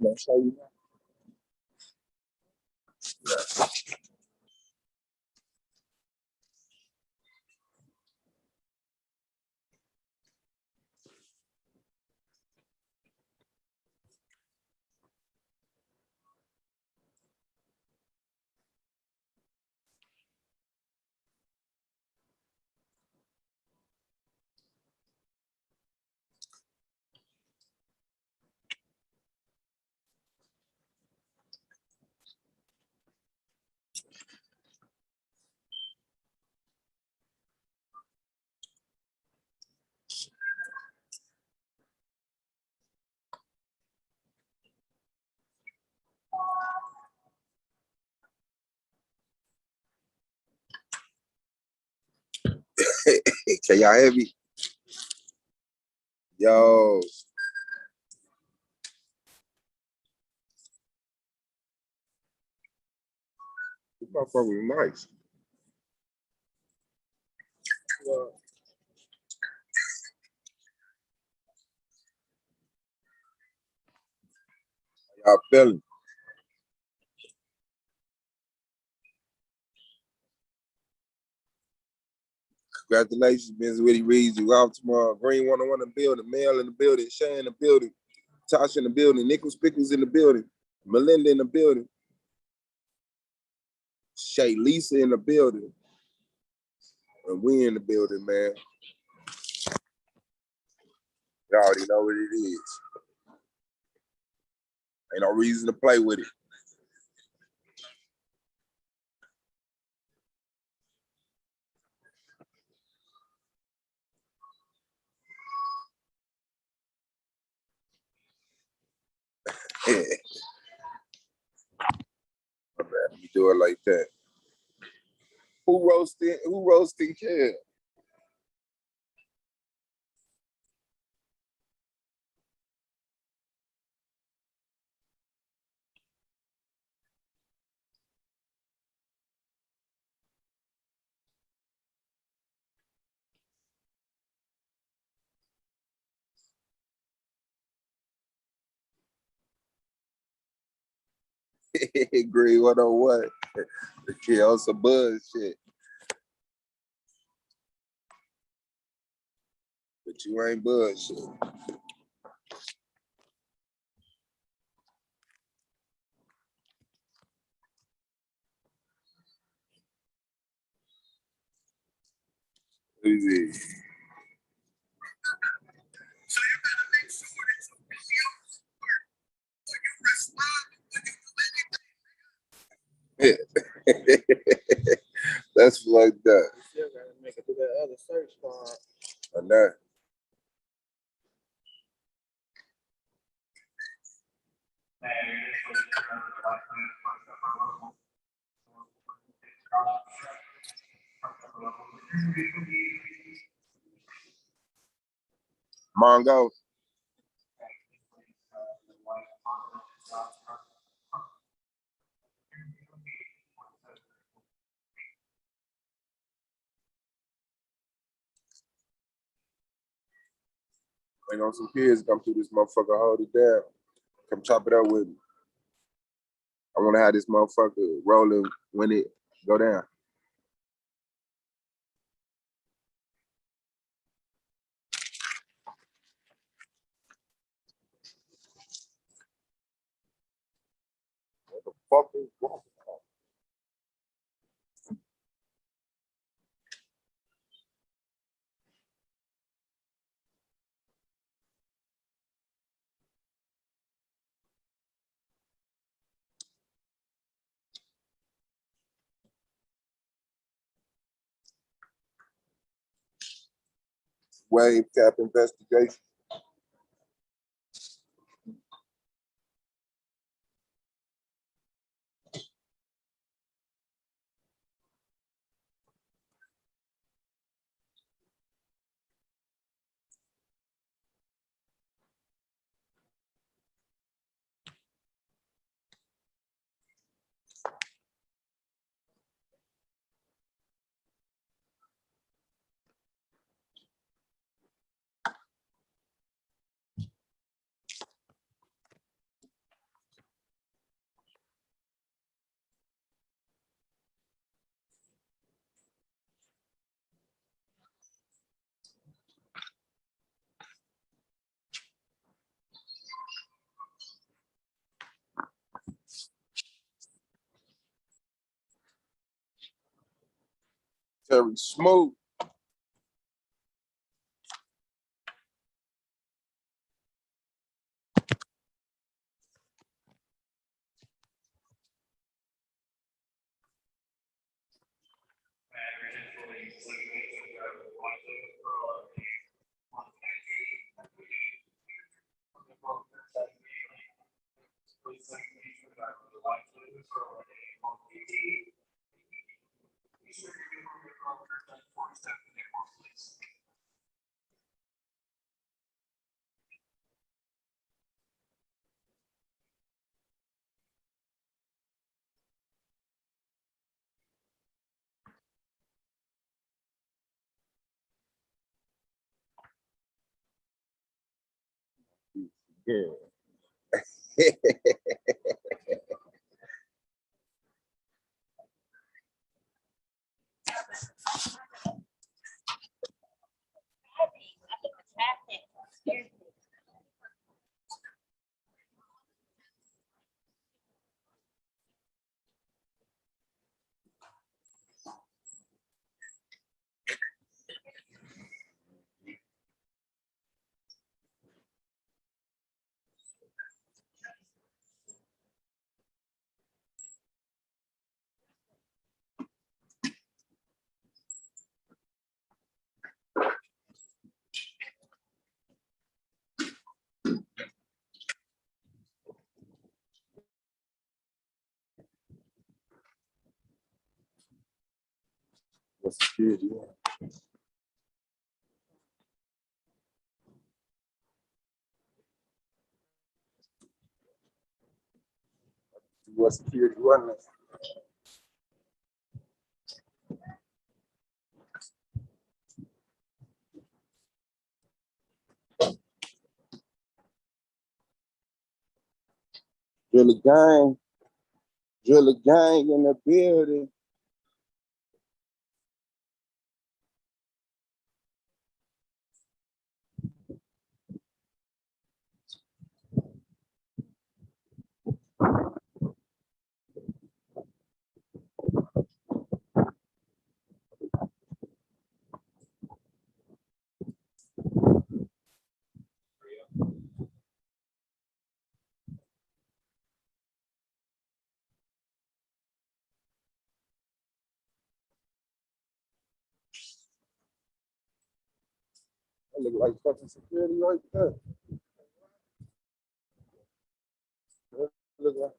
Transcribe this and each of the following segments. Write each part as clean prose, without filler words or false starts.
I'll show you. Can y'all hear me? Yo. This motherfucker nice. Y'all feeling? Congratulations, Ms. Whitty Reeves. You out tomorrow. Green 101 in the building. Mel in the building. Shay in the building. Tasha in the building. Nichols Pickles in the building. Melinda in the building. Shay Lisa in the building. And we in the building, man. Y'all already know what it is. Ain't no reason to play with it. You do it like that. Who roasting Kel? Green 101. Yeah, on some bullshit. But you ain't bullshit. Easy. That's like that. You still gotta make it to that other search bar. I know. Mongo. Waiting on some kids to come through this motherfucker, hold it down. Come chop it up with me. I want to have this motherfucker rolling when it go down. What the fuck is wrong? Wave cap investigation. Terry Smooth. Yeah. What's the kid? Yeah. What security running? Drill a gang in the building. That look like fucking security right there. That look like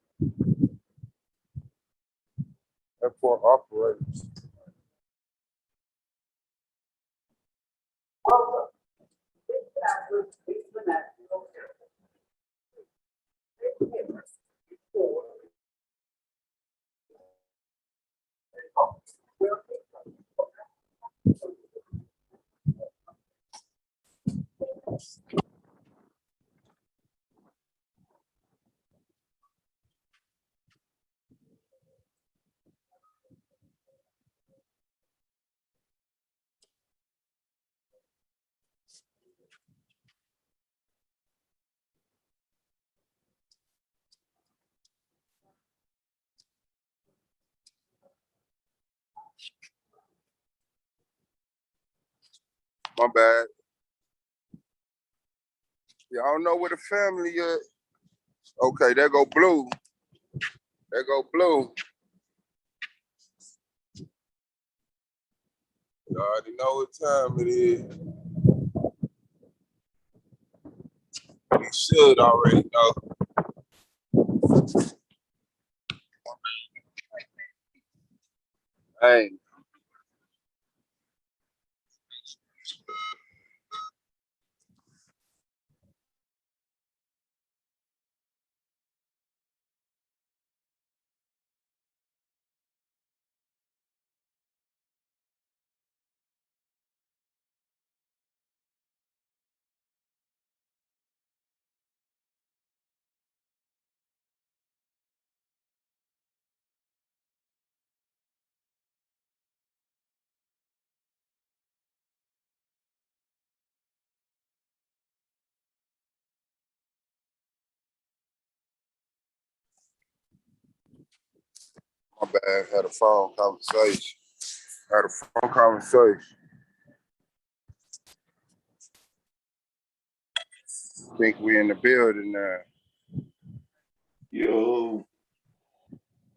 airport operators. My bad. Y'all know where the family at. Okay, there go Blue. There go Blue. You already know what time it is. You should already know. Hey. My bad. Had a phone conversation. Had a phone conversation. Think we in the building now. Yo,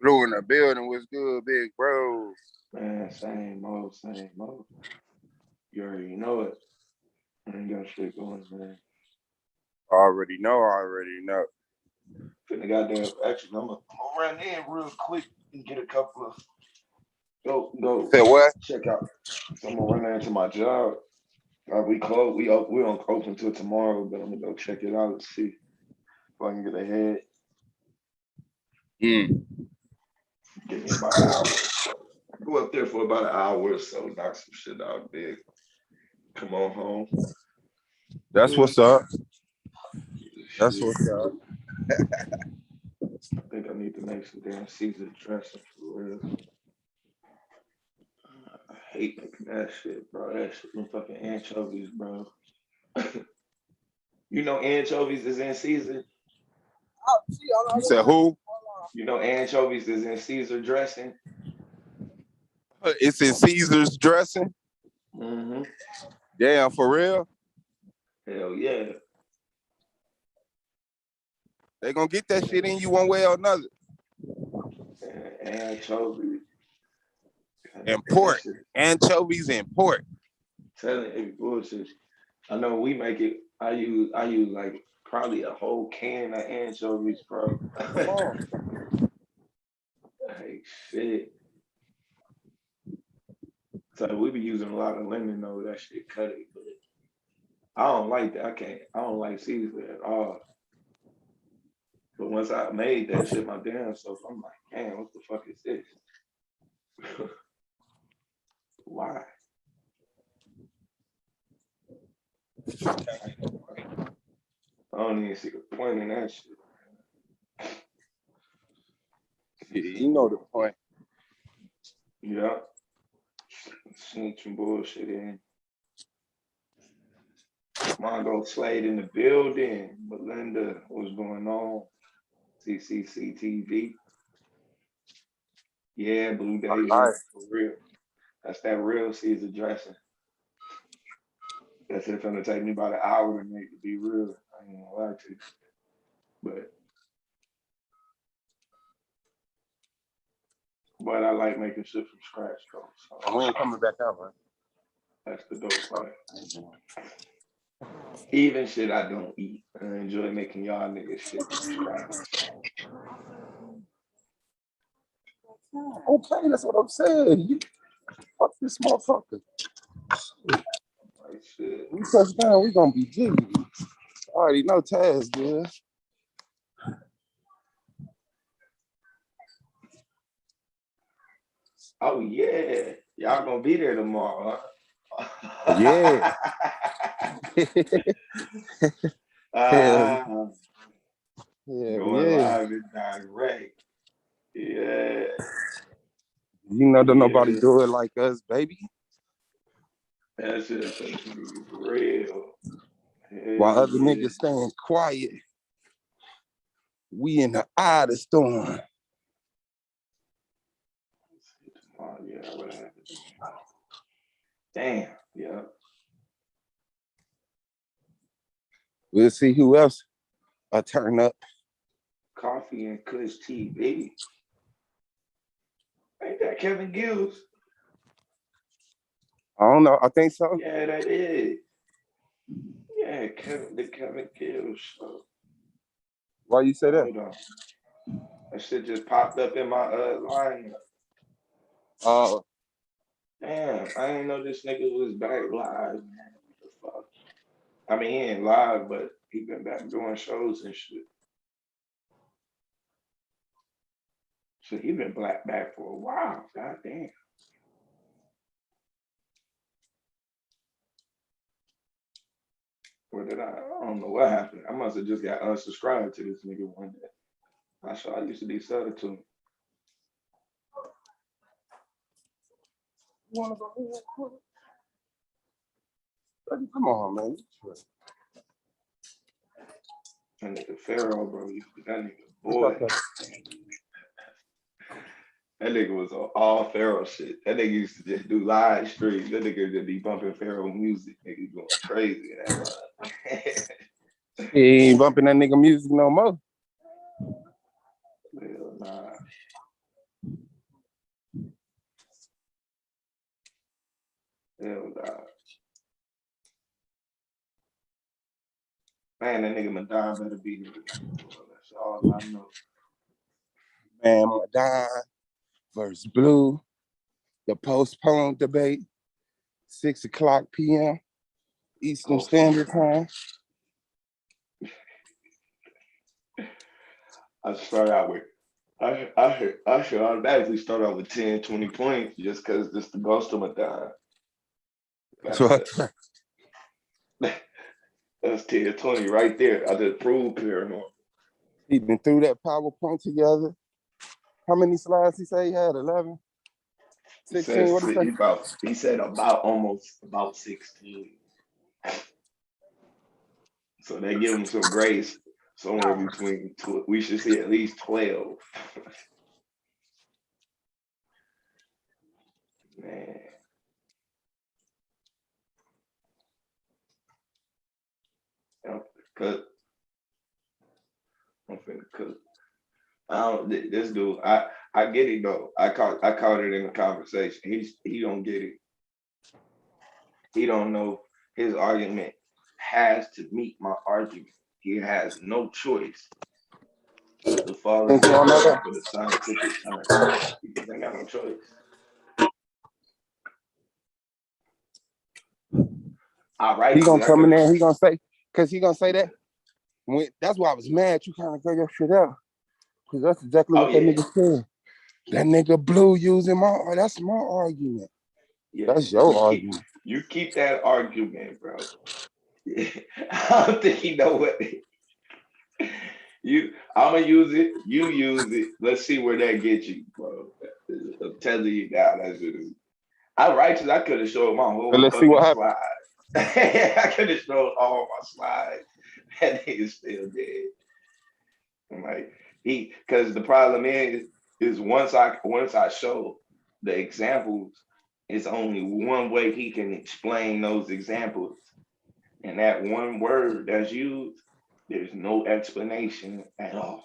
Blue in the building. What's good, big bro? man, same old, same old. You already know it. I ain't got shit going, man. Already know. Finna goddamn, actually, I'm gonna run in real quick and get a couple of, go, Say what? check out. So I'm gonna run into my job. We close, we don't open till tomorrow, but I'm gonna go check it out and see if I can get ahead. Get me about an hour. Go up there for about an hour or so, knock some shit out big. Come on home. That's what's up. That's Shit. what's up. I think I need to make some damn Caesar dressing for real. I hate making that shit, bro. That shit, them fucking anchovies, bro. You know anchovies is in Caesar? You said who? You know anchovies is in Caesar dressing? It's in Caesar's dressing? Mm-hmm. Damn, for real? Hell yeah. They gonna get that shit in you one way or another. Anchovies. And pork. Anchovies and pork. Telling you bullshit. I know we make it. I use like probably a whole can of anchovies, bro. Come on. Like shit. So we be using a lot of lemon though. That shit cut it, but I don't like that. I don't like Caesar at all. But once I made that shit my damn self, I'm like, man, what the fuck is this? Why? I don't even see the point in that shit. Yeah, you know the point. Yeah. Sneak some bullshit in. Mongo Slade in the building. Belinda, what's going on? CCC TV. Yeah, Blue Daisy, Right. for real. That's that real Caesar dressing. That's it gonna take me about an hour to make it be real. I ain't gonna lie to you. But I like making shit from scratch though. So We ain't coming back out, man. that's the dope part. Even shit I don't eat. I enjoy making y'all niggas shit from scratch. Okay, that's what I'm saying. You fuck this motherfucker. Like shit. We touch down, we gonna be jiggy. I already know Taz, dude. Oh yeah, y'all gonna be there tomorrow, huh? Yeah. Hell Ah, going yeah. live and direct. Yeah, You know, don't nobody yeah. do it like us, baby. That shit finna be real. Hell While other yeah. niggas staying quiet, we in the eye of the storm. Tomorrow, yeah, what happened? Damn, yeah. We'll see who else turn up. Coffee and Kush TV. Ain't that Kevin Gills? I don't know. I think so. Yeah, that is. Yeah, the Kevin Gills show. Why you say that? Hold on. That shit just popped up in my lineup. Uh, Damn, I didn't know this nigga was back live, man. What the fuck? I mean, he ain't live, but he been back doing shows and shit. So he been back for a while. God damn. Where did I don't know what happened. I must have just got unsubscribed to this nigga one day. I saw I used to be subbed to him. come on, man. That nigga Pharaoh, bro. That nigga It's boy. okay. That nigga was on all Pharaoh shit. That nigga used to just do live streams. That nigga just be bumping Pharaoh music. Nigga going crazy in that line. He ain't bumping that nigga music no more. Hell nah. Hell nah. Man, that nigga Madonna better be there. That's all I know. Man, Madonna versus Blue, the postponed debate, 6:00 p.m. Eastern Standard Time. I start out with I should automatically start out with 10, 20 points just because this the ghost of Madonna. That's what. That's 10, 20 right there. I just proved paranormal. He been threw that PowerPoint together. How many slides he say he had? 11? 16? What did he say? He said about 16. So they give him some grace somewhere between two. We should see at least 12. Man. I'm cook. I'm finna cook. I don't this dude, I get it though. I caught it in the conversation. He don't get it. He don't know his argument has to meet my argument. He has no choice but to fall in his word for the scientific term. He just ain't got no choice. All right. He gonna come in there, he gonna say, cause he gonna say that. That's why I was mad you kind of got your shit out. Cause that's exactly what that nigga said. That nigga Blue using that's my argument. Yeah, that's your argument. You keep that argument, bro. I don't think he know what I'm gonna use it. You use it. Let's see where that gets you, bro. I'm telling you now, that's it. I'm righteous. I could have showed my whole Let's see what slide. I could have showed all my slides. That nigga's still dead. I'm like because the problem is once I show the examples, it's only one way he can explain those examples. And that one word that's used, there's no explanation at all.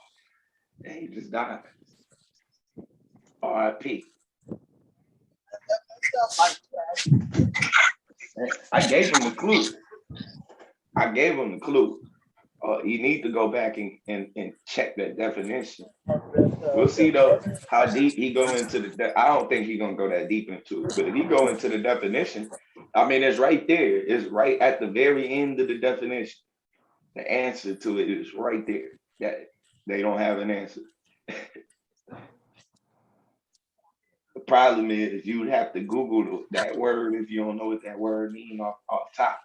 And he just died. R.I.P. I gave him the clue. You need to go back and check that definition. We'll see though how deep he go into I don't think he's gonna go that deep into it, but if he go into the definition, I mean it's right there. It's right at the very end of the definition. The answer to it is right there. That they don't have an answer. problem is you would have to Google that word if you don't know what that word means off top.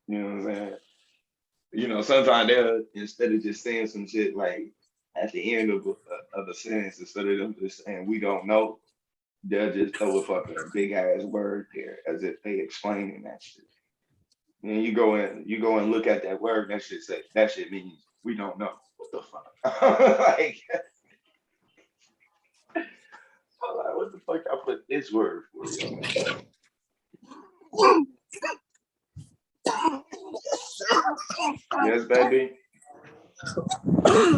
You know what I'm saying? You know, sometimes they'll, instead of just saying some shit like at the end of a sentence, instead of them just saying we don't know, they'll just throw a fucking big ass word there as if they explaining that shit. And you go and look at that word, that shit means we don't know. What the fuck? Like, I'm like, what the fuck I put this word for, yo? Yes, baby.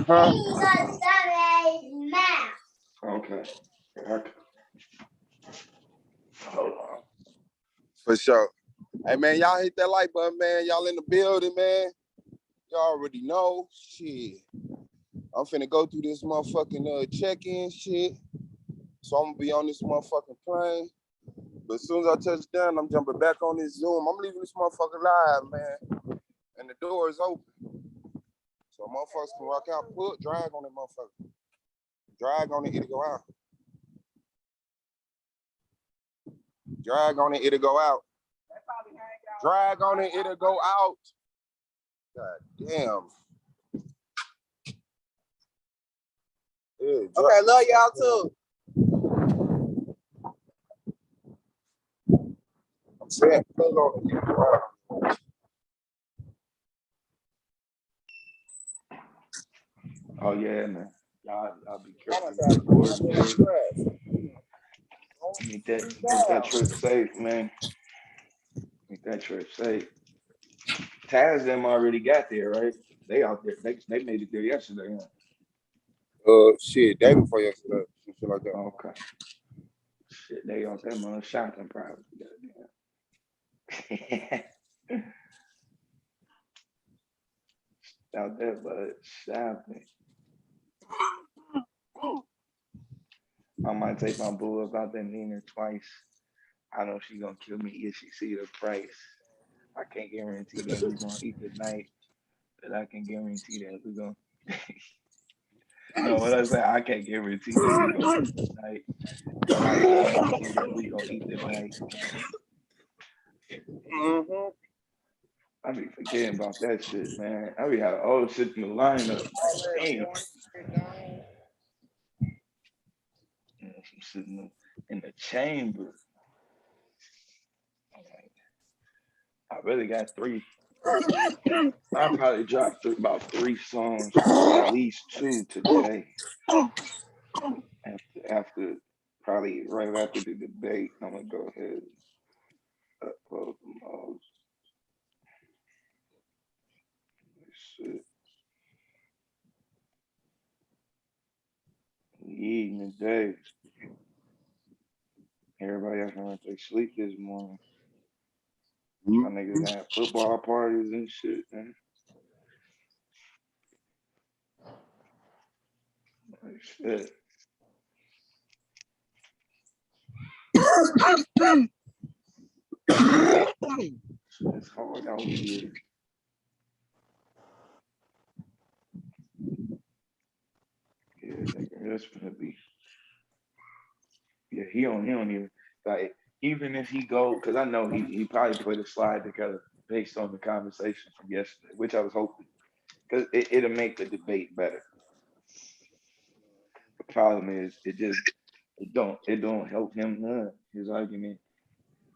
Huh? Okay. Hold on. For sure. Hey man, y'all hit that like button, man. Y'all in the building, man. Y'all already know. Shit. I'm finna go through this motherfucking check-in shit. So I'm gonna be on this motherfucking plane. But as soon as I touch down, I'm jumping back on this Zoom. I'm leaving this motherfucker live, man. And the door is open. So motherfuckers can rock out, put drag on it, motherfucker. Drag on it, it'll go out. Drag on it, it'll go out. Drag on it, it'll go out. God damn. Yeah, Okay, love y'all too. I'm saying, put on it, it'll go out. Oh yeah, man. I'll be careful. Make that trip safe, man. Make that trip safe. Taz them already got there, right? They out there. They made it there yesterday. Shit, day before yesterday. Some shit like that. Okay. Shit, they out there, man. Shopping probably. Out there, but shopping. I might take my boo about that Nina twice. I know she's gonna kill me if she see the price. I can't guarantee that we're gonna eat tonight, but I can guarantee that we're gonna. No, what I say, I can't guarantee that we're gonna eat tonight, but I can guarantee that we're gonna eat tonight. Mm-hmm. I be forgetting about that shit, man. I be having old shit in the lineup. Damn. I'm sitting in the chamber. I really got 3. I probably dropped about 3 songs, at least 2 today. After probably right after the debate, I'm gonna go ahead and upload them all. Shit. Eating today. Everybody else went to sleep this morning. My niggas had football parties and shit, man. Like shit. It's hard out here. Yeah, nigga, that's gonna be. Yeah, he don't even like. Even if he go, because I know he probably put a slide together based on the conversation from yesterday, which I was hoping, because it'll make the debate better. The problem is it don't help him none. His argument,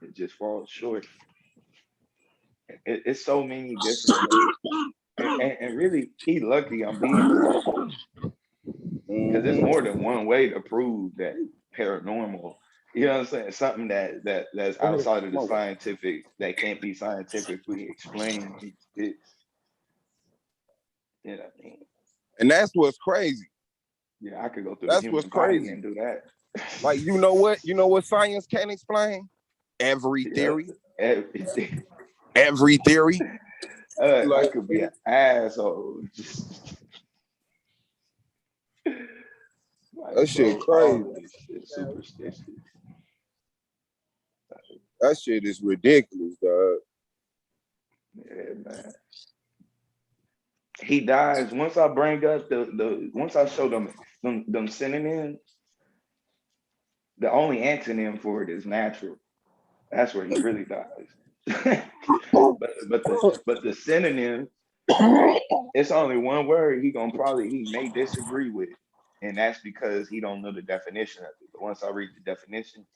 it just falls short. It's so many different ways, and really he lucky I'm being local, because there's more than one way to prove that paranormal. You know what I'm saying? Something that's outside of the scientific, that can't be scientifically explained exists. You know what I mean? And that's what's crazy. Yeah, I could go through That's the human what's body crazy. and do that. Like, you know what science can't explain? Every theory. Everything. Every theory. I could be an asshole. That shit crazy. Shit superstitious. That shit is ridiculous, dog. Yeah, man. He dies once I bring up the once I show them synonyms. The only antonym for it is natural. That's where he really dies. but the synonym, it's only one word he may disagree with, and that's because he don't know the definition of it. But once I read the definition,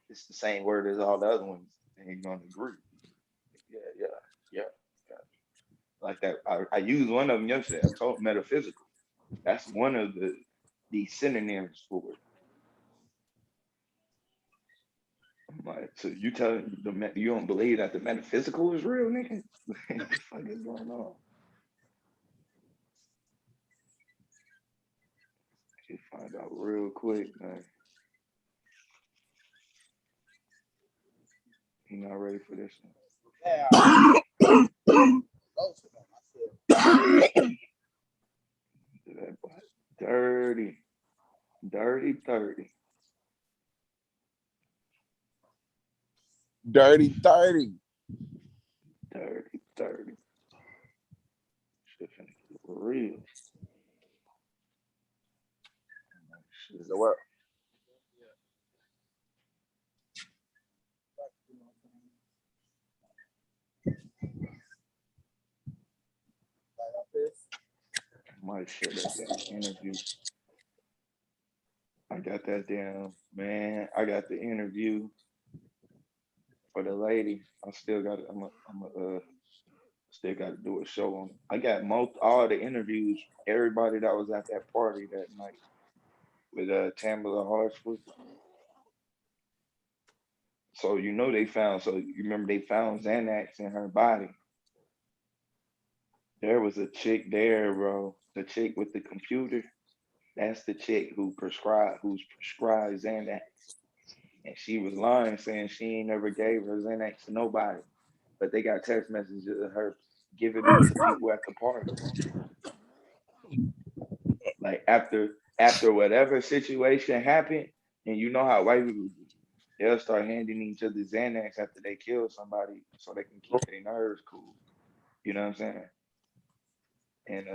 it's the same word as all the other ones, and he's gonna agree. Yeah, yeah, yeah, yeah. Like that. I used one of them yesterday. I told metaphysical. That's one of the synonyms for it. I'm like, so you telling you don't believe that the metaphysical is real, nigga? What the fuck is going on? Just find out real quick, man. He not ready for this one. Yeah. That boy, dirty, dirty, dirty. Dirty 30. Dirty, dirty. Shit finna get real. Shit. So what? Might share that damn interview. I got that damn man. I got the interview for the lady. I still got it. Still got to do a show on it. I got all the interviews. Everybody that was at that party that night with Tamala Hartswood. So you know they found. So you remember they found Xanax in her body. There was a chick there, bro. The chick with the computer. That's the chick who's prescribed Xanax. And she was lying, saying she ain't never gave her Xanax to nobody. But they got text messages of her giving it to people at the party. Like after whatever situation happened, and you know how white people do, they'll start handing each other Xanax after they kill somebody so they can keep their nerves cool. You know what I'm saying? And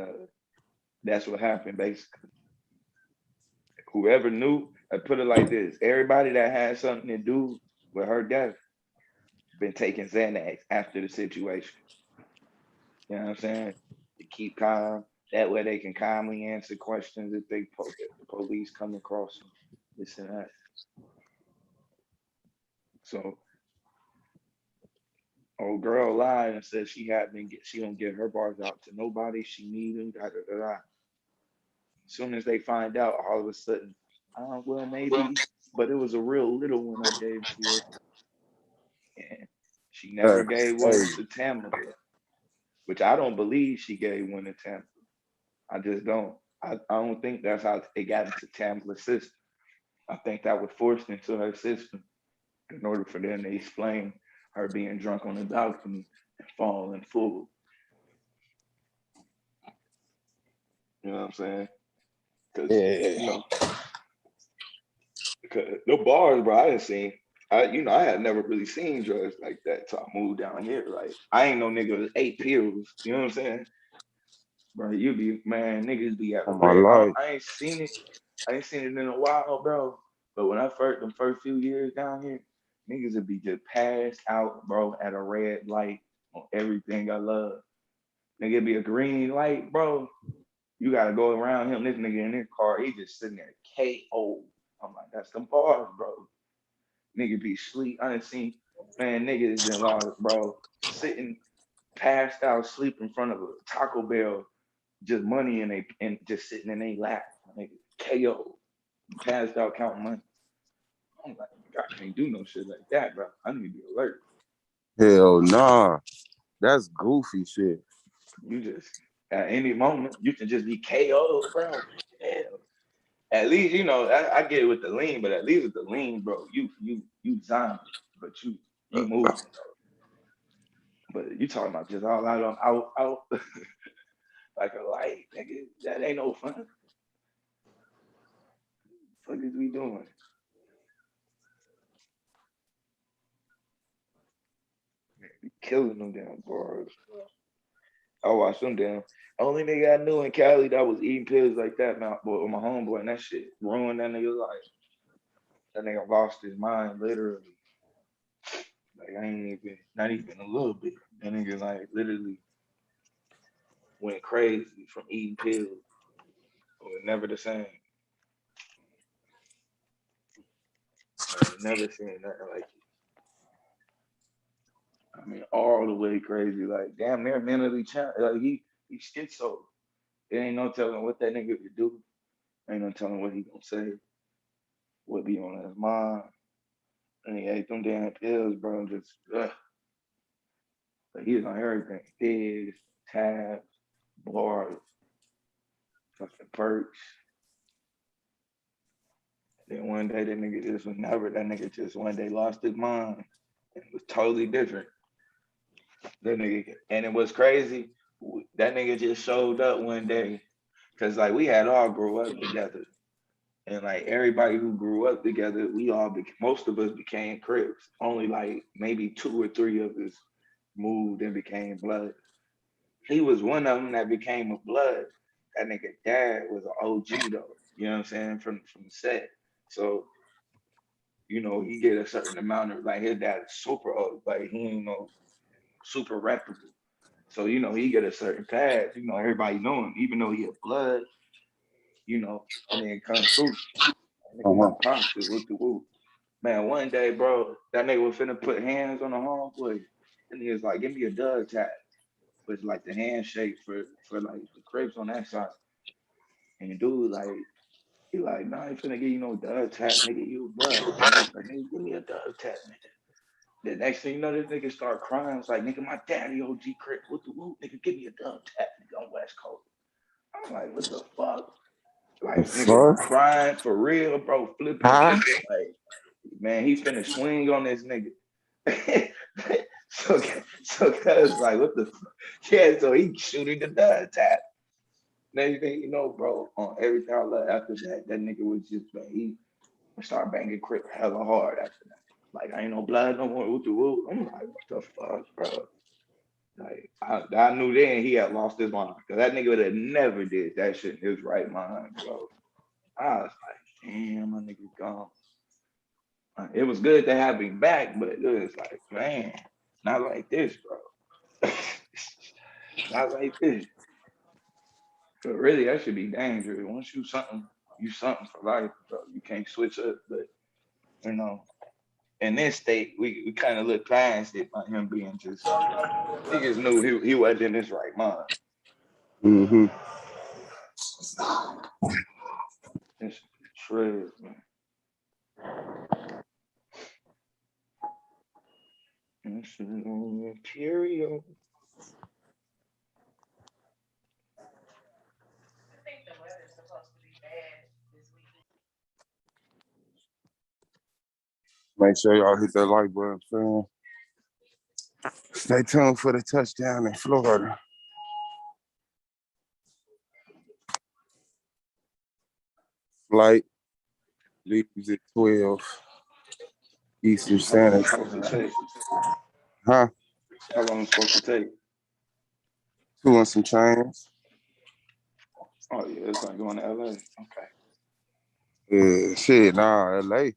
that's what happened basically. Whoever knew, I put it like this: everybody that had something to do with her death been taking Xanax after the situation. You know what I'm saying? To keep calm. That way they can calmly answer questions if the police come across them. This and that. So old girl lied and said she don't get her bars out to nobody. She need them. Da, da, da, da. As soon as they find out, all of a sudden, well, maybe, but it was a real little one I gave to her. And she never gave one to Tamla, which I don't believe she gave one to Tamla. I just don't. I don't think that's how it got into Tamla's system. I think that was forced into her system in order for them to explain her being drunk on the balcony and falling full. You know what I'm saying? Because, you know, the bars, bro, I didn't see. I had never really seen drugs like that till I moved down here. Like, I ain't no nigga with 8 pills. You know what I'm saying? Bro, niggas be at red. I ain't seen it. I ain't seen it in a while, bro. But when the first few years down here, niggas would be just passed out, bro, at a red light on everything I love. Nigga be a green light, bro. You gotta go around him. This nigga in his car, he just sitting there KO. I'm like, that's the bars, bro. Nigga be sleep. I done seen, man, niggas been lost, bro. Sitting passed out, sleep in front of a Taco Bell, just money and just sitting in their lap. Nigga, KO. Passed out counting money. I'm like, I can't do no shit like that, bro. I need to be alert. Hell nah. That's goofy shit. You just at any moment you can just be KO, bro. Hell. At least you know I get it with the lean, but at least with the lean, bro, you zombie, but you moving. But you talking about just all out like a light, nigga. That ain't no fun. What is we doing? Killing them damn bars. I watched them damn. Only nigga I knew in Cali that was eating pills like that, my homeboy, and that shit ruined that nigga's life. That nigga lost his mind literally. Like I ain't even not even a little bit. That nigga like literally went crazy from eating pills. It was never the same. I ain't never seen nothing like it. I mean, all the way crazy. Like damn near mentally challenged. Like he schizo. There ain't no telling what that nigga could do. Ain't no telling what he gonna say. What be on his mind. And he ate them damn pills, bro. Just Like he was on everything. Figs, tabs, bars, fucking perks. Then one day that nigga just was never, that nigga just one day lost his mind. It was totally different. That nigga, and it was crazy. That nigga just showed up one day. Cause like we had all grew up together. And like everybody who grew up together, most of us became Crips. Only like maybe 2 or 3 of us moved and became blood. He was one of them that became a blood. That nigga dad was an OG though. You know what I'm saying? From the set. So, he get a certain amount of like his dad is super old, like he ain't no super reputable. So, he get a certain pass. Everybody know him, even though he a blood, and then come through. Nigga, my pops is whoop the whoop. Man, one day, bro, that nigga was finna put hands on the homeboy. And he was like, give me a Doug tap. Which like the handshake for like the Crips on that side. And dude, like, he like, nah, I ain't finna give you no Doug tap, nigga. You blood. And he's like, nigga, give me a Doug tap, nigga. The next thing you know, this nigga start crying. It's like, nigga, my daddy OG Crip. What the whoop? Nigga, give me a Doug tap, nigga, on West Coast. I'm like, what the fuck? The Like, nigga fuck? crying for real, bro, flipping. Huh? Like, man, he finna swing on this nigga. so, so cuz like, what the fuck? Yeah, so he shooting the Doug tap. Next thing you know, bro, on everything I love after that, that nigga was just, man, he started banging Crip hella hard after that. Like, I ain't no blood no more. Woo woo. I'm like, what the fuck, bro? Like, I knew then he had lost his mind. Because that nigga would have never did that shit in his right mind, bro. I was like, damn, my nigga gone. It was good to have him back, but it was like, man, not like this, bro. Not like this. But really, that should be dangerous. Once you something for life, bro. You can't switch up. But you know, in this state, we kind of look past it by him being just niggas knew he wasn't in his right mind. Mm-hmm. It's true, man. This is material. Make sure y'all hit that like button, fam. Stay tuned for the touchdown in Florida. Flight leaves at 12 Eastern How long Standard it's supposed to Time. take? Huh? How long it's supposed to take? 2 and some change. Oh yeah, it's like going to LA. Okay. Shit, nah, LA.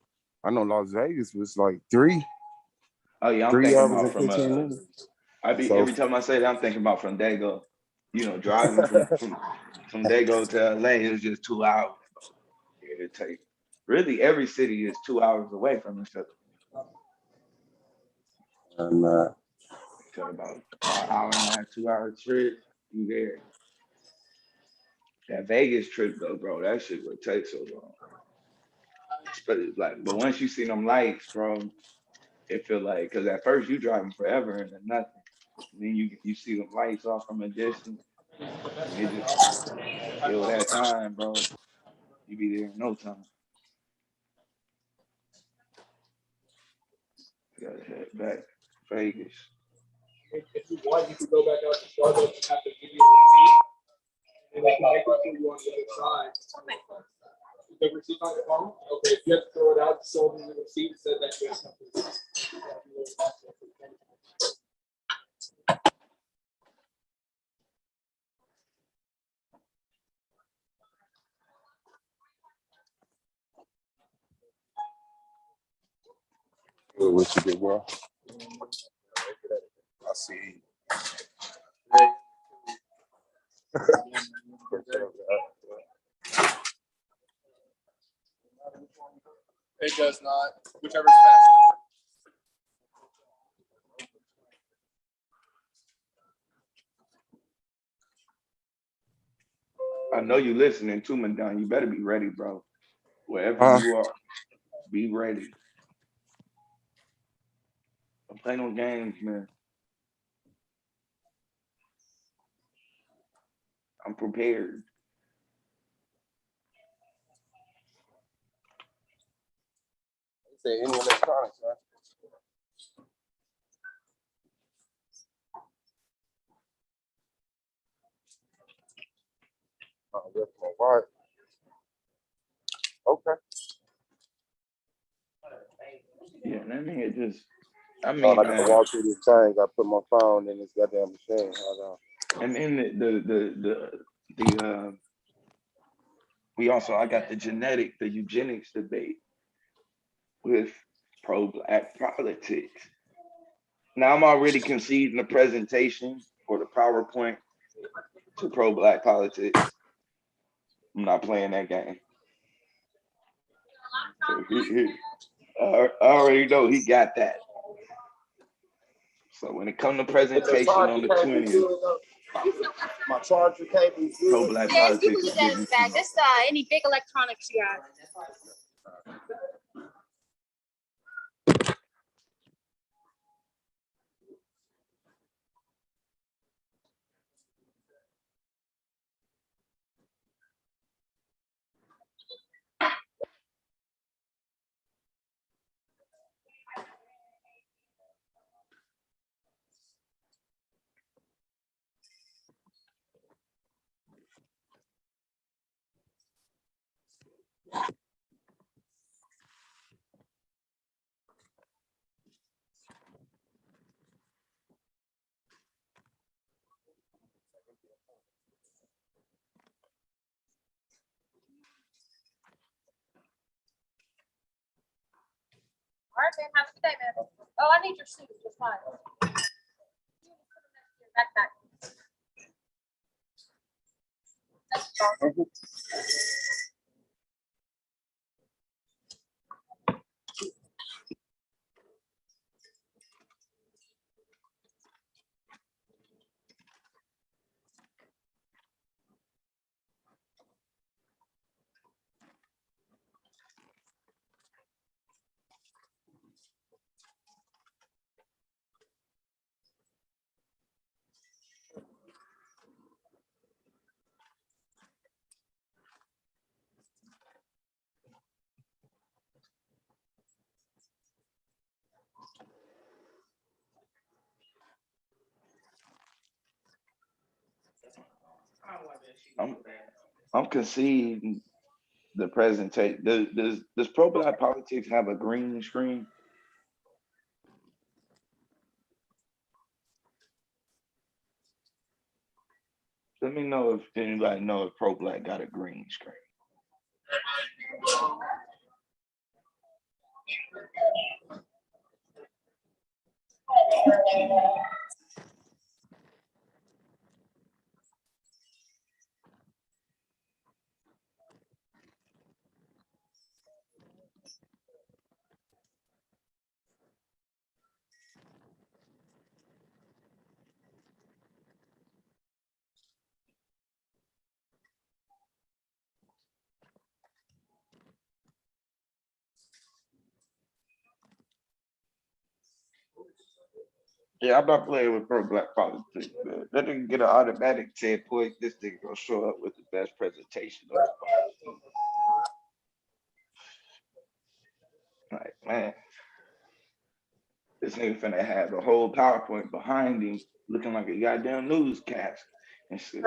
I know Las Vegas was like 3 Oh yeah, I'm 3 thinking hours about and from 15 minutes. I be So every time I say that I'm thinking about from Dago. Driving from Dago to LA is just 2 hours. It take really every city is 2 hours away from each other. and So about an hour and a half, 2 hour trip, you there. That Vegas trip though, bro, that shit would take so long. But once you see them lights, bro, it feel like because at first you driving forever and then nothing. Then you see them lights off from a distance, and it just kill that time, bro. You be there in no time. You gotta head back to Vegas. If you want, you could go back out to Starbucks and have to give you a receipt, and they can make it for you on the other side. The receipt on your phone? Okay, if you have to throw it out, show them the receipt, it says that you have something. What you did, bro? I see. It does not. Whichever's faster. I know you listening to me, Don. You better be ready, bro. Wherever you are, be ready. Don't play no games, man. I'm prepared. Say any electronics, right? That's my wife. Okay. Yeah, that nigga just. I I mean, gotta walk through this thing. I put my phone in this goddamn machine. Hold on. and then the we also I got the eugenics debate with pro-black politics. Now I'm already conceding the presentation or the PowerPoint to pro-black politics. I'm not playing that game. So I already know he got that. So when it comes to presentation on the 20th, My charger can't be good. pro-black Yes, you can politics get is that in getting the bag. to Just any big electronics you got. All right, man. Have a good day, man. Oh, I need your shoes. Just fine. Backpack. I'm conceding the presentation. Does pro-black politics have a green screen? Let me know if anybody knows if pro-black got a green screen. Yeah, I'm not playing with pro-black politics. Man. That nigga get an automatic 10 points. This nigga gonna show up with the best presentation of the party. Like, man, this nigga finna have the whole PowerPoint behind him looking like a goddamn newscast. And shit.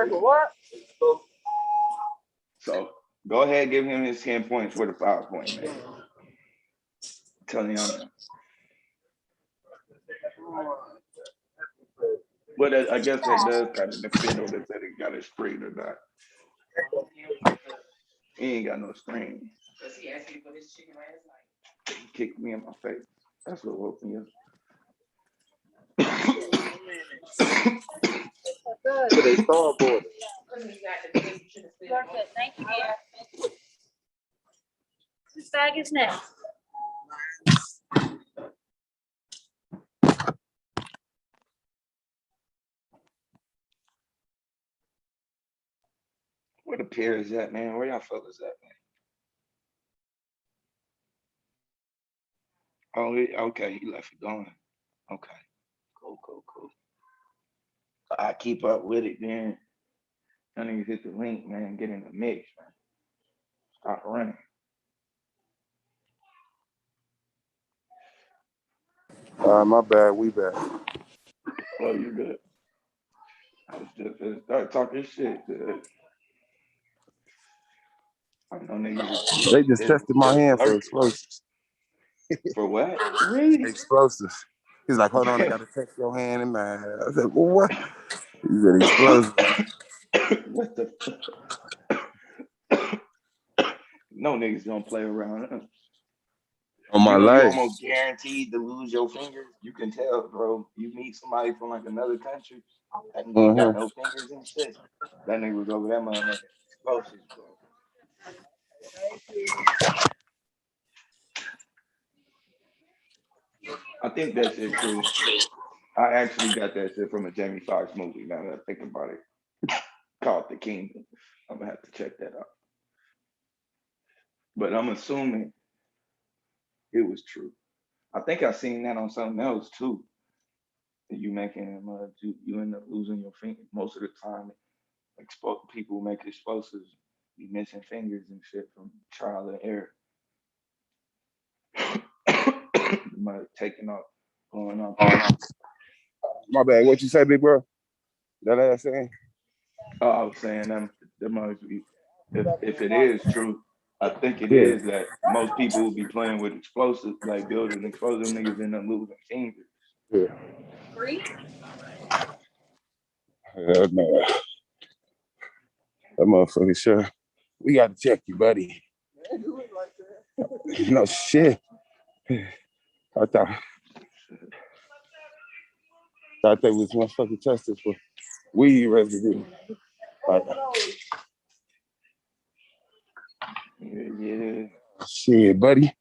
So go ahead, give him his 10 points for the PowerPoint, man. I'm telling y'all now. But I guess that does kind of depend on if he got a screen or not. He ain't got no screen. He kicked me in my face. That's what woke me up. Good. So they starboard. Worth it. Thank you, dear. Whose bag is next? Where the pier is at, man? Where y'all fellas at, man? Oh, okay, he left it going. Okay, cool. I keep up with it, then. I need to hit the link, man. Get in the mix, man. Start running. My bad. We back. Oh, you good? I was just gonna start talking shit. Dude. I know niggas. They just tested my hand for explosives. For what? Really? Explosives. He's like, hold on, I gotta test your hand and mine. I said, well, what? He said explosives. What the? No niggas gonna play around. Huh? On my You life. almost guaranteed to lose your fingers. You can tell, bro. You meet somebody from like another country, that nigga ain't got no fingers and shit. That nigga was over that motherfucker. Explosives, bro. I think that shit true. I actually got that shit from a Jamie Foxx movie. Now that I think about it, called The Kingdom. I'm gonna have to check that out. But I'm assuming it was true. I think I seen that on something else too. You making you end up losing your finger most of the time. People make explosives, be missing fingers and shit from trial and error. You might have taken off, going on. My bad. What you say, big bro? That ass saying? Oh, I was saying that must be if it is true. I think it is that most people will be playing with explosives, like building explosive niggas end up losing fingers. Yeah. Free? No. That motherfucker sure. We gotta check you, buddy. No shit. I thought they was motherfucking tested for weed residue. Yeah. Shit, buddy.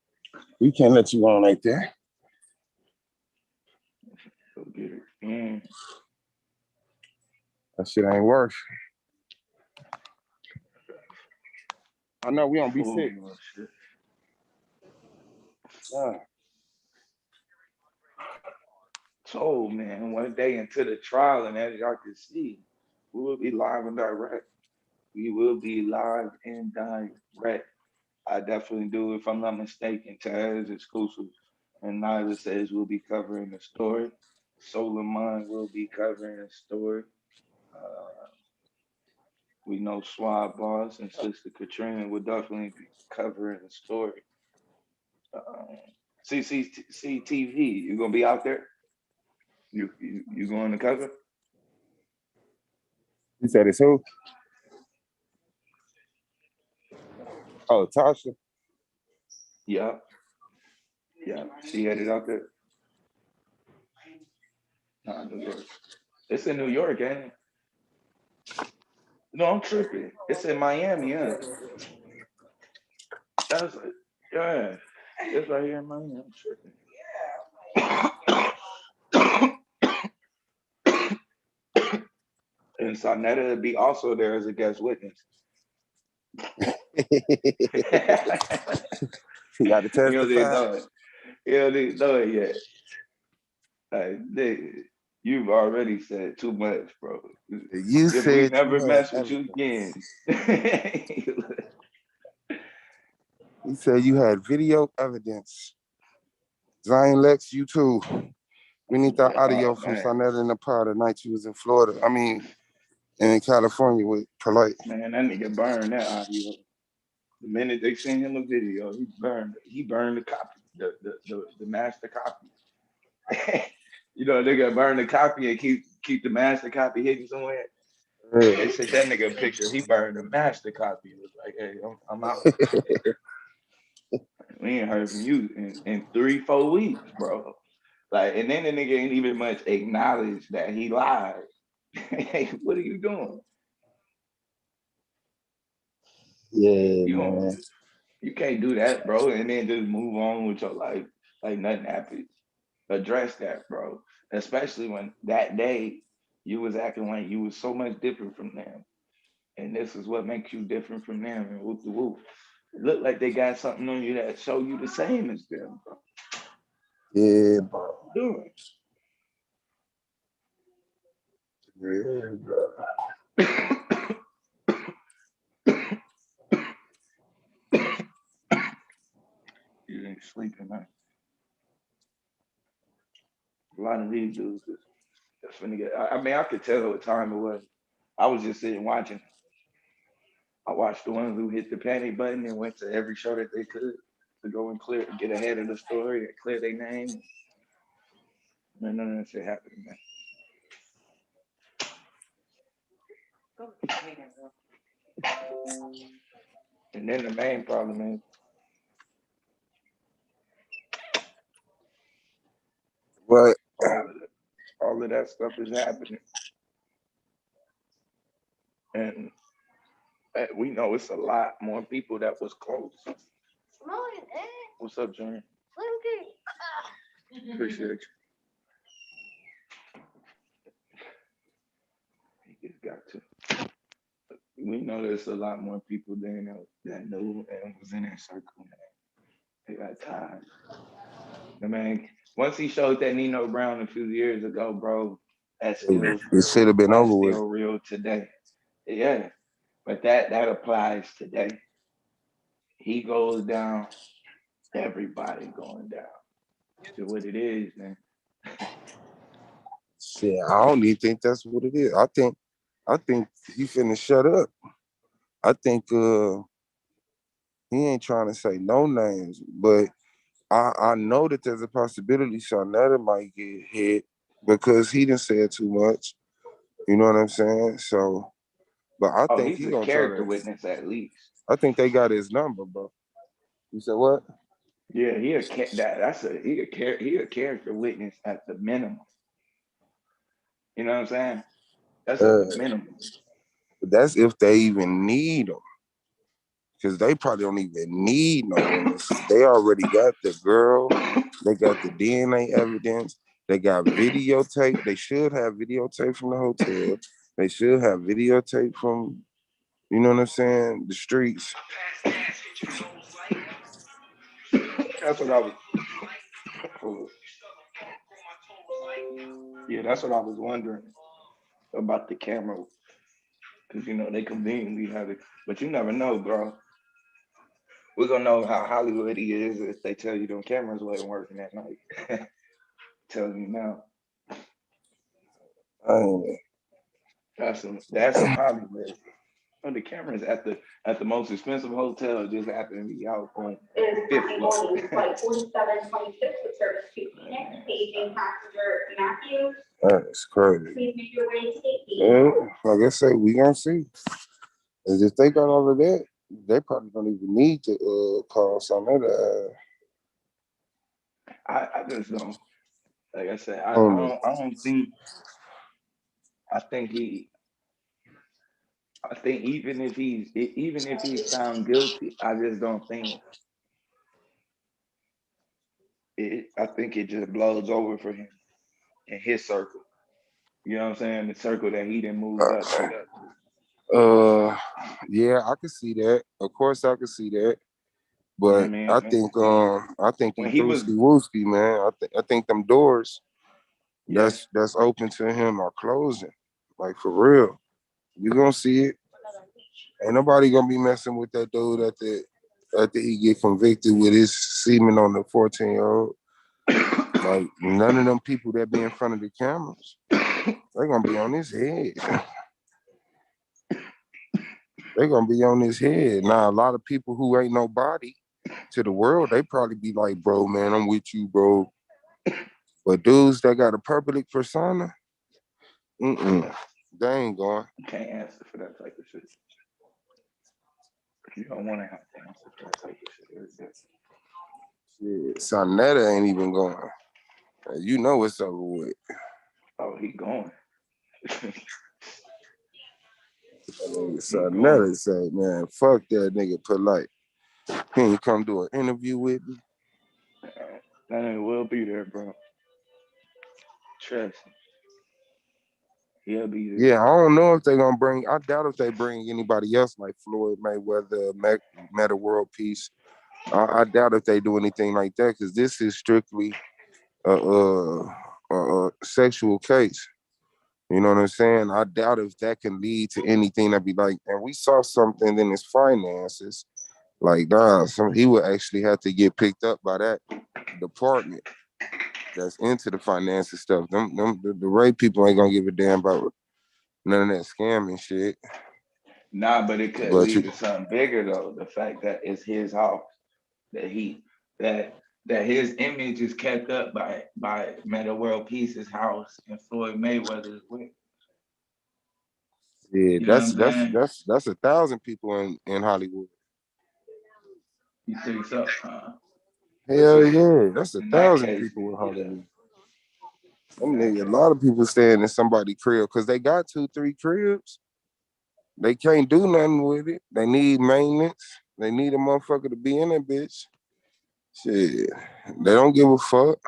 We can't let you on like that. Go get it. Yeah. That shit ain't worth. I know we don't be sick. So, man, one day into the trial, and as y'all can see, we will be live and direct. We will be live and direct. I definitely do, if I'm not mistaken. Taz exclusive, and Nyla says we'll be covering the story. Solar Mind will be covering the story. We know Swab Boss and Sister Katrina will definitely be covering the story. CCTV, you gonna be out there? You going to cover? You said it's who? Oh, Tasha. Yeah. She headed out there. New York. It's in New York, ain't it? No, I'm tripping. It's in Miami, huh? That's yeah. It's right here in Miami. I'm tripping. And Sonetta would be also there as a guest witness. You got to testify. You don't even know it yet. You've already said too much, bro. You if said we never mess with everything. you again. You said you had video evidence. Zion Lex, you too. We need that audio from Sonetta in the Pod the night she was in Florida. I mean, in California with Polite. Man, that nigga burned that audio. The minute they seen him a video, he burned the copy, the master copy. You know, they got burn the copy and keep the master copy hidden somewhere. Yeah. They sent that nigga a picture. He burned the master copy. It was like, hey, I'm out. We ain't heard from you in 3-4 weeks, bro. Like, and then the nigga ain't even much acknowledged that he lied. Hey, what are you doing? Yeah, You don't, man. you can't do that, bro, and then just move on with your life like nothing happened. Address that, bro. Especially when that day you was acting like you was so much different from them. And this is what makes you different from them and whoop the whoop. It look like they got something on you that show you the same as them, bro. Yeah, bro. Doing. Yeah, bro. You ain't sleeping, man. A lot of these dudes that's finna get. I mean, I could tell what time it was. I was just sitting watching. I watched the ones who hit the panic button and went to every show that they could to go and clear, get ahead of the story and clear their name. Man, none of that shit happened, man. And then the main problem is But all of that stuff is happening, and we know it's a lot more people that was close. What's up, Junior? Appreciate you. You just got to. We know there's a lot more people than that knew and was in that circle. Man. They got tired. I mean, once he showed that Nino Brown a few years ago, bro, that's it should have been over with. still real today. Yeah, but that applies today. He goes down, everybody going down. To what it is, man. Shit, I don't even think that's what it is. I think he finna shut up. I think he ain't trying to say no names, but I know that there's a possibility Shawnetta might get hit because he didn't say too much. You know what I'm saying? So, but I Oh, think he's he a gonna try character to. witness at least. I think they got his number, bro. You said what? Yeah, he a character witness at the minimum. You know what I'm saying? That's at the Uh, minimum. that's if they even need him, because they probably don't even need no witnesses. They already got the girl. They got the DNA evidence. They got videotape. They should have videotape from the hotel. They should have videotape from, you know what I'm saying, the streets. That's what I was. Yeah, that's what I was wondering about the camera, because they conveniently have it, but you never know, bro. We're gonna know how Hollywood he is if they tell you them cameras wasn't working that night. Telling you now, that's some Hollywood. Oh, the cameras at the most expensive hotel just happen to be out on fifth floor. Flight 4726 with service to Phoenix, paging passenger Matthew. That's crazy. Please make your way to safety. Yeah, like I say, we gonna see. As if they got all of that, they probably don't even need to call some other. I just don't. Like I said, I don't think. I think even if he's found guilty, I just don't think it. I think it just blows over for him in his circle. You know what I'm saying? The circle that he didn't move up to. Yeah, I can see that. Of course, I can see that. You know what I But mean? I think he When he threw was, Ski Wooski, man. I think them doors yeah, that's open to him are closing. Like for real. You gonna see it. Ain't nobody gonna be messing with that dude after he get convicted with his semen on the 14-year-old. Like none of them people that be in front of the cameras, they gonna be on his head. They gonna be on his head. Now a lot of people who ain't nobody to the world, they probably be like, bro, man, I'm with you, bro. But dudes that got a public persona, they ain't going. you can't answer for that type of shit. You don't want to have to answer for that type of shit. Shit, Sonetta ain't even going. You know what's over with. Oh, he going. Sonetta say, man, fuck that nigga polite. Can you come do an interview with me? That nigga will be there, bro. Trust me. He'll be there. Yeah, I don't know if they gonna bring. I doubt if they bring anybody else like Floyd Mayweather, Meta World Peace. I doubt if they do anything like that because this is strictly a sexual case. You know what I'm saying? I doubt if that can lead to anything that be like. And we saw something in his finances. Like, he would actually have to get picked up by that department that's into the finances stuff. The right people ain't gonna give a damn about none of that scamming shit. Nah, but it could But lead to something bigger though. The fact that it's his house, that his image is kept up by Meta World Peace's house and Floyd Mayweather's with. yeah, You know what I'm saying? that's 1,000 people in Hollywood. You think so? Hell yeah, that's In that 1,000 case, people in yeah. Hollywood. A lot of people staying in somebody's crib because they got 2-3 cribs. They can't do nothing with it. They need maintenance. They need a motherfucker to be in that bitch. Shit, they don't give a fuck.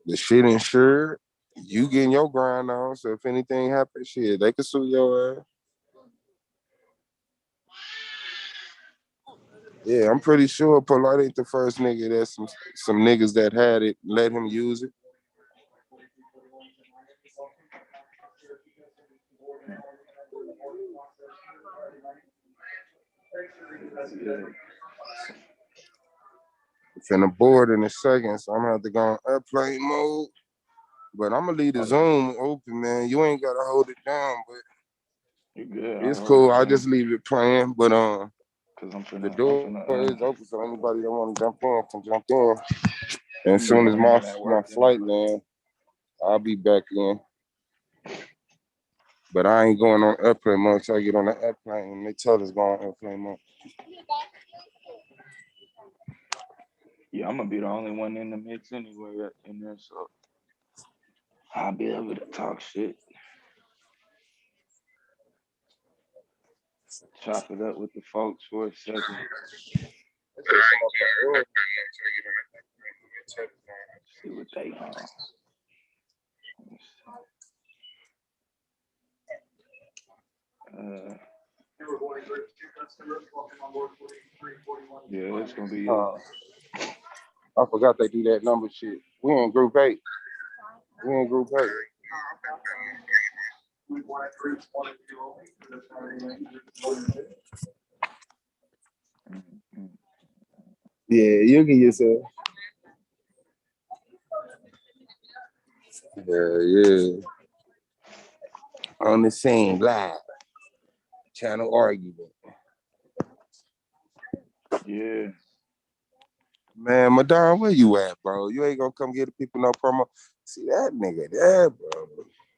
The shit insured. You getting your grind on, so if anything happens, shit, they can sue your ass. Yeah, I'm pretty sure Polite ain't the first nigga. There's some niggas that had it, let him use it. Finna board in a second, so I'm gonna have to go on airplane mode. But I'm gonna leave the Zoom open, man. You ain't gotta hold it down, but You good? it's cool. I'll just leave it playing. But the door is open, so anybody that want to jump in can jump in. And as soon as my flight land, I'll be back in. But I ain't going on airplane mode until I get on the airplane and they tell us going on airplane mode. Yeah, I'm gonna be the only one in the mix anyway in there, so I'll be able to talk shit. Chop it up with the folks for a second. See what they on. Yeah, it's gonna be. I forgot they do that number shit. We in group 8. We in group 8. Yeah, you get yourself. Yeah. On the same live channel argument. Yeah. Man, Madonna, where you at, bro? You ain't gonna come get the people no promo. See that nigga there, bro.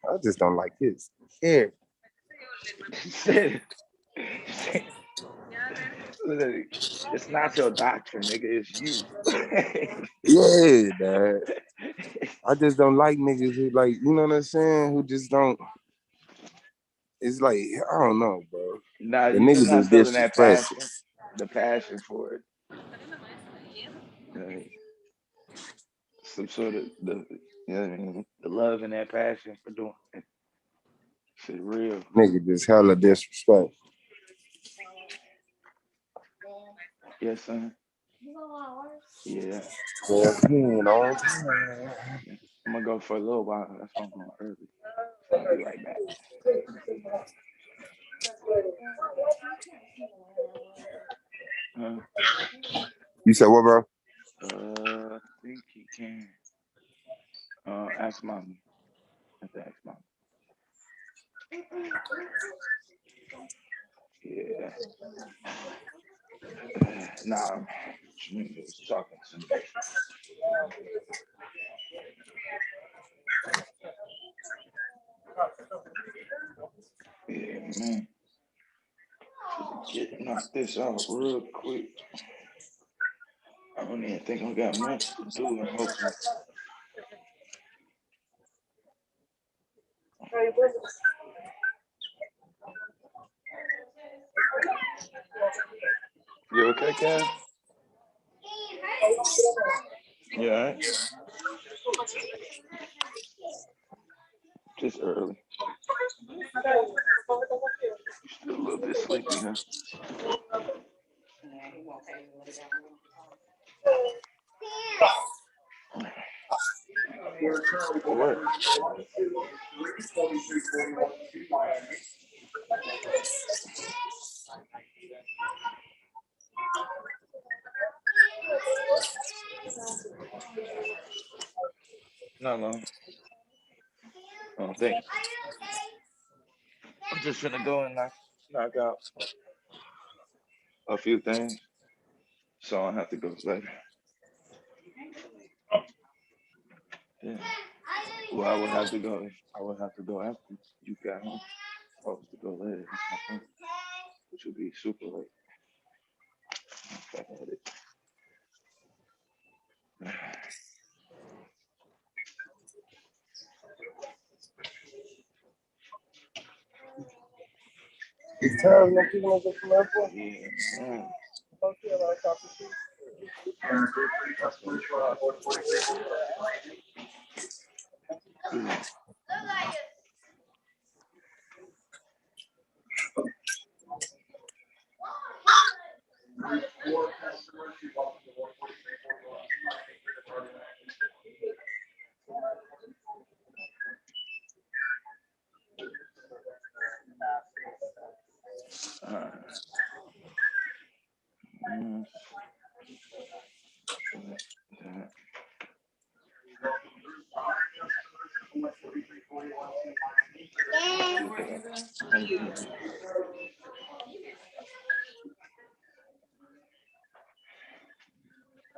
I just don't like his hair. It's not your doctrine, nigga. It's you. Yeah, man. I just don't like niggas who like, you know what I'm saying? Who just don't. It's like, I don't know, bro. Nah, the you just niggas not is feeling that disrespectful. passion. The passion for it. Some sort of the love and that passion for doing it. Shit real. Nigga just hella disrespectful. Yes, son. Yeah. I'm gonna go for a little while. That's why I'm going early. So I'll be right back. You said what, bro? I think he can. Ask mommy. I have to ask mommy. Yeah. Nah, he was talking to me. Yeah, man. Knock this out real quick. I don't even think think I got much to do. Hopefully. You okay, Ken? Yeah, all right. Just early. Still a little bit sleepy, huh? What? No. I don't think. I'm just gonna go and knock out a few things, so I'll have to go later. Yeah. Well, I would have to go. I would have to go after you got home. I was to go later, I think, which would be super late. Fucking with it. It's time that people don't get from airport. Yeah.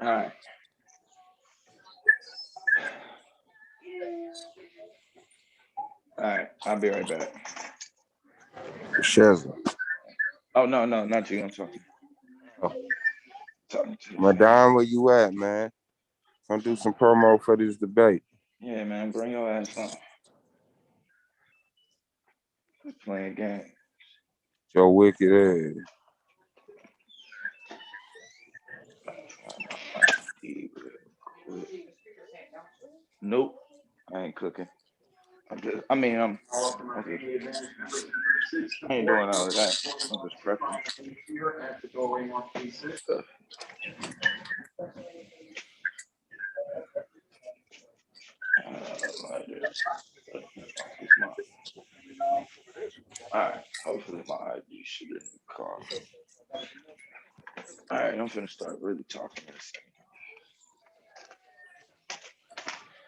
All right. All right. I'll be right back. Shizzle. Oh no, not you. I'm talking. Talking to you. Madame, where you at, man? Gonna do some promo for this debate. Yeah, man. Bring your ass on. Quit playing games. Your wicked ass. Nope. I ain't cooking. I ain't doing all of that. I'm just prepping. All right. Hopefully my ID should be in the car. All right. I'm finna start really talking this thing.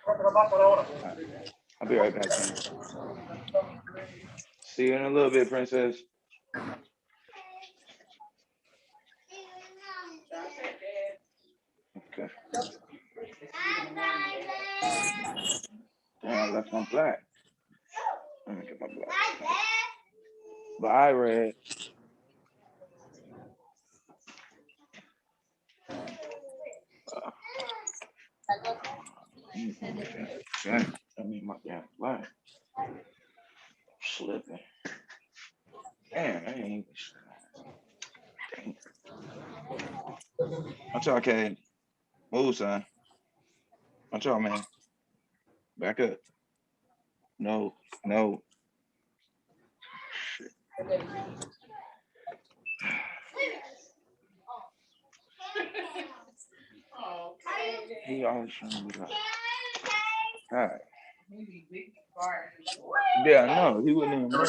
Right. I'll be right back, man. See you in a little bit, princess. Okay. Damn, I left my black. Let me get my black. Bye, Red. I mean, my damn black. Slipping. Damn, I ain't even slipping. Watch out, Cade. Move, son. Watch out, man. Back up. No. Shit. He always trying to be like, all right. Yeah, no, he wouldn't even move.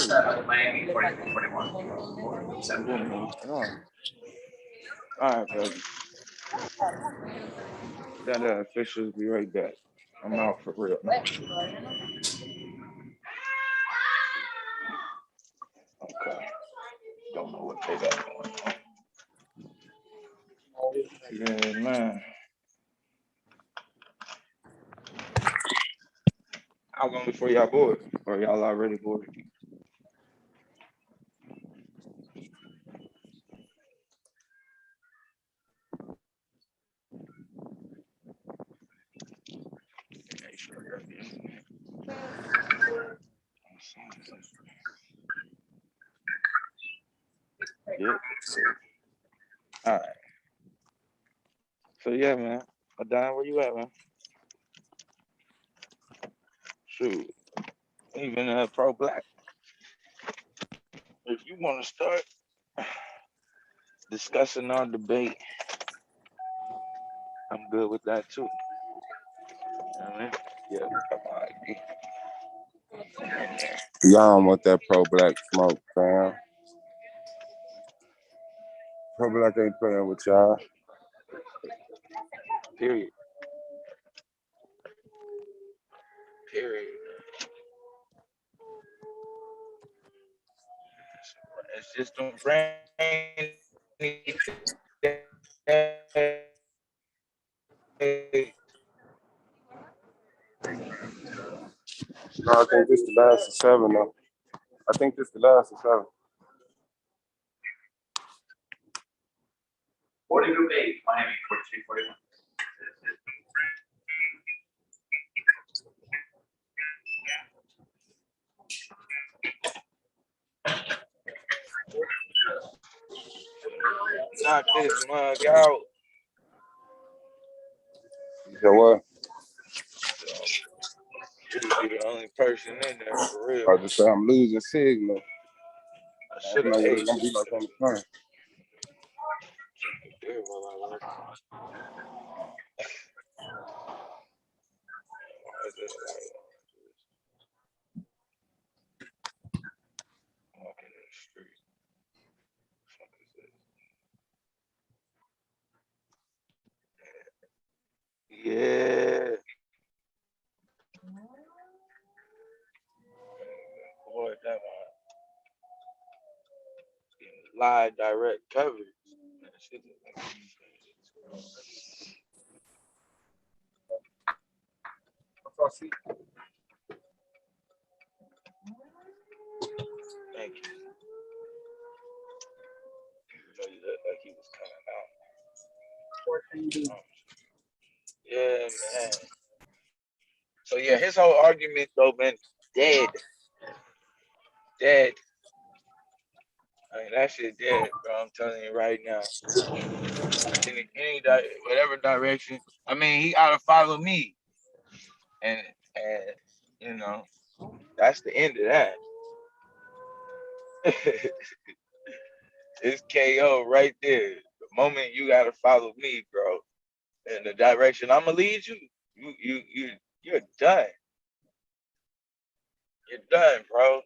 All right, baby. That officials be right back. I'm out for real. Okay. Don't know what they got going on. Yeah, man. How long before y'all board? Or y'all already boarded? Yep. All right. So yeah, man. Adon, where you at, man? Shoot. Even pro black. If you want to start discussing our debate, I'm good with that too. You know what I mean? Yeah, come on. In there. Y'all don't want that pro-black smoke, fam. Pro-black ain't playing with y'all. Period. Period. It's just them brain. No, I think this the last of 7 though. I think this the last of 7. 42 days, Miami, 42, 41. Knock this mug out. You said what? You'd be the only person in there for real. I just say I'm losing signal. I I should don't have know what ate. it's gonna be like on the phone. There while I work. Walking in the street. What the fuck is this? Yeah. Boy, that one. Live direct coverage. That shit is like, thank you. He looked like he was coming out. Yeah, man. So yeah, his whole argument though been dead. Dead. I mean that shit dead, bro. I'm telling you right now. Any whatever direction. I mean, he ought to follow me. And you know, that's the end of that. It's KO right there. The moment you gotta follow me, bro, in the direction I'ma lead you, you're done. You're done, bro.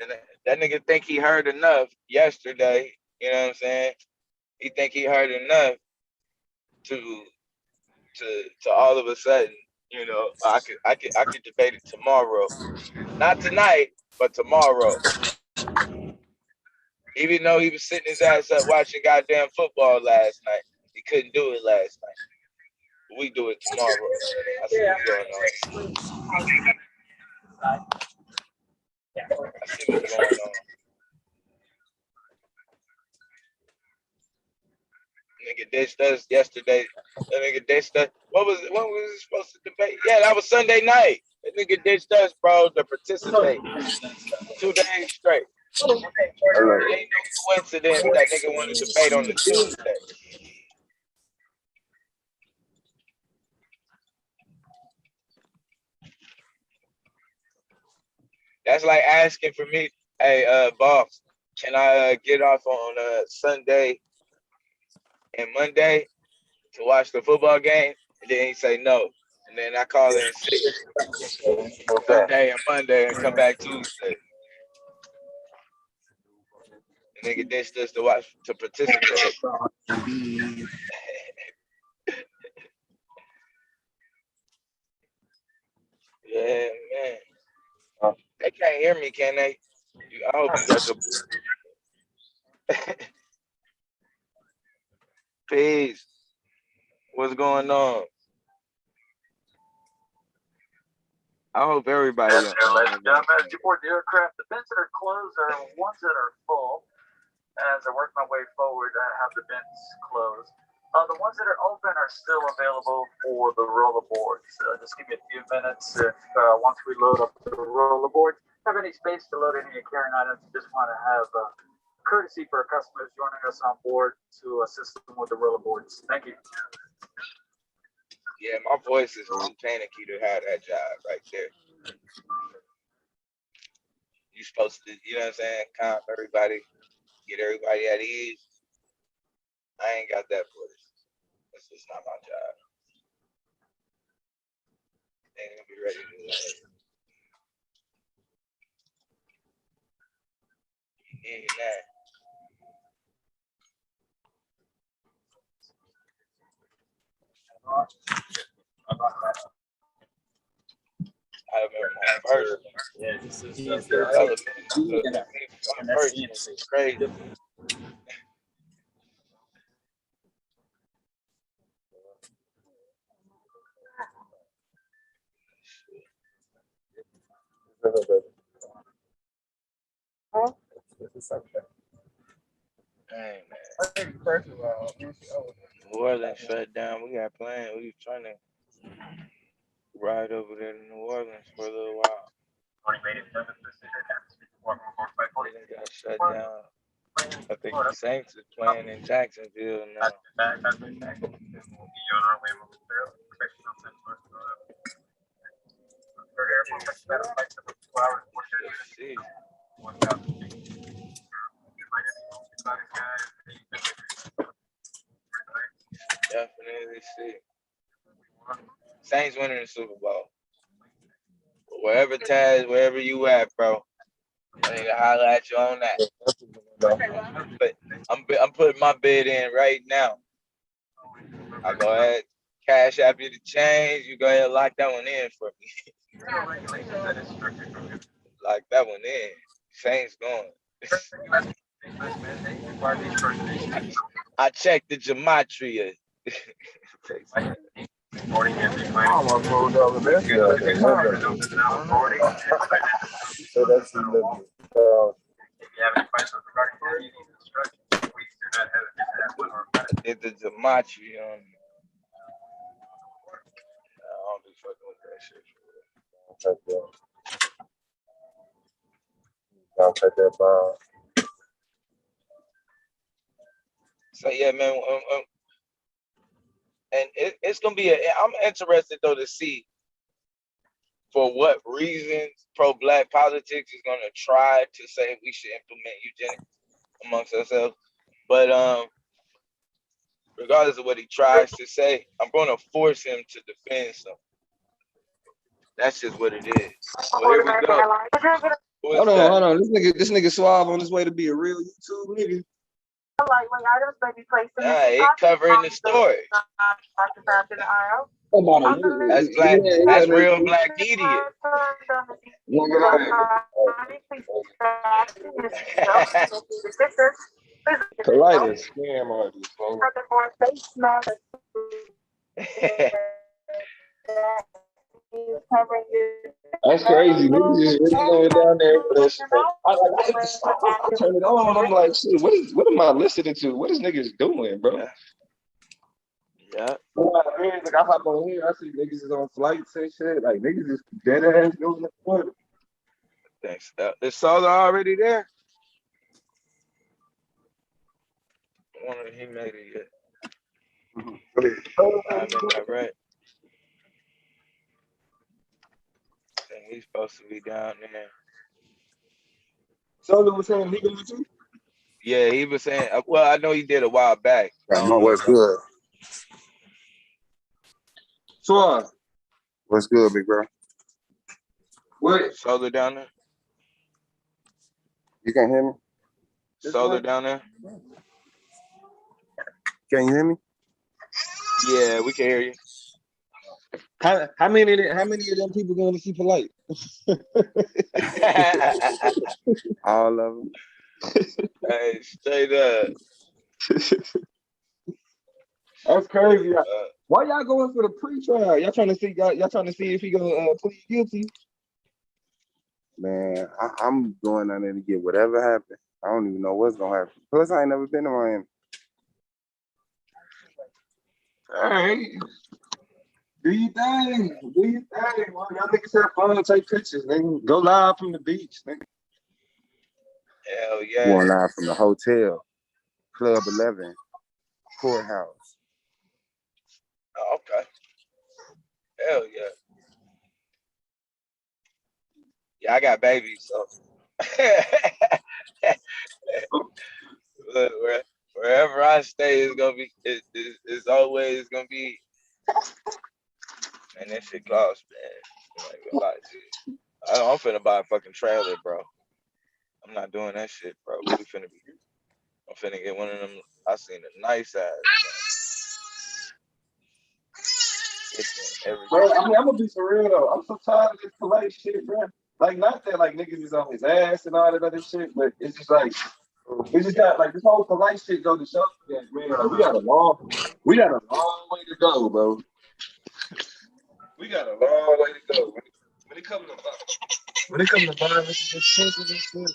And that nigga think he heard enough yesterday. You know what I'm saying? He think he heard enough to all of a sudden, you know, I could debate it tomorrow. Not tonight, but tomorrow. Even though he was sitting his ass up watching goddamn football last night, he couldn't do it last night. We do it tomorrow. I see what's going on. I see what's going on. Nigga ditched us yesterday. That nigga ditched us. When was he supposed to debate? Yeah, that was Sunday night. That nigga ditched us, bro, to participate 2 days straight. It ain't no coincidence that nigga wanted to debate on the Tuesday. That's like asking for me, hey, boss, can I get off on Sunday and Monday to watch the football game? And then he say no. And then I call in sick Sunday and Monday and come back Tuesday. And nigga ditched us to participate. Yeah, man. They can't hear me, can they? I hope you got your peace. What's going on? I hope everybody. Yes, sir, ladies and gentlemen, it's your boy Aircraft. The vents that are closed are ones that are full. As I work my way forward, I have the vents closed. The the ones that are open are still available for the rollerboards. Just give me a few minutes. If once we load up the rollerboard, have any space to load any carrying items, just want to have courtesy for our customers joining us on board to assist them with the rollerboards. Thank you. Yeah, my voice is too panicky to have that job right there. You supposed to, you know what I'm saying, calm everybody, get everybody at ease. I ain't got that voice. That's just not my job. Ain't gonna be ready to do that. You need that. I remember my first was crazy. Hey man. First of all, New Orleans shut down. We got plans. We was trying to ride over there to New Orleans for a little while. It got shut down. I think the Saints is playing in Jacksonville now. See. Definitely see. Saints winning the Super Bowl. Wherever Taz, wherever you at, bro. I need to holler at you on that. But I'm putting my bid in right now. I'll go ahead, cash app you the change. You go ahead and lock that one in for me. Lock that one in. Saints going. I checked the gematria. Almost rolled over there. So that's Did the gematria on me. I don't be fucking with that shit. I'll take that ball. So yeah, man, and it's gonna be. I'm interested though to see for what reasons pro-black politics is gonna try to say we should implement eugenics amongst ourselves. But regardless of what he tries to say, I'm gonna force him to defend something. That's just what it is. Well, here we go. Hold on. This nigga Suave on his way to be a real YouTube nigga. He covering the story. That's black. That's real black idiot. Colitis, scam artist. That's crazy. Niggas just really going down there for that shit. I turn it on. I'm like, shit, what am I listening to? What is niggas doing, bro? Yeah. Like, I hop on here, I see niggas is on flights and shit. Like, niggas is dead ass doing the what? Thanks. Is Solar already there? I wonder if he made it yet. I think I'm right. I think he's supposed to be down there. Solar was saying he going too? Yeah, he was saying. Well, I know he did a while back. What's good? Suave. What's good, big bro? What? Solar down there? You can't hear me? Solar down there? Can you hear me? Yeah, we can hear you. How many of them people going to see Polite? All of them. Hey, straight up. That's crazy. Why y'all going for the pre-trial? Y'all trying to see if he gonna plead guilty? Man, I'm going down there to get whatever happens. I don't even know what's gonna happen. Plus, I ain't never been to Miami. All right. Do your thing. Do your thing. Well, y'all niggas have fun and take pictures, nigga. Go live from the beach, nigga. Hell Going yeah. live from the hotel, Club 11, courthouse. Oh, okay. Hell yeah. Yeah, I got babies, so look, wherever I stay is gonna be it's always gonna be, man, that shit costs, man. I'm not gonna lie to you. I'm finna buy a fucking trailer, bro. I'm not doing that shit, bro. I'm finna get one of them. I seen a nice ass everything. Bro, I mean, I'm gonna be for real though. I'm so tired of this polite shit, bro. Like, not that like niggas is on his ass and all that other shit, but it's just like it's just got like this whole polite shit go to show that, man. Like, we got a long way to go, bro. We got a long way to go. When it comes to violence against children and shit,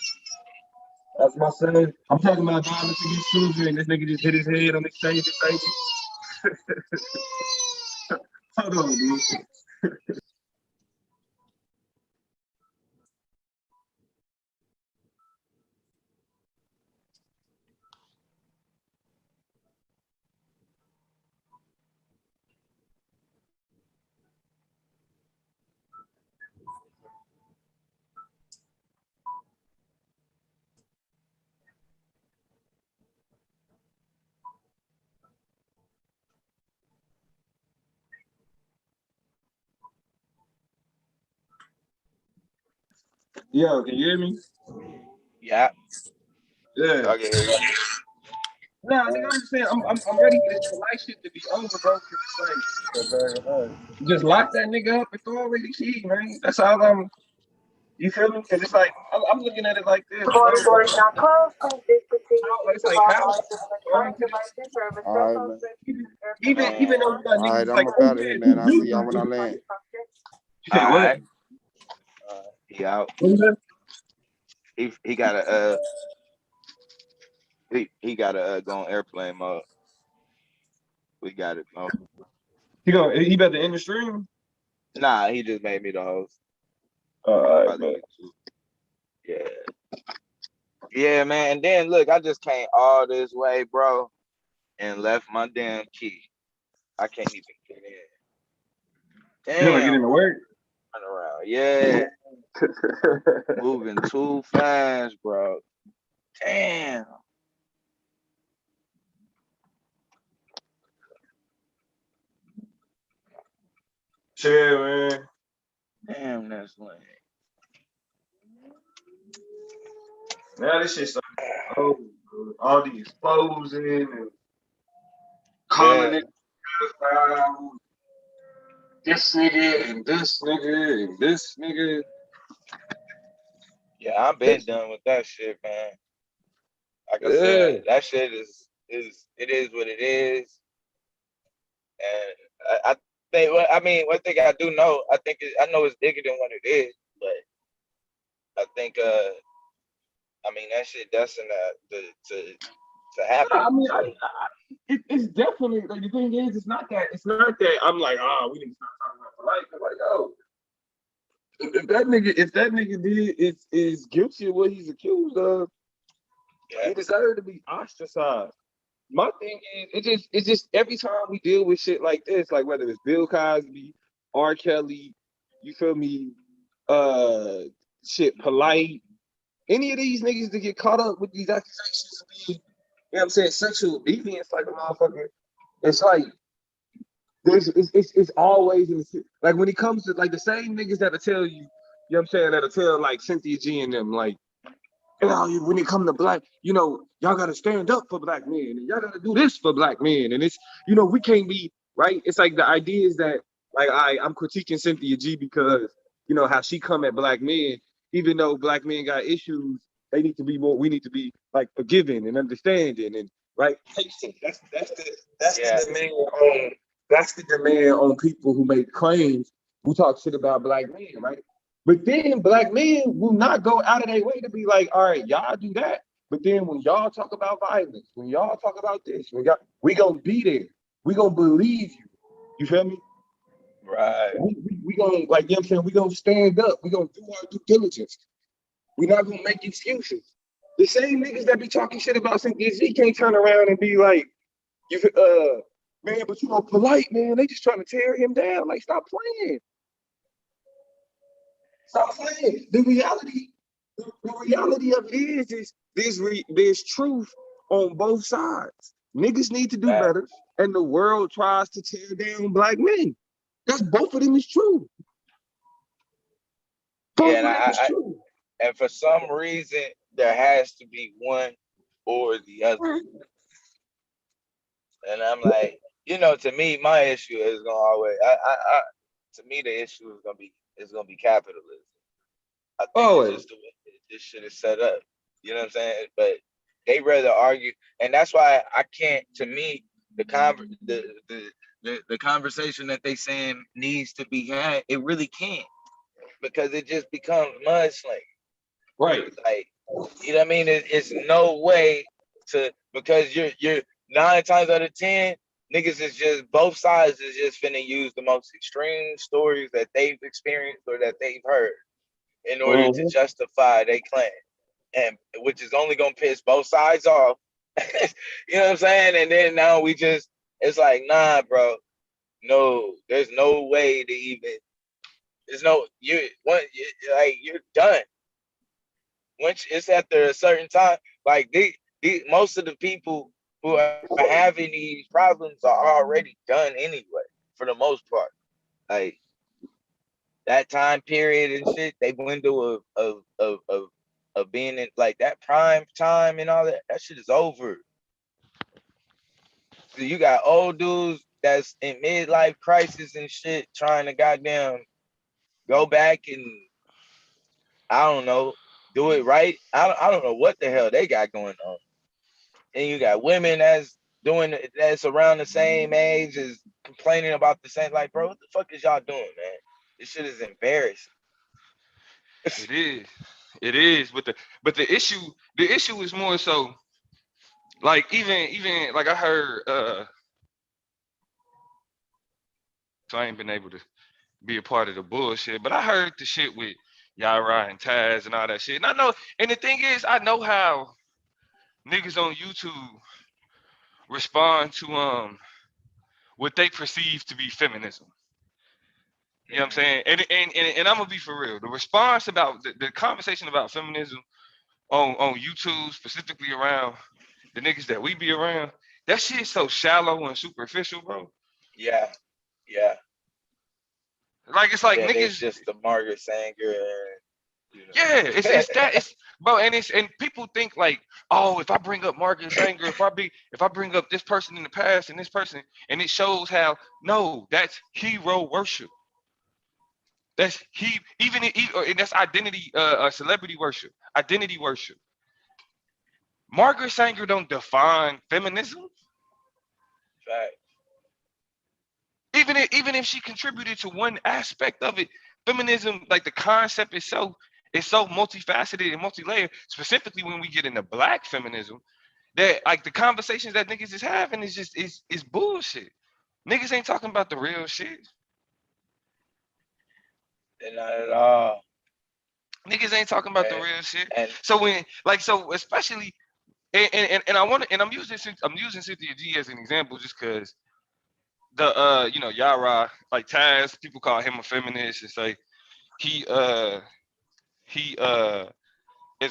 that's my son. I'm talking about violence against children. This nigga just hit his head on the stage and hold on, dude. Yo, can you hear me? Yeah. Yeah. I can hear you. Nah, nigga, I'm just saying, I'm ready for this polite shit to be over, bro. Cause it's like, just lock that nigga up and throw away the key, man. That's all I'm. You feel me? Cause it's like I'm looking at it like this. Bro. Doors not closed. Please proceed It's like how? All right, man. Even though you got All right, niggas I'm like, up oh out of here, yeah, man. I'll see y'all when I land. You say what? He out. What is that? He gotta go on airplane mode. We got it, bro. He about to end the stream? Nah, he just made me the host. All right, man. Yeah. Yeah, man. And then look, I just came all this way, bro, and left my damn key. I can't even get in. Damn. You wanna get into work? Run around. Yeah. Moving too fast, bro. Damn. Chill, man. Damn, that's lame. Now this shit's like, all these exposing and calling it this nigga and this nigga and this nigga. Yeah, I've been done with that shit, man. Like I said, that shit is what it is. And I think, well, I mean, one thing I do know, I know it's bigger than what it is, but I think, I mean, that shit destined to happen. I mean, it's definitely like the thing is, it's not that I'm like, we need to stop talking about polite. I'm like, yo, if that nigga is guilty of what he's accused of, he deserved to be ostracized. My thing is, it's just every time we deal with shit like this, like whether it's Bill Cosby, R. Kelly, you feel me, shit, polite, any of these niggas that get caught up with these accusations of being, you know what I'm saying, sexual deviance like a motherfucker, it's like it's always in the, like when it comes to like the same niggas that'll tell you, you know what I'm saying, that'll tell like Cynthia G and them, like, when it comes to black, y'all gotta stand up for black men and y'all gotta do this for black men. And it's, we can't be right. It's like the idea is that like I'm critiquing Cynthia G because how she come at black men, even though black men got issues, they need to be more, we need to be like forgiving and understanding and right patient. That's the demand on people who make claims, who talk shit about black men, right? But then black men will not go out of their way to be like, all right, y'all do that. But then when y'all talk about violence, when y'all talk about this, we gonna be there. we gonna believe you. You feel me? Right. We gonna, like, you know what I'm saying, we gonna stand up. We gonna do our due diligence. We not gonna make excuses. The same niggas that be talking shit about Cynthia G can't turn around and be like, you man, but you know, polite, man, they just trying to tear him down. Like, stop playing. Stop playing. The reality of it is there's truth on both sides. Niggas need to do Right. better, and the world tries to tear down black men. That's both of them is true. Both Yeah, of them is true. and for some reason there has to be one or the other. And I'm like, to me, my issue is gonna always, to me, the issue is gonna be capitalism. I think Always. it's just the way this shit is set up. You know what I'm saying? But they rather argue, and that's why I can't. To me, the conversation that they saying needs to be had, it really can't, because it just becomes mudslinging. Right. Like, you know what I mean? It's no way to, because you're 9 times out of 10, niggas is just, both sides is just finna use the most extreme stories that they've experienced or that they've heard in order to justify their claim, and which is only gonna piss both sides off. You know what I'm saying? And then now it's like, nah, bro, no, there's no way to even. There's no you're done. Once it's after a certain time, like most of the people who are having these problems are already done anyway, for the most part. Like, that time period and shit, they window of being in like that prime time and all that shit is over. So you got old dudes that's in midlife crisis and shit trying to goddamn go back and, I don't know, do it right. I don't know what the hell they got going on. And you got women that's around the same age as complaining about the same, like, bro, what the fuck is y'all doing, man? This shit is embarrassing. It is, but the issue is more so, like, even like I heard, so I ain't been able to be a part of the bullshit, but I heard the shit with Yara and Taz and all that shit. And I know, and the thing is, I know how niggas on YouTube respond to what they perceive to be feminism. You know what I'm saying? And I'm gonna be for real. The response about the conversation about feminism on YouTube, specifically around the niggas that we be around, that shit's so shallow and superficial, bro. Yeah. Like, it's like Then it's niggas. just the Margaret Sanger and, Yeah, it's bro, and people think like, oh, if I bring up Margaret Sanger, if I bring up this person in the past and this person, and it shows how, no, that's hero worship. That's and that's identity, celebrity worship, identity worship. Margaret Sanger don't define feminism. Right. Even if she contributed to one aspect of it, feminism, like the concept itself, is so multifaceted and multi-layered. Specifically, when we get into Black feminism, that, like, the conversations that niggas is having is just is bullshit. Niggas ain't talking about the real shit. Not at all. Niggas ain't talking about the real shit. And so especially, and I want to, and I'm using Cynthia G as an example just because Yara, like Taz, people call him a feminist. It's like he is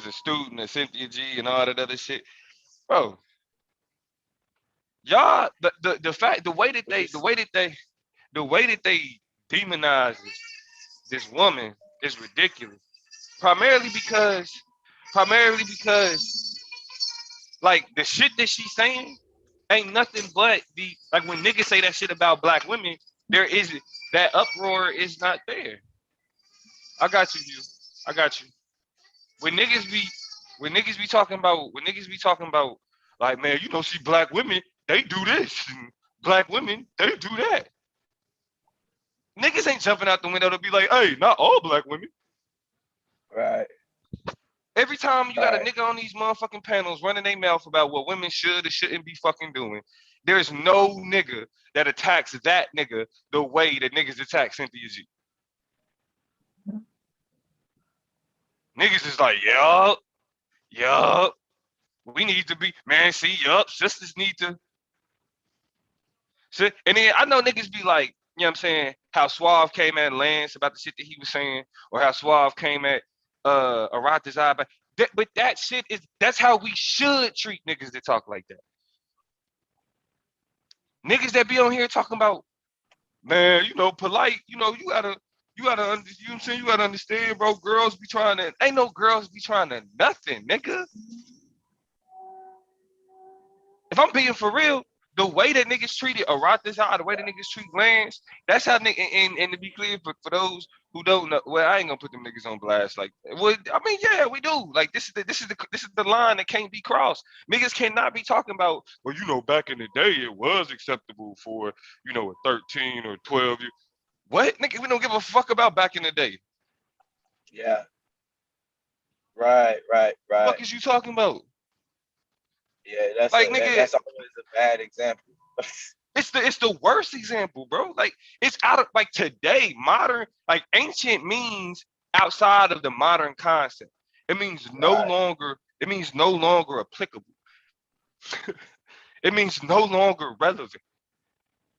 a student of Cynthia G and all that other shit, bro. Y'all, the way that they demonize this woman is ridiculous. Primarily because like the shit that she's saying ain't nothing but like when niggas say that shit about Black women, there isn't that uproar is not there. I got you. When niggas be talking about like, man, see Black women, they do this. And Black women, they do that. Niggas ain't jumping out the window to be like, hey, not all Black women. Right. Every time you got a nigga on these motherfucking panels running their mouth about what women should or shouldn't be fucking doing, there's no nigga that attacks that nigga the way that niggas attack Cynthia G. Niggas is like, yup, we need to be, man, see, yup, sisters need to. So, and then I know niggas be like, you know what I'm saying, how Suave came at Lance about the shit that he was saying, or how Suave came at Arata's eye. But that shit that's how we should treat niggas that talk like that. Niggas that be on here talking about, man, you know, polite, you know, you gotta, you know what I'm saying, you gotta understand, bro, girls be trying to, ain't no girls be trying to nothing, nigga. If I'm being for real, the way that niggas treated Arata's eye, the way that niggas treat Lance, that's how niggas, and to be clear, for those who don't know, well, I ain't gonna put them niggas on blast. Like, well, I mean, yeah, we do. Like, this is the line that can't be crossed. Niggas cannot be talking about, well, you know, back in the day, it was acceptable for, you know, a 13 or 12 year. What, nigga? We don't give a fuck about back in the day. Yeah. Right. What the fuck is you talking about? Yeah, that's like, nigga, nigga, that's always a bad example. It's the worst example, bro. Like, it's out of, like, today, modern, like, ancient means outside of the modern concept. It means no longer applicable. It means no longer relevant.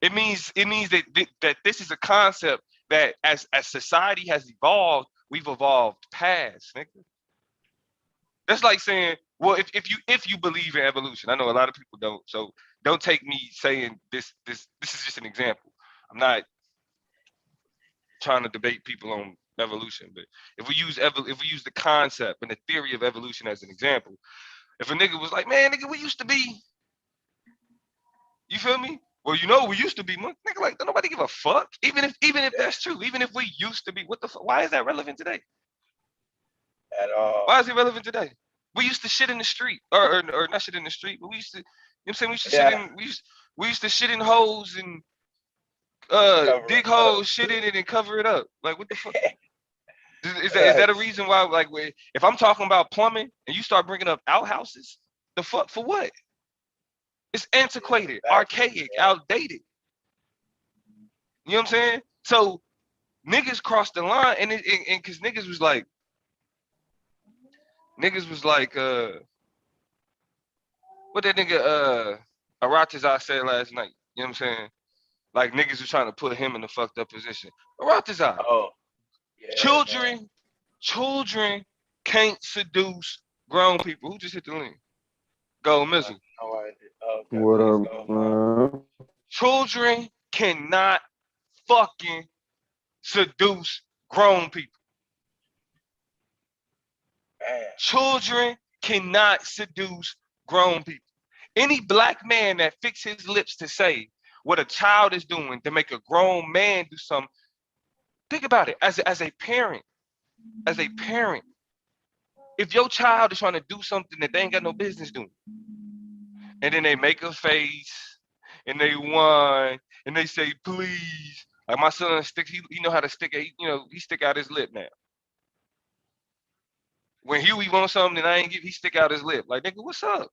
It means that this is a concept that as society has evolved, we've evolved past, nigga. That's like saying, well, if you believe in evolution, I know a lot of people don't, so don't take me saying this is just an example. I'm not trying to debate people on evolution, but if we use the concept and the theory of evolution as an example, if a nigga was like, man, nigga, we used to be, you feel me? Well, you know, we used to be, nigga, like, don't nobody give a fuck. Even if that's true, even if we used to be, what the fuck? Why is that relevant today? At all. Why is it relevant today? We used to shit in the street, or not shit in the street, but we used to, you know what I'm saying? We used to shit in holes and dig holes, shit in it, and cover it up. Like, what the fuck? Is that a reason why? Like, if I'm talking about plumbing and you start bringing up outhouses, the fuck for what? It's antiquated, archaic, outdated. You know what I'm saying? So niggas crossed the line, and because niggas was like, what that nigga Arataza said last night. You know what I'm saying? Like, niggas was trying to put him in the fucked up position. Arataza. Oh, yeah. Children can't seduce grown people. Who just hit the link? Go Mizzle. Okay, what up, man? Children cannot fucking seduce grown people. Man. Children cannot seduce grown people. Any black man that fixes his lips to say what a child is doing to make a grown man do something, think about it. As a parent, if your child is trying to do something that they ain't got no business doing, and then they make a face and they whine and they say please, like my son he know how to stick it, you know, he stick out his lip now. When Huey wants something and I ain't give, he stick out his lip. Like, nigga, what's up?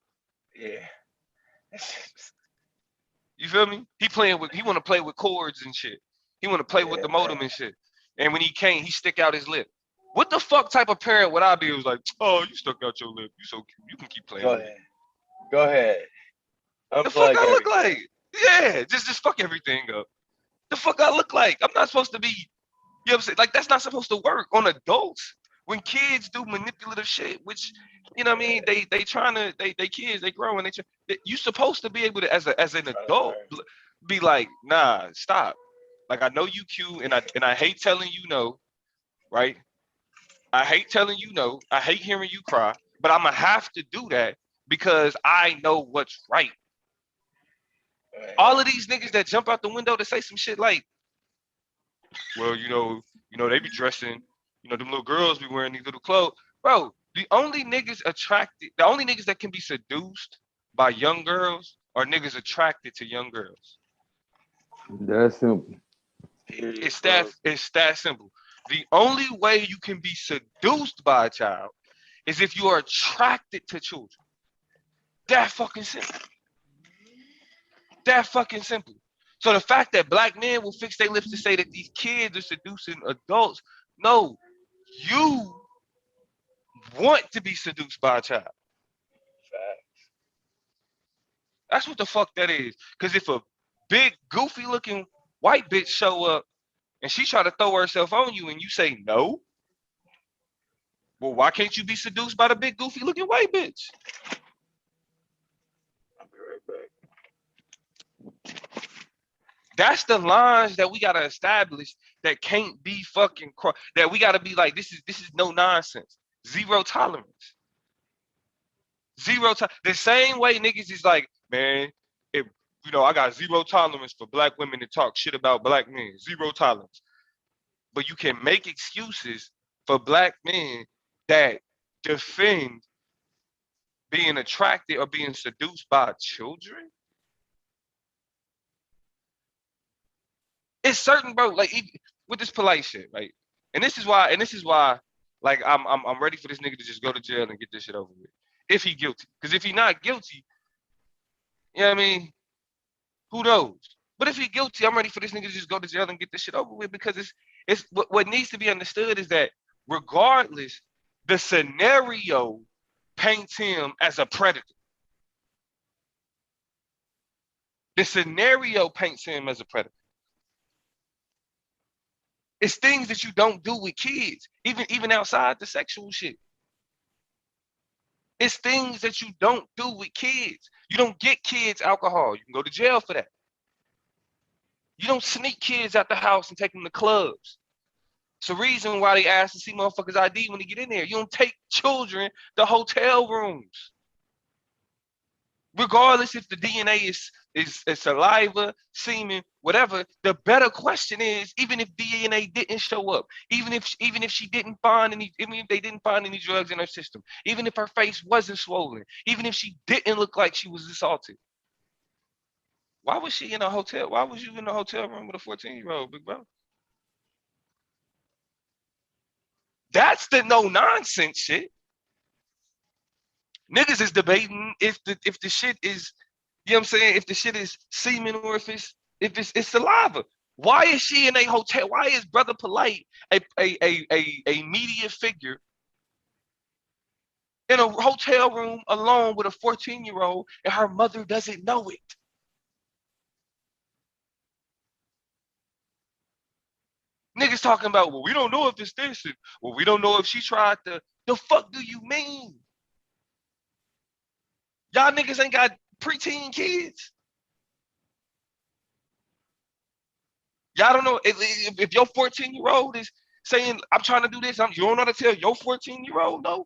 Yeah. You feel me? He want to play with chords and shit. He want to play with the modem and shit. And when he can't, he stick out his lip. What the fuck type of parent would I be? It was like, oh, you stuck out your lip. You so cute. You can keep playing. Go ahead. The fuck I look like? Yeah, just fuck everything up. The fuck I look like? I'm not supposed to be, you know what I'm saying? Like, that's not supposed to work on adults. When kids do manipulative shit, which, you know what I mean, they kids, they grow, and you supposed to be able to, as an adult, be like, nah, stop. Like, I know you cute, and I hate telling you no, right? I hate telling you no. I hate hearing you cry, but I'm gonna have to do that because I know what's right. All of these niggas that jump out the window to say some shit like, well, you know, they be dressing, you know, them little girls be wearing these little clothes. Bro, the only niggas that can be seduced by young girls are niggas attracted to young girls. That's simple. It's that simple. The only way you can be seduced by a child is if you are attracted to children. That fucking simple. that fucking simple. So the fact that black men will fix their lips to say that these kids are seducing adults, no, you want to be seduced by a child. That's what the fuck that is. Because if a big, goofy looking white bitch show up and she try to throw herself on you and you say no, well, why can't you be seduced by the big, goofy looking white bitch? I'll be right back. That's the lines that we gotta establish that can't be fucking that we gotta be like, this is no nonsense. Zero tolerance. The same way niggas is like, man, if I got zero tolerance for black women to talk shit about black men. Zero tolerance. But you can make excuses for black men that defend being attracted or being seduced by children. It's certain, bro, like with this polite shit, right? And this is why, like, I'm ready for this nigga to just go to jail and get this shit over with. If he guilty. Because if he not guilty, you know what I mean? Who knows? But if he guilty, I'm ready for this nigga to just go to jail and get this shit over with, because it's what needs to be understood is that regardless, the scenario paints him as a predator. The scenario paints him as a predator. It's things that you don't do with kids, even outside the sexual shit. It's things that you don't do with kids. You don't get kids alcohol. You can go to jail for that. You don't sneak kids out the house and take them to clubs. It's the reason why they ask to see motherfuckers' ID when they get in there. You don't take children to hotel rooms. Regardless if the DNA is saliva, semen, whatever, the better question is, even if DNA didn't show up, even if she didn't find any, even if they didn't find any drugs in her system, even if her face wasn't swollen, even if she didn't look like she was assaulted, why was she in a hotel? Why was you in a hotel room with a 14-year-old, big bro? That's the no nonsense shit. Niggas is debating if the shit is, you know what I'm saying, if the shit is semen or if it's saliva. Why is she in a hotel? Why is Brother Polite a media figure in a hotel room alone with a 14-year-old and her mother doesn't know it? Niggas talking about, well, we don't know if it's this, and, well, we don't know if she tried to. The fuck do you mean? Y'all niggas ain't got preteen kids. Y'all don't know if your 14-year-old is saying, I'm trying to do this, you don't know how to tell your 14-year-old no?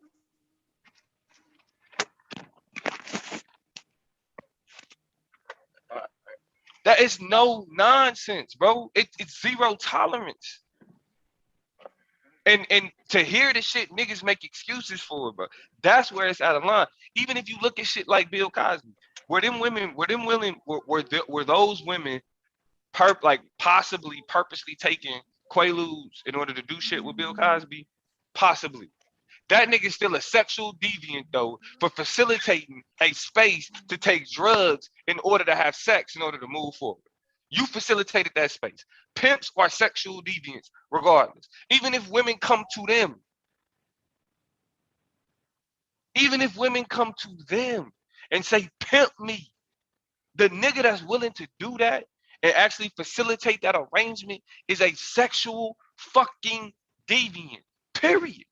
That is no nonsense, bro. It's zero tolerance. And to hear the shit niggas make excuses for, bro, that's where it's out of line. Even if you look at shit like Bill Cosby, were those women possibly purposely taking Quaaludes in order to do shit with Bill Cosby? Possibly. That nigga's still a sexual deviant though for facilitating a space to take drugs in order to have sex in order to move forward. You facilitated that space. Pimps are sexual deviants regardless. Even if women come to them. Even if women come to them and say, pimp me, the nigga that's willing to do that and actually facilitate that arrangement is a sexual fucking deviant, period.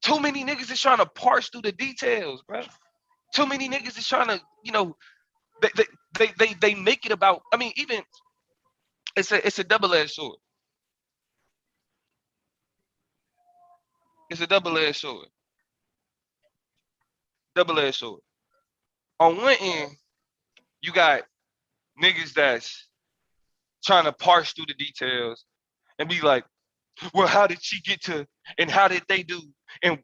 Too many niggas is trying to parse through the details, bro. Too many niggas is trying to, they make it about, I mean, even, it's a double-edged sword. It's a double-edged sword. Double-edged sword. On one end, you got niggas that's trying to parse through the details and be like, well, how did she get to, and how did they do, and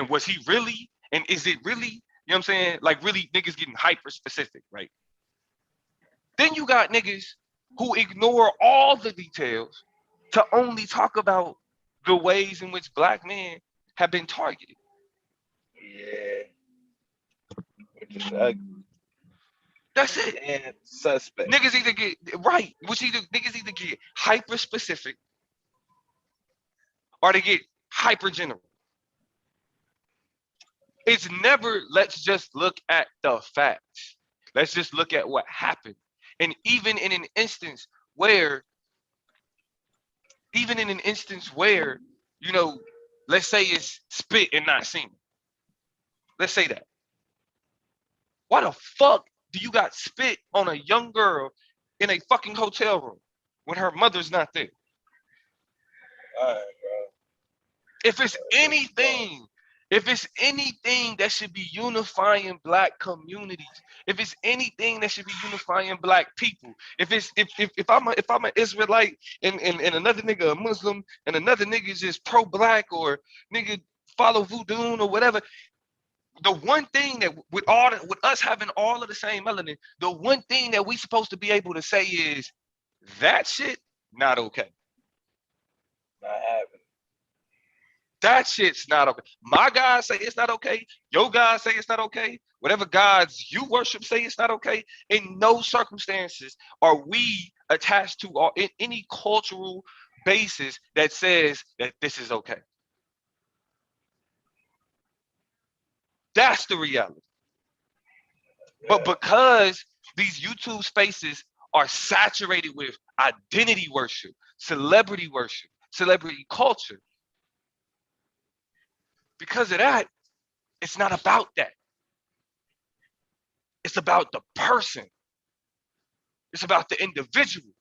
was he really, and is it really, you know what I'm saying? Like really niggas getting hyper specific, right? Then you got niggas who ignore all the details to only talk about the ways in which black men have been targeted. Yeah. Just ugly That's it. and suspect. Niggas either get right, niggas either get hyper specific or they get hyper general. It's never let's just look at the facts. Let's just look at what happened. And even in an instance where, you know, let's say it's spit and not semen. Let's say that. Why the fuck do you got spit on a young girl in a fucking hotel room when her mother's not there? All right, bro. If it's anything that should be unifying black communities, if it's anything that should be unifying black people, if I'm an Israelite and another nigga a Muslim and another nigga is just pro-black or nigga follow voodoo or whatever, the one thing that with us having all of the same melanin, the one thing that we supposed to be able to say is that shit not okay. Not happening. That shit's not okay. My God say it's not okay. Your God say it's not okay. Whatever gods you worship say it's not okay. In no circumstances are we attached to any cultural basis that says that this is okay. That's the reality. But because these YouTube spaces are saturated with identity worship, celebrity culture, because of that, it's not about that. It's about the person. It's about the individual.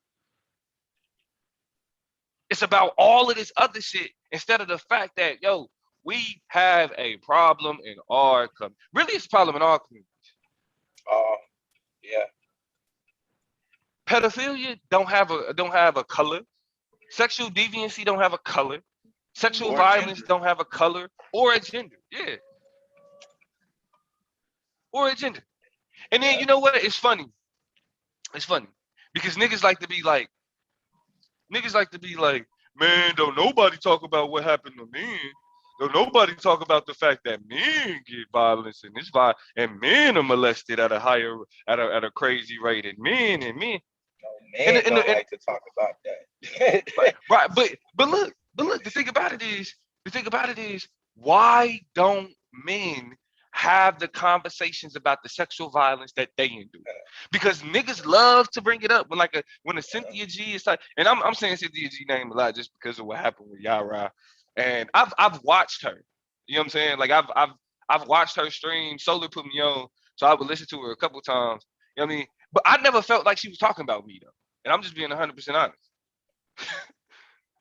It's about all of this other shit instead of the fact that, yo, we have a problem in our community. Really, it's a problem in our community. Yeah. Pedophilia don't have a color. Sexual deviancy don't have a color. Sexual violence don't have a color or a gender. Yeah. Or a gender. And then you know what? It's funny. It's funny. Because niggas like to be like, man, don't nobody talk about what happened to men. Don't nobody talk about the fact that men get violence and and men are molested at a crazy rate and men. No, men don't like to talk about that. Right, but look, the thing about it is, why don't men have the conversations about the sexual violence that they endure? Because niggas love to bring it up when a Cynthia G is like, and I'm saying Cynthia G name a lot just because of what happened with Yara. And I've watched her. You know what I'm saying? Like I've watched her stream. Solar put me on, so I would listen to her a couple times. You know what I mean? But I never felt like she was talking about me though. And I'm just being 100% honest.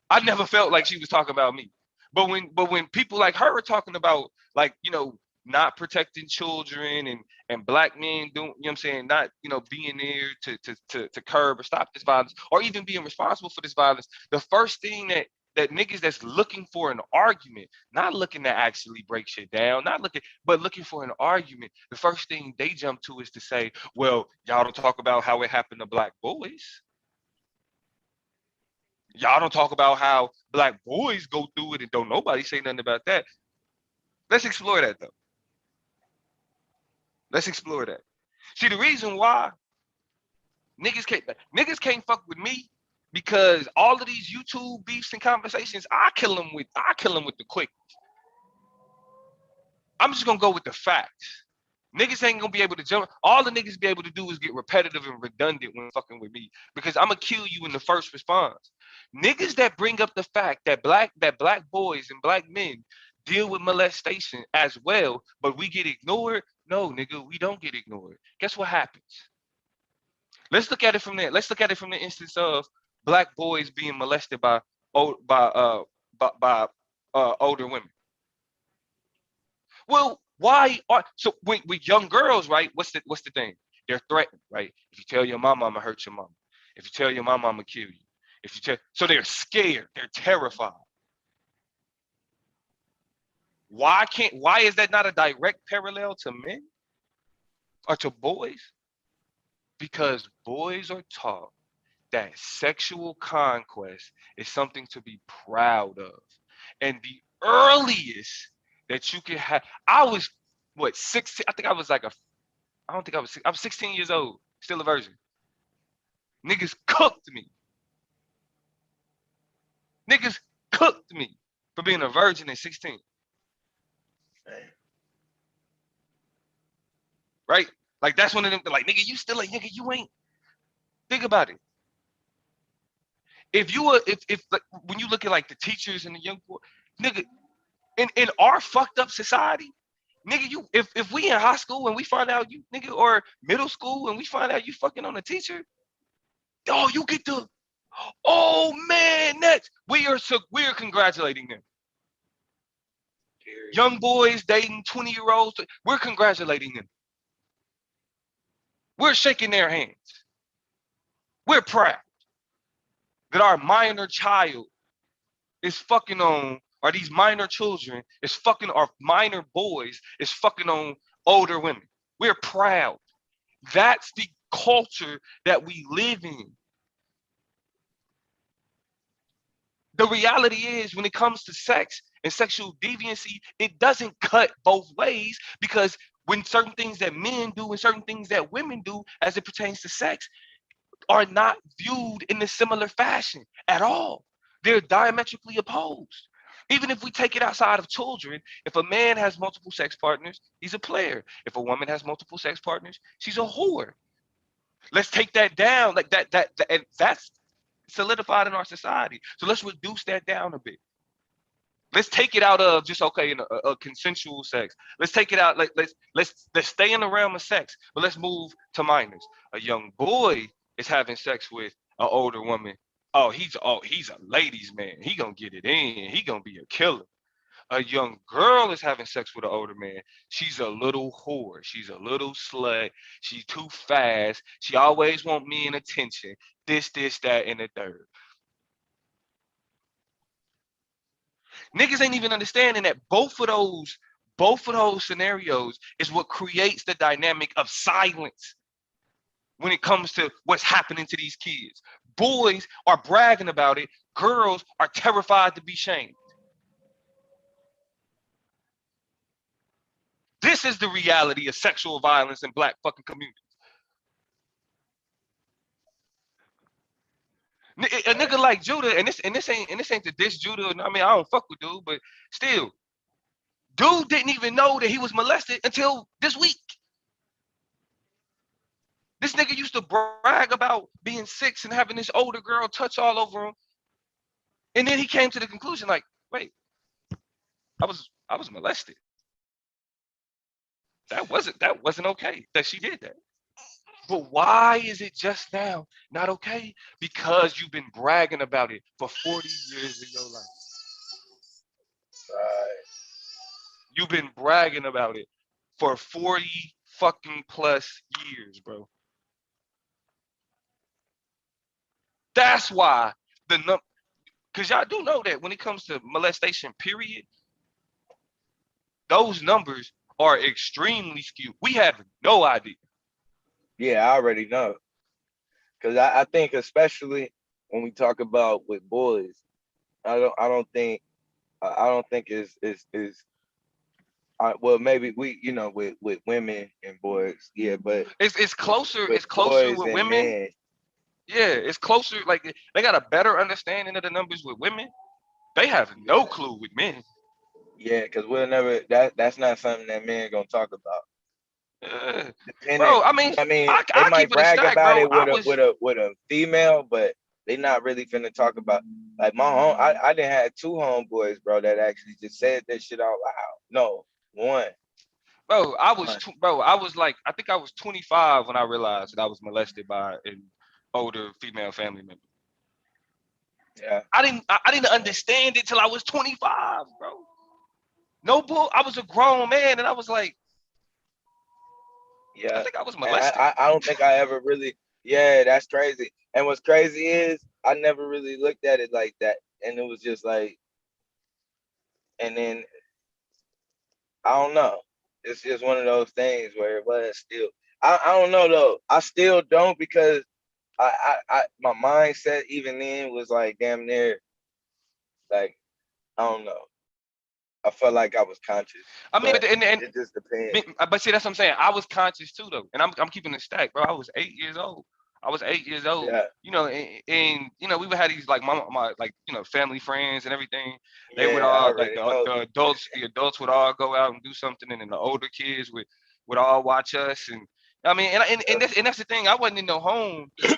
I never felt like she was talking about me. But when people like her are talking about, like, you know, not protecting children and black men doing, you know what I'm saying, not, you know, being there to curb or stop this violence or even being responsible for this violence, the first thing that niggas that's looking for an argument, not looking to actually break shit down, but looking for an argument, the first thing they jump to is to say, well, y'all don't talk about how it happened to black boys. Y'all don't talk about how black boys go through it and don't nobody say nothing about that. Let's explore that though. Let's explore that. See, the reason why niggas can't fuck with me, because all of these YouTube beefs and conversations, I kill them with the quickness. I'm just gonna go with the facts. Niggas ain't gonna be able to jump. All the niggas be able to do is get repetitive and redundant when fucking with me, because I'm gonna kill you in the first response. Niggas that bring up the fact that black boys and black men deal with molestation as well, but we get ignored. No, nigga, we don't get ignored. Guess what happens? Let's look at it from there. Let's look at it from the instance of black boys being molested by older women. Well, why are so with young girls, right? What's the thing? They're threatened, right? If you tell your mama, I'm gonna hurt your mama. If you tell your mama, I'm gonna kill you. So they're scared, they're terrified. Why is that not a direct parallel to men or to boys? Because boys are taught that sexual conquest is something to be proud of. And the earliest that you can have, I was 16, I think I was like I don't think I was 16 years old, still a virgin. Niggas cooked me. Niggas cooked me for being a virgin at 16. Right? Like that's one of them. Like nigga, you still a nigga. You ain't. Think about it. If you were, if like, when you look at like the teachers and the young boy, nigga, in our fucked up society, nigga, you if we in high school and we find out you nigga or middle school and we find out you fucking on a teacher, oh you get the, oh man, that's we are congratulating them. Young boys dating 20-year-olds, we're congratulating them. We're shaking their hands. We're proud that our minor child is fucking on, or these minor children is fucking, our minor boys is fucking on older women. We're proud. That's the culture that we live in. The reality is when it comes to sex and sexual deviancy, it doesn't cut both ways, because when certain things that men do and certain things that women do as it pertains to sex are not viewed in a similar fashion at all. They're diametrically opposed. Even if we take it outside of children, if a man has multiple sex partners, he's a player. If a woman has multiple sex partners, she's a whore. Let's take that down. Like and that's solidified in our society. So let's reduce that down a bit. Let's take it out of just okay in a consensual sex. Let's take it out. Like let's stay in the realm of sex, but let's move to minors. A young boy is having sex with an older woman. Oh, he's a ladies' man. He gonna get it in. He gonna be a killer. A young girl is having sex with an older man. She's a little whore. She's a little slut. She's too fast. She always want me in attention. This, that, and the third. Niggas ain't even understanding that both of those scenarios is what creates the dynamic of silence when it comes to what's happening to these kids. Boys are bragging about it. Girls are terrified to be shamed. This is the reality of sexual violence in Black fucking communities. A nigga like Judah, and this ain't the diss Judah. I mean, I don't fuck with dude, but still, dude didn't even know that he was molested until this week. This nigga used to brag about being 6 and having this older girl touch all over him, and then he came to the conclusion, like, wait, I was molested. That wasn't okay that she did that. But why is it just now not okay? Because you've been bragging about it for 40 years of your life. Right. You've been bragging about it for 40 fucking plus years, bro. That's why because y'all do know that when it comes to molestation, period, those numbers are extremely skewed. We have no idea. Yeah, I already know. Because I think especially when we talk about with boys, I don't think is well, maybe we, with women and boys, yeah, but it's closer. with It's closer boys with and women. men, Yeah, it's closer. Like they got a better understanding of the numbers with women. They have no clue with men. yeah, because we'll never. That's not something that men gonna talk about. Bro, I mean, they I might keep it a brag stack, about bro. it with a female, but they not really finna talk about, like, my home. I didn't have 2 homeboys, bro, that actually just said that shit out loud. No, one. Bro, I was like, I think I was 25 when I realized that I was molested by an older female family member. Yeah. I didn't understand it till I was 25, bro. No bull. I was a grown man, and I was like, yeah, I think I was molested. I don't think I ever really. Yeah, that's crazy. And what's crazy is I never really looked at it like that, and it was just like, and then I don't know. It's just one of those things where it was still. I don't know though. I still don't, because my mindset even then was like damn near, like, I don't know. I felt like I was conscious. I mean, But and it just depends. but see, that's what I'm saying. I was conscious too, though, and I'm keeping it stacked, bro. I was 8 years old. I was 8 years old. Yeah. You know, and you know, we would have these like my like you know family friends and everything. They would Yeah, I all like already know. the adults would all go out and do something, and then the older kids would all watch us. And I mean, and that's the thing. I wasn't in no home. You know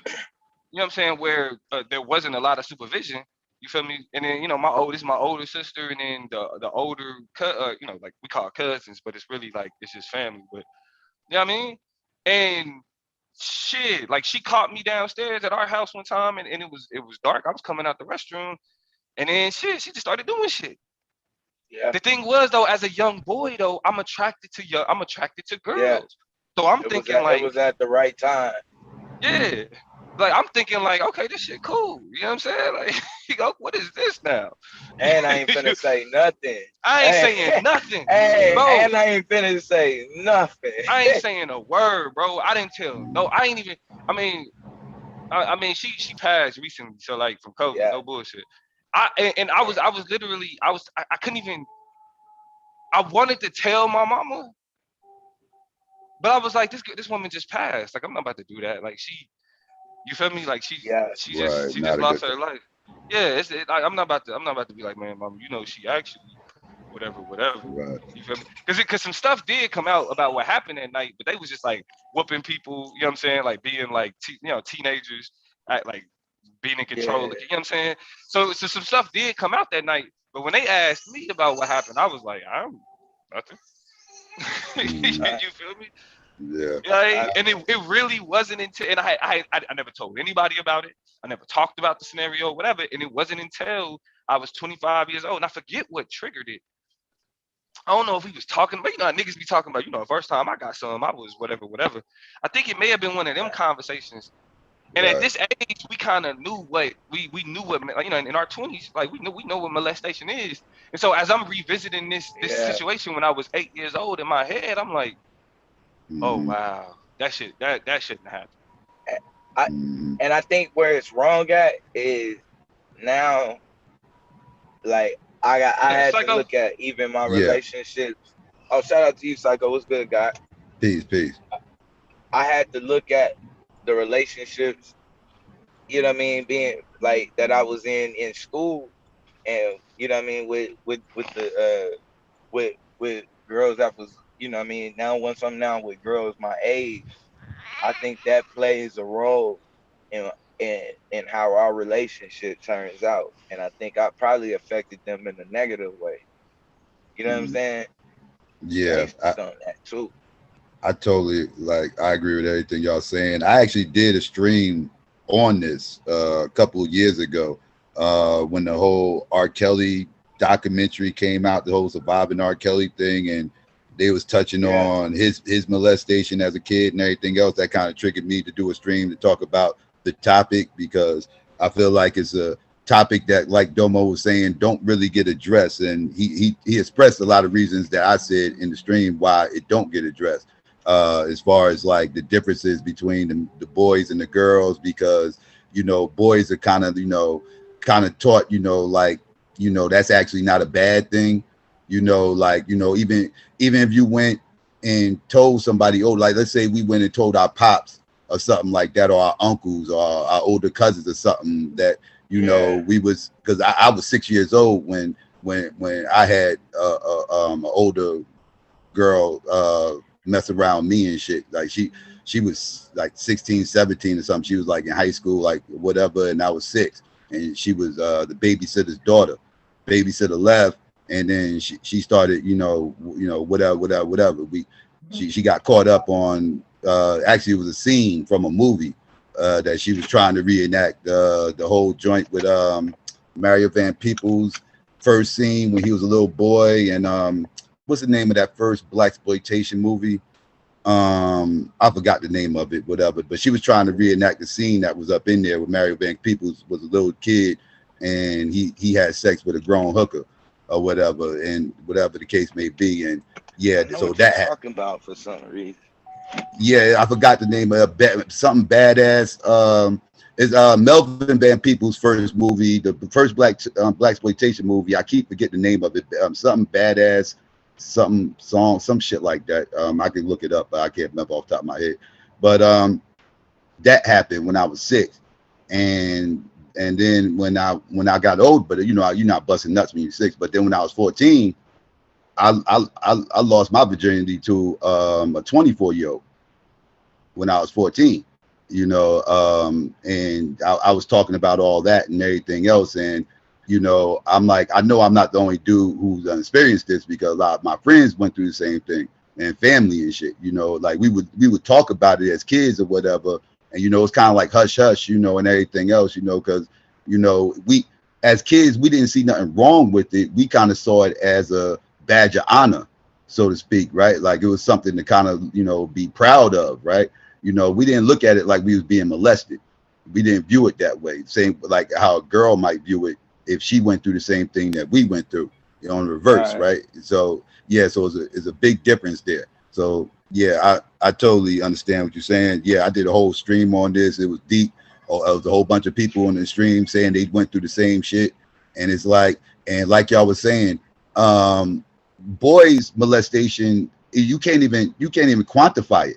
what I'm saying? Where there wasn't a lot of supervision. You feel me? And then you know my older sister, and then the older you know, like we call cousins, but it's really like it's just family. But you know what I mean? And shit, like she caught me downstairs at our house one time, and it was dark. I was coming out the restroom, and then shit, she just started doing shit. Yeah. The thing was though, as a young boy though, I'm attracted to girls. Yeah. So I'm It thinking was at the right time. yeah. Like I'm thinking like, okay, this shit cool. You know what I'm saying? Like, you go, what is this now? And I ain't finna say nothing. I ain't saying nothing. Hey, bro. and I ain't finna say nothing. I ain't saying a word, bro. I didn't tell. No, I ain't even. I mean, she passed recently, so like from COVID, Yeah. no bullshit. I was literally, I couldn't even. I wanted to tell my mama, but I was like, this woman just passed. Like I'm not about to do that. Like you feel me? Like she just lost her life. Yeah, I'm not about to be like, man, mom, you know, she actually whatever. Right. You feel me? Because some stuff did come out about what happened that night, but they was just like whooping people. You know what I'm saying? Like being like teenagers, like being in control. Yeah. Like, you know what I'm saying? So some stuff did come out that night, but when they asked me about what happened, I was like, I'm nothing. You feel me? Yeah. Yeah, and it really wasn't until, and I never told anybody about it. I never talked about the scenario, whatever. And it wasn't until I was 25 years old, and I forget what triggered it. I don't know if he was talking, but you know, how niggas be talking about, you know, the first time I got some, I was whatever. I think it may have been one of them conversations. And at this age, we kind of knew what we knew what, you know, in our 20s, like we know what molestation is. And so as I'm revisiting this situation when I was 8 years old, in my head, I'm like, oh wow, that shouldn't happen. And I think where it's wrong at is now, like I had to look at even my relationships. Oh, shout out to you, Psycho. What's good, guy? Peace. I had to look at the relationships, you know what I mean, being like that I was in school, and you know what I mean, with girls that was, you know what I mean, now once I'm now with girls my age, I think that plays a role in how our relationship turns out. And I think I probably affected them in a negative way. You know what I'm saying? Yeah. On that too. I totally, I agree with everything y'all saying. I actually did a stream on this a couple of years ago when the whole R. Kelly documentary came out, the whole Surviving R. Kelly thing, and they was touching on his molestation as a kid and everything else. That kind of triggered me to do a stream to talk about the topic, because I feel like it's a topic that, like Domo was saying, don't really get addressed. And he expressed a lot of reasons that I said in the stream why it don't get addressed. As far as like the differences between the boys and the girls, because, you know, boys are kind of taught, that's actually not a bad thing. Even if you went and told somebody, let's say we went and told our pops or something like that, or our uncles or our older cousins or something that, we was, because I was 6 years old when I had an older girl mess around me and shit. Like she was like 16, 17 or something. She was like in high school, like whatever, and I was 6, and she was the babysitter's daughter. Babysitter left, and then she started, whatever. She got caught up on. Actually, it was a scene from a movie that she was trying to reenact the whole joint with Mario Van Peebles' first scene when he was a little boy, and what's the name of that first blaxploitation movie? I forgot the name of it, whatever. But she was trying to reenact the scene that was up in there where Mario Van Peebles was a little kid and he had sex with a grown hooker or whatever, and whatever the case may be. And so that talking about for some reason. Yeah, I forgot the name of something badass. It's Melvin Van Peebles' first movie, the first black exploitation movie. I keep forgetting the name of it. Something badass, something song, some shit like that. I can look it up, but I can't remember off the top of my head. But that happened when I was 6, and then when I got old, but you know, you're not busting nuts when you're 6. But then when I was 14, I lost my virginity to a 24-year-old when I was 14. You know, and I was talking about all that and everything else, and you know, I'm like, I know I'm not the only dude who's experienced this, because a lot of my friends went through the same thing, and family and shit. You know, like we would talk about it as kids or whatever, and you know, it's kind of like hush hush, you know, and everything else, you know, because you know, we as kids we didn't see nothing wrong with it. We kind of saw it as a badge of honor, so to speak, right? Like it was something to kind of, you know, be proud of, right? You know, we didn't look at it like we was being molested. We didn't view it that way. Same like how a girl might view it if she went through the same thing that we went through, you know, in reverse, right? So yeah, so it's a big difference there. So yeah, I totally understand what you're saying. Yeah, I did a whole stream on this. It was deep. Oh, it was a whole bunch of people on the stream saying they went through the same shit. And it's like, and like y'all was saying, boys molestation, you can't even quantify it,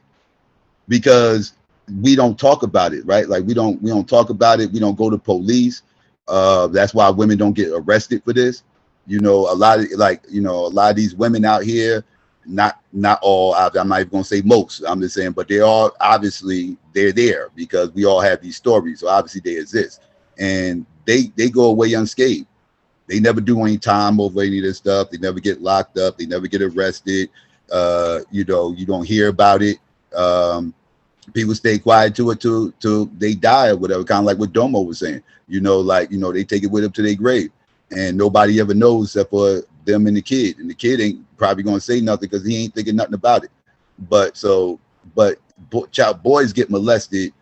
because we don't talk about it, right? Like we don't talk about it. We don't go to police. That's why women don't get arrested for this. You know, a lot of these women out here, not all, I'm not even gonna say most, I'm just saying, but they are obviously they're there because we all have these stories. So obviously they exist, and they go away unscathed. They never do any time over any of this stuff. They never get locked up. They never get arrested. You know, you don't hear about it. People stay quiet to it till they die or whatever, kind of like what Domo was saying. You know, like, you know, they take it with them to their grave, and nobody ever knows except for them and the kid. And the kid ain't probably gonna say nothing because he ain't thinking nothing about it. But boys get molested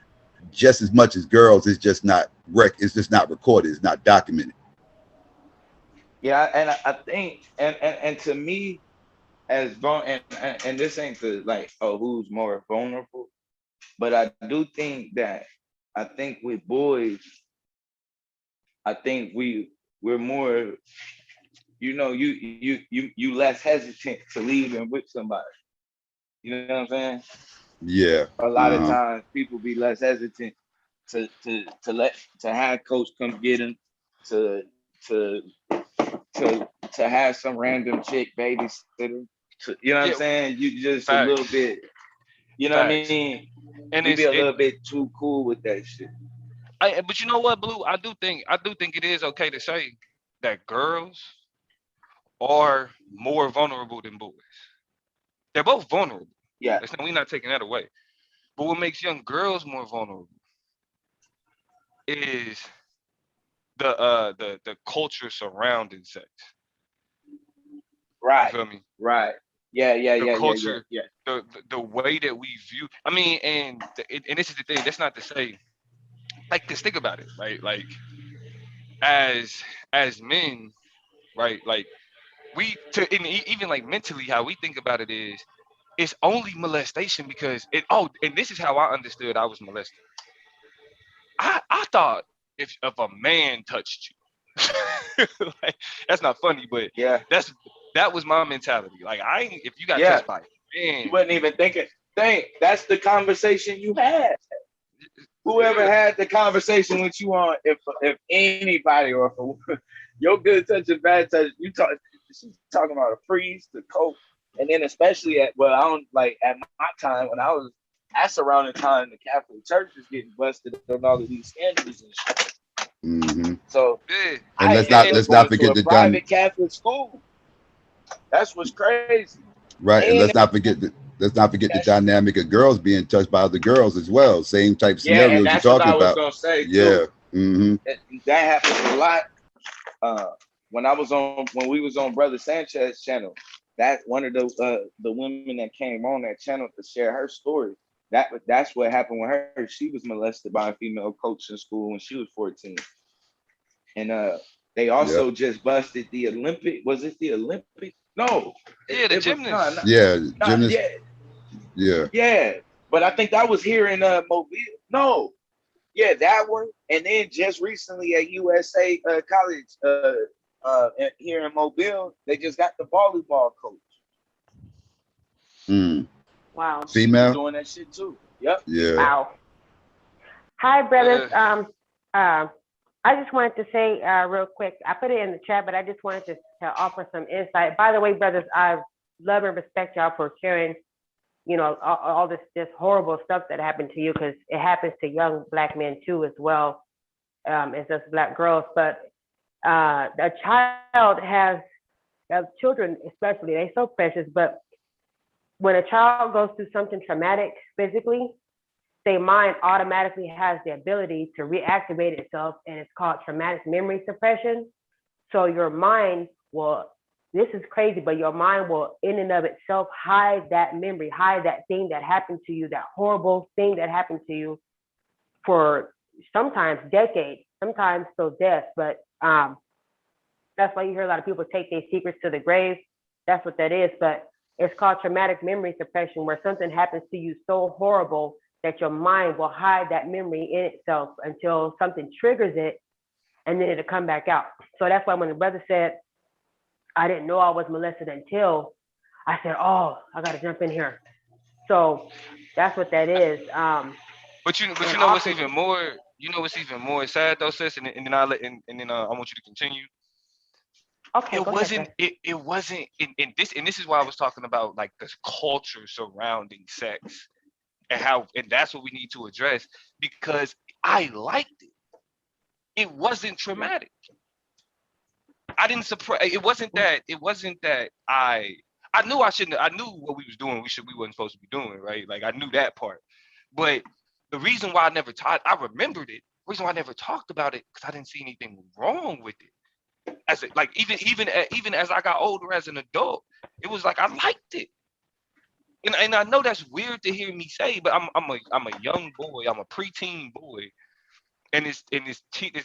just as much as girls. It's just not recorded. It's not documented. Yeah, and I think, and to me, as and this ain't the like, oh, who's more vulnerable, but I do think that I think with boys, I think we're more, you know, you less hesitant to leave and with somebody. You know what I'm saying? Yeah. A lot of times people be less hesitant to have coach come get him, to have some random chick babysitter. You know what I'm saying? You just a little bit, you know what I mean? And you be a little bit too cool with that shit. But you know what, Blue? I do think it is okay to say that girls are more vulnerable than boys. They're both vulnerable. Yeah. We're not taking that away. But what makes young girls more vulnerable is the culture surrounding sex. Right. You feel me? Right. Yeah. The culture, the way that we view. I mean, and this is the thing. That's not to say, like, just think about it, right? Like, as men, right? Like, even like mentally, how we think about it is, it's only molestation because and this is how I understood I was molested. I thought if a man touched you, like, that's not funny, but yeah, that was my mentality. Like, if you got touched by a man, you wasn't even thinking. That's the conversation you had. Whoever had the conversation with you on if anybody, or if your good touch and bad touch, she's talking about a priest, the coach, and then especially at my time when I was, that's around the time the Catholic Church was getting busted on all of these scandals and shit. Mm-hmm. So and let's not forget the private Catholic school. That's what's crazy. Right, and let's not forget the dynamic of girls being touched by other girls as well. Same type scenarios you're talking about. Gonna say, yeah. Mm-hmm. That happens a lot. When we was on Brother Sanchez channel, that one of the women that came on that channel to share her story. That's what happened with her. She was molested by a female coach in school when she was 14. And they also just busted the Olympic. Was it the Olympic? No. Yeah, the gymnast. Gymnast. Yeah. Yeah. But I think that was here in Mobile. No. Yeah, that one. And then just recently at USA College here in Mobile, they just got the volleyball coach. Wow. She was Female. doing that shit too. Yep. Yeah. Wow. Hi, brothers. I just wanted to say real quick, I put it in the chat, but I just wanted to offer some insight. By the way, brothers, I love and respect y'all for sharing, you know, all this horrible stuff that happened to you, because it happens to young Black men too as well as us Black girls. But a child has children, especially, they're so precious. But when a child goes through something traumatic physically, their mind automatically has the ability to reactivate itself, and it's called traumatic memory suppression. So your mind will, this is crazy, but your mind will in and of itself hide that memory, hide that thing that happened to you, that horrible thing that happened to you for sometimes decades, sometimes till death. But that's why you hear a lot of people take their secrets to the grave. That's what that is. But it's called traumatic memory suppression, where something happens to you so horrible that your mind will hide that memory in itself until something triggers it, and then it'll come back out. So that's why when the brother said, I didn't know I was molested until, I said, oh, I got to jump in here. So that's what that is. But you know what's even more, what's even more sad though, sis, and then I want you to continue. Okay. It wasn't in this, and this is why I was talking about like this culture surrounding sex. And that's what we need to address, because I liked it. It wasn't traumatic. I didn't suppress. It wasn't that I knew I shouldn't. I knew what we was doing. We wasn't supposed to be doing, right? Like I knew that part. But the reason why I remembered it. The reason why I never talked about it, because I didn't see anything wrong with it. Even as I got older as an adult, it was like I liked it. And I know that's weird to hear me say, but I'm a young boy. I'm a preteen boy, and this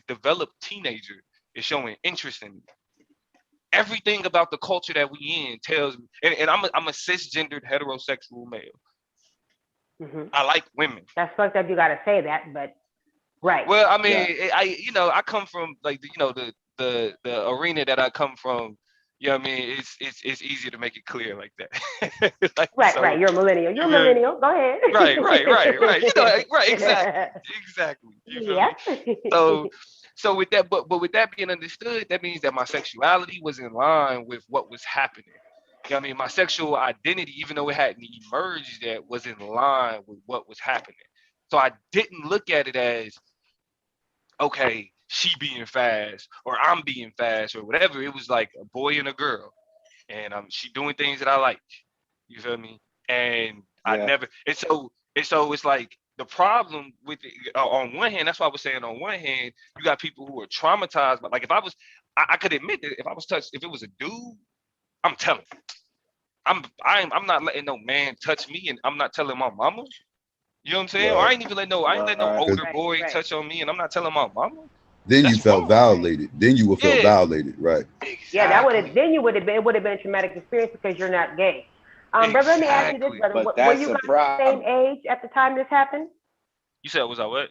developed teenager is showing interest in me. Everything about the culture that we in tells me, and I'm a cisgendered heterosexual male. Mm-hmm. I like women. That's fucked up. You gotta say that, but right. Well, I mean, I come from like the arena that I come from. You know what I mean? It's easier to make it clear like that. Like, right. You're a millennial. You're a millennial. Go ahead. Right. You know, right. Exactly. You feel me? So with that, but with that being understood, that means that my sexuality was in line with what was happening. You know what I mean? My sexual identity, even though it hadn't emerged yet, was in line with what was happening. So I didn't look at it as, okay, she being fast or I'm being fast or whatever. It was like a boy and a girl, and she doing things that I like. You feel me? And I never. And so it's like the problem with it, on one hand, that's why I was saying on one hand, you got people who are traumatized. But like if I could admit that if I was touched, if it was a dude, I'm telling. I'm not letting no man touch me, and I'm not telling my mama. You know what I'm saying? Or I ain't even let no older boy touch on me, and I'm not telling my mama. Then you felt violated. Then you would feel violated, right? Exactly. Yeah, that would have. Then it would have been a traumatic experience because you're not gay. Brother, let me ask you this, brother. Were you guys the same age at the time this happened? You said, was I what?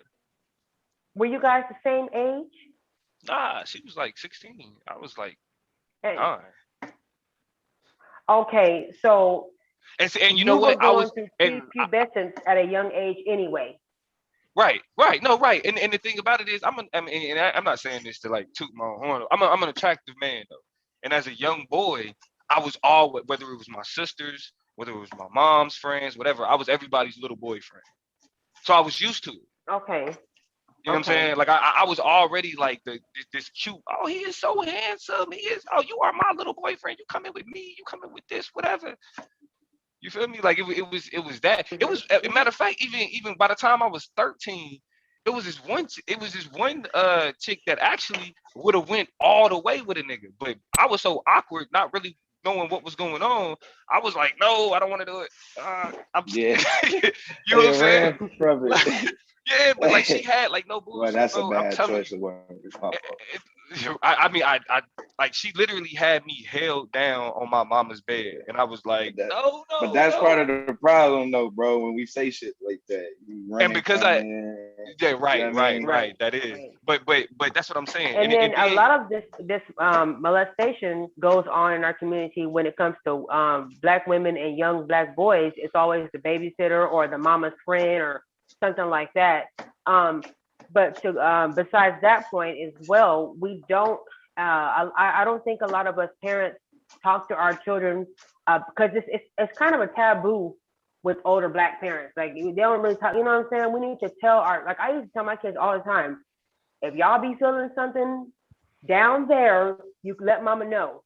Were you guys the same age? Nah, she was like 16. I was like 9. Okay, so. And you know what? I was in pubescence at a young age anyway. Right. No, right. And the thing about it is, I'm not saying this to like toot my own horn. I'm an attractive man though, and as a young boy, I was always, whether it was my sisters, whether it was my mom's friends, whatever, I was everybody's little boyfriend. So I was used to it. Okay. You know what I'm saying? Like I was already like this cute. Oh, he is so handsome. He is. Oh, you are my little boyfriend. You coming with me? You coming with this? Whatever. You feel me? Like it was that. It was, as a matter of fact, even by the time I was 13, it was this one chick that actually would have went all the way with a nigga, but I was so awkward, not really knowing what was going on. I was like, no, I don't want to do it. You know what I'm saying? From it. Yeah, but like she had like no bullshit. Well, that's a bad choice of words. I like she literally had me held down on my mama's bed, and I was like, But that's part of the problem, though, bro. When we say shit like that, and because I Yeah, You know right, what I right, mean? right. That is. Right. But that's what I'm saying. And then a then lot of this molestation goes on in our community when it comes to black women and young black boys. It's always the babysitter or the mama's friend or something like that. But to besides that point as well, we don't. I don't think a lot of us parents talk to our children because it's kind of a taboo with older black parents. Like they don't really talk. You know what I'm saying? We need to tell our like I used to tell my kids all the time. If y'all be feeling something down there, you can let mama know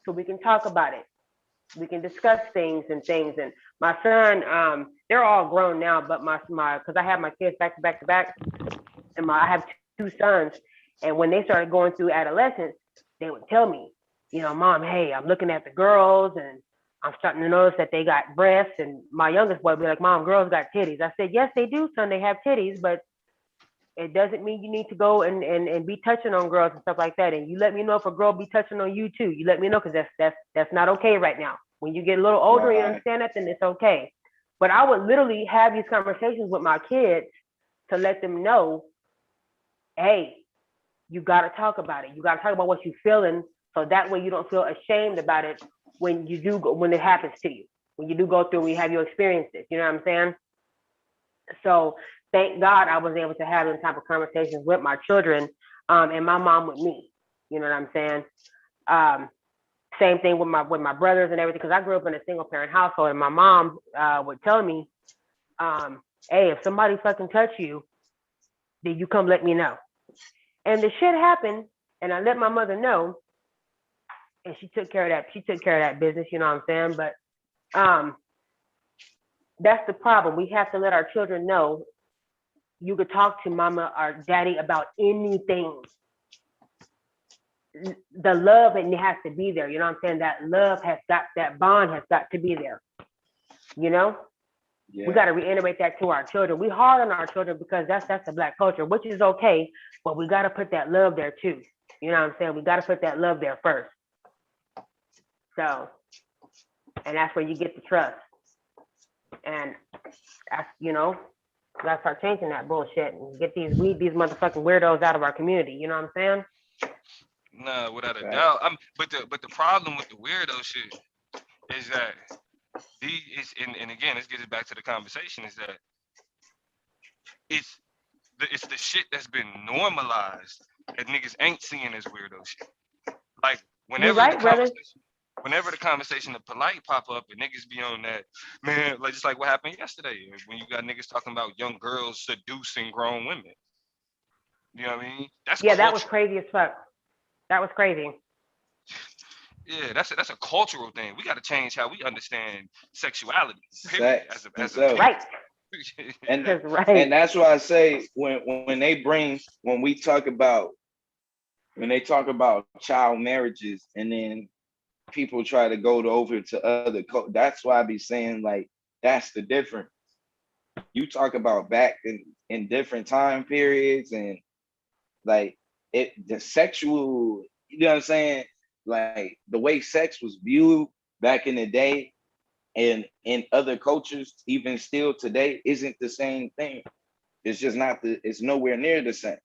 so we can talk about it. We can discuss things and things. And my son, they're all grown now, but my because I have my kids back to back to back, and I have two sons. And when they started going through adolescence, they would tell me, you know, Mom, hey, I'm looking at the girls and I'm starting to notice that they got breasts. And my youngest boy would be like, Mom, girls got titties. I said, yes, they do, son. They have titties, but it doesn't mean you need to go and be touching on girls and stuff like that. And you let me know if a girl be touching on you too. You let me know because that's not okay right now. When you get a little older, you understand that, then it's okay. But I would literally have these conversations with my kids to let them know, hey, you got to talk about it. You got to talk about what you're feeling, so that way you don't feel ashamed about it when you do when it happens to you. When you do go through, when you have your experiences. You know what I'm saying? So thank God I was able to have those type of conversations with my children, and my mom with me. You know what I'm saying? Same thing with my brothers and everything, because I grew up in a single parent household, and my mom would tell me, hey, if somebody fucking touch you, then you come let me know. And the shit happened, and I let my mother know, and she took care of that. She took care of that business, you know what I'm saying? But that's the problem. We have to let our children know you could talk to mama or daddy about anything. The love, it has to be there. You know what I'm saying? That love has got, that bond has got to be there. You know? Yeah. We got to reiterate that to our children. We hard on our children because that's the black culture, which is okay, but we got to put that love there too. You know what I'm saying? We got to put that love there first. So, and that's where you get the trust. And that's, you know, gotta start changing that bullshit and get these motherfucking weirdos out of our community. You know what I'm saying? No, without a doubt. But the problem with the weirdo shit is that and again, let's get it back to the conversation, is that it's the shit that's been normalized that niggas ain't seeing as weirdo shit. Like whenever the conversation of polite pop up and niggas be on that, man, like just like what happened yesterday when you got niggas talking about young girls seducing grown women. You know what I mean? That was crazy as fuck. That was crazy. Yeah, that's a cultural thing. We got to change how we understand sexuality. Period, as a right. And that's why I say when they talk about child marriages and then people try to go over to other that's why I be saying, like, that's the difference. You talk about back in different time periods and like the sexual, you know what I'm saying? Like the way sex was viewed back in the day and in other cultures, even still today, isn't the same thing. It's just not it's nowhere near the same.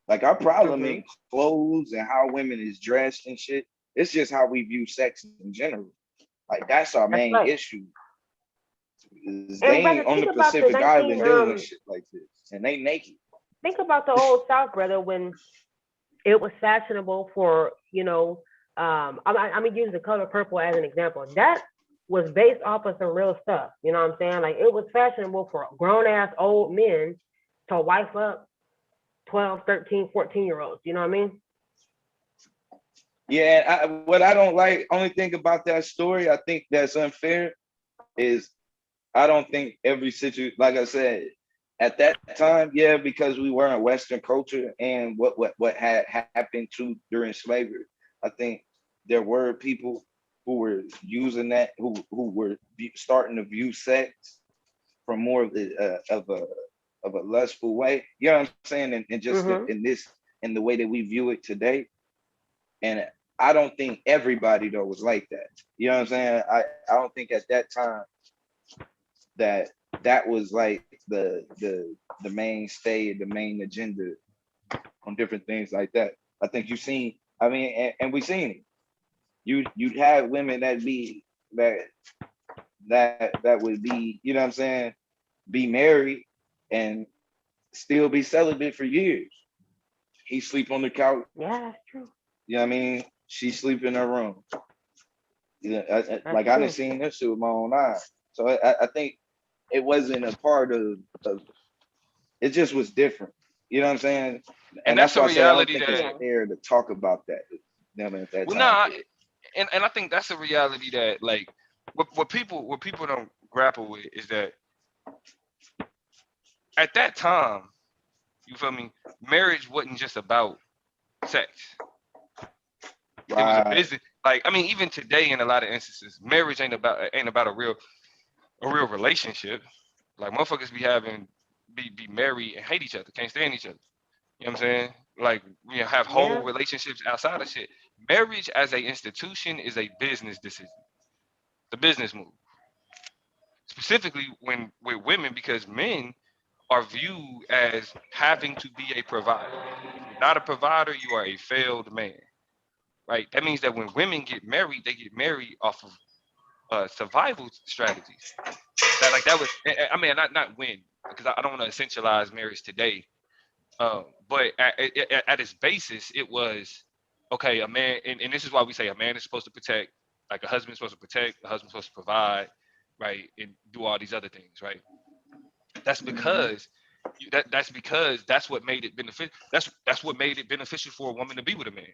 Like our problem ain't clothes and how women is dressed and shit. It's just how we view sex in general. Like that's our main issue. They ain't on the Pacific Island doing shit like this, and they naked. Think about the old South, brother, when it was fashionable for, you know, I'm gonna use The Color Purple as an example. That was based off of some real stuff. You know what I'm saying? Like it was fashionable for grown ass old men to wife up 12, 13, 14-year-olds. You know what I mean? Yeah, what I don't like, only thing about that story, I think that's unfair, is I don't think every situation, like I said, at that time, yeah, because we weren't Western culture and what had happened during slavery, I think there were people who were using that, who were starting to view sex from more of a lustful way. You know what I'm saying? And just in the way that we view it today. And I don't think everybody though was like that. You know what I'm saying? I don't think at that time that was like the mainstay, the main agenda on different things like that. I think you've seen, I mean, and we've seen it. You'd have women that would be, you know what I'm saying, be married and still be celibate for years. He sleep on the couch. Yeah, that's true. You know what I mean? She sleep in her room. Yeah, like true. I done seen this shit with my own eyes. So I think it wasn't a part of it just was different. You know what I'm saying? And that's a why I say I don't reality think that. it's fair to talk about that. At that Well, time. nah, and I think that's a reality that like what people don't grapple with is that at that time, you feel me? Marriage wasn't just about sex. It was a business. Like, I mean, even today in a lot of instances, marriage ain't about a real relationship. Like motherfuckers be married and hate each other, can't stand each other. You know what I'm saying? Like we have whole relationships outside of shit. Marriage as a institution is a business decision. It's a business move. Specifically when with women, because men are viewed as having to be a provider. If you're not a provider, you are a failed man. Right? That means that when women get married, they get married off of survival strategies. That was, I mean, not when, because I don't want to essentialize marriage today. But at its basis, it was, okay, a man, and this is why we say a man is supposed to protect, like a husband's supposed to protect, a husband's supposed to provide, right, and do all these other things, right? That's because that's what made it beneficial. That's what made it beneficial for a woman to be with a man.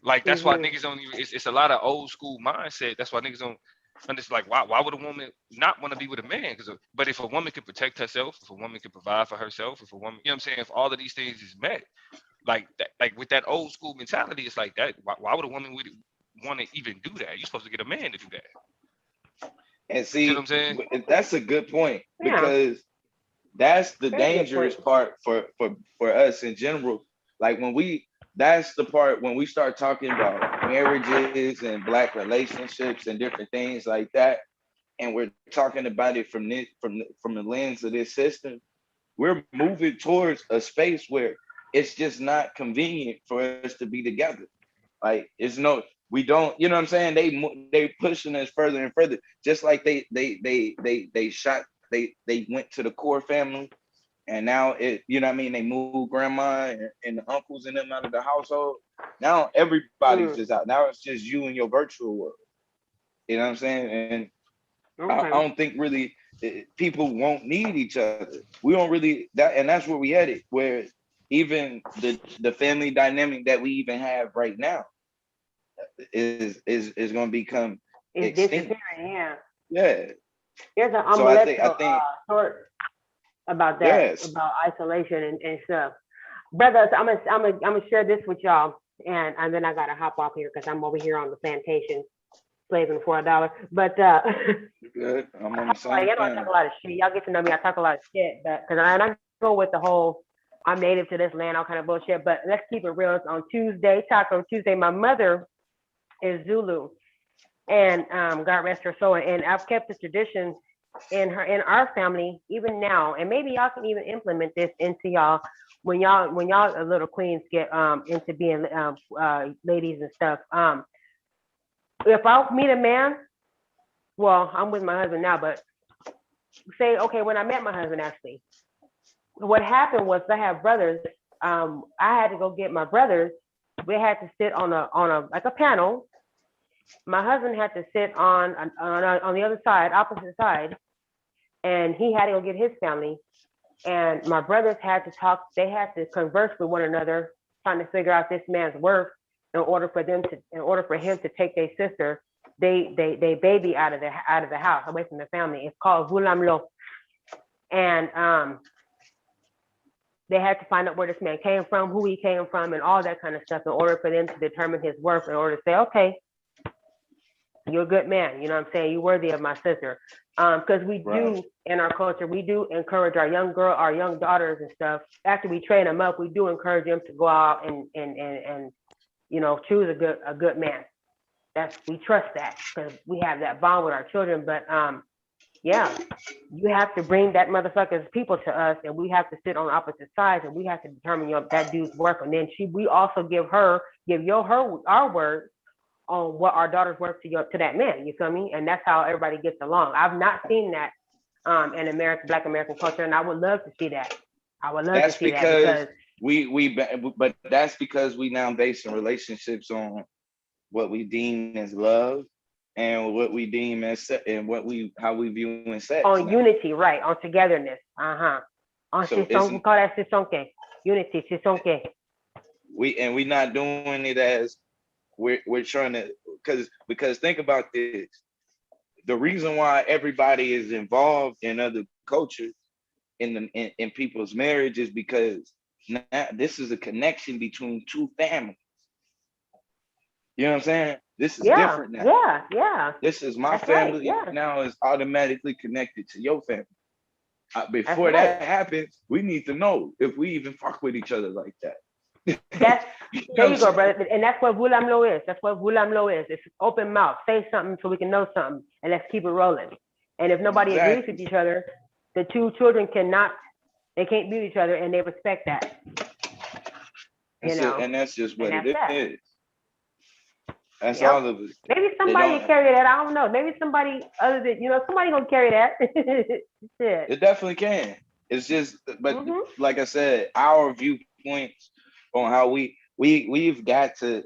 Like that's why niggas don't even. It's a lot of old school mindset. That's why niggas don't. And it's like, why would a woman not want to be with a man? But if a woman can protect herself, if a woman can provide for herself, if a woman, you know what I'm saying, if all of these things is met, like that, like with that old school mentality, it's like that. Why would a woman want to even do that? You're supposed to get a man to do that. And see, you know what I'm saying? That's a good point because that's the dangerous part for us in general. Like that's the part when we start talking about marriages and Black relationships and different things like that, and we're talking about it from the lens of this system, we're moving towards a space where it's just not convenient for us to be together. Like we don't, you know what I'm saying? They pushing us further and further, just like they went to the core family. And now you know what I mean? They moved grandma and the uncles and them out of the household. Now everybody's just out. Now it's just you and your virtual world. You know what I'm saying? And I don't think really people won't need each other. We don't really and that's where we headed. Where even the family dynamic that we even have right now is going to become extinct. Yeah. There's an umbrella short about that, about isolation and stuff. Brothers, I'm gonna share this with y'all, and then I gotta hop off here because I'm over here on the plantation slaving for $1. But good. I'm on the same I talk a lot of shit. Y'all get to know me. I talk a lot of shit, but because I go with the whole I'm native to this land, all kind of bullshit. But let's keep it real. It's on Tuesday, Taco Tuesday. My mother is Zulu, and God rest her soul. And I've kept the tradition in our family even now, and maybe y'all can even implement this into y'all when y'all little queens get into being ladies and stuff. If I meet a man, well, I'm with my husband now, but say okay, when I met my husband, actually what happened was I have brothers. I had to go get my brothers. We had to sit on a like a panel. My husband had to sit on the other side, opposite side, and he had to go get his family. And my brothers had to talk. They had to converse with one another, trying to figure out this man's worth in order for him to take their sister, they baby out of the house, away from the family. It's called Vulamlo. And they had to find out where this man came from, who he came from, and all that kind of stuff in order for them to determine his worth, in order to say, okay, you're a good man, you know what I'm saying? You're worthy of my sister. Because we do, in our culture, we do encourage our young daughters and stuff. After we train them up, we do encourage them to go out and you know, choose a good man. We trust that because we have that bond with our children. But yeah, you have to bring that motherfucker's people to us, and we have to sit on opposite sides, and we have to determine that dude's work, and then we also give her our word on what our daughters work to that man. You feel me? And that's how everybody gets along. I've not seen that in Black American culture, and I would love to see that. I would love to see that because but that's because we now basing relationships on what we deem as love and what we deem as and how we view in sex. On unity, right? On togetherness. On we call that sisonke. Unity, sisonke. We not doing it as we're trying to because think about this. The reason why everybody is involved in other cultures in people's marriage is because now this is a connection between two families. You know what I'm saying? This is different now. Yeah. This is my family now is automatically connected to your family. Before that happens, we need to know if we even fuck with each other like that. There you go, brother. And that's what Vulamlo is. That's what Vulamlo is. It's open mouth. Say something so we can know something, and let's keep it rolling. And if nobody agrees with each other, the two children can't beat each other, and they respect that. And that's just what it is. That's all of it. Maybe somebody will carry that. I don't know. Maybe somebody other than somebody gonna carry that. It definitely can. It's just, but like I said, our viewpoints on how we've got to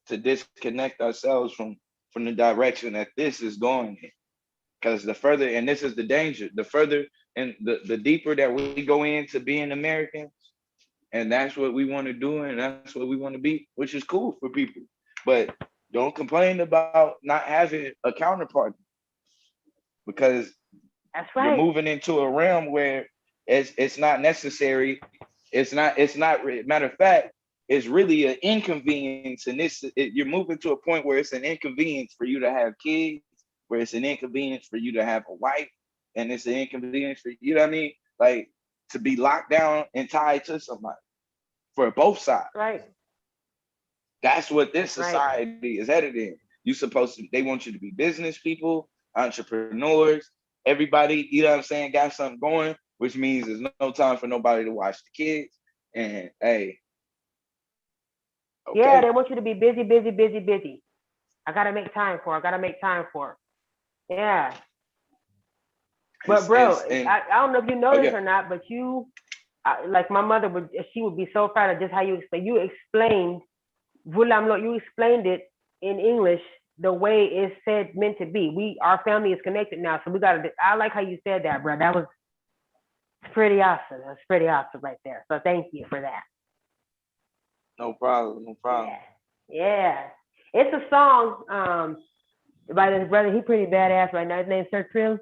disconnect ourselves from the direction that this is going in. Because the further, and this is the danger, the further and the deeper that we go into being Americans, and that's what we want to do, and that's what we want to be, which is cool for people. But don't complain about not having a counterpart, because that's right. You're moving into a realm where it's not necessary. It's not. Matter of fact, it's really an inconvenience, and you're moving to a point where it's an inconvenience for you to have kids, where it's an inconvenience for you to have a wife, and it's an inconvenience for you know what I mean, like to be locked down and tied to somebody for both sides. Right. That's what this society is headed in. They want you to be business people, entrepreneurs, everybody, you know what I'm saying, got something going, which means there's no time for nobody to watch the kids. And hey. Okay. Yeah, they want you to be busy. I gotta make time for it. Yeah. But bro, I don't know if you know this or not, but like my mother would be so proud of just how you explained Vulamlo, you explained it in English the way it's meant to be. Our family is connected now, so I like how you said that, bro. That was pretty awesome. That's pretty awesome right there. So thank you for that. No problem. Yeah. It's a song by this brother. He pretty badass right now. His name's Sir Trim.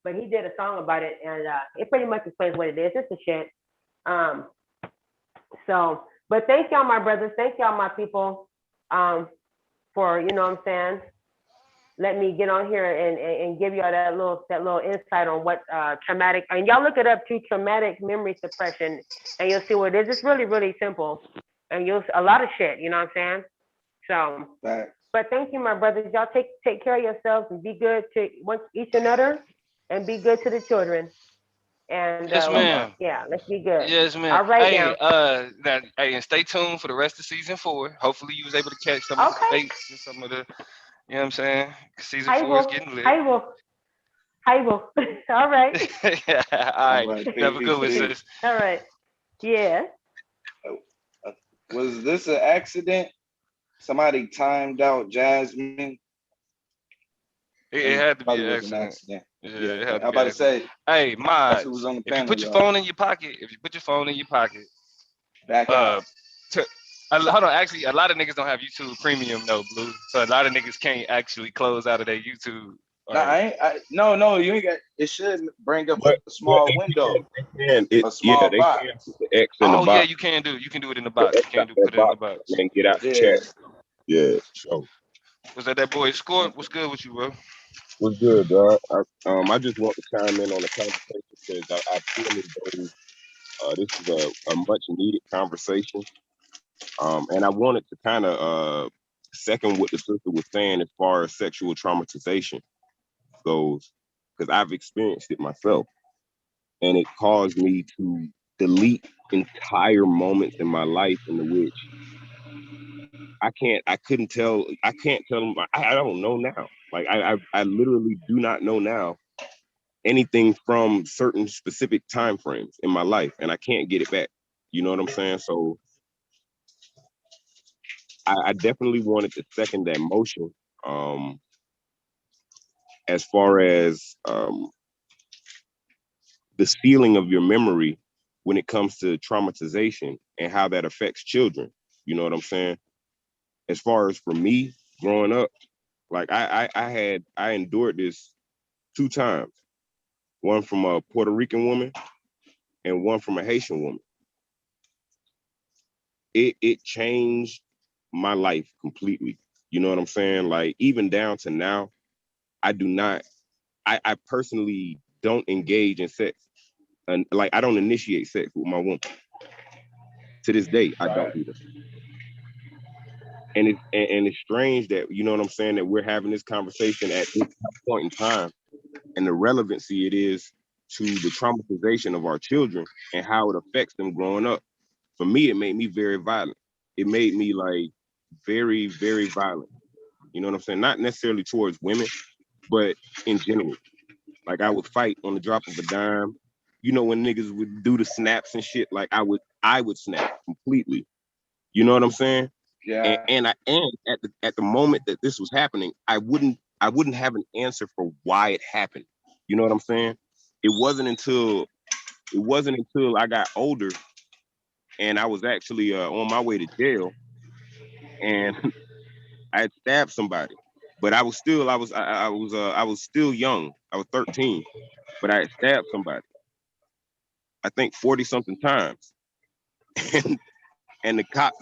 But he did a song about it, and it pretty much explains what it is. It's a shit. But thank y'all, my brothers. Thank y'all, my people, for, you know what I'm saying, let me get on here and give y'all that little insight on what traumatic, and y'all look it up too, traumatic memory suppression, and you'll see what it is. It's really, really simple, and a lot of shit, you know what I'm saying? So, but thank you, my brothers. Y'all take care of yourselves and be good to each another, and be good to the children. And yes, ma'am. Yeah, let's be good. Yes, ma'am. All right, and stay tuned for the rest of season 4. Hopefully you was able to catch some of the debates and some of the, you know what I'm saying? Season 4 is getting lit. I will. All right. All right. Have a good one, sis. All right. Yeah. Was this an accident? Somebody timed out Jasmine. It had to be an accident. Yeah, I'm about to say. Hey, Mod, if you put your phone in your pocket, back up. Hold on, actually, a lot of niggas don't have YouTube Premium though, Blue. So a lot of niggas can't actually close out of their YouTube. No, you ain't got. It should bring up a small window. A small box. Yeah, you can do it in the box. You can put it in the box. And get out the chat. Yeah, sure. Was that boy Scorp? What's good with you, bro? What's good, dog? I just want to chime in on the conversation because I feel as though this is a much needed conversation. And I wanted to kind of second what the sister was saying as far as sexual traumatization goes. because I've experienced it myself. And it caused me to delete entire moments in my life in which I can't tell them. I don't know now. Like I literally do not know now anything from certain specific time frames in my life, and I can't get it back. You know what I'm saying? So I definitely wanted to second that motion. As far as the stealing of your memory when it comes to traumatization and how that affects children. You know what I'm saying? As far as for me growing up, like I endured this 2 times. One from a Puerto Rican woman and one from a Haitian woman. It changed my life completely. You know what I'm saying? Like even down to now, I personally don't engage in sex. And like I don't initiate sex with my woman. To this day, I don't do that. And it's strange that, you know what I'm saying, that we're having this conversation at this point in time, and the relevancy it is to the traumatization of our children and how it affects them growing up. For me, it made me very violent. It made me like very, very violent. You know what I'm saying? Not necessarily towards women, but in general. Like I would fight on the drop of a dime. You know, when niggas would do the snaps and shit, like I would snap completely. You know what I'm saying? Yeah. And at the moment that this was happening, I wouldn't have an answer for why it happened. You know what I'm saying? It wasn't until I got older and I was actually on my way to jail and I had stabbed somebody. But I was still young. I was 13, but I had stabbed somebody. I think 40 something times. And the cop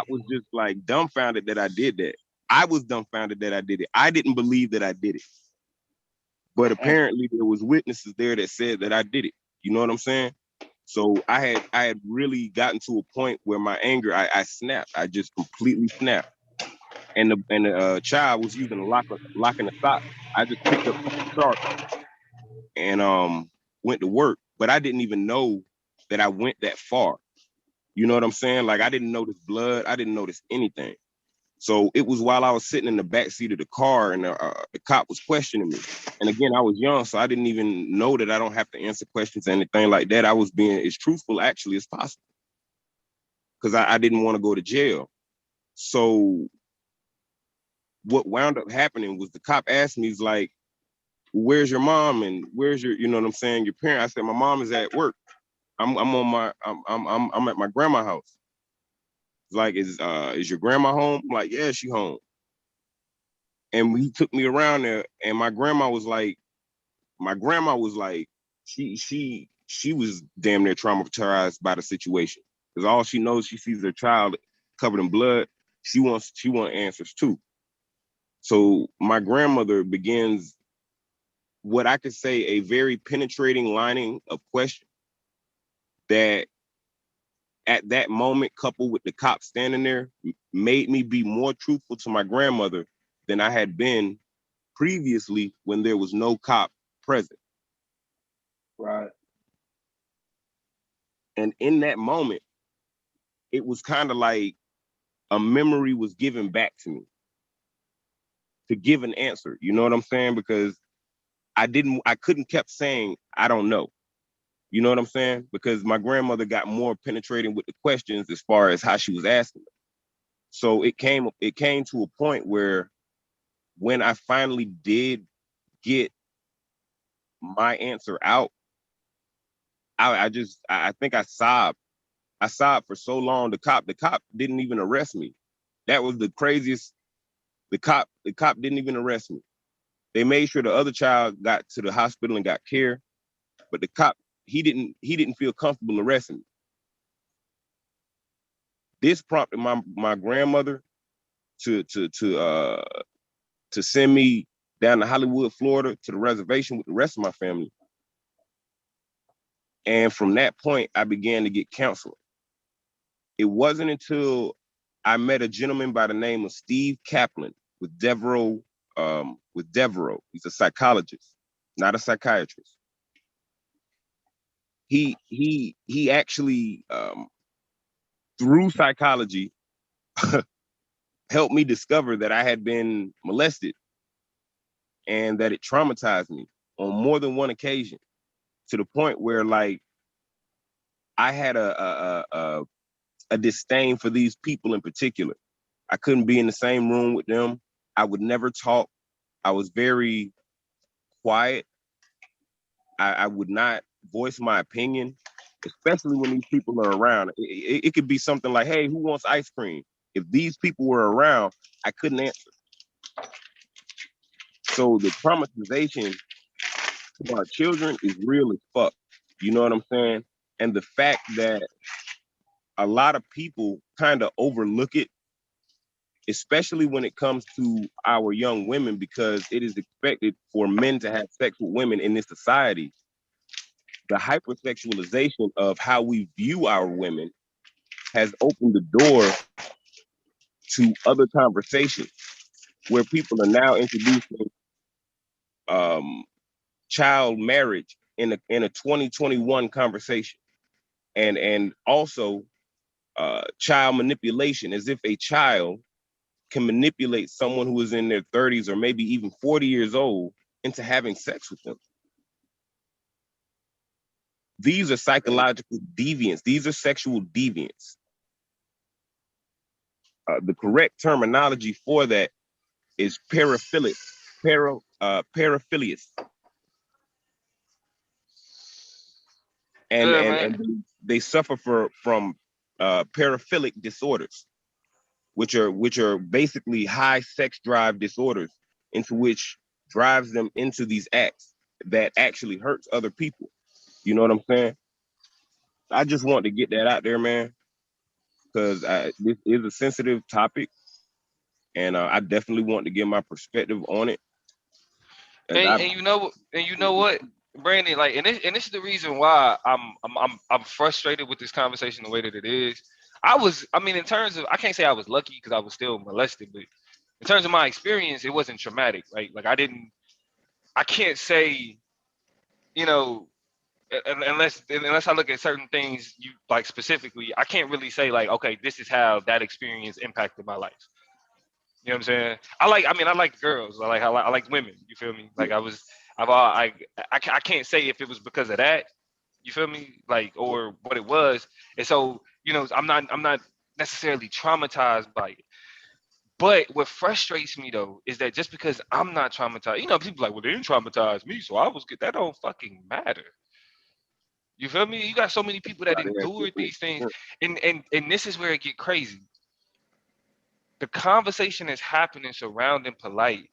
was just like dumbfounded that I did that. I was dumbfounded that I did it. I didn't believe that I did it. But apparently there was witnesses there that said that I did it. You know what I'm saying? So I had really gotten to a point where my anger, I snapped. I just completely snapped. And the child was using a lock and a sock. I just picked up something sharp and went to work. But I didn't even know that I went that far. You know what I'm saying? Like I didn't notice blood. I didn't notice anything. So it was while I was sitting in the back seat of the car and the cop was questioning me. And again, I was young, so I didn't even know that I don't have to answer questions or anything like that. I was being as truthful actually as possible because I didn't want to go to jail. So what wound up happening was the cop asked me, he's like, where's your mom and where's your, you know what I'm saying, your parent? I said, my mom is at work. I'm at my grandma's house. Like, is your grandma home? I'm like, yeah, she home. And he took me around there, and my grandma was like, she was damn near traumatized by the situation. Because all she knows, she sees her child covered in blood. She wants answers too. So my grandmother begins what I could say a very penetrating lining of questions that at that moment, coupled with the cop standing there, made me be more truthful to my grandmother than I had been previously when there was no cop present. Right. And in that moment, it was kind of like a memory was given back to me to give an answer. You know what I'm saying? Because I couldn't kept saying, I don't know. You know what I'm saying? Because my grandmother got more penetrating with the questions as far as how she was asking them. So it came to a point where when I finally did get my answer out, I think I sobbed. I sobbed for so long. The cop didn't even arrest me. That was the craziest. The cop didn't even arrest me. They made sure the other child got to the hospital and got care, but the cop, he didn't feel comfortable arresting me. This prompted my grandmother to send me down to Hollywood, Florida, to the reservation with the rest of my family. And from that point, I began to get counseling. It wasn't until I met a gentleman by the name of Steve Kaplan with Devereaux. He's a psychologist. not a psychiatrist. He actually through psychology helped me discover that I had been molested and that it traumatized me on more than one occasion, to the point where like I had a disdain for these people in particular. I couldn't be in the same room with them. I would never talk. I was very quiet. I would not voice my opinion, especially when these people are around. It could be something like, hey, who wants ice cream? If these people were around, I couldn't answer. So the traumatization to our children is real as fuck. You know what I'm saying? And the fact that a lot of people kind of overlook it, especially when it comes to our young women, because it is expected for men to have sex with women in this society. The hypersexualization of how we view our women has opened the door to other conversations where people are now introducing child marriage in a 2021 conversation, and also child manipulation, as if a child can manipulate someone who is in their 30s or maybe even 40 years old into having sex with them. These are psychological deviants. These are sexual deviants. The correct terminology for that is paraphilic, paraphilius. And they suffer from paraphilic disorders, which are basically high sex drive disorders, into which drives them into these acts that actually hurts other people. You know what I'm saying? I just want to get that out there, man, because this is a sensitive topic, and I definitely want to give my perspective on it. And you know what, Brandon, like, and this is the reason why I'm frustrated with this conversation the way that it is. I mean, in terms of, I can't say I was lucky because I was still molested, but in terms of my experience, it wasn't traumatic, right? Like I can't say, you know, unless I look at certain things, you like specifically, I can't really say like, okay, this is how that experience impacted my life. You know what I'm saying? I like girls. I like women. You feel me? Like I can't say if it was because of that. You feel me? Like, or what it was. And so, you know, I'm not necessarily traumatized by it. But what frustrates me though is that just because I'm not traumatized, you know, people like, well, they didn't traumatize me, so I was good. That don't fucking matter. You feel me? You got so many people that endured these things, and this is where it get crazy. The conversation that's happening surrounding Polite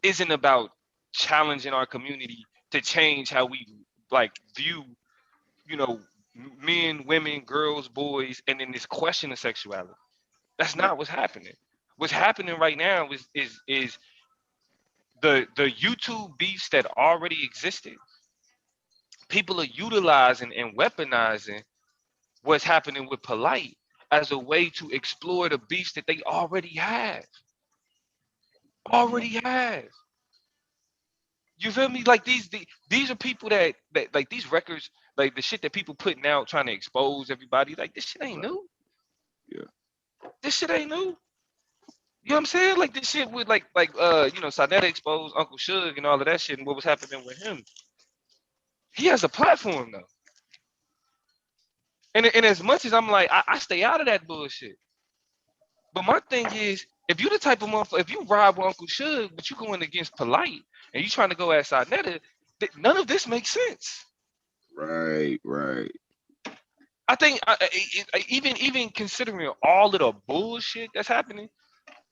isn't about challenging our community to change how we like view, you know, men, women, girls, boys, and then this question of sexuality. That's not what's happening. What's happening right now is the YouTube beefs that already existed. People are utilizing and weaponizing what's happening with Polite as a way to explore the beefs that they already have. You feel me? Like these are people that like these records, like the shit that people putting out trying to expose everybody. Like this shit ain't new. Yeah. This shit ain't new. You know what I'm saying? Like this shit with like you know, Sonetta exposed Uncle Suge and all of that shit and what was happening with him. He has a platform though. And as much as I'm like, I stay out of that bullshit. But my thing is, if you the type of motherfucker, if you ride with Uncle Suge, but you going against Polite and you trying to go at Sonetta, none of this makes sense. Right. I think even considering all of the bullshit that's happening,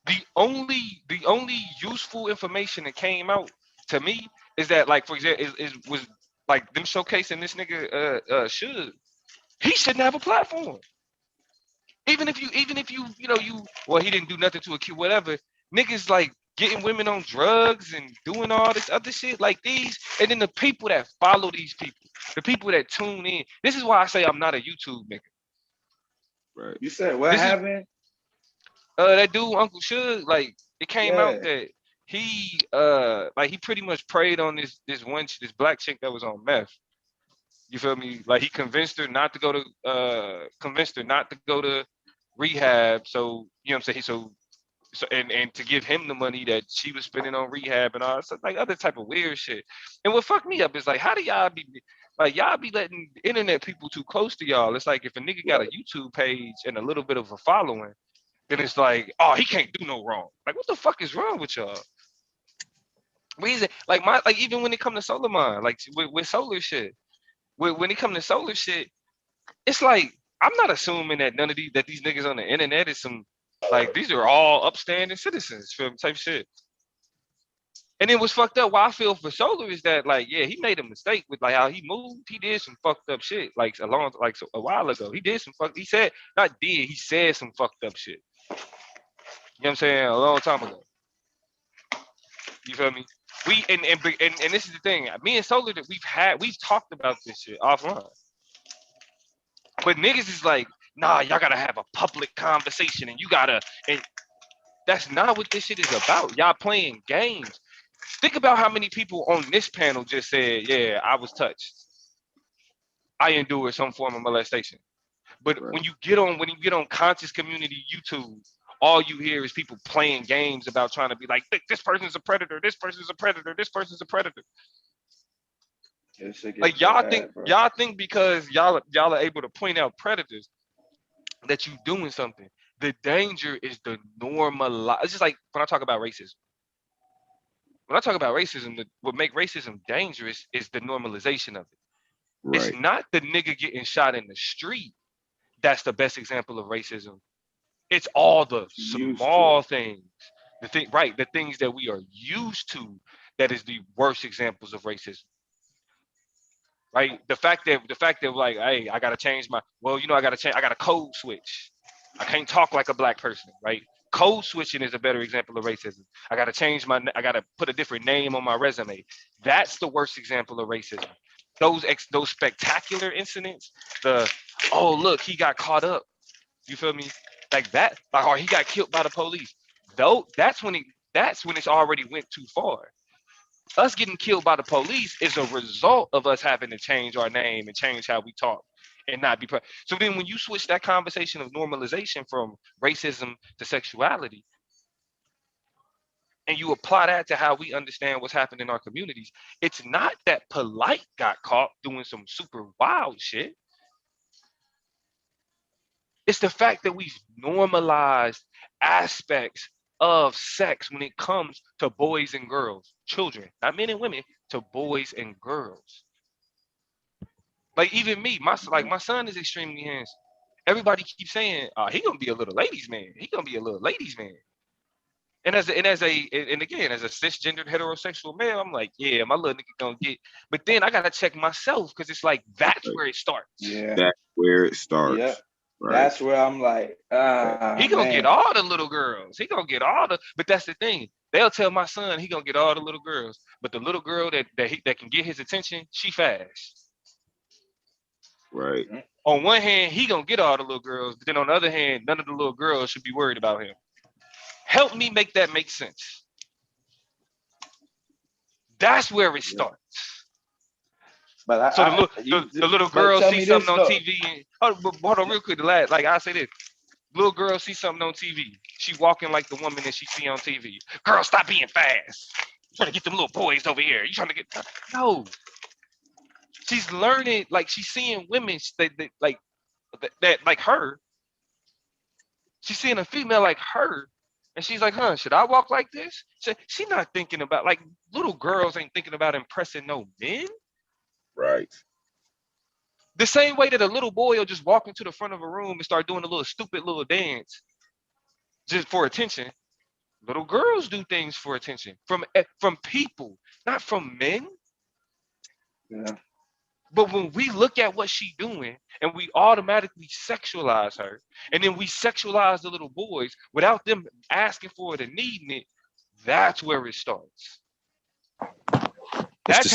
the only useful information that came out to me is that, like, for example, was like them showcasing this nigga Suge. He shouldn't have a platform. Even if you know well, he didn't do nothing to a kid, whatever. Niggas like getting women on drugs and doing all this other shit like these, and then the people that follow these people, the people that tune in. This is why I say I'm not a YouTube nigga. Right. You said what happened? That dude Uncle Suge, like it came out that he like he pretty much preyed on this this black chick that was on meth. You feel me? Like he convinced her not to go to rehab. So you know what I'm saying. So and to give him the money that she was spending on rehab and all so like other type of weird shit. And what fucked me up is like, how do y'all be like y'all be letting internet people too close to y'all? It's like if a nigga got a YouTube page and a little bit of a following, then it's like, oh, he can't do no wrong. Like what the fuck is wrong with y'all? Reason like even when it come to solar mine, like with solar shit, when it come to solar shit, it's like I'm not assuming that none of these niggas on the internet is some like these are all upstanding citizens film type shit. And it was fucked up. Why I feel for Solar is that like yeah he made a mistake with like how he moved. He did some fucked up shit like a while ago. He did some he said he said some fucked up shit. You know what I'm saying a long time ago. You feel me? We and this is the thing. Me and Solar that we've talked about this shit offline. But niggas is like, nah, y'all gotta have a public conversation and that's not what this shit is about. Y'all playing games. Think about how many people on this panel just said, yeah, I was touched. I endured some form of molestation. But when you get on conscious community YouTube, all you hear is people playing games about trying to be like, this person's a predator, this person's a predator, this person's a predator. Like y'all think because y'all are able to point out predators that you doing something. The danger is the normalize. It's just like when I talk about racism. When I talk about racism, what make racism dangerous is the normalization of it. Right. It's not the nigga getting shot in the street that's the best example of racism. It's all the small things, the things that we are used to that is the worst examples of racism. Right? The fact that like, hey, I gotta change I gotta code switch. I can't talk like a black person, right? Code switching is a better example of racism. I gotta put a different name on my resume. That's the worst example of racism. Those spectacular incidents, look, he got caught up. You feel me? Like that, or he got killed by the police. Though that's when it's already went too far. Us getting killed by the police is a result of us having to change our name and change how we talk and not be. So then when you switch that conversation of normalization from racism to sexuality, and you apply that to how we understand what's happening in our communities, it's not that Polite got caught doing some super wild shit. It's the fact that we've normalized aspects of sex when it comes to boys and girls, children, not men and women, to boys and girls. Like even me, my son is extremely handsome. Everybody keeps saying, he gonna be a little ladies' man. He gonna be a little ladies' man. And again, as a cisgendered heterosexual male, I'm like, yeah, my little nigga gonna get. But then I gotta check myself because it's like that's where it starts. Yeah, that's where it starts. Yep. Right. That's where I'm like, he gonna get all the little girls. He gonna get all the. But that's the thing. They'll tell my son he gonna get all the little girls. But the little girl that can get his attention, she fast. Right. On one hand, he gonna get all the little girls, but then on the other hand, none of the little girls should be worried about him. Help me make that make sense. That's where it starts. But the little girl see something on TV and hold on real quick. Like I say this, little girl see something on TV. She walking like the woman that she see on TV. Girl, stop being fast. You trying to get them little boys over here. You trying to get no. She's learning, like she's seeing women that like her. She's seeing a female like her. And she's like, should I walk like this? She's not thinking about, like, little girls ain't thinking about impressing no men. Right. The same way that a little boy will just walk into the front of a room and start doing a little stupid little dance just for attention. Little girls do things for attention from people, not from men. Yeah. But when we look at what she's doing and we automatically sexualize her, and then we sexualize the little boys without them asking for it and needing it, that's where it starts. That's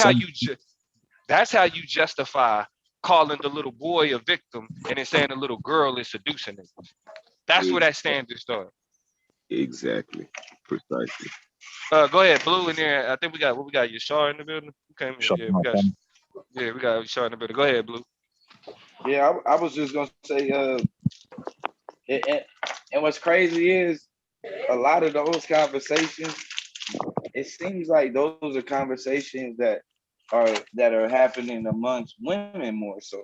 how you justify calling the little boy a victim and then saying the little girl is seducing him. That's where that standard starts. Exactly. Precisely. Go ahead, Blue in there. I think we got Yashar in the building. Okay, Sure, yeah, my friend. we got Yashar in the building. Go ahead, Blue. Yeah, I was just gonna say, and what's crazy is a lot of those conversations. It seems like those are conversations that are happening amongst women more so.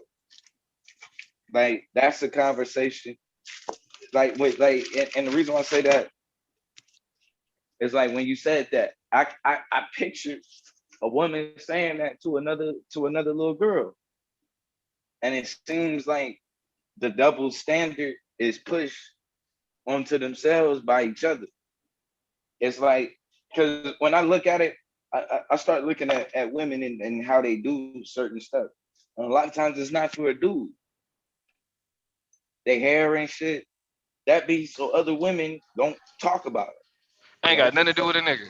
Like that's a conversation. Like wait, like, and the reason why I say that is like when you said that, I pictured a woman saying that to another little girl, and it seems like the double standard is pushed onto themselves by each other. It's like, because when I look at it, I start looking at women and how they do certain stuff. And a lot of times it's not for a dude. They hair and shit. That be so other women don't talk about it. Ain't got nothing to do with a nigga.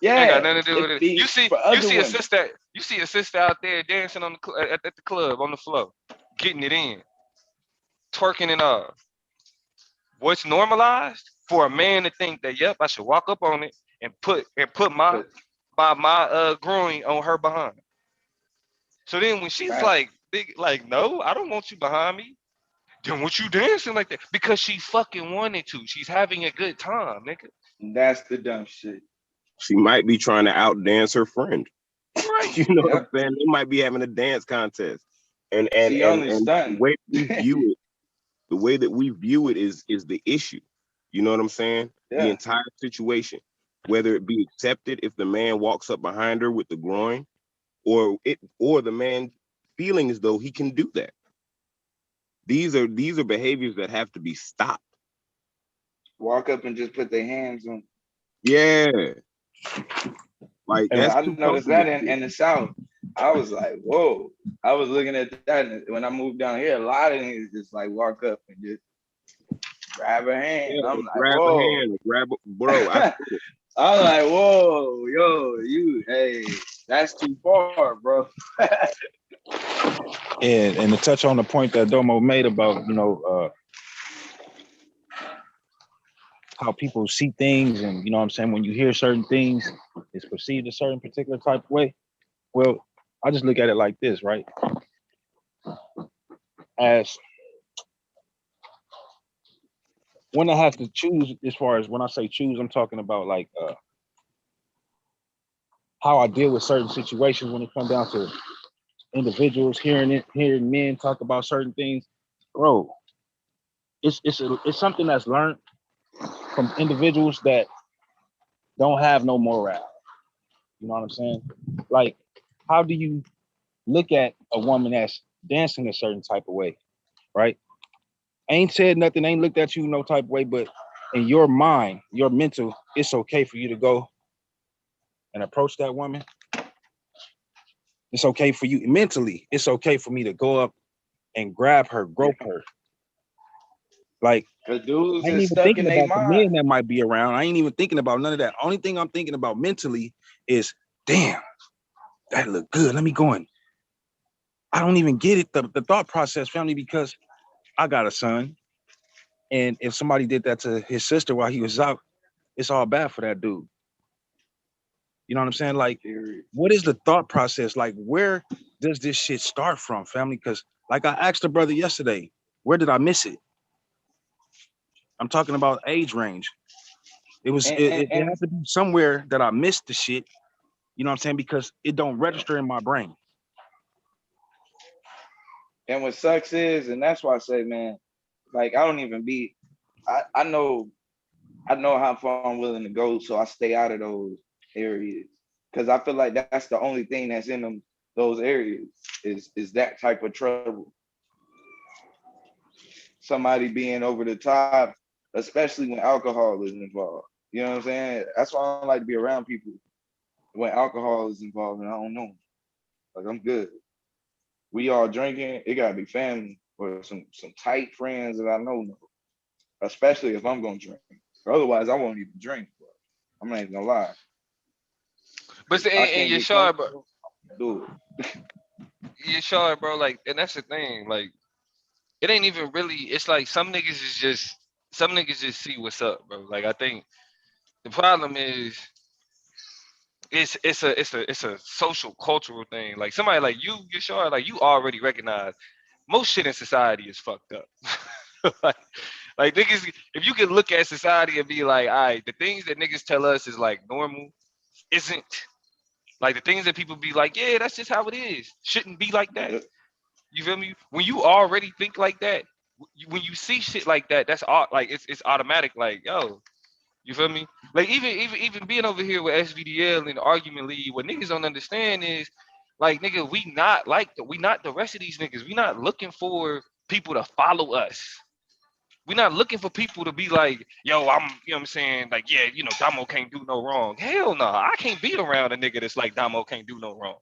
Yeah, ain't got nothing to do with it it. be You see for other a women. sister. You see a sister out there dancing on at the club on the floor, getting it in, twerking and all. What's normalized for a man to think that, yep, I should walk up on it and put my groin on her behind. So then when she's Right. like big, like, no, I don't want you behind me. Then what you dancing like that? Because she fucking wanted to. She's having a good time, nigga. That's the dumb shit. She might be trying to outdance her friend. Right. You know what I'm saying? They might be having a dance contest. And She only the stunned. way we view it, the way that we view it is the issue. You know what I'm saying? Yeah. The entire situation, whether it be accepted if the man walks up behind her with the groin, or the man feeling as though he can do that. These are behaviors that have to be stopped. Walk up and just put their hands on. Yeah. Like And that's I too noticed that comfortable. in the South. I was like, whoa. I was looking at that, and when I moved down here, a lot of niggas just like walk up and just grab her hand. Yeah, I'm like, grab whoa. a hand, grab a, bro. I'm like, whoa, yo, hey, that's too far, bro. Yeah, and to touch on the point that Domo made about, how people see things, and you know what I'm saying, when you hear certain things, it's perceived a certain particular type of way. Well, I just look at it like this, right? As when I have to choose, as far as when I say choose, I'm talking about like how I deal with certain situations when it comes down to individuals, hearing men talk about certain things. Bro, it's something that's learned from individuals that don't have no morale. You know what I'm saying? Like, how do you look at a woman that's dancing a certain type of way, right? Ain't said nothing, ain't looked at you no type of way, but in your mind, your mental, it's okay for you to go and approach that woman. It's okay for you mentally. It's okay for me to go up and grab her, grope her. Like, the dudes I ain't are even stuck thinking in their about the mind. men that might be around. I ain't even thinking about none of that. Only thing I'm thinking about mentally is, damn, that look good. Let me go in. I don't even get it, the thought process, family, because I got a son. And if somebody did that to his sister while he was out, it's all bad for that dude. You know what I'm saying? Like, what is the thought process? Like, where does this shit start from, family? Because like I asked the brother yesterday, where did I miss it? I'm talking about age range. It was it had to be somewhere that I missed the shit. You know what I'm saying? Because it don't register in my brain. And what sucks is, and that's why I say, man, like I don't even be. I know how far I'm willing to go, so I stay out of those areas because I feel like that's the only thing that's in those areas is that type of trouble. Somebody being over the top, especially when alcohol is involved. You know what I'm saying? That's why I don't like to be around people when alcohol is involved, and I don't know. Like I'm good. We all drinking. It gotta be family or some tight friends that I know. Especially if I'm gonna drink. Otherwise, I won't even drink. Bro. I'm not even gonna lie. But and you're sure, bro. You're sure, bro. Like, and that's the thing. Like, it ain't even really. It's like some niggas just see what's up, bro. Like, I think the problem is it's a social cultural thing. Like somebody like you sure like you already recognize most shit in society is fucked up. like, like niggas, if you can look at society and be like, all right, the things that niggas tell us is like normal, isn't like the things that people be like, yeah, that's just how it is. Shouldn't be like that. You feel me? When you already think like that, when you see shit like that, that's all like it's automatic. Like, yo, you feel me? Like even being over here with SVDL and argument league, what niggas don't understand is like nigga, we not the rest of these niggas. We not looking for people to follow us. We're not looking for people to be like, yo, I'm, you know what I'm saying? Like, yeah, you know, Damo can't do no wrong. Hell no, I can't be around a nigga that's like Damo can't do no wrong.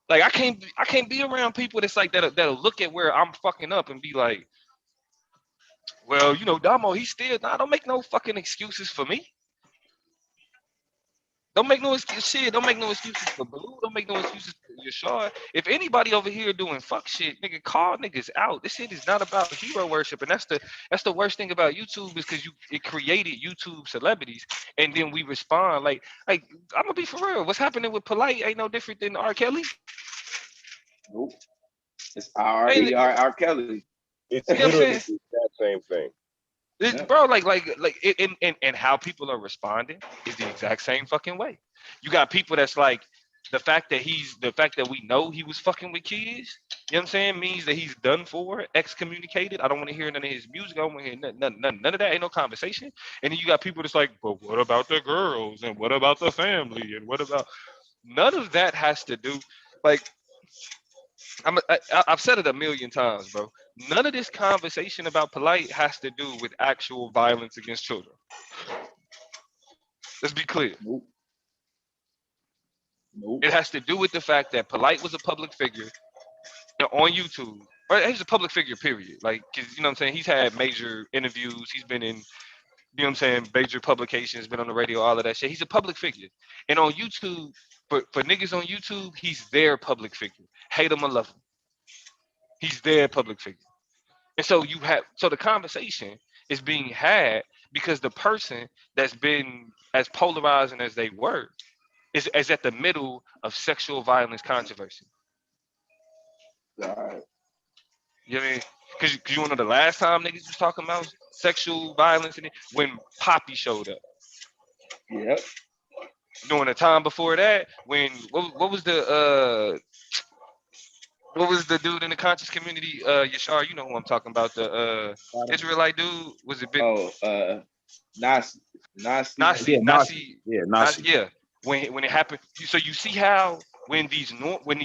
Like I can't be around people that's like that'll look at where I'm fucking up and be like, well, you know, Damo, he still don't make no fucking excuses for me. Don't make no excuse shit. Don't make no excuses for Blue. Don't make no excuses for Yashar. If anybody over here doing fuck shit, nigga, call niggas out. This shit is not about hero worship, and that's the worst thing about YouTube is because it created YouTube celebrities, and then we respond like I'm gonna be for real. What's happening with Polite ain't no different than R. Kelly. Nope. It's R. Kelly. It's You know what I'm literally saying? the exact same thing. Bro, and how people are responding is the exact same fucking way. You got people that's like the fact that we know he was fucking with kids, you know what I'm saying, means that he's done for, excommunicated. I don't want to hear none of his music. I don't want to hear none of that. Ain't no conversation. And then you got people that's like, but what about the girls and what about the family and what about none of that has to do like I've said it a million times, bro. None of this conversation about Polite has to do with actual violence against children. Let's be clear. Nope. It has to do with the fact that Polite was a public figure on YouTube. Or he's a public figure, period. Like, cause you know what I'm saying? He's had major interviews. He's been in, you know what I'm saying, major publications, been on the radio, all of that shit. He's a public figure. And on YouTube, for niggas on YouTube, he's their public figure. Hate him or love him. He's their public figure. And so the conversation is being had because the person that's been as polarizing as they were is at the middle of sexual violence controversy. All right. You know what I mean? Because you want to know the last time niggas was talking about sexual violence when Poppy showed up. Yep. During the time before that, when what was the dude in the conscious community? Yashar, you know who I'm talking about. The Israelite dude. Was it big? Oh, Nasi. Yeah. When it happened, so you see how when these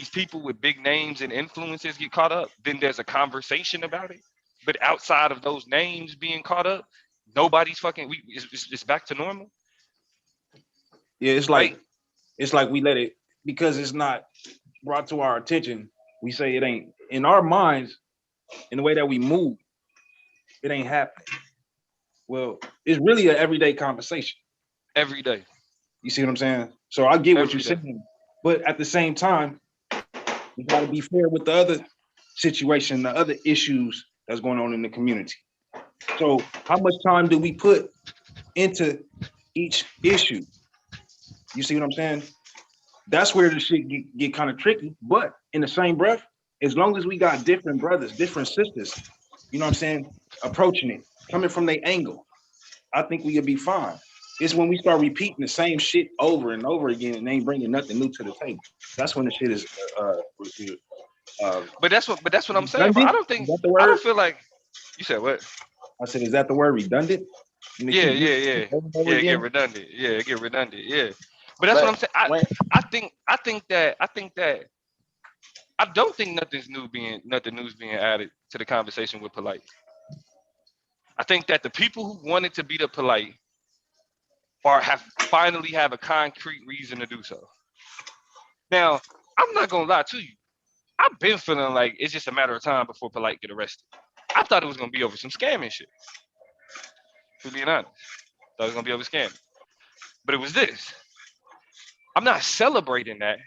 people with big names and influences get caught up, then there's a conversation about it. But outside of those names being caught up, nobody's fucking. It's back to normal. Yeah, it's like we let it because it's not brought to our attention. We say it ain't in our minds, in the way that we move. It ain't happening. Well, it's really an everyday conversation. Every day. You see what I'm saying? So I get what you're saying, but at the same time, we got to be fair with the other situation, the other issues that's going on in the community. So how much time do we put into each issue? You see what I'm saying? That's where the shit get kind of tricky. But in the same breath, as long as we got different brothers, different sisters, you know what I'm saying, approaching it, coming from their angle, I think we'll be fine. It's when we start repeating the same shit over and over again and ain't bringing nothing new to the table. That's when the shit is. But that's what I'm saying. Bro. I don't feel like. You said what? I said, is that the word redundant? Yeah. Get redundant. Yeah, get redundant. Yeah. But that's what I'm saying. I think that I don't think nothing new's being added to the conversation with Polite. I think that the people who wanted to beat up Polite finally have a concrete reason to do so. Now, I'm not gonna lie to you. I've been feeling like it's just a matter of time before Polite get arrested. I thought it was gonna be over some scamming shit. To be honest, thought it was gonna be over scamming, but it was this. I'm not celebrating that.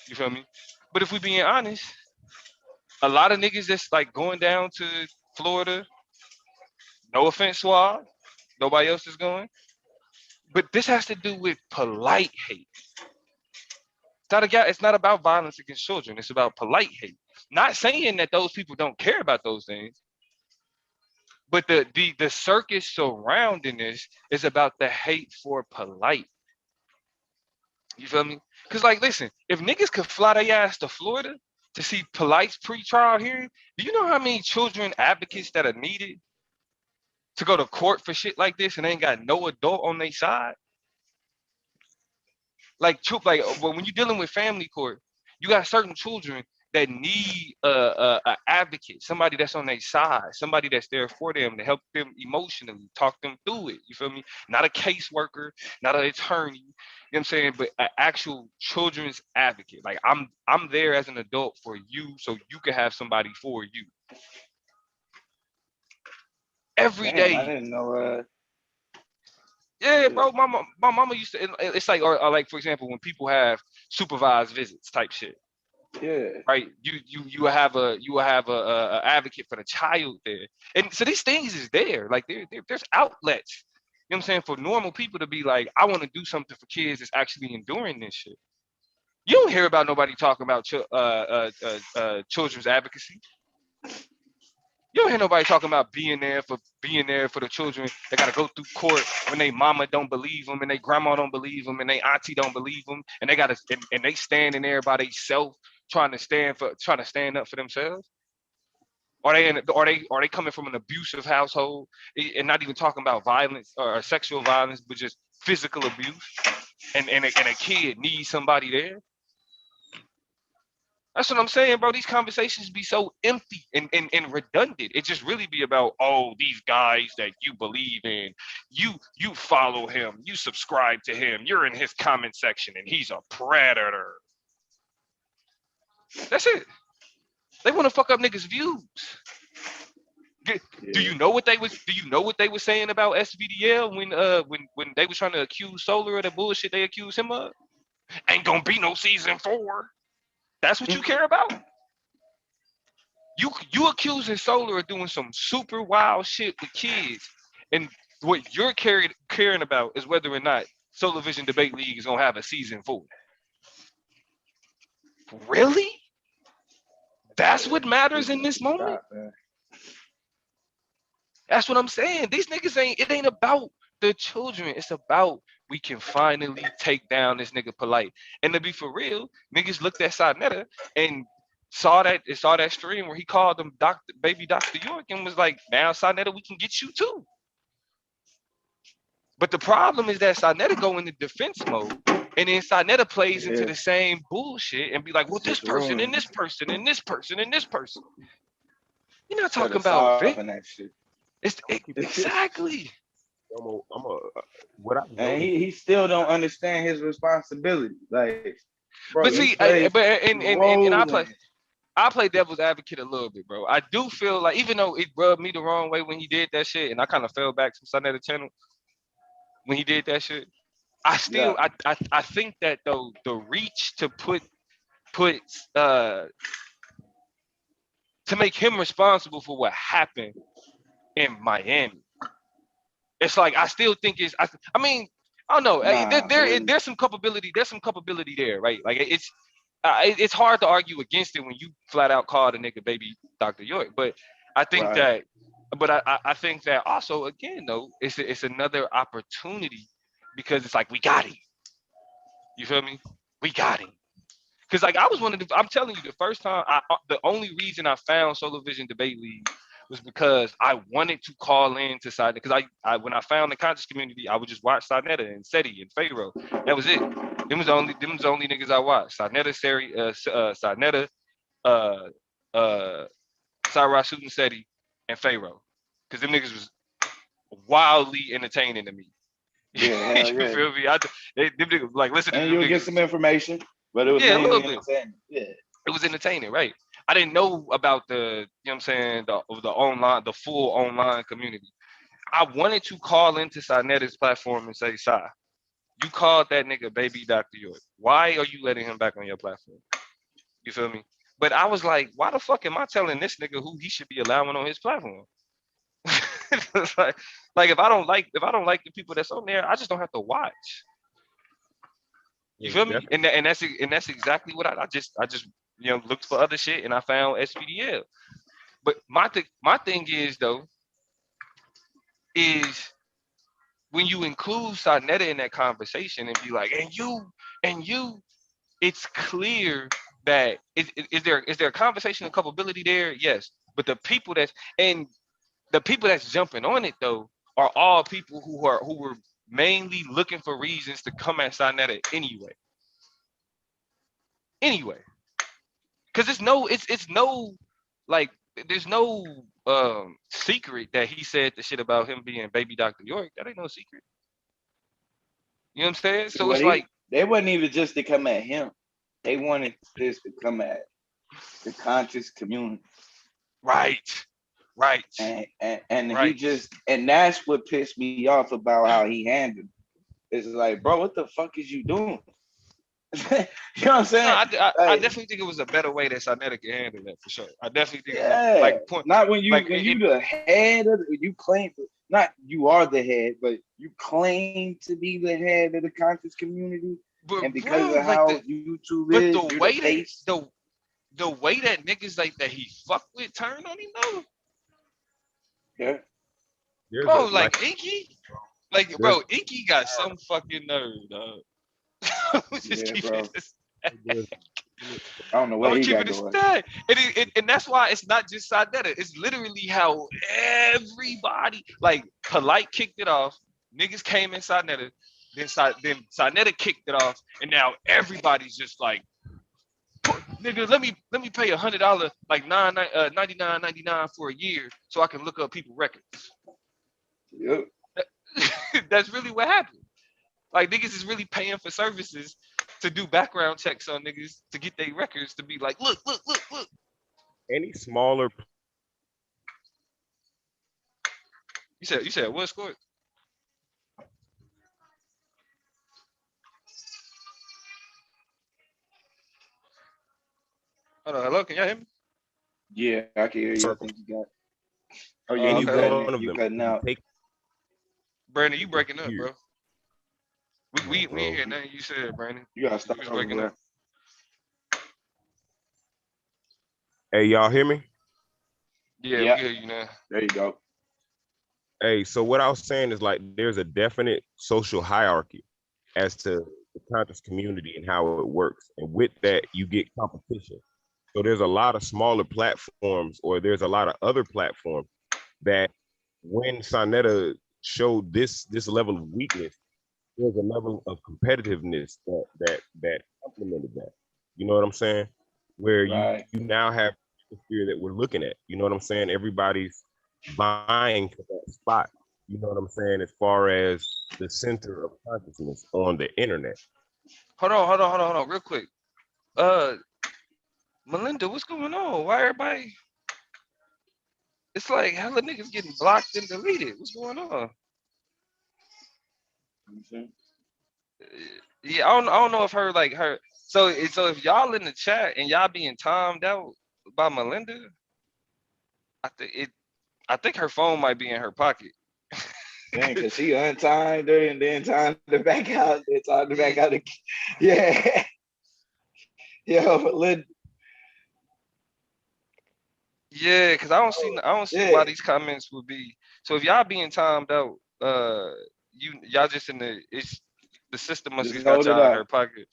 You feel me? But if we being honest, a lot of niggas that's like going down to Florida. No offense, Suave. Nobody else is going. But this has to do with polite hate. It's not about violence against children. It's about polite hate. Not saying that those people don't care about those things, but the circus surrounding this is about the hate for polite. You feel me? Because, like, listen, if niggas could fly their ass to Florida to see Polite's pre-trial hearing, do you know how many children advocates that are needed to go to court for shit like this and they ain't got no adult on their side? Like, when you're dealing with family court, you got certain children that need a advocate, somebody that's on their side, somebody that's there for them to help them emotionally, talk them through it. You feel me? Not a caseworker, not an attorney. You know what I'm saying? But an actual children's advocate. Like, I'm there as an adult for you, so you can have somebody for you. Every day. I didn't know. Yeah, bro. My mama used to. It's like, or like, for example, when people have supervised visits type shit. Yeah. Right. You will have a advocate for the child there, and so these things is there. Like, there's outlets. You know what I'm saying, for normal people to be like, I want to do something for kids that's actually enduring this shit. You don't hear about nobody talking about children's advocacy. You don't hear nobody talking about being there for the children that gotta go through court when they mama don't believe them and they grandma don't believe them and they auntie don't believe them and they gotta and they standing there by themselves trying to stand up for themselves. Are they coming from an abusive household and not even talking about violence or sexual violence, but just physical abuse, and a kid needs somebody there? That's what I'm saying, bro. These conversations be so empty and redundant. It just really be about, oh, these guys that you believe in, you follow him, you subscribe to him, you're in his comment section, and he's a predator. That's it. They want to fuck up niggas' views. Do you know what they was saying about SVDL when they was trying to accuse Solar of the bullshit they accused him of? Ain't gonna be no season 4. That's what you care about? You accusing Solar of doing some super wild shit with kids, and what you're caring about is whether or not Solar Vision Debate League is gonna have a season 4. Really? That's what matters in this moment? That's what I'm saying. These niggas it ain't about the children. It's about, we can finally take down this nigga Polite. And to be for real, niggas looked at Sarnetta and saw that stream where he called him Baby Dr. York and was like, now Sarnetta, we can get you too. But the problem is that Sarnetta go into defense mode, and then Sarnetta plays into the same bullshit and be like, well, this person and this person and this person and this person. You're not talking about Vic. That shit. It's exactly. And he still don't understand his responsibility. Like, bro, but see, I play devil's advocate a little bit, bro. I do feel like, even though it rubbed me the wrong way when he did that shit, and I kind of fell back from Sarnetta channel when he did that shit, I still I think that though the reach to to make him responsible for what happened in Miami, it's like, I still think it's, I mean, I don't know. There's some culpability. There's some culpability there, right? Like, it's hard to argue against it when you flat out call the nigga Baby Dr. York. But I think I think that also, again, though, it's another opportunity, because it's like, we got him. You feel me? We got him. Because, like, I'm telling you, the first time, the only reason I found Solar Vision Debate League was because I wanted to call in to Sarnetta. Because when I found the conscious community, I would just watch Sarnetta and Seti and Pharaoh. That was it. Them was the only niggas I watched. Sarnetta, Sarah Shooting Seti, and Pharaoh. Because them niggas was wildly entertaining to me. Yeah, you feel me? Them niggas, like, listen to and them you'll niggas. get some information, but it was a little bit. Yeah. It was entertaining, right? I didn't know about the, you know what I'm saying, the full online community. I wanted to call into Sarnetta's platform and say, Sai, you called that nigga Baby Dr. York. Why are you letting him back on your platform? You feel me? But I was like, why the fuck am I telling this nigga who he should be allowing on his platform? It's like if I don't like the people that's on there, I just don't have to watch. You feel me? And that's exactly what I just looked for other shit and I found SPDL. But my thing is though is when you include Sarnetta in that conversation and be like, and you, it's clear that is there a conversation of culpability there? Yes. But the people that's jumping on it though are all people who were mainly looking for reasons to come at Sarnetta anyway. Because it's no like there's no secret that he said the shit about him being baby Dr. York. That ain't no secret. You know what I'm saying? So it's like they wasn't even just to come at him. They wanted this to come at the conscious community. Right. And he just, and that's what pissed me off about how he handled it. It's like, bro, what the fuck is you doing? You know what I'm saying? No, I definitely think it was a better way that Sarnetta can handle that for sure. I definitely think not when you the head of you claim, not you are the head, but you claim to be the head of the conscious community. But and because of how YouTube is, the way that niggas like that he fucked with turn on him though. Yeah. Bro, like Inky, bro, Inky got some fucking nerve, dog. Bro. I don't know what he got going. And that's why it's not just Sarnetta. It's literally how everybody, like, Polite kicked it off. Niggas came in Sarnetta. Then Sarnetta kicked it off. And now everybody's just like, nigga, let me pay $100, like $99.99 for a year so I can look up people records. Yep. That's really what happened. Like, niggas is really paying for services to do background checks on niggas to get their records to be like, look. Any smaller. You said what score? Hold on, hello, can y'all hear me? Yeah, I can hear you. I think you got. Oh yeah, any one of you them. cutting out. Brandon, you breaking up, bro. We ain't hear nothing you said, Brandon. You gotta stop breaking up. Hey, y'all hear me? Yeah, we hear you now. There you go. Hey, so what I was saying is like there's a definite social hierarchy as to the conscious community and how it works. And with that, you get competition. So there's a lot of smaller platforms, or there's a lot of other platforms that when Sarnetta showed this level of weakness, there's a level of competitiveness that complemented that. You know what I'm saying? Where you now have the fear that we're looking at. You know what I'm saying? Everybody's vying for that spot. You know what I'm saying? As far as the center of consciousness on the internet. Hold on, real quick. Melinda, what's going on? Why everybody? It's like hella niggas getting blocked and deleted. What's going on? Yeah, I don't know if her. So if y'all in the chat and y'all being timed out by Melinda, I think her phone might be in her pocket. Dang, cause she untimed her and then time to back out. Then time to back out again. Yeah. Yo, Melinda. Yeah, because I don't see why these comments would be. So if y'all being timed out, y'all just in the system must have got y'all in her pocket.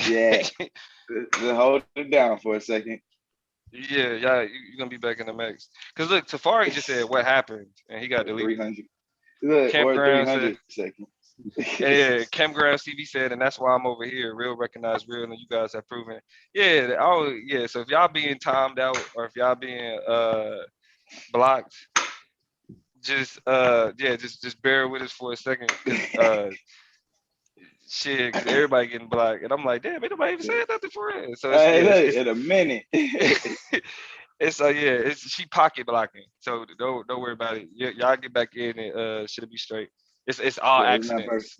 Yeah. Just hold it down for a second. Yeah, you're gonna be back in the mix. Cause look, Tafari just said what happened and he got deleted. 300. Look, or 300 seconds. Yeah, Campground TV said, and that's why I'm over here. Real recognize real, and you guys have proven. Yeah, so if y'all being timed out or if y'all being blocked, just bear with us for a second. Shit, cause everybody getting blocked, and I'm like, damn, ain't nobody even saying nothing for real. So it's in a minute. It's she pocket blocking. So don't worry about it. Y'all get back in and should be straight. It's all accidents.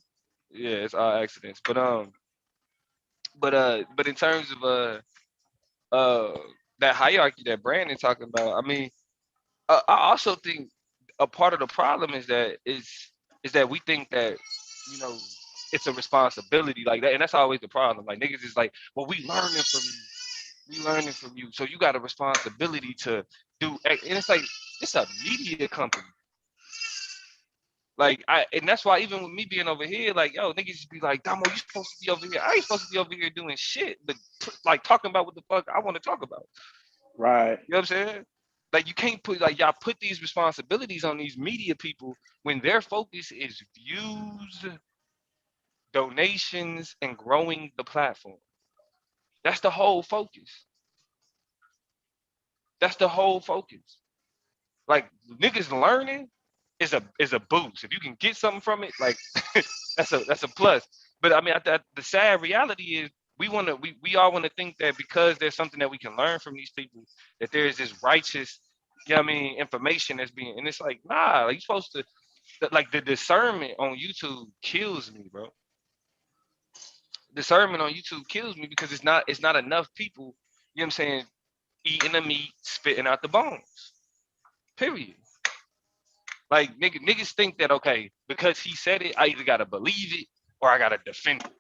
Yeah, it's all accidents. But in terms of that hierarchy that Brandon talking about, I mean, I also think a part of the problem is that we think that, you know, it's a responsibility like that, and that's always the problem. Like niggas is like, well, we learning from you, so you got a responsibility to do. And it's like it's a media company. Like and that's why even with me being over here, like yo, niggas just be like, Damo, you supposed to be over here. I ain't supposed to be over here doing shit, but like talking about what the fuck I want to talk about. Right. You know what I'm saying? Like you can't put like y'all put these responsibilities on these media people when their focus is views, donations, and growing the platform. That's the whole focus. That's the whole focus. Like niggas learning is a boost. If you can get something from it, like that's a plus. But I mean, the sad reality is we all want to think that because there's something that we can learn from these people, that there's this righteous, you know what I mean, information that's being, and it's like, nah, like you're supposed to, like the discernment on YouTube kills me, bro. Discernment on YouTube kills me because it's not enough people, you know what I'm saying, eating the meat, spitting out the bones. Period. Like niggas think that okay, because he said it, I either gotta believe it or I gotta defend it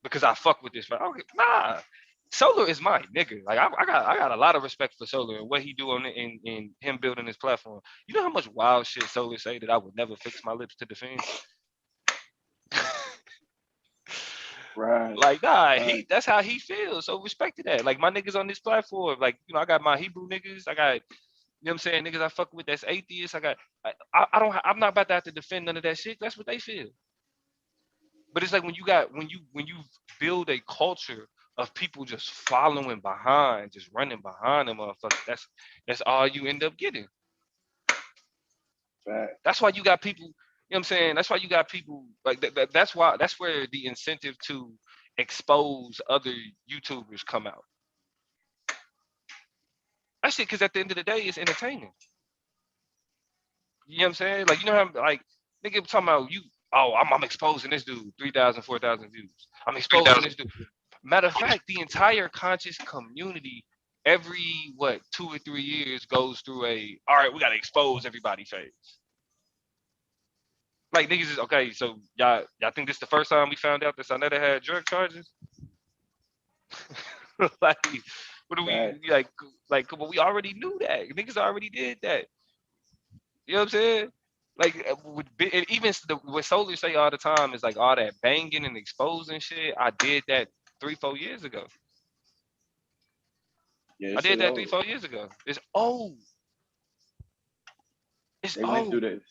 because I fuck with this. Okay, nah, Solar is my nigga. Like I got a lot of respect for Solar and what he do on it in him building his platform. You know how much wild shit Solar say that I would never fix my lips to defend. Right. Like nah, that's how he feels. So respect to that. Like my niggas on this platform, like you know, I got my Hebrew niggas. I got, you know what I'm saying, niggas I fuck with that's atheists. I'm not about to have to defend none of that shit. That's what they feel. But it's like when you build a culture of people just following behind, just running behind them motherfuckers, that's all you end up getting. Right. That's why you got people, you know what I'm saying? That's why you got people like that's where the incentive to expose other YouTubers come out. That shit, because at the end of the day, it's entertaining. You know what I'm saying? Like, you know how, like, nigga talking about you, oh, I'm exposing this dude, 3,000, 4,000 views. I'm exposing this dude. Matter of fact, the entire conscious community, every, 2 or 3 years goes through all right, we got to expose everybody phase. Like, niggas is, okay, so y'all think this is the first time we found out that Sonetta had drug charges? Like, what do we, like, come on, we already knew that. Niggas already did that. You know what I'm saying? Like, and even what Solar say all the time is like all that banging and exposing shit. I did that 3-4 years ago. Yeah, I did that 3-4 years ago. It's old. They went through this.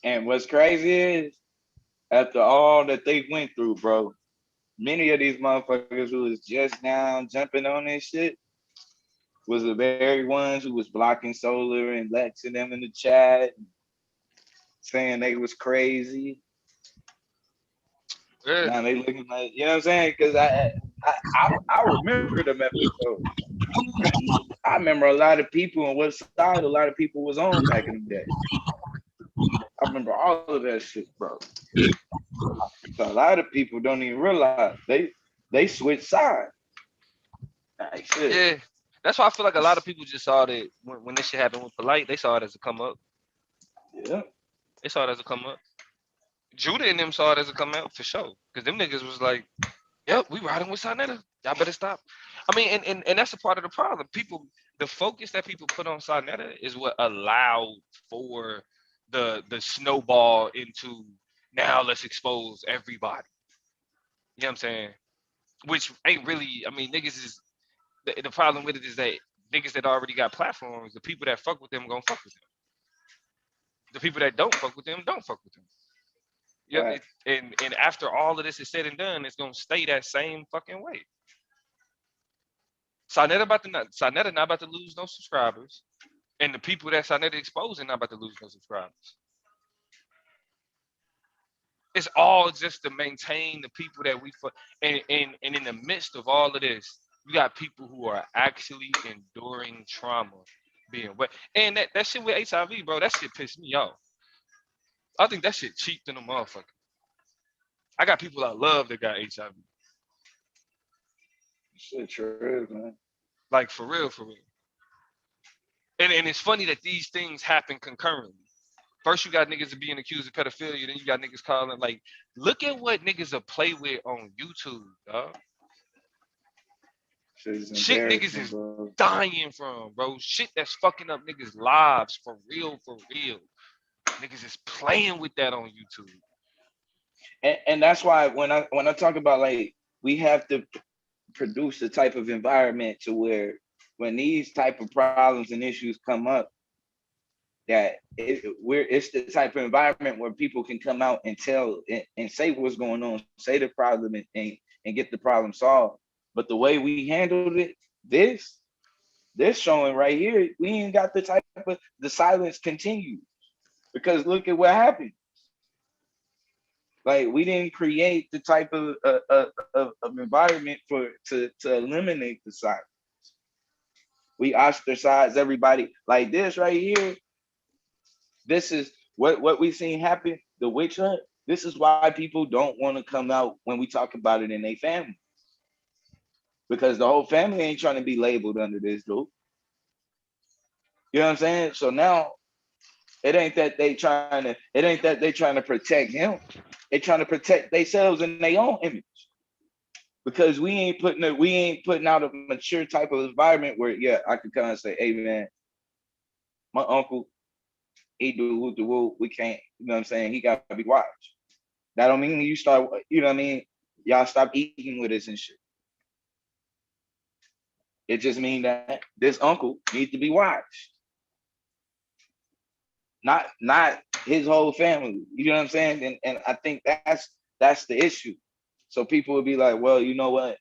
And what's crazy is, after all that they went through, bro, many of these motherfuckers who was just now jumping on this shit was the very ones who was blocking Solar and Lex and them in the chat, saying they was crazy. Yeah. Now they looking like, you know what I'm saying? Because I remember them episodes. I remember a lot of people and what side a lot of people was on back in the day. I remember all of that shit, bro. So a lot of people don't even realize they switch sides. Yeah, that's why I feel like a lot of people just saw that when this shit happened with Polite, they saw it as a come up. Yeah, they saw it as a come up. Judah and them saw it as a come out for sure, because them niggas was like, "Yep, we riding with Sonetta. Y'all better stop." I mean, and that's a part of the problem. People, the focus that people put on Sonetta is what allowed for the snowball into now let's expose everybody. You know what I'm saying? Which ain't really. I mean, niggas is the problem with it is that niggas that already got platforms, the people that fuck with them gonna fuck with them. The people that don't fuck with them don't fuck with them. Yeah, right. And after all of this is said and done, it's gonna stay that same fucking way. Sonetta not about to lose no subscribers, and the people that Sonetta exposing not about to lose no subscribers. It's all just to maintain the people that we fuck. And in the midst of all of this, you got people who are actually enduring trauma, being wet. And that shit with HIV, bro, that shit pissed me off. I think that shit cheap than a motherfucker. I got people I love that got HIV. Shit true, man. Like for real, for real. And it's funny that these things happen concurrently. First, you got niggas being accused of pedophilia, then you got niggas calling like, look at what niggas are play with on YouTube, dog. Shit niggas is bro. dying from, bro. Shit that's fucking up niggas' lives for real, for real. Niggas is playing with that on YouTube. And that's why when I talk about like we have to produce the type of environment to where when these type of problems and issues come up, that it's the type of environment where people can come out and tell and say what's going on, say the problem and get the problem solved. But the way we handled it, this showing right here, we ain't got the type of the silence continues because look at what happened. Like we didn't create the type of environment to eliminate the silence. We ostracize everybody like this right here. This is what we seen happen, the witch hunt. This is why people don't want to come out when we talk about it in their family. Because the whole family ain't trying to be labeled under this dude. You know what I'm saying? So now it ain't that they trying to protect him. They trying to protect themselves and their own image. Because we ain't putting out a mature type of environment where I could kind of say, hey man, my uncle, he do woo the woo. We can't, you know what I'm saying? He got to be watched. That don't mean you start, you know what I mean? Y'all stop eating with us and shit. It just means that this uncle needs to be watched. Not his whole family. You know what I'm saying? And I think that's the issue. So people would be like, well, you know what?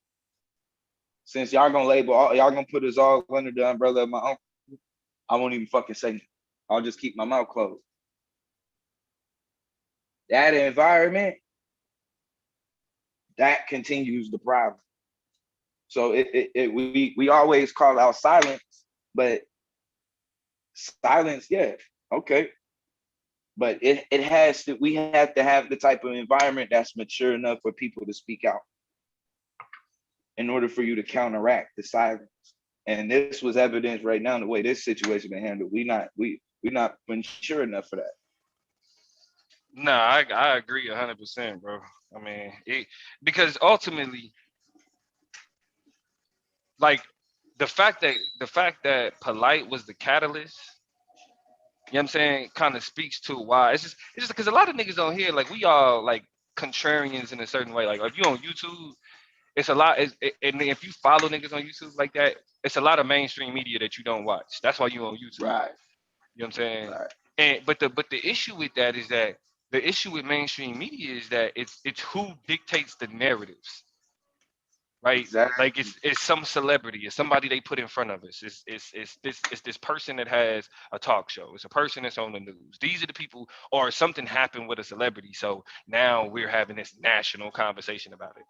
Since y'all gonna put us all under the umbrella of my uncle, I won't even fucking say anything. I'll just keep my mouth closed. That environment, that continues the problem. So we always call out silence, but silence, yeah, okay. But we have to have the type of environment that's mature enough for people to speak out in order for you to counteract the silence. And this was evidence right now, the way this situation been handled. We're not mature enough for that. No, I agree 100%, bro. I mean, because ultimately, like the fact that Polite was the catalyst, you know what I'm saying, kind of speaks to why. It's just because a lot of niggas on here, like we all like contrarians in a certain way. Like if you on YouTube, it's a lot. And if you follow niggas on YouTube like that, it's a lot of mainstream media that you don't watch. That's why you on YouTube. Right. You know what I'm saying? Right. And but the issue with that is that the issue with mainstream media is that it's who dictates the narratives. Right, exactly. Like it's some celebrity, it's somebody they put in front of us. It's this person that has a talk show. It's a person that's on the news. These are the people, or something happened with a celebrity, so now we're having this national conversation about it.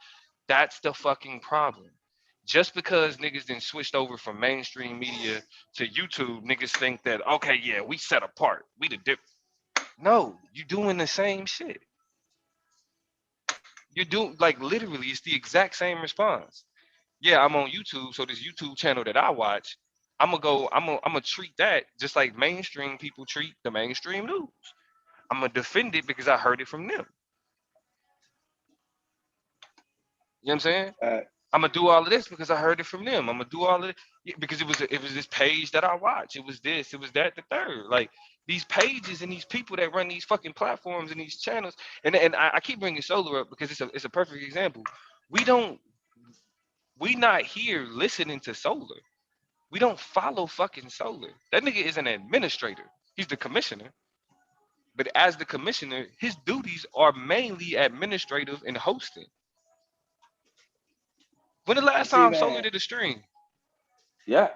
That's the fucking problem. Just because niggas then switched over from mainstream media to YouTube, niggas think that okay, yeah, we set apart. We the dip. No, you doing the same shit. You do like literally, it's the exact same response. Yeah, I'm on YouTube, so this YouTube channel that I watch, I'm gonna treat that just like mainstream people treat the mainstream news. I'm gonna defend it because I heard it from them. You know what I'm saying? I'm gonna do all of this because I heard it from them. I'm gonna do all of it because it was this page that I watch. It was this, it was that, the third. Like these pages and these people that run these fucking platforms and these channels. And I keep bringing Solar up because it's a perfect example. We not here listening to Solar. We don't follow fucking Solar. That nigga is an administrator. He's the commissioner. But as the commissioner, his duties are mainly administrative and hosting. When the last time Solar did a stream? Yeah.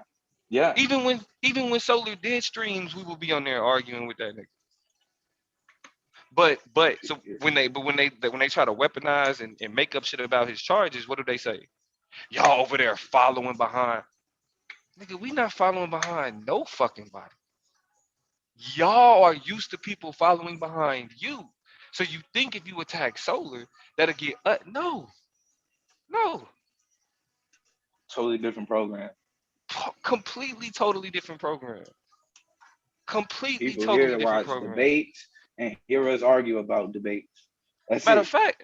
Even when Solar did streams, we will be on there arguing with that nigga. But so when they try to weaponize and make up shit about his charges, what do they say? Y'all over there following behind. Nigga, we not following behind no fucking body. Y'all are used to people following behind you. So you think if you attack Solar, that'll get no. Totally different program. Completely, totally different program. Completely, People totally here to different watch program. debates and hear us argue about debates. That's Matter it. of fact,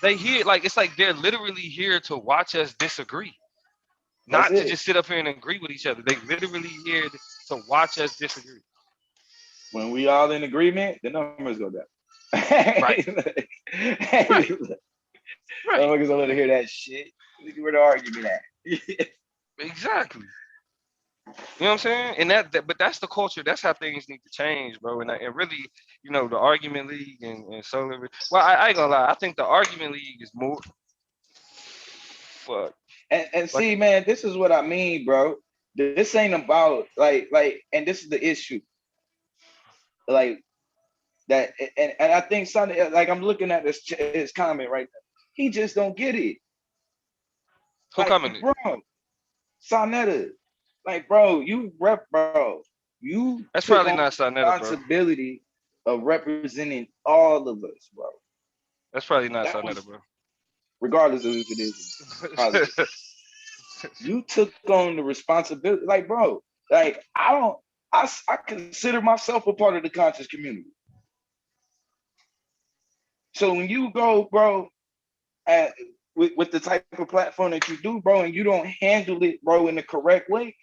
they hear like it's like they're literally here to watch us disagree, That's not to it. just sit up here and agree with each other. They literally here to watch us disagree. When we all in agreement, the numbers go down. Right. Right. Motherfuckers don't want to hear that shit. Where the argument at? Exactly. You know what I'm saying? And but that's the culture. That's how things need to change, bro. And really, you know, the argument league and solar. Well, I ain't gonna lie. I think the argument league is more. Fuck. And see, man, this is what I mean, bro. This ain't about like, and this is the issue. Like that, and I think something like I'm looking at his comment right now. He just don't get it. Who like, commented? Bro, Sonetta. Like, bro, you rep, bro. You That's took probably on not the Sonetta, bro. responsibility of representing all of us, bro. That's probably not Sonetta, bro. Regardless of if it is politics. You took on the responsibility. Like, bro, like I consider myself a part of the conscious community. So when you go, bro, with the type of platform that you do, bro, and you don't handle it, bro, in the correct way,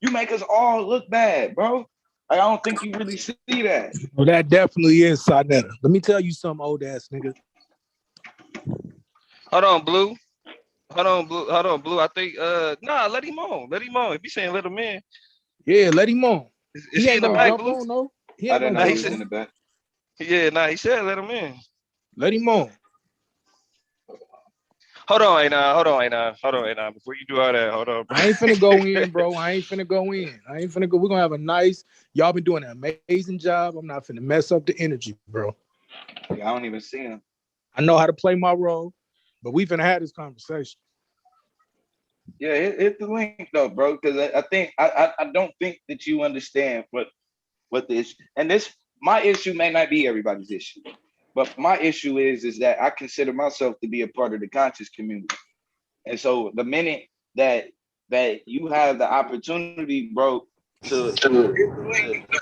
you make us all look bad, bro. Like, I don't think you really see that. Well, that definitely is Sonetta. Let me tell you something, old ass nigga. Hold on, Blue. I think nah, let him on. If you saying let him in. Yeah, let him on. Is he in the back, Blue? On, no? I didn't know he was in the back. Yeah, nah, he said let him in. Let him on. Hold on, Aina. Before you do all that, hold on. I ain't finna go in, bro. I ain't finna go. We're gonna have a nice. Y'all been doing an amazing job. I'm not finna mess up the energy, bro. Yeah, I don't even see him. I know how to play my role, but we finna have this conversation. Yeah, hit the link though, bro. Because I think I don't think that you understand what the issue. And my issue may not be everybody's issue, but my issue is that I consider myself to be a part of the conscious community. And so the minute that you have the opportunity, bro, to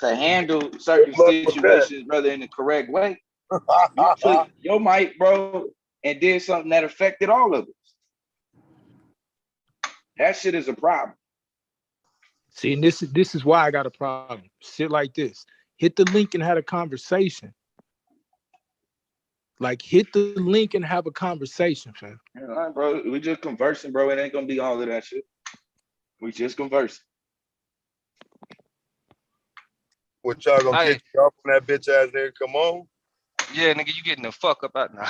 handle certain situations, brother, in the correct way, you took your mic, bro, and did something that affected all of us. That shit is a problem. See, and this is why I got a problem. Sit like this. Hit the link and have a conversation. Like, hit the link and have a conversation, fam. Yeah, bro, we just conversing, bro. It ain't gonna be all of that shit. We just conversing. What y'all gonna catch you off on that bitch ass nigga? Come on. Yeah, nigga, you getting the fuck up out now.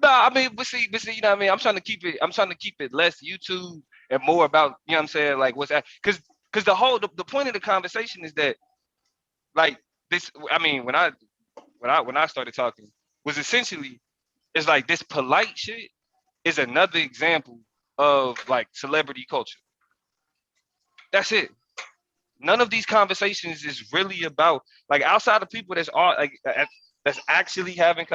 No, I mean, but see, you know what I mean? I'm trying to keep it less YouTube and more about, you know what I'm saying, like what's that? Because the point of the conversation is that, like, this, I mean, when I started talking, was essentially, it's like this polite shit is another example of like celebrity culture. That's it. None of these conversations is really about, like, outside of people that's all like that's actually having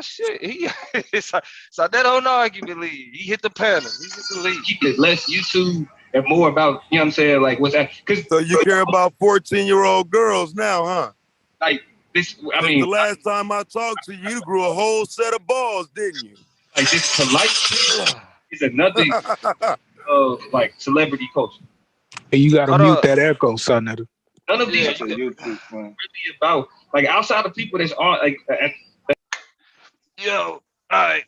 shit. So that don't argument lead. He hit the panel. He hit the lead. Keep it less YouTube and more about, you know what I'm saying, like what's that? So you care about 14-year-old girls now, huh? Like this, I mean, mean, the last time I talked to you, you grew a whole set of balls, didn't you? Like this polite shit is another of like celebrity culture. Hey, you gotta mute that echo, Sonetta. None of these are really about, like, outside of people that's on, like, yo, all right.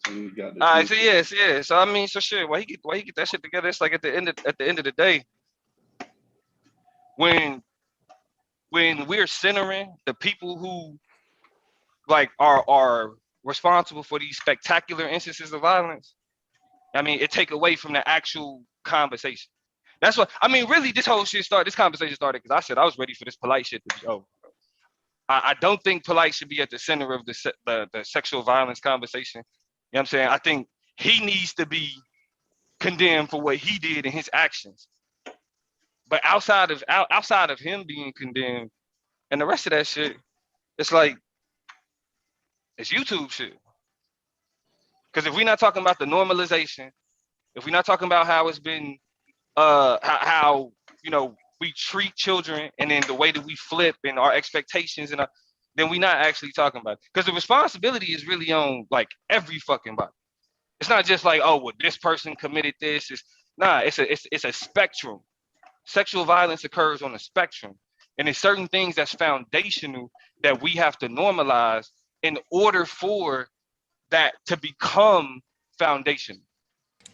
All right, so yeah. So I mean, so shit. Why he get that shit together? It's like at the end of the day, when we're centering the people who like are responsible for these spectacular instances of violence, I mean, it take away from the actual conversation. That's what I mean. Really, this conversation started because I said I was ready for this polite shit to be over. I don't think polite should be at the center of the sexual violence conversation. You know what I'm saying? I think he needs to be condemned for what he did in his actions. But outside of him being condemned and the rest of that shit, it's like it's YouTube shit. Because if we're not talking about the normalization, if we're not talking about how it's been, how you know we treat children, and then the way that we flip and our expectations, and then we're not actually talking about it. Because the responsibility is really on like every fucking body. It's not just like, oh, well, this person committed this. It's a spectrum. Sexual violence occurs on a spectrum, and there's certain things that's foundational that we have to normalize in order for that to become foundational.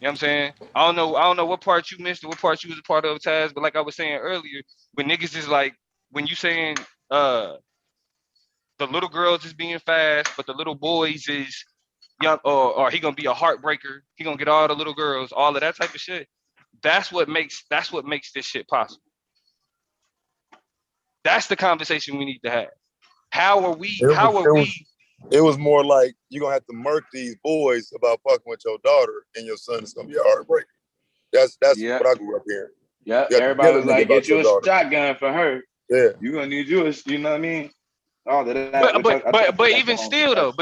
You know what I'm saying? I don't know what part you missed or what part you was a part of, Taz, but like I was saying earlier, when niggas is like, when you saying the little girls is being fast, but the little boys is young, or he gonna be a heartbreaker, he gonna get all the little girls, all of that type of shit. That's what makes this shit possible. That's the conversation we need to have. It was more like you're gonna have to murk these boys about fucking with your daughter, and your son is gonna be a heartbreaker. That's what I grew up hearing. Yeah, everybody was like, get you a shotgun for her. Yeah, you gonna need you know what I mean? All that. But even still though,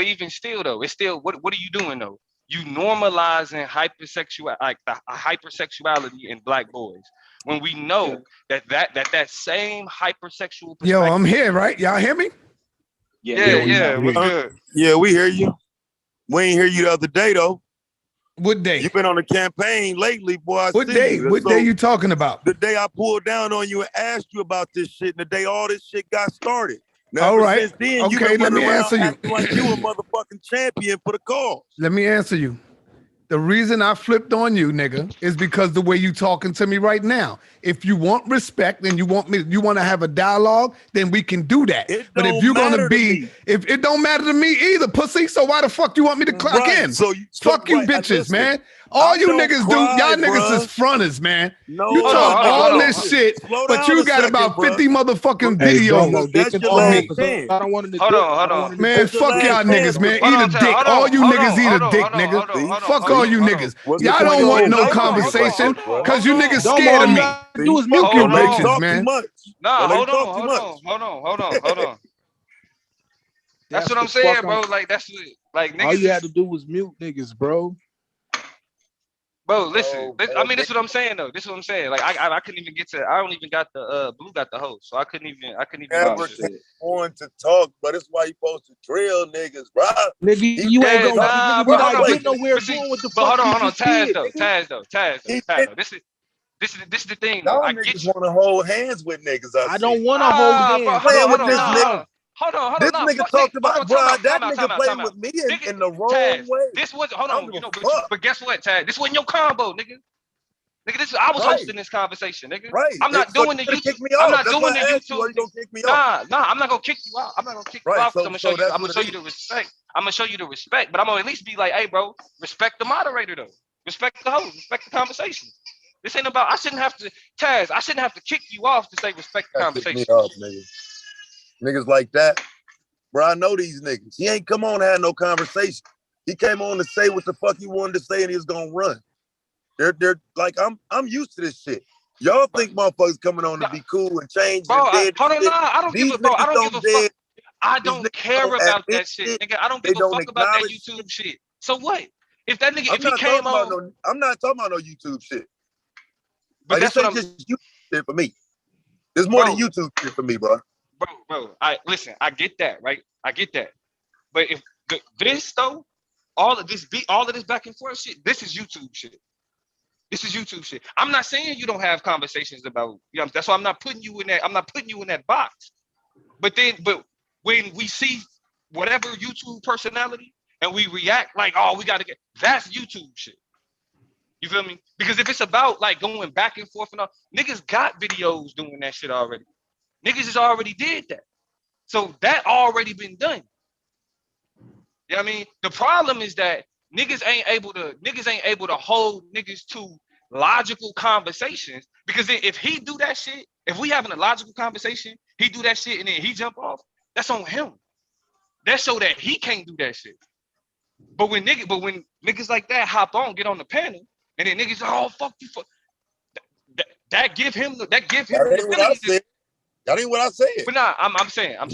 it's still what are you doing though? You normalizing hypersexuality in black boys when we know that same hypersexual. Yo, I'm here, right? Y'all hear me? Yeah, we're good. Yeah, we hear you. We ain't hear you the other day though. What day? You've been on the campaign lately, boy. What day? What day you talking about? The day I pulled down on you and asked you about this shit, and the day all this shit got started. Now, all right. Since then, okay, let me answer you. Like you a motherfucking champion for the cause. Let me answer you. The reason I flipped on you, nigga, is because the way you talking to me right now. If you want respect and you want to have a dialogue, then we can do that. But if you're gonna be, if it don't matter to me either, pussy. So why the fuck you want me to clock in? Fuck you, bitches, man. All you niggas do, y'all niggas is fronters, man. No, you talk all this shit, but you got about 50 motherfucking videos on me. I don't want to. Hold on. Man, fuck y'all niggas, man. Eat a dick. All you niggas eat a dick, nigga. Fuck all you niggas. Y'all don't want no conversation because you niggas scared of me. Fuck you bitches, man. Nah, hold on. That's what I'm saying, bro. Like that's what, like niggas. All you had to do was mute niggas, bro. Bro, listen. I mean, this is what I'm saying though. This is what I'm saying. Like I couldn't even get to. I don't even got the Blue got the host, so I couldn't even. Never want to talk, but it's why you supposed to drill niggas, bro. Nigga, you ain't gonna. We're not getting nowhere doing what the fuck. Hold on. Taz though. This is the thing. Y'all niggas want to hold hands with niggas. I don't want to hold hands. Playing with this nigga. Hold on. This nigga talked about, bro. That nigga playing with me in the wrong way. This was but guess what, Taz? This wasn't your combo, nigga. Nigga, I was hosting this conversation, nigga. Right. I'm not doing the YouTube. I'm not doing the YouTube. Nah, I'm not gonna kick you out. I'm not gonna kick you out because I'm gonna show you the respect. I'm gonna show you the respect, but I'm gonna at least be like, hey, bro, respect the moderator though. Respect the host. Respect the conversation. This ain't about. I shouldn't have to, Taz. I shouldn't have to kick you off to say respect the conversation. Niggas like that, bro. I know these niggas. He ain't come on to have no conversation. He came on to say what the fuck he wanted to say, and he was gonna run. They're like, I'm used to this shit. Y'all think motherfuckers coming on to be cool and change? Bro, I don't give a fuck. I don't care about that shit, nigga. I don't give a fuck about that YouTube shit. So what? If that nigga, if he came on, I'm not talking about no YouTube shit. But that's what I'm. Just YouTube shit for me. There's more than YouTube shit for me, bro. Bro, listen. I get that, right? I get that. But if this though, all of this back and forth shit, this is YouTube shit. This is YouTube shit. I'm not saying you don't have conversations about, you know, that's why I'm not putting you in that. I'm not putting you in that box. But when we see whatever YouTube personality and we react like, oh, we gotta get, that's YouTube shit. You feel me? Because if it's about like going back and forth and all, niggas got videos doing that shit already. Niggas has already did that. So that already been done. You know what I mean? The problem is that niggas ain't able to hold niggas to logical conversations, because if he do that shit, if we having a logical conversation, he do that shit and then he jump off, that's on him. That's so that he can't do that shit. But when niggas like that hop on, get on the panel, and then niggas, oh fuck you, fuck. That give him the ability. That ain't what I said. But nah, I'm saying. I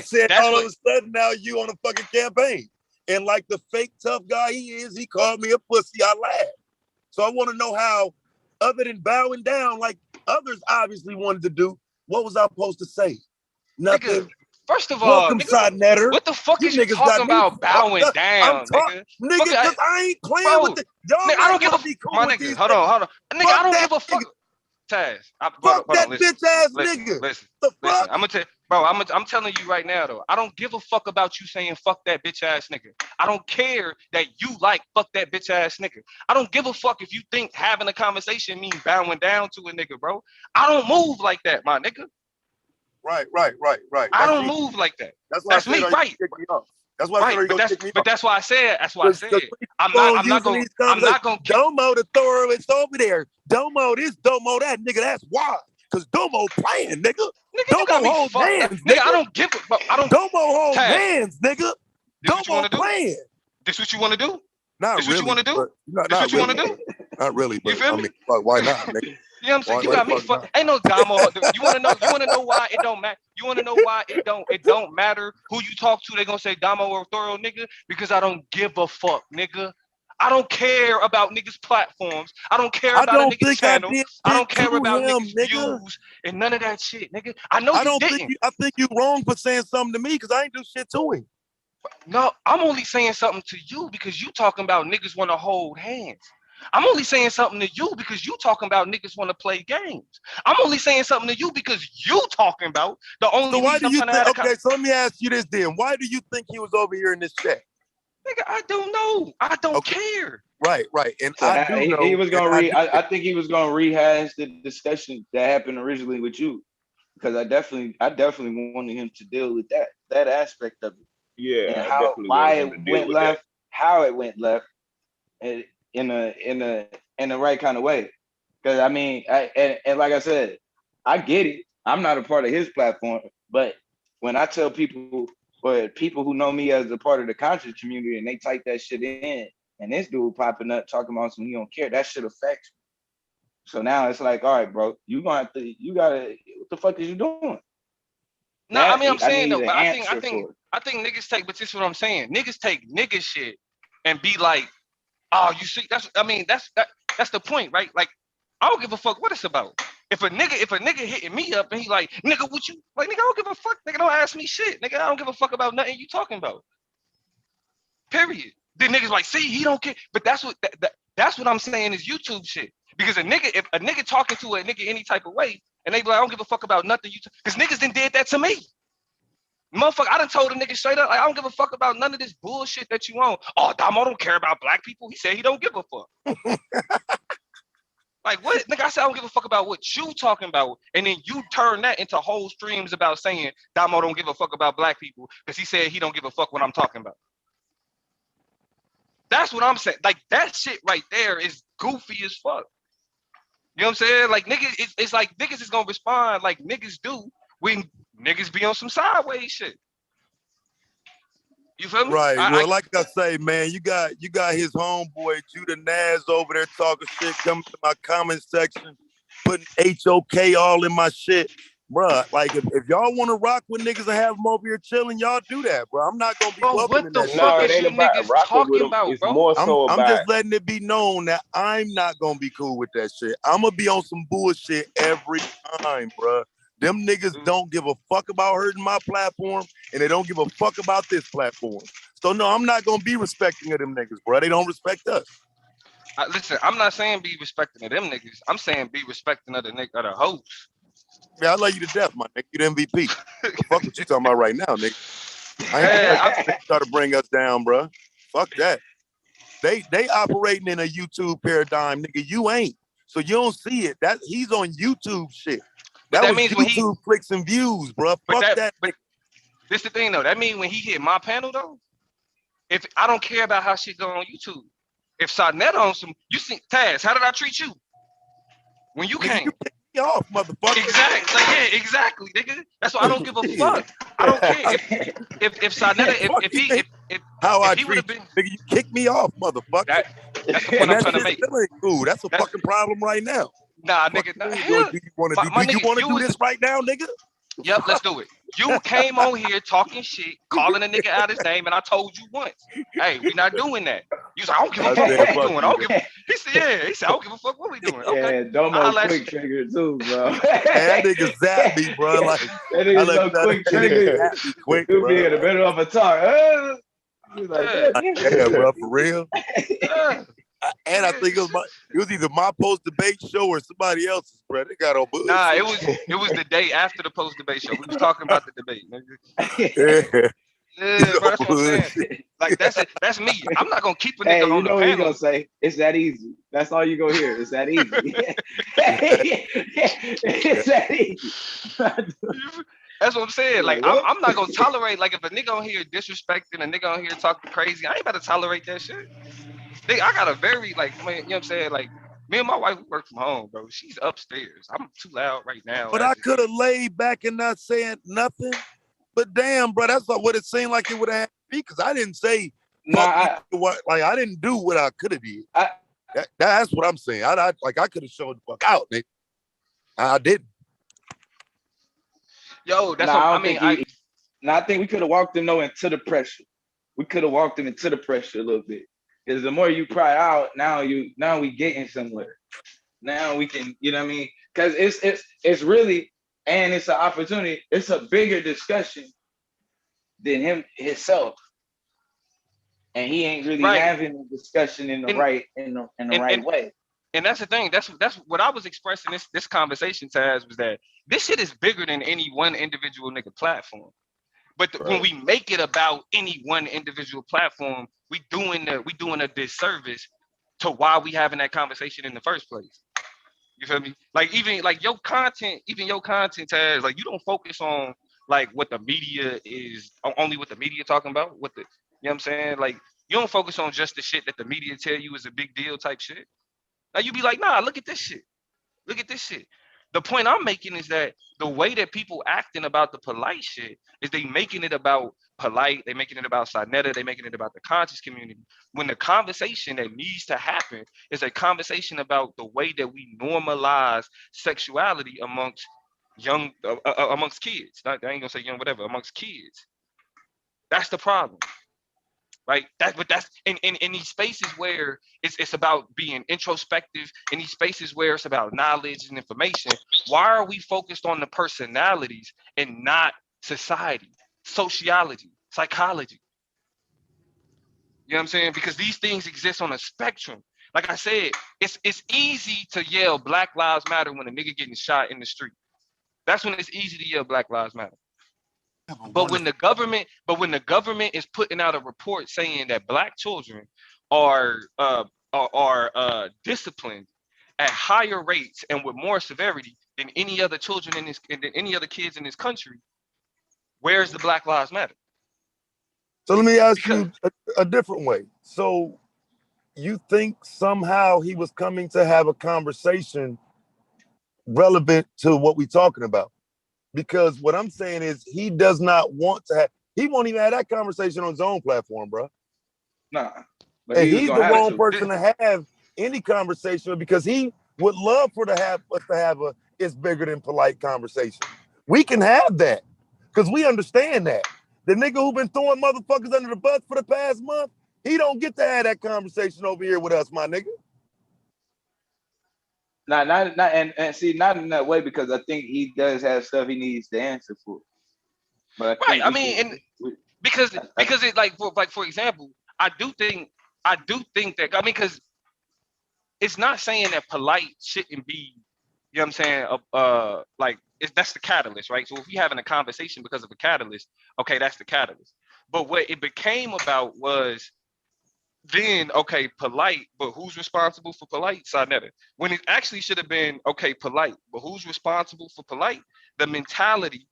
said all of a sudden now you on a fucking campaign. And like the fake tough guy he is, he called me a pussy. I laughed. So I want to know how, other than bowing down like others obviously wanted to do, what was I supposed to say? Nothing. Nigga, first of all, Welcome, nigga, side netter. what the fuck You is you niggas talking got me about bowing fucked up. down, I'm talking, nigga? nigga, because I ain't playing with the y'all. Nigga, I don't give a be cool my with nigga. these Hold on. Nigga, Fuck I don't that give a fuck. nigga. Taz, hold Fuck on, that listen. bitch ass Listen, nigga. listen. The Listen, fuck? I'm gonna tell bro, I'm telling you right now though. I don't give a fuck about you saying fuck that bitch ass nigga. I don't care that you like fuck that bitch ass nigga. I don't give a fuck if you think having a conversation means bowing down to a nigga, bro. I don't move like that, my nigga. Right. I don't move like that. That's why That's I said, me, are you right? gonna kick me off? That's why I said, are you gonna kick me but off? that's why I said. I'm not gonna. Domo the Thor, it's over there. Domo this, Domo that, nigga. That's why. Cause Domo playing, nigga. Domo hold hands, nigga. I don't give a. I don't. Domo hold Taz, hands, nigga. This what you Domo want to do? playing. This what you want to do? Not This really. what you want to do? Not This what you really. want to do? Not really, but feel I me? mean, fuck, why not, nigga? You know what I'm saying? Why You got the me fuck fuck. Ain't no Damo. You wanna know why it don't matter? You wanna know why it don't matter who you talk to? They gonna say Damo or Thorough, nigga, because I don't give a fuck, nigga. I don't care about niggas' platforms. I don't care I about a don't nigga's think I channel. did I don't shit care to about him, niggas' nigga. views and none of that shit, nigga. I know I you don't didn't. think I think you wrong for saying something to me because I ain't do shit to him. No, I'm only saying something to you because you talking about niggas want to hold hands. I'm only saying something to you because you talking about niggas want to play games. I'm only saying something to you because you talking about the only So why reason do you I'm trying to think? have Okay, so let me ask you this then. Why do you think he was over here in this chat? Nigga, I don't know. I don't care. Right. And So I do know. he was gonna and I think he was gonna rehash the discussion that happened originally with you, because I definitely wanted him to deal with that aspect of it. Yeah, And I how definitely why wanted him to it deal went with that. left, how it went left, and in the right kind of way. Because I mean, and like I said, I get it. I'm not a part of his platform, but when I tell people, or people who know me as a part of the conscious community, and they type that shit in, and this dude popping up talking about something he don't care, that shit affects me. So now it's like, all right, bro, you gotta, what the fuck is you doing? No, I mean I'm saying need though, an but answer for it. I think niggas take, but this is what I'm saying. Niggas take nigga shit and be like, oh, you see, that's the point, right? Like, I don't give a fuck what it's about. If a nigga hitting me up and he like, nigga, what you like, nigga, I don't give a fuck, nigga, don't ask me shit, nigga, I don't give a fuck about nothing you talking about. Period. Then niggas like, see, he don't care. But that's what I'm saying is YouTube shit. Because if a nigga talking to a nigga any type of way, and they be like, I don't give a fuck about nothing you because niggas done did that to me. Motherfucker, I done told a nigga straight up, like, I don't give a fuck about none of this bullshit that you on. Oh, Damo don't care about black people. He said he don't give a fuck. Like, what? Nigga, I said I don't give a fuck about what you talking about. And then you turn that into whole streams about saying Damo don't give a fuck about black people because he said he don't give a fuck what I'm talking about. That's what I'm saying. Like, that shit right there is goofy as fuck. You know what I'm saying? Like, niggas, it's like niggas is gonna respond like niggas do when niggas be on some sideways shit. You feel me? Right. Well, like I say, man, you got his homeboy Judah Naz over there talking shit, coming to my comment section, putting HOK all in my shit. Bruh, like if y'all want to rock with niggas and have them over here chilling, y'all do that, bro. I'm not gonna be welcoming that shit. No, it ain't about rocking with him. It's more so I'm about just letting it be known that I'm not gonna be cool with that shit. I'm gonna be on some bullshit every time, bruh. Them niggas don't give a fuck about hurting my platform, and they don't give a fuck about this platform. So no, I'm not gonna be respecting of them niggas, bro. They don't respect us. Listen, I'm not saying be respecting of them niggas. I'm saying be respecting of the hosts. Yeah, I love you to death, my nigga. You the MVP. The fuck what you talking about right now, nigga? I ain't try to bring us down, bro. Fuck that. They operating in a YouTube paradigm, nigga. You ain't. So you don't see it. That he's on YouTube shit. That was means YouTube clicks and views, bro. Fuck that. But this the thing though. That means when he hit my panel though, if I don't care about how shit go on YouTube. If Sarnetta on some, you see, Taz, how did I treat you when you came? You picked me off, motherfucker. Exactly. Like, yeah, exactly, nigga. That's why I don't give a fuck. I don't care if Sarnetta, if he would have been, nigga, you kicked me off, motherfucker. That's the point I'm trying to make. Still ain't cool. That's a fucking problem right now. Nah, nigga. Do you want to do this right now, nigga? Yep, let's do it. You came on here talking shit, calling a nigga out his name, and I told you once, hey, we not doing that. You said, I don't give a I fuck said, what we fuck doing. I you, don't give a, he said, yeah, he said, I don't give a fuck what we doing. Okay. Yeah, Domo I'll let quick you. trigger too, bro. Man, that nigga zapped me, bro. Like, That I nigga's looked so at that quick nigga trigger. zapped me quick, He'll be bro. in the middle of a talk. He's like, Yeah. Yeah, bro, for real. Yeah. And I think it was either my post debate show or somebody else's, bro. They got on bullshit. Nah, it was the day after the post debate show. We was talking about the debate, nigga. Yeah. Yeah, bro, that's what I'm saying. Like that's it. That's me. I'm not gonna keep a nigga Hey, you on know the what he panel. gonna say? It's that easy. That's all you gonna hear. It's that easy. It's that easy. That's what I'm saying. Like Like, I'm not gonna tolerate. Like if a nigga on here disrespecting a nigga on here talking crazy, I ain't about to tolerate that shit. Nigga, I got a very like, man, you know what I'm saying? Like me and my wife we work from home, bro. She's upstairs. I'm too loud right now. But I could have laid back and not saying nothing. But damn, bro, that's not what it seemed like it would have been because I didn't say I didn't do what I could have did. That's what I'm saying. I could have showed the fuck out, nigga. I didn't. Yo, that's I what I think we could have walked him into the pressure. We could have walked him into the pressure a little bit. Because the more you cry out, now we getting somewhere. Now we can, you know what I mean? Because it's really, and it's an opportunity. It's a bigger discussion than himself, and he ain't really having a discussion in the right way. And that's the thing. That's what I was expressing. This conversation, Taz, was that this shit is bigger than any one individual nigga platform. But when we make it about any one individual platform, we doing a disservice to why we having that conversation in the first place. You feel me? Like even like your content, Taz, like you don't focus on like what the media is, only what the media talking about, what the, you know what I'm saying? Like you don't focus on just the shit that the media tell you is a big deal type shit. Like you be like, nah, look at this shit. Look at this shit. The point I'm making is that the way that people acting about the polite shit is they making it about polite, they making it about Sinetta, they making it about the conscious community. When the conversation that needs to happen is a conversation about the way that we normalize sexuality amongst amongst kids. I ain't gonna say young, whatever, amongst kids. That's the problem. Right, but that's in these spaces where it's about being introspective, in these spaces where it's about knowledge and information. Why are we focused on the personalities and not society, sociology, psychology? You know what I'm saying? Because these things exist on a spectrum. Like I said, it's easy to yell Black Lives Matter when a nigga getting shot in the street. That's when it's easy to yell Black Lives Matter. But when the government is putting out a report saying that Black children are disciplined at higher rates and with more severity than any other children than any other kids in this country, where's the Black Lives Matter? So let me ask you a different way. So you think somehow he was coming to have a conversation relevant to what we're talking about? Because what I'm saying is he does not want to have, he won't even have that conversation on his own platform, bro. Nah. And he's the wrong person to have any conversation because he would love us to have a it's bigger than polite conversation. We can have that because we understand that. The nigga who been throwing motherfuckers under the bus for the past month, he don't get to have that conversation over here with us, my nigga. Not in that way because I think he does have stuff he needs to answer for. But I mean, because it for example, I do think that because it's not saying that polite shouldn't be, you know what I'm saying? That's the catalyst, right? So if we having a conversation because of a catalyst, okay, that's the catalyst. But what it became about was then, okay, polite, but who's responsible for polite? Sinetta. When it actually should have been, okay, polite, but who's responsible for polite? The mentality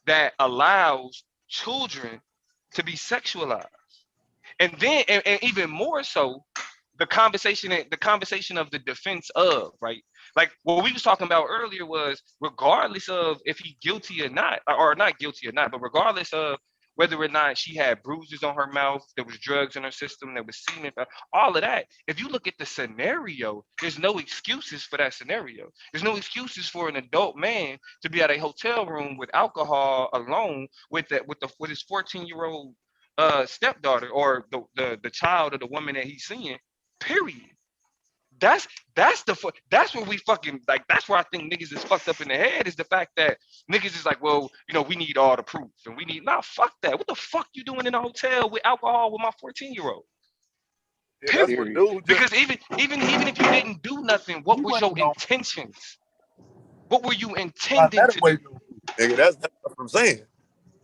that allows children to be sexualized. And then, and even more so, the conversation of the defense of, right? Like what we was talking about earlier was regardless of if he's guilty or not, or not guilty or not, but regardless of whether or not she had bruises on her mouth, there was drugs in her system, there was semen, all of that. If you look at the scenario, there's no excuses for that scenario. There's no excuses for an adult man to be at a hotel room with alcohol alone with his 14-year-old stepdaughter or the child of the woman that he's seeing. Period. That's where we fucking like. That's where I think niggas is fucked up in the head, is the fact that niggas is like, well, we need all the proof and we need fuck that. What the fuck you doing in a hotel with alcohol with my 14-year-old? Yeah, that's what dude. Because even if you didn't do nothing, what was your intentions? What were you intending to do? Nigga, that's what I'm saying.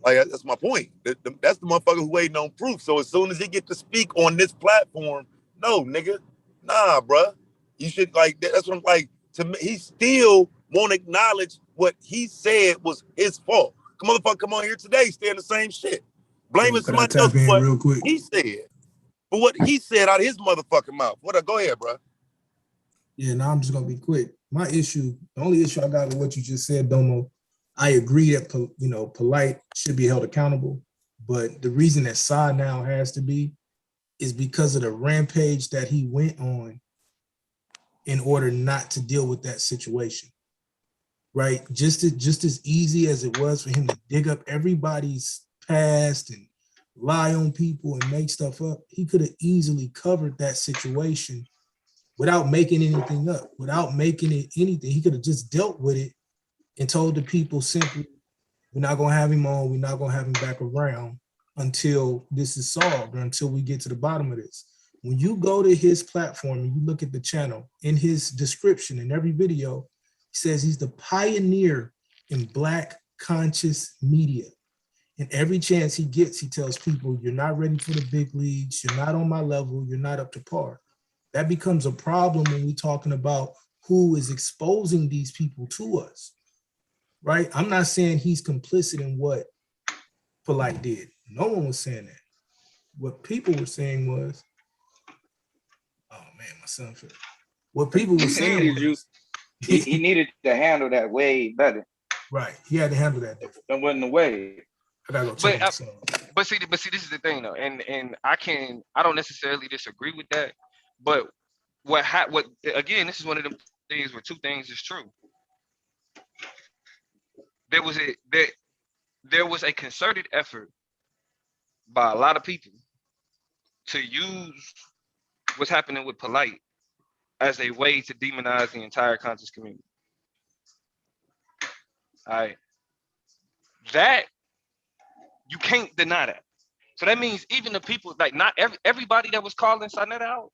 Like, that's my point. That's the motherfucker who waiting on proof. So as soon as he get to speak on this platform, no, nigga, nah, bruh. You should, like, that's what I'm like. To me, he still won't acknowledge what he said was his fault. Motherfucker, come on here today, saying the same shit. Blaming somebody else for what real quick? He said. For what he said out of his motherfucking mouth. Go ahead, bruh. Yeah, now I'm just gonna be quick. The only issue I got with what you just said, Domo, I agree that Polite should be held accountable, but the reason that Sa now has to be is because of the rampage that he went on in order not to deal with that situation, right? Just as easy as it was for him to dig up everybody's past and lie on people and make stuff up, he could have easily covered that situation without making anything up, without making it anything. He could have just dealt with it and told the people simply, we're not gonna have him on, we're not gonna have him back around until this is solved or until we get to the bottom of this. When you go to his platform and you look at the channel, in his description in every video, he says he's the pioneer in Black conscious media. And every chance he gets, he tells people, you're not ready for the big leagues, you're not on my level, you're not up to par. That becomes a problem when we're talking about who is exposing these people to us, right? I'm not saying he's complicit in what Polite did. No one was saying that. What people were saying was, oh man, my son fell. What people were saying was, he needed to handle that way better. Right, he had to handle that different. That wasn't the way. I gotta go check my son. But see, this is the thing though, and I don't necessarily disagree with that, but what again, this is one of them things where two things is true. There was a concerted effort by a lot of people to use what's happening with Polite as a way to demonize the entire conscious community. All right, that you can't deny that. So that means even the people, like not everybody that was calling Sa-Neter out,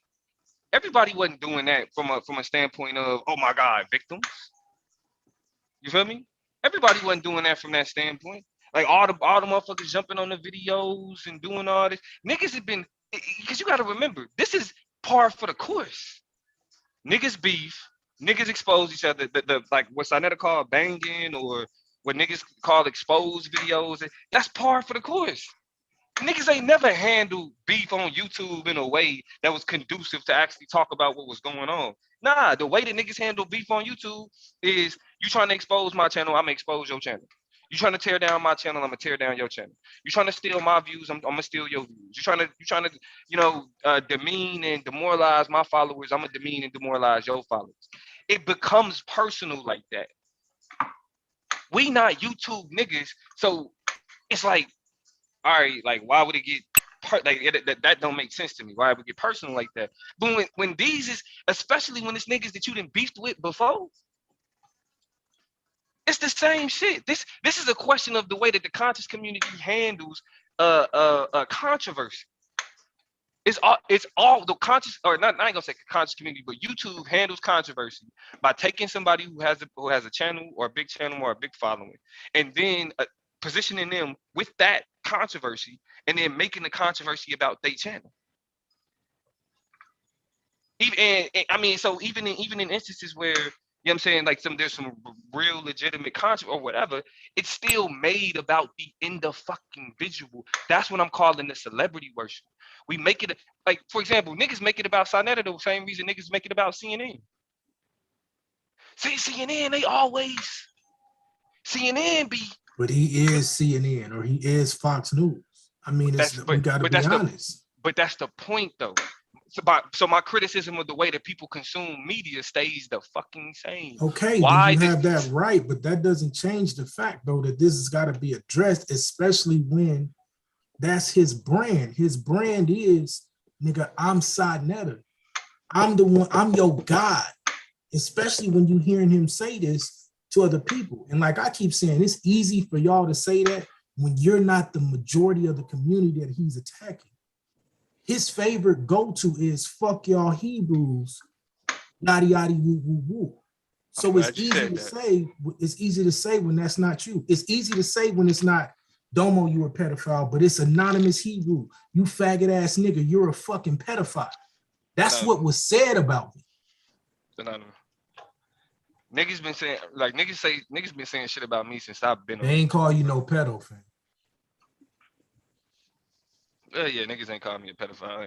everybody wasn't doing that from a standpoint of, oh my God, victims. You feel me? Everybody wasn't doing that from that standpoint. Like all the motherfuckers jumping on the videos and doing all this. Niggas have been, because you got to remember, this is par for the course. Niggas beef, niggas expose each other. The like what Sa-Neter called banging or what niggas call exposed videos. That's par for the course. Niggas ain't never handled beef on YouTube in a way that was conducive to actually talk about what was going on. Nah, the way that niggas handle beef on YouTube is you trying to expose my channel, I'm gonna expose your channel. You trying to tear down my channel, I'm gonna tear down your channel. You trying to steal my views, I'm gonna steal your views. You trying to demean and demoralize my followers, I'm gonna demean and demoralize your followers. It becomes personal like that. We not YouTube niggas, so it's like, all right, like why would it get that don't make sense to me? Why would it get personal like that? But when these is, especially when it's niggas that you done beefed with before, it's the same shit. This is a question of the way that the conscious community handles a controversy. It's all the conscious, or not. I ain't gonna say conscious community, but YouTube handles controversy by taking somebody who has a channel or a big channel or a big following, and then positioning them with that controversy, and then making the controversy about their channel. Even in instances where, you know what I'm saying, like there's some real legitimate controversy or whatever, it's still made about the individual. That's what I'm calling the celebrity worship. We make it like, for example, niggas make it about Sa-Neter the same reason niggas make it about CNN. See, CNN, CNN be. But he is CNN or he is Fox News. I mean, we gotta be honest. But that's the point, though. So my criticism of the way that people consume media stays the fucking same. Okay, why then you have that right, but that doesn't change the fact, though, that this has got to be addressed, especially when that's his brand. His brand is, nigga, I'm Sa-Neter. I'm the one, I'm your God. Especially when you hearing him say this to other people. And like I keep saying, it's easy for y'all to say that when you're not the majority of the community that he's attacking. His favorite go-to is fuck y'all Hebrews, yada yada woo woo woo. So it's easy to say, it's easy to say when that's not you. It's easy to say when it's not Domo, you a pedophile, but it's anonymous Hebrew. You faggot ass nigga, you're a fucking pedophile. That's what was said about me. Anonymous. Niggas been saying, like niggas been saying shit about me since I've been on. They ain't call you no pedo, fam. Yeah, niggas ain't called me a pedophile.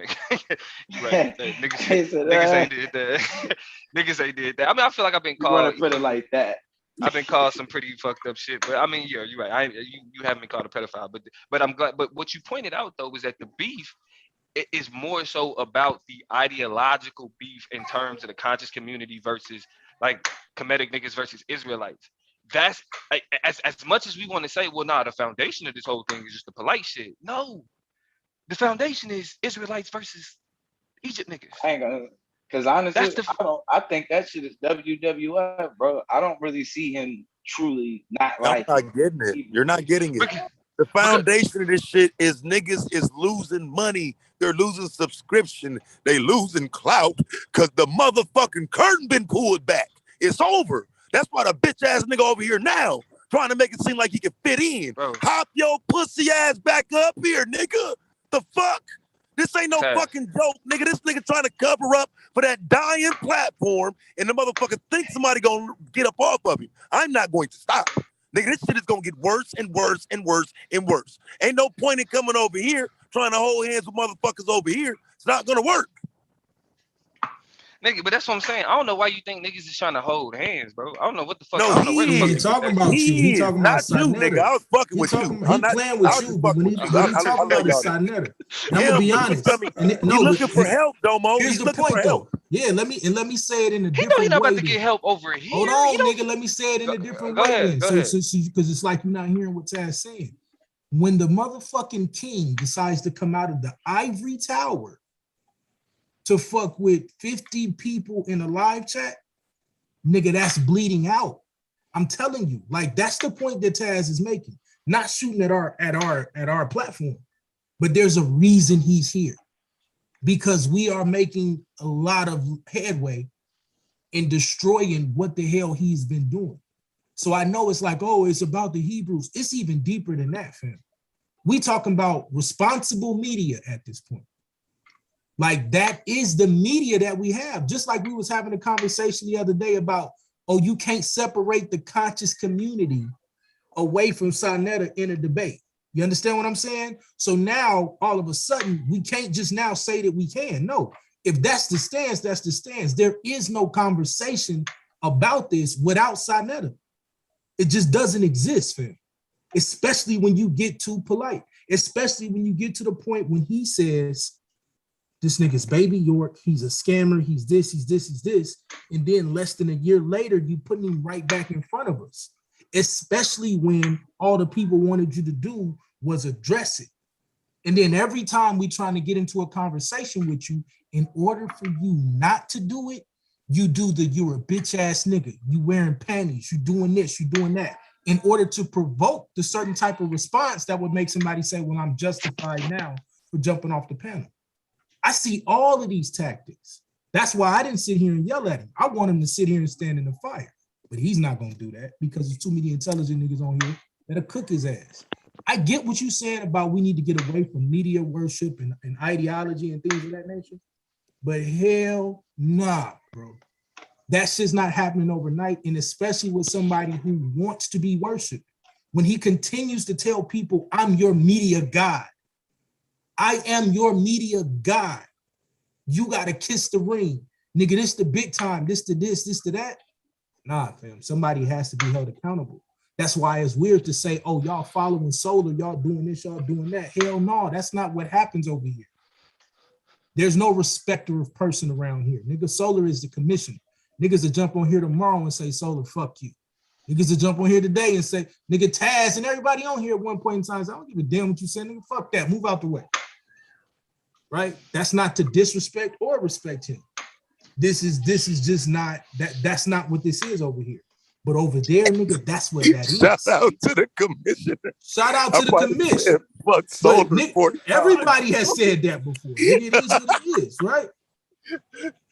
You right. Niggas ain't did that. Niggas ain't did that. I mean, I feel like I've been called like that. I've been called some pretty fucked up shit, but I mean, yeah, you're right. You haven't been called a pedophile, but I'm glad. But what you pointed out though was that the beef is more so about the ideological beef in terms of the conscious community versus like Kemetic niggas versus Israelites. That's as much as we want to say, well, nah, the foundation of this whole thing is just the polite shit. No, the foundation is Israelites versus Egypt niggas. I ain't gonna, because honestly, I think that shit is WWF, bro. I don't really see him truly not like. I'm not getting it. You're not getting it. The foundation of this shit is niggas is losing money. They're losing subscription. They losing clout because the motherfucking curtain been pulled back. It's over. That's why the bitch ass nigga over here now trying to make it seem like he can fit in. Bro. Hop your pussy ass back up here, nigga. The fuck? This ain't no fucking joke, nigga. This nigga trying to cover up for that dying platform, and the motherfucker thinks somebody gonna get up off of him. I'm not going to stop. Nigga, this shit is gonna get worse and worse and worse and worse. Ain't no point in coming over here trying to hold hands with motherfuckers over here. It's not gonna work. Nigga, but that's what I'm saying. I don't know why you think niggas is trying to hold hands, bro. I don't know what the fuck. No, I don't know where the fuck he talking about you. He talking about not you, nigga. I was fucking with you. He playing with you, but when he talking about the Sa-Neter. And I'm gonna be honest. He's looking for help, Domo. Here's the point, though. Yeah, let me say it in a different way. He know he not about to get help over here. Hold on, nigga. Let me say it in a different way. Go ahead. So because it's like you're not hearing what Taz saying. When the motherfucking king decides to come out of the ivory tower to fuck with 50 people in a live chat, nigga, that's bleeding out. I'm telling you, like that's the point that Taz is making. Not shooting at our platform, but there's a reason he's here, because we are making a lot of headway in destroying what the hell he's been doing. So I know it's like, oh, it's about the Hebrews. It's even deeper than that, fam. We talking about responsible media at this point. Like that is the media that we have. Just like we was having a conversation the other day about, oh, you can't separate the conscious community away from Sa-Neter in a debate. You understand what I'm saying? So now all of a sudden we can't just now say that we can. No, if that's the stance, that's the stance. There is no conversation about this without Sa-Neter. It just doesn't exist, fam. Especially when you get too polite, especially when you get to the point when he says, this nigga's Baby York, he's a scammer, he's this, he's this, he's this. And then less than a year later, you putting him right back in front of us, especially when all the people wanted you to do was address it. And then every time we trying to get into a conversation with you, in order for you not to do it, you do you're a bitch ass nigga, you wearing panties, you doing this, you doing that, in order to provoke the certain type of response that would make somebody say, well, I'm justified now for jumping off the panel. I see all of these tactics. That's why I didn't sit here and yell at him. I want him to sit here and stand in the fire, but he's not going to do that because there's too many intelligent niggas on here that'll cook his ass. I get what you're saying about we need to get away from media worship and ideology and things of that nature, but hell nah, bro. That shit's not happening overnight, and especially with somebody who wants to be worshiped. When he continues to tell people, I'm your media god. I am your media god. You got to kiss the ring. Nigga, this the big time. This to this to that. Nah, fam. Somebody has to be held accountable. That's why it's weird to say, oh, y'all following Solar, y'all doing this, y'all doing that. Hell no, that's not what happens over here. There's no respecter of person around here. Nigga, Solar is the commissioner. Niggas that jump on here tomorrow and say, Solar, fuck you. Niggas that jump on here today and say, nigga, Taz and everybody on here at one point in time, I don't give a damn what you say, nigga, fuck that, move out the way. Right? That's not to disrespect or respect him. This is just not, that's not what this is over here. But over there, nigga, that's what that is. Shout out to the commissioner. Shout out to the commission. Fuck Solar. Everybody has said that before. Nigga, it is what it is, right?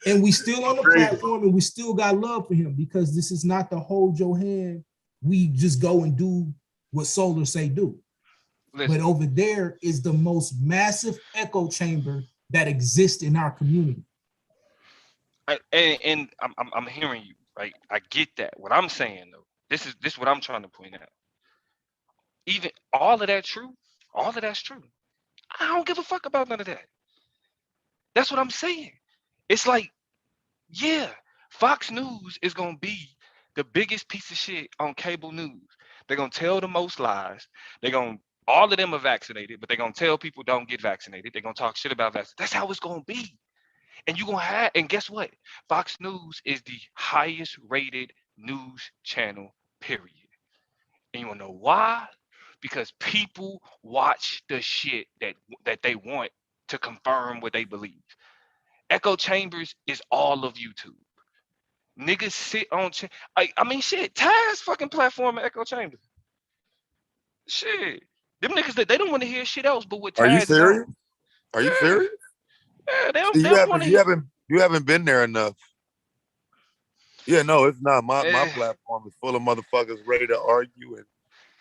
And we still on the platform and we still got love for him because this is not the hold your hand. We just go and do what Solar say do. Listen. But over there is the most massive echo chamber that exists in our community. And I'm hearing you, right? I get that. What I'm saying though, this is what I'm trying to point out. Even all of that's true. I don't give a fuck about none of that. That's what I'm saying. It's like, yeah, Fox News is gonna be the biggest piece of shit on cable news. They're gonna tell the most lies. All of them are vaccinated, but they're gonna tell people don't get vaccinated. They're gonna talk shit about vaccine. That's how it's gonna be. And you're gonna have, and guess what? Fox News is the highest rated news channel, period. And you wanna know why? Because people watch the shit that they want to confirm what they believe. Echo chambers is all of YouTube. Niggas sit on, I mean, shit, Taz fucking platform at Echo Chamber. Shit. Them niggas, they don't want to hear shit else but what Taz Are you is serious? on. Are you serious? Yeah, they See, don't want to hear. you haven't been there enough. Yeah, no, it's not. My platform is full of motherfuckers ready to argue and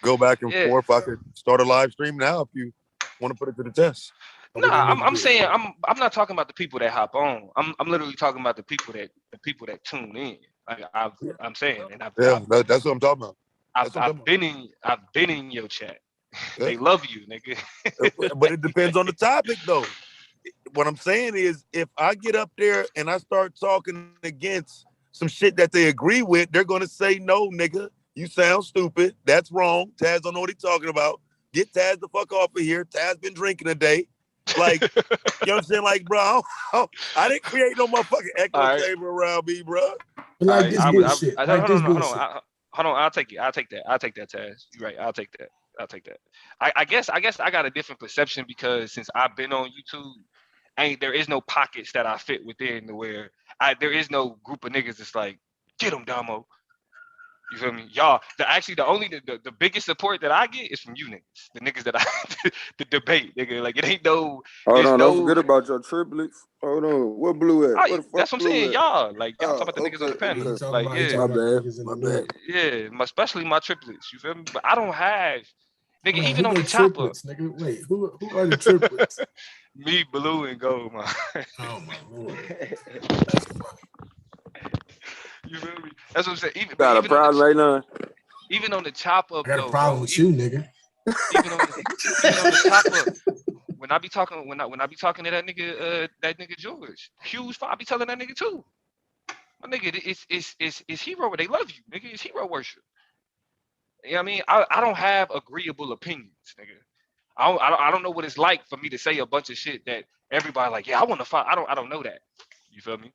go back and forth. I could start a live stream now if you want to put it to the test. Nah, I'm saying I'm not talking about the people that hop on. I'm literally talking about the people that tune in. Like I'm saying, and that's what I'm talking about. I've been in your chat. Yeah. They love you, nigga. But it depends on the topic, though. What I'm saying is, if I get up there and I start talking against some shit that they agree with, they're gonna say, "No, nigga, you sound stupid. That's wrong. Taz don't know what he's talking about. Get Taz the fuck off of here. Taz been drinking today." Like, you know what I'm saying? Like, bro, I didn't create no motherfucking echo chamber around me, bro. Like this bullshit. Hold on. I'll take it. I'll take that, Taz. You're right. I'll take that. I guess I got a different perception because since I've been on YouTube, there is no pockets that I fit within where there is no group of niggas that's like, get them, Damo. You feel me? Y'all, the biggest support that I get is from you niggas. The niggas that the debate, nigga. Like, it ain't no. Hold on, don't forget about your triplets. Hold on, what Blue at? What the fuck that's what I'm saying, y'all. Like, y'all talking about the niggas on the panel. Like, yeah. My bad. Yeah, especially my triplets. You feel me? But I don't have, nigga, even on the chopper. Nigga, wait, who are the triplets? Me, Blue, and Gold, man. Oh my lord. You feel me? That's what I'm saying. Even got a problem right now. Even on the chop up, I got a problem with you, nigga. Even on the chop up, when I be talking to that nigga George, Hughes, I be telling that nigga too. My nigga, it's hero. They love you, nigga. It's hero worship. You know what I mean? I don't have agreeable opinions, nigga. I don't know what it's like for me to say a bunch of shit that everybody like, yeah, I want to fight. I don't know that. You feel me?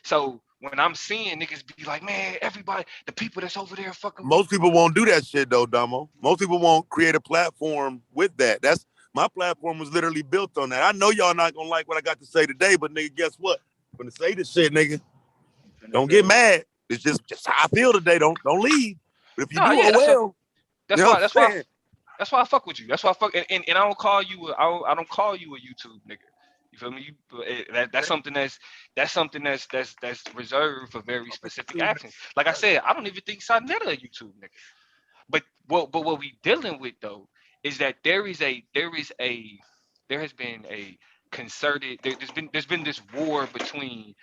So when I'm seeing niggas be like, man, everybody, the people that's over there fucking. Most people won't do that shit though, Damo. Most people won't create a platform with that. That's my platform was literally built on that. I know y'all not gonna like what I got to say today, but nigga, guess what? I'm gonna say this shit, nigga. Don't get mad. It's just how I feel today. Don't leave. But if you that's why I fuck with you. That's why I fuck and I don't call you I don't call you a YouTube nigga. You feel me? That's something that's reserved for very specific actions. Like I said, I don't even think Sonetta a YouTube nigga. But what we dealing with though is that there has been a concerted. There's been this war between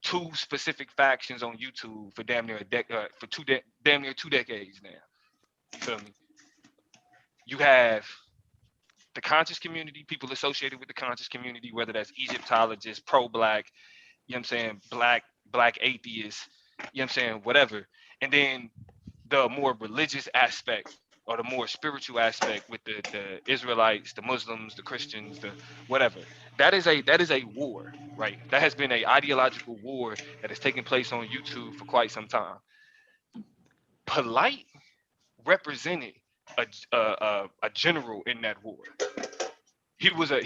two specific factions on YouTube for damn near damn near 2 decades now. You feel me? You have the conscious community, people associated with the conscious community, whether that's Egyptologists, pro-black, you know what I'm saying, black atheists, you know what I'm saying, whatever. And then the more religious aspect or the more spiritual aspect with the Israelites, the Muslims, the Christians, the whatever. That is a war, right? That has been a ideological war that has taken place on YouTube for quite some time. Polite represented a general in that war. He was a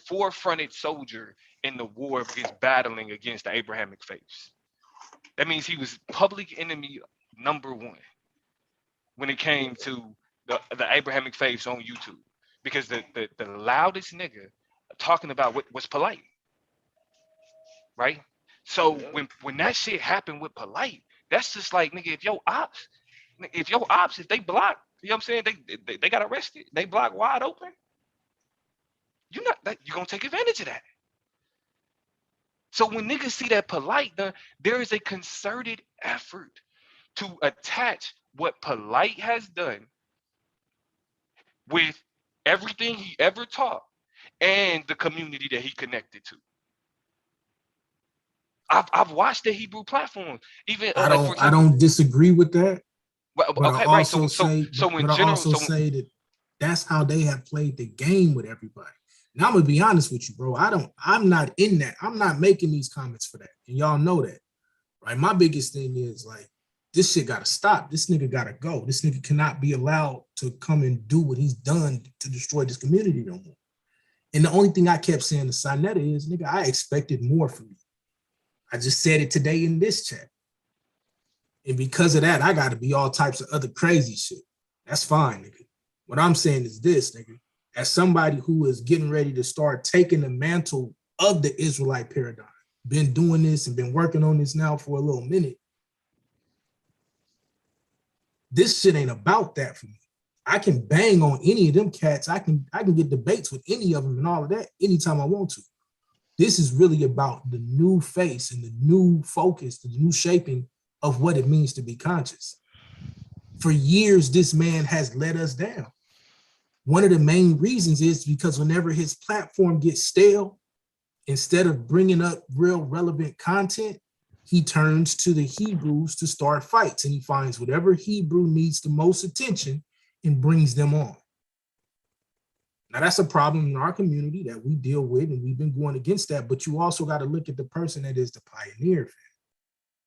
forefronted soldier in the war against battling against the Abrahamic faiths. That means he was public enemy number one when it came to the Abrahamic faiths on YouTube, because the loudest nigga talking about what was polite, right? So when that shit happened with polite, that's just like, nigga, if your ops, if they block, you know what I'm saying, they got arrested, they block wide open, you're gonna take advantage of that. So when niggas see that polite, there is a concerted effort to attach what polite has done with everything he ever taught and the community that he connected to. I've watched the Hebrew platform. Even I don't disagree with that. Well, But okay, I right. also say, So in but I general, also say that that's how they have played the game with everybody. Now I'm gonna be honest with you, bro. I'm not in that. I'm not making these comments for that, and y'all know that, right? My biggest thing is like, this shit gotta stop. This nigga gotta go. This nigga cannot be allowed to come and do what he's done to destroy this community no more. And the only thing I kept saying to Sinetta is, nigga, I expected more from you. I just said it today in this chat. And because of that, I got to be all types of other crazy shit. That's fine, nigga. What I'm saying is this, nigga. As somebody who is getting ready to start taking the mantle of the Israelite paradigm, been doing this and been working on this now for a little minute, this shit ain't about that for me. I can bang on any of them cats. I can get debates with any of them and all of that anytime I want to. This is really about the new face and the new focus, the new shaping of what it means to be conscious. For years, this man has let us down. One of the main reasons is because whenever his platform gets stale, instead of bringing up real relevant content, he turns to the Hebrews to start fights, and he finds whatever Hebrew needs the most attention and brings them on. Now, that's a problem in our community that we deal with, and we've been going against that, but you also got to look at the person that is the pioneer, fam.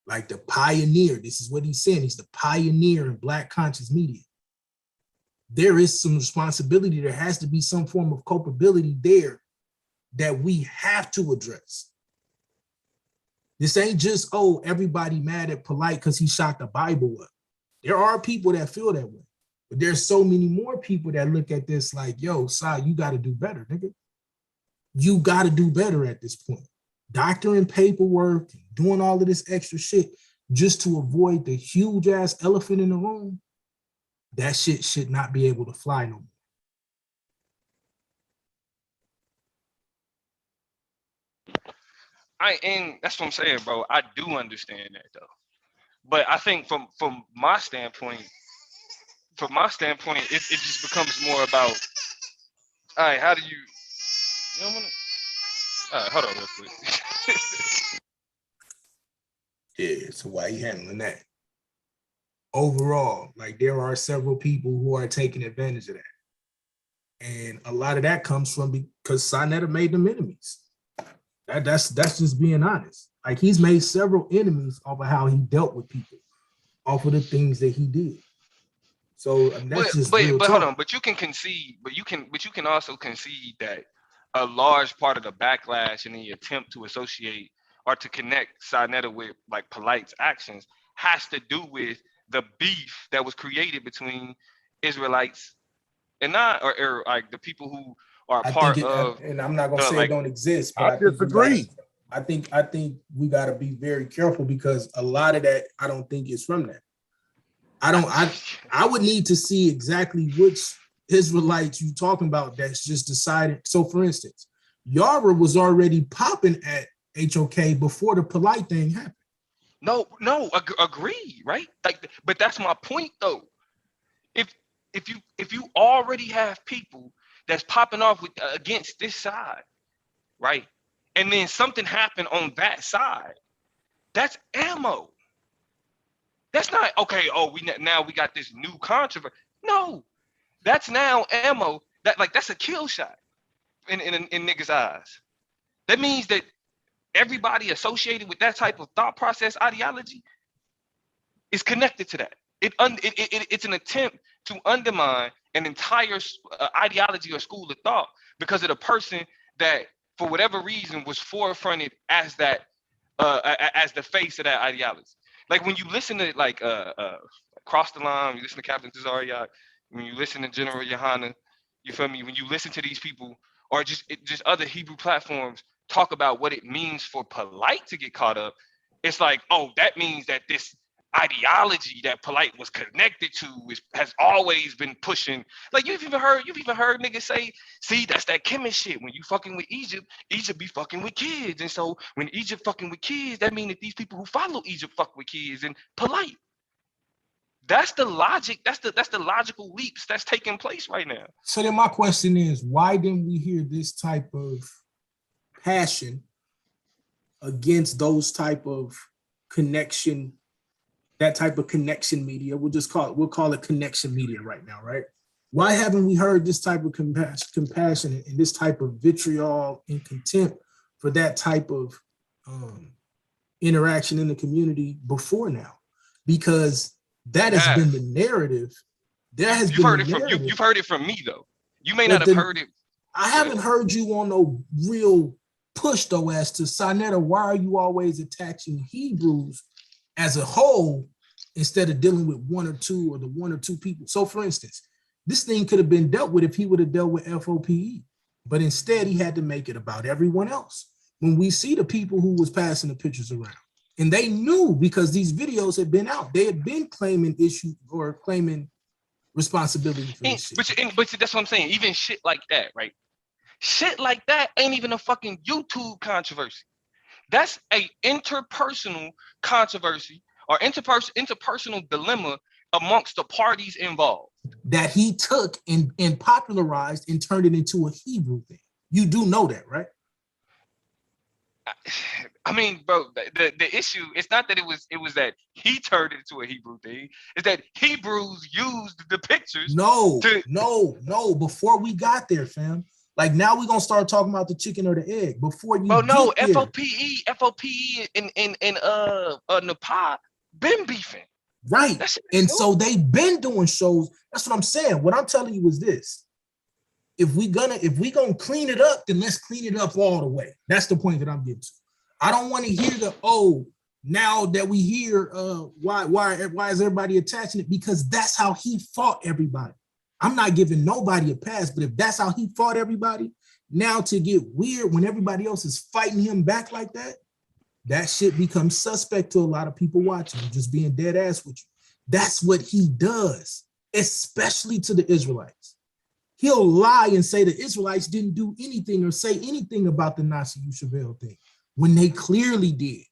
Like the pioneer, this is what he's saying. He's the pioneer in Black conscious media. There is some responsibility. There has to be some form of culpability there that we have to address. This ain't just, oh, everybody mad at Polite because he shot the Bible up. There are people that feel that way. But there's so many more people that look at this like, yo, Sai, you got to do better, nigga. You got to do better at this point. Doctoring paperwork, doing all of this extra shit just to avoid the huge ass elephant in the room, that shit should not be able to fly no more. And that's what I'm saying, bro. I do understand that though. But I think from my standpoint, it just becomes more about, all right, how do you know what I mean? All right, hold on real quick. Yeah, so why you handling that? Overall, like there are several people who are taking advantage of that. And a lot of that comes from because Sinetta made them enemies. That's just being honest. Like he's made several enemies off of how he dealt with people, off of the things that he did. So that's just real but talk. hold on, but you can concede, but you can also concede that a large part of the backlash and the attempt to associate or to connect Sinetta with like Polite's actions has to do with the beef that was created between Israelites and not or like the people who are part of. And I'm not gonna say like, it don't exist, but I disagree. I think we gotta be very careful because a lot of that I don't think is from that. I would need to see exactly which Israelites you talking about that's just decided. So for instance, Yara was already popping at HOK before the Polite thing happened. No, agree, right? Like, but that's my point though. If you already have people that's popping off with against this side, right? And then something happened on that side, that's ammo. That's not okay. Oh, now we got this new controversy. No, that's now ammo. That's a kill shot in niggas' eyes. That means that everybody associated with that type of thought process ideology is connected to that. It's an attempt to undermine an entire ideology or school of thought because of the person that, for whatever reason, was forefronted as that as the face of that ideology. Like when you listen to Cross the Line, you listen to Captain Tazariak, when you listen to General Yohana, you feel me? When you listen to these people or just other Hebrew platforms talk about what it means for Polite to get caught up, it's like, oh, that means that this ideology that Polite was connected to has always been pushing. Like you've even heard niggas say, see, that's that Kemet shit. When you fucking with Egypt be fucking with kids. And so when Egypt fucking with kids, that means that these people who follow Egypt fuck with kids and Polite. That's the logic. That's the logical leaps that's taking place right now. So then my question is, why didn't we hear this type of passion against those type of connection, that type of connection media? We'll call it connection media right now, right? Why haven't we heard this type of compassion and this type of vitriol and contempt for that type of interaction in the community before now? Because that has been the narrative. You've heard it from me though. You may not have heard it. I haven't heard you on no real push though as to Sonetta, why are you always attaching Hebrews as a whole instead of dealing with one or two people? So for instance, this thing could have been dealt with if he would have dealt with FOPE, but instead he had to make it about everyone else. When we see the people who was passing the pictures around, and they knew because these videos had been out, they had been claiming issue or claiming responsibility for this shit. But that's what I'm saying. Even shit like that, right? Shit like that ain't even a fucking YouTube controversy. That's a interpersonal controversy or interpersonal dilemma amongst the parties involved. That he took and popularized and turned it into a Hebrew thing. You do know that, right? I mean, bro, the issue, it's not that it was that he turned it into a Hebrew thing. It's that Hebrews used the pictures. No, before we got there, fam. Like now we're gonna start talking about the chicken or the egg. Before you FOPE and Nepal been beefing. Right. And so they've been doing shows. That's what I'm saying. What I'm telling you is this. If we gonna clean it up, then let's clean it up all the way. That's the point that I'm getting to. I don't want to hear now that we hear why is everybody attaching it? Because that's how he fought everybody. I'm not giving nobody a pass, but if that's how he fought everybody, now to get weird when everybody else is fighting him back like that, that shit becomes suspect to a lot of people watching. I'm just being dead ass with you. That's what he does, especially to the Israelites. He'll lie and say the Israelites didn't do anything or say anything about the Nazi Yushavelle thing when they clearly did.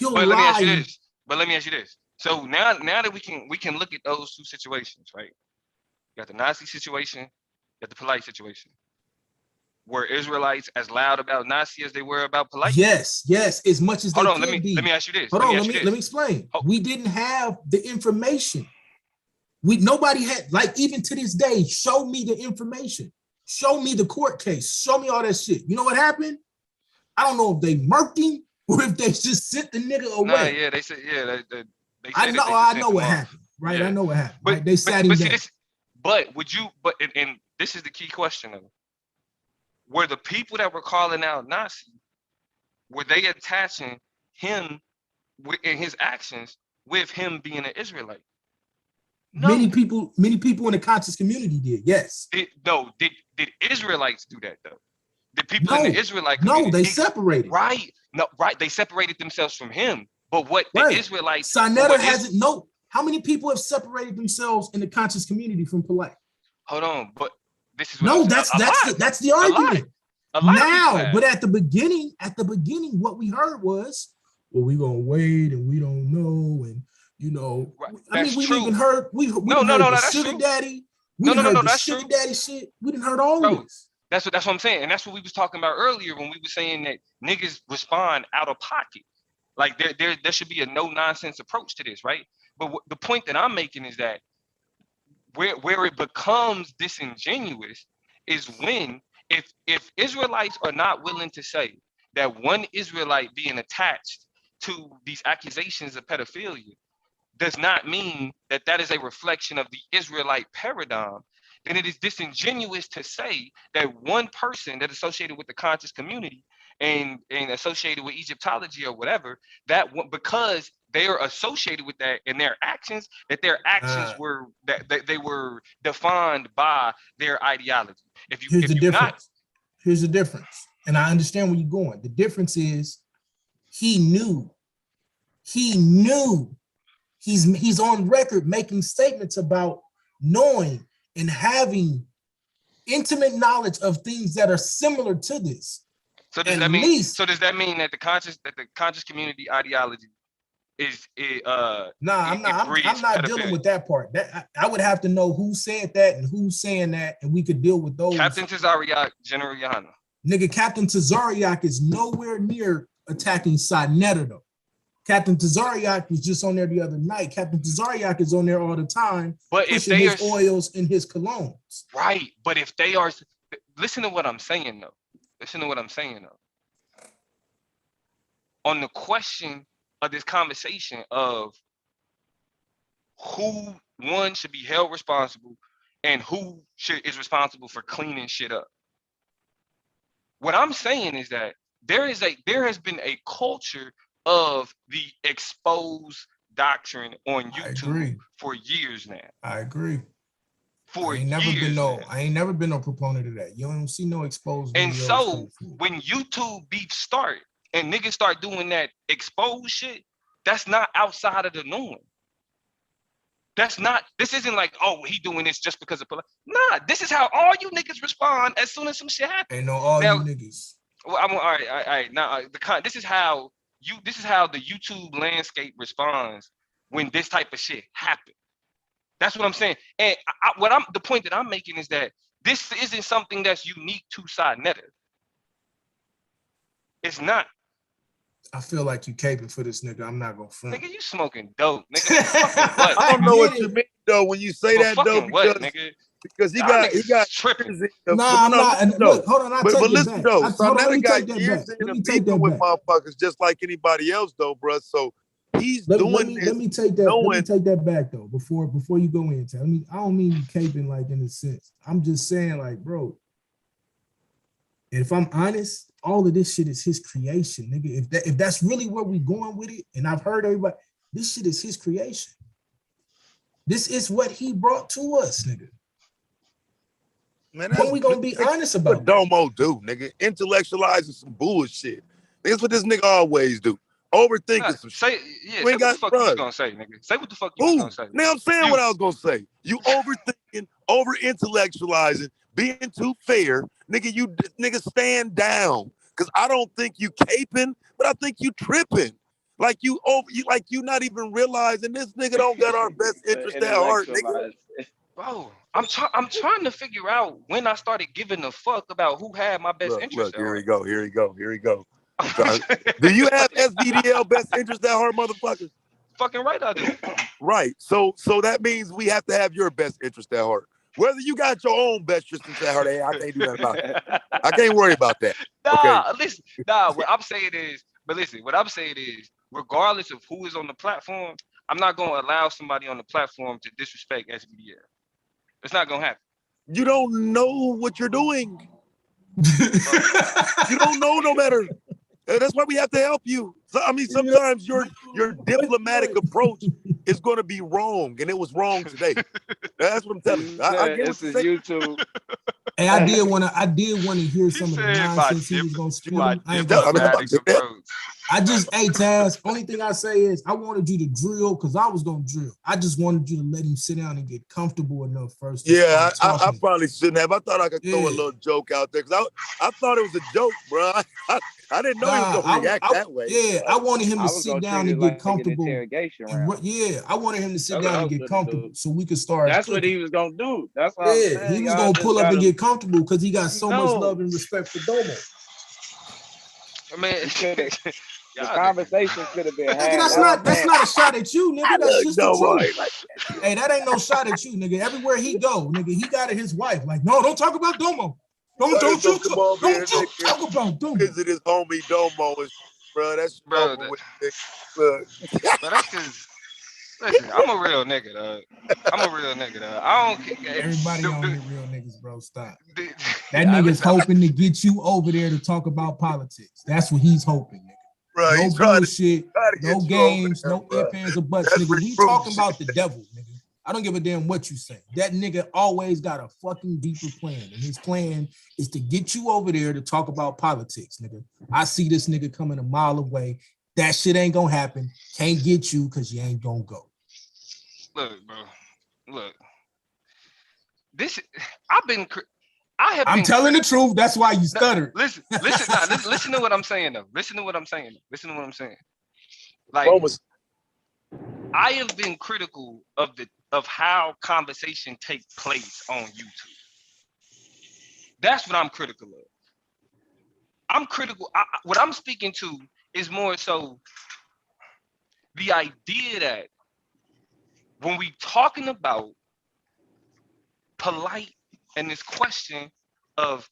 But let me ask you this. So now that we can look at those two situations, right? You got the Nazi situation, you got the Polite situation. Were Israelites as loud about Nazi as they were about Polite? Yes, as much as they Hold on, could be. let me ask you this. Let me explain. We didn't have the information. Nobody had, like, even to this day, show me the information. Show me the court case. Show me all that shit. You know what happened? I don't know if they murked him or if they just sent the nigga away. Nah, yeah, they said, yeah, they I know what happened, right? Yeah. I know what happened. But right? They sat him down. And this is the key question of it. Were the people that were calling out Nazi, were they attaching him in his actions with him being an Israelite? No. Many people in the conscious community did, yes. Did Israelites do that though? Did people in the Israelite community? No, they separated. Right. No, right. They separated themselves from him. But what the Israelites Sonetta hasn't how many people have separated themselves in the conscious community from Polite? Hold on, but this is what that's the argument. Now, but at the beginning, what we heard was, well, we're gonna wait and we don't know, and you know, right. I mean, we even heard the sugar daddy. That's sugar daddy shit. We didn't heard all of this. That's what I'm saying, and that's what we was talking about earlier when we were saying that niggas respond out of pocket. Like there should be a no nonsense approach to this, right? But the point that I'm making is that where it becomes disingenuous is when if Israelites are not willing to say that one Israelite being attached to these accusations of pedophilia does not mean that that is a reflection of the Israelite paradigm, then it is disingenuous to say that one person that is associated with the conscious community and associated with Egyptology or whatever, that because they are associated with that in their actions, that their actions were that they were defined by their ideology. Here's the difference. And I understand where you're going. The difference is he knew he's on record making statements about knowing and having intimate knowledge of things that are similar to this. So does that mean? So does that mean that the conscious community ideology is I'm not dealing with that part. That I would have to know who said that and who's saying that, and we could deal with those. Captain Tazariak, General Yohana. Nigga, Captain Tazariak is nowhere near attacking Sinetta though. Captain Tazariak was just on there the other night. Captain Tazariak is on there all the time, but if pushing they his oils and his colognes. Right, but if they are, listen to what I'm saying though. On the question of this conversation of who one should be held responsible and who is responsible for cleaning shit up. What I'm saying is that there has been a culture of the exposed doctrine on YouTube for years now. I agree. I ain't never been no proponent of that. You don't see no exposed videos. And so when YouTube beef start and niggas start doing that exposed shit, that's not outside of the norm. This isn't like, oh, he doing this just because of nah, this is how all you niggas respond as soon as some shit happens. Ain't no all you niggas. Well, all right. Now this is how the YouTube landscape responds when this type of shit happens. That's what I'm saying. And the point that I'm making is that this isn't something that's unique to Sinetta. It's not. I feel like you caping for this nigga. I'm not gonna front. Nigga, you smoking dope, nigga. What? I don't know what you mean though when you say that though, because he got tripping. I'm not. Look, hold on, but listen though, Sinetta got years in the beefing with motherfuckers just like anybody else though, bro. So he's doing this. Let me take that back though. Before you go into, I don't mean you caping like in a sense. I'm just saying like, bro. If I'm honest, all of this shit is his creation, nigga. If that's really where we going with it, and I've heard everybody, this shit is his creation. This is what he brought to us, nigga. Man, when we gonna be honest about what Domo do, nigga? Intellectualizing some bullshit. That's what this nigga always do. Overthinking some shit. Say what the fuck you was gonna say, nigga. Say what the fuck you was gonna say. Now I'm saying what I was gonna say. You overthinking, over intellectualizing, being too fair, nigga. You nigga stand down, cause I don't think you caping, but I think you tripping. Like you not even realizing this nigga don't got our best interest at heart, nigga. Bro, I'm trying to figure out when I started giving a fuck about who had my best interest. Look, here we go. Do you have SVDL best interest at heart, motherfucker? Fucking right, I do. Right. So that means we have to have your best interest at heart. Whether you got your own best interest at heart, I can't do nothing about that. I can't worry about that. What I'm saying is, regardless of who is on the platform, I'm not going to allow somebody on the platform to disrespect SVDL. It's not going to happen. You don't know what you're doing. You don't know no better. That's why we have to help you. So, I mean, sometimes your diplomatic approach is going to be wrong, and it was wrong today. That's what I'm telling you. I get what you're saying. YouTube. Hey, I did want to hear some of the nonsense he was gonna spew. Hey Taz, only thing I say is I wanted you to drill because I was gonna drill. I just wanted you to let him sit down and get comfortable enough first. Yeah, I probably shouldn't have. I thought I could throw a little joke out there because I thought it was a joke, bro. I didn't know he was gonna react that way. Yeah, I wanted him to sit down and get comfortable. Yeah, I wanted him to sit down and get comfortable so we could start. That's what he was gonna do. That's what he was gonna pull up and get comfortable because he got so much love and respect for Domo. I mean, The Y'all conversation could have been Nigga, had. that's not a shot at you, nigga. That's Look, just the Domo, truth. Hey, that ain't no shot at you, nigga. Everywhere he go, nigga, he got it his wife. Like, no, don't talk about Domo. Don't you come on, man, talk about Domo. Visit his homie Domo, bro. That's bro. over with. Look. But that's because listen, I'm a real nigga, dog. I'm a real nigga, dog. I don't care. Everybody on the real niggas, bro. Stop. That I nigga's listen, hoping to get you over there to talk about politics. That's what he's hoping, nigga. Bro, No he's trying bullshit, to get no you over games, there, no bro. ifs, ands, or buts, That's nigga. We recruit talking shit. about the devil, nigga. I don't give a damn what you say. That nigga always got a fucking deeper plan, and his plan is to get you over there to talk about politics, nigga. I see this nigga coming a mile away. That shit ain't gonna happen. Can't get you because you ain't gonna go. look, bro. Look. I'm telling the truth. That's why you stuttered. Listen to what I'm saying though. Listen to what I'm saying. Like, I have been critical of how conversation take place on YouTube. That's what I'm critical of. I'm critical. What I'm speaking to is more so the idea that when we talking about polite and this question of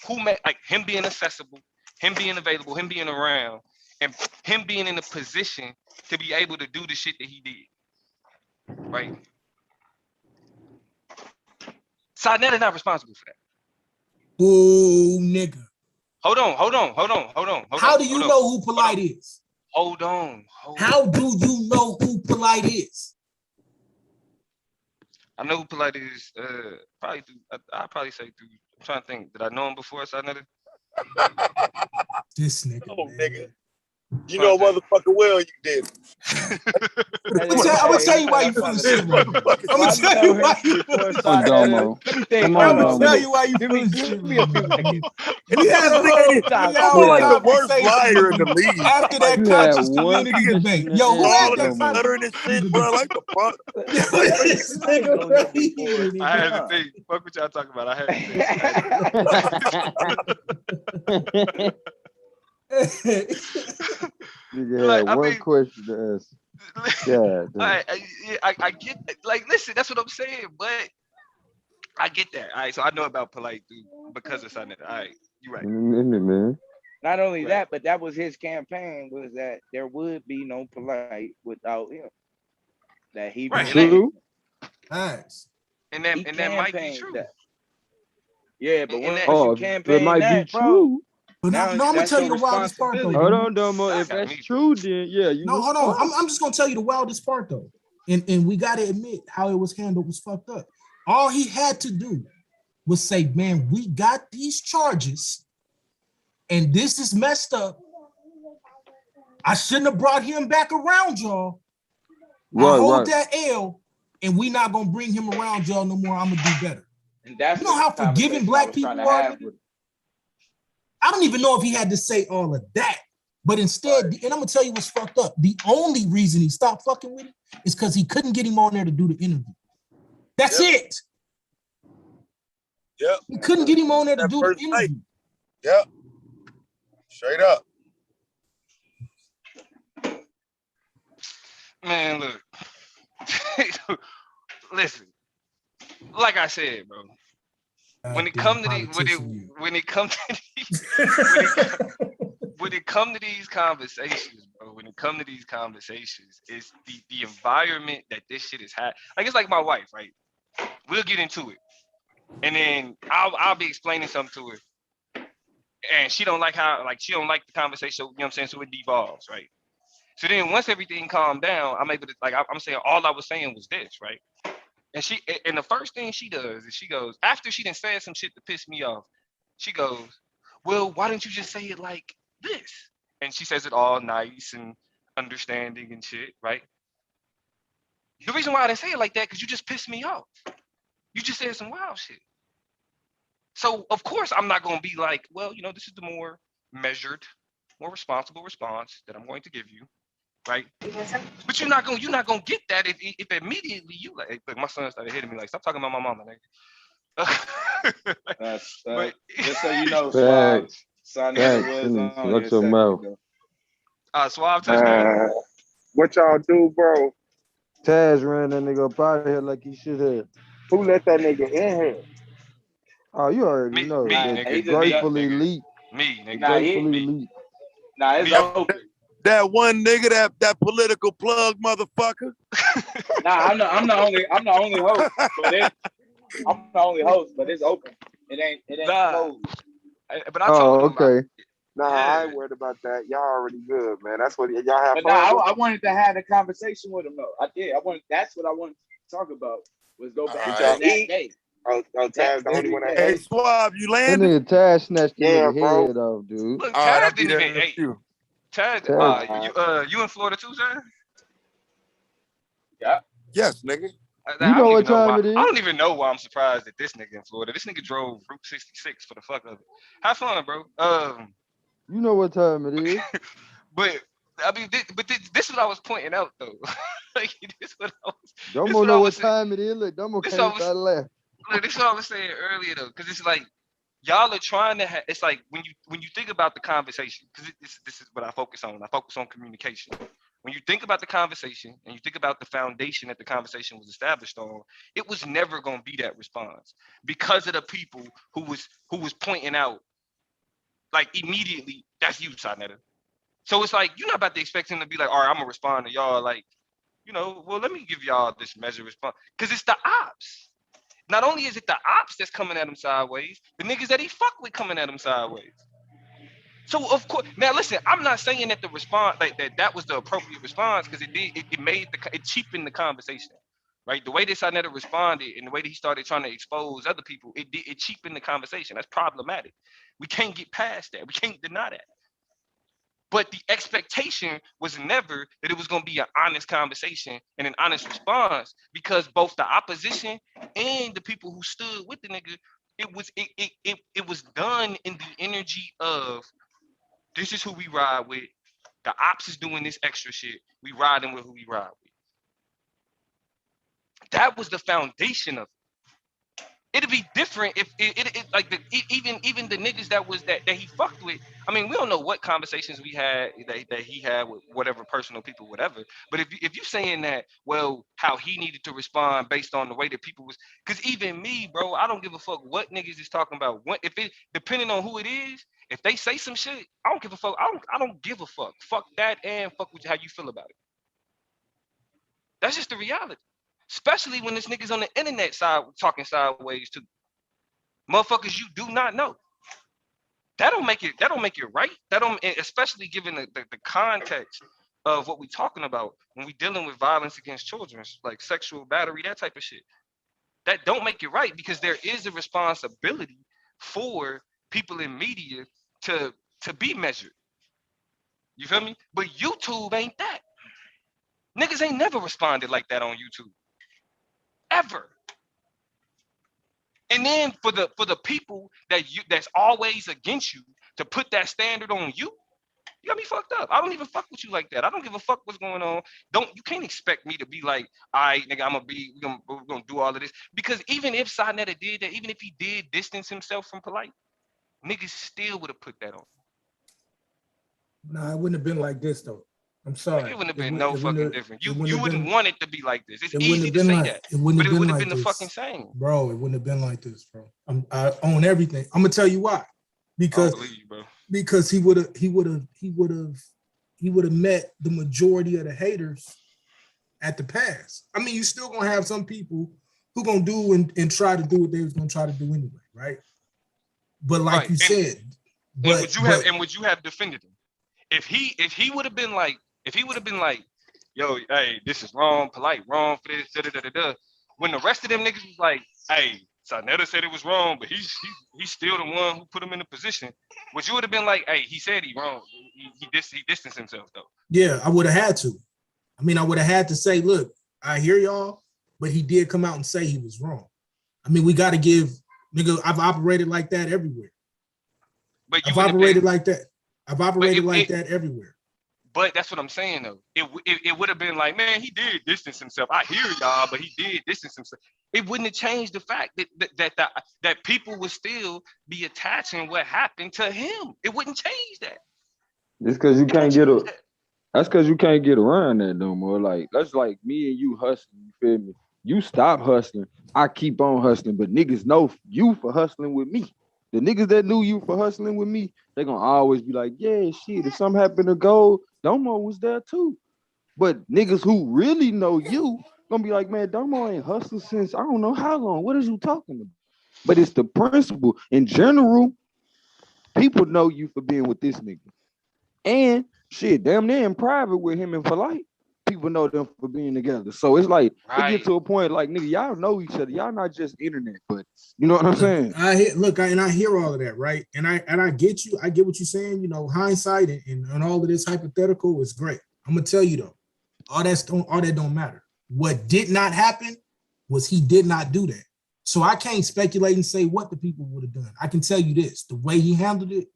like him being accessible, him being available, him being around, and him being in a position to be able to do the shit that he did, right? Sarnetta is not responsible for that. Ooh, nigga. Hold on. How do you know who polite is? Hold on. How do you know who polite is? I know who polite is. Probably through. I'll probably say through. I'm trying to think. Did I know him before Sarnetta? This nigga. Oh, nigga. You know motherfucker well you did. I'm gonna tell you why you feel shit. I'm gonna tell you why you feel shit. Come on, Domo. Come on, I'm gonna tell Domo. you why you feel shit. Give me a few seconds. We had a whole I'm like the worst liar in the league. after that You had conscious one community position debate. Yo, who all had that that conscious stuttering and shit, bro. Like the fuck. This nigga right here. I had to think. Fuck what y'all talking about. I had to think. Nigga had one question to ask. Yeah, I get like listen, that's what I'm saying, but I get that. All right, so I know about polite dude because of something. All right, you right. man. Not only that, but that was his campaign, was that there would be no polite without him. That he right. True. Nice. And that might be true. That. Yeah, but once Oh, you campaign it might that, be true. But no, I'm gonna tell you the wildest part though. Hold on, Domo. If that's true, then yeah, you. No, hold on. I'm just gonna tell you the wildest part though, and we gotta admit how it was handled was fucked up. All he had to do was say, "Man, we got these charges, and this is messed up. I shouldn't have brought him back around y'all. I hold that L, and we not gonna bring him around y'all no more. I'm gonna do better." And that's you know how forgiving black people are. I don't even know if he had to say all of that, but instead, and I'm gonna tell you what's fucked up. The only reason he stopped fucking with him is because he couldn't get him on there to do the interview. That's it. Yep. He couldn't get him on there to do the interview. Yep. Straight up. Man, look. Listen. Like I said, bro. When it come to these, when it come to these, when it come to these conversations, bro. When it come to these conversations, it's the environment that this shit is had. Like it's like my wife, right? We'll get into it, and then I'll be explaining something to her, and she don't like she don't like the conversation. You know what I'm saying? So it devolves, right? So then once everything calmed down, I'm able to I'm saying all I was saying was this, right? And the first thing she does is she goes, after she done said some shit to piss me off, she goes, well, why didn't you just say it like this? And she says it all nice and understanding and shit, right? The reason why I didn't say it like that, because you just pissed me off. You just said some wild shit. So, of course, I'm not going to be like, well, you know, this is the more measured, more responsible response that I'm going to give you. Right, but you're not gonna get that if immediately you like. Look, my son started hitting me like, stop talking about my mama, nigga. But just so you know, Facts. Sonny was on Watch your mouth. Suave touchdown. What y'all do, bro? Taz ran that nigga up out of here like he should have. Who let that nigga in here? Oh, you already Me, know. nigga. The Me, Grateful nigga. Elite. Me, nigga. Grateful Me. Elite. Nah, it's open. That one nigga, that political plug motherfucker. Nah, I'm the only host, but it's open. It ain't closed. But I Oh, told him. okay. Nah, I ain't worried about that. Y'all already good, man. That's what y'all have But fun. nah, with? I wanted to have a conversation with him though. I did. That's what I wanted to talk about. Was go back Did to y'all that eat? day. Oh, Taz, the only one that Hey, ate. Suave, you That landed? nigga Taz snatched the Yeah, nigga bro. head off, dude. Look, All right, I'll Taz be didn't there even in a eat. few. Taz, you in Florida too, sir? Yeah. Yes, nigga. I You know don't what even know time why. it I is? don't even know why I'm surprised at this nigga in Florida. This nigga drove Route 66 for the fuck of it. Have fun, bro. You know what time it is? But I mean, this is what I was pointing out though. Like this what I was. Domo know what time it is. Look, Domo This can't what I start laughing. Look, this is what I was saying earlier though, because it's like y'all are trying to have. It's like when you think about the conversation, because this is what I focus on. I focus on communication. When you think about the conversation and you think about the foundation that the conversation was established on, it was never going to be that response because of the people who was pointing out, like immediately, that's you, Sonetta. So it's like you're not about to expect him to be like, all right, I'm gonna respond to y'all, like, well, let me give y'all this measured response, because it's the ops. Not only is it the ops that's coming at him sideways, the niggas that he fuck with coming at him sideways. So of course, now listen, I'm not saying that the response that was the appropriate response, because it cheapened the conversation, right? The way that Sonetta responded and the way that he started trying to expose other people, it cheapened the conversation. That's problematic. We can't get past that. We can't deny that. But the expectation was never that it was going to be an honest conversation and an honest response, because both the opposition and the people who stood with the nigga, it was done in the energy of, this is who we ride with. The ops is doing this extra shit. We riding with who we ride with. That was the foundation of it. It'd be different if even the niggas that he fucked with. I mean, we don't know what conversations we had that he had with whatever personal people, whatever. But if you saying that, well, how he needed to respond based on the way that people was, because even me, bro, I don't give a fuck what niggas is talking about. What if it depending on who it is, if they say some shit, I don't give a fuck. I don't give a fuck. Fuck that and fuck with how you feel about it. That's just the reality. Especially when this niggas on the internet side talking sideways too. Motherfuckers you do not know. That don't make it right. That don't, especially given the context of what we talking about when we dealing with violence against children, like sexual battery, that type of shit. That don't make it right, because there is a responsibility for people in media to be measured. You feel me? But YouTube ain't that. Niggas ain't never responded like that on YouTube. Ever. And then for the people that's always against you to put that standard on you, you got me fucked up. I don't even fuck with you like that. I don't give a fuck what's going on. You can't expect me to be like, all right, nigga, we're gonna do all of this. Because even if Sonetta did that, even if he did distance himself from Polite, niggas still would have put that on. Nah, it wouldn't have been like this though. I'm sorry. It wouldn't have been no fucking different. You wouldn't want it to be like this. It's It wouldn't easy have to been say like that, it wouldn't but have it been would have like been the this, fucking same. bro. It wouldn't have been like this, bro. I own everything. I'm gonna tell you why. I Because don't believe you, bro. because he would have met the majority of the haters at the pass. I mean, you still gonna have some people who gonna do and try to do what they was gonna try to do anyway, right? But like Right. you said, would you have defended him if he would have been like, yo, hey, this is wrong, Polite wrong for this, da. When the rest of them niggas was like, hey, Sonetta said it was wrong, but he's still the one who put him in the position. Would you would have been like, hey, he said he wrong, he distanced himself though. yeah, I would have had to. I mean, I would have had to say, look, I hear y'all, but he did come out and say he was wrong. I mean, we got to give, nigga, I've operated like that everywhere. But I've operated like that. I've operated like that everywhere. But that's what I'm saying though. It would have been like, man, he did distance himself. I hear y'all, but he did distance himself. It wouldn't have changed the fact that people would still be attaching what happened to him. It wouldn't change that. Just because you can't get a That's because you can't get around that no more. Like that's like me and you hustling. You feel me? You stop hustling, I keep on hustling. But niggas know you for hustling with me. The niggas that knew you for hustling with me, they gonna always be like, yeah, shit. If something happened to Gold, Domo was there too. But niggas who really know you gonna be like, man, Domo ain't hustled since I don't know how long. What is you talking about? But it's the principle. In general, people know you for being with this nigga. And shit, damn near in private with him and Polite, people know them for being together. So it's like it get to a point like nigga, y'all know each other. Y'all not just internet, but you know what I'm saying? I hear all of that, right? And I get you. I get what you're saying. You know, hindsight and all of this hypothetical is great. I'm gonna tell you though, all that don't matter. What did not happen was he did not do that. So I can't speculate and say what the people would have done. I can tell you this: the way he handled it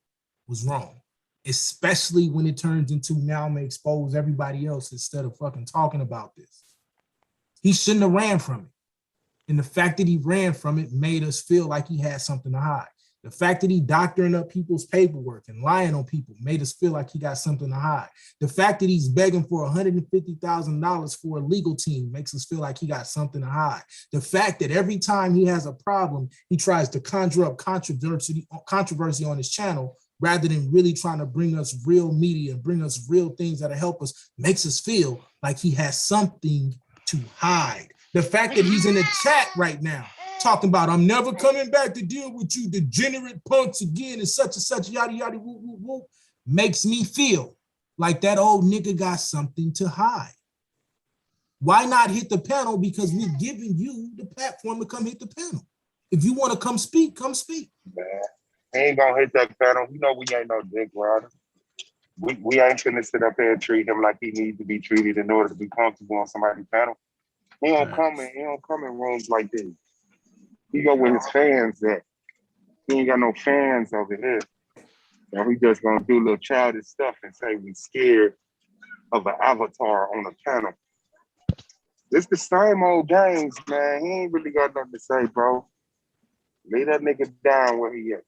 was wrong, especially when it turns into now I'm gonna expose everybody else instead of fucking talking about this. He shouldn't have ran from it. And the fact that he ran from it made us feel like he had something to hide. The fact that he doctoring up people's paperwork and lying on people made us feel like he got something to hide. The fact that he's begging for $150,000 for a legal team makes us feel like he got something to hide. The fact that every time he has a problem, he tries to conjure up controversy on his channel rather than really trying to bring us real media and bring us real things that'll help us, makes us feel like he has something to hide. The fact that he's in the chat right now talking about, I'm never coming back to deal with you degenerate punks again and such, yada, yada, woo, woo, woo, makes me feel like that old nigga got something to hide. Why not hit the panel? Because we're giving you the platform to come hit the panel. If you want to come speak, come speak. Man, he ain't gonna hit that panel. You know we ain't no dick rider. We ain't finna sit up there and treat him like he needs to be treated in order to be comfortable on somebody's panel. He don't come in rooms like this. He go with his fans at. He ain't got no fans over here. So we just gonna do little childish stuff and say we scared of an avatar on a panel. It's the same old games, man. He ain't really got nothing to say, bro. Lay that nigga down where he at.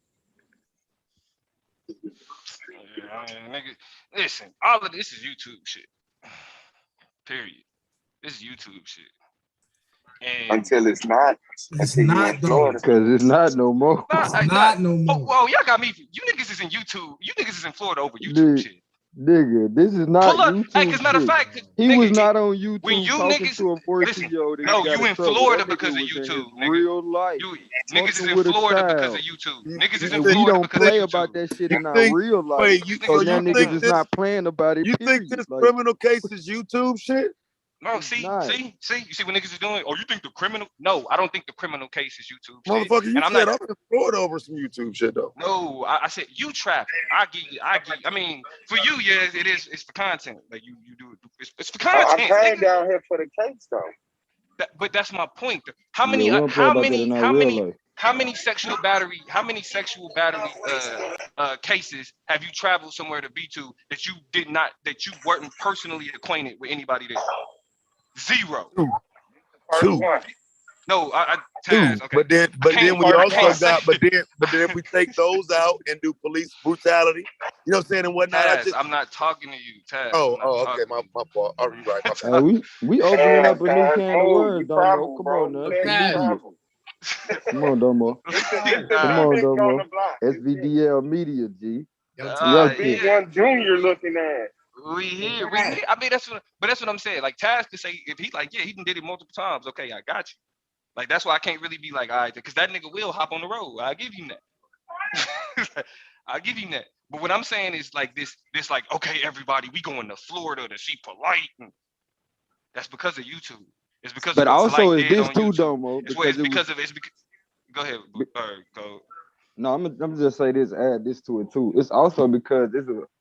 Nigga, listen, all of this is YouTube shit. Period. This is YouTube shit. And until it's not. It's not though. Because it's not no more. No more. Oh, y'all got me. You niggas is in YouTube. You niggas is in Florida over YouTube shit. Nigga, this is not Pull up. YouTube. Like, as a matter of fact, he nigga, was not on YouTube when you talking niggas, to a 14-year-old. no, you in Florida because of YouTube. Real life. You niggas is in Florida because of YouTube. Niggas is in We Florida don't because play of YouTube. about that shit in our real life. Wait, so now niggas is not playing about it. You think this criminal case is YouTube shit? No, see, you see what niggas is doing? Or you think the criminal? No, I don't think the criminal case is YouTube shit. Motherfucker, you and said I'm in Florida over some YouTube shit though. No, I said you trapping. I mean, for you, yeah, it is. It's for content. Like you do it. It's for content. I came down here for the case though. But that's my point. How many sexual battery cases have you traveled somewhere to be to that you weren't personally acquainted with anybody there? Zero. Two. No, Taz, okay. But then we also got but then if we take those out and do police brutality, you know what I'm saying, and whatnot. Taz, I'm not talking to you, Taz. Okay, my fault. Are you right? Hey, we opening up a new can of worms, Domo. Come on, now. Come on, Domo. Come on, Domo. SVDL Media, G. B1 Junior looking at. We here. I mean, that's what I'm saying. Like Taz could say if he like, yeah, he did it multiple times. Okay, I got you. Like that's why I can't really be like, all right, because that nigga will hop on the road. I'll give you that. I'll give you that. But what I'm saying is like this like, okay, everybody, we going to Florida to see Polite. And that's because of YouTube. It's because. But of also Polite is this too, YouTube. Domo? Go ahead. Go. No, I'm just say this, add this to it too. It's also because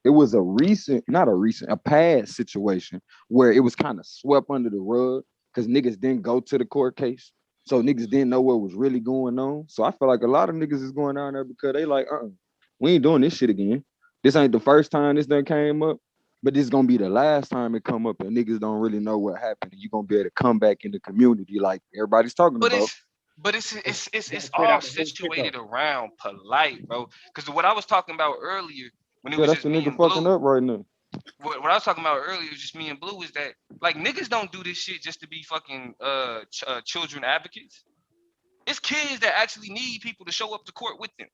it was a past situation where it was kind of swept under the rug because niggas didn't go to the court case. So niggas didn't know what was really going on. So I feel like a lot of niggas is going down there because they like, we ain't doing this shit again. This ain't the first time this done came up, but this is gonna be the last time it come up and niggas don't really know what happened. And you're gonna be able to come back in the community like everybody's talking about. But it's all situated around Polite, bro. Because what I was talking about earlier when it was that's just the me nigga and fucking Blue. up right now. what I was talking about earlier, was just me and Blue, is that like niggas don't do this shit just to be fucking children advocates. It's kids that actually need people to show up to court with them.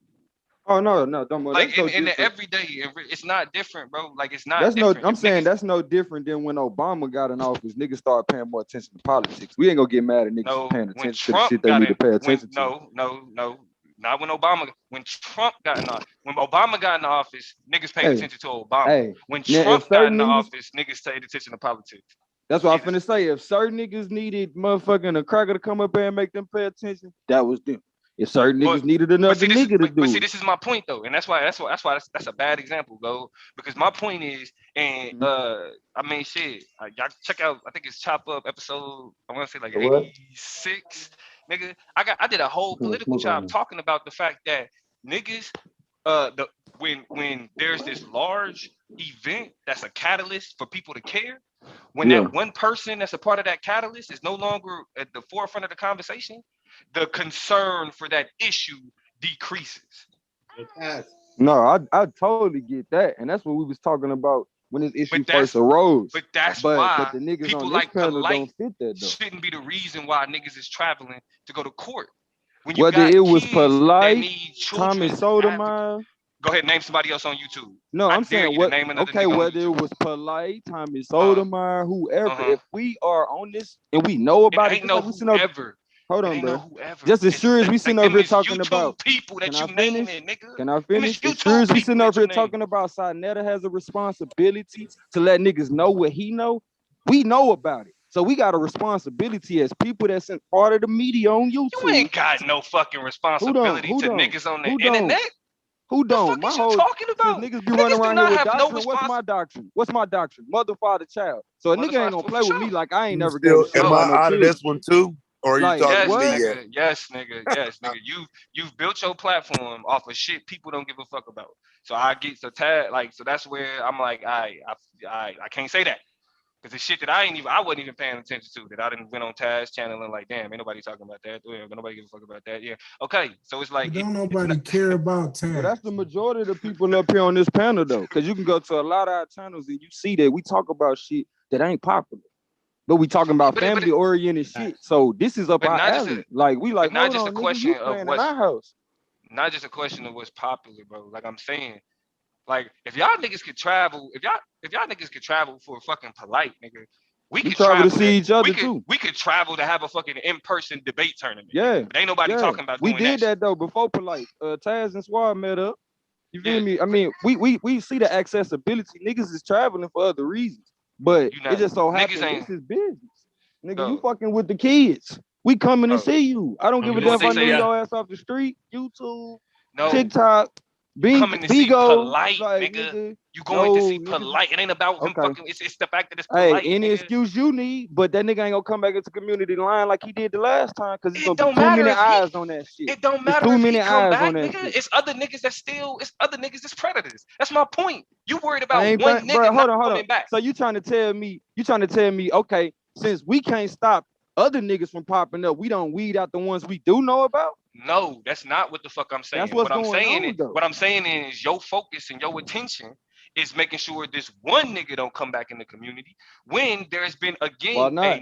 Oh no, don't more. Like That's no in the different. everyday, it's not different, bro. Like it's not That's no. different. I'm If saying niggas, that's no different than when Obama got in office. Niggas started paying more attention to politics. We ain't gonna get mad at niggas no, for paying when attention to the Trump shit they got need to in, pay when attention to. no, not when Obama. When Trump got in office, when Obama got in the office, niggas paid Hey, attention to Obama. hey. When Now, Trump if got in certain the niggas, office, niggas paid attention to politics. that's what I'm finna say. If certain niggas needed motherfucking a cracker to come up there and make them pay attention, that was them. If certain niggas needed another nigga to do But see, it. this is my point though, and that's why that's a bad example, though. Because my point is, and I mean, shit, y'all check out. I think it's Chop Up episode. I want to say like The what? 86, nigga. I did a whole Putting political smoke on chop them. talking about the fact that niggas, when there's this large event that's a catalyst for people to care, when Yeah. that one person that's a part of that catalyst is no longer at the forefront of the conversation, the concern for that issue decreases. No, I totally get that, and that's what we was talking about when this issue first arose. But that's but why the niggas people on this like panel Polite don't fit that though. shouldn't be the reason why niggas is traveling to go to court. When you Whether got it was kids that Polite, need Tommy children's Sotomayor. Go ahead, name somebody else on YouTube. No, I I'm dare saying you what? to name another Okay, nigga on whether it YouTube. was Polite, Tommy Sotomayor, whoever. Uh-huh. If we are on this and we know about it, Ain't just no like we sitting over. whoever. Hold It on, ain't bro. no whoever. Just as sure as we sitting over here Them is talking YouTube about. people that Can I you finish? naming, nigga. Can I Them is finish? As sure YouTube as we people sitting that over you here talking about Sinetta has a responsibility to let niggas know what he know. We know about it. So we got a responsibility as people that's in part of the media on YouTube. You ain't got no fucking responsibility Who to don't? niggas on the Who don't? internet. Who don't? My What you whole talking about? since niggas be running Niggas do around here not with have no doctrine. What's responsibility. my doctrine? What's my doctrine? Mother, father, child. So a nigga ain't gonna play with me like I ain't You never gave a still, shit am I about no out of kids. this one too? Or are you Like talking to what? me yet? Yes, nigga. You've built your platform off of shit people don't give a fuck about. So I get so tag like so that's where I'm like, I can't say that. Because the shit that I wasn't even paying attention to, that I didn't went on Taz channel and like, damn, ain't nobody talking about that. Yeah, nobody give a fuck about that. Yeah. Okay. So it's like Don't nobody care about Well, time. that's the majority of the people up here on this panel though, because you can go to a lot of our channels and you see that we talk about shit that ain't popular, but we talking about family oriented shit. So this is up but our not just alley. Like we like, but not hold just on, a nigga, question you of playing in what's our house. not just a question of what's popular, bro. Like I'm saying, like if y'all niggas could travel, if y'all niggas could travel for a fucking Polite, nigga, we We could travel to travel see each other we too. could travel to have a fucking in-person debate tournament. Yeah, But ain't nobody yeah. talking about We doing did that. that though before Polite. Taz and Swab met up. You feel Yeah, me? I mean, we see the accessibility. Niggas is traveling for other reasons, but You it not just so niggas happens ain't this is business. Nigga, you bro. fucking with the kids. We coming to Bro. see you. I don't give a You know damn what if they I knew say? your ass off the street, YouTube, No, TikTok, you coming to see Bigo. Polite, Like, nigga. You going to see niggas. Polite. It ain't about him Okay. fucking. It's the fact that it's Hey, Polite, any nigga. excuse you need, but that nigga ain't gonna come back into community line like he did the last time, cause it's It gonna be don't too matter many if he. eyes on that shit. It don't It's matter too if he many come eyes back, on that nigga. shit. It's other niggas it's other niggas that's predators. That's my point. You worried I about ain't one think, nigga bro. not Hold on. coming back. So you trying to tell me, okay, since we can't stop other niggas from popping up, we don't weed out the ones we do know about? No, that's not what the fuck I'm saying. That's what's going on, though. What I'm saying is your focus and your attention is making sure this one nigga don't come back in the community when there's been Why again not?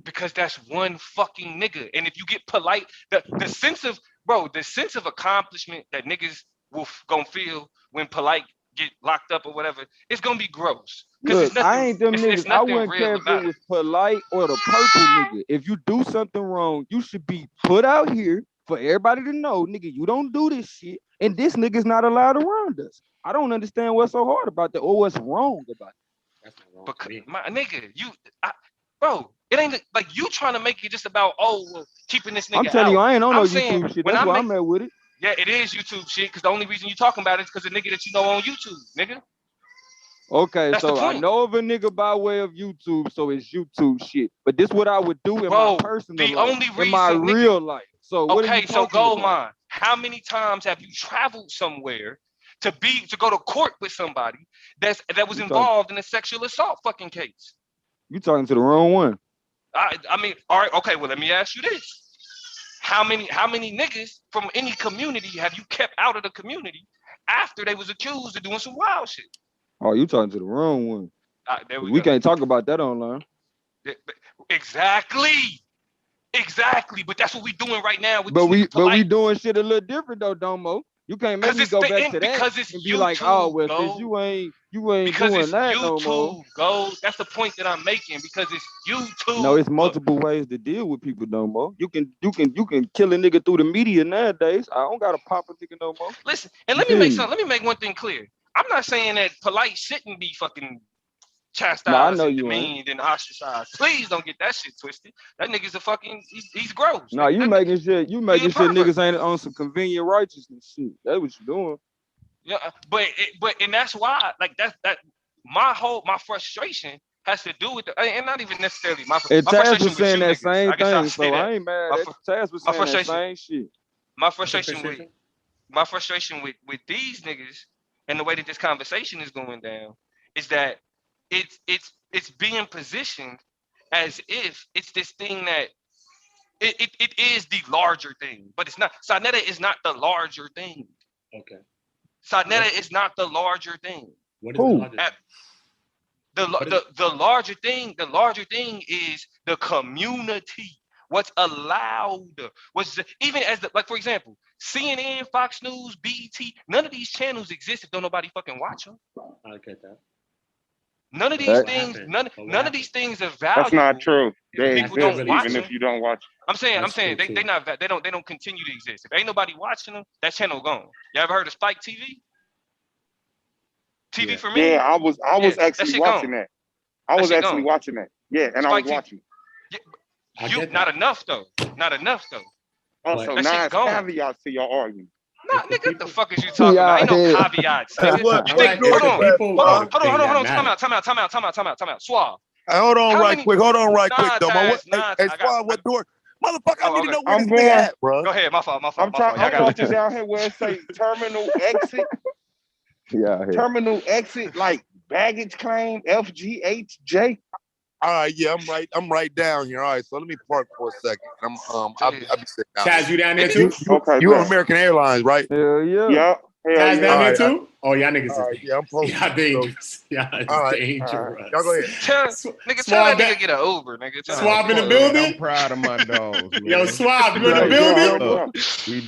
because that's one fucking nigga. And if you get Polite, the sense of accomplishment that niggas will gonna feel when Polite get locked up or whatever, it's gonna be gross. Because Look, I ain't them it's niggas. I nothing wouldn't care real if about it was Polite or the purple nigga. If you do something wrong, you should be put out here for everybody to know, nigga, you don't do this shit, and this nigga's not allowed around us. I don't understand what's so hard about that or what's wrong about it. Because my nigga, bro, it ain't like you trying to make it just about keeping this nigga I'm telling out. you, I ain't on no saying, YouTube shit. when That's I why make- I'm at with it. Yeah, it is YouTube shit. Because the only reason you talking about it is because the nigga that you know on YouTube, nigga. Okay, That's the so I point. know of a nigga by way of YouTube, so it's YouTube shit. But this what I would do in my personal the life, only in my reason, nigga- real life. So what are Okay, you so talking about? Goldmine, how many times have you traveled somewhere to go to court with somebody that was You involved in a sexual assault fucking case? You talking to the wrong one. I mean, all right, okay, well, let me ask you this. How many niggas from any community have you kept out of the community after they was accused of doing some wild shit? Oh, you talking to the wrong one. There We we go. can't talk about that online. Exactly. Exactly. But that's what we doing right now with But this we nigga Polite. doing shit a little different though, Domo. You can't make Because me it's go the back end, to that because it's and be like, oh YouTube, well, go. since you ain't Because doing it's that no more. YouTube, go. That's the point that I'm making. Because it's YouTube. No, it's multiple ways to deal with people no more. You can kill a nigga through the media nowadays. I don't gotta pop a nigga no more. Listen, and You let me feel make me? something. Let me make one thing clear. I'm not saying that Polite shouldn't be fucking No, I chastised know and you ain't. demeaned and ostracized. Please don't get that shit twisted. That nigga's a fucking he's gross. No, you making shit niggas ain't on some convenient righteousness shit. That's what you doing. Yeah, but and that's why like that my frustration has to do with and not even necessarily my And my Taz frustration was with saying you that niggas. same I guess I'll thing, say so that. I ain't mad My at Taz was saying that frustration. same shit. My frustration with these niggas and the way that this conversation is going down is that it's being positioned as if it's this thing that it is the larger thing, but it's not. Sarnetta is not the larger thing. Okay. Sarnetta is not the larger thing. What is the larger thing? The larger thing is the community. What's allowed? Even as like for example, CNN, Fox News, BET, none of these channels exist if don't nobody fucking watch them. I get that. None of these things, none of these things are valuable. That's not true. They If people exist don't watch even them. if you don't watch. I'm saying they not they don't continue to exist. If ain't nobody watching them, that channel gone. You ever heard of Spike TV? TV for me? Yeah, I was that actually shit watching gone. that. I was shit actually gone. watching that. Yeah, and I was Spike TV. watching. You not enough though. Not enough though. Also, that now shit it's gone. caveats to your argument. Nah, nigga, what the fuck is you talking about? Ain't no caveats. Nigga. What? You What think, good hold is on, that, hold on. Suave? Time out. Suave. Hold on How right many- quick. Hold on right Nah, quick, though. Taz, nah, Hey, I got- Suave, what door? Motherfucker, I need to know where I'm this nigga going. at, bro. Go ahead, my fault. I'm Y'all gotta let walking Taz. down here where it say terminal exit. Yeah. Terminal exit, like baggage claim, FGHJ. All right, yeah, I'm right down here. All right, so let me park for a second. I'll be sitting down. Chaz, you down there too? Okay, You bro. on American Airlines, right? Hell yeah. Yeah. Chaz down there All right, too? Oh, y'all niggas all right, is yeah, I'm posted. y'all dangerous. Y'all is All right, dangerous. y'all go ahead. Tell that nigga get an Uber, nigga. Tell Swab in the I'm building? proud of my dogs, man. Yo, Swab, you in the Hey, building? bro,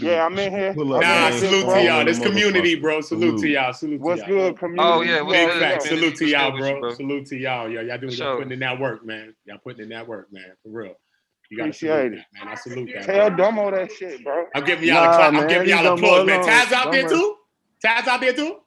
yeah, I'm in here. Pull up Nah, gang salute to strong y'all. in This the community, motherfucker. bro. Salute to y'all. Salute to What's y'all. good, community? Oh yeah, You what's Big good, facts. community? Salute to What's y'all, good with you, bro. Salute to y'all. Yo, y'all doing, For y'all sure. putting in that work, man. Y'all putting in that work, man. For real. You gotta Appreciate salute it. that, man. I salute that. Tell Bro. Domo that shit, bro. I'm giving y'all Nah, I'm man, giving leave y'all them applause, man. alone. Taz out there Don't too? Taz out there too?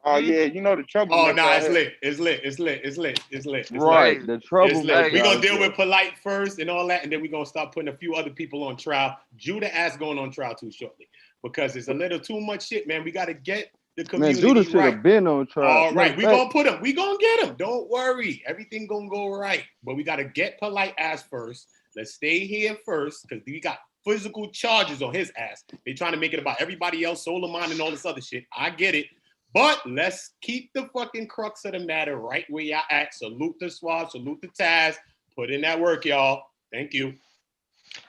Oh yeah, you know the trouble. Oh, nah, it's lit. It's lit. It's lit. It's lit. It's lit. It's Right, lit. the It's troublemaker. lit. We're gonna out deal there. with Polite first and all that, and then we're gonna start putting a few other people on trial. Judah ass going on trial too shortly. Because it's a little too much shit, man. We gotta get the Man, community Judah should right. have been on trial. All right, Matter we of gonna fact, put him. We gonna get him. Don't worry. Everything gonna go right. But we gotta get Polite ass first. Let's stay here first because we got physical charges on his ass. They trying to make it about everybody else, Solomon and all this other shit. I get it. But let's keep the fucking crux of the matter right where y'all at. Salute the Swab, salute the Taz. Put in that work, y'all. Thank you.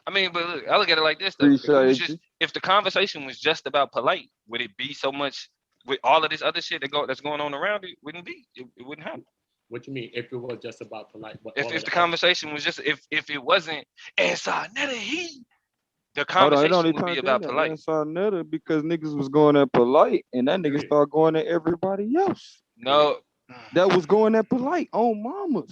I mean, but look, I look at it like this though. appreciate you. If the conversation was just about Polite, would it be so much with all of this other shit that's going on around it? Wouldn't be. It wouldn't happen. What you mean? If it was just about Polite, what, If the conversation was just if it wasn't inside he, the Hold on, it conversation only would be turned about into Polite. Inside because niggas was going at Polite, and that nigga started going at everybody else. No, that was going at Polite on mamas.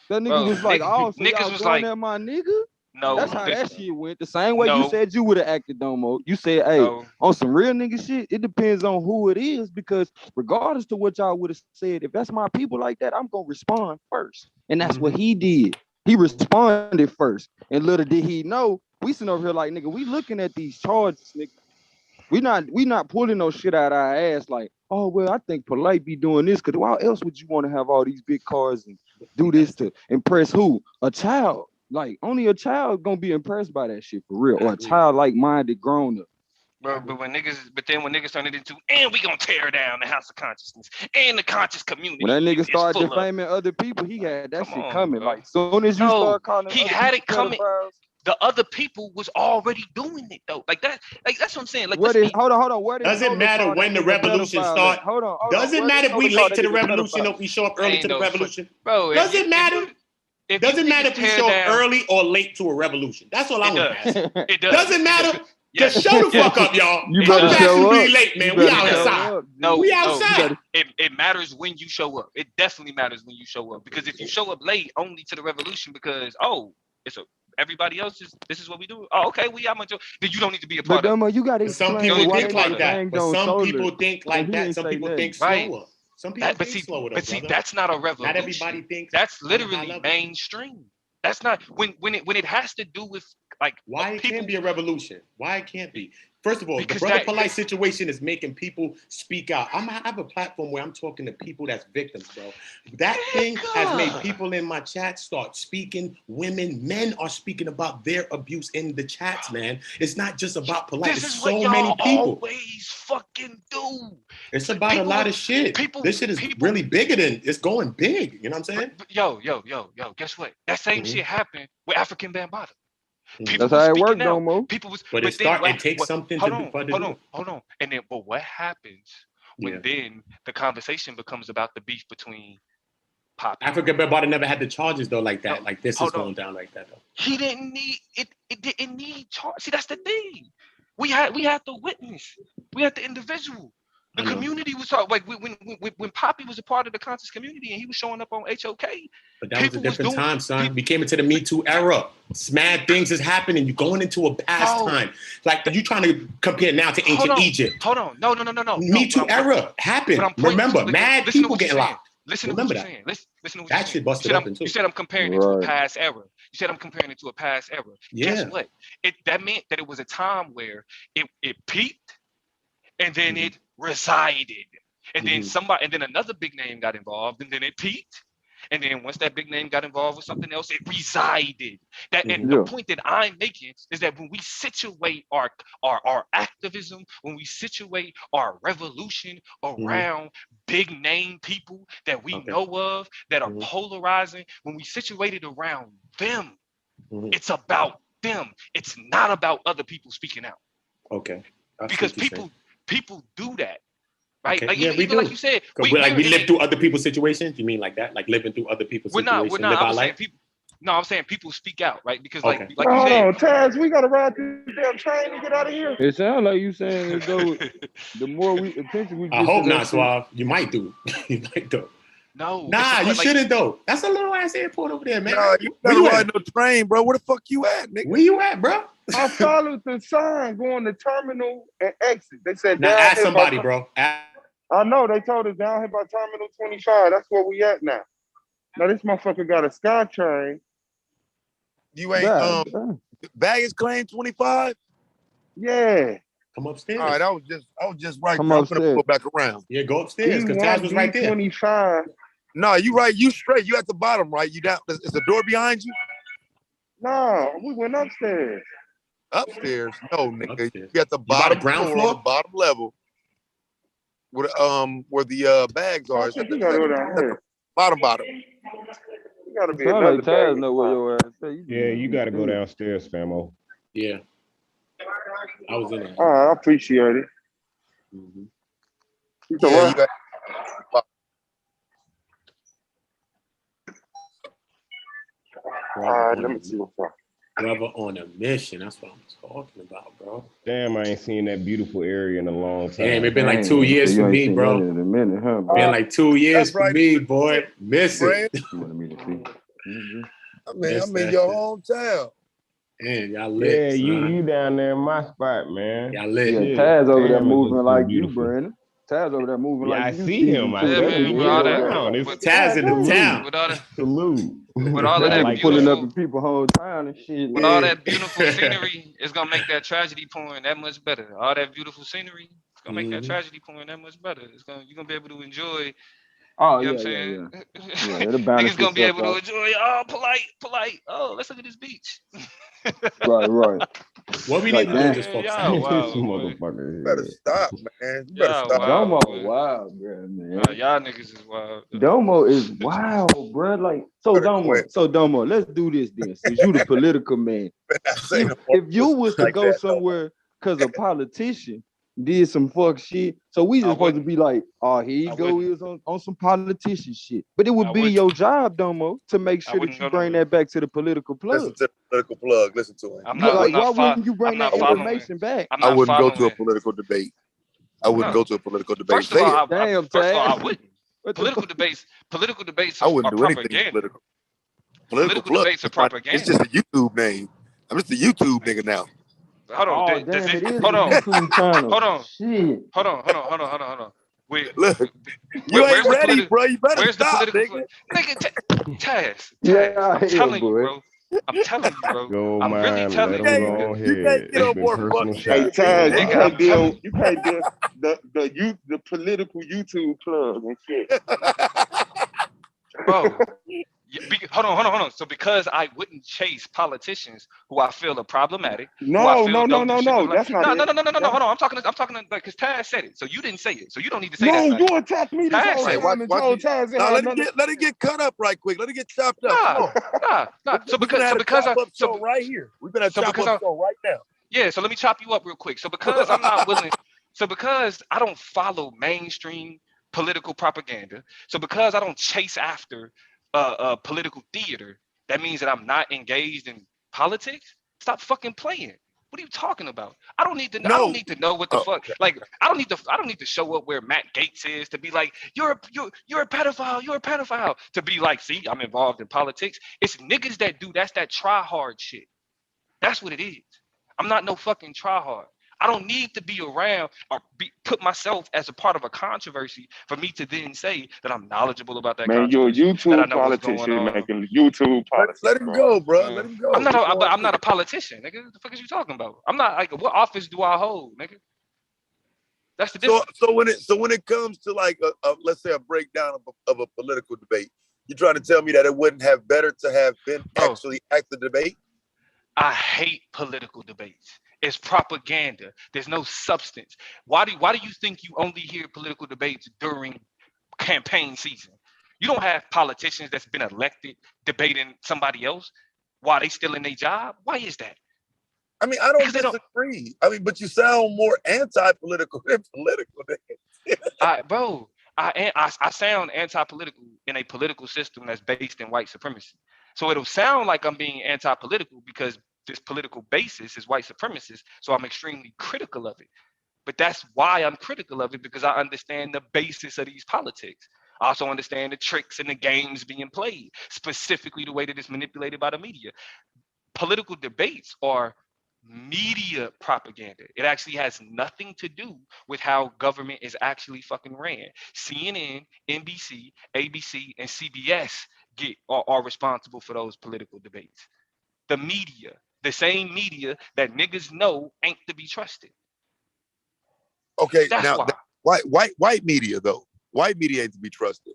That nigga Bro, was like, oh, so niggas y'all was going like, at my nigga? no, That's how this- that shit went. The same way you no. said you would have acted, Domo. You said, hey, No. on some real nigga shit, it depends on who it is, because regardless to what y'all would have said, if that's my people like that, I'm gonna respond first. And that's what he did. He responded first. And little did he know, we sitting over here like, nigga, we looking at these charges, nigga. We not pulling no shit out our ass like, oh, well, I think Polite be doing this, because why else would you want to have all these big cars and do this to impress who? A child. Like, only a child gonna be impressed by that shit for real. Or a child like-minded grown up. Bro, but when niggas turn it into, and we gonna tear down the house of consciousness and the conscious community. When that nigga is started full of- defaming other people, he had that Come shit on, coming. bro. Like, soon as you No, start calling he other had people it coming. pedophiles, the other people was already doing it though. Like that, like that's what I'm saying. Like What is? Hold on. Where did Doesn't Solar matter call when that the nigga revolution pedophile start. at? Hold on. Doesn't Where matter did if we Solar call late that to the nigga revolution or pedophile? if we show up early ain't to the no revolution. bro. Doesn't matter. If Doesn't you matter niggas if we tear show up down, early or late to a revolution. That's all I it want to does. ask. It does. Doesn't It matter. does. Just Yes. show the fuck up, y'all. You It Come better does. back show if we up. late, man. You We better show outside. up. No, We no, outside. it matters when you show up. It definitely matters when you show up. Because if you show up late only to the revolution because everybody else this is what we do. Oh, okay, we out much. Then you don't need to be a But part of it. Domo, you gotta But some explain people why think they like never that. banged But on some Solar, people think and like he that. ain't Some say people nothing. think Right. slower. Some people But think slower though, but see, brother. that's not a revolution. Not everybody thinks. That's on a high literally level. mainstream. That's not when it has to do with like Why it people can't be a revolution? Why it can't be? First of all, the because Brother that Polite situation is making people speak out. I have a platform where I'm talking to people that's victims, bro. That thing has made people in my chat start speaking. Women, men are speaking about their abuse in the chats, man. It's not just about Polite. this It's is what so many y'all people. always fucking do. It's about a lot of shit. This shit is really bigger than it's going big. You know what I'm saying? But yo, guess what? That same Mhm. shit happened with African Bambaataa. People That's was how it speaking worked, out. Domo. People was, But it then what? takes something Hold to on, for to hold do on, it. hold on. And then, but what happens when Yeah. then the conversation becomes about the beef between Poppy? Africa Bambaataa never had the charges though like that. No, Like this is hold on. going down like that though. He didn't need it. It didn't need charge. See, that's the thing. We had the witness. We had the individual. The I know. community was talking like when Poppy was a part of the conscious community and he was showing up on HOK. But that was a People was different doing- time, son. We came into the Me Too era. Mad things is happening. You're going into a past No. time. Like you trying to compare now to Hold ancient on. Egypt. Hold on. No. Me Too era happened. But I'm pointing Remember, to- mad listen to people what you're getting saying. locked. Listen to Remember what you're that. saying. Listen to what That you're shit saying. busted You said, open too. you said I'm comparing it to a Right. past era. You said I'm comparing it to a past era. Guess Yeah. what? That meant that it was a time where it peaked and then it resided. And then and then another big name got involved, and then it peaked. And then once that big name got involved with something else, it resided. And the point that I'm making is that when we situate our activism, when we situate our revolution around big name people that we know of that are polarizing, when we situate it around them, it's about them. It's not about other people speaking out. Okay. I see Because what you're saying. people do that. Right? Okay. Like, Yeah, we even do. like you said, we live through other people's situations. You mean like that? Like living through other people's we're situations? not. Live I'm our saying life? people. No, I'm saying people speak out, right? Because Okay. like you Hold said, on, Taz, we gotta ride this damn train to get out of here. It sounds like you saying as though the more attention we I give hope to that not, shit- Suave. You might do. You might do. no. Nah, you shouldn't though. That's a little ass airport over there, man. Nah, you Where gotta you ride at? no train, bro. Where the fuck you at, nigga? Where you at, bro? I followed the sign going to terminal and exit. They said Now down ask here somebody, by, bro. I know they told us down here by terminal 25. That's where we at now. Now this motherfucker got a sky train. You ain't God damn. baggage claim 25? Yeah. Come upstairs. All right, I was just right Come there. I'm gonna upstairs. pull back around. Yeah, go upstairs because Taz was right there. E1B25. No, you right. You straight. You at the bottom, right? You down. Is the door behind you? No, we went upstairs. Upstairs? No, nigga. Upstairs. You at the by the bottom ground floor, on the floor? bottom level, where the bags are. I think you gotta go down here. Bottom. You gotta be Sound another like Taz day. know where your ass at. Yeah, you got to go downstairs, famo. Yeah. I was in there. I appreciate it. You said Yeah, what? you got. Let me see what's up. Brother on a mission. That's what I'm talking about, bro. Damn, I ain't seen that beautiful area in a long time. Damn, it been like 2 years You for ain't me, seen bro. that in a minute, huh, bro? Been like 2 years That's for right. me, boy. Miss it. You wanted me to see. I'm Miss in that your shit. hometown. Man, y'all lit. Yeah, son. you down there in my spot, man. Y'all lit. Yeah, Shit. Taz over there Damn, it looks moving so like you, beautiful. Brandon. Taz over there moving Yeah, I like you. see him. I too. Yeah, see That man, nigga with all is that- around. It's Taz in the salute. town. with all that Salute. with all of That that like pulling up beautiful in people's whole town and shit. with all that beautiful scenery, it's gonna make that tragedy porn that much better. All that beautiful scenery, it's gonna make that tragedy porn that much better. You're gonna be able to enjoy. Oh, You know yeah, what I'm saying? Yeah, it'll balance Niggas gonna be itself able to out. enjoy. Oh, polite. Oh, let's look at this beach. Right. What we Like need to do that. is just focus Y'all on wild, This boy. motherfucker Better here. stop, man. You better Y'all stop. wild, Domo boy. wild, bro, man. Y'all niggas is wild. Though. Domo is wild, bro. Like, so Better Domo, quit. so Domo, let's do this then. Since you the political man, Better not say if no more you was to like go that. No. somewhere because a politician did some fuck shit, so we I just supposed to wouldn't. be like, oh, here you I go, wouldn't. he was on some politician shit. But it would I be wouldn't. your job, Domo, to make I sure that wouldn't you go bring nowhere. that back to the political Listen plug. to the political plug. Listen to him. I'm Yeah, not. like, I'm not. why wouldn't you I'm bring not that following. information back? I'm I not wouldn't go to a following. political debate. I wouldn't No. go to a political debate. First of Say all, it. Damn, first of all, I Taz. wouldn't. What the Political fuck? debates. Political debates I wouldn't are do anything propaganda. political. Political Political plug. debates are It's propaganda. just a YouTube name. I'm just a YouTube nigga now. Hold on. Oh, Does damn, it? it is a Hold on. YouTube channel. Hold on. Shit. Hold on. Wait. Look, you ain't Where's the ready, political? bro. You better Where's the stop, political? nigga. Nigga, Taz. Yeah, I'm hell, telling you, boy. bro. I'm telling you, bro. Go I'm really man, telling let you, him Hey, go bro. on you can't ahead. get It's no been more personal fucking Hey, shots. Go Taz, you Nigga, I'm can't wild. be telling on. You can't be the political YouTube plug and shit. bro. Hold on. So because I wouldn't chase politicians who I feel are problematic, who I No, feel no, no, don't do no, shit for no. the life. That's not No. it. Hold on. I'm talking like because Taz said it, so you didn't say it, so you don't need to say No, that's not you it. attacked me this Taz whole said Right, it. watch, time and watch told it. Taz it Now had nothing. let it get cut up right quick. Let it get chopped up. Come on. Nah. So We can have a because chop up show right here. We can have a chop because up show right now. yeah, so let me chop you up real quick. So because I'm not willing, so because I don't follow mainstream political propaganda, so because I don't chase after political theater, that means that I'm not engaged in politics. Stop fucking playing. What are you talking about? I don't need to No. know what the Oh, fuck. okay. Like I don't need to show up where Matt Gaetz is to be like you're a pedophile. To be like, see, I'm involved in politics. It's niggas that do that try hard shit. That's what it is. I'm not no fucking tryhard. I don't need to be around or put myself as a part of a controversy for me to then say that I'm knowledgeable about that Man, you're a controversy, that I YouTube know what's going politician on. making YouTube politics, Let him bro. go, bro. Let him go. I'm not He going I'm not through a politician, nigga. What the fuck is you talking about? I'm not like what office do I hold, nigga? That's the difference. So when it comes to like a let's say a breakdown of a political debate, you're trying to tell me that it wouldn't have better to have been actually at the debate? I hate political debates. It's propaganda. There's no substance. Why do you think you only hear political debates during campaign season? You don't have politicians that's been elected debating somebody else while they still in their job. Why is that? I mean, I don't disagree. I mean, but you sound more anti-political than political. I sound anti-political in a political system that's based in white supremacy. So it'll sound like I'm being anti-political because this political basis is white supremacist. So I'm extremely critical of it. But that's why I'm critical of it, because I understand the basis of these politics. I also understand the tricks and the games being played, specifically the way that it's manipulated by the media. Political debates are media propaganda. It actually has nothing to do with how government is actually fucking ran. CNN, NBC, ABC, and CBS are responsible for those political debates. The media, the same media that niggas know ain't to be trusted. Okay, That's now why. white media though. White media ain't to be trusted.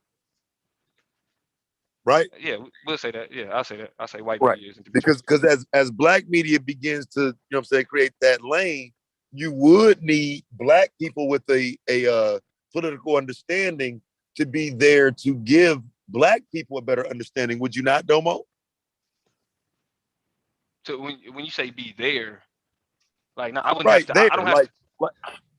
Right? Yeah, we'll say that. Yeah, I'll say that. I'll say white Right. media isn't to be trusted. Because as black media begins to, you know what I'm saying, create that lane, you would need black people with a political understanding to be there to give black people a better understanding. Would you not, Domo? So when you say be there, like no, I wouldn't Right have to. there, I don't have to.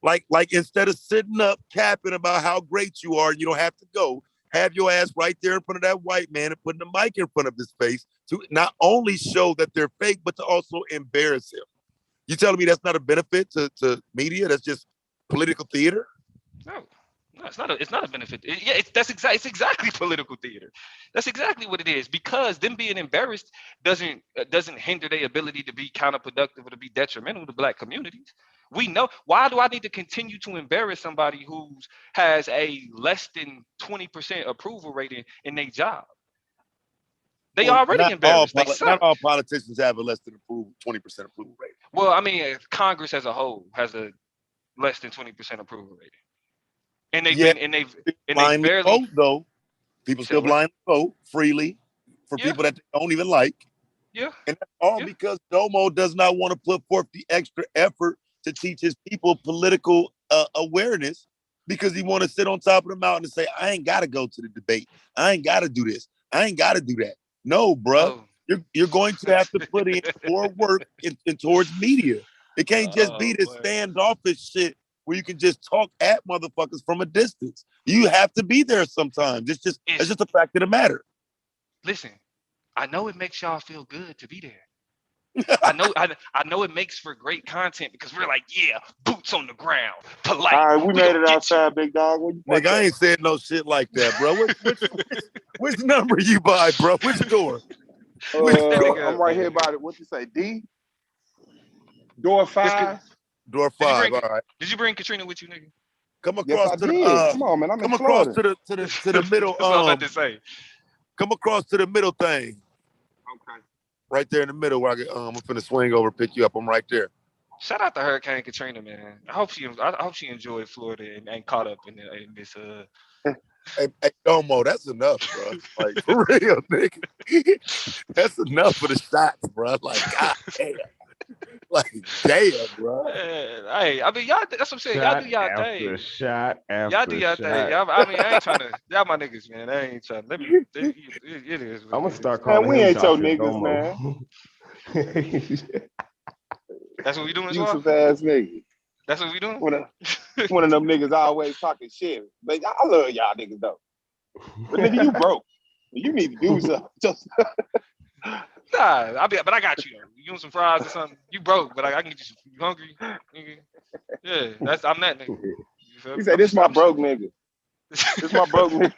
like instead of sitting up capping about how great you are, you don't have to go. Have your ass right there in front of that white man and putting the mic in front of his face to not only show that they're fake, but to also embarrass him. You telling me that's not a benefit to media? That's just political theater? No, it's not a benefit. It's exactly political theater. That's exactly what it is. Because them being embarrassed doesn't hinder their ability to be counterproductive or to be detrimental to black communities. We know. Why do I need to continue to embarrass somebody who has a less than 20% approval rating in their job? They already embarrassed. They suck. Not all politicians have a less than 20% approval rating. Well, I mean, Congress as a whole has a less than 20% approval rating. And they've barely vote though. People You said still what? blindly vote freely for Yeah. people that they don't even like. Yeah. And that's all because Domo does not want to put forth the extra effort to teach his people political awareness because he want to sit on top of the mountain and say, I ain't got to go to the debate. I ain't got to do this. I ain't got to do that. No, bro. You're going to have to put in more work in towards media. It can't just be this standoffish shit where you can just talk at motherfuckers from a distance. You have to be there sometimes. It's just a fact of the matter. Listen, I know it makes y'all feel good to be there. I know it makes for great content because we're like, yeah, boots on the ground, polite. All right, we made it outside, big dog. Nigga, I ain't said no shit like that, bro. Which number you buy, bro? Which door? I'm right here by it. What you say, D? Door 5? Door 5, all right. Did you bring Katrina with you, nigga? Come across to the come on, man. I'm come in across Florida. to the middle. That's what I'm about to say. Come across to the middle thing. Okay. Right there in the middle where I'm finna swing over, pick you up. I'm right there. Shout out to Hurricane Katrina, man. I hope she enjoyed Florida and caught up in this Hey, Domo, that's enough, bro. Like for real, nigga. That's enough for the shots, bro. Like, god damn. Like, damn, bro. Hey, I mean, y'all. That's what I'm saying. Y'all do y'all thing. Shot after Y'all do y'all thing. shot. I mean, I ain't trying to. Y'all my niggas, man. I ain't trying. Let me. It is. I'm gonna start Man, calling we him ain't your Dr. niggas, Domo. man. That's what we doing, Swab? Yusuf ass nigga. That's what we doing. One of them niggas always talking shit. But I love y'all niggas though. But nigga, you broke. You need to do something. Nah, but I got you. You want some fries or something? You broke, but I can get you some. You hungry? Nigga? Yeah, I'm that nigga. You feel He me? said, "This my broke nigga. This my broke nigga.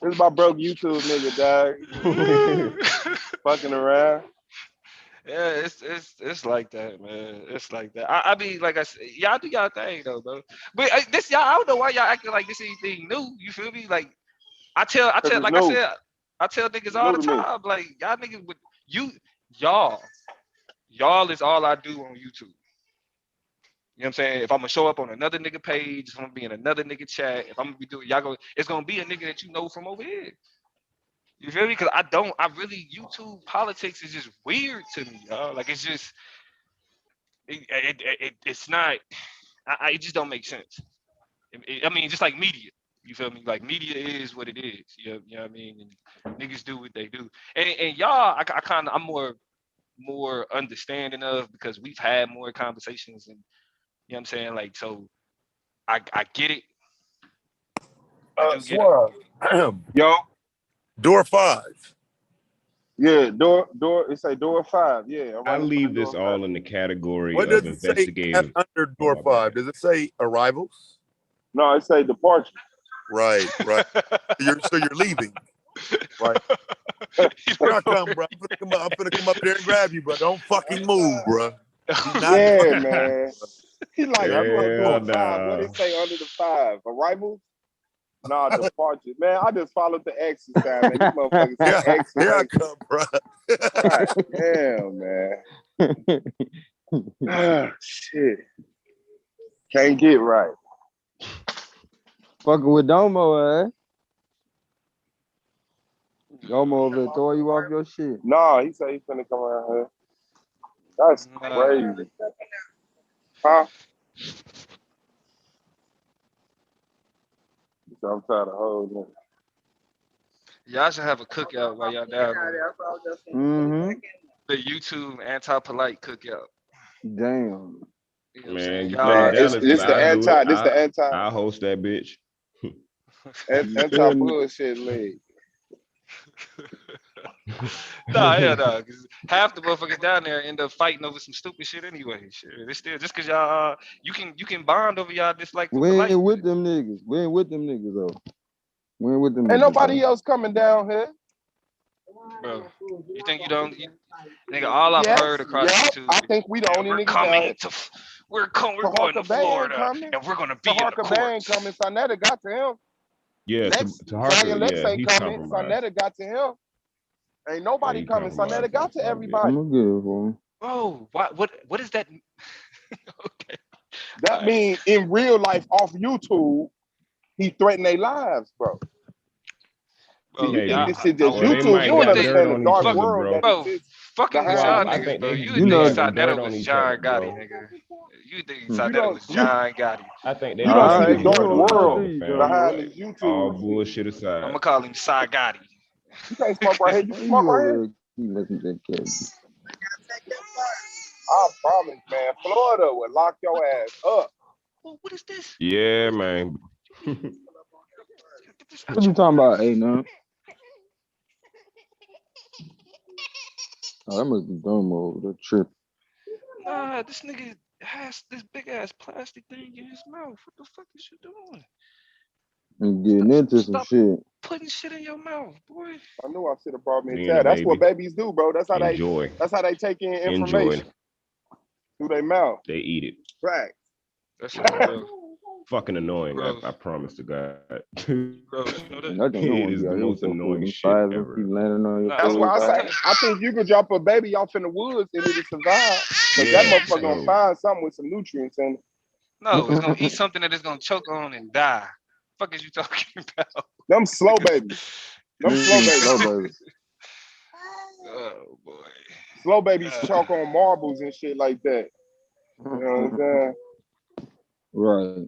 This my broke YouTube nigga, dog. Fucking around." Yeah, it's like that, man. It's like that. I mean, like I said, y'all do y'all thing though, bro. But this y'all, I don't know why y'all acting like this anything new. You feel me? Like I tell, like I said, I tell niggas all the time, like y'all niggas with y'all is all I do on YouTube. You know what I'm saying? If I'm gonna show up on another nigga page, if I'm gonna be in another nigga chat, if I'm gonna be doing it's gonna be a nigga that you know from over here. You feel me? Because I really, YouTube politics is just weird to me, y'all. Like, it's just, it's not, it just don't make sense. I mean, just like media, you feel me? Like, media is what it is, you know what I mean? And niggas do what they do. And y'all, I'm more understanding of because we've had more conversations and, you know what I'm saying? Like, so, I get it. I do get it. Yo. Door 5. Yeah, door. It say door 5. Yeah, I leave this all in the category What of does it say investigative. under door 5? Does it say arrivals? No, it say departure. Right. So you're leaving. Right. Here I come, bro. I'm gonna come up there and grab you, bro. Don't fucking move, bro. Yeah, man. He like, I'm gonna Hell do a 5. What it say under the 5? Arrivals? No, departure. Man, I just followed the X this time, man. These motherfuckers say X. Here I come, bro. God damn, man. Ah, shit. Can't get right. Fucking with Domo, Domo over there throw you off your shit. No, he said he's finna come around here. That's crazy. Huh? I'm trying to hold it. Y'all should have a cookout while y'all down there. The YouTube anti-polite cookout. Damn. You know Man, you y'all- put it down. This the anti. This the anti. I host that bitch. Anti bullshit league. Nah, yeah, no. 'Cause half the motherfuckers down there end up fighting over some stupid shit anyway. Shit, it's still just cause y'all you can bond over y'all dislike for We polite. ain't with them niggas. We ain't with them niggas though. We ain't with them. Ain't niggas, nobody bro. else coming down here. Bro, you think you don't? Nigga, all I've heard across YouTube. I think we the only we're niggas coming down. we're going to Florida and we're gonna be in the Taharka Bang courts. coming. Sonetta got to him. Yeah, Lex, Taharka, Zion Lex yeah, ain't he's coming. compromised. Sonetta got to him. Ain't nobody he coming. Sonetta got to everybody. I'm good for him. Bro, what is that? That mean in real life off YouTube, he threatened their lives, bro. Bro, you think this shit just well, they YouTube? might You don't got dirt understand the on dark each other, world that Bro, exists fucking with behind y'all this I niggas, think bro. they, You they would think got Side dirt Neto on was each John other, Gotti, bro. nigga. You think Mm. Side You Neto don't was John Gotti. I think they you don't got see the All right, dirt you dark don't on each know, world do other, you, fam. behind Domo? this All YouTube shit. bullshit I'm aside. gonna call him Side Gotti. You can't smoke right here. You can Man, smoke you right over here. there keep listening to that cat. I promise, man. Florida will lock your ass up. What is this? Yeah, man. What you talking about, A9? Oh, that must be Domo, the trip. Nah, this nigga has this big ass plastic thing in his mouth. What the fuck is you doing? And getting into some Stop shit. putting shit in your mouth, boy. I knew I should have brought me a Being a towel. That's what baby. babies do, bro. That's how Enjoy. they take in Enjoy. information through their mouth. They eat it. Right. That shit's real. Fucking annoying. Bro. I promise to God. Gross, you know that? And I think you It want to is be the out here most with your food. annoying Them shit flies will ever. keep landing on your Nah, That's food. why I I'm say I think you could drop a baby off in the woods and it'll survive. Cause that Yeah, motherfucker gonna so find something with some nutrients in it. No, it's gonna eat something that it's gonna choke on and die. Fuck is you talking about? Them slow babies. Them slow babies. Slow baby. Oh boy. Slow babies choke on marbles and shit like that. You know what I'm saying? Right.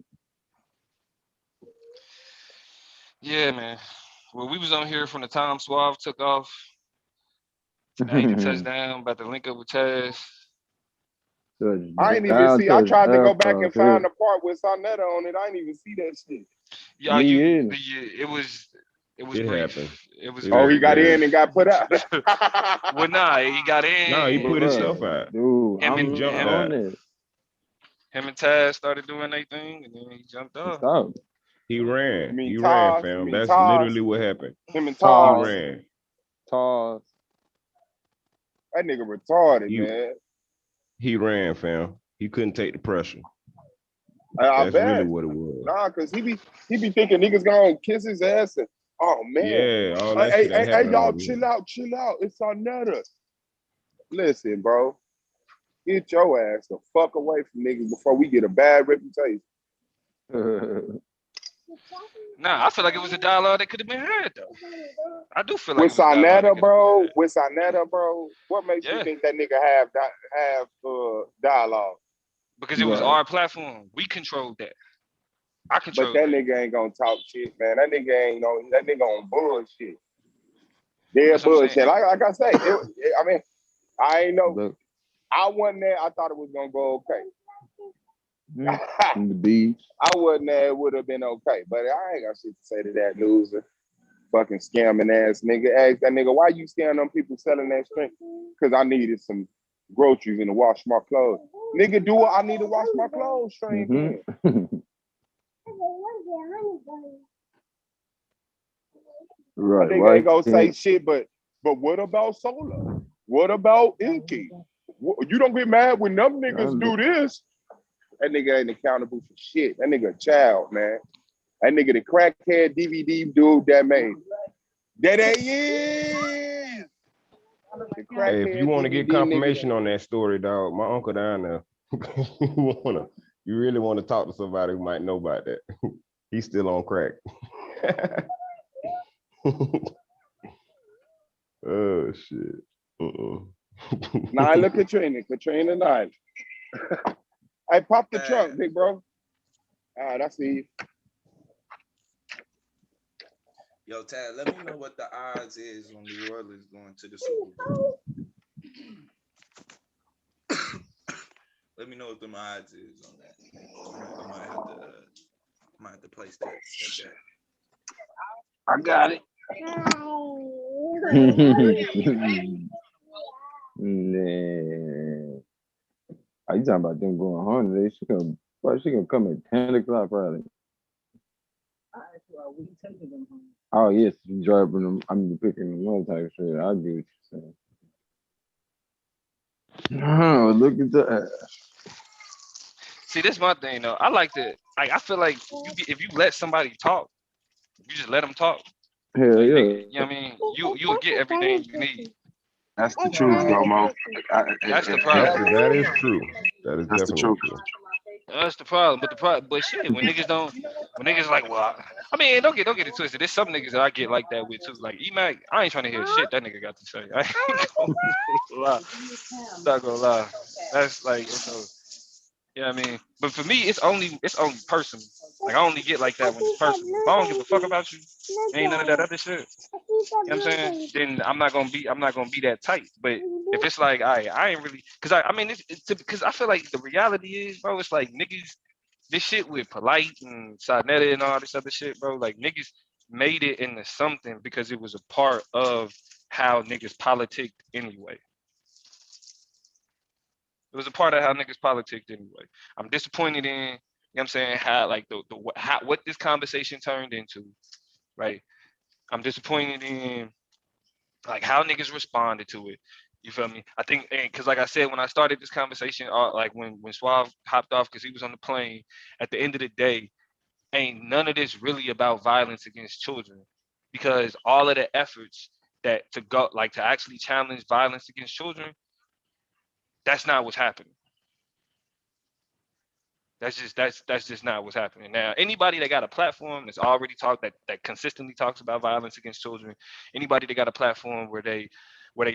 Yeah, man. Well, we was on here from the time Suave took off. Now he can touchdown, about to link up with Taz. I ain't even see. I tried to go back and find the part with Sonetta on it. I ain't even see that shit. Yeah, it was it brief. happened. It was It Oh, very he got brief. in and got put out. Well, nah, he got in. No, he put and himself out. Dude, Him I'm and- jumped him- out. on it. Him and Taz started doing their thing, and then he jumped off. Stop. He ran. mean He Taz, ran, you fam. mean That's Taz. literally what happened. Him and He Todd. ran. Toss. That nigga retarded, You- man. He ran, fam. He couldn't take the pressure. I That's bet. really what it was. Nah, cause he be thinking niggas gonna kiss his ass and oh man. Yeah, all that Hey, shit that hey, happened y'all over here. chill out. It's Sonetta. Listen, bro. Get your ass the fuck away from niggas before we get a bad reputation. Nah, I feel like it was a dialogue that could have been had though. I do feel like With it was a dialogue that Sonetta, could bro. have With Sonetta, bro. What makes you Yeah. think that nigga have dialogue? because it was Right. our platform. We controlled that. I But controlled that that. nigga ain't gonna talk shit, man. That nigga ain't on. That nigga on bullshit. Dead That's what I'm bullshit. saying. Like I say, I mean, I ain't know. Look, I wasn't there. I thought it was gonna go okay. in the beach. I wasn't there. It would have been okay. But I ain't got shit to say to that loser. Fucking scamming ass nigga. Ask that nigga, why you scamming them people selling that shit? Because I needed some groceries and to wash my clothes. Nigga, do what I need to wash my clothes, strange man. Right. Nigga Why ain't gonna say can't- shit, but what about Solar? What about Inky? You don't get mad when them niggas do this. That nigga ain't accountable for shit. That nigga a child, man. That nigga the crackhead DVD dude that made. That he is. The Hey, if crackhead you want to get DVD nigga. confirmation on that story, dog, my uncle down there. You really want to talk to somebody who might know about that. He's still on crack. Oh shit. Nah, look at Katrina 9. Hey, pop the trunk, big bro. All right, I see you. Yo, Tad, let me know what the odds is on New Orleans going to the Super Bowl. Let me know what the odds is on that. I might have to place that. I got it. Nah. Are you talking about them going home today? She gonna come at 10 o'clock probably. Oh yes, you driving them. I'm picking them up type shit. I get what you're saying. Oh, look at that. See, this is my thing though. I like to, I feel like if you let somebody talk, you just let them talk. Hell yeah. You know what I mean? You will get everything you need. That's the truth, though, Mo. That's the problem. That is true. That is That's the definitely truth. true. That's the problem. But shit, when niggas don't When niggas like, well, I mean, don't get it twisted. There's some niggas that I get like that with too. Like E-Mac, I ain't trying to hear shit that nigga got to say. I ain't gonna lie. Not gonna lie. That's like, you know what I mean? But for me, it's only personal. Like I only get like that when it's personal. If I don't give a fuck about you, ain't none of that other shit. You know what I'm saying? Then I'm not gonna be that tight. But if it's like, I ain't really, cause I mean, because I feel like the reality is, bro, it's like niggas, this shit with Polite and Sarnetta and all this other shit, bro, like niggas made it into something because it was a part of how niggas politicked anyway. It was a part of how niggas politicked anyway. I'm disappointed in, you know what I'm saying, how like what this conversation turned into, right? I'm disappointed in like how niggas responded to it. You feel me? I think, because like I said, when I started this conversation, like when Suave hopped off because he was on the plane, at the end of the day, ain't none of this really about violence against children, because all of the efforts that to actually challenge violence against children, that's not what's happening. That's just not what's happening. Now, anybody that got a platform that's already that consistently talks about violence against children, anybody that got a platform where they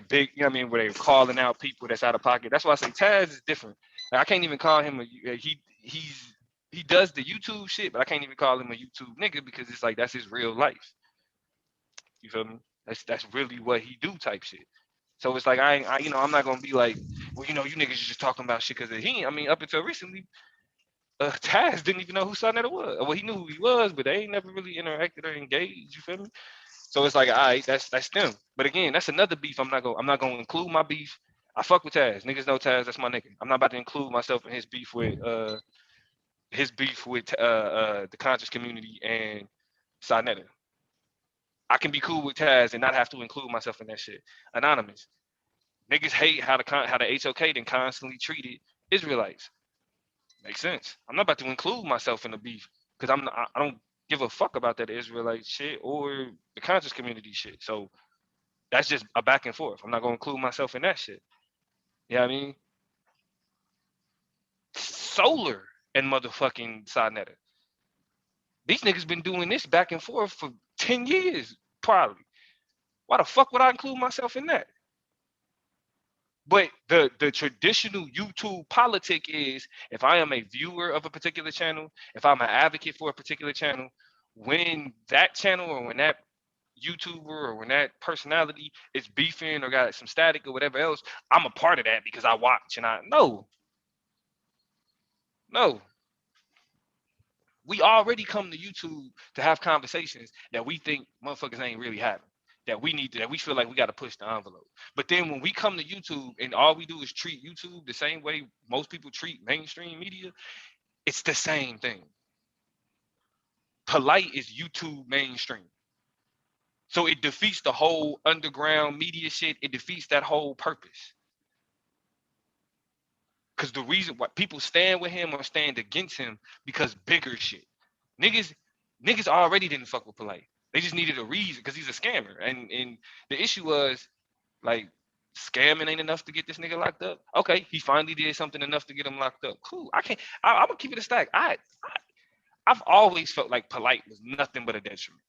big, you know what I mean, where they're calling out people that's out of pocket. That's why I say Taz is different. Like, I can't even call him he does the YouTube shit, but I can't even call him a YouTube nigga because it's like that's his real life. You feel me? That's really what he do type shit. So it's like I'm not gonna be like, well, you niggas are just talking about shit because I mean, up until recently, Taz didn't even know who Sarnetta was. Well, he knew who he was, but they ain't never really interacted or engaged. You feel me? So it's like, all right, that's them. But again, that's another beef. I'm not gonna include my beef. I fuck with Taz. Niggas know Taz. That's my nigga. I'm not about to include myself in his beef with the conscious community and Sarnetta. I can be cool with Taz and not have to include myself in that shit. Anonymous. Niggas hate how the HOK then constantly treated Israelites. Makes sense. I'm not about to include myself in the beef because I don't give a fuck about that Israelite shit or the conscious community shit. So that's just a back and forth. I'm not gonna include myself in that shit. You know what I mean? Solar and motherfucking Sarnetta. These niggas been doing this back and forth for 10 years, probably. Why the fuck would I include myself in that? But the traditional YouTube politic is, if I am a viewer of a particular channel, if I'm an advocate for a particular channel, when that channel or when that YouTuber or when that personality is beefing or got some static or whatever else, I'm a part of that because I watch and no. We already come to YouTube to have conversations that we think motherfuckers ain't really having. That we feel like we got to push the envelope. But then when we come to YouTube and all we do is treat YouTube the same way most people treat mainstream media, it's the same thing. Polite is YouTube mainstream. So it defeats the whole underground media shit. It defeats that whole purpose. Because the reason why people stand with him or stand against him, because bigger shit. Niggas already didn't fuck with Polite. They just needed a reason because he's a scammer. And the issue was, like, scamming ain't enough to get this nigga locked up. Okay, he finally did something enough to get him locked up. Cool. I'm gonna keep it a stack. I've always felt like Polite was nothing but a detriment.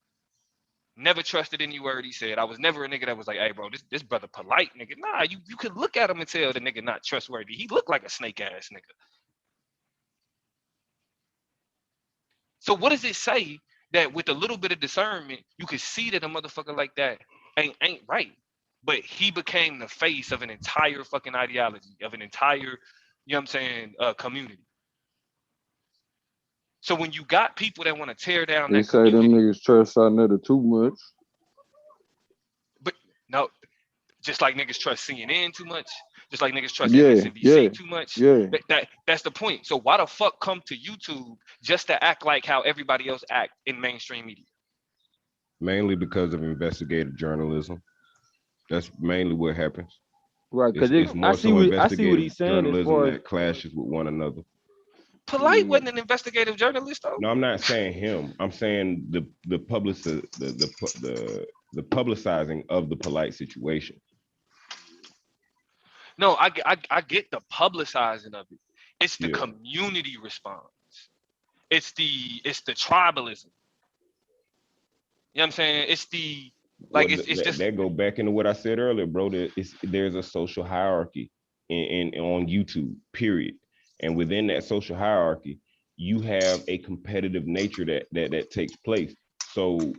Never trusted any word he said. I was never a nigga that was like, hey, bro, this brother Polite nigga. Nah, you could look at him and tell the nigga not trustworthy. He looked like a snake ass nigga. So what does it say that with a little bit of discernment, you could see that a motherfucker like that ain't right? But he became the face of an entire fucking ideology, of an entire, you know what I'm saying, community. So when you got people that want to tear down They that say community, them niggas trust Sarnetta too much. but no, just like niggas trust CNN too much, just like niggas trust MSNBC too much. That's the point. So why the fuck come to YouTube just to act like how everybody else act in mainstream media? Mainly because of investigative journalism. That's mainly what happens. Right, because I see what he's saying as far as that clashes with one another. Polite wasn't an investigative journalist though. No, I'm not saying him. I'm saying the publicizing of the Polite situation. No, I get the publicizing of it. It's the community response. It's the tribalism. You know what I'm saying? It's the like Well, it's just that go back into what I said earlier, bro. There's a social hierarchy on YouTube, period. And within that social hierarchy, you have a competitive nature that takes place. So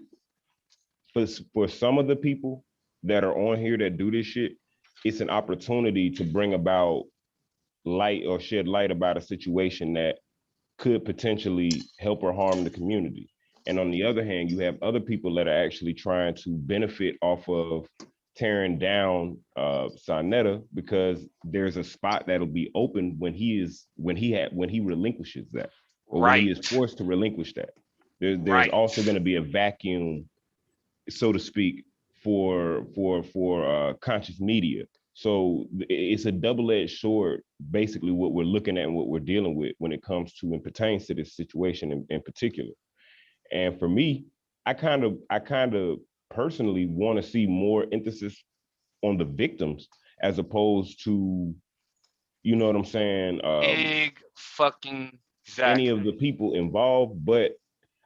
for some of the people that are on here that do this shit, it's an opportunity to bring about light or shed light about a situation that could potentially help or harm the community. And on the other hand, you have other people that are actually trying to benefit off of tearing down Sonetta because there's a spot that'll be open when he relinquishes that, or when he is forced to relinquish that. There's also going to be a vacuum, so to speak, for conscious media. So it's a double-edged sword, basically, what we're looking at and what we're dealing with when it comes to and pertains to this situation in particular. And for me, I kind of personally want to see more emphasis on the victims as opposed to, you know what I'm saying? Any of the people involved, but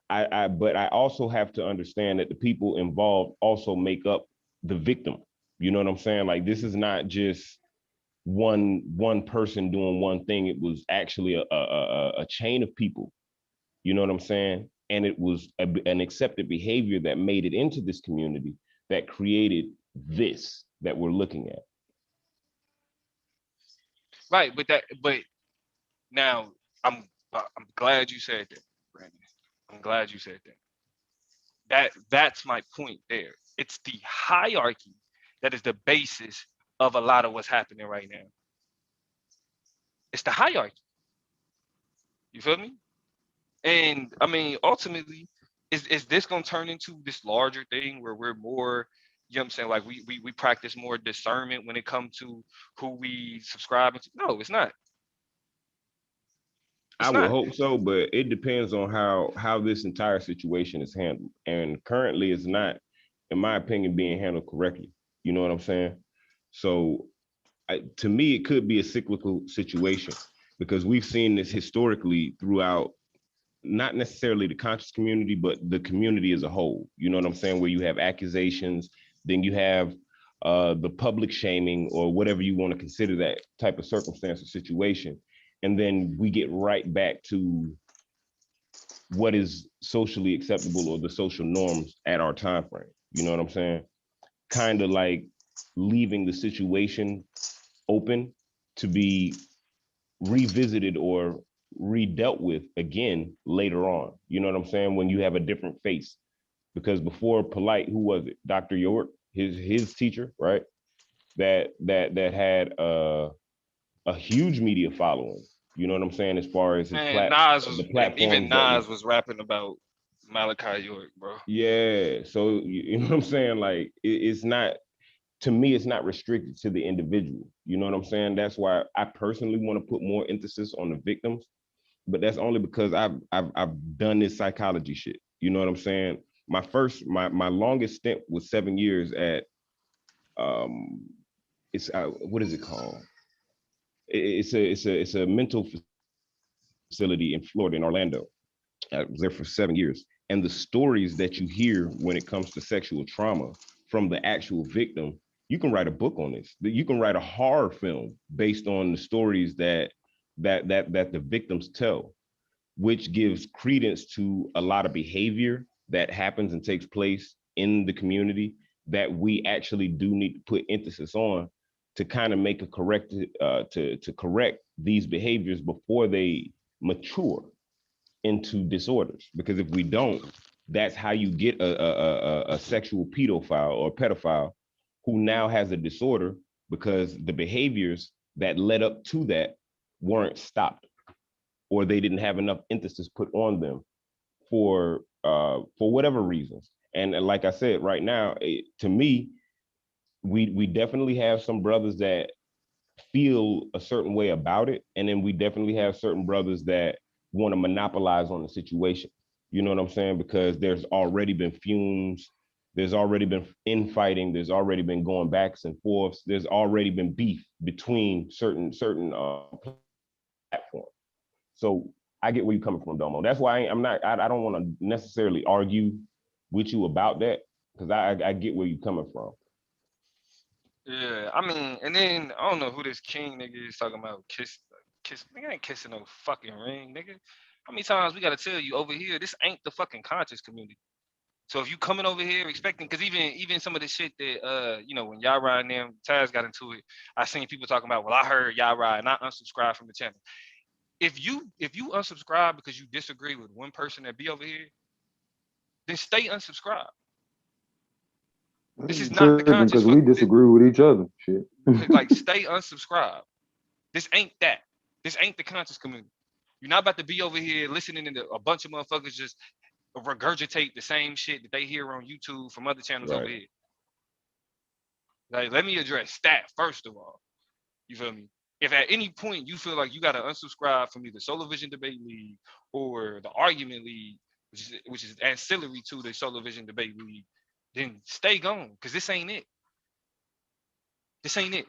I also have to understand that the people involved also make up the victim. You know what I'm saying? Like, this is not just one person doing one thing. It was actually a chain of people. You know what I'm saying? And it was an accepted behavior that made it into this community that created this that we're looking at. right, but now I'm glad you said that, Brandon. I'm glad you said that. That's my point there. It's the hierarchy that is the basis of a lot of what's happening right now. It's the hierarchy. You feel me? And I mean, ultimately, is this gonna turn into this larger thing where we're more, you know what I'm saying? Like we practice more discernment when it comes to who we subscribe to? No, it's not. I would hope so, but it depends on how this entire situation is handled. And currently it's not, in my opinion, being handled correctly. You know what I'm saying? So to me, it could be a cyclical situation because we've seen this historically throughout, not necessarily the conscious community, but the community as a whole. You know what I'm saying? Where you have accusations, then you have the public shaming or whatever you want to consider that type of circumstance or situation. And then we get right back to what is socially acceptable or the social norms at our time frame. You know what I'm saying? Kind of like leaving the situation open to be revisited or redealt with again later on. You know what I'm saying? When you have a different face. Because before Polite, who was it? Dr. York, his teacher, right? That had a huge media following. You know what I'm saying? As far as his Nas was, the platforms, even Nas was rapping about Malachi York, bro. Yeah. So you know what I'm saying? Like it's not, to me, it's not restricted to the individual. You know what I'm saying? That's why I personally want to put more emphasis on the victims, but that's only because I've done this psychology shit. You know what I'm saying? My longest stint was 7 years at it's what is it called? It's a mental facility in Florida, in Orlando. I was there for 7 years. And the stories that you hear when it comes to sexual trauma from the actual victim, you can write a book on this. You can write a horror film based on the stories that the victims tell, which gives credence to a lot of behavior that happens and takes place in the community that we actually do need to put emphasis on to kind of make a to correct these behaviors before they mature into disorders. Because if we don't, that's how you get a sexual pedophile or pedophile who now has a disorder because the behaviors that led up to that weren't stopped, or they didn't have enough emphasis put on them for whatever reasons. And like I said, right now, to me, we definitely have some brothers that feel a certain way about it, and then we definitely have certain brothers that want to monopolize on the situation. You know what I'm saying? Because there's already been fumes, there's already been infighting, there's already been going backs and forths, there's already been beef between certain platforms. So I get where you're coming from, Domo. That's why I don't want to necessarily argue with you about that, because I get where you're coming from. Yeah, I mean, and then I don't know who this king nigga is talking about. Kiss. Nigga ain't kissing no fucking ring, nigga. How many times we gotta tell you over here? This ain't the fucking conscious community. So if you coming over here expecting, because even some of the shit that when Yara and them Taz got into it, I seen people talking about, well, I heard Yara and I unsubscribed from the channel. If you unsubscribe because you disagree with one person that be over here, then stay unsubscribed. This is not the conscious because we disagree with each other. Shit. like stay unsubscribed. This ain't that. This ain't the conscious community. You're not about to be over here listening to a bunch of motherfuckers just regurgitate the same shit that they hear on YouTube from other channels over here. Like, let me address that first of all. You feel me? If at any point you feel like you got to unsubscribe from either Solar Vision Debate League or the Argument League, which is ancillary to the Solar Vision Debate League, then stay gone, because this ain't it. This ain't it.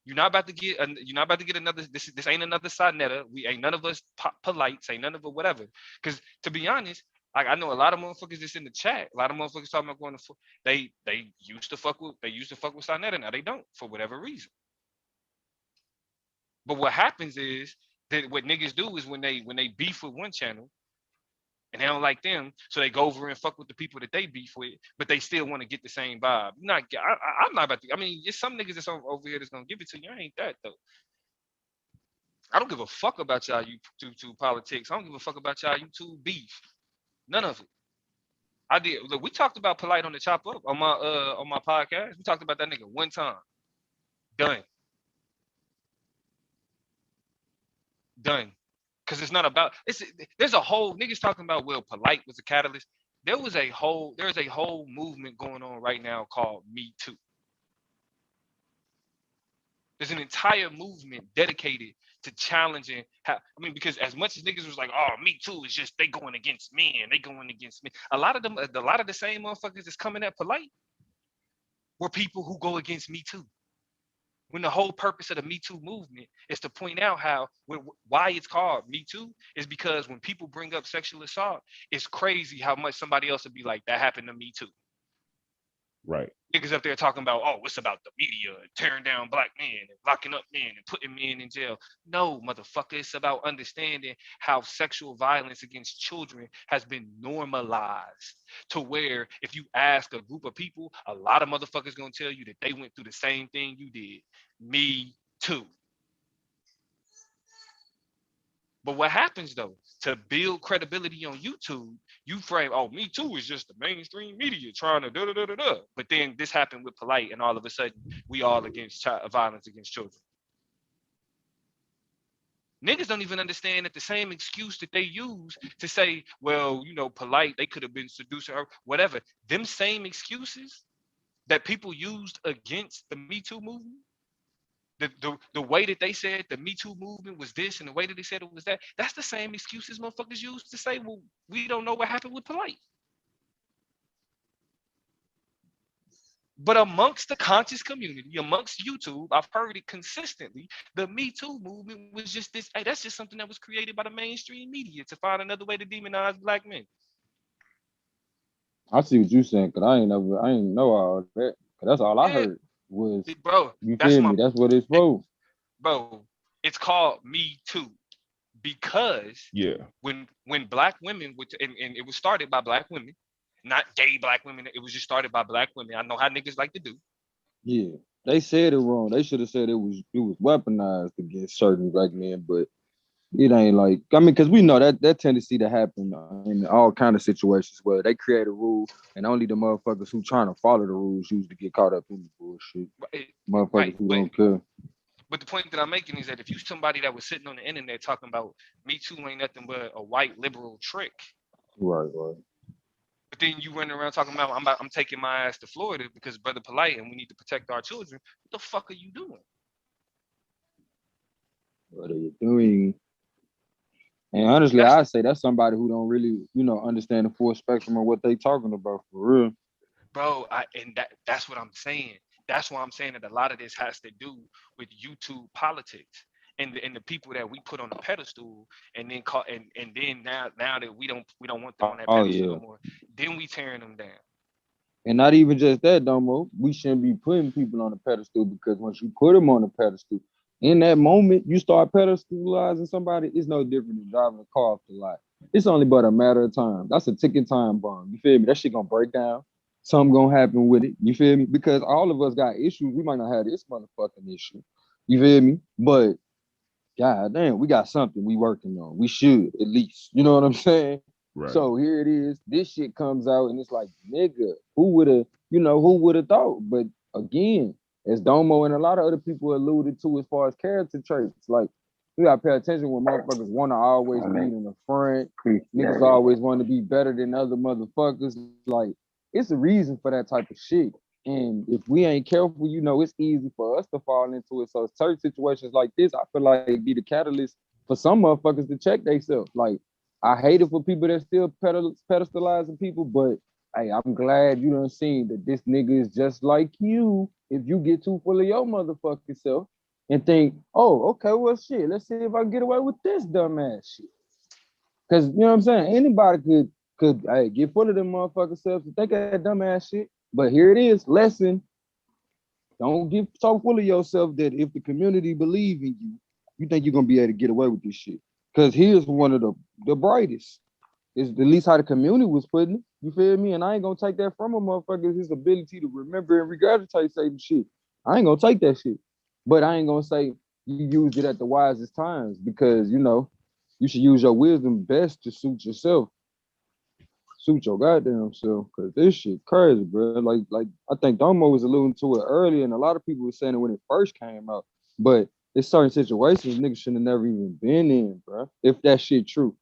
You're not about to get another. This ain't another Sonetta. We ain't none of us polites. Ain't none of us whatever. Because to be honest, like I know a lot of motherfuckers that's in the chat. A lot of motherfuckers talking about going to. They used to fuck with Sonetta. Now they don't for whatever reason. But what happens is that what niggas do is when they beef with one channel and they don't like them, so they go over and fuck with the people that they beef with, but they still want to get the same vibe. I'm not about to. I mean, there's some niggas that's over here that's gonna give it to you. I ain't that though. I don't give a fuck about y'all YouTube politics. I don't give a fuck about y'all YouTube beef. None of it. I did. Look, we talked about Polite on the Chop Up on my podcast. We talked about that nigga one time. Done. Because it's not about. There's a whole niggas talking about, well, Polite was a catalyst. There's a whole movement going on right now called Me Too. There's an entire movement dedicated to challenging because as much as niggas was like, oh, Me Too is just they going against me and they going against me. A lot of the same motherfuckers that's coming at Polite were people who go against Me Too. When the whole purpose of the Me Too movement is to point out why it's called Me Too is because when people bring up sexual assault, it's crazy how much somebody else would be like, that happened to me too. Right. Niggas up there talking about, oh, it's about the media and tearing down black men and locking up men and putting men in jail. No, motherfucker, it's about understanding how sexual violence against children has been normalized to where if you ask a group of people, a lot of motherfuckers gonna tell you that they went through the same thing you did. Me too. But what happens though, to build credibility on YouTube, you frame, oh, Me Too is just the mainstream media trying to da-da-da-da-da. But then this happened with Polite and all of a sudden we all against violence against children. Niggas don't even understand that the same excuse that they use to say, well, Polite, they could have been seducing her, whatever. Them same excuses that people used against the Me Too movement, the way that they said the Me Too movement was this and the way that they said it was that, that's the same excuses motherfuckers used to say, well, we don't know what happened with Polite. But amongst the conscious community, amongst YouTube, I've heard it consistently, the Me Too movement was just this, hey, that's just something that was created by the mainstream media to find another way to demonize black men. I see what you're saying, because I ain't know all that. Because that's all I heard was, bro, you feel me? That's what it's for. Bro, it's called Me Too because when black women, and it was started by black women, not gay black women, it was just started by black women. I know how niggas like to do. Yeah, they said it wrong. They should have said it was weaponized against certain black men, but it ain't like, because we know that tendency to happen in all kind of situations where they create a rule and only the motherfuckers who trying to follow the rules usually get caught up in the bullshit. Motherfuckers who don't care. But the point that I'm making is that if you somebody that was sitting on the internet talking about Me Too ain't nothing but a white liberal trick. Right. But then you running around talking about I'm taking my ass to Florida because Brother Polite and we need to protect our children. What the fuck are you doing? What are you doing? And honestly, I say that's somebody who don't really, understand the full spectrum of what they talking about for real. Bro, that's what I'm saying. That's why I'm saying that a lot of this has to do with YouTube politics. and the people that we put on the pedestal, and then call and then now that we don't want them on that Oh pedestal yeah. no more, then we tearing them down. And not even just that, Domo. We shouldn't be putting people on the pedestal, because once you put them on the pedestal, in that moment you start pedestalizing somebody, it's no different than driving a car off the lot. It's only but a matter of time. That's a ticking time bomb. You feel me? That shit gonna break down. Something gonna happen with it. You feel me? Because all of us got issues. We might not have this motherfucking issue. You feel me? But God damn, we got something we working on. We should at least. You know what I'm saying? Right. So here it is. This shit comes out and it's like, nigga, who would have thought? But again, as Domo and a lot of other people alluded to as far as character traits, like we gotta pay attention when motherfuckers want to always be in the front. Niggas always want to be better than other motherfuckers. Like, it's a reason for that type of shit. And if we ain't careful, it's easy for us to fall into it. So certain situations like this, I feel like be the catalyst for some motherfuckers to check themselves. Like, I hate it for people that still pedestalizing people, but hey, I'm glad you done seen that this nigga is just like you. If you get too full of your motherfucking self and think, oh, okay, well, shit, let's see if I can get away with this dumbass shit. Because, you know what I'm saying? Anybody could get full of them motherfucking selves and think of that dumbass shit. But here it is, lesson. Don't get so full of yourself that if the community believe in you, you think you're going to be able to get away with this shit. Because here's one of the brightest. It's at least how the community was putting it. You feel me? And I ain't gonna take that from a motherfucker, his ability to remember and regurgitate certain shit. I ain't gonna take that shit. But I ain't gonna say you used it at the wisest times, because you should use your wisdom best to suit yourself. Suit your goddamn self. Cause this shit crazy, bro. Like I think Domo was alluding to it earlier, and a lot of people were saying it when it first came out. But there's certain situations niggas should have never even been in, bro. If that shit true.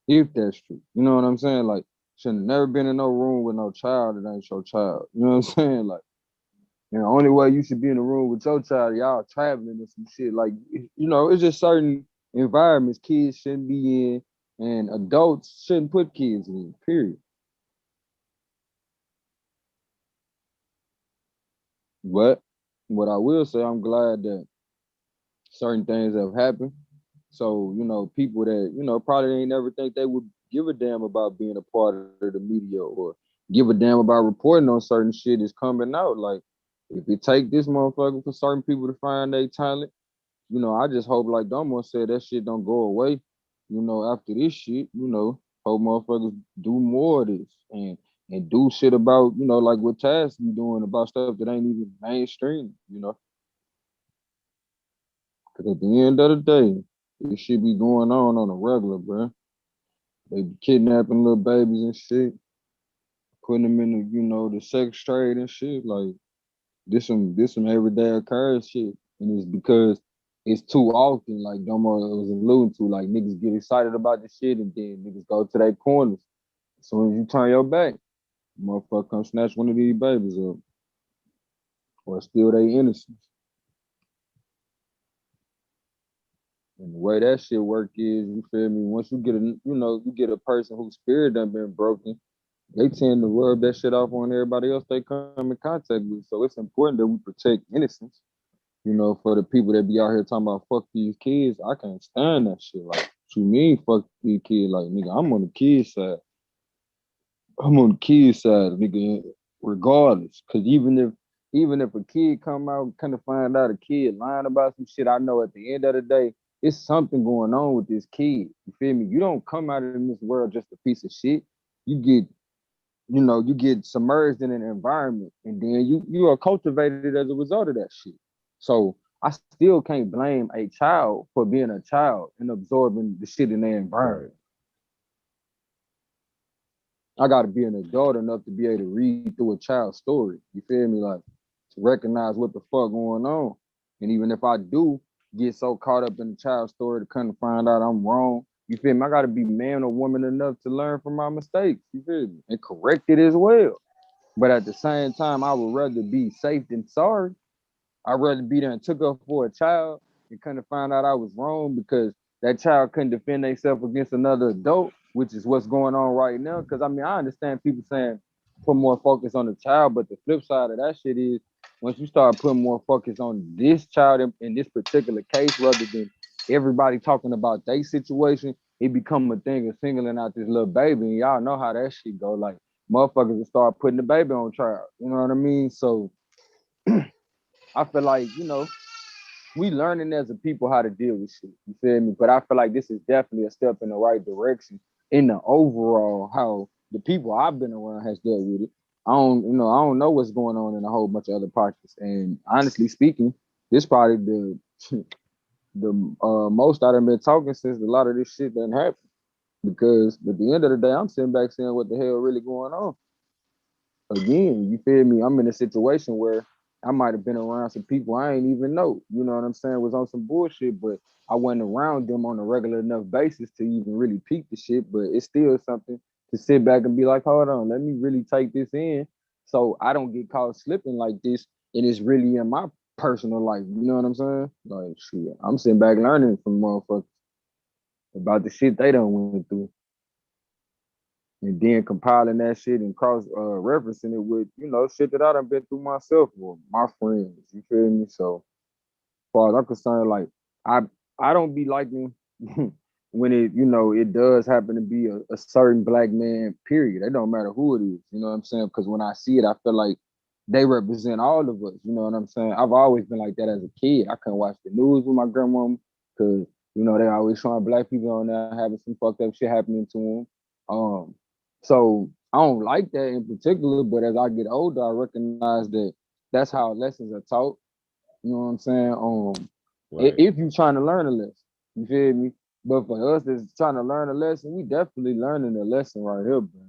If that's true. You know what I'm saying? Like, should have never been in no room with no child that ain't your child. You know what I'm saying? Like, the only way you should be in a room with your child, y'all traveling or some shit. Like, it's just certain environments kids shouldn't be in, and adults shouldn't put kids in, period. But what I will say, I'm glad that certain things have happened. So, people that, probably ain't never think they would give a damn about being a part of the media or give a damn about reporting on certain shit is coming out. Like, if it take this motherfucker for certain people to find their talent, I just hope, like Domo said, that shit don't go away, after this shit, hope motherfuckers do more of this and do shit about, like what Taz be doing about stuff that ain't even mainstream, Because at the end of the day, this shit be going on a regular, bro. They be kidnapping little babies and shit, putting them in the, the sex trade and shit. Like, this some everyday occurrence shit. And it's because it's too often, like Domo was alluding to, like niggas get excited about this shit and then niggas go to their corners. As soon as you turn your back, motherfucker come snatch one of these babies up or steal their innocence. And the way that shit work is, you feel me? Once you get you get a person whose spirit done been broken, they tend to rub that shit off on everybody else they come in contact with. So it's important that we protect innocence. For the people that be out here talking about fuck these kids, I can't stand that shit. Like, what you mean fuck these kids? Like, nigga, I'm on the kid's side. I'm on the kid's side, nigga, regardless. Cause even if a kid come out and kind of find out a kid lying about some shit, I know at the end of the day, it's something going on with this kid. You feel me? You don't come out in this world just a piece of shit. You get submerged in an environment, and then you are cultivated as a result of that shit. So I still can't blame a child for being a child and absorbing the shit in their environment. I gotta be an adult enough to be able to read through a child's story. You feel me? Like, to recognize what the fuck going on. And even if I do get so caught up in the child's story to kind of find out I'm wrong, you feel me? I gotta be man or woman enough to learn from my mistakes. You feel me? And correct it as well. But at the same time, I would rather be safe than sorry. I'd rather be there and took up for a child and kind of find out I was wrong because that child couldn't defend themselves against another adult, which is what's going on right now. Because, I understand people saying put more focus on the child, but the flip side of that shit is once you start putting more focus on this child in this particular case rather than everybody talking about their situation, it become a thing of singling out this little baby. And y'all know how that shit go. Like motherfuckers will start putting the baby on trial. You know what I mean? So I feel like, you know, we learning as a people how to deal with shit. You feel me? But I feel like this is definitely a step in the right direction in the overall how the people I've been around has dealt with it. I don't know what's going on in a whole bunch of other pockets. And honestly speaking, this probably the most I've been talking since a lot of this shit done happened. Because at the end of the day, I'm sitting back saying what the hell really going on. Again, you feel me? I'm in a situation where I might have been around some people I ain't even know. You know what I'm saying? Was on some bullshit, but I wasn't around them on a regular enough basis to even really peep the shit. But it's still something to sit back and be like, hold on, let me really take this in so I don't get caught slipping like this. And it's really in my personal life. You know what I'm saying? Like, shit, I'm sitting back learning from motherfuckers about the shit they done went through. And then compiling that shit and cross referencing it with, you know, shit that I done been through myself or my friends. You feel me? So as far as I'm concerned, like I don't be liking when it, you know, it does happen to be a certain black man, period. It don't matter who it is, you know what I'm saying? Because when I see it, I feel like they represent all of us, you know what I'm saying? I've always been like that as a kid. I couldn't watch the news with my grandmama because, you know, they always showing black people on there having some fucked up shit happening to them. So I don't like that in particular, but as I get older, I recognize that that's how lessons are taught. You know what I'm saying? Right. If you're trying to learn a lesson, you feel me? But for us that's trying to learn a lesson, we definitely learning a lesson right here, bro.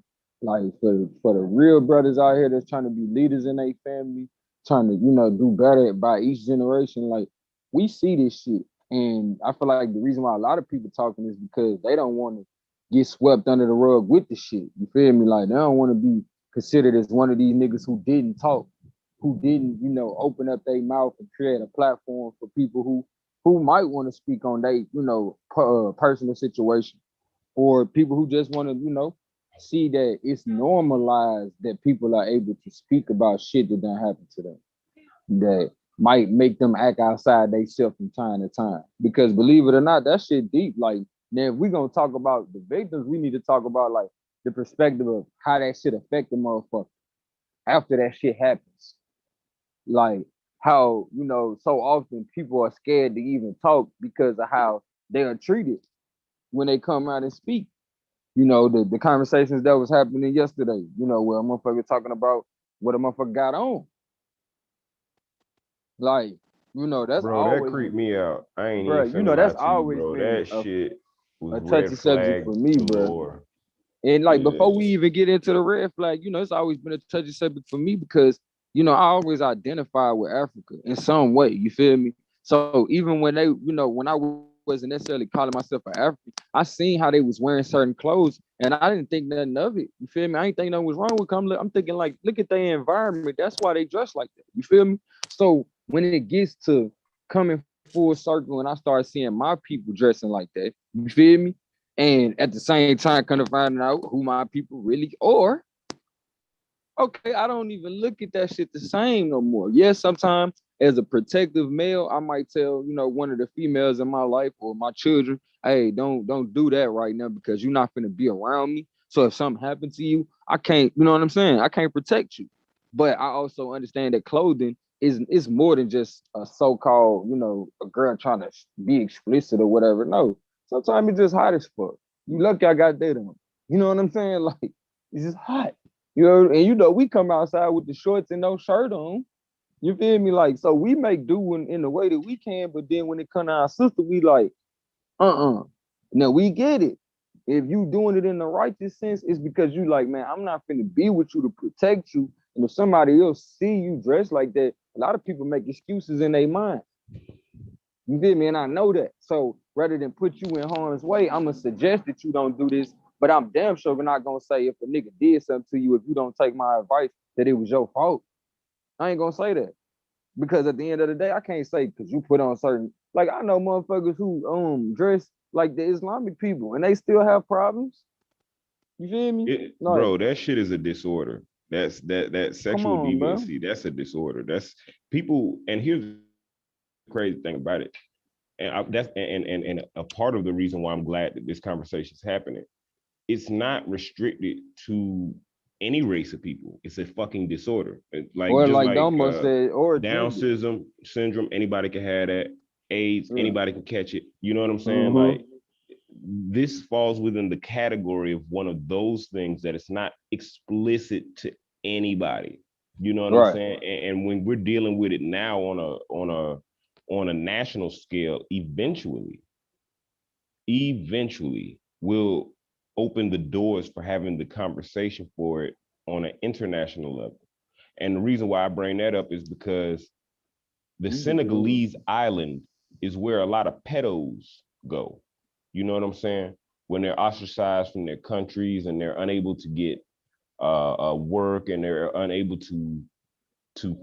Like for the real brothers out here that's trying to be leaders in their family, trying to, you know, do better by each generation. Like we see this shit. And I feel like the reason why a lot of people talking is because they don't want to get swept under the rug with the shit. You feel me? Like they don't want to be considered as one of these niggas who didn't talk, who didn't, you know, open up their mouth and create a platform for people who might want to speak on their, you know, personal situation, or people who just want to, you know, see that it's normalized that people are able to speak about shit that done happen to them, that might make them act outside themselves from time to time. Because believe it or not, that shit deep. Like, now if we're gonna talk about the victims, we need to talk about like the perspective of how that shit affect the motherfucker after that shit happens. Like how, you know, so often people are scared to even talk because of how they are treated when they come out and speak. You know, the conversations that was happening yesterday, you know, where a motherfucker talking about what a motherfucker got on. Like, you know, that's Bro, always, that creeped me out. I ain't bro, even you know, finna lie that's to you, always bro. been That shit was a red touchy subject flag for me, bro. galore. And like Yeah. before we even get into the red flag, you know, it's always been a touchy subject for me because, you know, I always identify with Africa in some way. You feel me? So even when they, you know, when I wasn't necessarily calling myself an African, I seen how they was wearing certain clothes, and I didn't think nothing of it. You feel me? I ain't think nothing was wrong with them. I'm thinking like, look at their environment. That's why they dress like that. You feel me? So when it gets to coming full circle, and I start seeing my people dressing like that, you feel me? And at the same time, kind of finding out who my people really are. Okay, I don't even look at that shit the same no more. Yes, sometimes as a protective male, I might tell, you know, one of the females in my life or my children, hey, don't do that right now because you're not gonna be around me. So if something happens to you, I can't, you know what I'm saying? I can't protect you. But I also understand that clothing is more than just a so-called, you know, a girl trying to be explicit or whatever. No, sometimes it's just hot as fuck. You lucky I got that on. You know what I'm saying? Like, it's just hot. You know, and you know, we come outside with the shorts and no shirt on. You feel me? Like, so we make do in the way that we can, but then when it come to our sister, we like, Now we get it. If you doing it in the righteous sense, it's because you like, man, I'm not finna be with you to protect you. And if somebody else see you dressed like that, a lot of people make excuses in their mind. You feel me? And I know that. So rather than put you in harm's way, I'm gonna suggest that you don't do this. But I'm damn sure not gonna say if a nigga did something to you, if you don't take my advice, that it was your fault. I ain't gonna say that. Because at the end of the day, I can't say because you put on certain, like I know motherfuckers who dress like the Islamic people and they still have problems. You feel me? Bro, that shit is a disorder. That's that sexual on, bro. deviancy. That's a disorder. That's people. And here's the crazy thing about it. That's and a part of the reason why I'm glad that this conversation is happening. It's not restricted to any race of people. It's a fucking disorder. Like Or just like Domo said, or Down gender. syndrome, anybody can have that. AIDS, Yeah. anybody can catch it. You know what I'm saying? Mhm. Like this falls within the category of one of those things that it's not explicit to anybody. You know what Right. I'm saying? And when we're dealing with it now on a national scale, eventually we'll open the doors for having the conversation for it on an international level. And the reason why I bring that up is because the Senegalese island is where a lot of pedos go. You know what I'm saying? When they're ostracized from their countries and they're unable to get work and they're unable to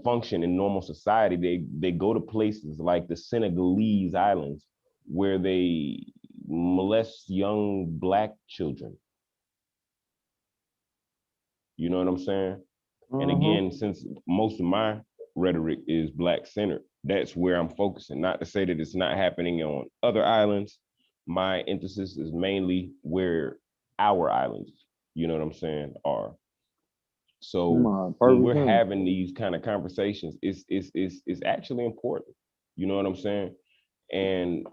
function in normal society, they go to places like the Senegalese islands where they molest young Black children. You know what I'm saying? And again, since most of my rhetoric is Black centered, that's where I'm focusing. Not to say that it's not happening on other islands. My emphasis is mainly where our islands, you know what I'm saying, are. So when we're having these kind of conversations, it's actually important. You know what I'm saying? And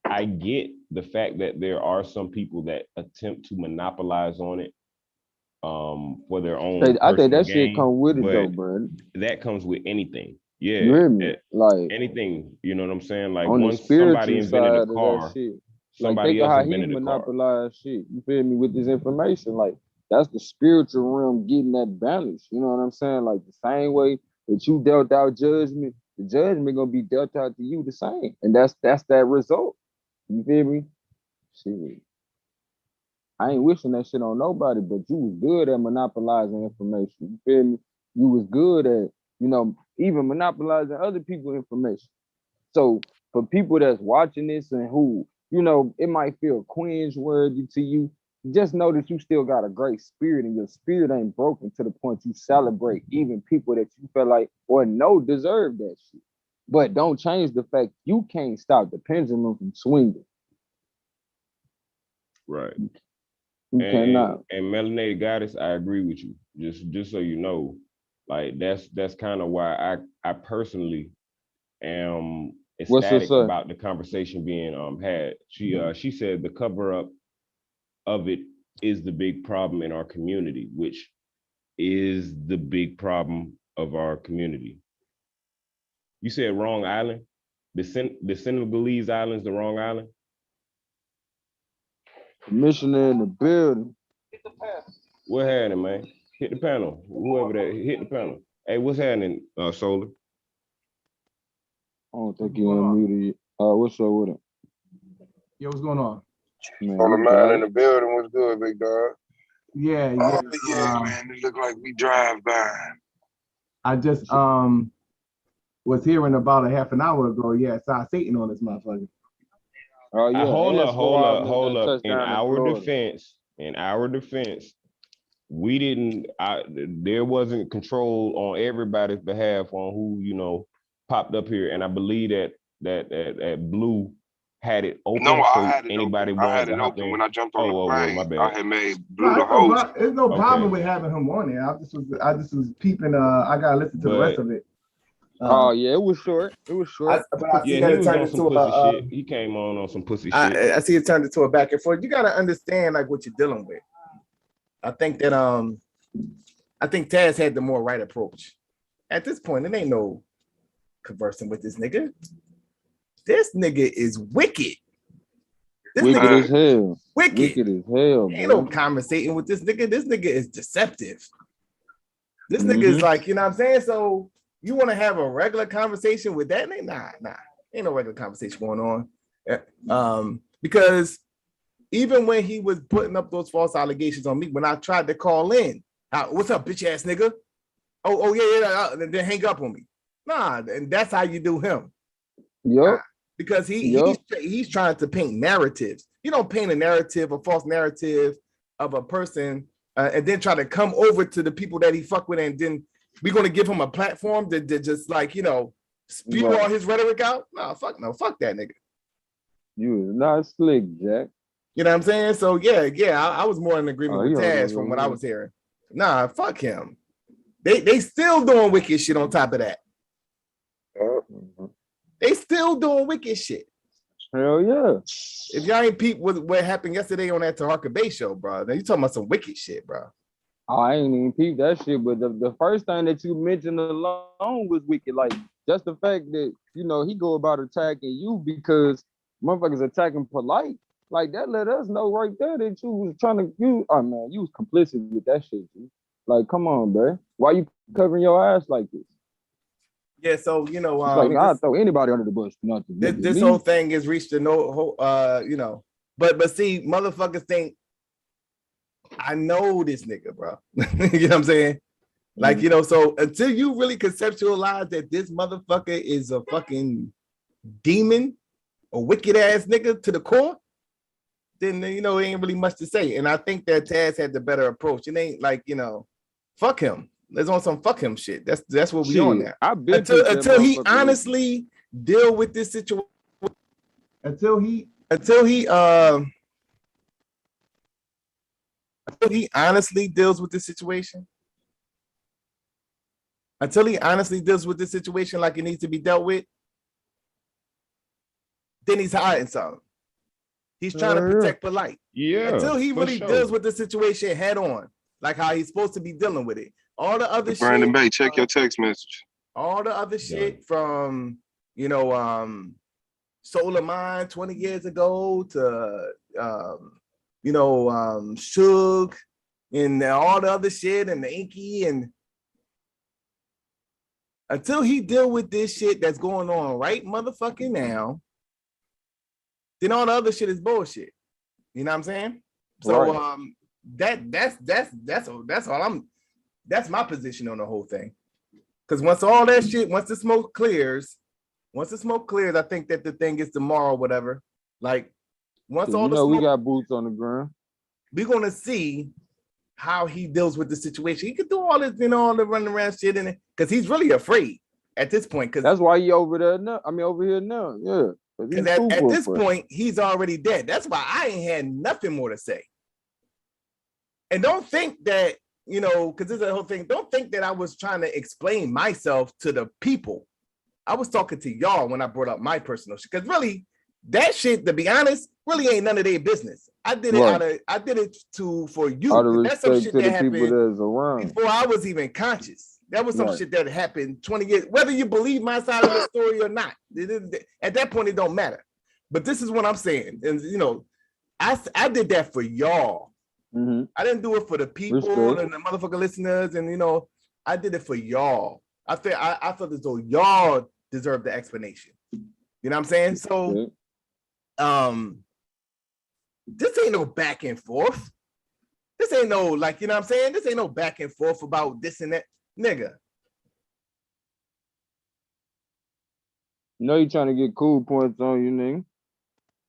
I get the fact that there are some people that attempt to monopolize on it for their own. I think that gain, shit come with it but though, bro. that comes with anything. Yeah. You hear me? Like anything, you know what I'm saying? Like on the once somebody spiritual invented side a of that car, shit. Like somebody think of else how he invented a car. monopolized shit. You feel me with this information? Like that's the spiritual realm getting that balance. You know what I'm saying? Like the same way that you dealt out judgment, the judgment gonna be dealt out to you the same, and that's that result. You feel me? Shit. I ain't wishing that shit on nobody, but you was good at monopolizing information. You feel me? You was good at, you know, even monopolizing other people's information. So for people that's watching this and who, you know, it might feel cringe-worthy to you, just know that you still got a great spirit and your spirit ain't broken to the point you celebrate even people that you feel like or know deserve that shit. But don't change the fact you can't stop the pendulum from swinging. Right. You cannot. And Melanated Goddess, I agree with you. Just so you know, like that's kind of why I personally am ecstatic about the conversation being had. She said the cover up of it is the big problem in our community, which is the big problem of our community. You said wrong island? The Senegalese island's the wrong island? Commissioner in the building. What happening, man? Hit the panel. Whoever that hit the panel. Hey, what's happening, Solar? I don't think you unmuted it. What's up with it? Yo, what's going on? Man, On the you man got in the building, what's good, big dog? Yeah, Oh, yeah, man. It look like we drive by. I just was hearing about a half an hour ago. Yeah, saw Satan on this motherfucker. Oh yeah. Hold up. Touchdown In our defense, we didn't. There wasn't control on everybody's behalf on who, you know, popped up here, and I believe that Blue had it open. No, so I had it anybody open. I wanted had to it hop open in. when I jumped on the plane. My bad. I had made Blue the host. There's no problem Okay. with having him on there. I just was peeping. I gotta listen to the rest of it. Oh yeah, it was short. It was short. But I see Yeah, that he it was turned on some into pussy a. shit. He came on some pussy shit. I see it turned into a back and forth. You gotta understand like what you're dealing with. I think that I think Taz had the more right approach. At this point, it ain't no conversing with this nigga. This nigga is wicked. Wicked as hell. Wicked as hell. Ain't no conversating with this nigga. This nigga is deceptive. This nigga is like, you know what I'm saying? So you want to have a regular conversation with that nigga? Nah. Ain't no regular conversation going on. Because even when he was putting up those false allegations on me, when I tried to call in, what's up, bitch ass nigga? Oh yeah, and then hang up on me. Nah, and that's how you do him. Yep. Because he's trying to paint narratives. You don't paint a narrative, a false narrative of a person, and then try to come over to the people that he fuck with, and then we're gonna give him a platform to just like, you know, spew all his rhetoric out. No, fuck that nigga. You was not slick, Jack. You know what I'm saying? So yeah, I was more in agreement Oh, with he hold Taz on, from hold what I on. was hearing. Nah, fuck him. They still doing wicked shit on top of that. They still doing wicked shit. Hell yeah. If y'all ain't peep what happened yesterday on that Taharka Bay show, bro. Now you talking about some wicked shit, bro. Oh, I ain't even peeped that shit, but the first thing that you mentioned alone was wicked. Like, just the fact that, you know, he go about attacking you because motherfuckers attacking Polite. Like, that let us know right there that you was trying to, you was complicit with that shit, G. Like, come on, bro. Why you covering your ass like this? Yeah, so, you know, It's like, I'll throw anybody under the bus. Nothing. this whole thing has reached a you know, but see, motherfuckers think I know this nigga, bro. You know what I'm saying? Like, you know, so until you really conceptualize that this motherfucker is a fucking demon, a wicked ass nigga to the core, then, you know, it ain't really much to say. And I think that Taz had the better approach. It ain't like, you know, fuck him. Let's on some fuck him shit. That's what we on there. Until he honestly deal with this situation. Until he honestly deals with this situation. Until he honestly deals with this situation like it needs to be dealt with, then he's hiding something. He's trying to protect Polite. Yeah. Until he for really sure. deals with the situation head on, like how he's supposed to be dealing with it. All the other Brandon shit. Bay, check your text message. All the other shit from, you know, Soul of Mine 20 years ago to, you know, Suge and all the other shit and the Inky, and until he deal with this shit that's going on right motherfucking now, then all the other shit is bullshit. You know what I'm saying? So that's my position on the whole thing. Because once the smoke clears, I think that the thing is tomorrow, whatever. Like, once all the smoke, we got boots on the ground. We're gonna see how he deals with the situation. He could do all this, you know, all the running around shit in it, because he's really afraid at this point. Because that's why he over there now. I mean, over here now. Yeah. Because at this point, he's already dead. That's why I ain't had nothing more to say. And don't think that, you know, because this is the whole thing. Don't think that I was trying to explain myself to the people. I was talking to y'all when I brought up my personal shit. Because really, that shit, to be honest, really ain't none of their business. I did it for you. That's some shit that happened before I was even conscious. That was some shit that happened 20 years, whether you believe my side of the story or not. At that point, it don't matter. But this is what I'm saying. And, you know, I did that for y'all. I didn't do it for the people and the motherfucking listeners. And, you know, I did it for y'all. I felt as though y'all deserve the explanation. You know what I'm saying? So, this ain't no back and forth. This ain't no, like, you know what I'm saying? This ain't no back and forth about this and that. Nigga. You know you trying to get cool points on you, nigga.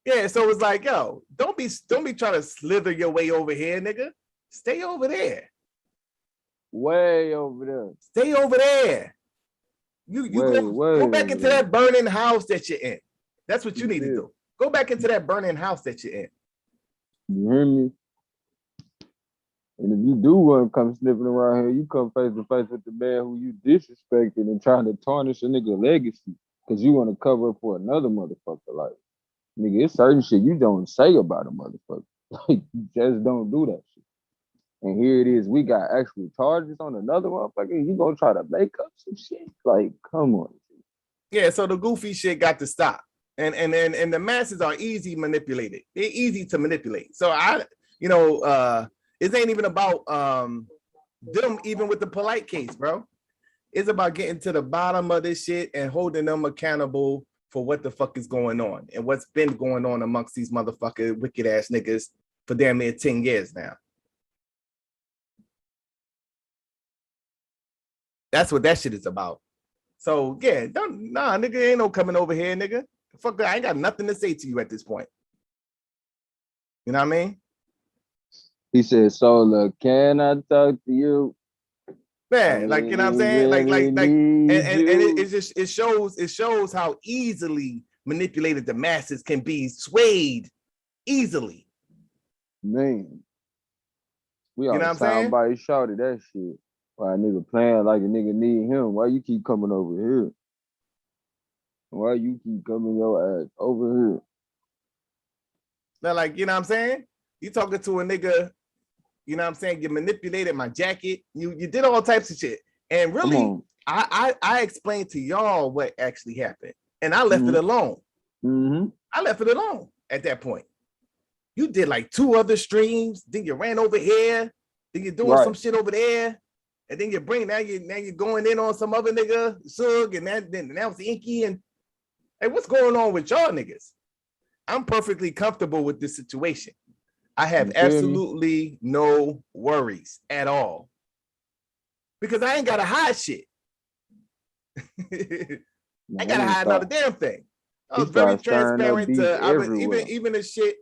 Yeah, so it's like, yo, don't be trying to slither your way over here, nigga. Stay over there. Way over there. Stay over there. You go back into that burning house that you're in. That's what you need to do. Go back into that burning house that you're in. You hear me? And if you do want to come sniffing around here, you come face to face with the man who you disrespected and trying to tarnish a nigga legacy because you want to cover up for another motherfucker. Like, nigga, it's certain shit you don't say about a motherfucker. Like, you just don't do that shit. And here it is, we got actual charges on another motherfucker. You gonna try to make up some shit? Like, come on. Yeah, so the goofy shit got to stop. And the masses are easy manipulated. They're easy to manipulate. So it ain't even about them, even with the Polite case, bro. It's about getting to the bottom of this shit and holding them accountable for what the fuck is going on and what's been going on amongst these motherfucking wicked ass niggas for damn near 10 years now. That's what that shit is about. So yeah, nigga, ain't no coming over here, nigga. Fuck that. I ain't got nothing to say to you at this point. You know what I mean? He said, Sola, can I talk to you? Man, like, you know what I'm saying? Like, and it shows how easily manipulated the masses can be swayed easily. Man, we You ought know to what I'm saying? somebody shouted that shit. Why a nigga playing like a nigga need him? Why you keep coming over here? Why you keep coming your ass over here? Now, like, you know what I'm saying? You talking to a nigga, you know what I'm saying? You manipulated my jacket. You did all types of shit. And Come really, on. I explained to y'all what actually happened. And I left it alone. Mm-hmm. I left it alone at that point. You did like 2 other streams, then you ran over here, then you're doing some shit over there, and then you bring now you're going in on some other nigga, Sug, and that was Inky. And hey, what's going on with y'all niggas? I'm perfectly comfortable with this situation. I have absolutely no worries at all. Because I ain't gotta hide shit. I ain't gotta hide another damn thing. I was very transparent to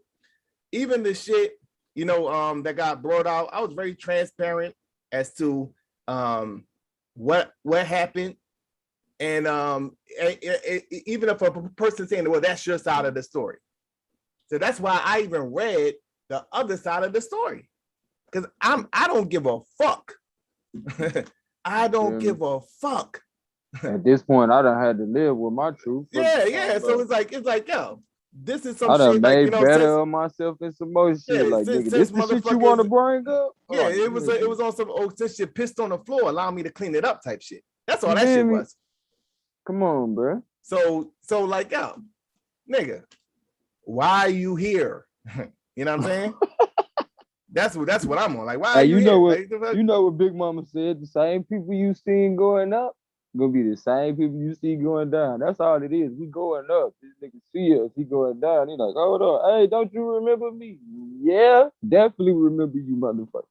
even the shit, you know, that got brought out. I was very transparent as to what happened. And even if a person saying, well, that's your side of the story. So that's why I even read the other side of the story. Because I don't give a fuck. I don't give a fuck. At this point, I done had to live with my truth. Yeah. So it's like, yo, this is some I done shit made like, you know, better of myself and some more shit. Like, nigga, this the shit you want to bring up? Yeah, it was on some since shit pissed on the floor, allow me to clean it up type shit. That's all You that feel shit me? was. Come on, bro. So like, yo, nigga, why are you here? You know what I'm saying? That's what I'm on. Like, why are Hey, you you know here? what? Like, the fuck? You know what Big Mama said? The same people you seen going up gonna be the same people you see going down. That's all it is. We going up. This nigga see us. He going down. He like, hold on. Hey, don't you remember me? Yeah, definitely remember you, motherfucker.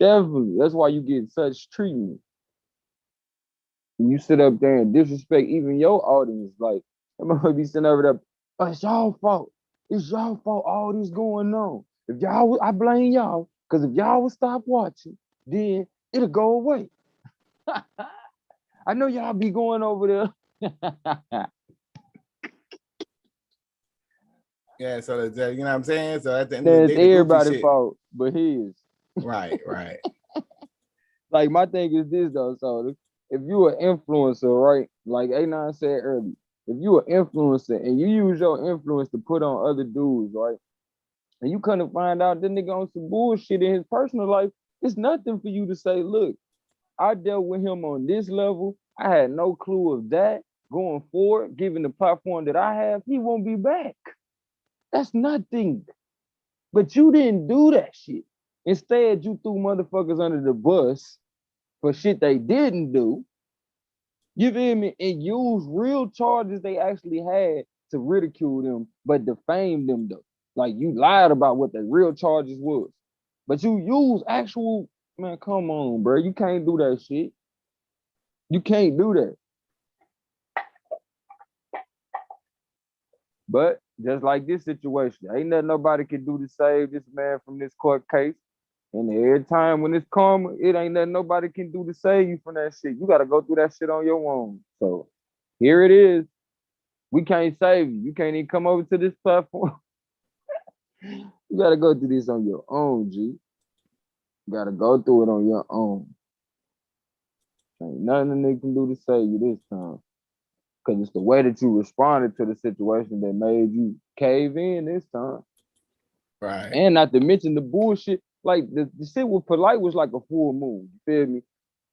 Definitely. That's why you get such treatment. When you sit up there and disrespect even your audience, like, I'm gonna be sitting over there. Oh, it's y'all fault. It's y'all fault. All this going on. If y'all, I blame y'all. Because if y'all would stop watching, then it'll go away. I know y'all be going over there. Yeah, so that, you know what I'm saying? So at the end of the That's day, the goofy everybody's shit. fault, but his. Right. Like, my thing is this, though. So if you an influencer, right? Like A9 said earlier, if you an influencer and you use your influence to put on other dudes, right? And you couldn't find out that nigga on some bullshit in his personal life, it's nothing for you to say, look, I dealt with him on this level. I had no clue of that. Going forward, given the platform that I have, he won't be back. That's nothing. But you didn't do that shit. Instead, you threw motherfuckers under the bus for shit they didn't do. You feel me? And used real charges they actually had to ridicule them, but defame them though. Like, you lied about what the real charges was. But you use actual, man, come on, bro. You can't do that shit. You can't do that. But just like this situation, ain't nothing nobody can do to save this man from this court case. And every time when it's karma, it ain't nothing nobody can do to save you from that shit. You got to go through that shit on your own. So here it is. We can't save you. You can't even come over to this platform. You got to go through this on your own, G. You got to go through it on your own. Ain't nothing they can do to save you this time. Because it's the way that you responded to the situation that made you cave in this time. Right. And not to mention the bullshit. Like, the shit with Polite was like a full moon. You feel me?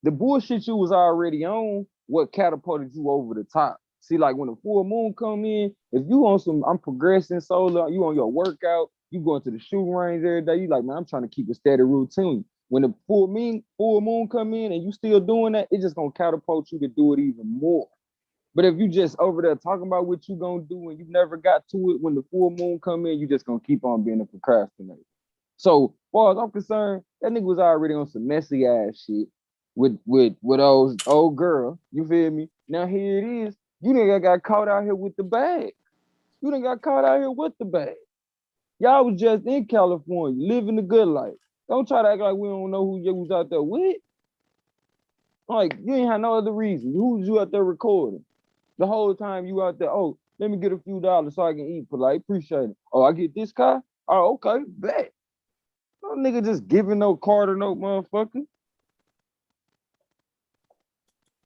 The bullshit you was already on, what catapulted you over the top. See, like, when the full moon come in, if you on some, I'm progressing solo, you on your workout, you going to the shooting range every day, you like, man, I'm trying to keep a steady routine. When the full moon come in and you still doing that, it's just gonna catapult you to do it even more. But if you just over there talking about what you gonna do and you never got to it, when the full moon come in, you just gonna keep on being a procrastinator. So, as far as I'm concerned, that nigga was already on some messy ass shit with old girl. You feel me? Now here it is. You nigga got caught out here with the bag. You done got caught out here with the bag. Y'all was just in California, living the good life. Don't try to act like we don't know who you was out there with. Like, you ain't had no other reason. Who was you out there recording? The whole time you out there, oh, Let me get a few dollars so I can eat. Polite, appreciate it. Oh, I get this car? Oh, okay, bet. No nigga just giving no car to no motherfucker.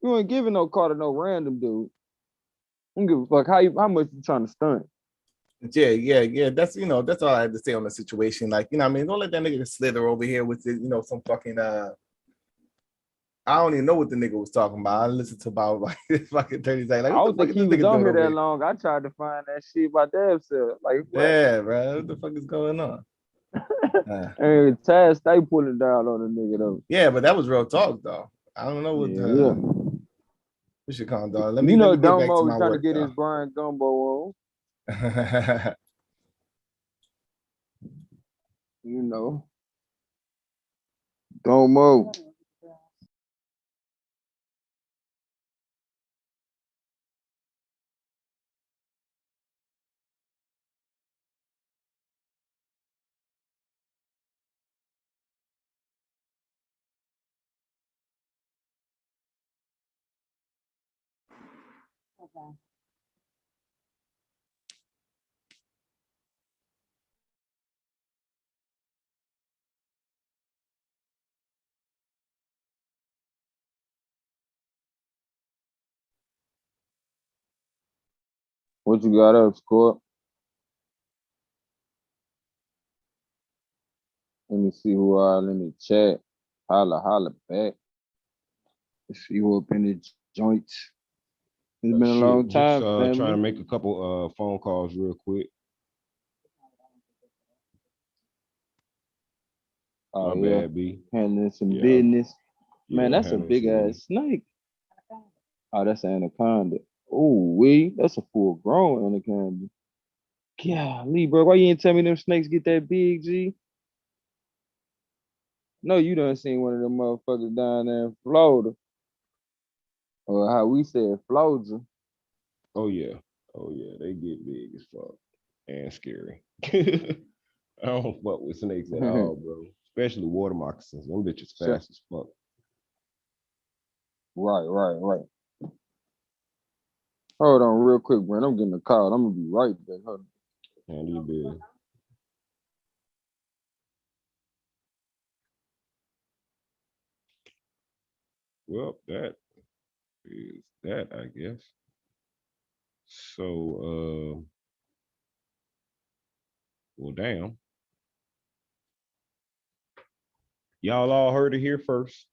You ain't giving no car to no random dude. I don't give a fuck how much you trying to stunt. Yeah. That's that's all I had to say on the situation. Like, what I mean, don't let that nigga slither over here with the, some fucking I don't even know what the nigga was talking about. I listened to about like fucking 30 seconds. Like, I what don't the fuck think is he this was nigga on doing here over that here? long. I tried to find that shit by damn self. Like, what? Yeah, bro. What the fuck is going on? And Taz stay pulling down on the nigga though. Yeah, but that was real talk though. I don't know what Yeah. we should call him, dog. Let me get back to Domo was my trying to work, get his dog. Brian Gumbo on. Domo. What you got up, Score? Let me see who all in the chat. Holla back. Let's see who up in the joints. It's been a long time, just family. trying to make a couple phone calls real quick. Oh, My yeah. bad, B. Handling some Yeah. business. Man, Yeah, that's a handling big some ass business. snake. Oh, that's an anaconda. Oh, that's a full grown anaconda. Golly, bro, why you ain't tell me them snakes get that big, G? No, you done seen one of them motherfuckers down there in Florida. Or how we said Florida. Oh yeah, they get big as fuck and scary. I don't fuck with snakes at all, bro. Especially water moccasins. Them bitches fast as fuck. Right. Hold on real quick, man. I'm getting a call. I'm gonna be right back. Hold on. And you big. Well, that is that, I guess. So, well, damn. Y'all all heard it here first.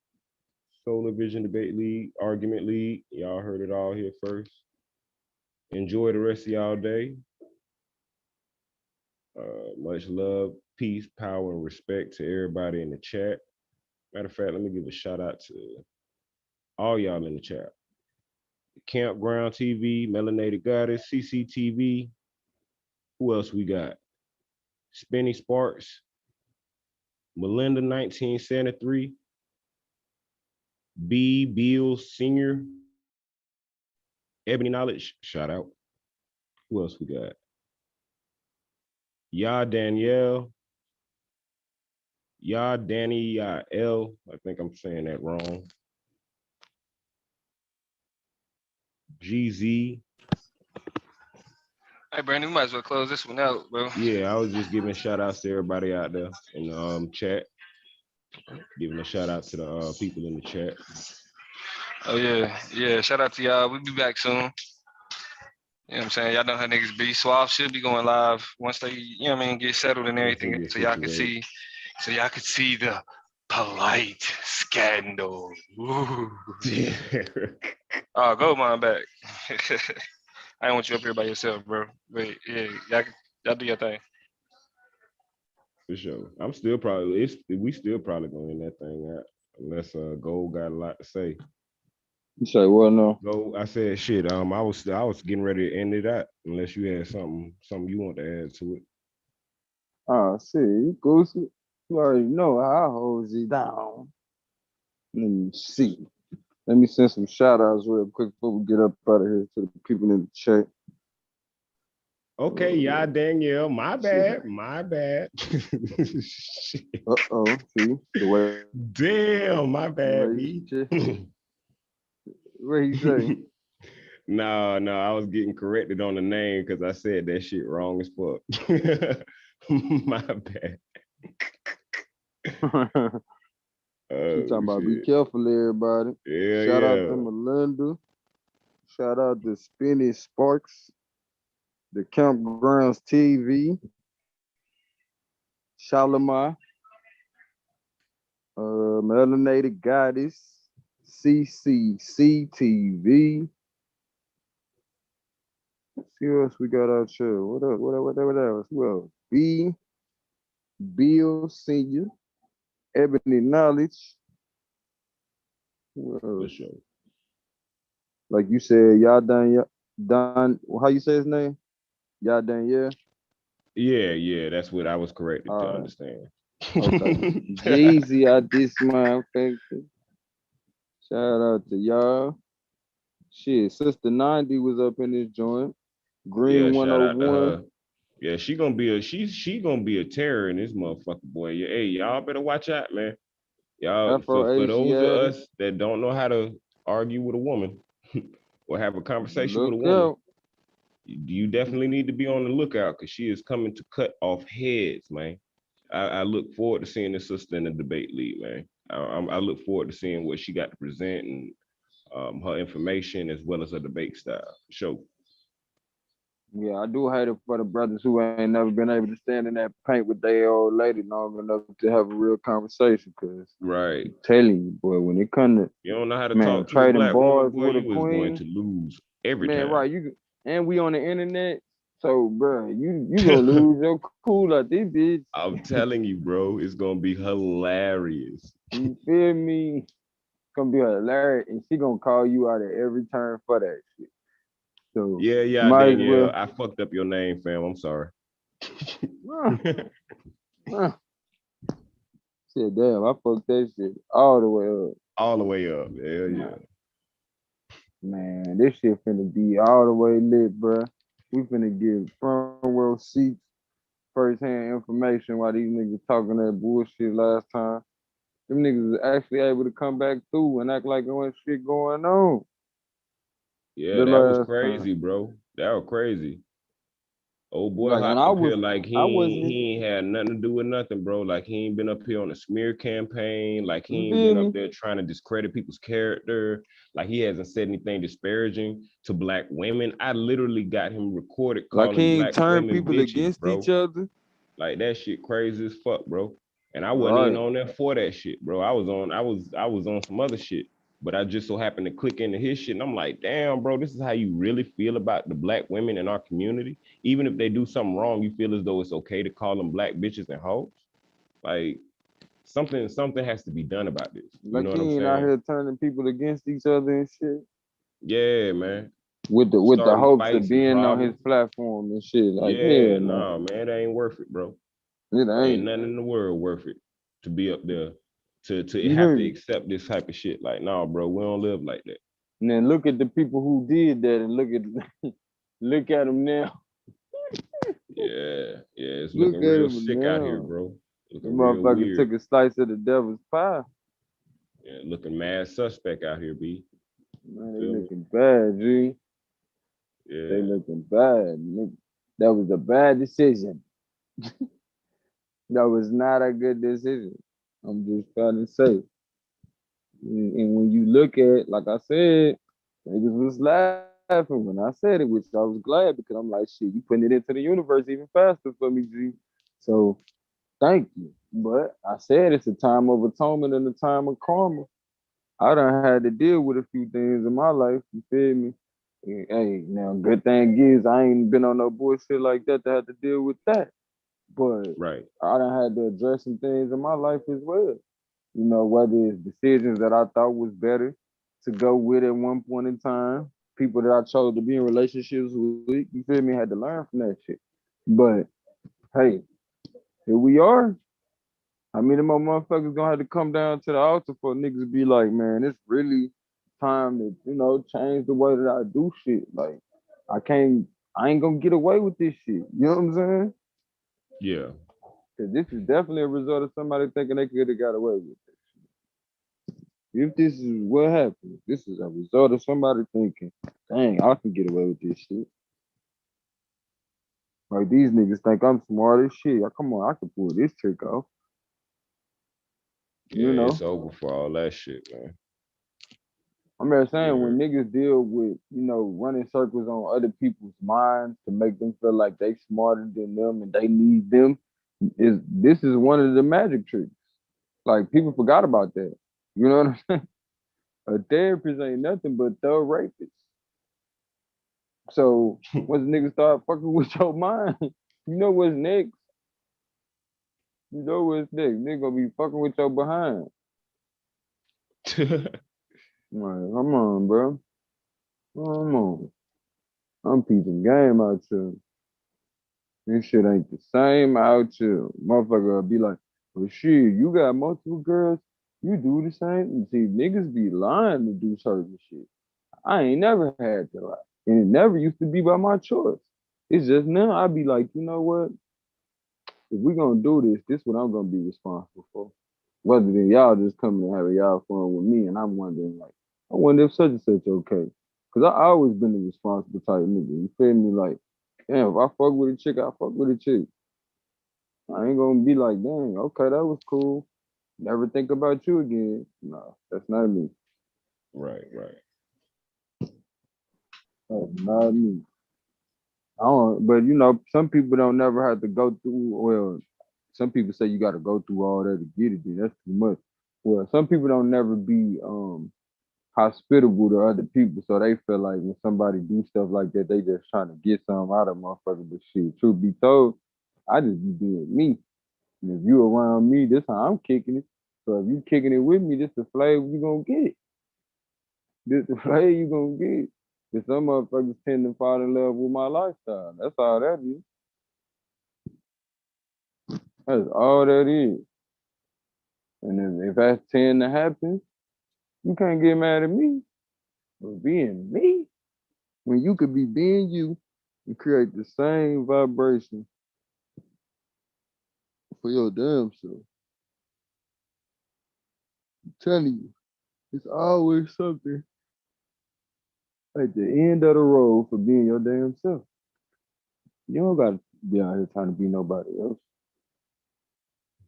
Solar Vision Debate League, Argument League. Y'all heard it all here first. Enjoy the rest of y'all day. Much love, peace, power, and respect to everybody in the chat. Matter of fact, let me give a shout out to all y'all in the chat. Campground TV, Melanated Goddess, CCTV. Who else we got? Spinny Sparks, Melinda 1973, B. Bills Senior, Ebony Knowledge, shout out. Who else we got? Ya Danielle, Ya Danny L. I think I'm saying that wrong. GZ. Hey, Brandon, we might as well close this one out, bro. Yeah, I was just giving shout outs to everybody out there in the chat. Giving a shout out to the people in the chat. Oh, yeah. Shout out to y'all. We'll be back soon. You know what I'm saying? Y'all know how niggas be. Suave should be going live once they, get settled and everything. So y'all can see, the polite scandal. Ooh. Oh, go mine back. I don't want you up here by yourself, bro. But yeah, y'all do your thing. For sure. We still probably gonna end that thing out unless Gold got a lot to say. You say what now? Gold, I said shit. I was getting ready to end it out unless you had something you want to add to it. Oh, see, you goosey. You already know how I hold you down. Let me see. Let me send some shout outs real quick before we get up out of here to the people in the chat. Okay, y'all, Danielle, my bad. Uh-oh, see the way. Damn, my bad, B. What he say? No, I was getting corrected on the name because I said that shit wrong as fuck. My bad. She talking about be Shit. careful, everybody. Yeah, Shout out to yeah. Melinda. Shout out to Spinny Sparks, the Campgrounds TV, Shalimar, Melanated Goddess, CCCTV. Let's see what else we got out here. What else? Who else? Bill Senior, Ebony Knowledge. Who For else? sure. Like you said, y'all done, how you say his name? Y'all done, yeah? Yeah, that's what I was corrected to All right. understand. Okay. Jeezy out this motherfucker. Shout out to y'all. Shit, Sister 90 was up in this joint. Green Yeah, shout out to 101. her. Yeah, she gonna be a terror in this motherfucker, boy. Yeah, hey, y'all better watch out, man. Y'all, for Afro those of Asiatic. us that don't know how to argue with a woman or have a conversation with a Look woman, out. you definitely need to be on the lookout because she is coming to cut off heads, man. I look forward to seeing this sister in the debate league, man. I look forward to seeing what she got to present and her information as well as her debate style. Show. Yeah, I do hate it for the brothers who ain't never been able to stand in that paint with their old lady long enough to have a real conversation. Cause Right. I'm telling you, boy, when it comes to You don't know how to man talk to a trading black woman, bars boy, with a you was going to queen, lose every man, time. right? And we on the internet, so bro, you gonna lose your cool out this bitch. I'm telling you, bro, it's gonna be hilarious. You feel me? It's gonna be hilarious, and she gonna call you out at every turn for that shit. So Yeah, might as Danielle, well. I fucked up your name, fam. I'm sorry. Shit, damn, I fucked that shit all the way up. All the way up. Hell yeah. Man, this shit finna be all the way lit, bruh. We finna get front row seats, first-hand information while these niggas talking that bullshit last time. Them niggas is actually able to come back through and act like there wasn't shit going on. Yeah, The that was last crazy, time. bro. That was crazy. Old boy Like, and hopped I up here like wasn't, he ain't had nothing to do with nothing, bro. Like he ain't been up here on a smear campaign. Like he you ain't feel been up me? there trying to discredit people's character. Like he hasn't said anything disparaging to black women. I literally got him recorded Like calling he ain't black turn women people bitches, against each bro. other. Like that shit crazy as fuck, bro. And I wasn't even Right. on there for that shit, bro. I was on some other shit. But I just so happened to click into his shit, and I'm like, damn, bro, this is how you really feel about the black women in our community. Even if they do something wrong, you feel as though it's okay to call them black bitches and hoes. Like something has to be done about this. You Like know he what I'm ain't out saying? here turning people against each other and shit. Yeah, man. With the Starting hopes of fights and being on his problems. platform and shit. Like, Yeah, hell no. nah, man, that ain't worth it, bro. It Ain't ain't. nothing in the world worth it to be up there to You have hear to me? accept this type of shit. Like, nah, bro, we don't live like that. And then look at the people who did that and look at them now. Yeah, it's Look looking at real them sick out here, now. bro. The Looking real motherfucker weird. took a slice of the devil's pie. Yeah, looking mad suspect out here, B. Man, they Feel me? looking bad, G. Yeah. They looking bad. That was a bad decision. That was not a good decision. I'm just trying to say. And when you look at, like I said, niggas was laughing when I said it, which I was glad because I'm like, shit, you putting it into the universe even faster for me, G. So thank you. But I said it's a time of atonement and a time of karma. I done had to deal with a few things in my life, you feel me? And, hey, now good thing is I ain't been on no bullshit like that to have to deal with that. But Right. I done had to address some things in my life as well. You know, whether it's decisions that I thought was better to go with at one point in time, people that I chose to be in relationships with, you feel me, had to learn from that shit. But hey, here we are. I mean, the more motherfuckers gonna have to come down to the altar for niggas to be like, man, it's really time to, change the way that I do shit. Like, I ain't gonna get away with this shit. You know what I'm saying? Yeah. Cause this is definitely a result of somebody thinking they could have got away with it. If this is what happened, this is a result of somebody thinking, dang, I can get away with this shit. Like these niggas think I'm smart as shit. Come on, I can pull this trick off. Yeah, You know, it's over for all that shit, man. I'm just saying Yeah. when niggas deal with, running circles on other people's minds to make them feel like they smarter than them and they need them, this is one of the magic tricks. Like people forgot about that. You know what I'm saying? A therapist ain't nothing but the rapist. So once niggas start fucking with your mind, you know what's next. You know what's next. Nigga gonna be fucking with your behind. Like, come on, bro. Come on. I'm peeping game out here. This shit ain't the same out here. Motherfucker be like, well, shit, you got multiple girls, you do the same. See, niggas be lying to do certain shit. I ain't never had to lie. And it never used to be by my choice. It's just now I be like, you know what? If we gonna do this, this what I'm gonna be responsible for. Whether than y'all just coming and having y'all fun with me, and I'm wondering like, I wonder if such and such okay. Cause I always been the responsible type nigga. You feel me? Like, damn, if I fuck with a chick, I fuck with a chick. I ain't gonna be like, dang, okay, that was cool. Never think about you again. No, that's not me. Right. That's not me. I don't, but some people don't never have to go through. Well, some people say you got to go through all that to get it. Dude. That's too much. Well, some people don't never be hospitable to other people, so they feel like when somebody do stuff like that, they just trying to get something out of motherfucker. But shit, truth be told, I just be being me. And if you around me, this how I'm kicking it. So if you kicking it with me, this the flavor you gonna get. This the flavor you gonna get. Cause some motherfuckers tend to fall in love with my lifestyle. That's all that is. That's all that is. And if that tend to happen, you can't get mad at me for being me. When you could be being you and create the same vibration for your damn self. I'm telling you, it's always something at the end of the road for being your damn self. You don't gotta be out here trying to be nobody else.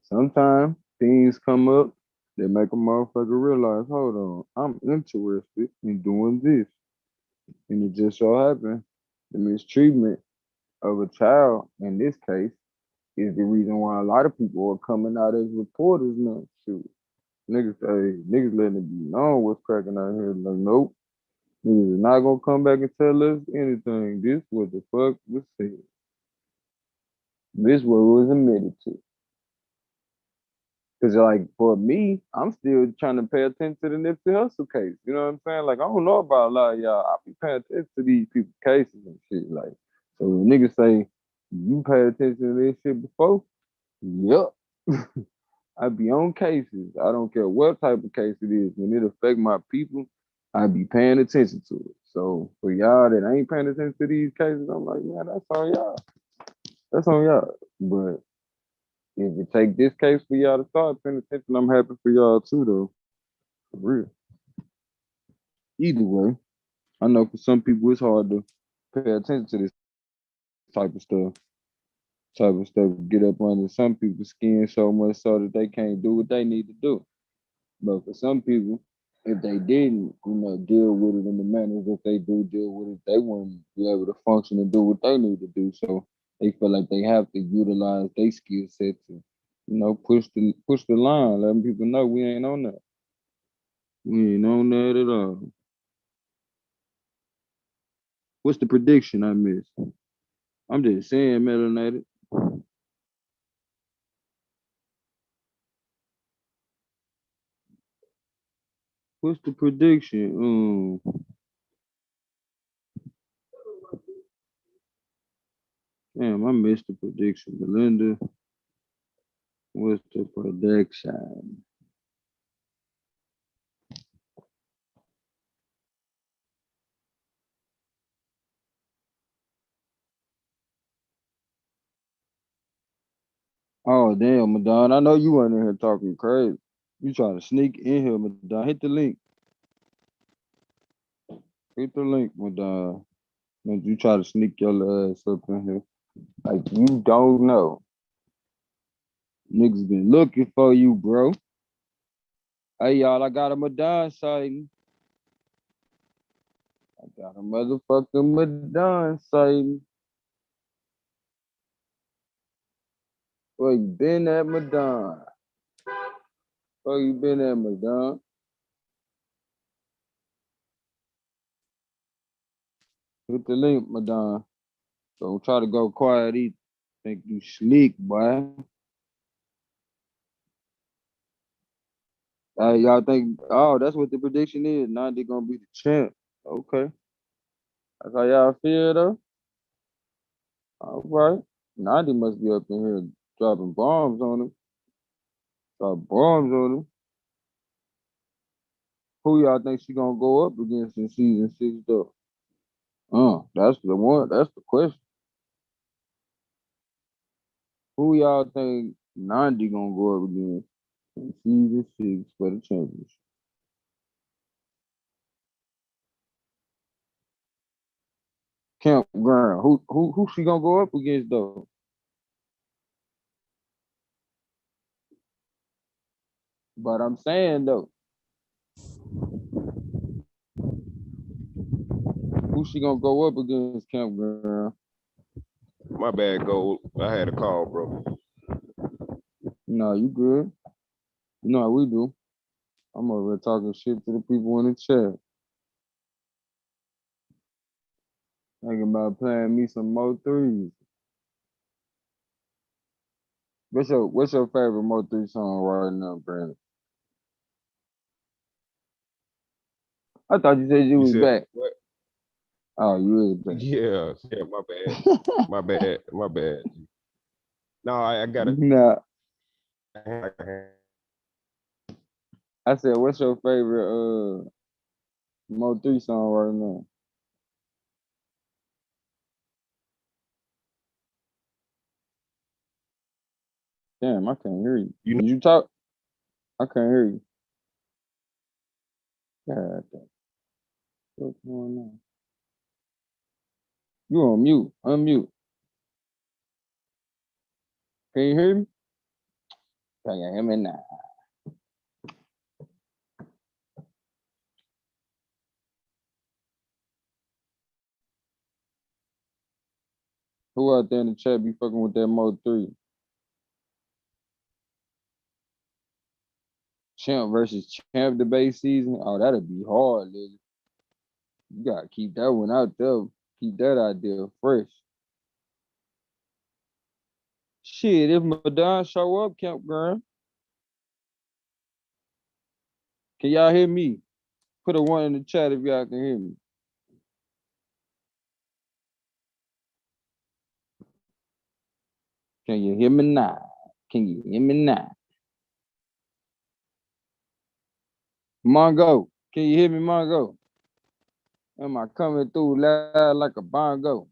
Sometimes things come up that make a motherfucker realize, hold on, I'm interested in doing this. And it just so happened the mistreatment of a child in this case is the reason why a lot of people are coming out as reporters now. Shoot. Niggas letting it be known what's cracking out here. Like, nope. Niggas is not gonna come back and tell us anything. This what the fuck was said. This what was admitted to. Cause like for me, I'm still trying to pay attention to the Nipsey Hussle case. You know what I'm saying? Like I don't know about a lot of y'all. I be paying attention to these people's cases and shit. Like so when niggas say you pay attention to this shit before, yup. I be on cases. I don't care what type of case it is. When it affect my people, I be paying attention to it. So for y'all that ain't paying attention to these cases, I'm like, man, that's on y'all. That's on y'all. But if it take this case for y'all to start paying attention, I'm happy for y'all too, though. For real. Either way, I know for some people it's hard to pay attention to this type of stuff. Get up under some people's skin so much so that they can't do what they need to do. But for some people, if they didn't, deal with it in the manner that they do deal with it, they wouldn't be able to function and do what they need to do. So they feel like they have to utilize their skill set to, push the line, letting people know we ain't on that. We ain't on that at all. What's the prediction I missed? I'm just saying, melanated. What's the prediction? Damn, I missed the prediction. Belinda, what's the prediction? Oh, damn, Madonna. I know you weren't in here talking crazy. You trying to sneak in here, Madonna. Hit the link. Hit the link, Madonna. And you try to sneak your ass up in here. Like you don't know. Niggas been looking for you, bro. Hey, y'all, I got a Madonna sighting. I got a motherfucking Madonna sighting. Where you been at, Madonna? Where you been at, Madonna? Hit the link, Madonna. Don't try to go quiet either. Think you sneak, boy. Hey, y'all think, oh, that's what the prediction is. Nandi gonna be the champ. Okay. That's how y'all feel, though? All right. Nandi must be up in here dropping bombs on him. Drop bombs on him. Who y'all think she gonna go up against in season 6, though? That's the one. That's the question. Who y'all think Nandi gonna go up against in season 6 for the championship? Campground. Who she gonna go up against though? But I'm saying though, who she gonna go up against, Campground? My bad, Gold. I had a call, bro. No, you good. You know how we do. I'm over here talking shit to the people in the chat. Thinking about playing me some Mo 3s. What's your favorite Mo 3 song right now, Brandon? I thought you said you was said back. what? Oh, you is back. Yeah, my bad. My bad. No, I got it. Nah. I said, what's your favorite Mo 3 song right now? Damn, I can't hear you. Did you talk? I can't hear you. God damn. What's going on? You on mute. Unmute. Can you hear me? Can you hear me now? Who out there in the chat be fucking with that Mo 3? Champ versus champ debate season? Oh, that'll be hard, nigga. You gotta keep that one out there. Keep that idea fresh. Shit, if Madonna show up, Campground. Can y'all hear me? Put a 1 in the chat if y'all can hear me. Can you hear me now? Can you hear me now? Mongo, can you hear me, Mongo? Am I coming through loud like a bongo?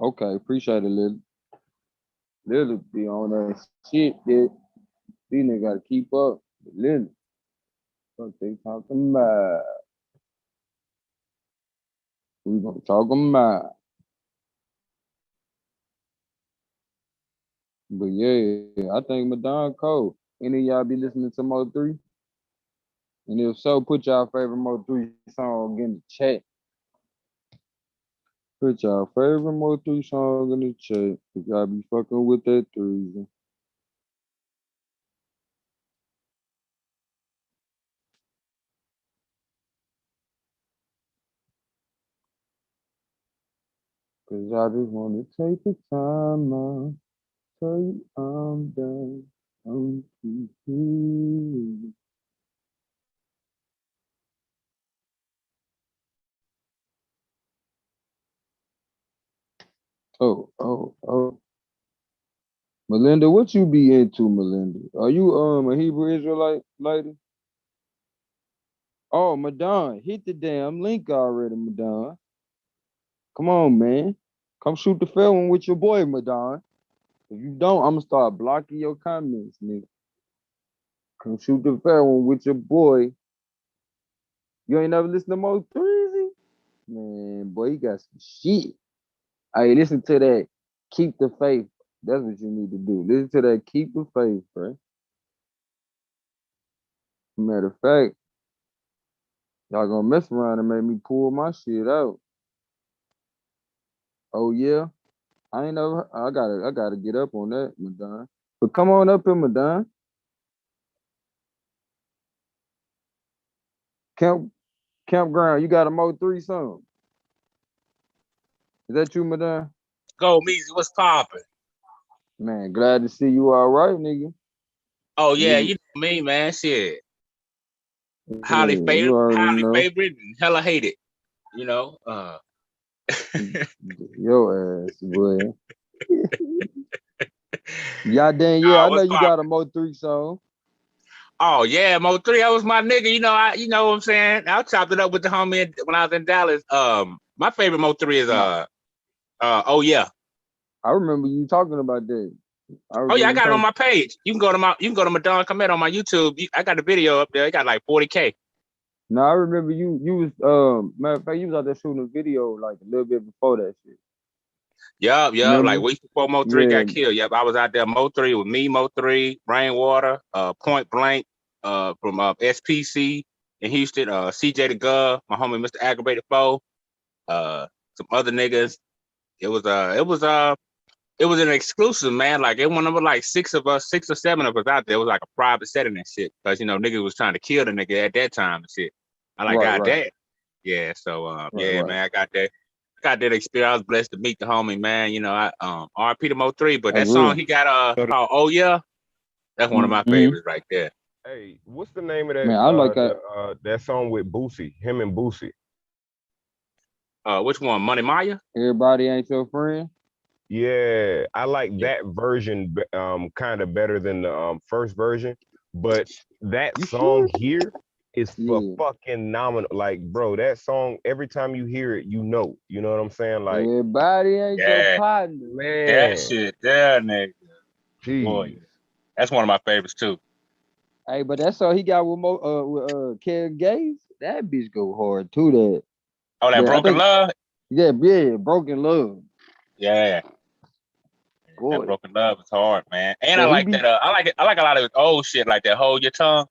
Okay, appreciate it, Lily. Lily be on that shit, bitch. These niggas gotta keep up with Lily. What they talking about? We gonna talk about. But yeah, I think Madonna cold. Any of y'all be listening to Mo 3? And if so, put y'all favorite Mo 3 song in the chat. Put y'all favorite Mo 3 song in the chat. If y'all be fucking with that threesome. Cause I just wanna take the time out. Tell you I'm done. Oh. Melinda, what you be into, Melinda? Are you a Hebrew Israelite lady? Oh, Madonna, hit the damn link already, Madonna. Come on, man. Come shoot the fair one with your boy, Madon. If you don't, I'm gonna start blocking your comments, nigga. Come shoot the fair one with your boy. You ain't never listened to Mo 3? Man, boy, you got some shit. Hey, listen to that. Keep the faith. That's what you need to do. Listen to that. Keep the faith, bro. Matter of fact, y'all gonna mess around and make me pull my shit out. Oh yeah, I ain't never. I gotta get up on that, Madon. But come on up here, Madon. Campground. You got a Mo 3 song? Is that you, Madon? Go, Meezy, what's poppin'? Man, glad to see you all right, nigga. Oh yeah, Nigga. you know me, man. Shit. Yeah, Highly you favorite, already know. and hella hated. You know, Your ass, boy. Yeah, I know what's you got a Mo 3 song. Oh yeah, Mo 3, that was my nigga. You know what I'm saying? I chopped it up with the homie when I was in Dallas. My favorite Mo 3 is oh yeah. I remember you talking about that. Oh yeah, I got it on my page. You can go to Madon Comet on my YouTube. I got the video up there. It got like 40K. No, I remember you was matter of fact, you was out there shooting a video like a little bit before that shit. Yup. Like weeks before Mo 3 Yeah. got killed. Yep, I was out there. Mo 3 with me, Mo 3, Rainwater, Point Blank, from SPC in Houston, CJ the Gov, my homie Mr. Aggravated Foe, some other niggas. It was an exclusive, man. Like it one of like 6 or 7 of us out there. It was like a private setting and shit. Because niggas was trying to kill the nigga at that time and shit. I like Right, got right. that. Yeah, so Right. man, I got that experience. I was blessed to meet the homie, man. I RP to Mo 3, but That's that song real. he got called Oh Yeah, that's one of my favorites right there. Hey, what's the name of that? Man, I like that. That song with Boosie, him and Boosie. Which one? Money Maya? Everybody ain't your friend. Yeah, I like that version kind of better than the first version, but that song here is fucking phenomenal. Like, bro, that song, every time you hear it, you know what I'm saying? Like, Everybody ain't your partner. man, That shit there, nigga. Jeez. Boy, that's one of my favorites too. Hey, but that song he got with Kevin Gates, that bitch go hard too. That. Oh, that Broken Love? Yeah, Broken Love. Yeah. Boy. That Broken Love is hard, man. And Yeah, I like that. I like a lot of his old shit, like that Hold Your Tongue.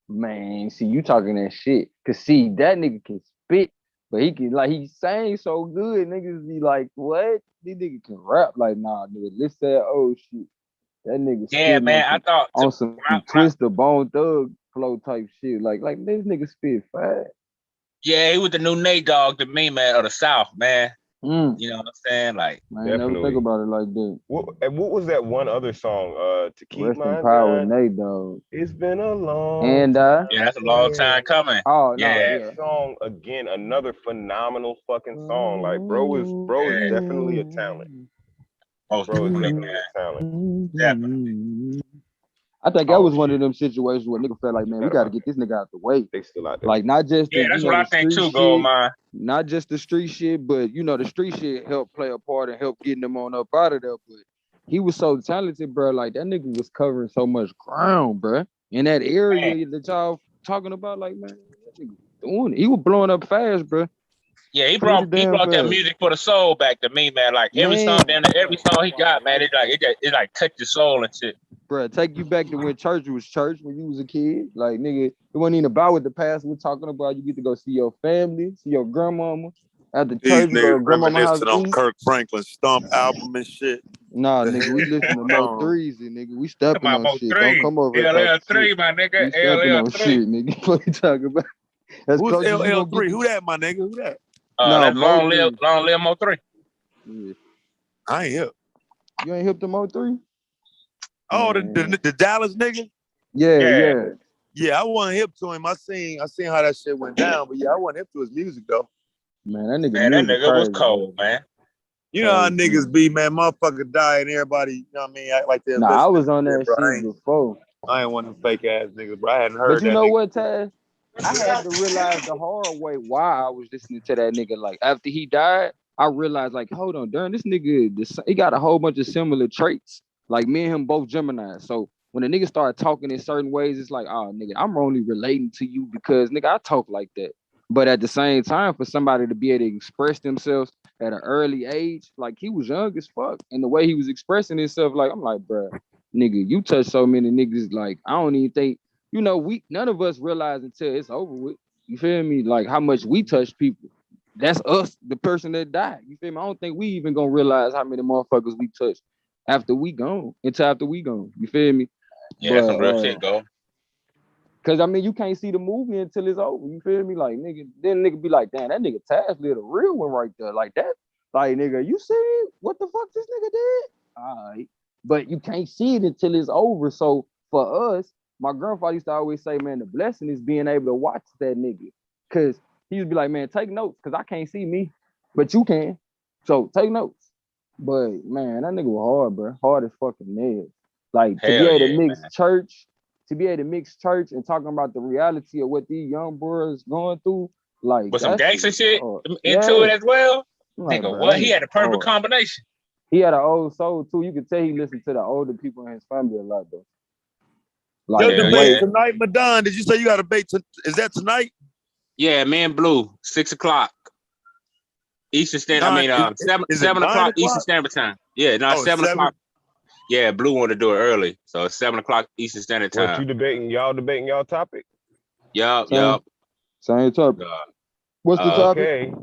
Man, see, you talking that shit. Cause see, that nigga can spit, but he sang so good, niggas be like, what? This nigga can rap. Like, nah, nigga, listen to that old shit. That nigga Yeah, spitting man. I thought on some Twister Bone Thug flow type shit. Like this nigga spit fast. Yeah, he was the new Nate Dogg to me, man, of the South, man. Mm. You know what I'm saying? Like, I ain't never think about it like that. What was that one other song? To keep Rest my in power, mind. Nate Dogg. It's been a long And time. Yeah, that's a long time coming. Oh no, yeah. That song again, another phenomenal fucking song. Like, bro is definitely a talent. Most Bro is definitely, definitely a talent. Definitely. I think that was one of them situations where nigga felt like, man, we got to get this nigga out the way. They still out there. Like not just Yeah, the, that's what I think too, Goldmine. not just the street shit, but the street shit helped play a part and help getting them on up out of there. But he was so talented, bro. Like that nigga was covering so much ground, bro. In that area that y'all talking about, like man, that nigga doing it. He was blowing up fast, bro. Yeah, he brought that music for the soul back to me, man. Like every song he got, man, it like touched your soul and shit. Bro, take you back to when church was church when you was a kid. Like, nigga, it wasn't even about what the pastor was talking about. You get to go see your family, see your grandmama. At the church, you go to grandmama house. Reminiscing on Kirk Franklin's Stomp album and shit. Nah, nigga, we listen to Mo 3s and nigga, we stepping on shit. Don't come over here. LL3, my nigga. We stepping on shit, nigga. What you talking about? That's Who's close as you gonna LL3? get. Who that, my nigga? Who that? That's Long Live Mo 3. Yeah. I ain't hip. You ain't hip to Mo 3? Oh, the Dallas nigga? Yeah. I wasn't hip to him. I seen how that shit went down, but yeah, I wasn't hip to his music though. Man, that nigga was cold, man. You know how niggas be, man. Motherfucker die and everybody, you know what I mean, act like they're Nah, I was on that shit before. I ain't one of them fake ass niggas, bro. I hadn't heard But you that know nigga. what, Taz? I had to realize the hard way why I was listening to that nigga. Like after he died, I realized like, hold on, darn, this nigga, he got a whole bunch of similar traits. Like me and him both Geminis. So when a nigga start talking in certain ways, it's like, oh nigga, I'm only relating to you because nigga, I talk like that. But at the same time, for somebody to be able to express themselves at an early age, like he was young as fuck, and the way he was expressing himself, like I'm like, bro, nigga, you touch so many niggas, like I don't even think, you know, none of us realize until it's over with. You feel me? Like how much we touch people. That's us, the person that died. You feel me? I don't think we even gonna realize how many motherfuckers we touched after we gone, until after we gone. You feel me? Yeah, that's some real shit, go. Cause I mean, you can't see the movie until it's over. You feel me? Like nigga, then nigga be like, damn, that nigga Taz lit a real one right there, like that. Like nigga, you see what the fuck this nigga did? All right, but you can't see it until it's over. So for us, my grandfather used to always say, man, the blessing is being able to watch that nigga, cause he used to be like, man, take notes, cause I can't see me, but you can. So take notes. But man, that nigga was hard, bro. Hard as fucking nails. Like to be able to mix church. To be able to mix church and talking about the reality of what these young boys going through, like with some gangster shit into yeah. it as well. Like, Nigga, bro, what? He had a perfect combination. He had an old soul too. You could tell he listened to the older people in his family a lot though. Like your debate tonight, Madon. Did you say you got a debate? Is that tonight? Yeah, man, Blue, 6 o'clock Eastern Standard. I mean, 7 o'clock Eastern Standard Time. Yeah, no, 7 o'clock. Yeah, Blue wanted to do it early, so it's 7 o'clock Eastern Standard Time. What you debating? Y'all debating y'all topic? Yup. Same topic. What's the topic?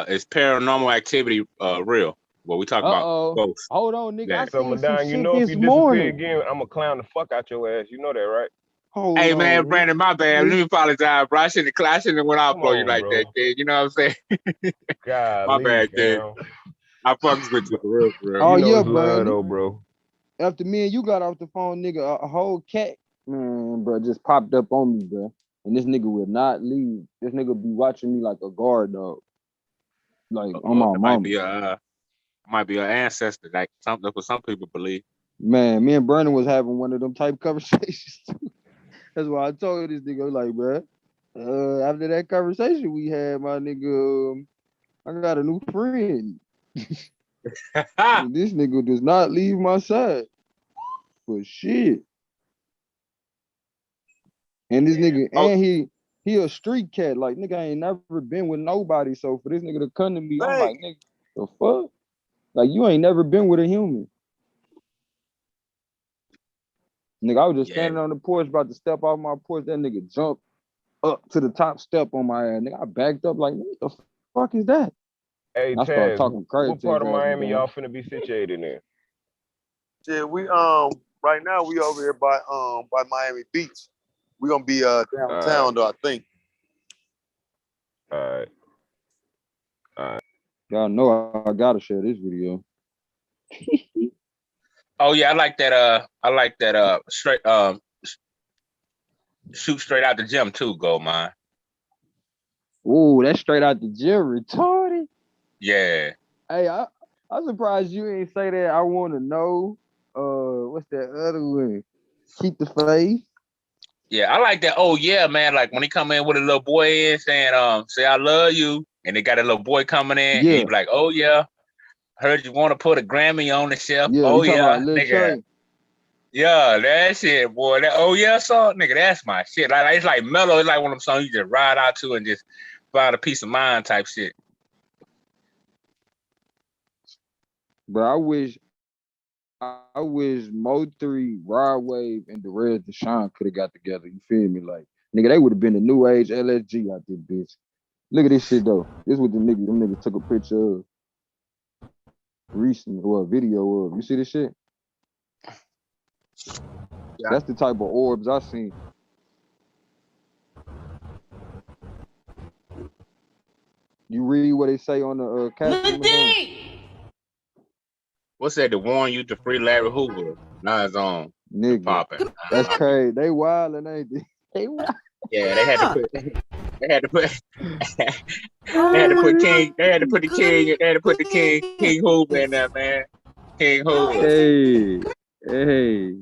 It's paranormal activity real. Well, we talk about both. Hold on, nigga. I So seen Madon, some you shit know if this you disappear morning. again, I'm gonna clown the fuck out your ass. You know that, right? Hold Hey on, man, Brandon, my bad. Let me apologize, bro. I shouldn't have went out for you like bro. that, kid. You know what I'm saying? God, my bad, kid. I fucks with you for real. Oh You know yeah, it's love Brandon. though, bro. After me and you got off the phone, nigga, a whole cat, man, bro, just popped up on me, bro. And this nigga would not leave. This nigga be watching me like a guard dog. Like on my mama. Might be an ancestor, like something for some people believe. Man, me and Brandon was having one of them type conversations too. That's why I told this nigga, like, bro, after that conversation we had, my nigga, I got a new friend. This nigga does not leave my side for shit. And this nigga, and he a street cat. Like, nigga, I ain't never been with nobody. So for this nigga to come to me, I'm like, nigga, the fuck? Like, you ain't never been with a human. Nigga, I was just standing on the porch, about to step off my porch. That nigga jumped up to the top step on my ass. Nigga, I backed up like, what the fuck is that? Hey, I started Taz, talking crazy. what part of Miami y'all finna be situated in? Yeah, we right now we over here by Miami Beach. We gonna be downtown though, I think. All right. Y'all know I gotta share this video. Oh yeah, I like that straight shoot straight out the gym too, go man. Ooh, that's straight out the gym, retarded. Yeah. Hey, I'm surprised you ain't say that. I want to know. What's that other one? Keep the faith. Yeah, I like that. Oh yeah, man. Like when he come in with a little boy in saying, say I love you, and they got a little boy coming in, and he be like, oh yeah, heard you want to put a Grammy on the shelf. Yeah, oh you talking yeah, about Lil nigga. Trey. Yeah, that shit, boy. That oh yeah song, nigga, that's my shit. Like it's like mellow. It's like one of them songs you just ride out to and just find a peace of mind type shit. Bro, I wish Mo3, Rod Wave, and Derez Deshaun could have got together. You feel me? Like, nigga, they would have been the new age LSG out there, bitch. Look at this shit though. This what them niggas took a picture of recently, or a video of. You see this shit? Yeah. That's the type of orbs I seen. You read what they say on the caption? What's that to warn you to free Larry Hoover? Now it's on. Nigga, popping. That's crazy. They wildin', ain't they? They wild. Yeah, they had to put the King Hoover in there, man. King Hoover. Hey.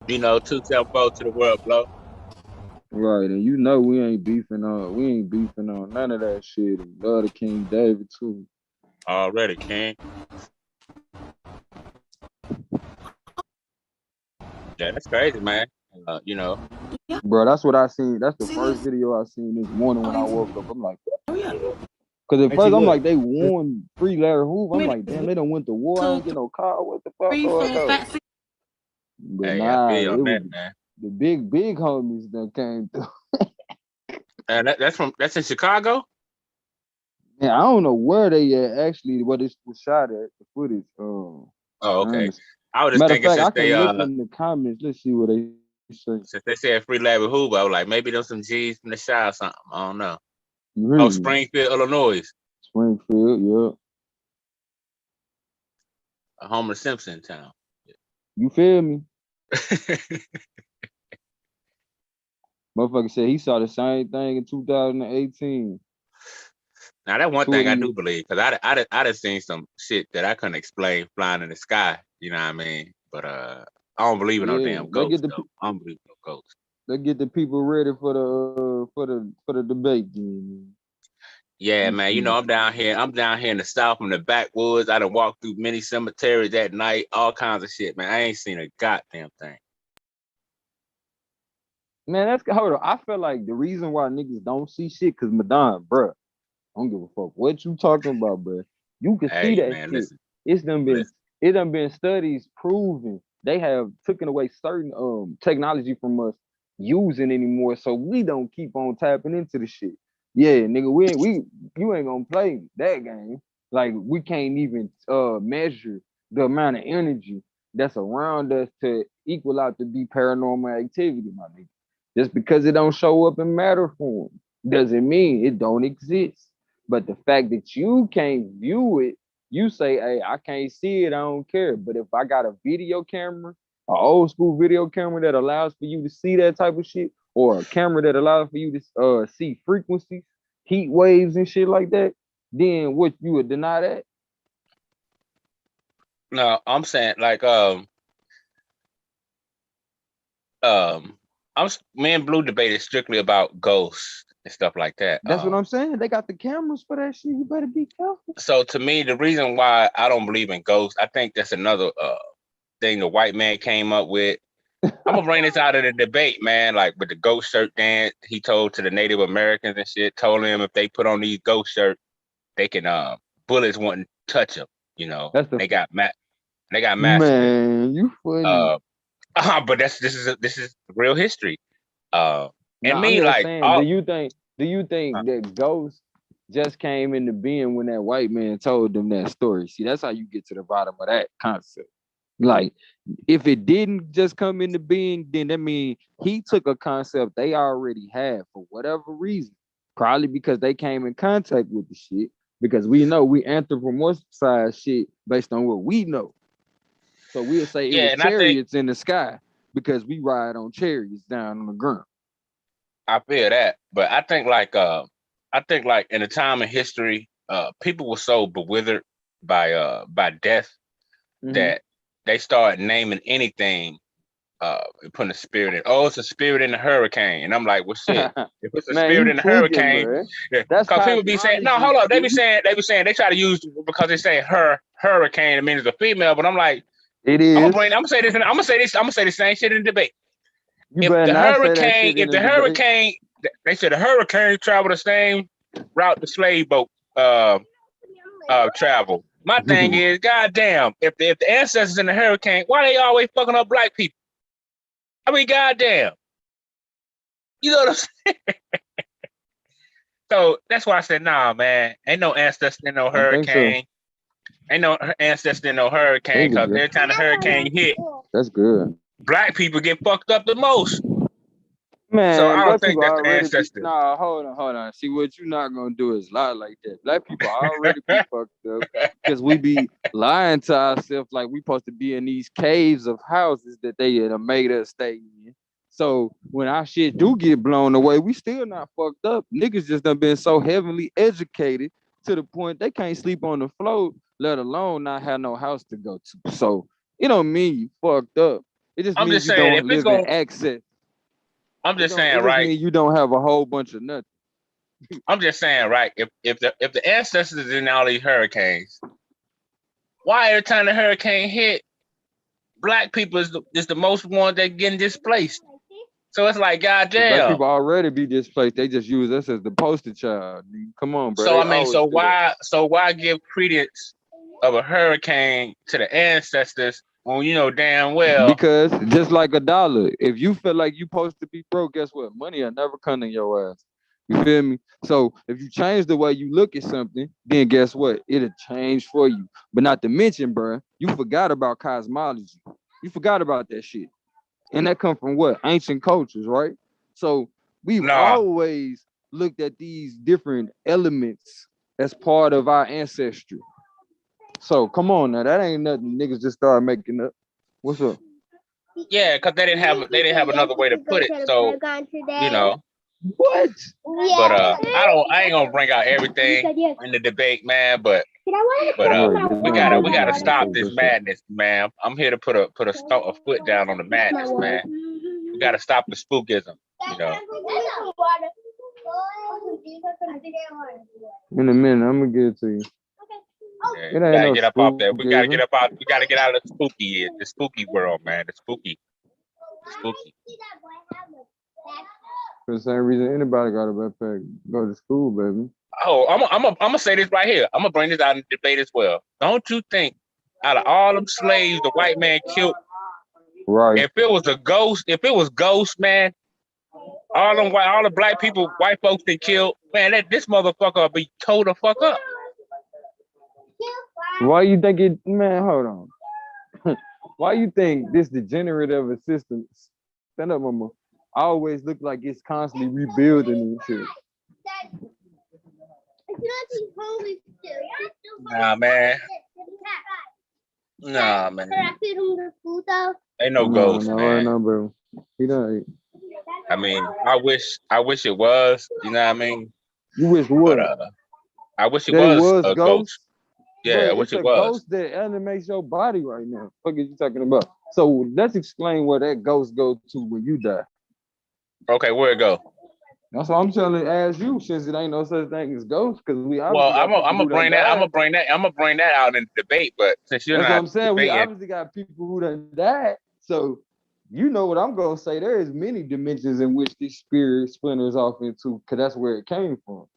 You know, 274 to the world, blow. Right, and you know we ain't beefing on none of that shit. And love the King David too. already, King. Yeah, that's crazy, man. You know, Bro, that's what I seen. That's the first video I seen this morning when I woke up. I'm like, because at And see, first I'm look, like, they won free Larry Hoover. I'm like, damn, they done went to war. I ain't get no car. What the fuck going on? But hey, I nah, feel you it on was that, man. the big homies that came through. And that's in Chicago. And I don't know where they at actually, what it was shot at, the footage. Oh, okay. Honestly. I was just Matter of thinking fact, I since can look in the comments. Let's see what they say. said free Larry Hoover, I was like, maybe there's some G's from the Shy or something. I don't know. You hear Oh, me? Springfield, Illinois. Springfield, A Homer Simpson town. you feel me? Motherfucker said he saw the same thing in 2018. Now that one Two thing of I these, do believe, because I done seen some shit that I couldn't explain flying in the sky. You know what I mean? But I don't believe in no yeah, damn ghosts though. I don't believe in no ghosts. they get the people ready for the debate. Then. Yeah, man. You know, I'm down here in the South in the backwoods. I done walked through many cemeteries at night, all kinds of shit, man. I ain't seen a goddamn thing. Man, hold on. I feel like the reason why niggas don't see shit, cause Madonna, bruh, I don't give a fuck what you talking about, bruh. You can see that Man, shit. listen. It done been studies proving they have taken away certain technology from us using anymore, so we don't keep on tapping into the shit. Yeah, nigga, you ain't gonna play that game. Like we can't even measure the amount of energy that's around us to equal out to be paranormal activity, my nigga. Just because it don't show up in matter form doesn't mean it don't exist. But the fact that you can't view it, you say, hey, I can't see it, I don't care. But if I got a video camera, an old school video camera that allows for you to see that type of shit, or a camera that allows for you to see frequencies, heat waves and shit like that, then what, you would deny that? No, I'm saying like me and Blue debated strictly about ghosts and stuff like that. That's what I'm saying. They got the cameras for that shit. You better be careful. So to me, the reason why I don't believe in ghosts, I think that's another thing the white man came up with. I'm gonna bring this out of the debate, man. Like with the ghost shirt dance, he told to the Native Americans and shit, told them if they put on these ghost shirts, they can bullets wouldn't touch them. You know, they got massacred. Man, you funny. But this is real history. And No, me, I'm just like, saying, do you think that ghosts just came into being when that white man told them that story? See, that's how you get to the bottom of that concept. Like, if it didn't just come into being, then that means he took a concept they already had for whatever reason. Probably because they came in contact with the shit. Because we know we anthropomorphize shit based on what we know. So we'll say it was chariots in the sky because we ride on chariots down on the ground. I feel that, but I think like in a time in history, people were so bewildered by death that they started naming anything, putting a spirit in. Oh, it's a spirit in the hurricane, and I'm like, well, shit. If it's a spirit in the hurricane, because people be saying, no, hold up, they be saying they try to use because they say hurricane, it means it's a female, but I'm like, it is. I'm gonna say the same shit in the debate. If the hurricane, they said the hurricane traveled the same route the slave boat travel. My thing is, goddamn, if the ancestors in the hurricane, why they always fucking up black people? I mean, goddamn. You know what I'm saying? So that's why I said, nah, man, ain't no ancestors in no hurricane. Ain't no ancestor in no hurricane, because every time the hurricane hit, that's good. Black people get fucked up the most. Man, so I don't think that's the ancestor. Nah, hold on. See, what you're not gonna do is lie like that. Black people already be fucked up because we be lying to ourselves like we supposed to be in these caves of houses that they made us stay in. So when our shit do get blown away, we still not fucked up. Niggas just done been so heavily educated to the point they can't sleep on the floor, let alone not have no house to go to. So it don't mean you fucked up. It just means you don't live in access. I'm just saying, right? Mean you don't have a whole bunch of nothing. I'm just saying, right? If the ancestors in all these hurricanes, why every time the hurricane hit, black people is the most one that getting displaced? So it's like, Black goddamn. people already be displaced. They just use us as the poster child. Come on, bro. So They I mean, always do that. why give credence of a hurricane to the ancestors when you know damn well? Because just like a dollar, if you feel like you supposed to be broke, guess what? Money will never come in your ass. You feel me? So if you change the way you look at something, then guess what? It'll change for you. But not to mention, bro, you forgot about cosmology. You forgot about that shit. And that come from what? Ancient cultures, right? So we've always looked at these different elements as part of our ancestry. So come on now, that ain't nothing niggas just started making up. What's up? Yeah, because they didn't have another way to put it. So you know. What? But I ain't gonna bring out everything in the debate, man. But we gotta stop this madness, man. I'm here to put a foot down on the madness, man. We gotta stop the spookism, you know. In a minute, I'm gonna give it to you. Yeah, It we ain't gotta no get up off there. We gotta get spookism. up out. We gotta get out of the spooky world, man. The spooky. For the same reason anybody got a backpack, go to school, baby. Oh, I'm gonna say this right here. I'm gonna bring this out in the debate as well. Don't you think, out of all them slaves the white man killed, right? If it was ghost, man, all the black people, white folks that killed, man, this motherfucker will be told the fuck up. Why you think it, man? Hold on. Why you think this degenerate of a system? Stand up, mama. Always look like it's constantly rebuilding and shit. Nah, man. Ain't no ghost, man. No, bro. He done. I mean, I wish it was. You know what I mean? You wish what? But I wish it That was a ghost. Yeah, Bro, I wish it's it a was. ghost that animates your body right now. What are you talking about? So let's explain where that ghost goes to when you die. Okay, where it go? That's what I'm telling you, ask you, since it ain't no such thing as ghosts, because we Well, obviously I'm gonna bring that out in the debate. But since you're That's what not I'm saying. We debating, obviously got people who done died. So you know what I'm gonna say. There is many dimensions in which this spirit splinters off into, because that's where it came from.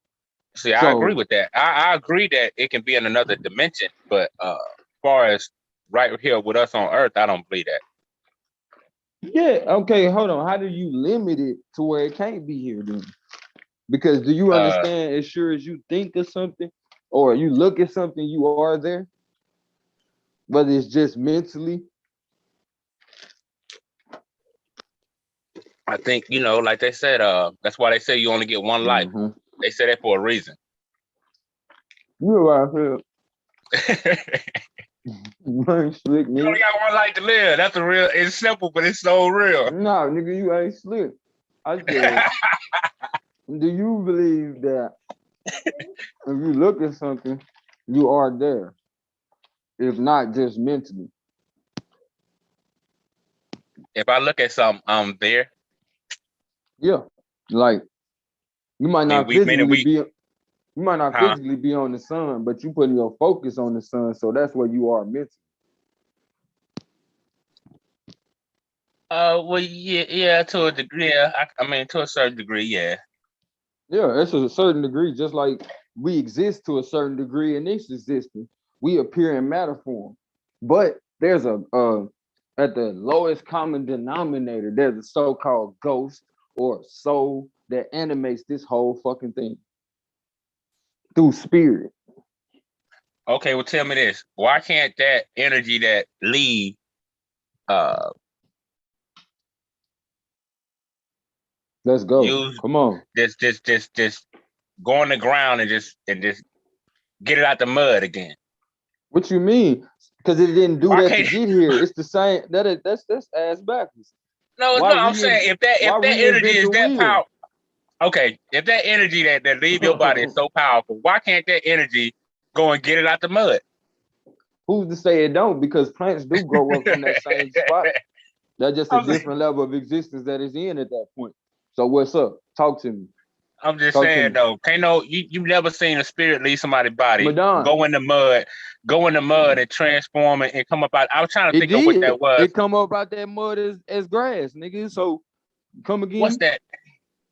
see, I agree with that. I agree that it can be in another dimension, but as far as right here with us on Earth, I don't believe that. Yeah, okay, hold on. How do you limit it to where it can't be here then? Because do you understand as sure as you think of something or you look at something, you are there? Whether it's just mentally. I think, like they said, that's why they say you only get one life. They say that for a reason. You know what I feel. You ain't slick, nigga. You only got one life to live. That's it's simple, but it's so real. No, nigga, you ain't slick. I said, do you believe that if you look at something, you are there? If not just mentally. If I look at something, I'm there. Yeah. Like you might not physically be on the sun, but you putting your focus on the sun, so that's where you are mentally. Well, yeah, to a degree. Yeah. I mean, to a certain degree, yeah. Yeah, it's a certain degree, just like we exist to a certain degree in this existence. We appear in matter form. But there's at the lowest common denominator, there's a so-called ghost or soul that animates this whole fucking thing through spirit. Okay, well, tell me this. Why can't that energy that leave let's go. Come on. Just go on the ground and just get it out the mud again? What you mean? Because it didn't do that to get here. It's the same. That's ass backwards. No, I'm saying if that energy is that powerful. Okay, if that energy that leave your body is so powerful, why can't that energy go and get it out the mud? Who's to say it don't? Because plants do grow up from that same spot. That's just a different level of existence that is in at that point. So what's up? Talk to me. I'm just Talk to saying me. though, can't no you never seen a spirit leave somebody's body, Madon, go in the mud and transform it and come up out. I was trying to it think of what did. that was. It come up out that mud as grass, nigga. So come What's again. that?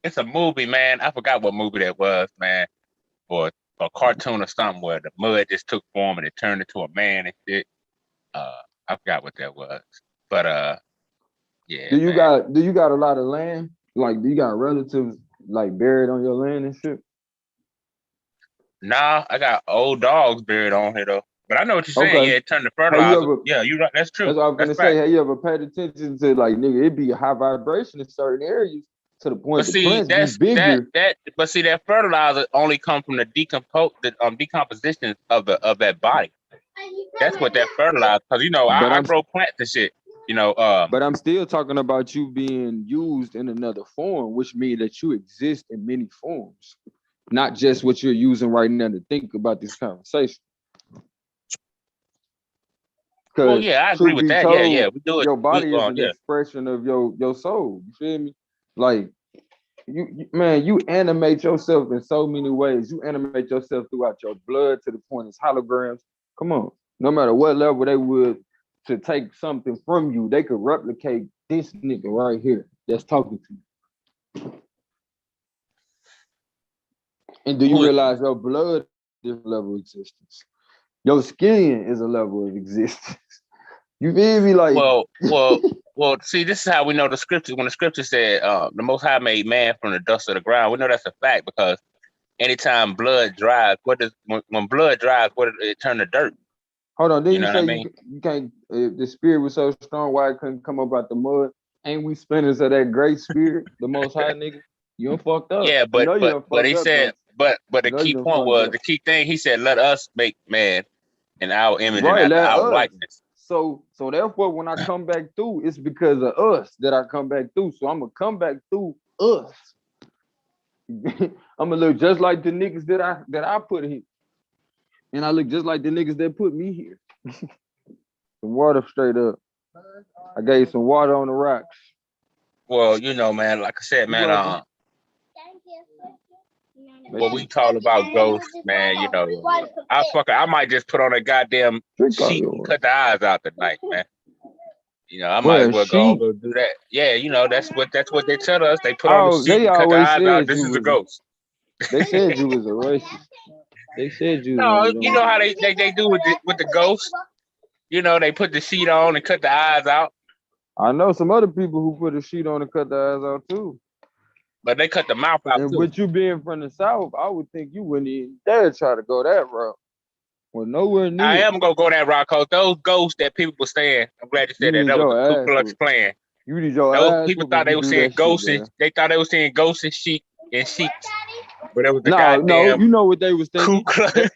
It's a movie, man. I forgot what movie that was, man. Or a cartoon or something where the mud just took form and it turned into a man and shit. I forgot what that was. But yeah, Do you man. got a lot of land? Like, do you got relatives like buried on your land and shit? Nah, I got old dogs buried on here though. But I know what you're saying. Okay. Yeah, it turned to Have you fertilizer. ever? Yeah, you right. That's true. That's what I was That's gonna fact. say. Have you ever paid attention to like, nigga? It be a high vibration in certain areas to the But point the see, plants be that's bigger. but see that fertilizer only comes from the decomposition of that body. That's what that fertilizer, because you know, But I I'm grow plants and shit. You know, but I'm still talking about you being used in another form, which means that you exist in many forms, not just what you're using right now to think about this conversation. well, Because yeah, I agree truth with be that. Yeah, told, we do it. your body is an Yeah. expression of your soul. You feel me? Like man, you animate yourself in so many ways. You animate yourself throughout your blood to the point it's holograms. Come on, no matter what level they would to take something from you, they could replicate this nigga right here that's talking to you. And do you realize your blood is a level of existence? Your skin is a level of existence. You feel me? Like, Well. See, this is how we know the scriptures. When the scripture said, "The Most High made man from the dust of the ground," we know that's a fact because anytime blood dries, when blood dries, what does it turn to dirt? hold on, You didn't know you what I say mean? you can't? The spirit was so strong, why it couldn't come up out the mud? Ain't we spinners of that great spirit, the Most High nigga? You done fucked up. Yeah, You know you done but fucked he up, said, don't but you? the You know you key done point fucked was up. the key thing. He said, "Let us make man in our image and Right, after let our us. likeness." So therefore, when I come back through, it's because of us that I come back through. So I'm gonna come back through us. I'm gonna look just like the niggas that I put here, and I look just like the niggas that put me here. Some water straight up. I gave some water on the rocks. Well, you know, man, like I said, You man, welcome. when we talk about ghosts, man, you know, I might just put on a goddamn Drink all sheet and yours. cut the eyes out tonight, man. You know, I might Well, as well go she. do that. Yeah, you know, that's what they tell us. They put on the Oh, sheet they and cut the always eyes out. said This you is a was. ghost. They said you was a racist. They said you was one No, of you them. know how they do with the ghost. You know, they put the sheet on and cut the eyes out, I know some other people who put a sheet on and cut the eyes out too. but they cut the mouth out And too. with you being from the South, I would think you wouldn't even dare try to go that route. Well, nowhere near. I am gonna go that route, cause those ghosts that people were saying, I'm glad you You said that. need That was your the Ku ass Klux whooped. Klan. You need your Those ass people whooped thought if they you were do seeing that shit, ghosts and man. they thought they were seeing ghosts and sheets, but it was the No, goddamn you know what they was Ku thinking. Klux.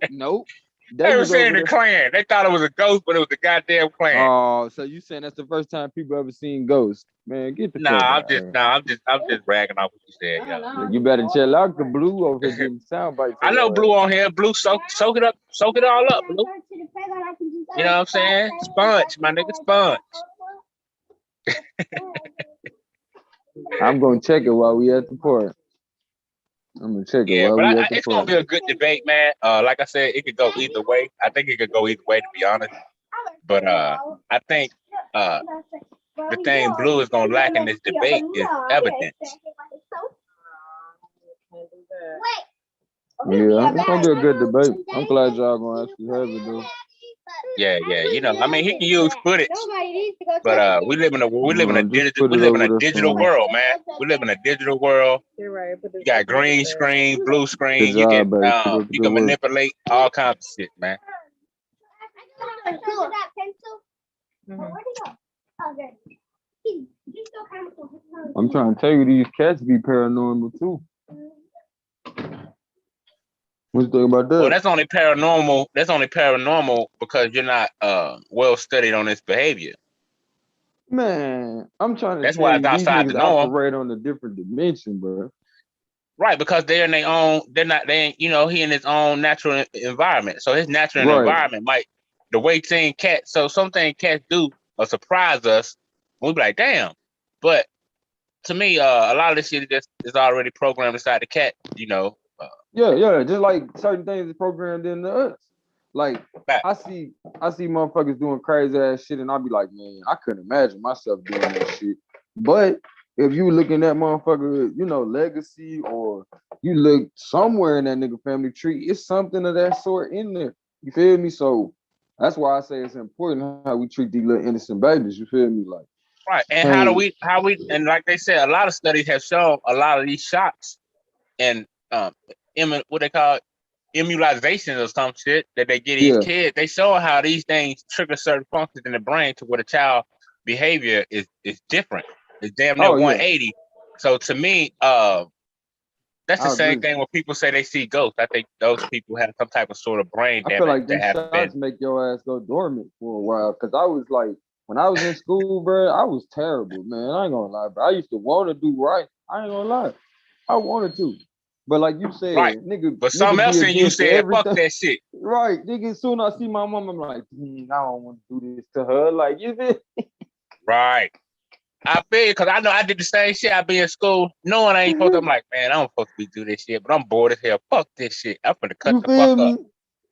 Nope. They They were was saying over the there. Klan. They thought it was a ghost, but it was the goddamn Klan. Oh, so you saying that's the first time people ever seen ghosts? Man, get the fuck out. I'm just bragging off what you said, yo. You better chill out. The Blue over here getting sound bites. I know Blue on here. Blue soak it up, soak it all up, Blue. You know what I'm saying? Sponge, my nigga, sponge. I'm gonna check it while we at the park. I'm gonna check it Yeah, while but we at the it's gonna park. be a good debate, man. Like I said, it could go either way. I think it could go either way, to be honest. But I think the thing Blue is gonna lack in this debate is evidence. Yeah, it's gonna be a good debate. I'm glad y'all gonna actually have it though. Yeah. You know, I mean, he can use footage, but we live in a Just put it digital over there. world, man. We live in a digital world. You got green screen, blue Good screen. job, baby. Keep up the You good can work. manipulate all kinds of shit, man. I'm trying to tell you, these cats be paranormal too. What you think about Well, that? that's only paranormal. That's only paranormal because you're not well studied on its behavior. Man, I'm trying to That's tell why it's you, these outside the niggas norm. operate on a different dimension, bro. Right, because they're in their own. They're not. They ain't. You know, he in his own natural environment. So his natural Right. environment might the way thing cats. So something cats do or surprise us. We be like, damn. But to me, a lot of this shit is already programmed inside the cat. Yeah, just like certain things is programmed into us. Like I see motherfuckers doing crazy ass shit, and I'll be like, man, I couldn't imagine myself doing that shit. But if you looking at motherfucker, legacy, or you look somewhere in that nigga family tree, it's something of that sort in there. You feel me? So that's why I say it's important how we treat these little innocent babies. You feel me? Like, right. And how we and like they said, a lot of studies have shown a lot of these shots and what they call immunizations or some shit that they get these kids. They show how these things trigger certain functions in the brain to where the child behavior is different. It's damn near 180. So to me, that's the same thing when people say they see ghosts. I think those people have some type of sort of brain damage. I feel like these shots make your ass go dormant for a while. Cause I was like, when I was in school, bro, I was terrible, man. I ain't gonna lie, bro. I used to want to do right. I ain't gonna lie. I wanted to. But like you said, nigga. But something else in you said, fuck that shit. Right, nigga. As soon as I see my mom, I'm like, I don't want to do this to her. Like, you feel? Right. I feel because I know I did the same shit. I be in school knowing I ain't supposed to. I'm like, man, I don't supposed to be do this shit, but I'm bored as hell. Fuck this shit. I'm finna cut the fuck up.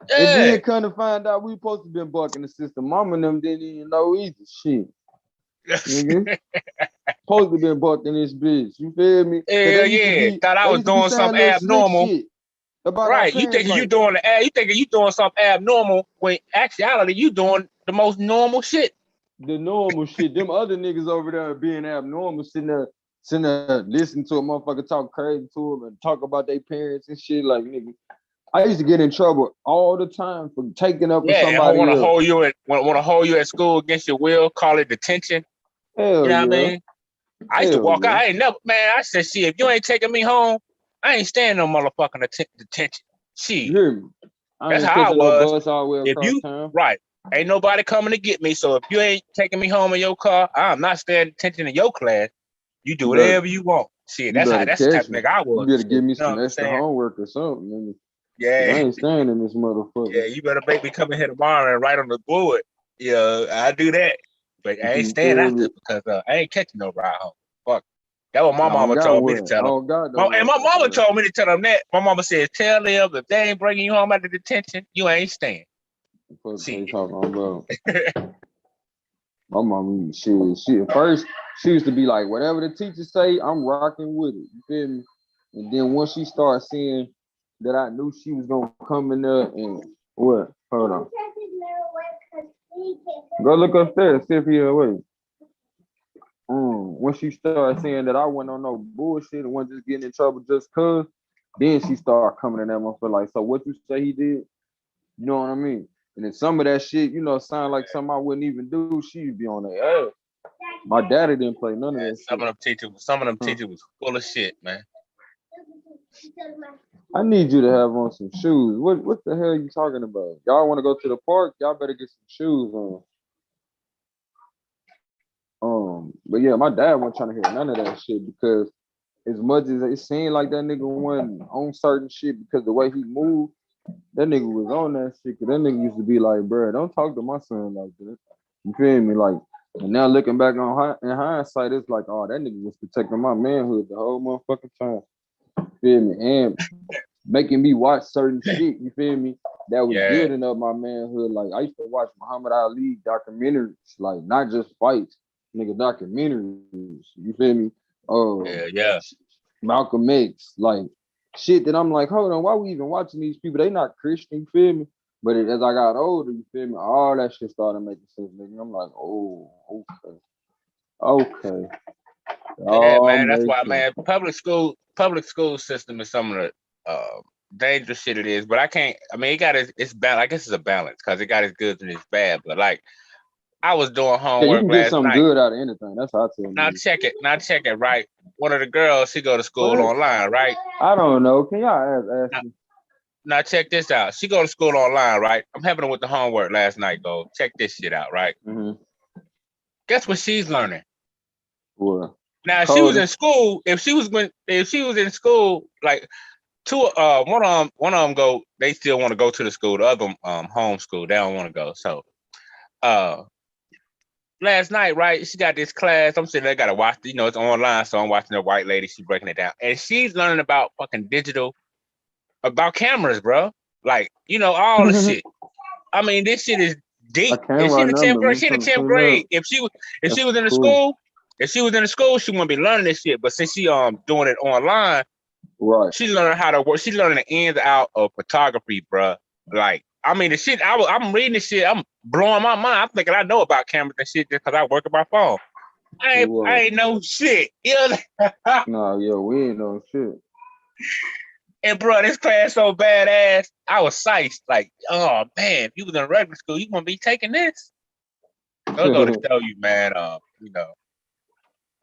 Yeah. And then kind of find out we supposed to be bucking the system. Mama and them didn't even know either. Shit. Nigga. Supposed to be bucking this bitch. You feel me? Hell yeah. Thought I was doing something abnormal. Right. You thinking you doing something abnormal when actuality you doing the most normal shit. The normal shit. Them other niggas over there being abnormal, sitting there listening to a motherfucker talk crazy to them and talk about their parents and shit. Like, nigga, I used to get in trouble all the time for taking up with somebody else. Want to hold you at school against your will, call it detention. Hell, you know what I mean? I used to walk out. I ain't never, man. I said, shit, if you ain't taking me home, I ain't staying no motherfucking detention. Shit. You hear me? That's how I was. If you right. Ain't nobody coming to get me. So if you ain't taking me home in your car, I'm not staying attention in your class. You do whatever you want. Shit, that's the type of nigga I was. You better give me some extra homework or something, nigga. Yeah. I ain't staying in this motherfucker. Yeah, you better make me come in here tomorrow and write on the board. Yeah, I do that. But I ain't staying out there because I ain't catching no ride home. Fuck. That what my mama told me to tell them. And my mama told me to tell them that. My mama said, tell them if they ain't bringing you home out of detention, you ain't staying. Talking about. My mom, she at first she used to be like, whatever the teacher say, I'm rocking with it. You feel me? And then once she started seeing that I knew she was gonna come in there and what? Hold on. Go look upstairs, see if he away. When she started seeing that I wasn't on no bullshit and wasn't just getting in trouble just cause, then she started coming in that motherfucker like, so what you say he did? You know what I mean? And then some of that shit, sound like something I wouldn't even do. She'd be on their ass. My daddy didn't play none of that shit. Some of them teachers was full of shit, man. I need you to have on some shoes. What the hell are you talking about? Y'all want to go to the park? Y'all better get some shoes on. But yeah, my dad wasn't trying to hear none of that shit because as much as it seemed like that nigga wasn't on certain shit because the way he moved, that nigga was on that shit. Cause that nigga used to be like, bro, don't talk to my son like that. You feel me? Like, and now looking back in hindsight, it's like, oh, that nigga was protecting my manhood the whole motherfucking time. You feel me? And making me watch certain shit, you feel me? That was building up my manhood. Like, I used to watch Muhammad Ali documentaries, like, not just fights, nigga, documentaries. You feel me? Malcolm X, like, shit that I'm like, hold on, why we even watching these people? They not Christian, you feel me? But as I got older, you feel me? All that shit started making sense, nigga. I'm like, oh, okay. Yeah, man, that's why, man, public school system is some of the dangerous shit it is. But it got its balance. I guess it's a balance because it got its good and its bad. But like, I was doing homework you can get last something night. good out of anything. That's how I tell you. Now check it, right? One of the girls, she go to school online, right? I don't know. Can y'all ask me? Now check this out. She go to school online, right? I'm helping her with the homework last night, go. Check this shit out, right? Mm-hmm. Guess what she's learning? What? Now, if she was in school, if she was in school, like one of them go, they still want to go to the school. The other homeschool, they don't want to go. So, last night, right? She got this class. I'm sitting there, gotta watch. You know, it's online, so I'm watching a white lady. She's breaking it down, and she's learning about fucking digital, about cameras, bro. Like, you know, all the shit. I mean, this shit is I deep. can't And she in right the now, 10th but grade. I'm She in the trying to 10th clean up. grade. If she That's was in the cool. school, she wouldn't be learning this shit. But since she doing it online, Right. she learning how to work. She learning the ins and out of photography, bro. Like, I mean, the shit. I'm reading this shit. I'm blowing my mind. I'm thinking I know about cameras and shit just because I work on my phone. I ain't know shit. You know? Nah, yo, we ain't no shit. And bro, this class so badass. I was psyched. Like, oh man, if you was in regular school, you gonna be taking this. They'll go to show you, man. You know,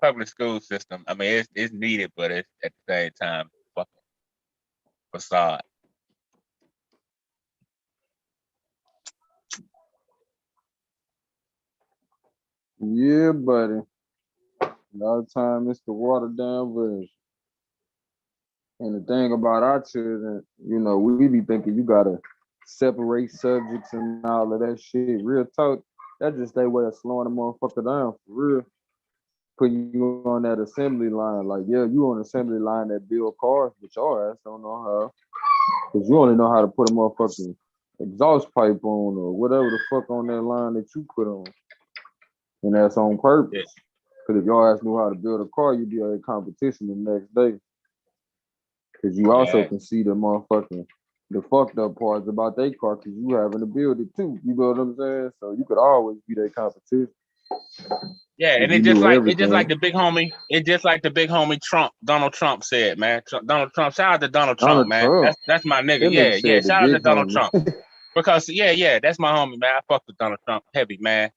public school system. I mean, it's needed, but it's at the same time fucking facade. Yeah, buddy. A lot of time it's the watered down version. And the thing about our children, you know, we be thinking you gotta separate subjects and all of that shit. Real talk, that's just their way of slowing the motherfucker down for real. Putting you on that assembly line. Like, yeah, you on the assembly line that build cars, but your ass don't know how. Cause you only know how to put a motherfucking exhaust pipe on or whatever the fuck on that line that you put on. And that's on purpose. Because if your ass knew how to build a car, you'd be at a competition the next day. Because you also can see the fucked up parts about their car because you having to build it too. You know what I'm saying? So you could always be their competition. Yeah, if and you it's just knew like everything. the big homie. It's just like the big homie Donald Trump said, man. Donald Trump. Shout out to Donald Trump, Donald man. Trump. That's my nigga. That nigga Yeah. said the Shout out to big Donald homie. Trump because yeah, that's my homie, man. I fuck with Donald Trump heavy, man.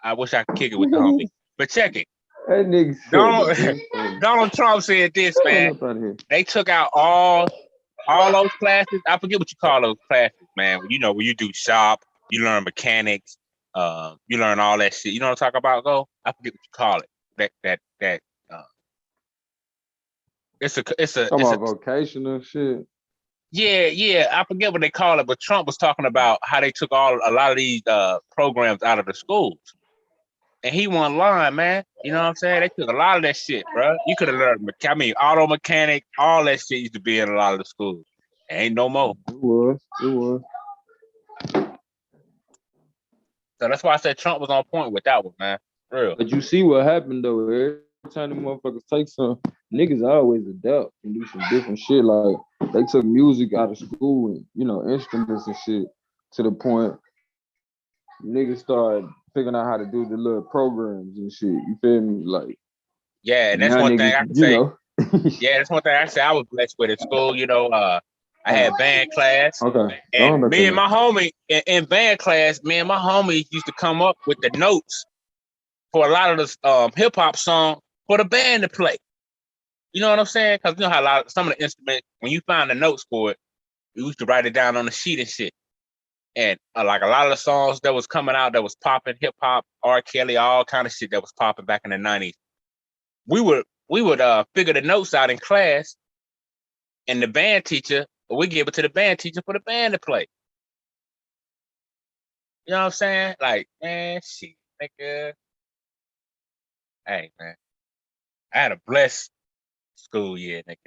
I wish I could kick it with the homie. But check it. That nigga said Donald the big homie. Donald Trump said this, Get man. on up out of here. They took out all those classes. I forget what you call those classes, man. You know, when you do shop, you learn mechanics, you learn all that shit. You know what I'm talking about, Go? I forget what you call it. That it's a Talking about vocational shit. yeah, I forget what they call it, but Trump was talking about how they took a lot of these programs out of the schools. And he won line, man. You know what I'm saying? They took a lot of that shit, bro. You could have learned, auto mechanic, all that shit used to be in a lot of the schools. Ain't no more. It was. So that's why I said Trump was on point with that one, man. Real. But you see what happened though. Every time the motherfuckers take some, niggas always adapt and do some different shit. Like they took music out of school and, you know, instruments and shit to the point niggas started figuring out how to do the little programs and shit. You feel me? Like, yeah, and that's now one niggas, thing I can you say. know. Yeah, that's one thing I can say I was blessed with in school. You know, I had band class. Okay. And me and my homie in band class, me and my homie used to come up with the notes for a lot of the hip hop song for the band to play. You know what I'm saying? Because you know how some of the instruments, when you find the notes for it, we used to write it down on the sheet and shit. And like a lot of the songs that was coming out that was popping, hip hop, R. Kelly, all kind of shit that was popping back in the 90s. We would figure the notes out in class, and the band teacher, we give it to the band teacher for the band to play. You know what I'm saying? Like, man, shit, nigga. Hey, man. I had a blessed school year, nigga.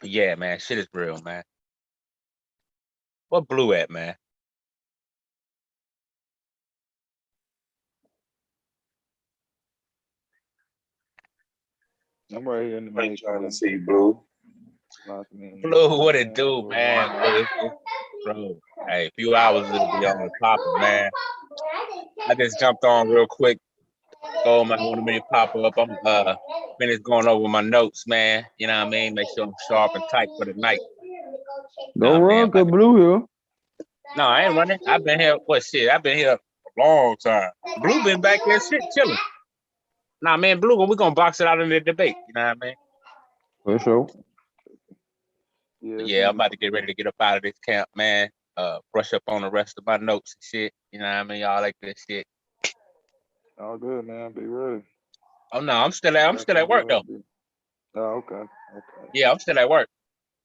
Yeah, man, shit is real, man. What Blue at, man? I'm right here in the mic. Trying to see Blue. Blue, what it do, man? Bro, hey, a few hours it'll be on the popping, man. I just jumped on real quick. Oh man, wanted me to pop up. I'm finished going over my notes, man. You know what I mean? Make sure I'm sharp and tight for the night. Don't run, cause Blue here. No, I ain't running. I've been here. I've been here a long time. Blue been back there chilling. Nah, man, Blue, we're gonna box it out in the debate. You know what I mean? For sure. Yeah, I'm about to get ready to get up out of this camp, man. Brush up on the rest of my notes and shit. You know what I mean? Y'all like this shit. All good, man. Be ready. Oh no, I'm still at work though. Oh, okay. Yeah, I'm still at work.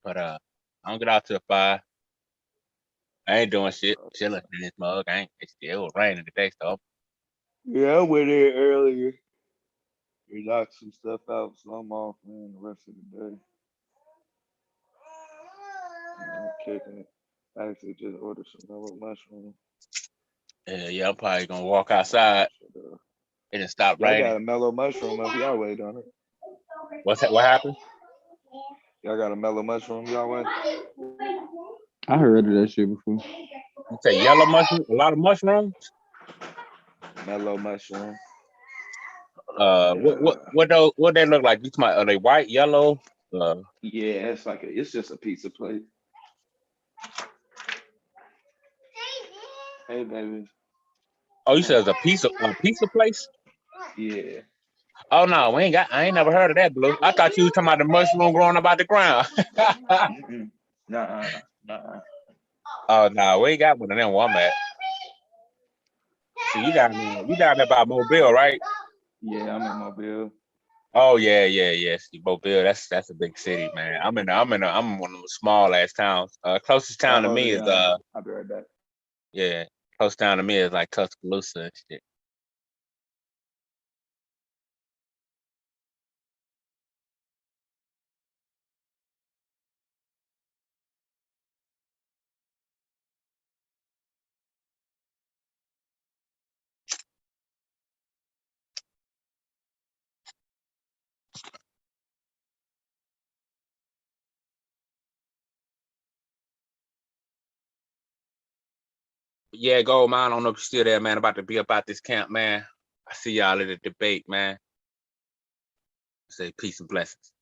But I don't get out till 5. I ain't doing shit. Chilling in this mug. It was raining today, so Yeah, I went in earlier. We knocked some stuff out, so I'm off, man, the rest of the day. I'm kicking it. I actually just ordered some mellow mushroom. yeah, I'm probably gonna walk outside and it stop Y'all got raining. a mellow mushroom up y'all way, don't it? What's that? What happened? Y'all got a mellow mushroom y'all way? I heard of that shit before. You say yellow mushroom? A lot of mushrooms? Mellow mushroom. What they look like? You talking about, are they white, yellow? Yeah, it's just a pizza plate. Hey, baby. Oh, you said it's a pizza place? Yeah. Oh no, I ain't never heard of that, Blue. I thought you was talking about the mushroom growing up out the ground. Nuh-uh. Oh no, we ain't got one of them where I'm at. See, you down there by Mobile, right? Yeah, I'm in Mobile. Oh yeah. See, Mobile, that's a big city, man. I'm one of them small ass towns. Closest town to Hold me it is down. I'll be right back. yeah, close town to me is like Tuscaloosa and shit. Yeah, Gold Mine, I don't know if you're still there, man. About to be up out this camp, man. I see y'all at the debate, man. Say peace and blessings.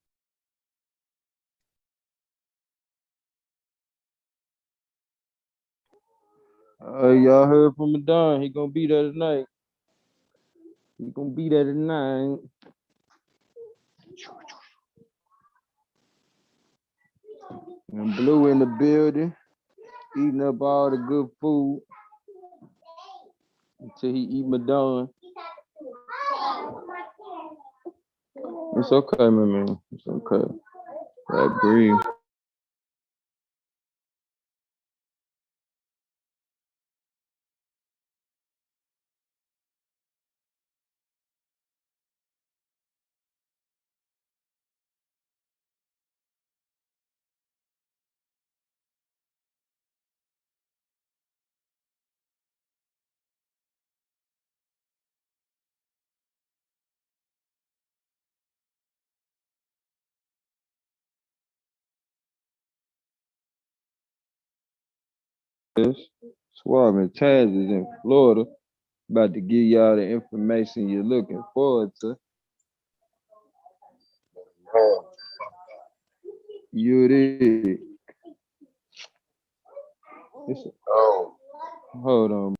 Y'all heard from Madon. He gonna be there tonight. He gonna be there tonight. And Blue in the building, eating up all the good food until he eat Madon. It's okay, my man. It's okay. I breathe. Suave and Taz is in Florida. About to give y'all the information you're looking forward to. You did. Hold on.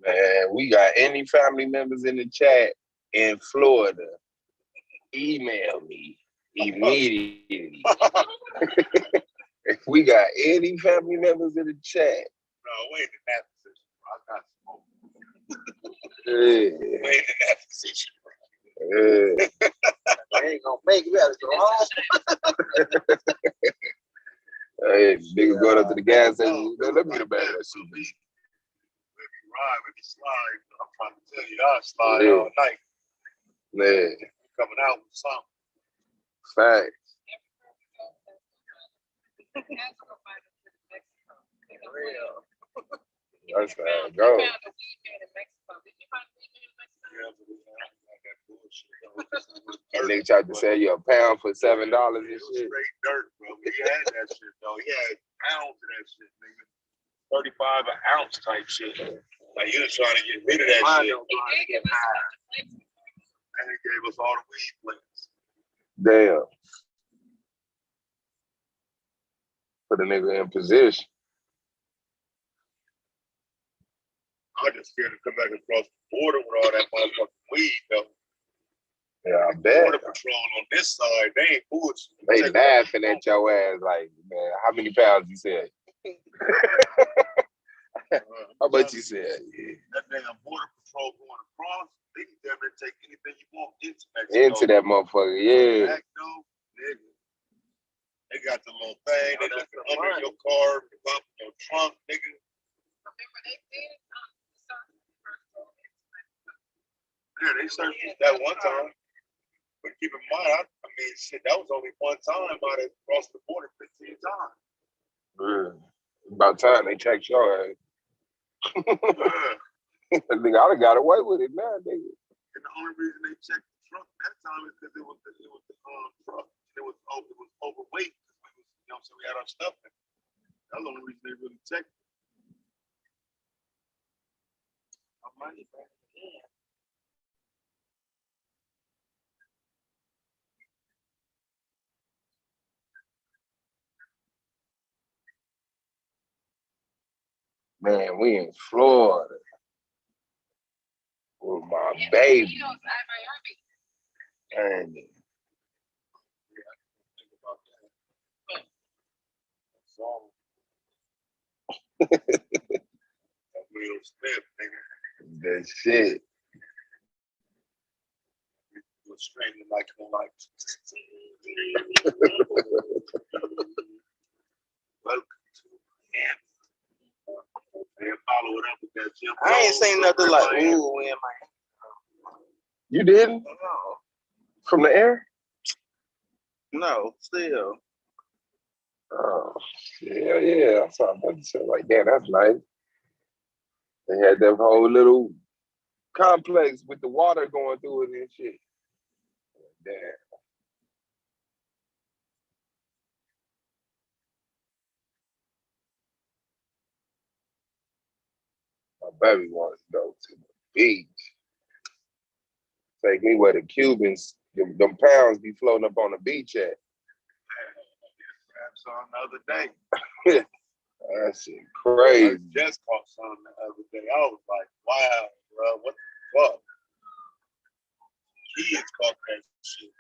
Man, we got any family members in the chat in Florida, email me immediately. If we got any family members in the chat. No, wait in that position. I got smoke. Wait in that position. I ain't gonna make it. That's Hey, niggas going up to the gas station. Let me get a bag of that shit. We can slide. I'm trying to tell you, I'll slide all night. Man. Coming out with something. Facts. That's how it goes. Nigga tried to sell you a pound for $7 and shit. Straight dirt, bro. He had that shit though. He had pounds of that shit, nigga. 35 an ounce type shit. Like he was trying to get rid of that shit. And he gave us all the weed plants. Damn. Put a nigga in position. I just scared to come back across the border with all that motherfucking weed, though. Yeah, I bet. Border patrol on this side, they ain't bullshit. They laughing at your ass like, man, how many pounds you said? How much you said? Yeah. That damn border patrol going across, they can never take anything you want into Mexico. Into that motherfucker, yeah. Back, though, Yeah, they surfaced that one time. But keep in mind, I mean, shit, that was only one time I had crossed the border 15 times. About time they checked your ass. Nigga, I done got away with it now, nigga. And the only reason they checked the truck that time is because it was the truck. It was overweight. You know, so we had our stuff in. That's the only reason they really checked it. My money back. Yeah. Man, we in Florida with my baby. And that shit. Was screaming like Welcome to Miami. And follow it up with that Jim. I ain't saying nothing like, ooh, we in Miami. You didn't? No. From the air? No, still. Oh, yeah. I saw that shit like, damn, that's nice. They had that whole little complex with the water going through it and shit. Damn. My baby wants to go to the beach. Take me where the Cubans, them pounds be floating up on the beach at. Saw the other day. That shit crazy. I just caught some the other day. I was like, wow, bro, what the fuck? Kids caught that shit.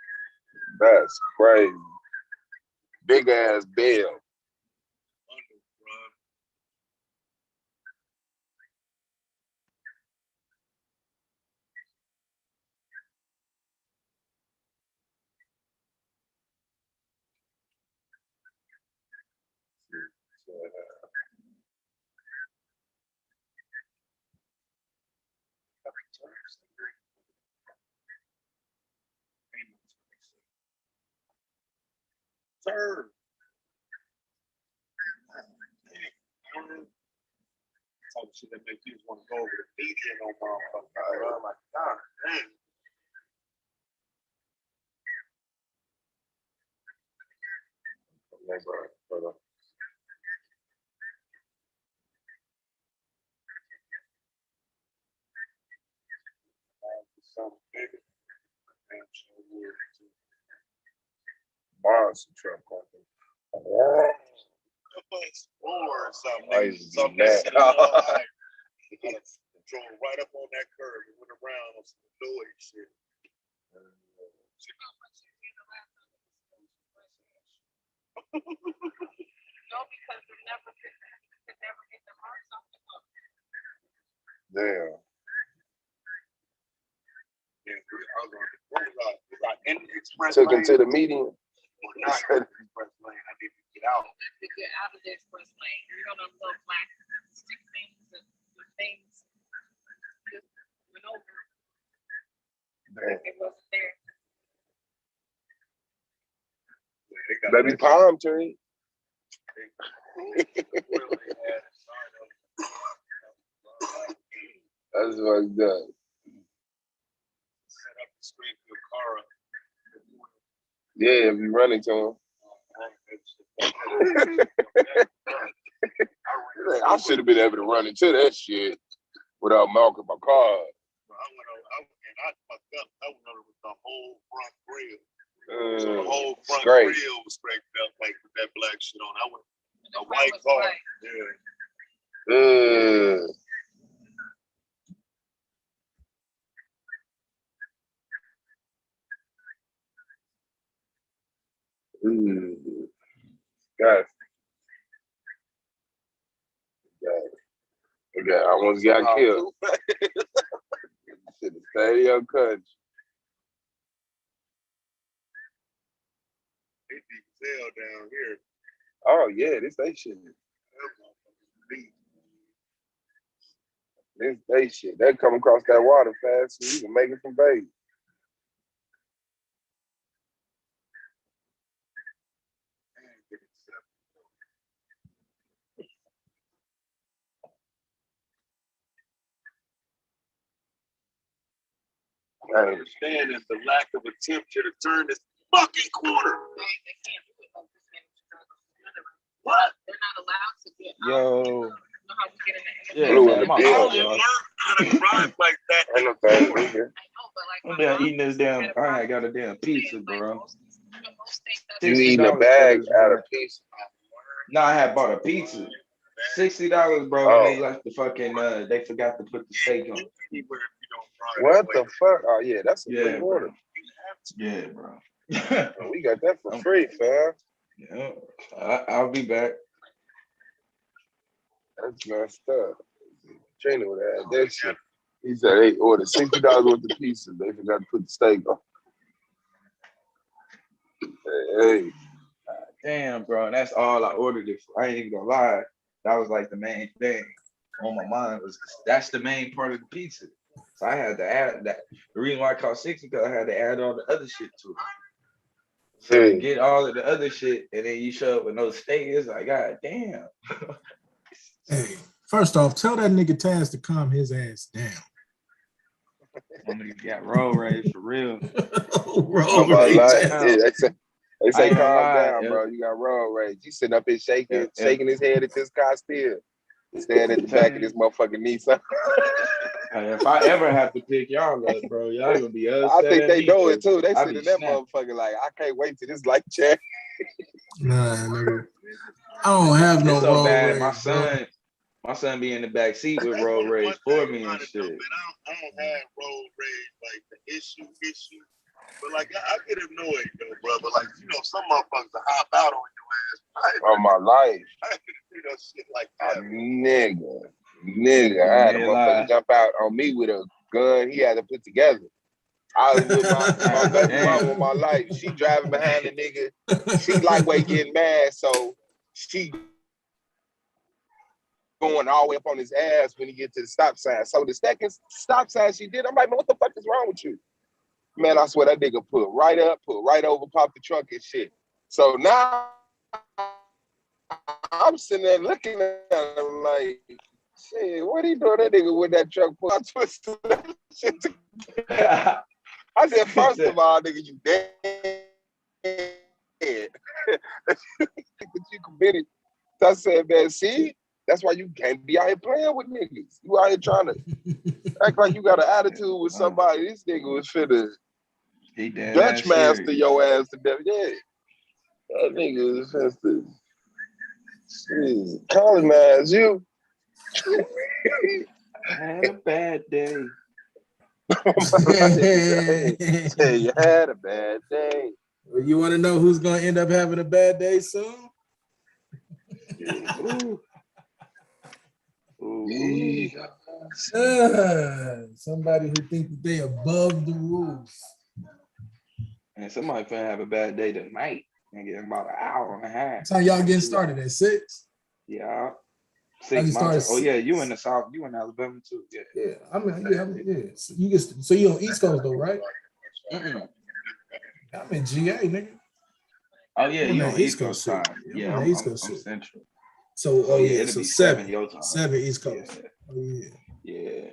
That's crazy. Big ass bill. Sir. Type of shit that make you want to go over the beach and no motherfucker. I'm like, God damn. Brother. Something bigger. Damn sure weird too. Monster truck on them. Or something. I used to be Something mad. that drove right up on that curve and went around on some noise shit. Damn. Took him to the meeting. Not express lane. I need to get out. To get out of the express lane. You know them little black stick things, the things just went over. It wasn't there. Baby palm tree. That's fucked up. Set up the screen for your car up. Yeah, if you run into him. I should have been able to run into that shit without marking my car. I fucked up. I went over with the whole front grill. So the whole front great. grill was scraped up like with that black shit on. I went a white car. Yeah. Guys. Yeah, I almost got killed. Should have stayed in your country. They deep sell down here. Oh yeah, this ain't shit. This they shit. They come across that water fast, so you can make it some bait. I understand is the lack of attempt to turn this fucking corner. What? They're not allowed to get Yo. Yeah, Blue man, in the my deal, fault, you y'all. learn how to drive like that. Ain't no thing we here. I'm down eating this damn. I ain't got a damn pizza, bro. You eating a bag out of pizza? No, I had bought a pizza. $60, bro. Oh. And they left the fucking. They forgot to put the steak on. What the fuck? Oh yeah, that's a Yeah, free order. Yeah, bro. We got that for free, fam. Yeah, I'll be back. That's messed up. Trina would have had that shit. He said they ordered $60 worth of pizza. They forgot to put the steak on. Hey. Damn, bro. And that's all I ordered it for. I ain't even gonna lie. That was like the main thing on my mind. That's the main part of the pizza. So I had to add that. The reason why I called 60 because I had to add all the other shit to it. So to get all of the other shit, and then you show up with no steak, it's like, God damn. Hey, first off, tell that nigga Taz to calm his ass down. Somebody got road rage for real. Road rage. Yeah, they say ain't gonna calm lie, down, yeah. bro. You got road rage. You sitting up here shaking, Yeah. shaking his head at this car still. Stand at the back of this motherfucking Nissan. Hey, if I ever have to pick y'all up, bro, y'all gonna be upset. I think at they me, know it 'cause too. They I sit be in that snapping. motherfucker like, I can't wait till this light check. Nah, nigga. I don't have no It's so road bad. rage, My son be in the back seat with road rage for me and shit. I don't have road rage like the issue. But like I get annoyed though, bro. But like, you know, some motherfuckers will hop out on your ass. On my life. I ain't do no shit like that. Nigga, I had a Yeah, motherfucker lie. jump out on me with a gun he had to put together. I was with my baby mama on my life. She driving behind the nigga. She lightweight getting mad, so she going all the way up on his ass when he get to the stop sign. So the second stop sign she did, I'm like, man, what the fuck is wrong with you? Man, I swear that nigga put right up, put right over, popped the trunk and shit. So now I'm sitting there looking at him like, shit, what he doing that nigga with that truck? I twisted that shit together. I said, first of all, nigga, you dead. But you committed. So I said, man, see, that's why you can't be out here playing with niggas. You out here trying to act like you got an attitude with somebody. This nigga was finna Dutch master your ass to death. Yeah. That nigga was finna calling man, you. I had a bad day. Say you had a bad day. Well, you want to know who's going to end up having a bad day soon? Somebody who think that they above the rules. And somebody finna have a bad day tonight and get about an hour and a half. That's how y'all getting started at 6? Yeah. How you 6 months. started Oh yeah, you in the South, you in Alabama too. Yeah. Yeah, I mean, yeah. So you on East Coast though, right? Mm-mm. I'm in GA, nigga. Oh yeah, I'm you on on the East Coast side. Yeah, I'm Central. So it'll so be 7 your time. 7 East Coast. Yeah. Oh yeah. Yeah.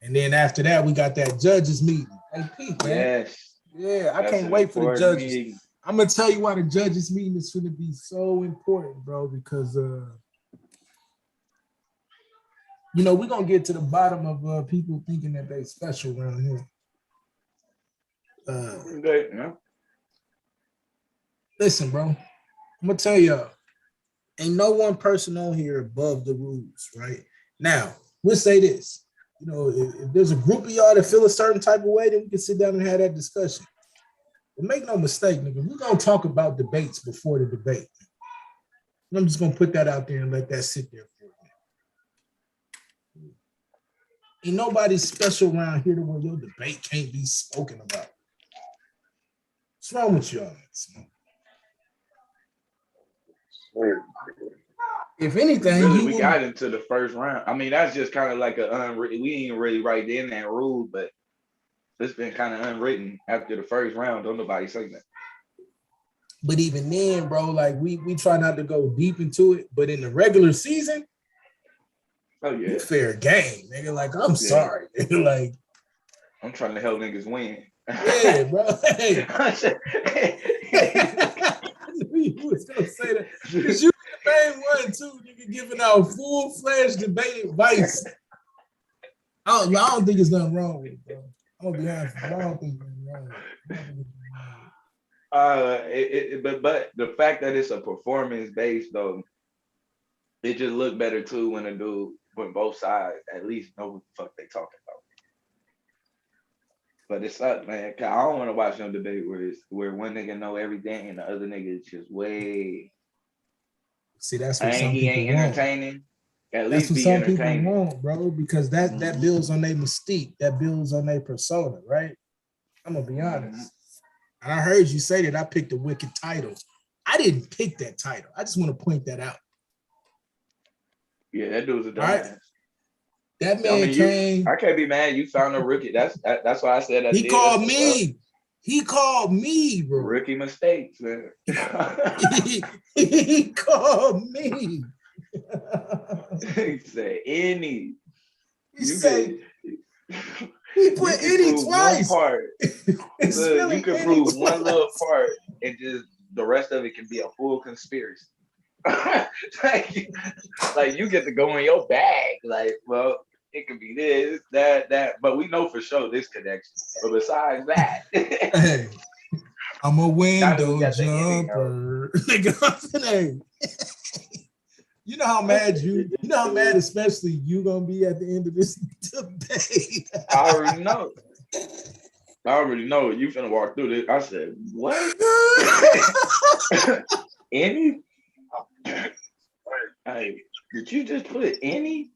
And then after that, we got that judges meeting. Hey, Pete, man. Yes. Yeah, I That's can't an wait for the important judges. meeting. I'm gonna tell you why the judges meeting is gonna be so important, bro, because you know, we're gonna get to the bottom of people thinking that they special around here. Yeah. Listen, bro, I'm gonna tell y'all, ain't no one person on here above the rules, right? Now, we'll say this. You know, if there's a group of y'all that feel a certain type of way, then we can sit down and have that discussion. But make no mistake, nigga, we're gonna talk about debates before the debate. I'm just gonna put that out there and let that sit there for a minute. Ain't nobody special around here to where your debate can't be spoken about. What's wrong with y'all? If anything, Really, he we would. got into the first round. I mean, that's just kind of like we ain't really right in that rule, but it's been kind of unwritten after the first round. Don't nobody say that. But even then, bro, like we try not to go deep into it. But in the regular season, oh yeah, fair game, nigga. Like I'm sorry, nigga. Like I'm trying to help niggas win. yeah, bro. Hey. I knew you was gonna say that because you the main one too, nigga, giving out full-fledged debate advice. I don't think there's nothing wrong with it, bro. I'm gonna be honest. I don't think there's nothing wrong with it. But the fact that it's a performance based though, it just look better too when both sides at least know what the fuck they talking about. But it sucks, man. Cause I don't want to watch no debate where one nigga know everything and the other nigga is just way. See, that's what he ain't want. entertaining. At That's least what be some entertaining. people want, bro, because that builds on their mystique, that builds on their persona, right? I'm gonna be honest. And I heard you say that I picked a wicked title. I didn't pick that title. I just want to point that out. Yeah, that dude's a dumbass. Right? That man came. I can't be mad. You found a rookie. That's why I said that. He called me. He called me, bro. Rookie mistakes, man. he called me. He said any. He put any twice. Part. Look, you can prove one little part, and just the rest of it can be a full conspiracy. like you get to go in your bag. Like, well, it could be this, that, but we know for sure this connection. But besides that, hey, I'm a window jumper. Nigga, you know how mad especially you gonna be at the end of this debate. I already know. You finna walk through this. I said, what? Any? Hey, did you just put any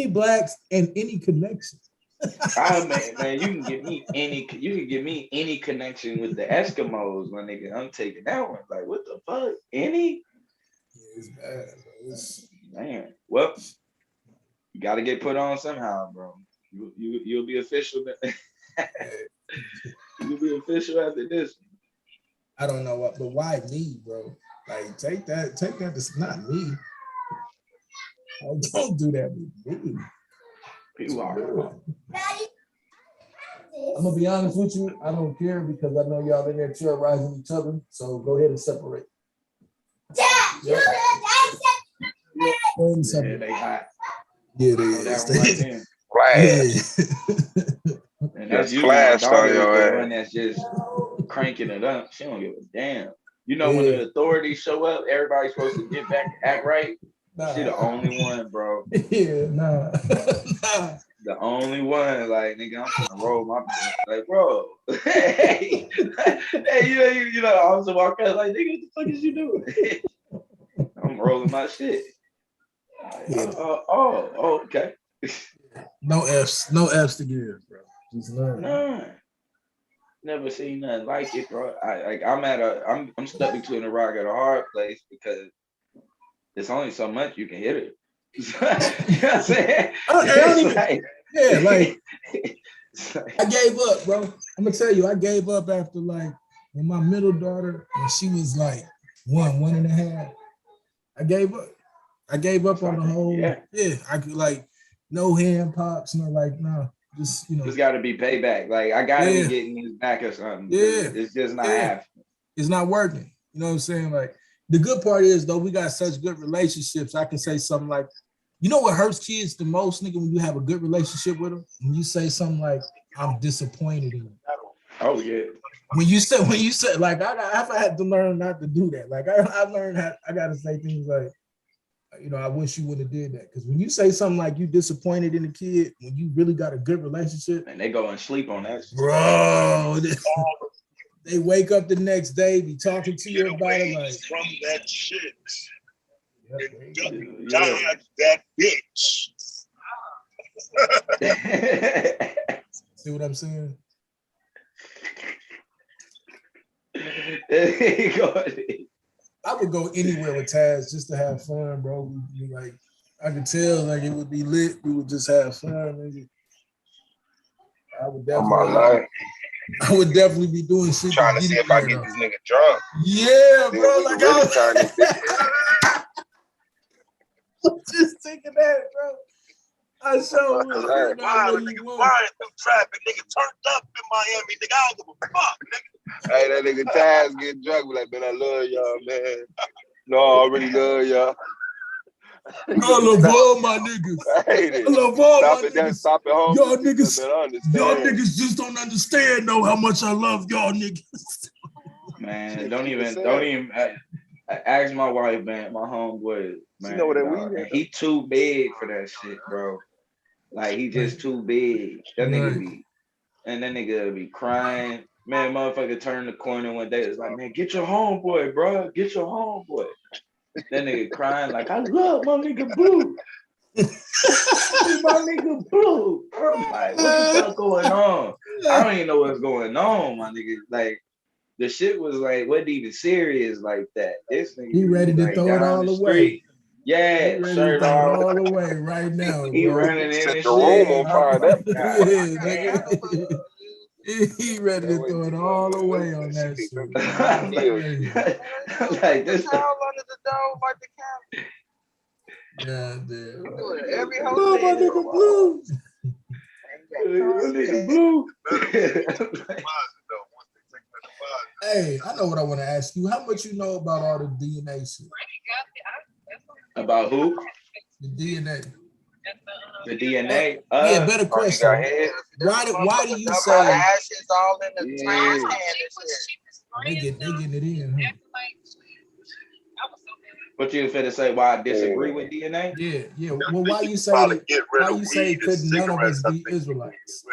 blacks and any connection? Man, you can give me any connection with the Eskimos, my nigga. I'm taking that one. Like, what the fuck? Any? Yeah, it's bad, bro. Man, well, you got to get put on somehow, bro. You'll be official. You'll be official after this. I don't know what, but why me, bro? Like, take that. It's not me. Don't do that with me. People are. I'm gonna be honest with you. I don't care because I know y'all in there terrorizing each other. So go ahead and separate. Yeah, they hot. Yeah, they is. And that's usually my daughter, the one that's just cranking it up. She don't give a damn. You know, when the authorities show up, everybody's supposed to get back, act right. She the only one, bro. Yeah, nah. The only one, like, nigga, I'm gonna roll my like, bro. hey, you know, I was walking out like, nigga, what the fuck is you doing? I'm rolling my shit. Like, okay. No F's to give, bro. Just none. Never seen nothing like it, bro. I'm stuck between a rock and a hard place because it's only so much you can hit it. You know what I'm saying? I gave up, bro. I'm gonna tell you, I gave up after like when my middle daughter, when she was like 1.5. I gave up. I gave up on the whole. Yeah, I could like no hand pops, no like no. Just, you know, it's got to be payback. Like I gotta be getting these back or something. Yeah, it's just not happening. It's not working. You know what I'm saying? Like the good part is though, we got such good relationships. I can say something like, you know what hurts kids the most, nigga, when you have a good relationship with them? When you say something like, "I'm disappointed in you." Oh yeah. When you say like I've had to learn not to do that. Like I learned I gotta say things like, you know, I wish you would have did that. Because when you say something like you disappointed in a kid, when you really got a good relationship, and they go and sleep on that, bro. They wake up the next day, be talking to you about it like from that shit. Dodge that bitch. See what I'm saying? I would go anywhere with Taz just to have fun, bro. Like I could tell, like it would be lit. We would just have fun. I would On my definitely. life. I would definitely be doing shit. Trying to see if I get this nigga drunk. Yeah, Then bro. we Like can really I turn this bitch. was just thinking that, bro. I sure would. Wild, nigga, flying through traffic, nigga, turned up in Miami, nigga. I don't give a fuck, nigga. Hey, that nigga Taz get drunk. Be like, man, I love y'all, man. No, I really love y'all. I love all my niggas. I hate it. I love all Stop my it, then niggas. stop it home. Y'all niggas, Man, I understand. y'all niggas just don't understand though how much I love y'all niggas. Man, don't even ask my wife, man. My homeboy, man. You know what that dog, weed and is? he too big for that shit, bro. Like he just too big. That nigga be, and that nigga be crying. Man, motherfucker turned the corner one day. It's like, man, get your homeboy, bro. Get your homeboy. That nigga crying like, I love my nigga Blue. My nigga Blue. I'm like, what the fuck going on? I don't even know what's going on, my nigga. Like, the shit was like, wasn't even serious like that. This nigga He ready to like throw it down all the away. street. Yeah, He ready shirt to throw it off. all away right now, He bro. running in Set and the room shit. on fire. That Yeah, nigga. He ready to throw it all away on that shit. Like this. Yeah, dude. Every Love my nigga Blue. Nigga Blue. Hey, I know what I want to ask you. How much you know about all the DNA shit? About who? The DNA. The DNA. Yeah, better question. Why do you say ashes all in the trash can? they getting it in? Huh? What you finna say? Why I disagree with DNA? Yeah. Well, why you say could none of us be Israelites?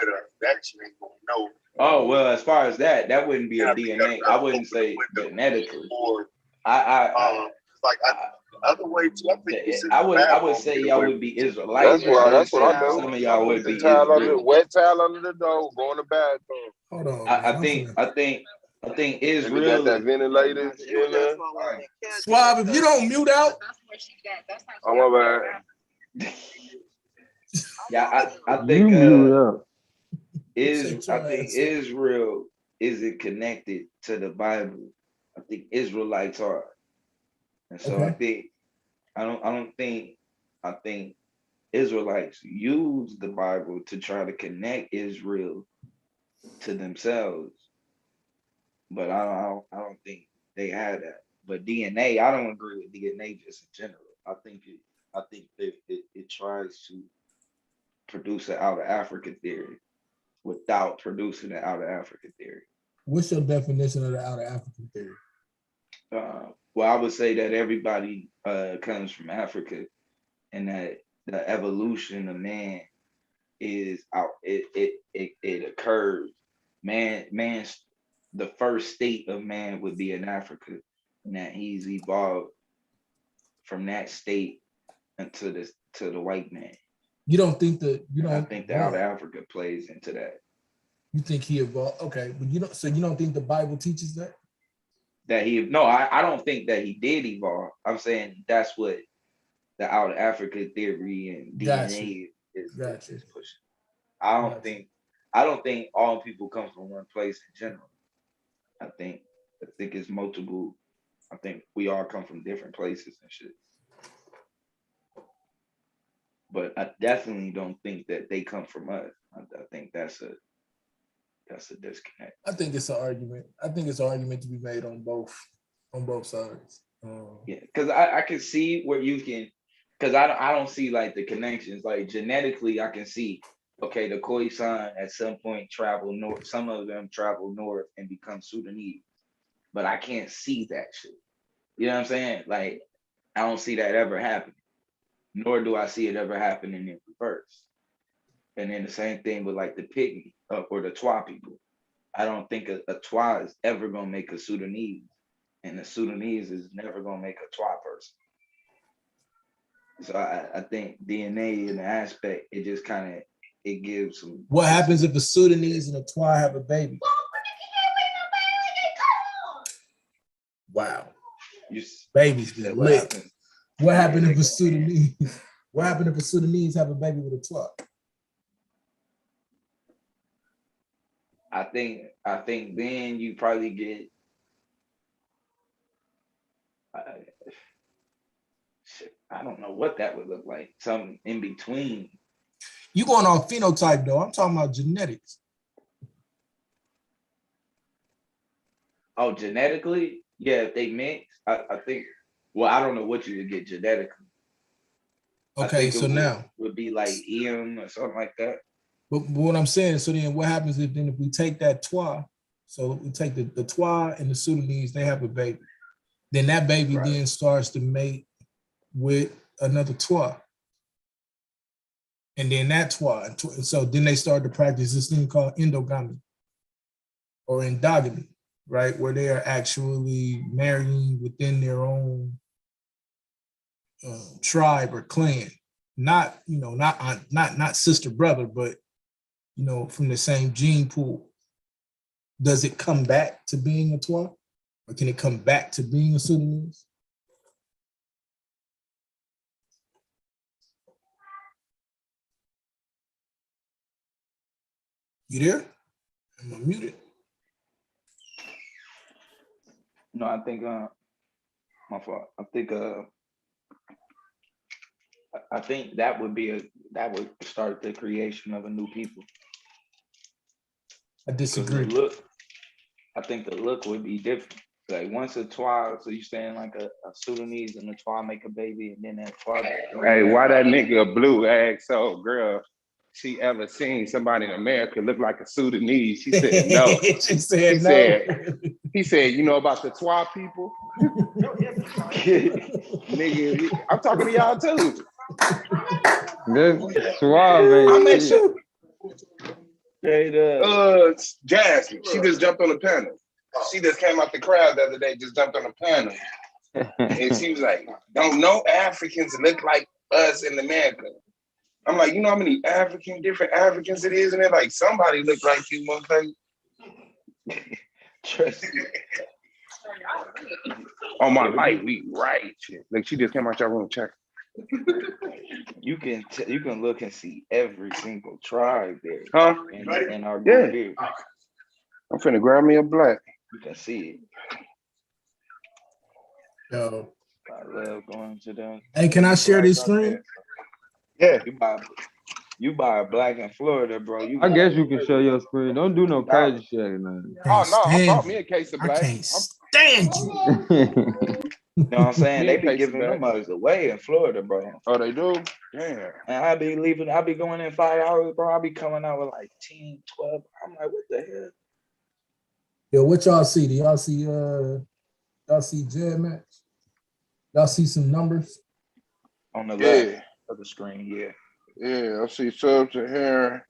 Oh well, as far as that wouldn't be a DNA. I wouldn't say genetically. Other way too. I would say y'all would be Israelites. That's what I do. Some of y'all would be Wet towel under the door, go in the bathroom. Hold on. I think Israel. You got that ventilator in there. Suave, if you don't mute out. Oh my bad. Yeah, I think I think Israel isn't connected to the Bible. I think Israelites are. And so I think Israelites use the Bible to try to connect Israel to themselves. But I don't think they had that. But DNA, I don't agree with DNA just in general. I think it tries to produce an out of Africa theory without producing an out of Africa theory. What's your definition of the out of African theory? Well, I would say that everybody comes from Africa, and that the evolution of man is out. It occurs. Man's the first state of man would be in Africa, and that he's evolved from that state to the white man. You don't think I think the out of Africa plays into that. You think he evolved? Okay, but you don't think the Bible teaches that? I don't think that he did evolve. I'm saying that's what the out of Africa theory and DNA is pushing. I don't think all people come from one place in general. I think it's multiple. I think we all come from different places and shit. But I definitely don't think that they come from us. I think that's a disconnect. I think it's an argument. I think it's an argument to be made on both sides. Yeah, because I can see where you can, because I don't see like the connections. Like genetically, I can see, okay, the Khoisan at some point travel north. Some of them travel north and become Sudanese, but I can't see that shit. You know what I'm saying? Like I don't see that ever happening, nor do I see it ever happening in reverse. And then the same thing with like the Pygmy or the Twa people. I don't think a Twa is ever gonna make a Sudanese, and the Sudanese is never gonna make a Twa person. So I think DNA in the aspect, it just kind of it gives some. What happens if a Sudanese and a Twa have a baby? Wow. Babies said get what lit. happened? What happened Yeah, if a Sudanese? What happened if a Sudanese have a baby with a twat? I think then you probably get shit, I don't know what that would look like. Something in between. You going off phenotype though? I'm talking about genetics. Oh, genetically, yeah. If they mix, I think. Well, I don't know what you would get genetically. I Okay, think so it now, would be like EM or something like that. but what I'm saying, so then what happens if we take that twa, so we take the twa and the Sudanese, they have a baby. Then that baby then starts to mate with another twa. And then that twa, so then they start to practice this thing called endogamy or endogamy, right? Where they are actually marrying within their own tribe or clan, not sister brother, but from the same gene pool. Does it come back to being a twa, or can it come back to being a Sudanese? You there? Am I muted? No, I think my fault. I think that would start the creation of a new people. I disagree. I think the look would be different. Like once a twa, so you saying like a Sudanese and a twa make a baby, and then that twa. Hey, why that nigga Blue asked so girl she ever seen somebody in America look like a Sudanese? She said no. She said no. He said, you know about the Twa people? Nigga, I'm talking to y'all too. That's suave, I'll make man. sure. Jasmine, she just jumped on the panel. She just came out the crowd the other day, just jumped on the panel. And she was like, don't no Africans look like us in America. I'm like, you know how many different Africans it is? And they're like, somebody look like you, motherfucker. On my life, we right. Like she just came out your room, check. You can look and see every single tribe there. Huh? In our group here. I'm finna grab me a black. You can see it. Yo. I love going to them. Hey, can I share this screen? Yeah. You buy a black in Florida, bro. I guess you can show your screen. Don't do no crazy shit, man. Oh no, I bought me a case of black. I can't stand you. You know what I'm saying? They be giving them mugs away in Florida, bro. Oh, they do? Damn. And I be going in 5 hours, bro. I be coming out with like 10, 12. I'm like, what the hell? Yo, what y'all see? Do y'all see Jed Match? Y'all see some numbers? On the left of the screen, yeah. Yeah, I see sub-Saharan.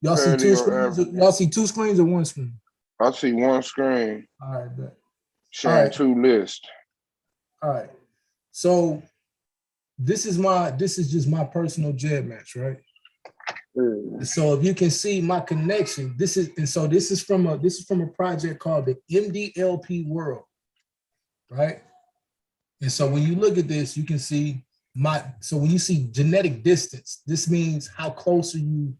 Y'all see two screens? Y'all see two screens or one screen? I see one screen. All right, bet. Sharing two lists. All right. So this is just my personal Jed Match, right? So if you can see my connection, this is from a project called the MDLP World, right? And so when you look at this, you can see so when you see genetic distance, this means how close are you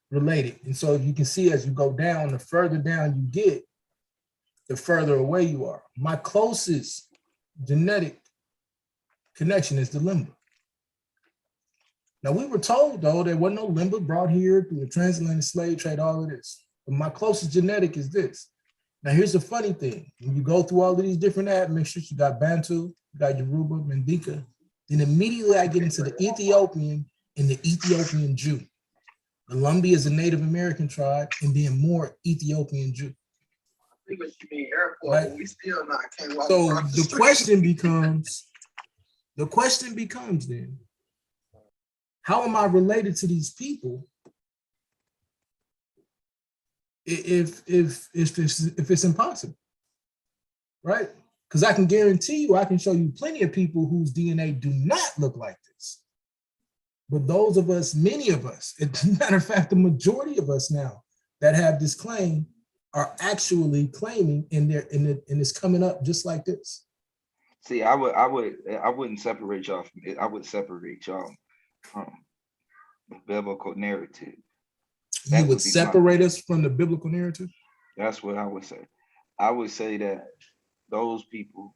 related. And so if you can see as you go down, the further down you get, the further away you are. My closest genetic connection is the Limba. Now we were told though there wasn't no Limba brought here through the transatlantic slave trade, all of this. But my closest genetic is this. Now here's the funny thing. When you go through all of these different admixtures, you got Bantu, you got Yoruba, Mandinka, then immediately I get into the Ethiopian and the Ethiopian Jew. The Lumbee is a Native American tribe, and then more Ethiopian Jew. Right? So the question becomes then, how am I related to these people if it's impossible, right? Because I can guarantee you, I can show you plenty of people whose DNA do not look like this. But those of us, many of us, as a matter of fact, the majority of us now that have this claim are actually claiming and it's coming up just like this. See, I wouldn't separate y'all from it. I would separate y'all from the biblical narrative. You would separate us from the biblical narrative? That's what I would say. I would say that those people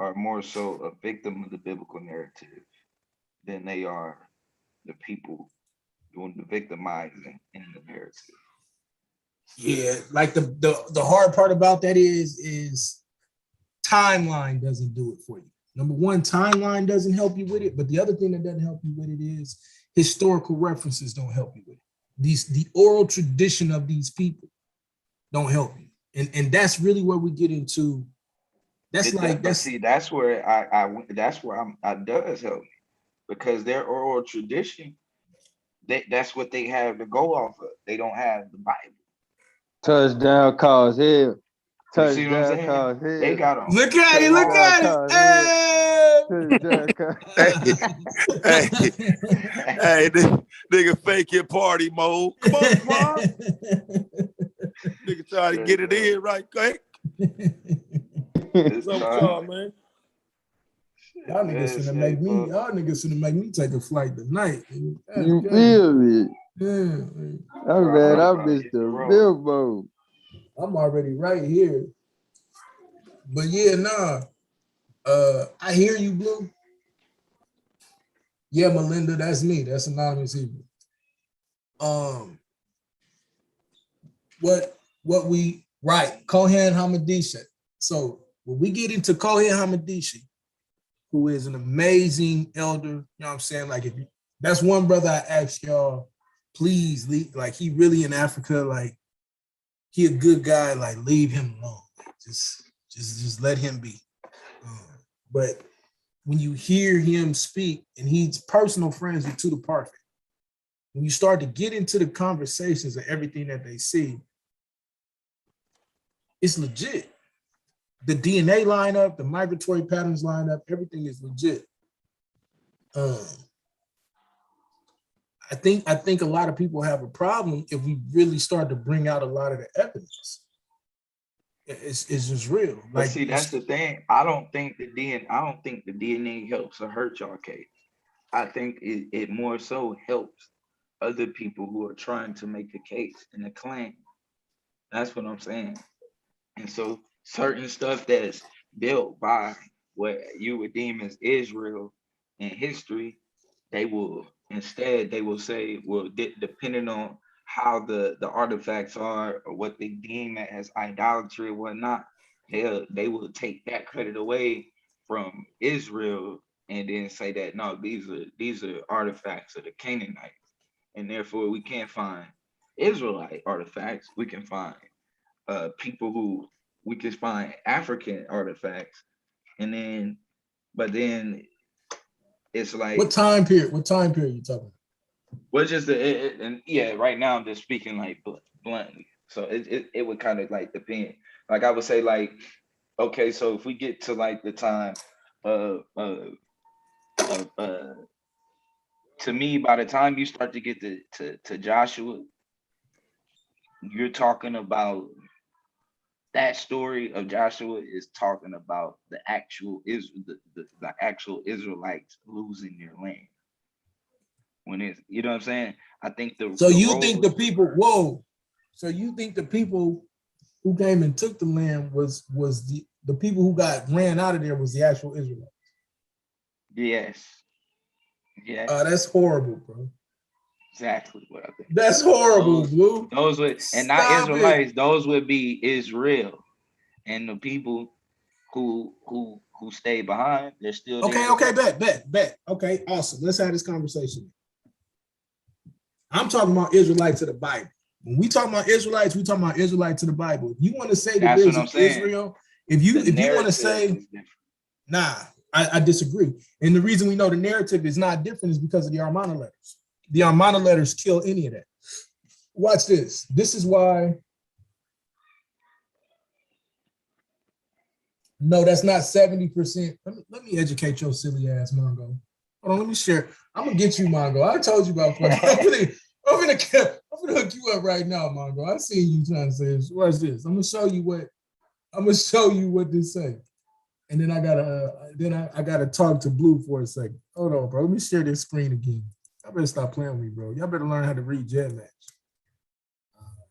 are more so a victim of the biblical narrative than they are the people doing the victimizing in the narrative. Yeah, like the hard part about that is timeline doesn't do it for you. Number one, timeline doesn't help you with it, but the other thing that doesn't help you with it is historical references don't help you with it. The oral tradition of these people don't help you. And that's really where we get into. That's where I does help me, because their oral tradition, that's what they have to go off of. They don't have the Bible. Touchdown calls here. You see what I'm saying? They got them. Look at it, look at it. Hey, this nigga fake your party mode. Come on, Mom. Nigga try to get it in right quick. What's up, y'all, man? Y'all niggas finna make me take a flight tonight. You feel me? Yeah. I'm glad I missed the billboard. I'm already right here. But yeah, I hear you, Blue. Yeah, Melinda, that's me. That's Anonymous Evil. Kohen Hamadisha. So when we get into Kohen Hamadisha, who is an amazing elder, you know what I'm saying? Like, that's one brother I asked y'all, please leave, like, he really in Africa, like, he a good guy, like, leave him alone. Just let him be. But when you hear him speak, and he's personal friends with Tudor Parfait, when you start to get into the conversations of everything that they see, it's legit. The DNA lineup, the migratory patterns lineup, everything is legit. I think a lot of people have a problem if we really start to bring out a lot of the evidence. It's just real. But see, that's the thing. I don't think the DNA helps or hurts y'all case. I think it more so helps other people who are trying to make a case and a claim. That's what I'm saying. And so certain stuff that's built by what you would deem as Israel in history, they will say, well, depending on how the artifacts are or what they deem as idolatry or whatnot, they will take that credit away from Israel and then say that no, these are artifacts of the Canaanites, and therefore we can't find Israelite artifacts. We can find we can find African artifacts, but then it's like, what time period you talking about? Well, just right now I'm just speaking like bluntly. So it would kind of like depend. Like I would say, like, okay, so if we get to like the time to me, by the time you start to get to Joshua, you're talking about that story of Joshua is talking about the actual Israelites losing their land. When it's, you know what I'm saying? I think So you think the people who came and took the land was the people who got ran out of there was the actual Israelites? Yes. Yeah. That's horrible, bro. Exactly what I think. That's horrible, Blue. Those would, and not Israelites, those would be Israel. And the people who stay behind, they're still there. Okay, bet. Okay, awesome. Let's have this conversation. I'm talking about Israelites to the Bible. When we talk about Israelites, we talking about Israelites to the Bible. If you want to say that there's Israel, if you want to say, nah, I disagree. And the reason we know the narrative is not different is because of the Amarna letters. The Amarna letters kill any of that. Watch this. This is why. No, that's not 70%. Let me educate your silly ass, Mongo. Hold on, let me share. I'm gonna get you, Mongo. I told you about I'm gonna hook you up right now, Mongo. I seen you trying to say this. Watch this. I'm gonna show you what this say. And then I gotta talk to Blue for a second. Hold on, bro. Let me share this screen again. Y'all better stop playing with me, bro. Y'all better learn how to read Jet Match.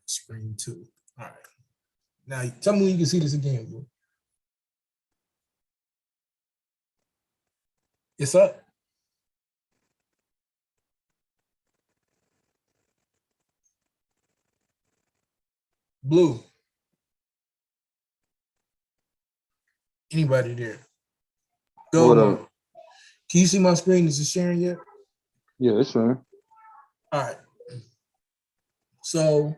Screen 2. All right. Now tell me when you can see this again, bro. It's up. Blue. Anybody there? Go. What up? Can you see my screen? Is it sharing yet? Yeah, it's fine. All right. So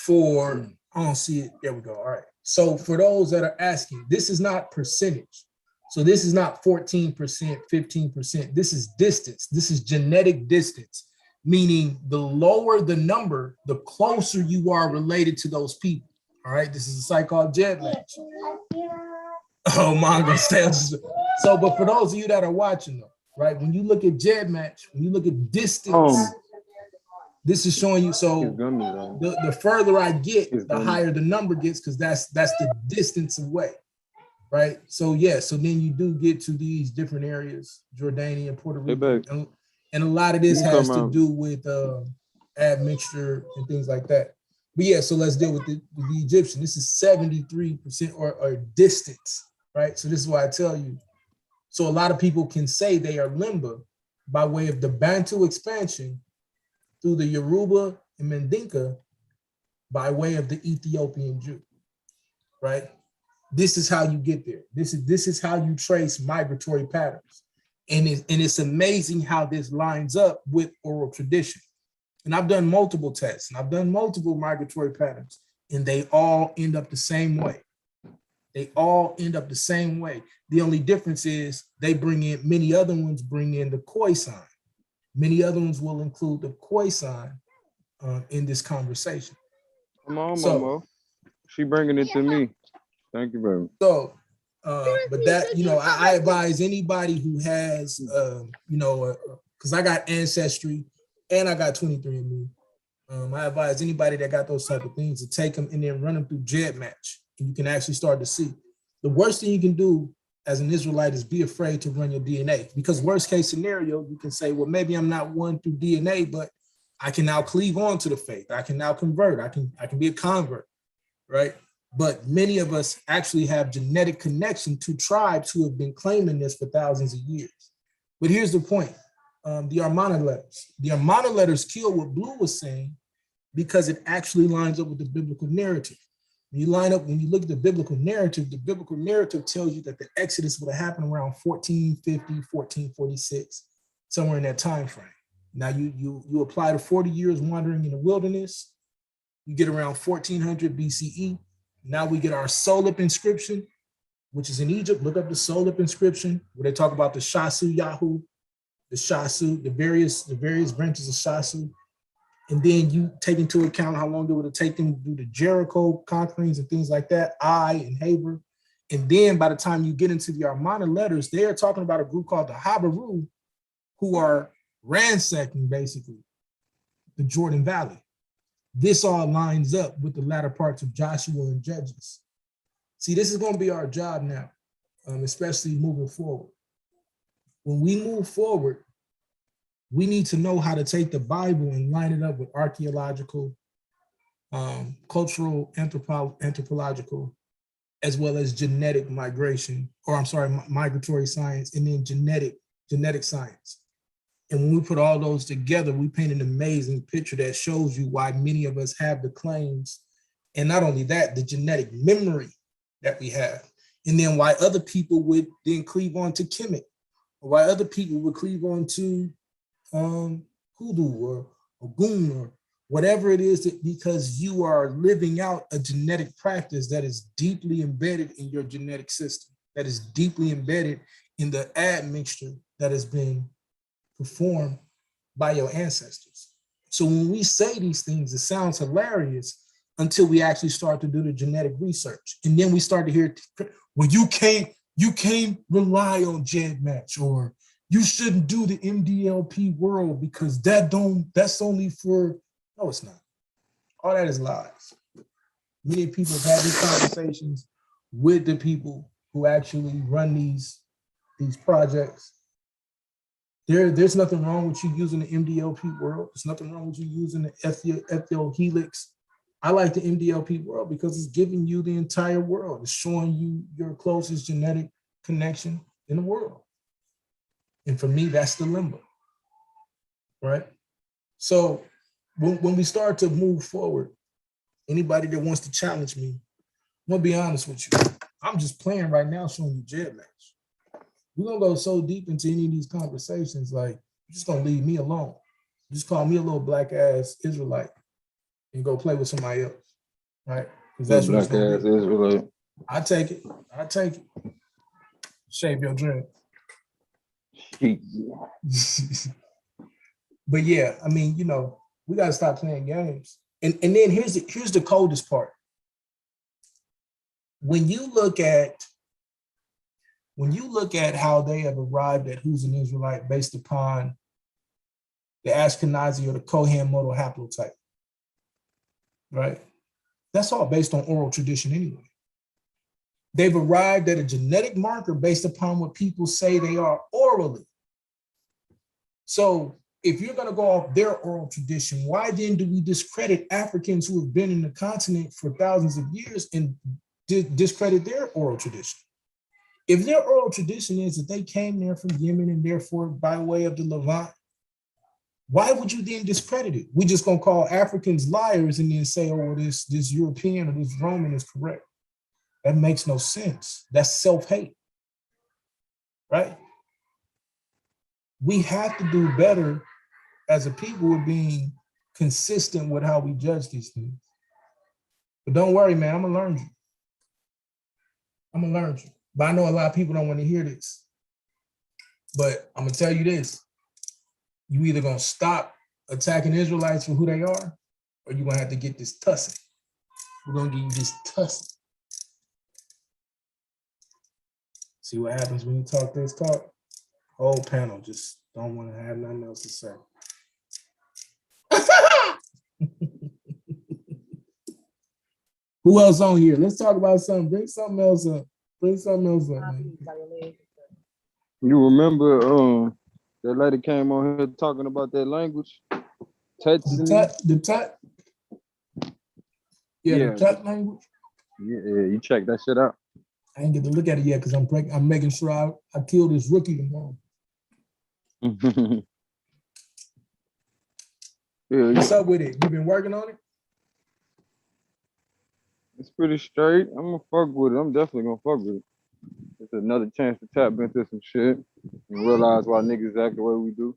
I don't see it. There we go. All right. So for those that are asking, this is not percentage. So this is not 14%, 15%. This is distance. This is genetic distance, meaning the lower the number, the closer you are related to those people. All right. This is a site called Jet Match. Oh, Mongo says so. But for those of you that are watching, though, right, when you look at Jet Match, when you look at distance, this is showing you. So the further I get, the higher the number gets, because that's the distance away, right? So yeah, so then you do get to these different areas, Jordania, Puerto Rico, and a lot of this has to do with admixture and things like that. But yeah, so let's deal with the Egyptian. This is 73% or distance, right? So this is why I tell you. So a lot of people can say they are Limba by way of the Bantu expansion through the Yoruba and Mandinka by way of the Ethiopian Jew, right? This is how you get there. This is how you trace migratory patterns. And it's amazing how this lines up with oral tradition. And I've done multiple tests and I've done multiple migratory patterns, and they all end up the same way. They all end up the same way. The only difference is many other ones bring in the Khoi sign. Many other ones will include the Khoi sign in this conversation. Come on, Momo. She bringing it to me. Thank you, baby. So, but that, I advise anybody who has, because I got Ancestry and I got 23andMe. I advise anybody that got those type of things to take them and then run them through Jet Match, and you can actually start to see. The worst thing you can do as an Israelite is be afraid to run your DNA, because worst case scenario, you can say, well, maybe I'm not one through DNA, but I can now cleave on to the faith. I can now convert. I can be a convert, right? But many of us actually have genetic connection to tribes who have been claiming this for thousands of years. But here's the point. The Armana letters. The Armana letters kill what Blue was saying because it actually lines up with the biblical narrative. When you look at the biblical narrative tells you that the Exodus would have happened around 1450, 1446, somewhere in that time frame. Now you apply to 40 years wandering in the wilderness, you get around 1400 BCE. Now we get our Solip inscription, which is in Egypt. Look up the Solip inscription, where they talk about the Shasu Yahu, the Shasu, the various branches of Shasu. And then you take into account how long it would have taken to do the Jericho conquerings and things like that, Ai and Haber. And then by the time you get into the Armana letters, they are talking about a group called the Habaru, who are ransacking basically the Jordan Valley. This all lines up with the latter parts of Joshua and Judges. See, this is going to be our job now, especially moving forward. When we move forward, we need to know how to take the Bible and line it up with archaeological, cultural, anthropological, as well as genetic migratory science, and then genetic science. And when we put all those together, we paint an amazing picture that shows you why many of us have the claims. And not only that, the genetic memory that we have. And then why other people would then cleave on to Kemet, or why other people would cleave on to Hoodoo or Ogun or whatever it is, because you are living out a genetic practice that is deeply embedded in your genetic system, that is deeply embedded in the admixture that has been performed by your ancestors. So when we say these things, it sounds hilarious until we actually start to do the genetic research. And then we start to hear, well, you can't rely on Jet Match, or you shouldn't do the MDLP world because that's only for, no, it's not. All that is lies. Many people have had these conversations with the people who actually run these projects. There's nothing wrong with you using the MDLP world. There's nothing wrong with you using the Ethio Helix. I like the MDLP world because it's giving you the entire world. It's showing you your closest genetic connection in the world. And for me, that's the limbo, right? So when we start to move forward, anybody that wants to challenge me, I'm gonna be honest with you. I'm just playing right now, showing you Jed match. We're gonna go so deep into any of these conversations, like you're just gonna leave me alone. Just call me a little black ass Israelite and go play with somebody else, right? Because that's what it's gonna be. Israelite. I take it. I take it. Shave your dread. But yeah, I mean, you know, we gotta stop playing games. And then here's the coldest part. When you look at how they have arrived at who's an Israelite based upon the Ashkenazi or the Kohen modal haplotype, right? That's all based on oral tradition anyway. They've arrived at a genetic marker based upon what people say they are orally. So if you're going to go off their oral tradition, why then do we discredit Africans who have been in the continent for thousands of years and discredit their oral tradition? If their oral tradition is that they came there from Yemen and therefore by way of the Levant, why would you then discredit it? We just gonna call Africans liars and then say, oh, well, this European or this Roman is correct. That makes no sense. That's self-hate, right? We have to do better as a people with being consistent with how we judge these things. But don't worry, man, I'm gonna learn you. I'm gonna learn you. But I know a lot of people don't want to hear this. But I'm gonna tell you this. You either gonna stop attacking Israelites for who they are, or you're gonna have to get this tussing. We're gonna give you this tussing. See what happens when you talk this talk? Whole panel just don't want to have nothing else to say. Who else on here? Let's talk about something. Bring something else up. Bring something else up, man. You remember that lady came on here talking about that language? The tut? Yeah, the tut language. Yeah, you check that shit out. I ain't get to look at it yet because I'm making sure I kill this rookie tomorrow. What's up with it? You been working on it? It's pretty straight. I'm gonna fuck with it. I'm definitely gonna fuck with it. It's another chance to tap into some shit and realize why niggas act the way we do.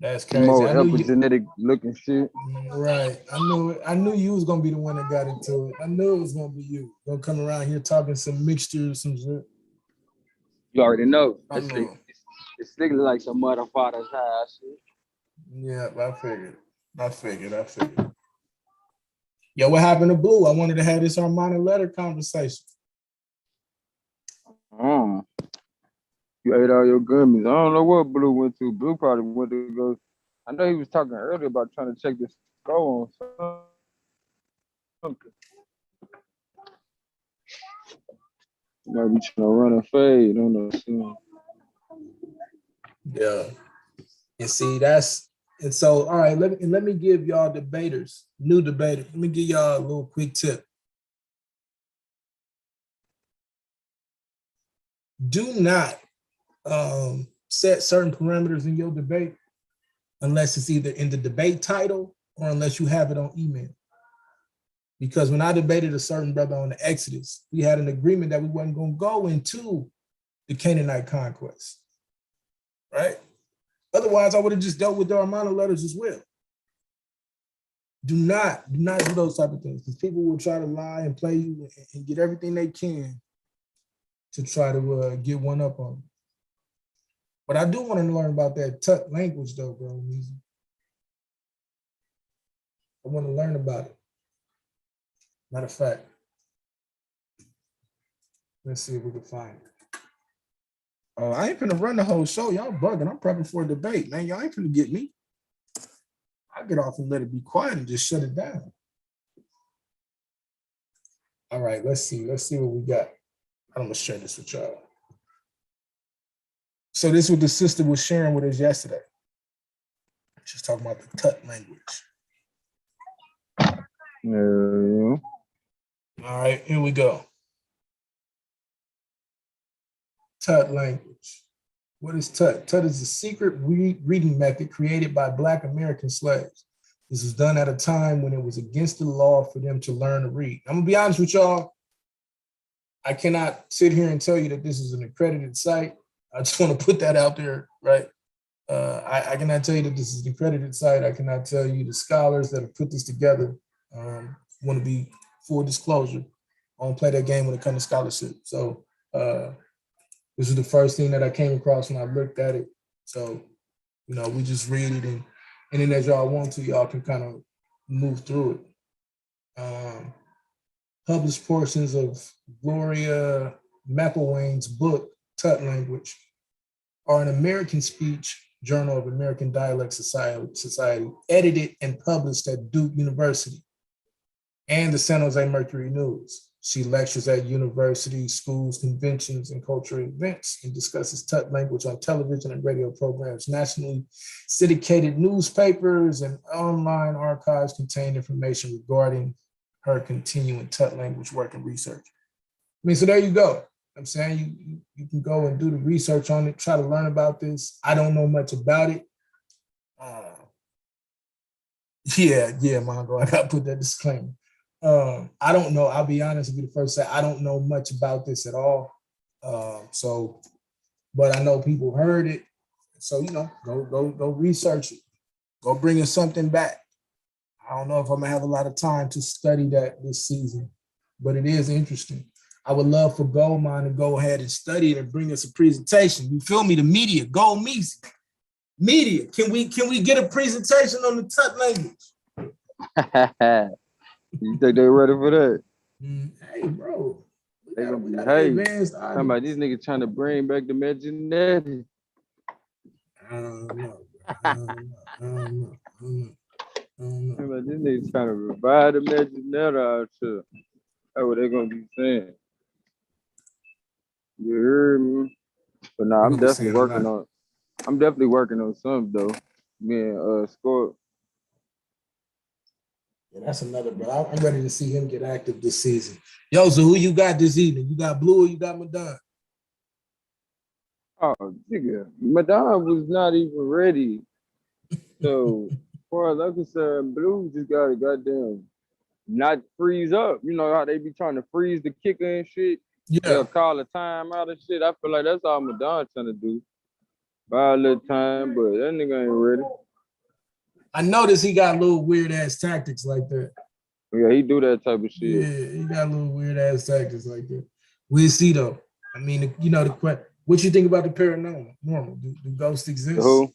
That's crazy. More epigenetic looking shit. Right. I knew it. I knew you was gonna be the one that got into it. I knew it was gonna be you. Gonna come around here talking some mixture, some shit. You already know. I know. It's looking like some motherfucker's high shit. Yeah, I figured. Yo, what happened to Blue? I wanted to have this Armani letter conversation. You ate all your gummies. I don't know what Blue went to. Blue probably went to go. I know he was talking earlier about trying to check this score on something. Might be trying to run a fade on the. Yeah. And see, and so, all right, let me give y'all debaters, new debaters. Let me give y'all a little quick tip. Do not set certain parameters in your debate unless it's either in the debate title or unless you have it on email. Because when I debated a certain brother on the Exodus, we had an agreement that we wasn't going to go into the Canaanite conquest, right? Otherwise, I would have just dealt with the Armani letters as well. Do not do those type of things because people will try to lie and play you and get everything they can to try to get one up on you. But I do want to learn about that Tut language though, bro. I want to learn about it. Matter of fact, let's see if we can find it. Oh, I ain't finna run the whole show. Y'all bugging. I'm prepping for a debate, man. Y'all ain't finna get me. I get off and let it be quiet and just shut it down. All right, let's see what we got. I'm gonna share this with y'all. So this is what the sister was sharing with us yesterday. She's talking about the Tut language. Yeah. All right, here we go. Tut language. What is Tut? Tut is a secret reading method created by Black American slaves. This was done at a time when it was against the law for them to learn to read. I'm gonna be honest with y'all. I cannot sit here and tell you that this is an accredited site. I just want to put that out there, right? I cannot tell you that this is an accredited site. I cannot tell you the scholars that have put this together. Want to be full disclosure. I don't play that game when it comes to scholarship. So this is the first thing that I came across when I looked at it. So, we just read it, and then as y'all want to, y'all can kind of move through it. Published portions of Gloria McElwain's book, Tut Language, are an American speech journal of American Dialect Society, edited and published at Duke University and the San Jose Mercury News. She lectures at universities, schools, conventions, and cultural events, and discusses Tut language on television and radio programs. Nationally syndicated newspapers and online archives contain information regarding her continuing Tut language work and research. So there you go. I'm saying you can go and do the research on it, try to learn about this. I don't know much about it. Yeah, Mongo, I got to put that disclaimer. I don't know. I'll be honest, be the first to say I don't know much about this at all. But I know people heard it. So, go research it. Go bring us something back. I don't know if I'm gonna have a lot of time to study that this season, but it is interesting. I would love for Goldmine to go ahead and study it and bring us a presentation. You feel me? The media, Gold Media. Can we get a presentation on the Tut language? You think they ready for that? Hey, bro. They gonna be, hey, talking about these niggas trying to bring back the Imaginetti. I don't know. About these niggas trying to revive the Imaginetti out here. That's what they gonna be saying. You heard me? But nah, I'm definitely working on. I'm definitely working on something though. Man, Score. Yeah, that's another, bro. I'm ready to see him get active this season. Yo, so who you got this evening? You got Blue or you got Madon? Oh, nigga, Madon was not even ready. So, as far as I'm concerned, Blue just gotta goddamn not freeze up. You know how they be trying to freeze the kicker and shit? Yeah. They'll call a timeout and shit. I feel like that's all Madon trying to do. Buy a little time, but that nigga ain't ready. I noticed he got little weird ass tactics like that. Yeah, he do that type of shit. Yeah, he got little weird ass tactics like that. We'll see though. I mean, the question. What you think about the paranormal? Do ghosts exist? Who?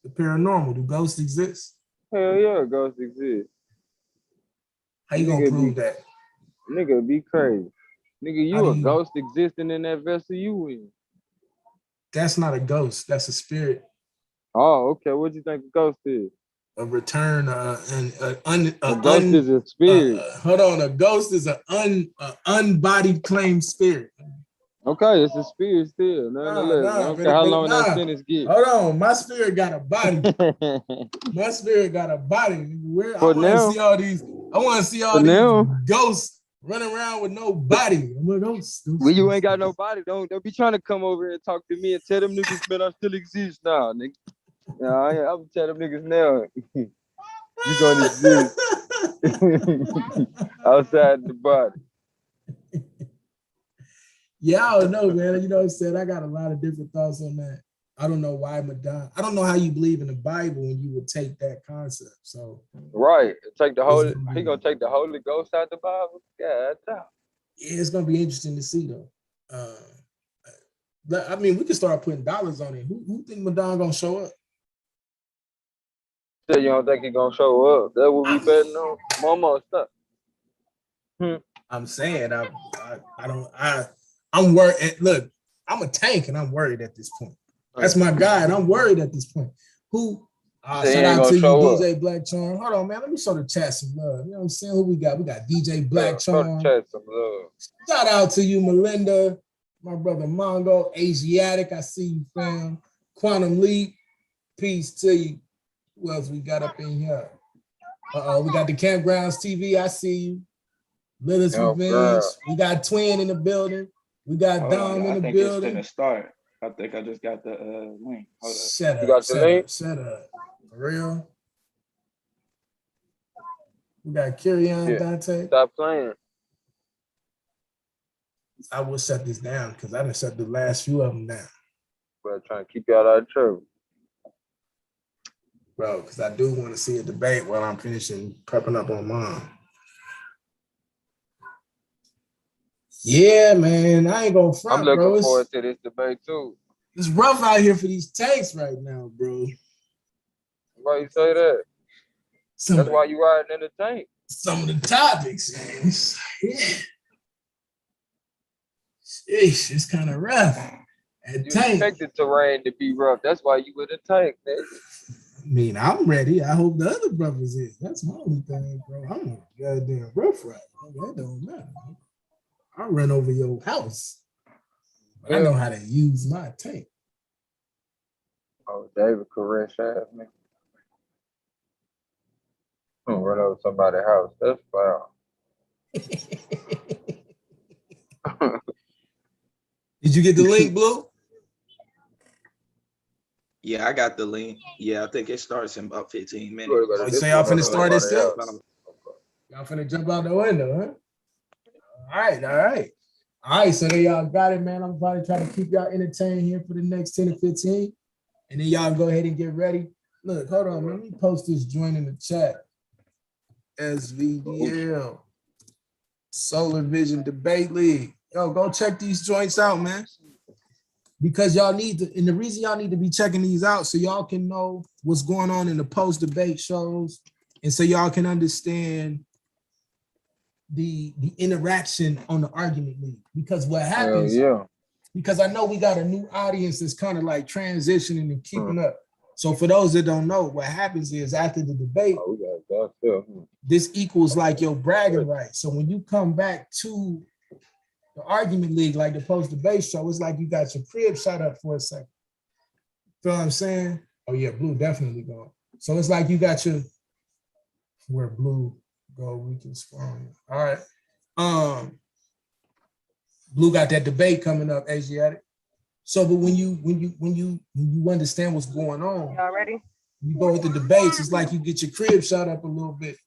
The paranormal. Do ghosts exist? Hell yeah, ghosts exist. How you gonna prove that? Nigga, be crazy. Nigga, you a ghost existing in that vessel you in. That's not a ghost. That's a spirit. Oh, okay. What you think a ghost is? A return, a ghost is a spirit. Hold on, a ghost is an unbodied claimed spirit. Okay, it's a spirit still. Nonetheless, how long that sentence get? Hold on, my spirit got a body. My spirit got a body. I want to see all these ghosts running around with no body. I'm a ghost. When you ain't got no body, don't be trying to come over here and talk to me and tell them niggas, man, I still exist now, nigga. Nah, I'm gonna tell them niggas now. You gonna exist outside the body. Yeah, I don't know, man. You know what I'm saying? I got a lot of different thoughts on that. I don't know why Madon. I don't know how you believe in the Bible and you would take that concept. So right, take the Holy. He gonna take the Holy Ghost out the Bible. Yeah, it's gonna be interesting to see though. I mean, we can start putting dollars on it. Who think Madon gonna show up? So you don't think he gonna show up? That what we betting on? Mama, stop. I'm saying I'm worried. Look, I'm a tank and I'm worried at this point. That's my guy, and I'm worried at this point. Say Shout he ain't out gonna to you, show up. DJ Black Charm. Hold on, man. Let me show the chat some love. You know what I'm saying? Who we got? We got DJ Black Show the Charm. chat some love. Shout out to you, Melinda. My brother Mongo, Asiatic. I see you, fam. Quantum Leap. Peace to you. Who else we got up in here? We got the Campgrounds TV. I see you. Lilith's Yo, Revenge. girl. We got Twin in the building. We got Hold Dom on, in I the think it's building. gonna start. I think I just got the link. Hold up. Shut You got up, the shut link? up, shut up. For real? We got Kyrian Yeah. Dante. Stop playing. I will shut this down because I done shut the last few of them down. But trying to keep y'all out of trouble. Bro, because I do want to see a debate while I'm finishing prepping up on mine. Yeah, man. I ain't gonna front, I'm looking bro. forward to this debate too. It's rough out here for these tanks right now, bro. Why you say that? Some That's of, why you riding in the tank. some of the topics, man. Yeah. Sheesh, it's kind of rough. At You tank. expected terrain to be rough. That's why you in the tank, nigga. I mean, I'm ready. I hope the other brothers is. That's my only thing, bro. I'm a goddamn rough rider. That don't matter. I'll run over your house. But I know how to use my tank. Oh, David Koresh ass nigga. Run over somebody's house. That's foul. Did you get the link, Blue? Yeah, I got the link. Yeah, I think it starts in about 15 minutes. Oh, you say y'all finna start it still? Y'all finna jump out the window, huh? All right, all right. All right, so there y'all got it, man. I'm probably trying to keep y'all entertained here for the next 10 to 15. And then y'all go ahead and get ready. Look, hold on, man. Let me post this joint in the chat. SVDL. Solar Vision Debate League. Yo, go check these joints out, man. Because y'all need to, and the reason y'all need to be checking these out so y'all can know what's going on in the post-debate shows, and so y'all can understand the interaction on the argument league. Because what happens, because I know we got a new audience that's kind of like transitioning and keeping up. So for those that don't know, what happens is after the debate, this equals like your bragging rights. So when you come back to the argument league, like the post-debate show, it's like you got your crib shot up for a second. Feel what I'm saying? Oh yeah, Blue definitely gone. So it's like you got your, where Blue go, we can spawn. All right. Blue got that debate coming up, Asiatic. So, but when you understand what's going on, y'all ready? You go with the debates, it's like you get your crib shot up a little bit.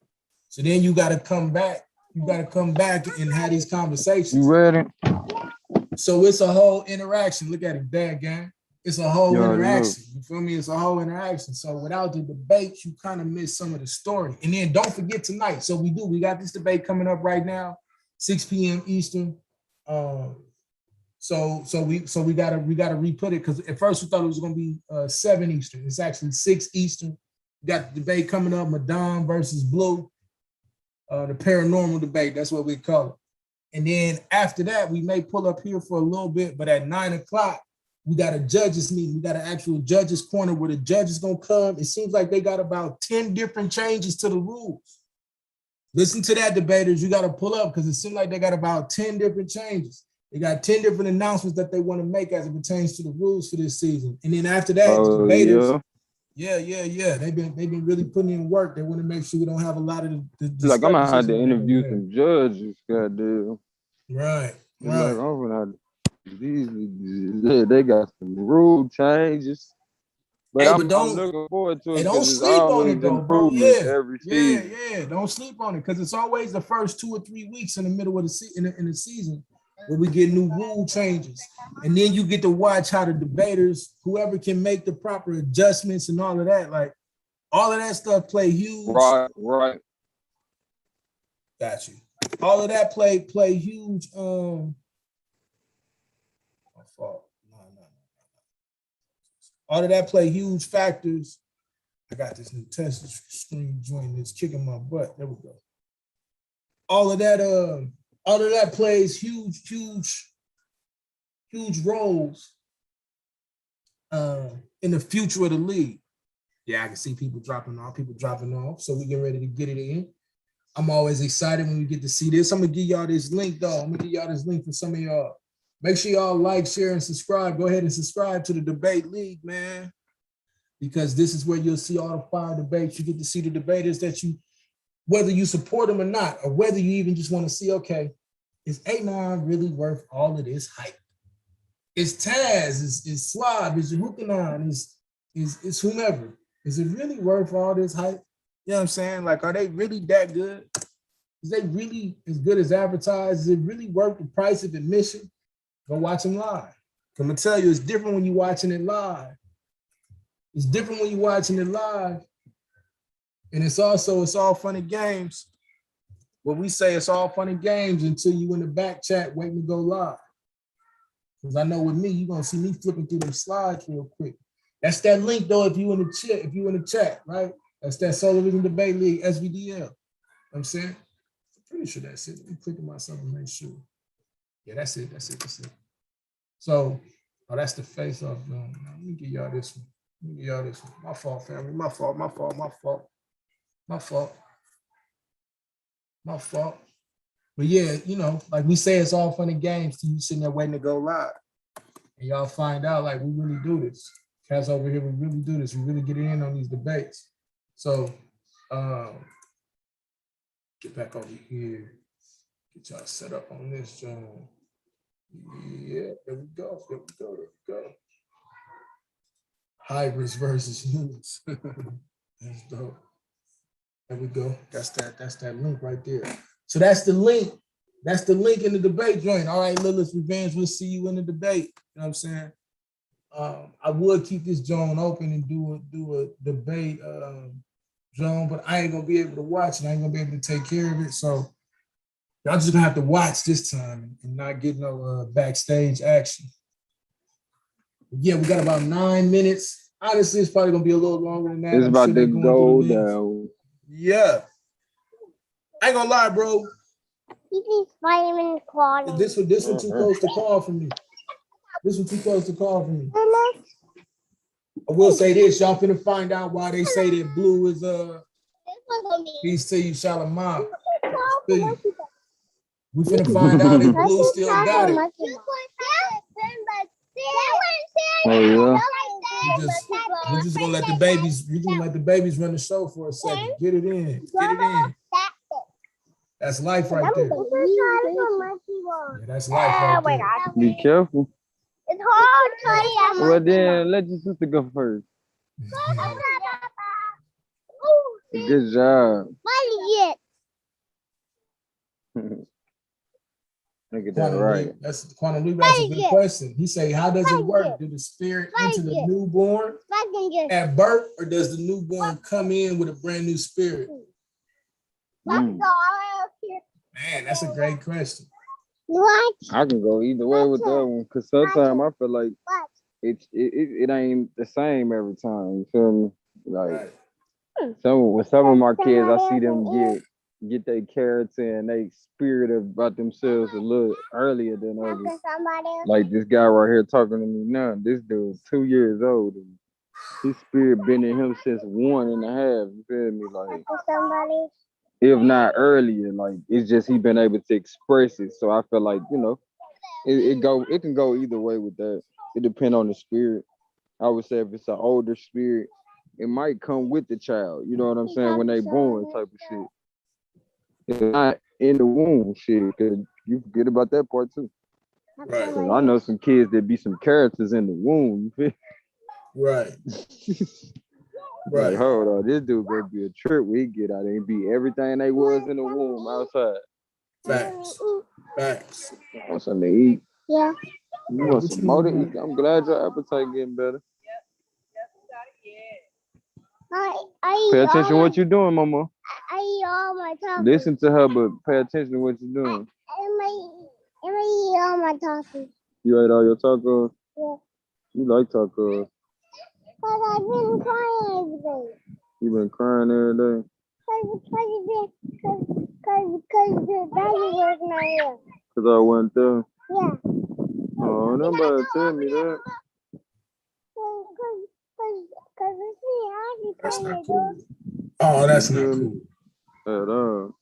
So then you got to come back. You got to come back and have these conversations. You ready? So it's a whole interaction. Look at it, Dad gang. It's a whole interaction. You feel me? It's a whole interaction. So without the debate, you kind of miss some of the story. And then don't forget tonight. So we got this debate coming up right now, 6 p.m. Eastern. So we gotta re-put it because at first we thought it was gonna be 7 Eastern. It's actually 6 Eastern. We got the debate coming up, Madame versus Blue, the paranormal debate. That's what we call it. And then after that, we may pull up here for a little bit, but at 9 o'clock, we got a judges meeting. We got an actual judges corner where the judges gonna come. It seems like they got about 10 different changes to the rules. Listen to that, debaters. You got to pull up because it seems like they got about 10 different changes. They got 10 different announcements that they want to make as it pertains to the rules for this season. And then after that, the debaters, yeah. They've been really putting in work. They want to make sure we don't have a lot of the like I'm gonna have to interview some judges, goddamn. Right. Like, I'm gonna have they got some rule changes. But I'm looking forward to it. Don't It's sleep on always it though, bro. improvements every season. Yeah. Don't sleep on it because it's always the first 2 or 3 weeks in the middle of the in the season where we get new rule changes, and then you get to watch how the debaters, whoever can make the proper adjustments and all of that, like all of that stuff play huge. Right. Got you. All of that play huge. My fault. All of that play huge factors. I got this new Tesla screen joint that's kicking my butt. There we go. All of that plays huge roles in the future of the league. Yeah, I can see people dropping off. So we get ready to get it in. I'm always excited when we get to see this. I'm gonna give y'all this link though. I'm gonna give y'all this link for some of y'all. Make sure y'all like, share, and subscribe. Go ahead and subscribe to the Debate League, man. Because this is where you'll see all the fire debates. You get to see the debaters that you, whether you support them or not, or whether you even just want to see, okay, is A9 really worth all of this hype? Is Taz, is Slob, is Hukanon, is whomever. Is it really worth all this hype? You know what I'm saying? Like, are they really that good? Is they really as good as advertised? Is it really worth the price of admission? Go watch them live. I'm gonna tell you, it's different when you're watching it live. It's different when you're watching it live. And it's all fun and games. What we say, it's all fun and games until you in the back chat waiting to go live. Because I know with me, you're gonna see me flipping through them slides real quick. That's that link though, if you in the chat, right? That's that Solar Vision Debate League, SVDL. You know what I'm saying? I'm pretty sure that's it. Let me click on myself and make sure. Yeah, that's it. So, that's the face off. No, let me give y'all this one. My fault, family. My fault. But yeah, like we say, it's all fun and games till you sitting there waiting to go live. And y'all find out, like, we really do this. Cats over here, we really do this. We really get in on these debates. So, get back over here. Get y'all set up on this, John. Yeah, there we go. Hybrids versus humans. That's dope. There we go. That's that link right there. So that's the link. That's the link in the debate joint. All right, Lilith Revenge, we'll see you in the debate. You know what I'm saying? I would keep this joint open and do a debate, Joan, but I ain't gonna be able to watch it. I ain't gonna be able to take care of it. So y'all just gonna have to watch this time and not get no backstage action. Yeah, we got about 9 minutes. Honestly, it's probably gonna be a little longer than that. It's about to go down. Yeah. I ain't gonna lie, bro. Vitamin quality. This one too close to call for me. I will say this, y'all finna find out why they say that blue is peace to you, Shalimar. We finna find out if blue still got it. Oh yeah. We're just gonna let the babies run the show for a second. Get it in. That's life right there. Yeah, that's life right there. Be careful. It's hard. Well then, let your sister go first. Good job. Look at that, right? That's Quantum Leap. That's a good question. He say, how does it work? Do the spirit enter the newborn at birth, or does the newborn come in with a brand new spirit? Man, that's a great question. I can go either way with that one, because sometimes I feel like it ain't the same every time. You feel me? Like with some of my kids, I see them get their character and they spirit about themselves a little earlier than others. Like this guy right here talking to me now. This dude's 2 years old and his spirit been in him since 1.5. You feel me? Like if not earlier, like it's just he been able to express it. So I feel like, it can go either way with that. It depends on the spirit. I would say if it's an older spirit, it might come with the child. You know what I'm saying? When they born type of shit. It's not in the womb, shit, because you forget about that part too. Right. I know some kids that be some characters in the womb. You feel? Right. Right. Like, hold on, this dude gonna be a trip when he get out there and be everything they was in the womb outside. Facts. You want something to eat? Yeah. You want some more to eat? I'm glad your appetite getting better. Pay attention to what you're doing, Mama. I eat all my tacos. Listen to her, but pay attention to what you're doing. I eat all my tacos. You ate all your tacos? Yeah. You like tacos? Because I've been crying every day. You been crying every day? Because the daddy was not here. Because I wasn't there? Yeah. Oh, nobody tell me that. Because That's not cool. Oh, that's not feel me? cool.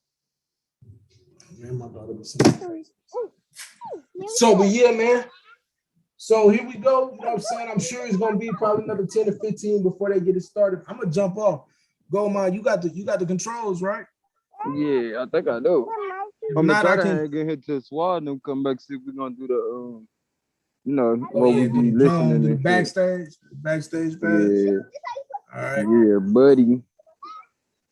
Man, my daughter was saying crazy. Oh, So, but yeah, man. So here we go. You know what I'm saying? I'm sure it's gonna be probably another 10 to 15 before they get it started. I'm gonna jump off. Go, man. You got the controls, right? Yeah, I think I know. If I'm gonna not, try I to can. hang in here till Swad and them come back, see if we're gonna do the you know, Oh what yeah, we do be the drum, listening do the and shit. backstage pass. Yeah, All right. yeah, buddy.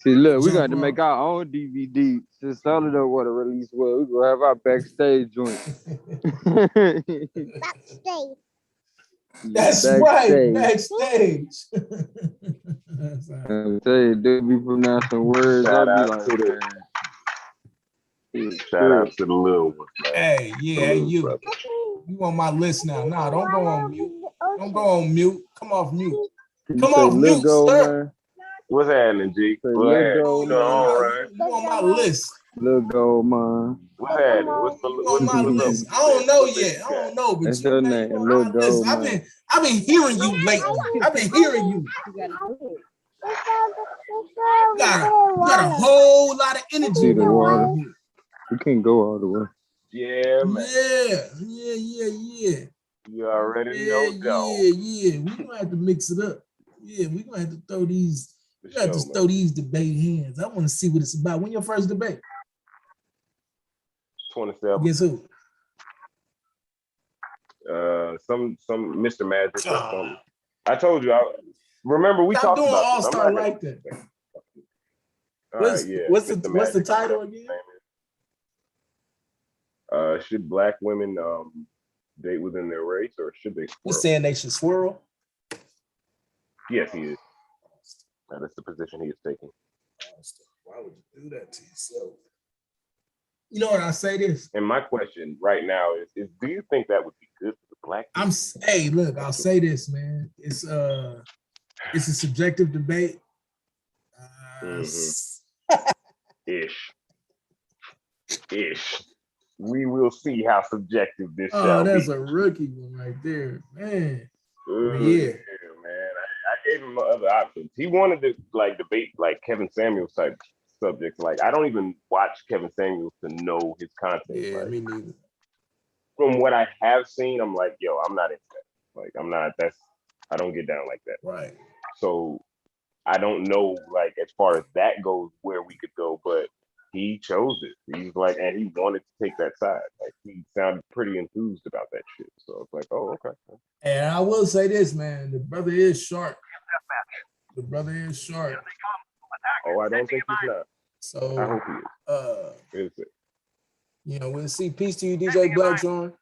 See, look, we Jump got to make our own DVD. Since Solid don't want to release well, we gonna have our backstage joint. Backstage. That's right, backstage. I'm tell you, they be pronouncing words. Shout I be out like, to the man. shout out to the little ones, man. Hey, yeah, The hey, little you. brothers. You on my list now. Nah, don't go on mute. Don't go on mute. Come off mute. You Come say off Lil mute, Gold, sir. man. What's happening, G? Say What's Lil happening? Gold, You know, all man. right. You on my list. Lil Gold, man. What's happening? What's You on my up? list. I don't know yet. I don't know, but That's you, your man, name, you on Lil my list. Gold, man. I've been hearing you lately. I've been hearing you. You got a whole lot of energy. See the water. around you. We can't go all the way. Yeah, man. Yeah. You already Yeah, know, dog. yeah. We gonna have to mix it up. Yeah, we gonna have to throw these. For We have to sure, throw these debate hands. I want to see what it's about. When your first debate? 27. Guess who? Some Mr. Magic or something. I told you. Remember we Stop talked doing about All this. I'm Star not like that. All What's right, yeah. what's Mr. the what's the Magic, title what's his again? name is. Should black women date within their race, or should they You swirl? saying they should swirl? Yes, he is. That is the position he is taking. Why would you do that to yourself? You know what I say this? And my question right now is do you think that would be good for the black people? Hey, look, I'll say this, man. It's a subjective debate. Ish. We will see how subjective this Oh, shall that's be. a rookie one right there, man. Yeah, man. I gave him other options. He wanted to like debate like Kevin Samuels type subjects. Like I don't even watch Kevin Samuels to know his content. Yeah, like, me neither. From what I have seen, I'm like, yo, I'm not into that. Like I'm not. I don't get down like that. Right. So I don't know, like as far as that goes, where we could go, but he chose it. He's like, and he wanted to take that side. Like he sounded pretty enthused about that shit. So it's like, oh, okay. And I will say this, man. The brother is sharp. The brother is sharp. Oh, I don't think he's not. So I hope he is. Is it? You know, we'll see. Peace to you, DJ Blackshorn.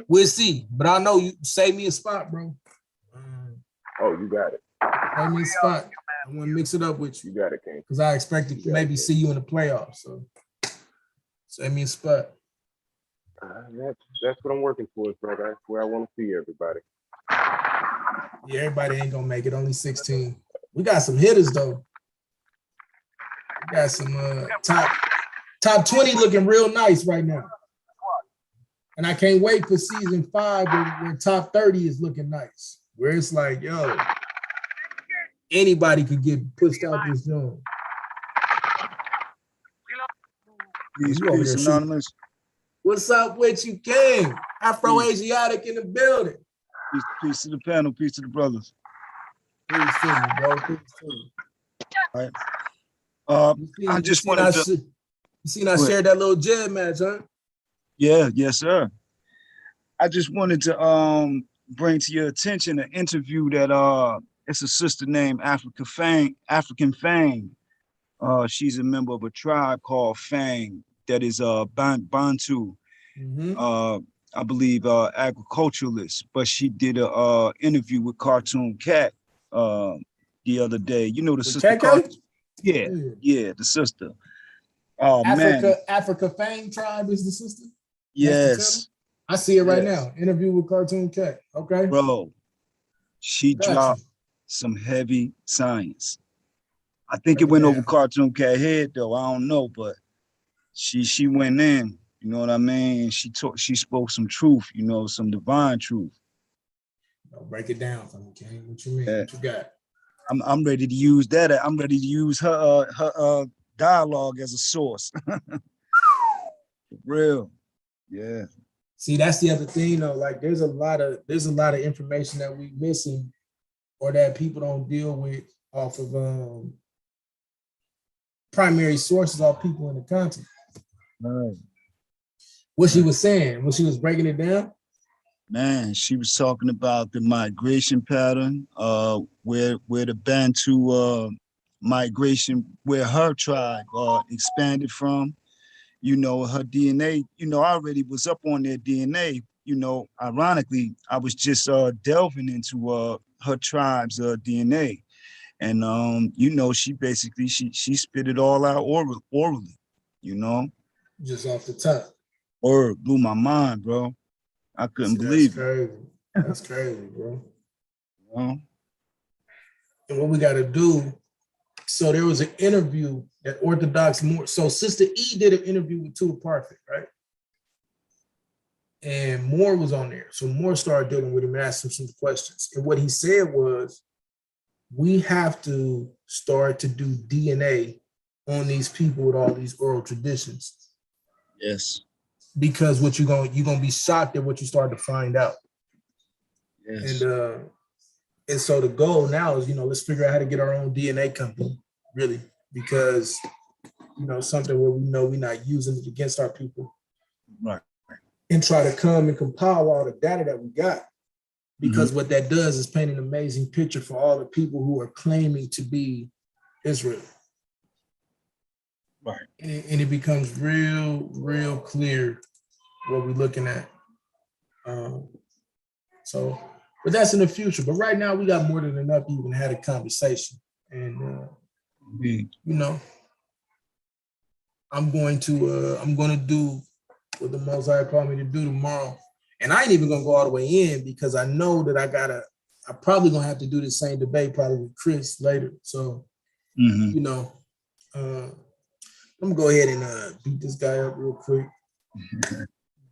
We'll see. But I know you save me a spot, bro. Oh, you got it. Save me a spot. I want to mix it up with you. You got it, King. Because I expect to maybe see you in the playoffs. So save me a spot. That's what I'm working towards, brother. That's where I want to see everybody. Yeah, everybody ain't gonna make it. Only 16. We got some hitters though. We got some top 20 looking real nice right now. And I can't wait for season 5 where top 30 is looking nice. Where it's like, yo, anybody could get pushed out this zone. Peace, Anonymous. What's up with you, King? Afro-Asiatic in the building. Peace to the panel, peace to the brothers. Peace to you, bro. Peace to you. All right. I just wanted to. You seen I shared that little jab match, huh? Yeah, yes, sir. I just wanted to bring to your attention an interview that it's a sister named African Fang. She's a member of a tribe called Fang that is Bantu. I believe agriculturalist, but she did a interview with Cartoon Cat the other day. You know the sister. Yeah, the sister. Oh man, Africa Fang tribe is the sister. Yes, I see it right now. Interview with Cartoon Cat. Okay, bro. She dropped some heavy science. I think it went over Cartoon Cat head though. I don't know, but she went in. You know what I mean? She spoke some truth. You know, some divine truth. Break it down for me, King. What you mean? Yeah. What you got? I'm ready to use that. I'm ready to use her dialogue as a source. For real. Yeah. See, that's the other thing, though. Like, there's a lot of information that we missing, or that people don't deal with off of primary sources, or people in the content. Right. What she was saying, when she was breaking it down. Man, she was talking about the migration pattern, where the Bantu migration, where her tribe expanded from. You know, her DNA, you know, I already was up on their DNA. You know, ironically, I was just delving into her tribe's DNA. And you know, she basically she spit it all out orally, you know. Just off the top. Or blew my mind, bro. I couldn't believe crazy. That's crazy, bro. it. And what we got to do, so there was an interview at Orthodox Moore. So Sister E did an interview with Tua Parfait, right? And Moore was on there. So Moore started dealing with him and asked him some questions. And what he said was, we have to start to do DNA on these people with all these oral traditions. Yes. Because what you're gonna be shocked at what you start to find out. Yes. And so the goal now is, you know, let's figure out how to get our own DNA company, really, because, you know, something where we know we're not using it against our people. Right. And try to come and compile all the data that we got. Because what that does is paint an amazing picture for all the people who are claiming to be Israel. Right. And it becomes real clear what we're looking at. But that's in the future. But right now we got more than enough to even have a conversation. And you know, I'm going to do what the Most High called me to do tomorrow. And I ain't even gonna go all the way in because I know that I'm probably gonna have to do the same debate probably with Chris later. So, you know, I'm gonna go ahead and beat this guy up real quick.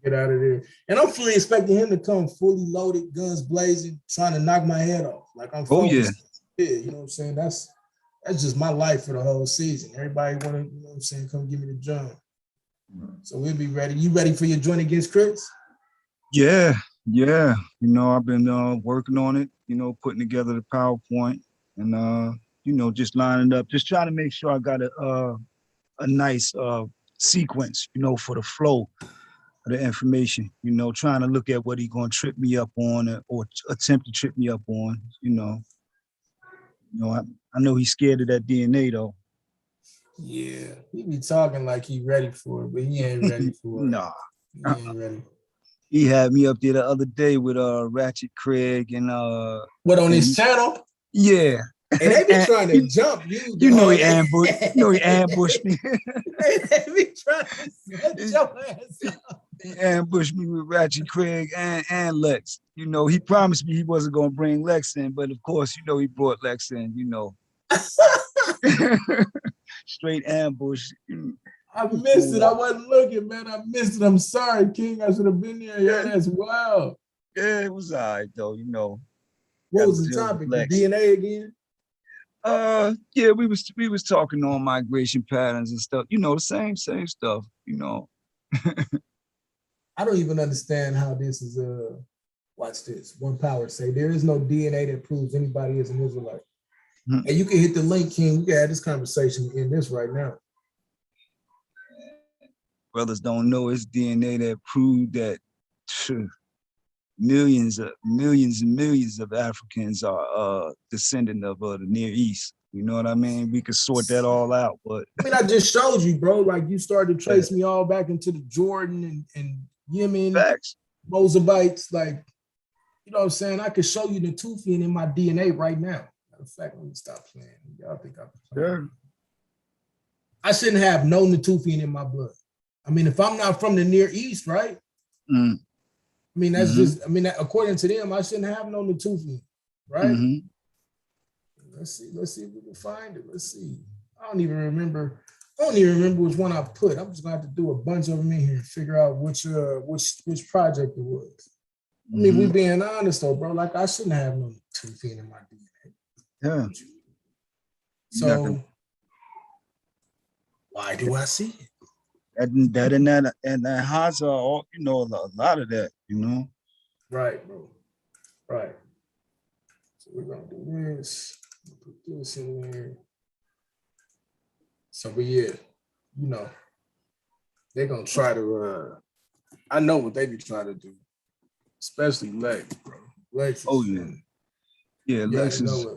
Get out of there. And I'm fully expecting him to come fully loaded, guns blazing, trying to knock my head off. Like I'm focused. Yeah, you know what I'm saying? That's just my life for the whole season. Everybody wanna, you know what I'm saying, come give me the jump. So we'll be ready. You ready for your joint against Chris? Yeah. You know, I've been working on it, you know, putting together the PowerPoint and you know, just lining up, just trying to make sure I got a nice sequence, you know, for the flow of the information, you know, trying to look at what he's gonna trip me up on or attempt to trip me up on, you know. I know he's scared of that DNA though. Yeah, he be talking like he ready for it, but he ain't ready for it. Nah. He ain't ready. He had me up there the other day with Ratchet Craig and what on his channel? Yeah. And they be trying to jump you. You know he ambushed me. They be trying to set your ass up. He ambushed me with Ratchet Craig and Lex. You know, he promised me he wasn't gonna bring Lex in, but of course, you know, he brought Lex in, you know. Straight ambush. I missed it. I wasn't looking, man. I missed it. I'm sorry, King. I should have been there. Yeah, that's wild. Yeah, it was all right though, you know. What was the topic? The DNA again? Yeah, we was talking on migration patterns and stuff. You know, the same stuff. You know. I don't even understand how this is. Watch this. One Power say there is no DNA that proves anybody is an Israelite. And you can hit the link, King. We can have this conversation in this right now. Brothers don't know it's DNA that proved that millions and millions of Africans are descendant of the Near East. You know what I mean? We could sort that all out, but I mean, I just showed you, bro. Like you started to trace me all back into the Jordan and Yemen, Moabites. Like, you know what I'm saying? I could show you the Tufian in my DNA right now. Matter of fact, let me stop playing. Y'all think I'm playing. I shouldn't have no Natufian in my blood. I mean, if I'm not from the Near East, right? I mean, that's just, I mean, according to them, I shouldn't have no Natufian, right? Let's see if we can find it. Let's see. I don't even remember which one I put. I'm just gonna have to do a bunch of them in here and figure out which project it was. I mean, we being honest though, bro. Like I shouldn't have no toothing in my DNA. Yeah. So why do I see it? And that has all, you know, a lot of that, you know. Right, bro. Right. So we're gonna do this. Put this in there. So, but yeah, you know, they're gonna try to. I know what they be trying to do, especially Lex, bro. Lex. Oh yeah, yeah. Lex is.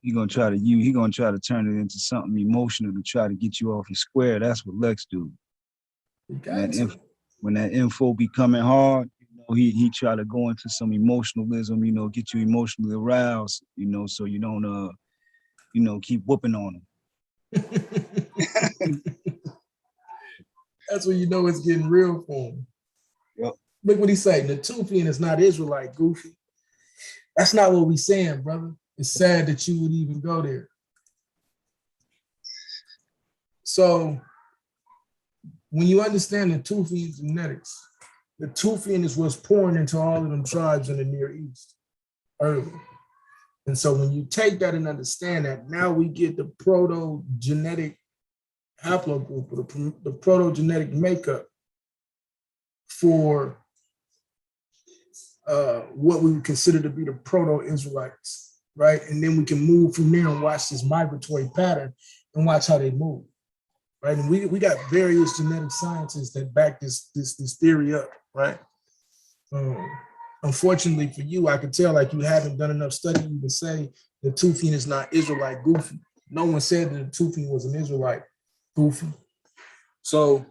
He gonna try to turn it into something emotional to try to get you off your square. That's what Lex do. When that info be coming hard, you know, he try to go into some emotionalism, you know, get you emotionally aroused, you know, so you don't you know, keep whooping on him. That's when you know it's getting real for him. Yep. Look what he say. Natufian is not Israelite, goofy. That's not what we saying, brother. It's sad that you would even go there. So when you understand the Natufian genetics, the Natufian is what's pouring into all of them tribes in the Near East early. And so when you take that and understand that, now we get the proto-genetic haplogroup, or the proto-genetic makeup for what we would consider to be the proto-Israelites. Right, and then we can move from there and watch this migratory pattern and watch how they move, right? And we got various genetic scientists that back this theory up, right? Unfortunately for you, I could tell like you haven't done enough study to even say the Natufian is not Israelite, goofy. No one said that the Natufian was an Israelite, goofy. So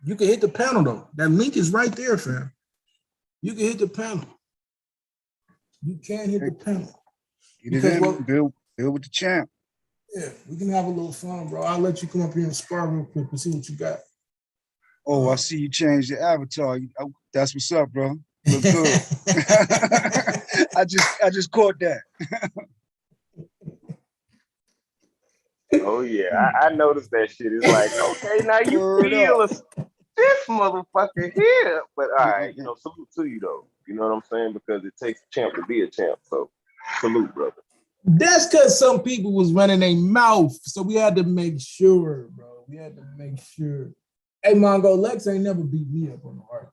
you can hit the panel though. That link is right there, fam. You can hit the panel. You can hit the panel. Get it in, build with the champ. Yeah, we can have a little fun, bro. I'll let you come up here and spar real quick and see what you got. Oh, I see you changed the avatar. That's what's up, bro. Look good. I just caught that. Oh yeah, I noticed that shit. It's like, okay, now you feel this motherfucker here, but all right, you know, salute to you though. You know what I'm saying? Because it takes a champ to be a champ. So salute, brother. That's because some people was running their mouth, so we had to make sure, bro. We had to make sure. Hey, Mongo, Lex ain't never beat me up on the heart.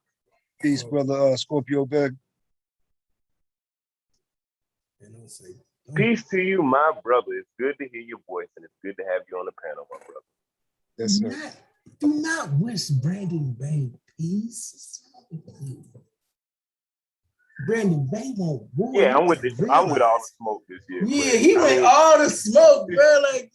Peace, brother. Scorpio Beg. Peace to you, my brother. It's good to hear your voice, and it's good to have you on the panel, my brother. Yes, sir. Do not wish Brandon Bay peace. Brandon Bay won't war. Yeah, I'm with all the smoke this year. Yeah, he went all the smoke, bro. Like,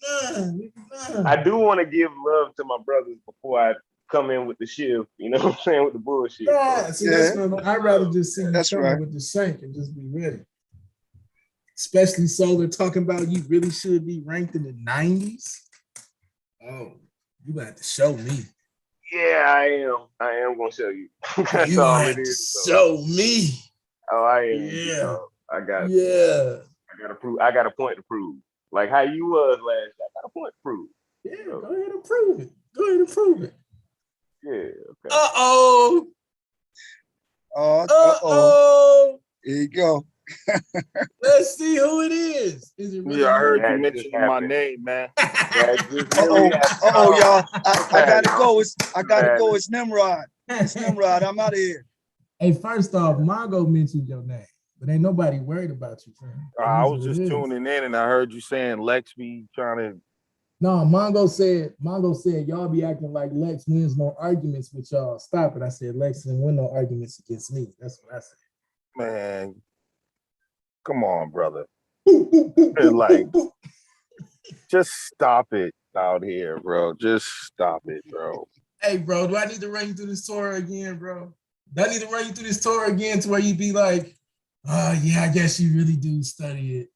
nah. I do want to give love to my brothers before I come in with the shift. You know what I'm saying? With the bullshit. Yeah, see, that's what I'd rather just see you That's coming right. with the shank and just be ready. Especially Solar talking about you really should be ranked in the 90s. Oh, you got to show me. Yeah, I am. I am gonna show you. That's You all have it to is. show me. Oh, I am. Yeah. I got. Yeah. I got to prove. I got a point to prove. Like how you was last year. I got a point to prove. Yeah, go ahead and prove it. Go ahead and prove it. Yeah. Okay. Uh-oh. Uh-oh. Here you go. Let's see who it is. Is it really Yeah, I heard That you just mentioning my happened. name, man. Uh-oh, y'all. I gotta go. I gotta go. It's Nimrod. It's Nimrod. I'm out of here. Hey, first off, Mongo mentioned your name, but ain't nobody worried about you, friend. I was just tuning in and I heard you saying Lex be trying to. No, Mongo said y'all be acting like Lex wins no arguments with y'all. Stop it. I said Lex didn't win no arguments against me. That's what I said. Man, come on, brother. Like, just stop it out here, bro. Just stop it, bro. Hey, bro, do I need to run you through this tour again, bro? Do I need to run you through this tour again to where you be like, oh, yeah, I guess you really do study it.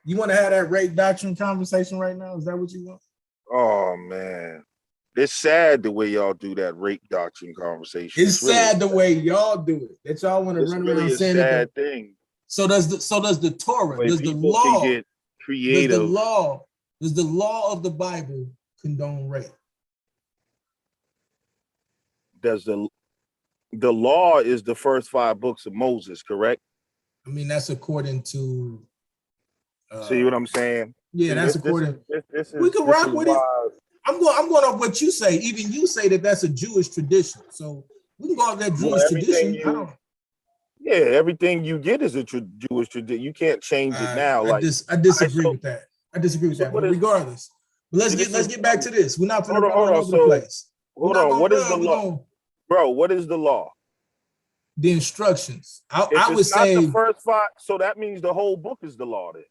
You want to have that rape doctrine conversation right now? Is that what you want? Oh, man. It's sad the way y'all do that rape doctrine conversation. It's sad the way y'all do it. That y'all want to It's run really around a saying sad that. thing. So does the Torah, Way does the people law, can get creative. does the law of the Bible condone rape? Does the the law is the first 5 books of Moses, correct? I mean, that's according to. See what I'm saying? Yeah, See, that's this according. is We can this rock is with it. why I'm going off what you say. Even you say that that's a Jewish tradition. So we can go off that well, Jewish everything tradition. I don't. yeah, everything you get is a Jewish tradition. You can't change it now. I Like disagree with that. I disagree with that. But regardless, but let's get back to this. We're not going to run all over the place. Hold on. What is the law, bro? What is the law? The instructions. I If would it's not say the first 5, so that means the whole book is the law. Then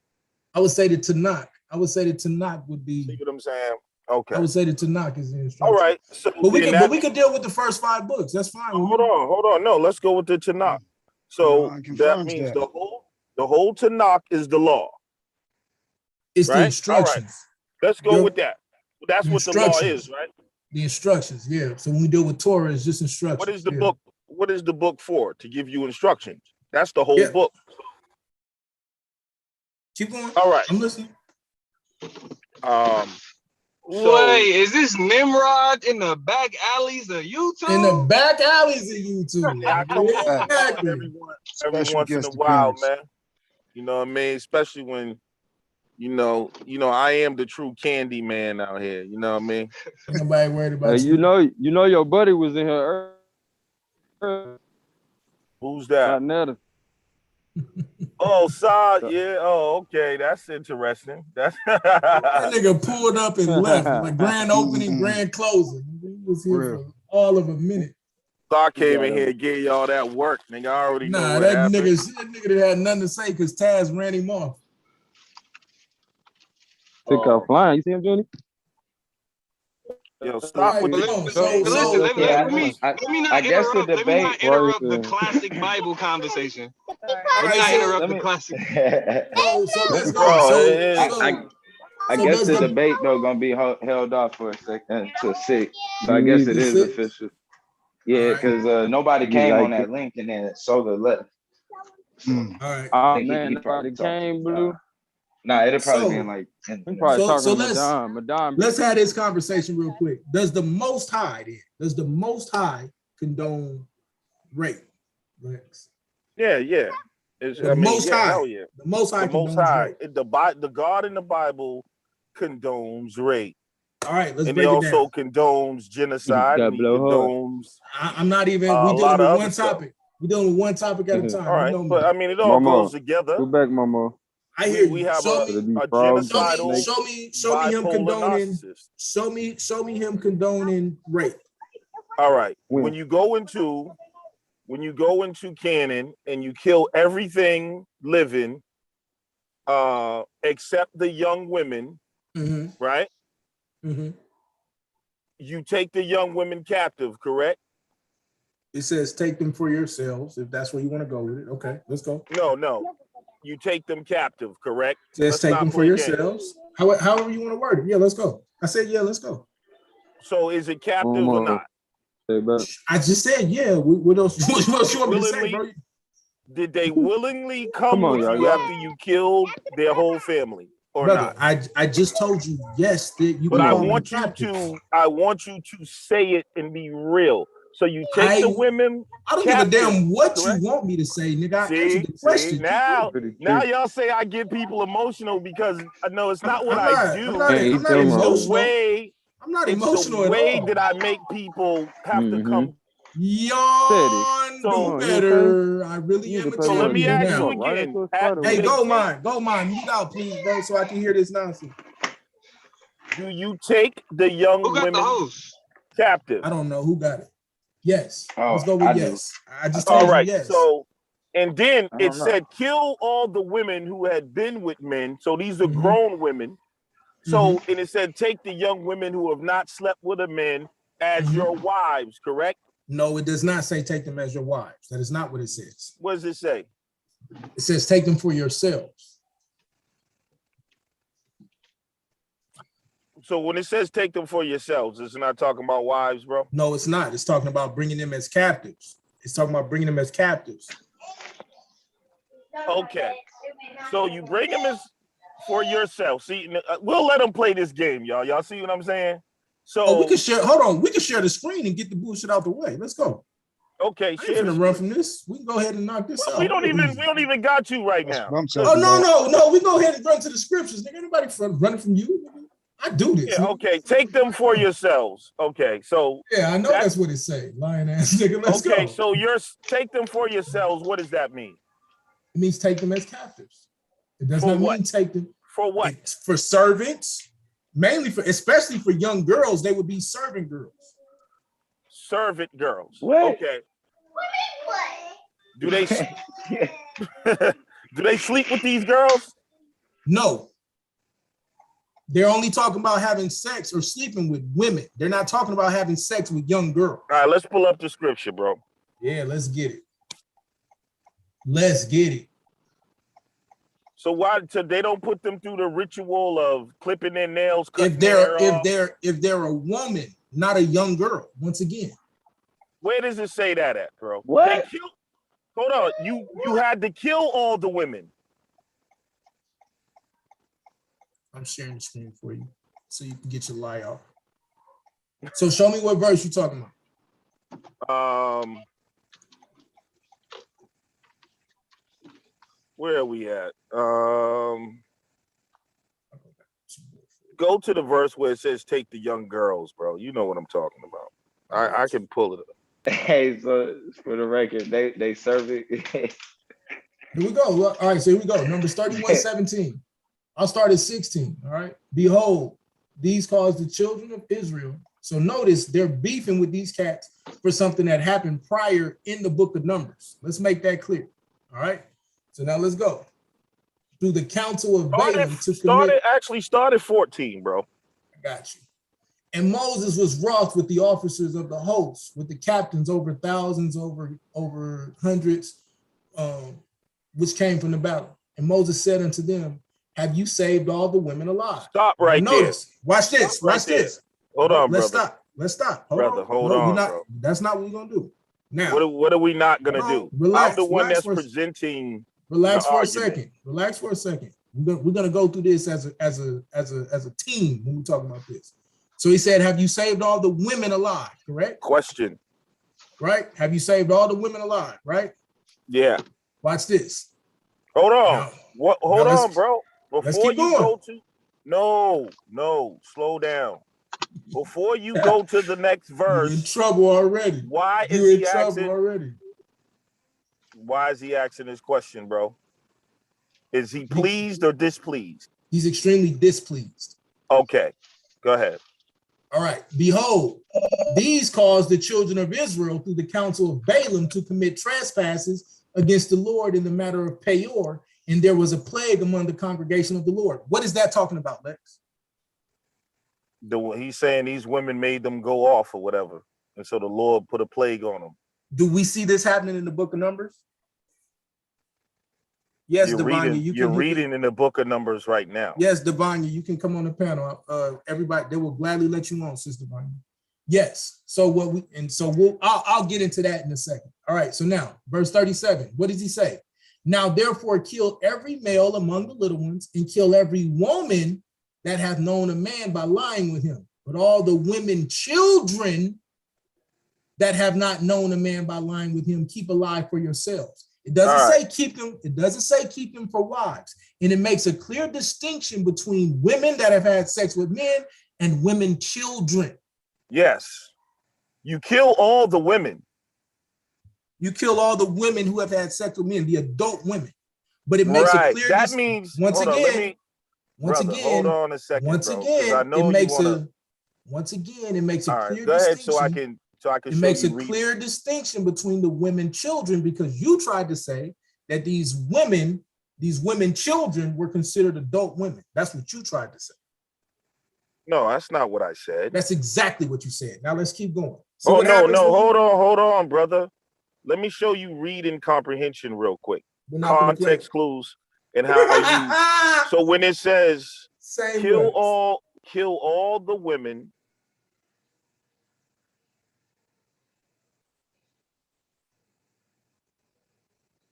I would say the Tanakh. I would say the Tanakh would be. see what I'm saying? Okay. I would say the Tanakh is the instruction. All right. So but we then can we can deal with the first 5 books. That's fine. Hold on. No, let's go with the Tanakh. So that confirms means that. the whole Tanakh is the law. It's right? the instructions. All right. Let's go with that. That's The what the law instructions. is, right? The instructions, yeah. So when we deal with Torah, it's just instructions. What is the yeah. book? What is the book for? To give you instructions. That's the whole book. Keep going. All right. I'm listening. Wait, is this Nimrod in the back alleys of YouTube? In the back alleys of YouTube. Exactly. Every once in a while, man. You know what I mean? Especially when you know, I am the true candy man out here. You know what I mean? Ain't nobody worried about you know your buddy was in here earlier. Who's that? Netta. Oh, Saad, yeah. Oh, okay. That's interesting. That's That nigga pulled up and left. Like grand opening, grand closing. He was here for all of a minute. Saad came in here and gave y'all that work, nigga. I already know Nah, what that happened. nigga that had nothing to say because Taz ran him off. Took off flying. You see him, Johnny? Yo, stop with Let me not interrupt the classic Bible conversation. Let me not interrupt the classic. Let's go. I guess the debate though gonna be held off for a second to 6. So I guess it is official. Yeah, because nobody came on that link and then Soda left. So, all right. Oh man, nobody came, Blue. Nah, it'll probably be in like. Madame. Let's have this conversation real quick. Does the Most High condone rape? Rex? Yeah. It's, The Most High. hell yeah. The Most High. The Most High. The God in the Bible condones rape. All right, let's and break he it also down. condones genocide. And he condones. I'm not even. a We lot dealing of with other one stuff. topic. We dealing with one topic at a time. All right, You know but me. I mean, it all Mama, goes together. go back, Mama. I hear We you. have Show a me genocidal. show me him bipolar condoning. narcissist. Show me him condoning rape. All right. When you go into canon and you kill everything living, except the young women, right? Mm-hmm. You take the young women captive, correct? It says take them for yourselves if that's where you want to go with it. Okay, let's go. No. You take them captive, correct? Let's take them for yourselves. However you want to word it. Yeah, let's go. I said, yeah, let's go. So is it captive or not? I just said, yeah. What else? What else you want me to say, bro? Did they willingly come on, with you y'all. after you killed their whole family or Brother, not? I just told you yes. That you But can I call them want you captives. to say it and be real. So you take the women. I don't captive, give a damn what correct? you want me to say, nigga. I See, answered the question. now y'all say I get people emotional because I know it's not what I'm I not- do. I'm not It's the emotional. way. I'm not it's emotional the at way all. that I make people have to come. Yawn, So- do better. I really am a So let me champion ask now. you again. Hey, go mine. Mute out, please, bro, so I can hear this nonsense. Do you take the young women captive? I don't know who got it. Yes. Oh, Let's go I with do. yes. I just told All right. you yes. So, and then I it don't know. said kill all the women who had been with men. So these are Mm-hmm. grown women. So, and it said take the young women who have not slept with a man as Mm-hmm. your wives, correct? No, it does not say take them as your wives. That is not what it says. What does it say? It says take them for yourselves. So when it says take them for yourselves, it's not talking about wives, bro. No, it's not. It's talking about bringing them as captives. It's talking about bringing them as captives. Okay. So you bring them as for yourself. See, we'll let them play this game, y'all. Y'all see what I'm saying? So we can share. Hold on. We can share the screen and get the bullshit out the way. Let's go. Okay, I ain't share the finna run from this. We can go ahead and knock this Well, out. we don't even got you right now. Oh no, we go ahead and run to the scriptures. Nigga, anybody running from you? I do this. Yeah, okay, take them for yourselves. Okay, so Yeah, I know that's what it say. Lying ass nigga, let's go. okay, so you're take them for yourselves. What does that mean? It means take them as captives. It does For not what? mean take them For what? it's for servants, mainly for, especially for young girls. They would be servant girls. Servant girls. What? Okay. Do they do they sleep with these girls? No. They're only talking about having sex or sleeping with women. They're not talking about having sex with young girls. All right, let's pull up the scripture, bro. Yeah, let's get it. Let's get it. So why so they don't put them through the ritual of clipping their nails, cutting If their they're hair off? if they're a woman, not a young girl, once again. Where does it say that at, bro? What? They kill, hold on, you had to kill all the women. I'm sharing the screen for you so you can get your lie off. So show me what verse you're talking about. Where are we at? Go to the verse where it says take the young girls, bro. You know what I'm talking about. I can pull it up. Hey, so for the record, they serve it. Here we go. All right, so here we go. Numbers 31:17. I'll start at 16. All right. Behold, these caused the children of Israel. So notice they're beefing with these cats for something that happened prior in the book of Numbers. Let's make that clear. All right. So now let's go. Through the council of Balaam to commit. Started 14, bro. I got you. And Moses was wroth with the officers of the host, with the captains over thousands, over hundreds, which came from the battle. And Moses said unto them, have you saved all the women alive? Stop right now notice, there. Watch this. Stop right Watch this. Hold on, Let's brother. stop. Let's stop. Hold Brother, on. hold No, on, we're not, bro. That's not what we're gonna do. Now, What are we not gonna do? Relax, I'm the one relax that's presenting. Relax the for a argument. second. Relax for a second. We're gonna go through this as a team when we talk about this. So he said, have you saved all the women alive? Correct? Question. Right? Have you saved all the women alive? Right? Yeah. Watch this. Hold on. Now- Hold now on, let's- bro. let's Before keep you going. go to no, slow down. Before you go to the next verse, You're in trouble already. why You're is in he trouble asking? already. Why is he asking this question, bro? Is he pleased or displeased? He's extremely displeased. Okay, go ahead. All right. Behold, these caused the children of Israel through the counsel of Balaam to commit trespasses against the Lord in the matter of Peor, and there was a plague among the congregation of the Lord. What is that talking about, Lex? He's saying these women made them go off or whatever, and so the Lord put a plague on them. Do we see this happening in the book of Numbers? Yes, You're Devanya, reading in the book of Numbers right now. Yes, Devanya, you can come on the panel. Everybody, they will gladly let you on, Sister Devanya. Yes. So I'll get into that in a second. All right. So now, verse 37. What does he say? Now, therefore, kill every male among the little ones, and kill every woman that hath known a man by lying with him. But all the women, children that have not known a man by lying with him, keep alive for yourselves. It doesn't say keep them. It doesn't say keep them for wives. And it makes a clear distinction between women that have had sex with men and women children. Yes. You kill all the women. You kill all the women who have had sex with men, the adult women. But it makes a clear that means once hold on, again, hold on a second, once bro, again, I know it makes wanna... once again, it makes a all right, clear go ahead distinction. so I can It show makes a you clear distinction between the women children, because you tried to say that these women children were considered adult women. That's what you tried to say. No, that's not what I said. That's exactly what you said. Now let's keep going. Oh, no, hold on, brother. Let me show you reading comprehension real quick. Context clues and how you. So when it says kill all the women.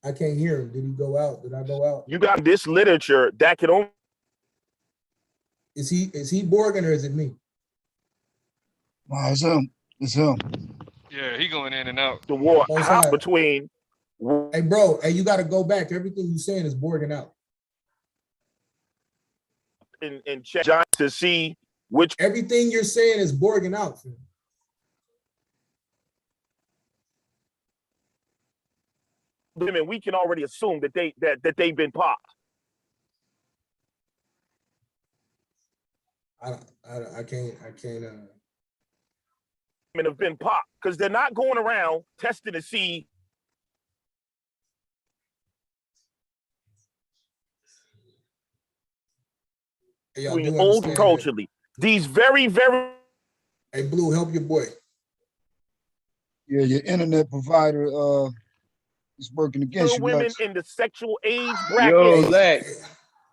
I can't hear him. Did he go out? Did I go out? You got this literature that can only. Is he Borgen or is it me? Wow, it's him. It's him. Yeah, he going in and out. The war Both how sides. between Hey, bro, hey, you got to go back. Everything you saying is borging out. and check to see which Everything you're saying is borging out. Fam. women we can already assume that they've been popped. I can't. Women have been popped because they're not going around testing to see. Hey, y'all do Old understand culturally, these very. Hey, Blue, help your boy. Yeah, your internet provider is working against you. Women Lex. in the sexual age Yo, bracket.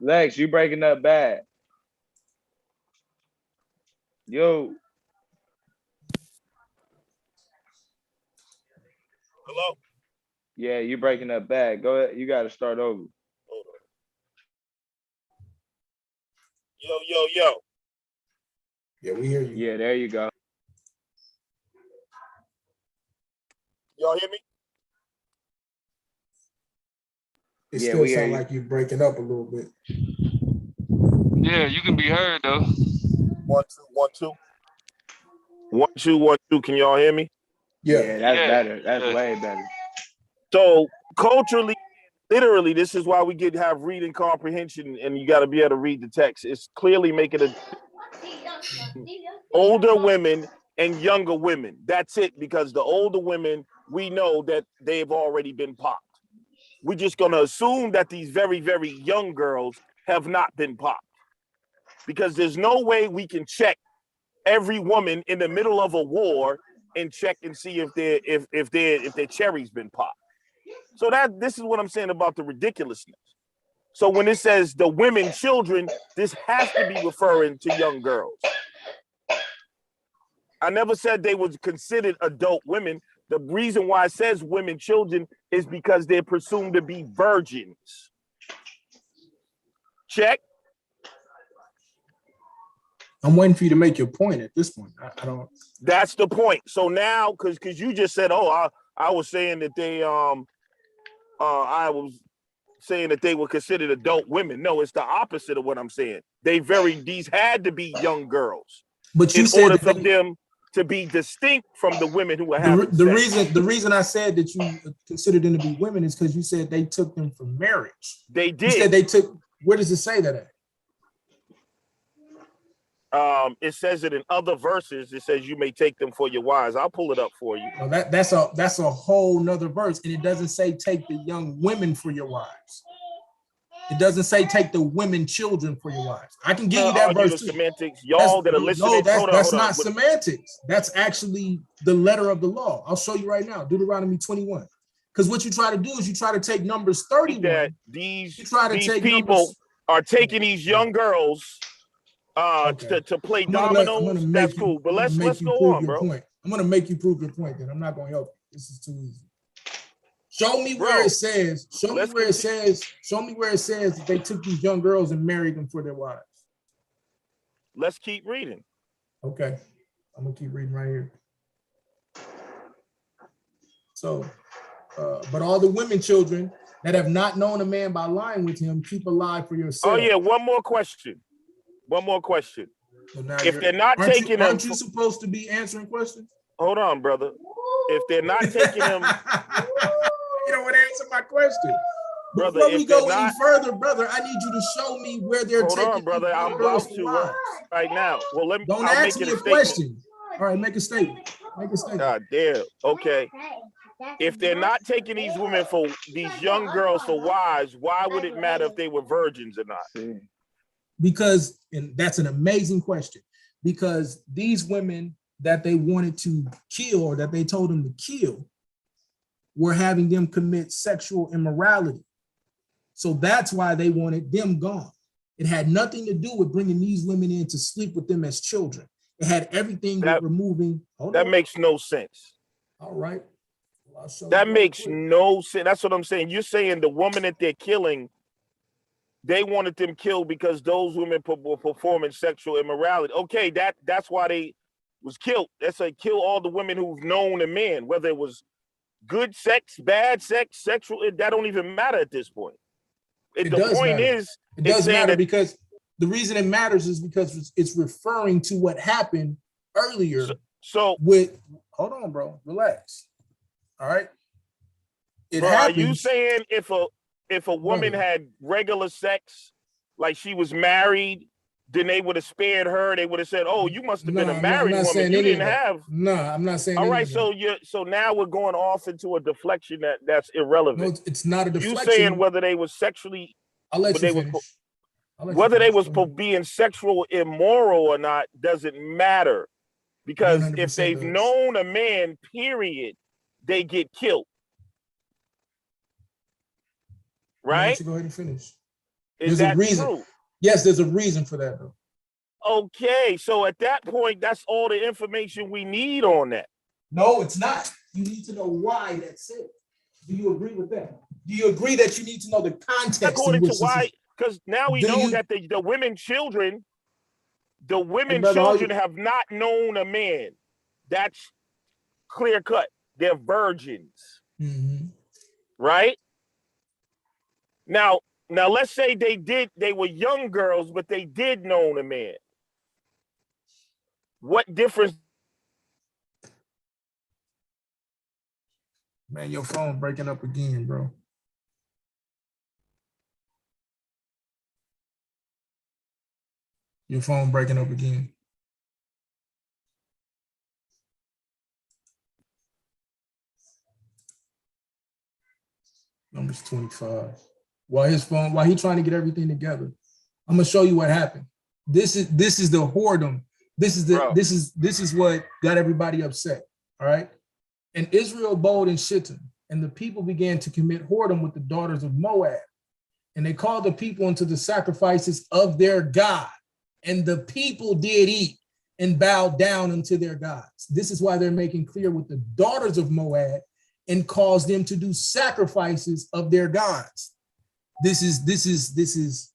Lex, you breaking up bad. Yo. Hello? Yeah, you breaking up bad. Go ahead. You got to start over. Yo. Yeah, we hear you. Yeah, there you go. Y'all hear me? It Yeah, still we hear sound you. like you're breaking up a little bit. Yeah, you can be heard though. 1 2 1 2 1 2 1 2. Can y'all hear me? Yeah, that's better. That's way better. So culturally, literally, this is why we have reading comprehension, and you got to be able to read the text. It's clearly making a older women and younger women. That's it, because the older women, we know that they've already been popped. We're just going to assume that these very, very young girls have not been popped, because there's no way we can check every woman in the middle of a war and check and see if their cherry's been popped. So this is what I'm saying about the ridiculousness. So when it says the women, children, this has to be referring to young girls. I never said they was considered adult women. The reason why it says women, children is because they're presumed to be virgins. Check. I'm waiting for you to make your point at this point. I don't. That's the point. So now, because you just said, oh, I was saying that I was saying that they were considered adult women. No, it's the opposite of what I'm saying. These had to be young girls. But you in said order that for them to be distinct from the women who were the having sex. reason I said that you considered them to be women is because you said they took them for marriage. They did. You said they took. Where does it say that at? It says it in other verses. It says you may take them for your wives. I'll pull it up for you. No, that's a whole nother verse, and it doesn't say take the young women for your wives. It doesn't say take the women children for your wives. I can give you that verse too. Semantics, y'all that are listening. No, that's not hold on. semantics. That's actually the letter of the law. I'll show you right now. Deuteronomy 21. Because what you try to do is you try to take Numbers 31. That these take people are taking these young girls to play dominoes. That's cool. But let's go on, bro. Point. I'm gonna make you prove your point. Then I'm not gonna help you. This is too easy. Show me where it says. Show me where it says that they took these young girls and married them for their wives. Let's keep reading. Okay, I'm gonna keep reading right here. So, but all the women children that have not known a man by lying with him, keep alive for yourself. Oh yeah, one more question. So if they're not taking them, aren't you supposed to be answering questions? Hold on, brother. If they're not taking them, you don't want to answer my question. Brother, before we go any further, brother, I need you to show me where they're taking. Hold on, brother. I'm about to right now. Well, let me. Don't ask me a question. All right, make a statement. Make a statement. God damn. Okay. If they're not taking these women for these young girls for wives, why would it matter if they were virgins or not? Because, and that's an amazing question, because these women that they wanted to kill or that they told them to kill were having them commit sexual immorality. So that's why they wanted them gone. It had nothing to do with bringing these women in to sleep with them as children. It had everything with removing. That makes no sense. All right. That makes no sense. That's what I'm saying. You're saying the woman that they're killing, they wanted them killed because those women were performing sexual immorality. Okay, that's why was killed. That's like kill all the women who've known a man, whether it was good sex, bad sex, sexual. That don't even matter at this point. It The does point matter. is, It it's does saying matter that because the reason it matters is because it's referring to what happened earlier. So with hold on, bro, relax. All right. It bro, happens. are you saying if a woman had regular sex, like she was married, then they would have spared her? They would have said, "Oh, you must have been a married woman. You didn't have." No, I'm not saying. All any right, of so that. so now we're going off into a deflection that's irrelevant. No, it's not a You deflection. saying whether they were sexually, I'll let you they finish. was, I'll let you whether they finish. was being sexual immoral or not doesn't matter, because if 100% they've does. known a man, period, they get killed. Why don't Right? you go ahead and finish? Is There's a that reason. true? Yes, there's a reason for that, though. Okay, so at that point, that's all the information we need on that. No, it's not. You need to know why that's it. Do you agree with that? Do you agree that you need to know the context? According to why, because now we know that the women children, children have not known a man. That's clear cut. They're virgins. Mm-hmm. Right? Now let's say they were young girls, but they did know a man. What difference? Man, your phone breaking up again, bro. Your phone breaking up again. Number's 25. While he trying to get everything together, I'm gonna show you what happened. This is the whoredom. This is what got everybody upset. All right. And Israel abode in Shittim, and the people began to commit whoredom with the daughters of Moab. And they called the people unto the sacrifices of their God. And the people did eat and bowed down unto their gods. This is why they're making clear with the daughters of Moab and caused them to do sacrifices of their gods. This is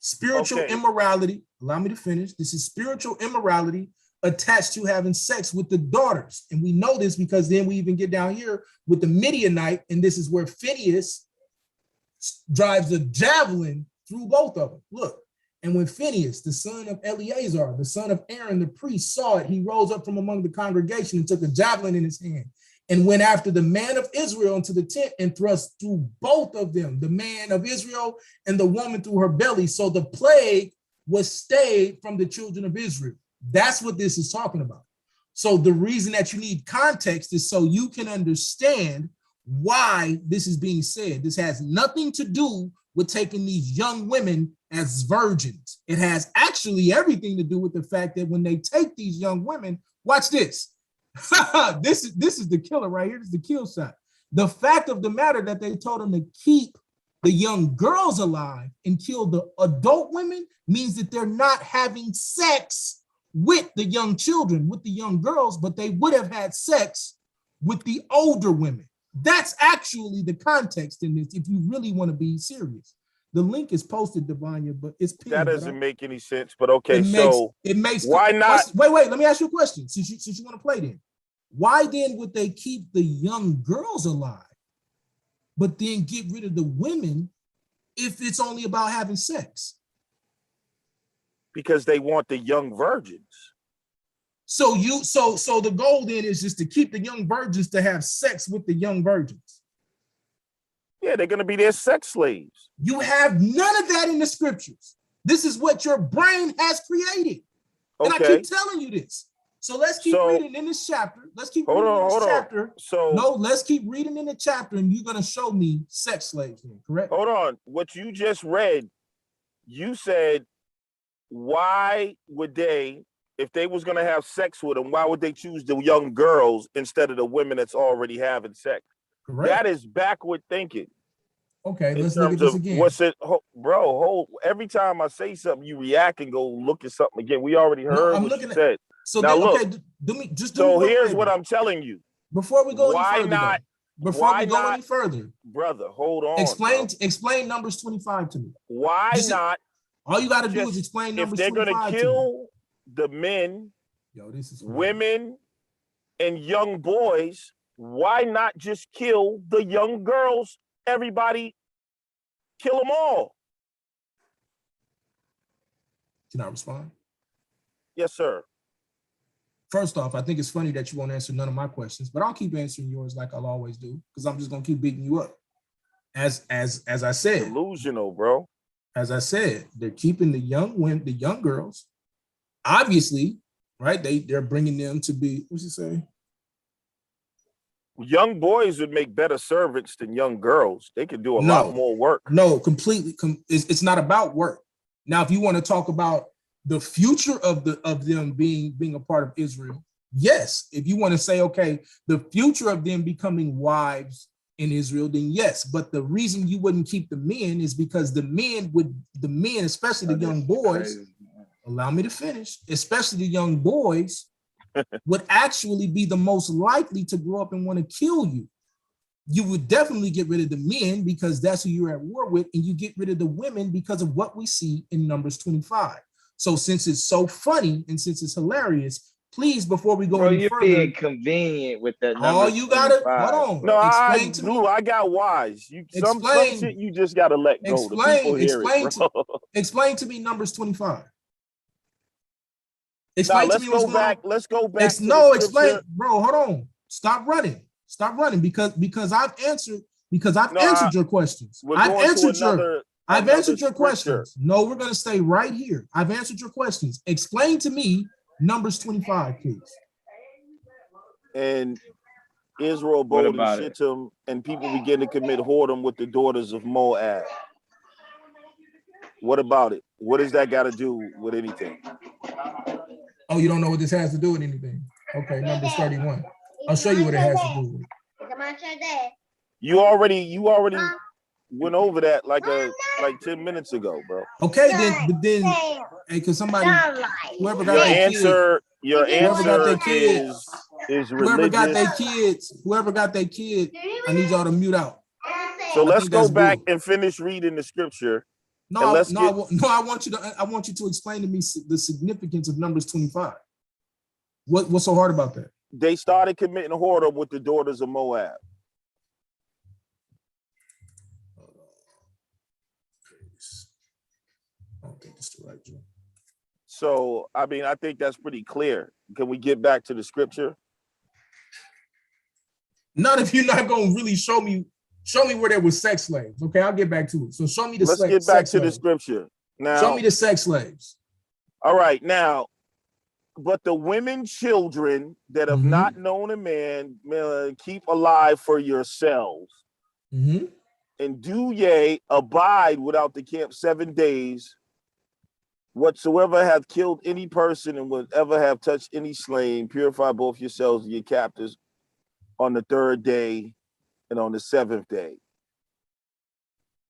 spiritual immorality. Allow me to finish. This is spiritual immorality attached to having sex with the daughters. And we know this because then we even get down here with the Midianite, and this is where Phinehas drives a javelin through both of them. Look, and when Phinehas, the son of Eleazar, the son of Aaron, the priest, saw it, he rose up from among the congregation and took a javelin in his hand and went after the man of Israel into the tent and thrust through both of them, the man of Israel and the woman through her belly. So the plague was stayed from the children of Israel. That's what this is talking about. So the reason that you need context is so you can understand why this is being said. This has nothing to do with taking these young women as virgins. It has actually everything to do with the fact that when they take these young women, watch this. This is the killer right here. This is the kill shot. The fact of the matter that they told them to keep the young girls alive and kill the adult women means that they're not having sex with the young children, with the young girls, but they would have had sex with the older women. That's actually the context in this, if you really want to be serious. The link is posted, Devanya, but it's pinned. That doesn't make any sense, but okay, it makes why not? Wait, let me ask you a question. Since you want to play then, why then would they keep the young girls alive, but then get rid of the women if it's only about having sex? Because they want the young virgins. So the goal then is just to keep the young virgins to have sex with the young virgins. Yeah, they're gonna be their sex slaves. You have none of that in the scriptures. This is what your brain has created. And I keep telling you this. So let's keep reading in this chapter. Let's keep reading in this chapter. Let's keep reading in the chapter, and you're gonna show me sex slaves here, correct? Hold on. What you just read, you said, why would they, if they was gonna have sex with them, why would they choose the young girls instead of the women that's already having sex? Correct. That is backward thinking. Okay, let's look at this again. What's it, bro? Every time I say something, you react and go look at something again. We already heard what you said. So now then, look. okay, do me here's what I'm telling you. Before we go why any further, not? Before we go any further, brother, hold on. Explain Numbers 25 to me. Why not? All you got to do is explain Numbers 25. If they're gonna kill the men Yo, this is women and young boys. Why not just kill the young girls? Everybody, kill them all. Can I respond? Yes, sir. First off, I think it's funny that you won't answer none of my questions, but I'll keep answering yours like I'll always do, because I'm just gonna keep beating you up. As I said, delusional, bro. As I said, they're keeping the young women, the young girls. Obviously, right? They're bringing them to be. What's he say? Young boys would make better servants than young girls. They could do a lot more work. No, completely. It's not about work. Now, if you want to talk about the future of them being a part of Israel, yes. If you want to say, okay, the future of them becoming wives in Israel, then yes. But the reason you wouldn't keep the men is because the men, especially the young boys, allow me to finish, especially the young boys, would actually be the most likely to grow up and want to kill you. You would definitely get rid of the men because that's who you're at war with, and you get rid of the women because of what we see in Numbers 25. So since it's so funny and since it's hilarious, please, before we go any further, you're being convenient with that. Oh, you gotta hold on. No, I got wise. Some shit you just gotta let go. Explain to me Numbers 25. Explain to me what's going on. Let's go back. Explain, bro. Hold on. Stop running because I've answered your questions. I've answered your questions. No, we're gonna stay right here. I've answered your questions. Explain to me Numbers 25, please. And Israel, Bod, and Shittim, and people begin to commit whoredom with the daughters of Moab. What about it? What does that got to do with anything? Oh, you don't know what this has to do with anything? Okay, Numbers 31. I'll show you what it has to do with it. You already went over that like 10 minutes ago, bro. Okay, then, hey, because somebody, whoever got your answer is religious. Whoever got their kid, I need y'all to mute out. So let's go back and finish reading the scripture. I want you to explain to me the significance of Numbers 25. What's so hard about that? They started committing whoredom with the daughters of Moab. I don't think it's the right one. So, I mean, I think that's pretty clear. Can we get back to the scripture? Not if you're not going to really show me where there was sex slaves. Okay, I'll get back to it. So show me the Let's get back to the scripture. Now, show me the sex slaves. All right, now, but the women, children that have not known a man, keep alive for yourselves. And do ye abide without the camp 7 days. Whatsoever hath killed any person and whatever have touched any slain, purify both yourselves and your captives on the 3rd day and on the 7th day.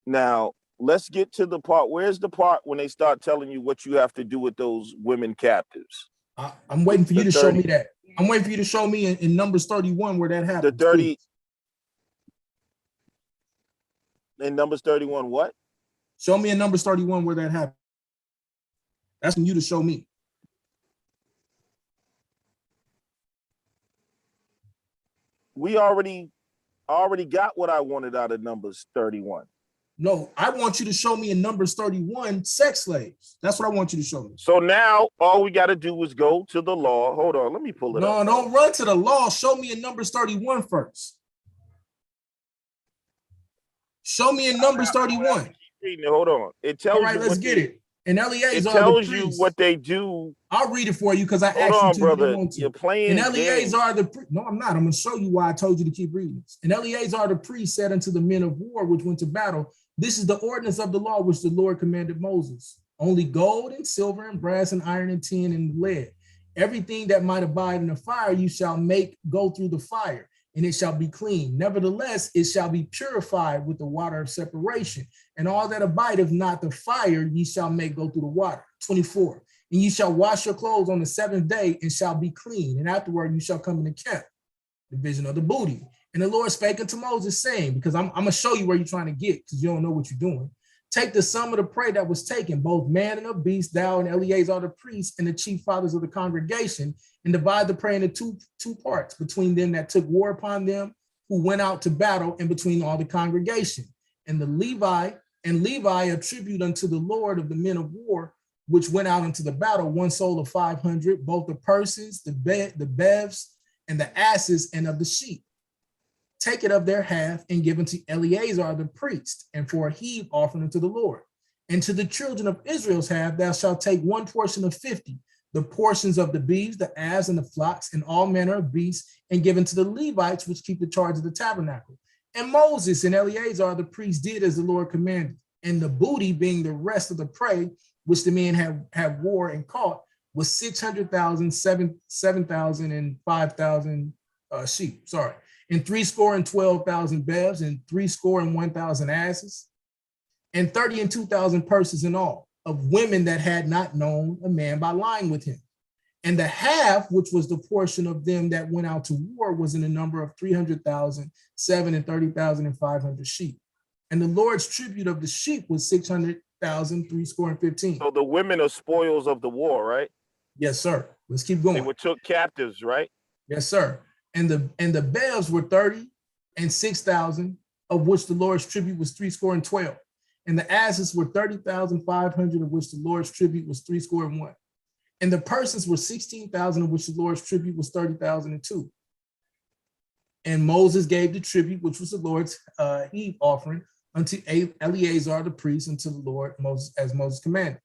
Now, let's get to the part. Where's the part when they start telling you what you have to do with those women captives? I'm waiting for you to show me that. I'm waiting for you to show me in Numbers 31 where that happened. The 30. In Numbers 31, what? Show me in Numbers 31 where that happened. That's from you to show me. We already got what I wanted out of Numbers 31. No, I want you to show me in Numbers 31 sex slaves. That's what I want you to show me. So now all we got to do is go to the law. Hold on, let me pull it up. No, don't run to the law. Show me in Numbers 31 first. Show me in Numbers 31. Keep reading it. Hold on. It tells all right, you. Let's get it. And Eleazar, it tells you what they do. I'll read it for you because I asked you to. Brother. You're playing. And Eleazar the priest. No, I'm not. I'm going to show you why I told you to keep reading this. And Eleazar the priest said unto the men of war which went to battle, this is the ordinance of the law which the Lord commanded Moses. Only gold and silver and brass and iron and tin and lead. Everything that might abide in the fire you shall make go through the fire, and it shall be clean. Nevertheless, it shall be purified with the water of separation. And all that abideth not the fire, ye shall make go through the water. 24. And ye shall wash your clothes on the 7th day and shall be clean. And afterward you shall come in the camp, division of the booty. And the Lord spake unto Moses, saying, because I'm going to show you where you're trying to get, because you don't know what you're doing. Take the sum of the prey that was taken, both man and of beast, thou and Eleazar the priest, and the chief fathers of the congregation, and divide the prey into two parts, between them that took war upon them who went out to battle, and between all the congregation. And Levi attribute unto the Lord of the men of war, which went out into the battle, 1 soul of 500, both the persons, the beeves, and the asses, and of the sheep. Take it of their half and give unto Eleazar the priest, and for a heave offering unto the Lord. And to the children of Israel's half thou shalt take 1 portion of 50, the portions of the beeves, the asses, and the flocks, and all manner of beasts, and give unto the Levites which keep the charge of the tabernacle. And Moses and Eleazar the priest did as the Lord commanded. And the booty, being the rest of the prey which the men have wore and caught, was 600,000, 7,000, and 5,000 sheep. Sorry. And 12,000 beeves, and 1,000 asses, and 32,000 persons in all, of women that had not known a man by lying with him. And the half, which was the portion of them that went out to war, was in the number of 300,000, 7 and 30,000 and 500 sheep. And the Lord's tribute of the sheep was 600,000, 315. So the women are spoils of the war, right? Yes, sir. Let's keep going. They were took captives, right? Yes, sir. And the beeves were 30 and 6,000, of which the Lord's tribute was 312. And the asses were 30,500, of which the Lord's tribute was 301. And the persons were 16,000, of which the Lord's tribute was 30,002. And Moses gave the tribute, which was the Lord's heave offering, unto Eleazar the priest, unto the Lord Moses, as Moses commanded.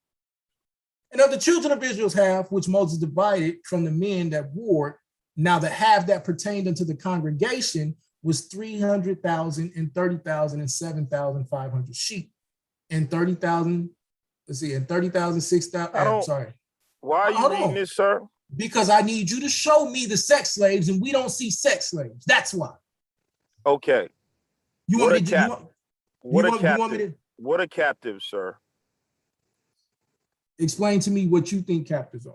And of the children of Israel's half, which Moses divided from the men that warred, now the half that pertained unto the congregation was 300,000 and 30,000 and 7,500 sheep, and 30,000, let's see, and 30,000, 6,000, I'm sorry. Why are you reading this, sir? Because I need you to show me the sex slaves, and we don't see sex slaves. That's why. Okay. You want me to, what a captive, sir. Explain to me what you think captives are.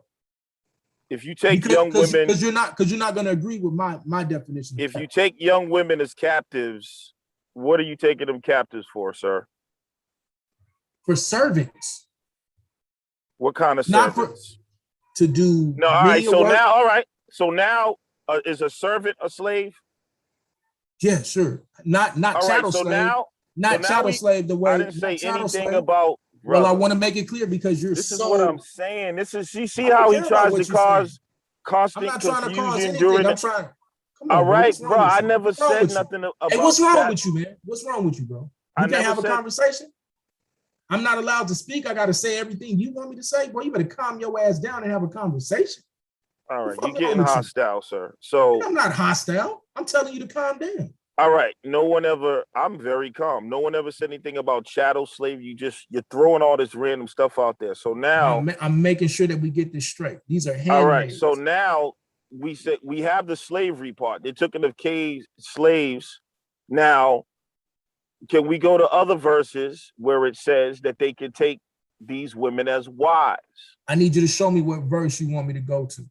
If you take young women, because you're not going to agree with my definition. If you take young women as captives, what are you taking them captives for, sir? For servants. What kind of not servants? To do. No, all right. So now, all right. So now, is a servant a slave? Yeah, sure. Not all chattel right, so slave. Now, not chattel slave. The way I didn't say anything slave. about. Well, I want to make it clear because you're This is so. what I'm saying. This is you see how he tries to cause constant I'm not trying to cause confusion anything. during. I'm trying. Come on, All right, bro. bro. I never said nothing about. Hey, what's wrong that. with you, man? What's wrong with you, bro? I You can't have never a said- conversation. I'm not allowed to speak. I got to say everything you want me to say. Boy, you better calm your ass down and have a conversation. All right, What's you're wrong getting with you? hostile, sir. So I'm not hostile. I'm telling you to calm down. all right, no one ever. I'm very calm. No one ever said anything about chattel slave. You're throwing all this random stuff out there. So now I'm making sure that we get this straight. These are handmaids. all right. So now we said we have the slavery part. They took in the cave slaves. Now, can we go to other verses where it says that they can take these women as wives? I need you to show me what verse you want me to go to.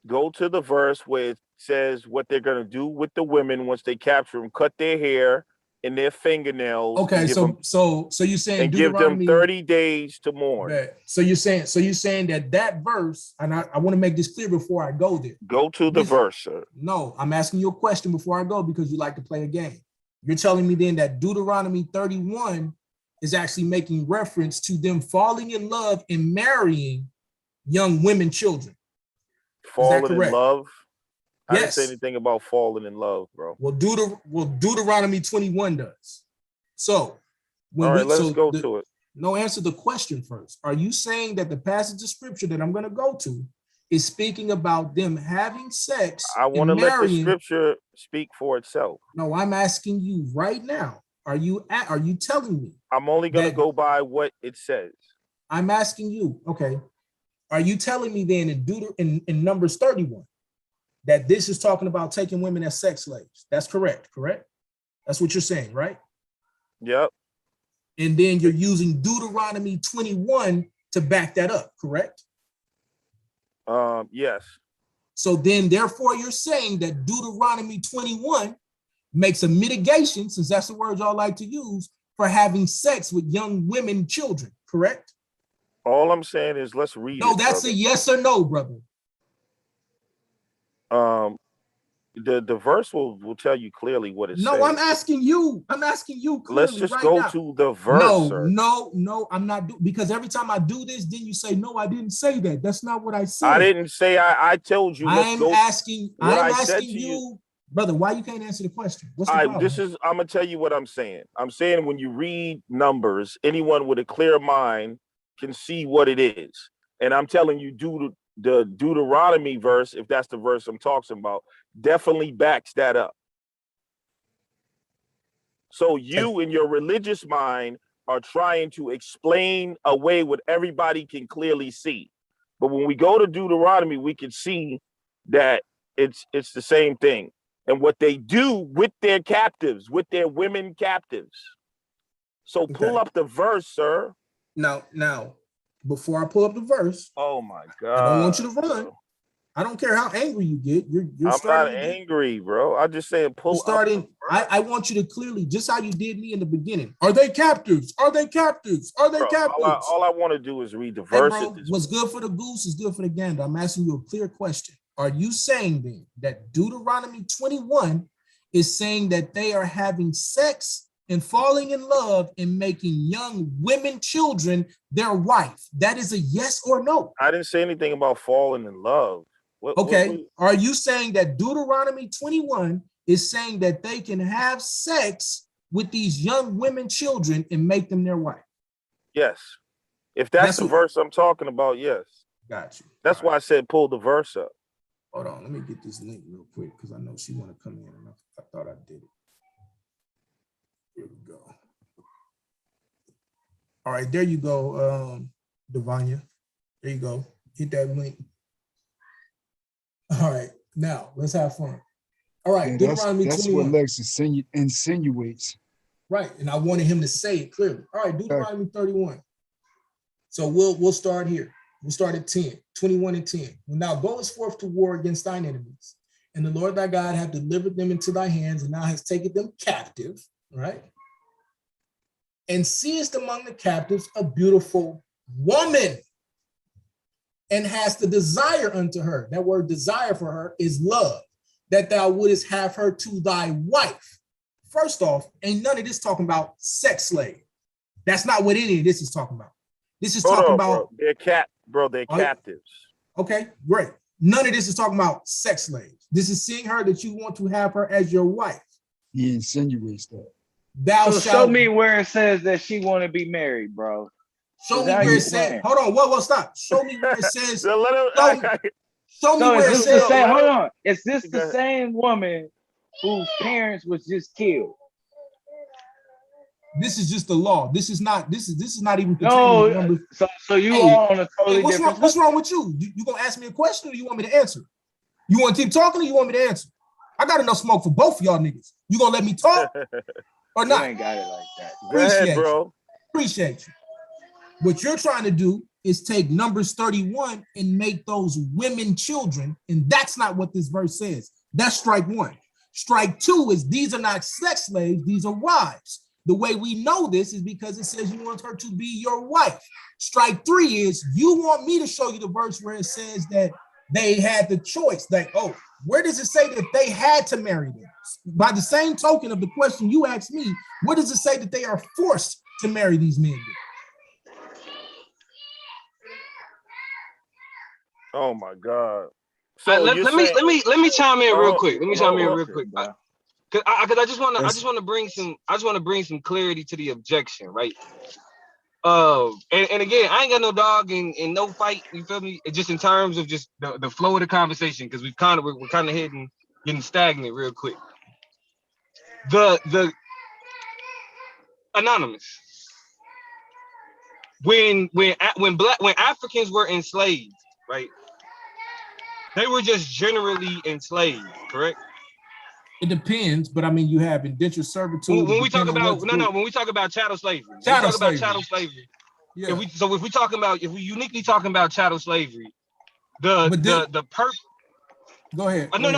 Go to the verse where it says what they're going to do with the women once they capture them, cut their hair and their fingernails. Okay, and give them, so you're saying and give them Deuteronomy 30 days to mourn. Okay. So you're saying that verse, and I want to make this clear before I go there. Go to the verse, sir. No, I'm asking you a question before I go because you like to play a game. You're telling me then that Deuteronomy 31 is actually making reference to them falling in love and marrying young women, children. Falling in love? I didn't Yes. say anything about falling in love, bro. Well, Deuteronomy 21 does. So All right, let's go to it. No, answer the question first. Are you saying that the passage of scripture that I'm going to go to is speaking about them having sex? I want to and let the marrying? scripture speak for itself. No, I'm asking you right now. Are you telling me? I'm only going to that- go by what it says. I'm asking you. Okay. Are you telling me then in Numbers 31 that this is talking about taking women as sex slaves? That's correct. That's what you're saying, right? Yep. And then you're using Deuteronomy 21 to back that up, correct? Yes. So then, therefore, you're saying that Deuteronomy 21 makes a mitigation, since that's the word y'all like to use, for having sex with young women, children, correct? All I'm saying is let's read No, it, that's brother. a yes or no, brother. The verse will tell you clearly what it says. No, I'm asking you. I'm asking you clearly. Let's just right go now. to the verse, sir. No, I'm not because every time I do this, then you say, no, I didn't say that. That's not what I said. I didn't say I told you. I'm asking you, you, brother, why you can't answer the question? What's the all right, problem? I'm gonna tell you what I'm saying. I'm saying when you read Numbers, anyone with a clear mind can see what it is. And I'm telling you, the Deuteronomy verse, if that's the verse I'm talking about, definitely backs that up. So you in your religious mind are trying to explain away what everybody can clearly see. But when we go to Deuteronomy, we can see that it's the same thing. And what they do with their captives, with their women captives. So pull up the verse, sir. Now, before I pull up the verse, oh my God, I don't want you to run. I don't care how angry you get. You're I'm starting not angry, bro. I just saying pull starting. I want you to clearly, just how you did me in the beginning. Are they captives? Are they captives? Are they captives? All I want to do is read the verse. Hey, bro, what's good for the goose is good for the gander. I'm asking you a clear question. Are you saying then that Deuteronomy 21 is saying that they are having sex and falling in love and making young women, children, their wife? That is a yes or no. I didn't say anything about falling in love. Are you saying that Deuteronomy 21 is saying that they can have sex with these young women, children, and make them their wife? Yes. If that's the verse I'm talking about, yes. Got you. That's why I said pull the verse up. Hold on, let me get this link real quick because I know she want to come in and I thought I did it. Here we go. All right, there you go, Devanya. There you go. Hit that link. All right, now let's have fun. All right, Yeah, Deuteronomy that's 21. what Lex insinuates. Right, and I wanted him to say it clearly. All right, Deuteronomy 31. So we'll start here. We'll start at 10, 21 and 10. When thou goest forth to war against thine enemies, and the Lord thy God hath delivered them into thy hands, and thou hast taken them captive, right? And seest among the captives a beautiful woman, and hast the desire unto her. That word desire for her is love, that thou wouldest have her to thy wife. First off, ain't none of this talking about sex slave. That's not what any of this is talking about. This is talking about they're captives. Okay, great. None of this is talking about sex slaves. This is seeing her that you want to have her as your wife. He insinuates that. Thou so shalt show me where it says that she want to be married, bro. Show me where it says. Hold on, whoa, stop. Show me where it says. Show me where it says. Hold on. Is this the same woman whose parents was just killed? This is just the law. This is not. This is not even. No. So you are on a totally different. What's wrong with you? You gonna ask me a question or you want me to answer? You want to keep talking or you want me to answer? I got enough smoke for both of y'all niggas. You gonna let me talk or not? You ain't got it like that. Appreciate you. Appreciate you. What you're trying to do is take Numbers 31 and make those women children, and that's not what this verse says. That's strike one. Strike two is these are not sex slaves, these are wives. The way we know this is because it says you want her to be your wife. Strike three is you want me to show you the verse where it says that they had the choice. Like, oh, where does it say that they had to marry them? By the same token of the question you asked me, where does it say that they are forced to marry these men? Oh my God. So let me chime in real quick. Let me chime in real quick. Cause I just want to bring some clarity to the objection, right? And again, I ain't got no dog in no fight. You feel me? Just in terms of just the flow of the conversation, because we're kind of getting stagnant real quick. The anonymous. When Africans were enslaved, right? They were just generally enslaved, correct? It depends, but I mean, you have indentured servitude. When we talk about when we talk about chattel slavery, yeah. If we uniquely talking about chattel slavery, the purpose. Go ahead. I know.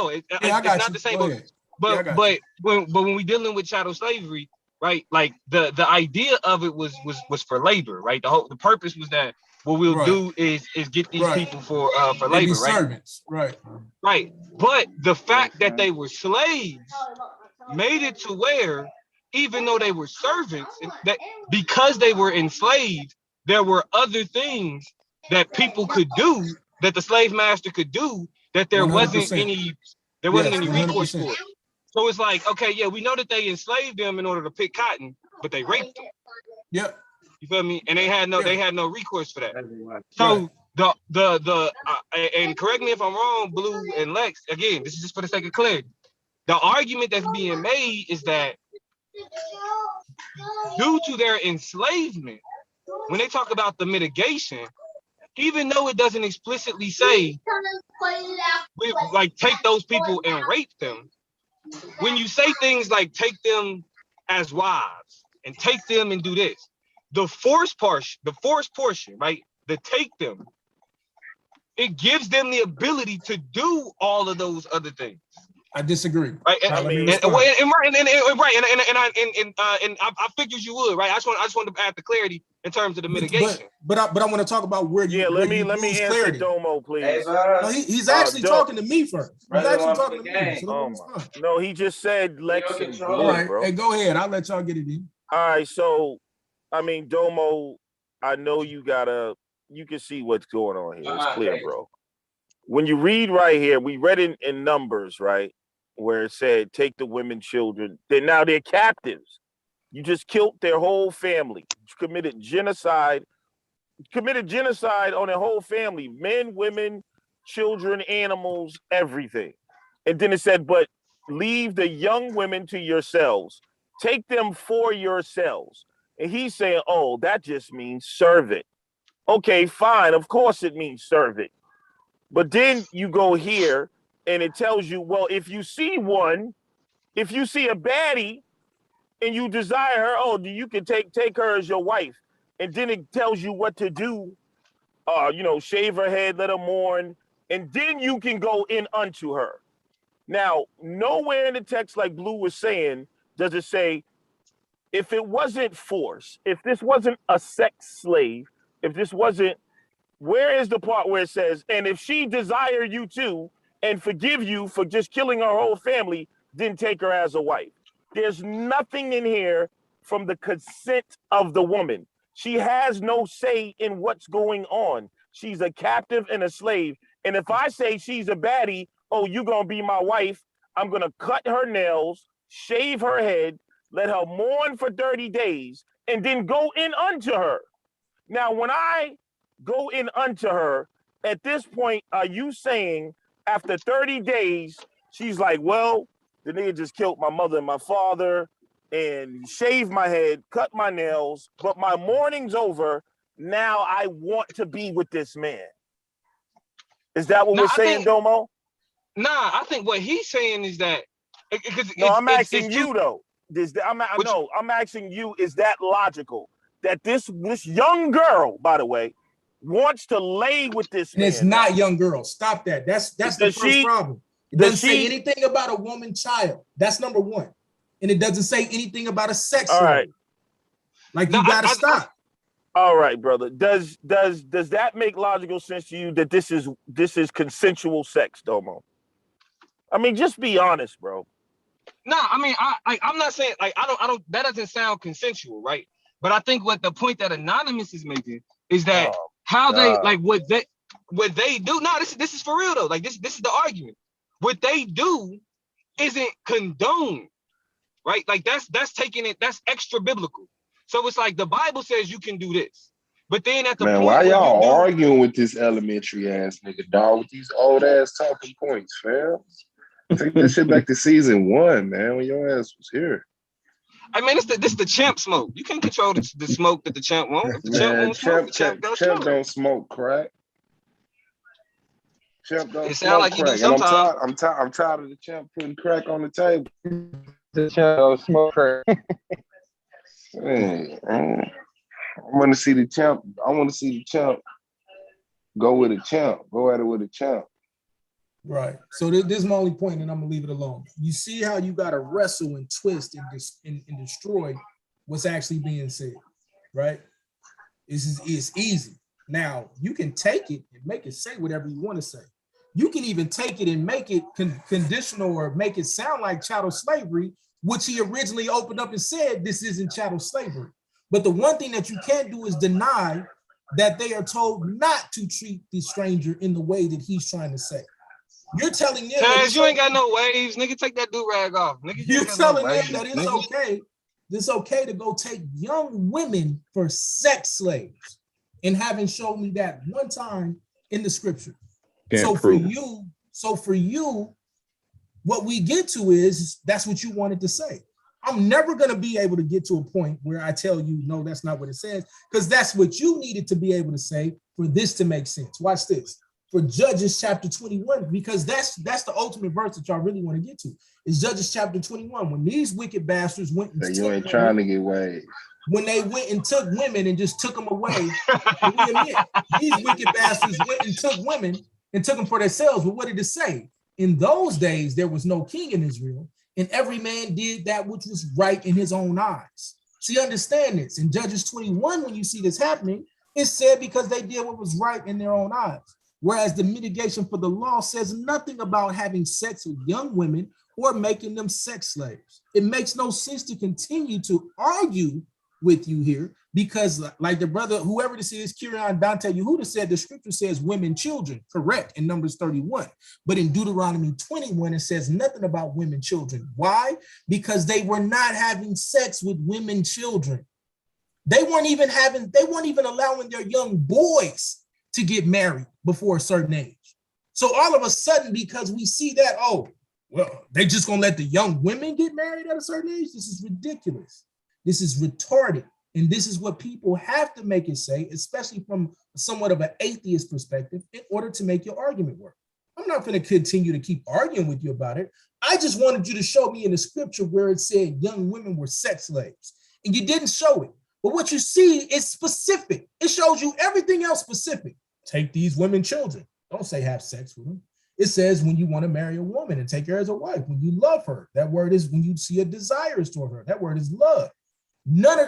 It's not the same. But when we dealing with chattel slavery, right? Like the idea of it was for labor, right? The purpose was that what we'll do is get these people for They be labor, right? servants, right? Right. But the fact that they were slaves made it to where, even though they were servants, that because they were enslaved, there were other things that people could do, that the slave master could do, that there wasn't 100%. any recourse 100%. for. So it's like, okay, yeah, we know that they enslaved them in order to pick cotton, but they raped them. Yep. You feel me? And they had no recourse for that. So and correct me if I'm wrong, Blue and Lex. Again, this is just for the sake of clarity. The argument that's being made is that due to their enslavement, when they talk about the mitigation, even though it doesn't explicitly say we like take those people and rape them, when you say things like take them as wives and take them and do this, the force portion, right? The take them, it gives them the ability to do all of those other things. I disagree. Right, and Let me I figured you would, right? I just wanted to add the clarity in terms of the mitigation. But I want to talk about where you. Let me answer clarity. Domo, please. Hey, no, he's actually talking to me first. He's actually talking to me. So no, he just said Lex and Blue, all right, bro. hey, go ahead. I'll let y'all get it in. All right, so I mean, Domo, I know you can see what's going on here. It's clear, bro. When you read right here, we read in Numbers, right, where it said, take the women, children. Now they're captives. You just killed their whole family. You committed genocide on their whole family, men, women, children, animals, everything. And then it said, but leave the young women to yourselves. Take them for yourselves. And he's saying, oh, that just means serve it. Okay, fine. Of course it means serve it. But then you go here and it tells you, well, if you see a baddie and you desire her, you can take her as your wife. And then it tells you what to do. Shave her head, let her mourn, and then you can go in unto her. Now, nowhere in the text, like Blue was saying, does it say, if it wasn't force, if this wasn't a sex slave, where is the part where it says, and if she desire you too, and forgive you for just killing her whole family, then take her as a wife? There's nothing in here from the consent of the woman. She has no say in what's going on. She's a captive and a slave. And if I say she's a baddie, you're going to be my wife, I'm going to cut her nails, shave her head, let her mourn for 30 days, and then go in unto her. Now, when I go in unto her, at this point, are you saying after 30 days, she's like, well, the nigga just killed my mother and my father and shaved my head, cut my nails, but my mourning's over. Now I want to be with this man. Is that what we're saying, Domo? Nah, I think what he's saying is that. I'm asking you though. I'm asking you, is that logical? That this young girl, by the way, wants to lay with this man. It's not young girl. Stop that. That's the first problem. It doesn't say anything about a woman child. That's number one. And it doesn't say anything about a sex. All right. Like you gotta stop. All right, brother. Does that make logical sense to you that this is consensual sex, Domo? I mean, just be honest, bro. No, I mean, I'm not saying like I don't. That doesn't sound consensual, right? But I think what the point that Anonymous is making is that they like what they do. No, this is for real though. Like this is the argument. What they do isn't condoned, right? Like that's taking it. That's extra biblical. So it's like the Bible says you can do this, but then at the point why y'all arguing with this elementary ass nigga, dog, with these old ass talking points, fam? Take that shit back to season 1, man, when your ass was here. I mean, this the champ smoke. You can't control the smoke that the champ wants. If the champ won't smoke, the champ don't smoke crack. Champ don't it smoke like crack. And I'm tired of the champ putting crack on the table. The champ don't smoke crack. Hey, I want to see the champ. I want to see the champ go with a champ. Go at it with a champ. Right. So this is my only point, and I'm gonna leave it alone. You see how you gotta wrestle and twist and destroy what's actually being said, right? It's easy. Now, you can take it and make it say whatever you want to say. You can even take it and make it conditional or make it sound like chattel slavery, which he originally opened up and said this isn't chattel slavery. But the one thing that you can't do is deny that they are told not to treat the stranger in the way that he's trying to say. You're telling them Taz, you ain't got no waves, nigga. Take that do-rag off. Nigga, you're telling them that it's okay. It's okay to go take young women for sex slaves, and haven't shown me that one time in the scripture. So for you, what we get to is that's what you wanted to say. I'm never going to be able to get to a point where I tell you, no, that's not what it says, because that's what you needed to be able to say for this to make sense. Watch this. For Judges chapter 21, because that's the ultimate verse that y'all really want to get to. Is Judges chapter 21. When these wicked bastards went and you ain't trying to get waves. When they went and took women and just took them away, we admit, these wicked bastards went and took women and took them for themselves. But what did it say? In those days, there was no king in Israel, and every man did that which was right in his own eyes. See, understand this. In Judges 21, when you see this happening, it said because they did what was right in their own eyes. Whereas the mitigation for the law says nothing about having sex with young women or making them sex slaves. It makes no sense to continue to argue with you here, because like the brother, whoever this is, Kirian Dante Yehuda said, the scripture says women, children, correct, in Numbers 31. But in Deuteronomy 21, it says nothing about women, children. Why? Because they were not having sex with women, children. They weren't even allowing their young boys to get married before a certain age. So all of a sudden, because we see that, oh, well, they just gonna let the young women get married at a certain age? This is ridiculous. This is retarded. And this is what people have to make it say, especially from somewhat of an atheist perspective, in order to make your argument work. I'm not going to continue to keep arguing with you about it. I just wanted you to show me in the scripture where it said young women were sex slaves. And you didn't show it. But what you see is specific. It shows you everything else specific. Take these women, children. Don't say have sex with them. It says when you want to marry a woman and take her as a wife, when you love her. That word is when you see a desire toward her. That word is love.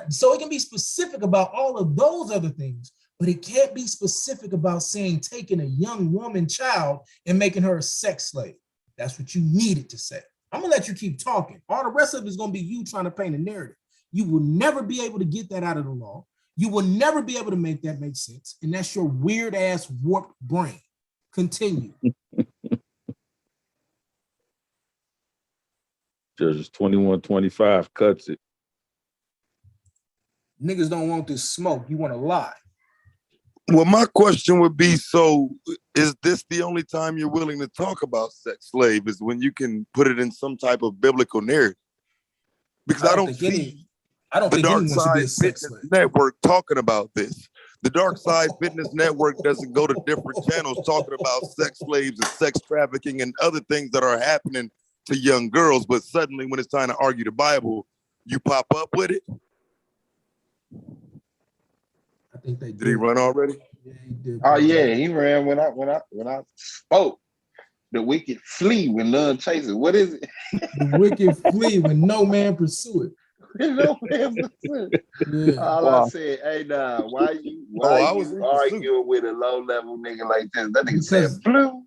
So it can be specific about all of those other things, but it can't be specific about saying taking a young woman child and making her a sex slave. That's what you needed to say. I'm gonna let you keep talking. All the rest of it is gonna be you trying to paint a narrative. You will never be able to get that out of the law. You will never be able to make that make sense. And that's your weird ass warped brain. Continue. Judges 21:25 cuts it. Niggas don't want this smoke. You want to lie. Well, my question would be, so is this the only time you're willing to talk about sex slave, is when you can put it in some type of biblical narrative? Because I don't see the Dark Side Fitness Network talking about this. The Dark Side Fitness Network doesn't go to different channels talking about sex slaves and sex trafficking and other things that are happening to young girls, but suddenly when it's time to argue the Bible, you pop up with it. I think they did. He run already? Yeah, he did. Oh yeah, he ran when I spoke. The wicked flee when none chases. What is it? The wicked flee when no man pursue it. No man pursue it. Yeah. All I said, hey nah, why you arguing with a low level nigga like this? That nigga said blue.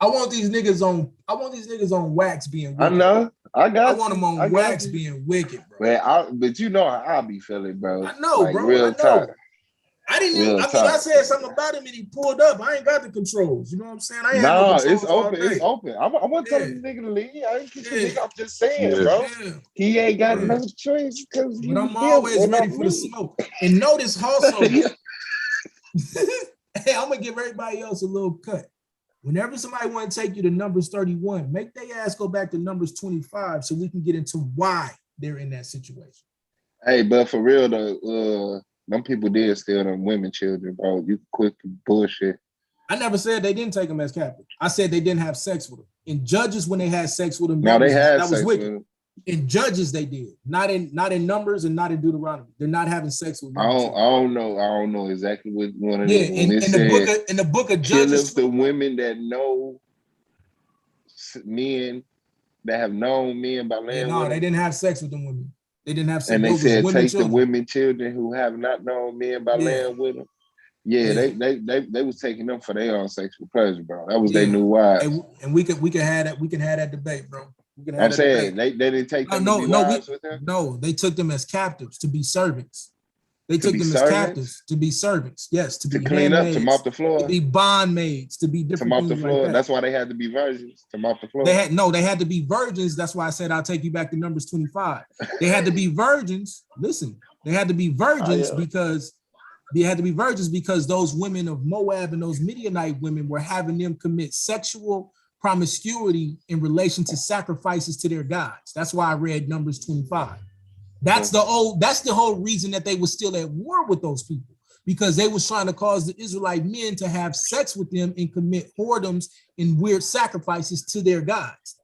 I want these niggas on wax being wicked. I know. I want them on wax being wicked, bro. But you know how I be feeling, bro. I know, like, bro. Real I know. time. I didn't even, I said something about him and he pulled up. I ain't got the controls. You know what I'm saying? I ain't no, had no it's open. It's open. I want to tell the nigga to leave. I ain't keep the nigga. I'm just saying, bro. He ain't got no choice because But I'm always ready for the smoke. And notice also, hey, I'm gonna give everybody else a little cut. Whenever somebody want to take you to Numbers 31, make their ass go back to Numbers 25 so we can get into why they're in that situation. Hey, but for real though, them people did steal them women, children, bro. You quit the bullshit. I never said they didn't take them as captive. I said they didn't have sex with them. In Judges, when they had sex with them, no, they had that sex was wicked. with them. In Judges, they did. Not in Numbers and not in Deuteronomy. They're not having sex with women. I don't know exactly what one of them. Yeah, in the book of Judges, the women that know men that have known men by land. No, they didn't have sex with them women. They didn't have sex. And they Those said was women, take the children. women children who have not known men by laying with them. Yeah, they was taking them for their own sexual pleasure, bro. That was their new wives. And we can have that debate, bro. We can have I'm that saying debate. they didn't take them to be wives with them. No, they took them as captives to be servants. They To took be them as servants? captives to be servants. Yes, to To be clean up, to handmaids, mop the floor. to be bondmaids, to be To different mop the things floor. like that. That's why they had to be virgins to mop the floor. They had to be virgins. That's why I said I'll take you back to Numbers 25. They had to be virgins. Listen, they had to be virgins because those women of Moab and those Midianite women were having them commit sexual promiscuity in relation to sacrifices to their gods. That's why I read Numbers 25. That's the whole reason that they were still at war with those people, because they was trying to cause the Israelite men to have sex with them and commit whoredoms and weird sacrifices to their gods.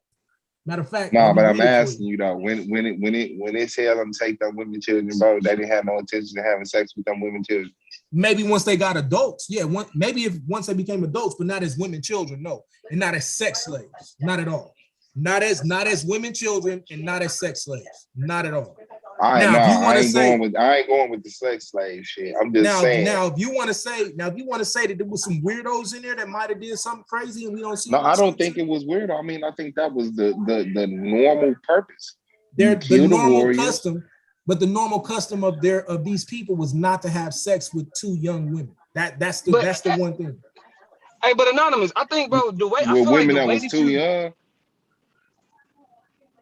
Matter of fact, No, but I'm asking you though, when it tell them take them women children, bro, they didn't have no intention of having sex with them women children. Maybe once they got adults, maybe once they became adults, but not as women children, no, and not as sex slaves, not at all. Not as women children and not as sex slaves, not at all. I ain't going with the sex slave shit. I'm just saying. Now, if you want to say that there was some weirdos in there that might have did something crazy and we don't see. No, I don't think it was weird. I mean, I think that was the normal purpose. The normal custom, but the normal custom of these people was not to have sex with two young women. That's the one thing. Hey, but Anonymous, I think, bro, the way I feel women like the that way was that too you, young.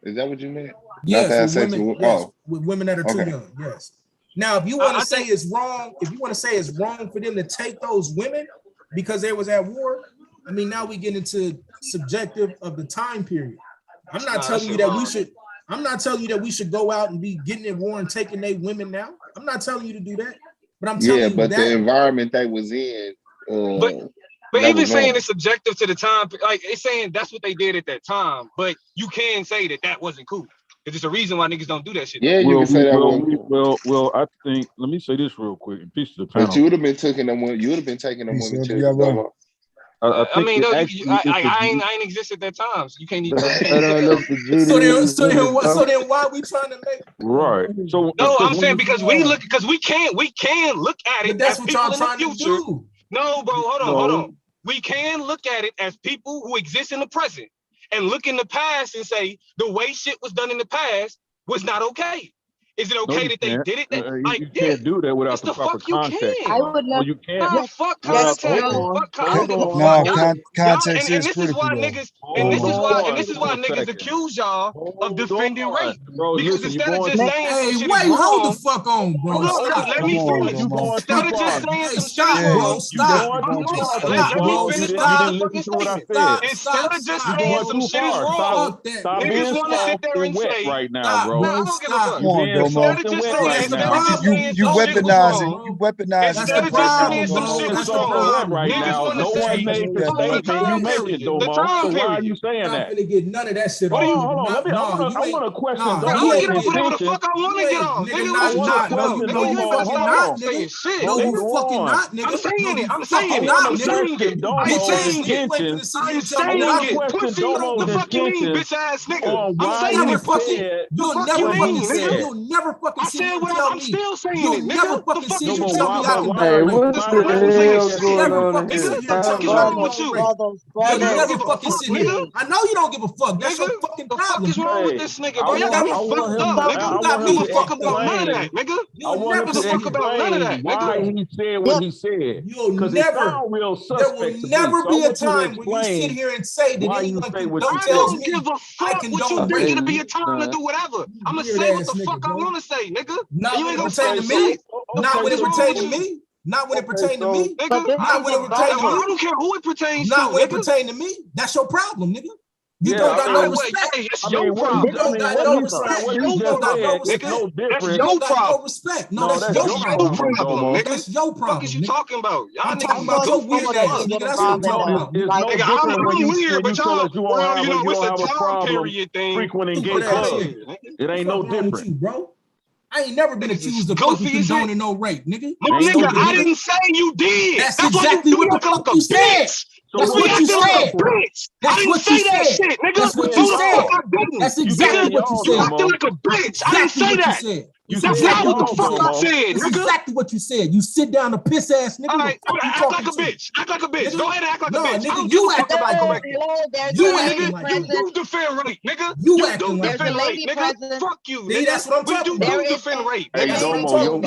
Is that what you meant? Yes, not to have sex with women that are too young. Yes. Now, if you want to say it's wrong, for them to take those women because they was at war, I mean, now we get into subjective of the time period. I'm not telling you that we should. I'm not telling you that we should go out and be getting in war and taking their women now. I'm not telling you to do that. But I'm telling you but that the environment they was in. But even saying it's subjective to the time, like it's saying that's what they did at that time. But you can say that wasn't cool. It's just a reason why niggas don't do that shit. Yeah, you can say that wasn't cool. Well, I think, let me say this real quick in peace to the panel. But you would have been taking them women. You would have been taking them women too. I mean, no, I ain't exist at that time, so you can't even. So then why are we trying to make? Right. So no, I'm saying because we can look at it. But that's as what y'all people trying in the to future. do. No, bro, hold on. We can look at it as people who exist in the present and look in the past and say the way shit was done in the past was not okay. Is it okay that they did it? You can't do that without the proper context. I would No, you can't. No, fuck context. Fuck context is this is critical. why niggas, and this is why niggas accuse y'all of defending rape. Bro, because listen, instead of just saying Hey, some shit wait, is wrong, hold the fuck on, bro. let me finish. Instead of just saying some shit is wrong, let me finish my motherfucking statement. Instead of just saying some shit is wrong, niggas want to sit there and say, right now, bro. I don't give a fuck. Come on, Instead of just saying, you weaponizing. You weaponizing. instead of just saying some shit was wrong, right niggas now. want to No say one made the statement. You make it, Domo. So why are you saying I'm that? not gonna get none of that shit. What are you? Hold on. I want to question I Domo's get off whatever the intention. fuck I want to get off. Nigga, I let's want talk to about question it. Nigga, you ain't Domo. gotta Hold stop on. saying shit. No, you Hold fucking on. not, nigga. I'm saying it. I'm I saying it. want I'm to saying question it. Domo's I'm saying it. intentions. I'm saying it. Pussy, the fuck you mean, bitch ass nigga? I'm saying it, pussy. The fuck you mean, nigga? You'll never fucking I see said me what tell I'm me. still saying You'll it, never nigga. fucking The fuck see is me you tell me talking I about? can Hey, rape. what the hell going Never on in fucking sit this? here and tell me What's I wrong can with you? rape. You'll never fucking sit here. nigga. I know you don't give a fuck. That's your fucking The fuck problem. is wrong with this nigga, I bro? Y'all got me want fucked him. up, I nigga. want Give him a to fuck about none of explain. that, nigga. I want him Give a to fuck about none of that, explain why nigga. he said what he said. You'll Because it never. sounds real There suspect will to me. never So I be a want you to time where you sit explain here and say that why you anyone say what you I tells don't me give a I fuck what you condone think rape. it'll be a time to do whatever. I'ma Weird say what ass the fuck nigga, I bro. wanna say, nigga. Not And you when ain't it gonna pertain to fucking say me. it. The Not fuck when is it wrong pertain with to you? me. Not when it pertain to me. Nigga, Not when it pertain to I me. don't care who it pertains Not to, when it nigga. pertain to me. That's your problem, nigga. You Yeah, don't got no Wait, respect. hey, it's I your mean, what problem. You don't got no respect. That's what your he You just don't got no problem, said is nigga. no That's You different. don't your got no problem. respect. No, No, that's that's your your Your problem. problem, problem, Domo. nigga. That's your Fuck problem, is you nigga. talking about? Y'all I'm niggas talking is about your goofy as weird ass, fuck. nigga. That's what I'm talking about. It's no Nigga, different when I'm you weird, but tell y'all, us you well, you know, don't it's a have a time problem period thing. frequenting gay Stupid ass clubs. shit. It ain't What no the fuck wrong with different. you, bro? I ain't never been Niggas is accused of fucking goofy as condoning no rape, nigga. My Ain't no nigga, I different. didn't say you did. That's That's why you exactly do what the acting like fuck a you said. bitch. That's what you said. That's what you said. That's what you said. That's exactly what you said. You acting like a bitch. I didn't say that. That's exactly what the fuck I said, That's nigga. exactly what you said. You sit down a piss ass nigga. All right, act like a bitch. Act like a bitch. Go ahead and act like a bitch. Nigga, you acting like a bitch. You acting like you do defend rape, nigga. You do defend rape, nigga. Fuck you, nigga. That's what I'm talking about. You do defend rape. Hey, Nigga. Domo,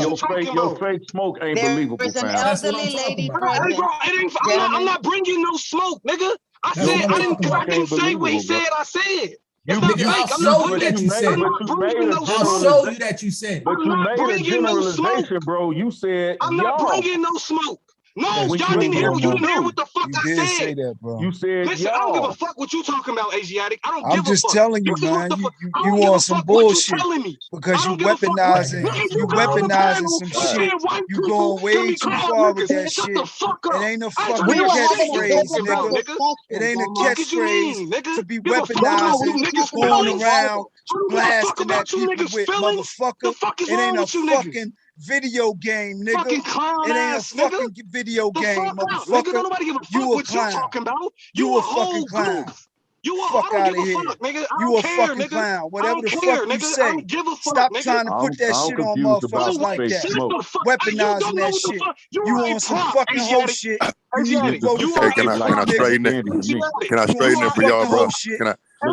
your fake smoke ain't believable, fam. That's what I'm talking about. Hey, bro, I'm not bringing no smoke, nigga. I said I didn't say what he said. I said. I'll show you that you said it. I'll show you that you said it. But you made a generalization, bro. You said I'm not bringing no smoke. No, y'all didn't hear what the fuck I said. Say that, bro. You said listen, I don't give a fuck what you talking about, Asiatic. I don't give a fuck. I'm just telling you, man. You on some bullshit because you weaponizing some shit. You going way too far with that shit. It ain't a fucking catchphrase, nigga. It ain't a catchphrase to be weaponizing, going around blasting at people with, motherfucker. It ain't a fucking video game, nigga. It ain't a fucking video game, motherfucker. You a clown. You a fucking clown. Fuck out of here. You a fucking clown. Whatever the fuck you say. Stop trying to put that shit on motherfuckers like that. Weaponizing that shit. You on some fucking whole shit. You need to go to fucking can I straighten it? Can I straighten it for y'all, bro? Can I? Hey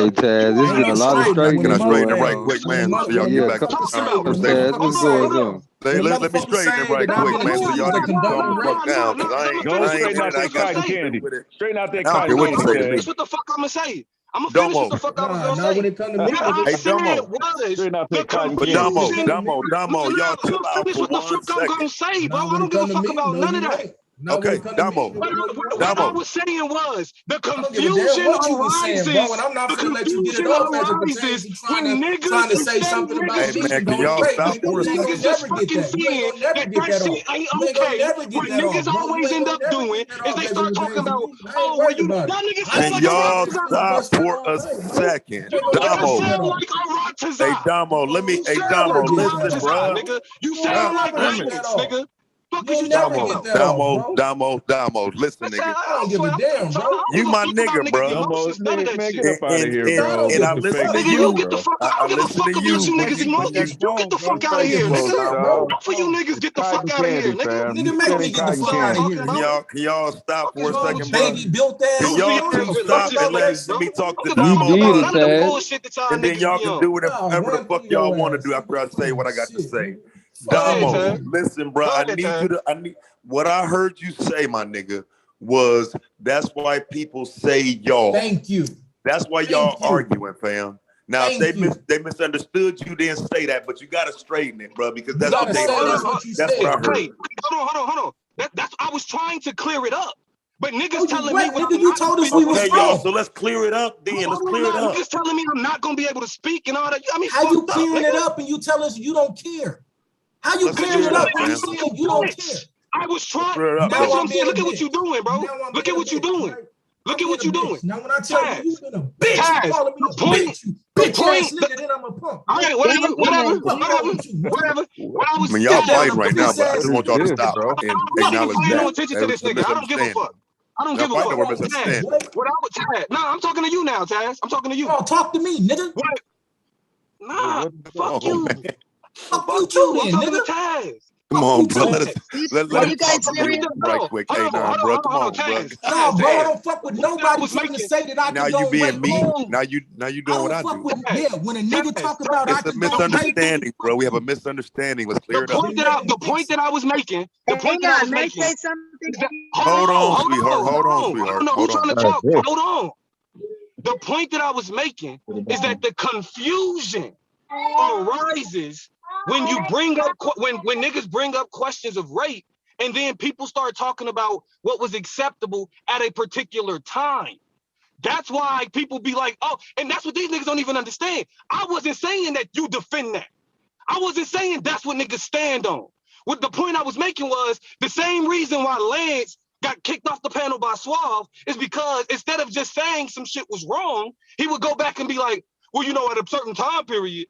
Taz, there's been a lot of straightening. Can I straighten it right quick, man? So y'all get back to the conversation. Taz, what's going on? Let me straighten it right quick, man. So y'all niggas calm the fuck down, cause I ain't got candy. Straighten out that I don't care what you say to me. What the fuck I'm gonna say? I'm gonna finish what the fuck I was gonna say. When it comes to me, Damo, y'all chill out for 1 second. Bro, I don't give a fuck about none of that. Okay, Damo. What I was saying was the confusion arises. I'm not gonna let you get it off as it pertains to trying to say something about hey, man, can y'all stop for a second? Niggas just fucking seeing that shit ain't okay. What niggas always end up doing is they start talking about, oh, well, you niggas can y'all stop for a second? Damo. Hey, Damo, hey, Damo, listen, bro. You sound like nigga. Damo, listen, nigga. I don't give a damn, bro. You my nigga, bro. And I listen to you. I listen to you. You get the fuck out of here, nigga. For you niggas, get the fuck out of here, nigga. Nigga, make me get the fuck out of here. Can y'all stop for a second, bro? Baby built that. Can y'all two stop and let me talk to Damo? And then y'all can do whatever the fuck y'all want to do after I say what I got to say. Damo, listen, bro. What I heard you say, my nigga, was that's why people say y'all. Thank you. That's why y'all arguing, fam. Now, if they misunderstood you, didn't say that, but you gotta straighten it, bro, because that's what they heard. That's what I heard. Hey, hold on. That's I was trying to clear it up. But niggas telling me nigga, you told us we was wrong. Y'all, so let's clear it up then. Let's clear it up. Niggas telling me I'm not gonna be able to speak and all that. I mean, how you clearing it up and you tell us you don't care? How you clearing it up when you saying you don't care? I was trying. That's what I'm saying. Look at what you doing, bro. Look at what you doing. Look at what you doing. Now when I tell you you've been a bitch, you calling me a bitch, you bitch ass nigga, then I'm a punk. All right, whatever. What I was I mean, y'all fighting right now, but I just want y'all to stop and acknowledge that. No attention to this nigga. I don't give a fuck. I don't give a fuck. What I was Taz. Nah, I'm talking to you now, Taz. I'm talking to you. Oh, talk to me, nigga. What? Nah, fuck you. Fuck you too, then, nigga. Taz. Come on, bro. Let you guys serious? Right quick. Hey, nah, bro. Come on, bro. Nah, bro, I don't fuck with nobody trying to say that I now you being me. Now you doing what I do. When a nigga talk about it's a misunderstanding, bro. We have a misunderstanding. Let's clear it up. The point that I was making. Hold on, sweetheart. Hold on. Hold on. The point that I was making is that the confusion arises when you bring up when niggas bring up questions of rape, and then people start talking about what was acceptable at a particular time. That's why people be like, oh, and that's what these niggas don't even understand. I wasn't saying that you defend that. I wasn't saying that's what niggas stand on. What the point I was making was the same reason why Lance got kicked off the panel by Suave is because instead of just saying some shit was wrong, he would go back and be like, well, you know, at a certain time period,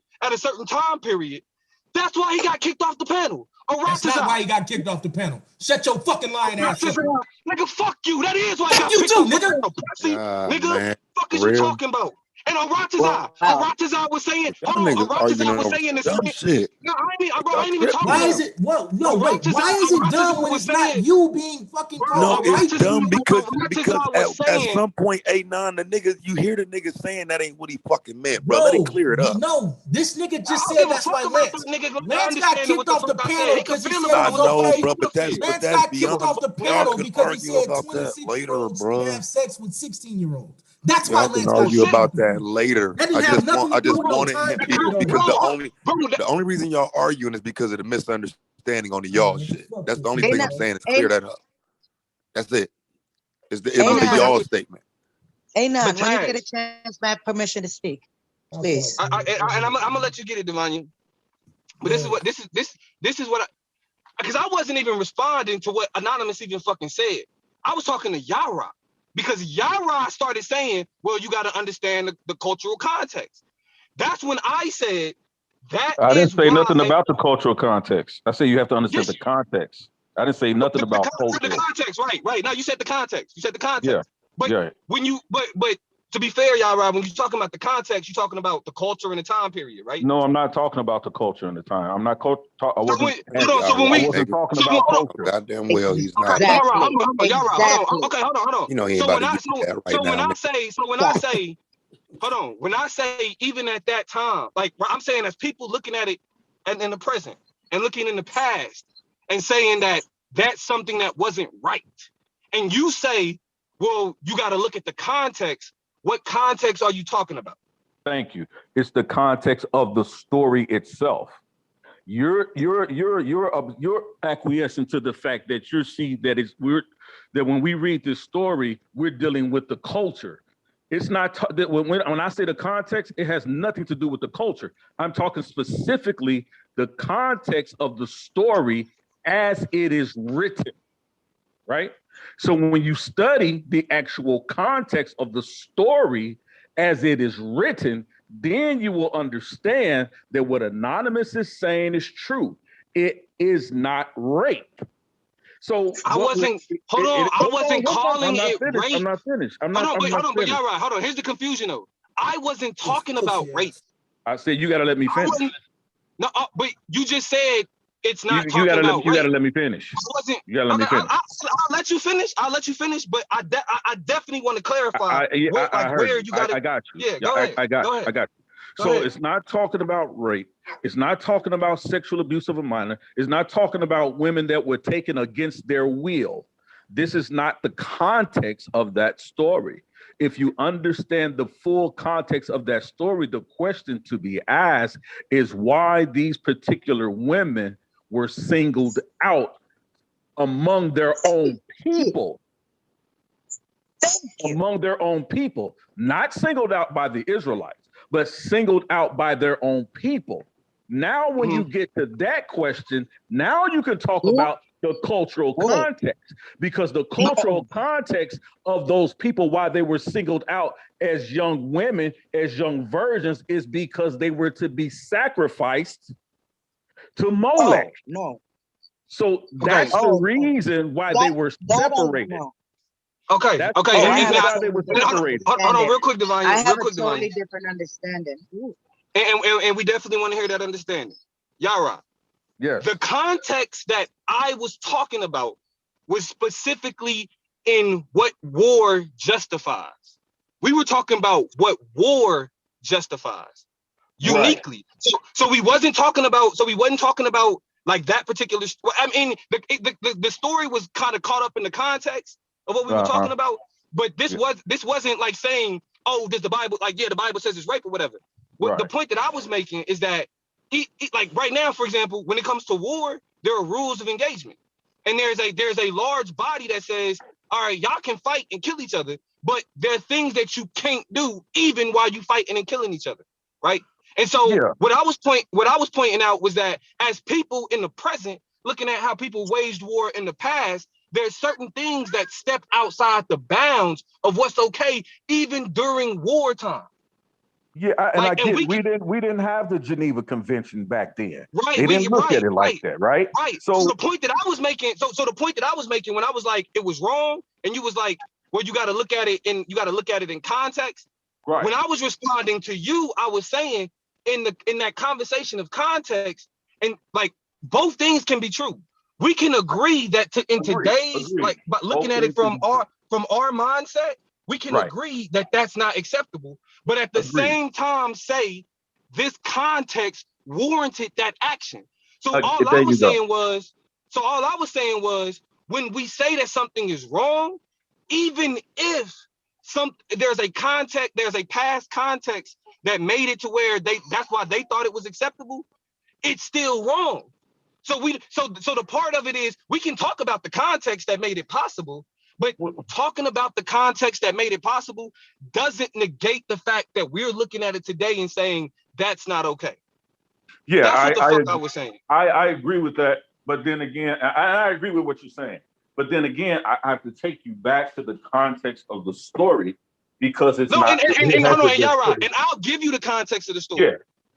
that's why he got kicked off the panel. That's not why he got kicked off the panel. Shut your fucking lying ass up. Nigga, fuck you. That is why he got you kicked too, off the nigga. panel, pussy. Nigga, Man, fuck is for you real? talking about? And Aratazar was saying, Y'all hold on, niggas arguing Aratazar was over saying the dumb same. shit. No, I ain't even talking Why about is it? Well, no, wait. Aratazar- Why is it dumb Aratazar when was it's not saying- you being fucking called No, a it's racist? dumb because Aratazar was at saying- some point, A9, the niggas, you hear the niggas saying that ain't what he fucking meant, bro. Bro, Let it clear it up. No, this nigga just I said don't that's give a why fuck about Lance. that nigga. Lance got Understanding kicked what the off the fuck I said. panel He because he confirmed said about it was what I know, okay. bro, but that's Lance got kicked beyond. off the Y'all panel can because he argue said about that 26-year-olds later, can bro. have sex with 16-year-olds. That's why Y'all can Lance got argue kicked about off the that panel. later. That didn't have nothing to I do just with no wanted time him period on because that. the only reason y'all arguing is because of the misunderstanding on the y'all shit. That's the only thing I'm saying is clear that up. That's it. It's the y'all statement. A9, when you get a chance, I have permission to speak, please. And I'm gonna let you get it, Devon. But this is what because I wasn't even responding to what Anonymous even fucking said. I was talking to Yara because Yara started saying, well, you got to understand the cultural context. That's when I said that I didn't say why nothing about the cultural context. I say you have to understand the context. I didn't say nothing about culture. The context, right. Now you said the context. You said the context. Yeah. But yeah. when you but to be fair, Yara, when you're talking about the context, you're talking about the culture and the time period, right? No, I'm not talking about the culture and the time. I'm not. I wasn't talking so about culture. Goddamn well, he's not. Okay, hold on. Okay, hold on. You know he ain't So about when to I get that right now. when I say, even at that time, like I'm saying, as people looking at it and in the present and looking in the past and saying that that's something that wasn't right, and you say, well, you got to look at the context. What context are you talking about? Thank you. It's the context of the story itself. You're acquiescing to the fact that you're seeing that that when we read this story, we're dealing with the culture. It's not that when I say the context, it has nothing to do with the culture. I'm talking specifically the context of the story as it is written, right? So when you study the actual context of the story as it is written, then you will understand that what Anonymous is saying is true. It is not rape. So I wasn't calling it rape. I'm not finished. But y'all right. Hold on. Here's the confusion though. I wasn't talking about rape. I said you got to let me finish. No, but you just said it's not you gotta about rape. You got to let me finish. You got to let me finish. I'll let you finish. I'll let you finish. But I definitely want to clarify where you got it. I got you. Yeah, go ahead. I got you. So it's not talking about rape. It's not talking about sexual abuse of a minor. It's not talking about women that were taken against their will. This is not the context of that story. If you understand the full context of that story, the question to be asked is why these particular women were singled out among their own people. Among their own people, not singled out by the Israelites, but singled out by their own people. Now, when you get to that question, now you can talk about the cultural context, because the cultural context of those people, why they were singled out as young women, as young virgins, is because they were to be sacrificed to Molech. So that's the reason why they were separated. Okay. That's okay. why they were separated. Hold on, real quick, Divine. I have real quick, a totally Divine. different understanding. And we definitely want to hear that understanding. Yara. Yes. The context that I was talking about was specifically in what war justifies. We were talking about what war justifies uniquely. Right. So we wasn't talking about. So we wasn't talking about like that particular. I mean, the story was kind of caught up in the context of what we were talking about. But this wasn't like saying, oh, does the Bible the Bible says it's rape or whatever. The point that I was making is that like right now, for example, when it comes to war, there are rules of engagement, and there's a large body that says, all right, y'all can fight and kill each other, but there are things that you can't do even while you fighting and killing each other, right? And so what I was pointing out was that as people in the present, looking at how people waged war in the past, there's certain things that step outside the bounds of what's okay, even during wartime. Yeah, Like, and we didn't have the Geneva Convention back then. Right, They didn't look right, at it like right, that, right? right. So the point that I was making, so the point that I was making when I was like, it was wrong, and you was like, well, you got to look at it in context. Right. When I was responding to you, I was saying in that conversation of context, and like both things can be true. We can agree that today's like, but looking at it from our mindset, we can agree that that's not acceptable. But at the same time, say this context warranted that action. So all I was saying was, when we say that something is wrong, even if there's a past context that made it to where that's why they thought it was acceptable, it's still wrong. So the part of it is we can talk about the context that made it possible, but talking about the context that made it possible doesn't negate the fact that we're looking at it today and saying that's not okay. Yeah, that's what the fuck I was saying. I agree with that, but then again, I agree with what you're saying. But then again, I have to take you back to the context of the story because it's not. And y'all right. And I'll give you the context of the story.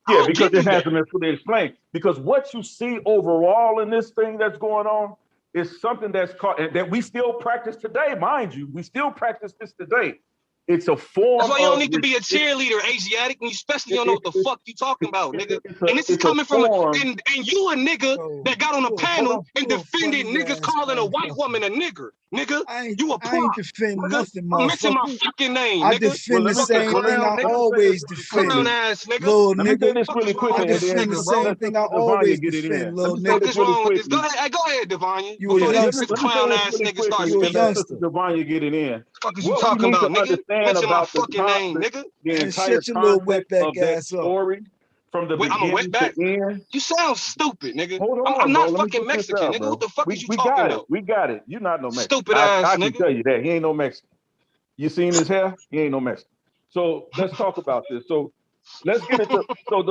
Yeah, because it hasn't been fully explained. Because what you see overall in this thing that's going on is something that's called, and that we still practice today, mind you. We still practice this today. It's a form. That's why you don't need to be a cheerleader, Asiatic, and you especially don't know what the fuck you talking about, nigga. And this is coming from and you a nigga that got on a panel and defended niggas calling a white woman a nigger. Nigga, you a I ain't defend nothing, I'm missing my fucking name, nigga. I defend the same thing I always defend. Clown ass nigga. Little Let me say nigga. this really quick. I defend the same thing I always defend, little nigga. What's wrong with this? Go ahead, Devanya. You a youngster. This clown ass nigga starts You a speaking. youngster. Devanya get it in. Fuck is you talking about, nigga? Mention my fucking name, nigga. The entire shut your little context wetback of that ass up. story from the Wait, I'm a beginning wetback? to end. You sound stupid, nigga. Hold on, I'm not bro. Let me fucking get this Mexican, out, nigga. bro. What the fuck is you We talking got it. about? We got it. You're not no Mexican. Stupid ass I can nigga. tell you that. He ain't no Mexican. You seen his hair? He ain't no Mexican. So let's talk about this. So let's get into so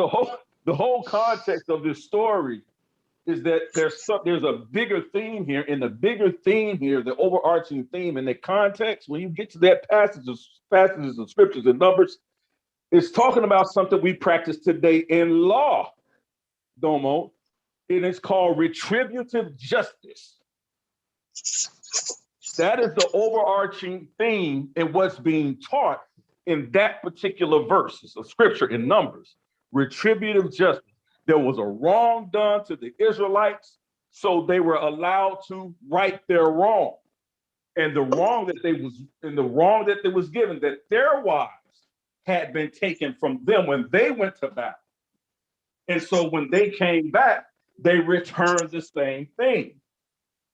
the whole context of this story is that there's a bigger theme here, and the bigger theme here, the overarching theme in the context, when you get to that passages of scriptures and numbers, it's talking about something we practice today in law, Domo, and it's called retributive justice. That is the overarching theme in what's being taught in that particular verses of scripture in Numbers. Retributive justice. There was a wrong done to the Israelites, so they were allowed to right their wrong. And the wrong that was given, that their wives had been taken from them when they went to battle. And so when they came back, they returned the same thing.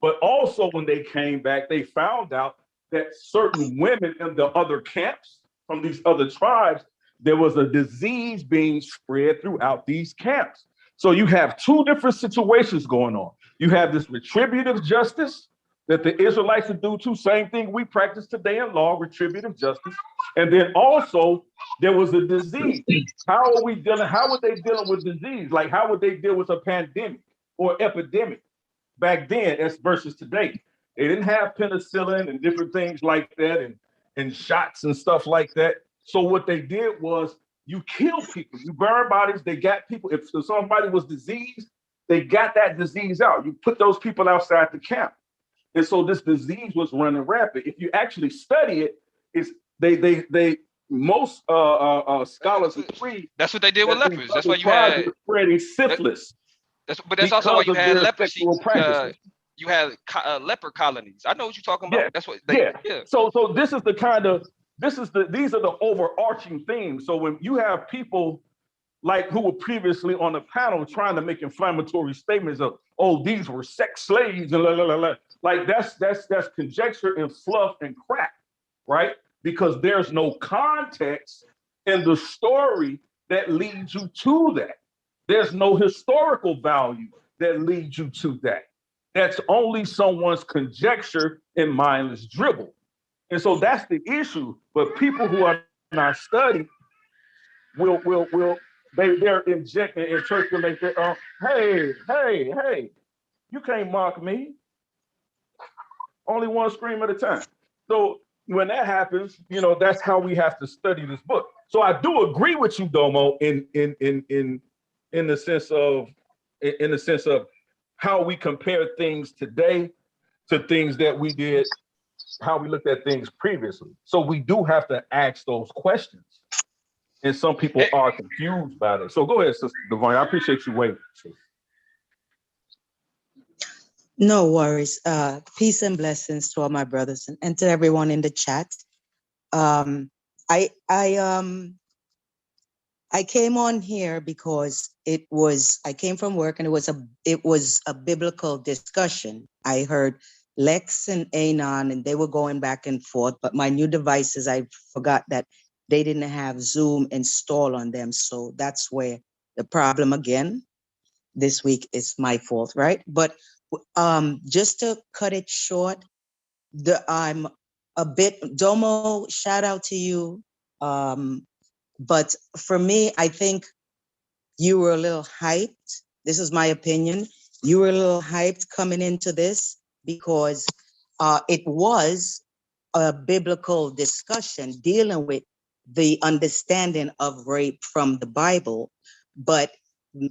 But also when they came back, they found out that certain women in the other camps from these other tribes, there was a disease being spread throughout these camps. So you have two different situations going on. You have this retributive justice that the Israelites would do too, same thing we practice today in law, retributive justice. And then also there was a disease. How were they dealing with disease? Like how would they deal with a pandemic or epidemic back then as versus today? They didn't have penicillin and different things like that and shots and stuff like that. So what they did was you kill people, you burn bodies, they got people. If somebody was diseased, they got that disease out. You put those people outside the camp. And so this disease was running rampant. If you actually study it, most scholars agree. That's what they did with lepers. That's why you had spreading syphilis. That's also why you had leprosy. You had leper colonies. I know what you're talking about. Yeah. That's what. So this is the kind of these are the overarching themes. So when you have people like who were previously on the panel trying to make inflammatory statements of, oh, these were sex slaves and like that's conjecture and fluff and crap, right? Because there's no context in the story that leads you to that. There's no historical value that leads you to that. That's only someone's conjecture and mindless dribble. And so that's the issue. But people who are not studying they're injecting in church to make their hey, you can't mock me. Only one scream at a time. So when that happens, that's how we have to study this book. So I do agree with you, Domo, in the sense of how we compare things today to things that we did, how we looked at things previously. So we do have to ask those questions. And some people are confused by it. So go ahead, Sister Divine. I appreciate you waiting. No worries. Peace and blessings to all my brothers and to everyone in the chat. I came on here because I came from work and it was a biblical discussion. I heard Lex and Anon and they were going back and forth, but my new devices, I forgot that they didn't have Zoom installed on them. So that's where the problem again this week is my fault, right? But just to cut it short, I'm a bit, Domo, shout out to you. But for me, I think you were a little hyped. This is my opinion. You were a little hyped coming into this because it was a biblical discussion dealing with the understanding of rape from the Bible. But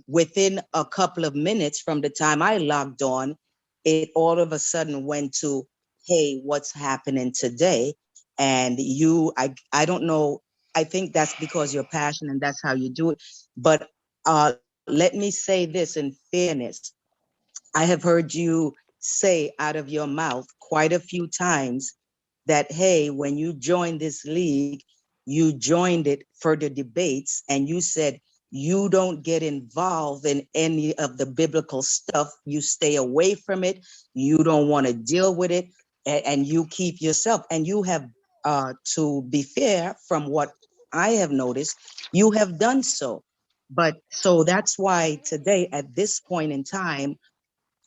within a couple of minutes from the time I logged on, it all of a sudden went to, hey, what's happening today? And I don't know, I think that's because you're passionate and that's how you do it. But let me say this in fairness. I have heard you say out of your mouth quite a few times that, hey, when you joined this league, you joined it for the debates and you said you don't get involved in any of the biblical stuff. You stay away from it. You don't want to deal with it and you keep yourself. And you have, to be fair, from what I have noticed, you have done so. But so that's why today, at this point in time,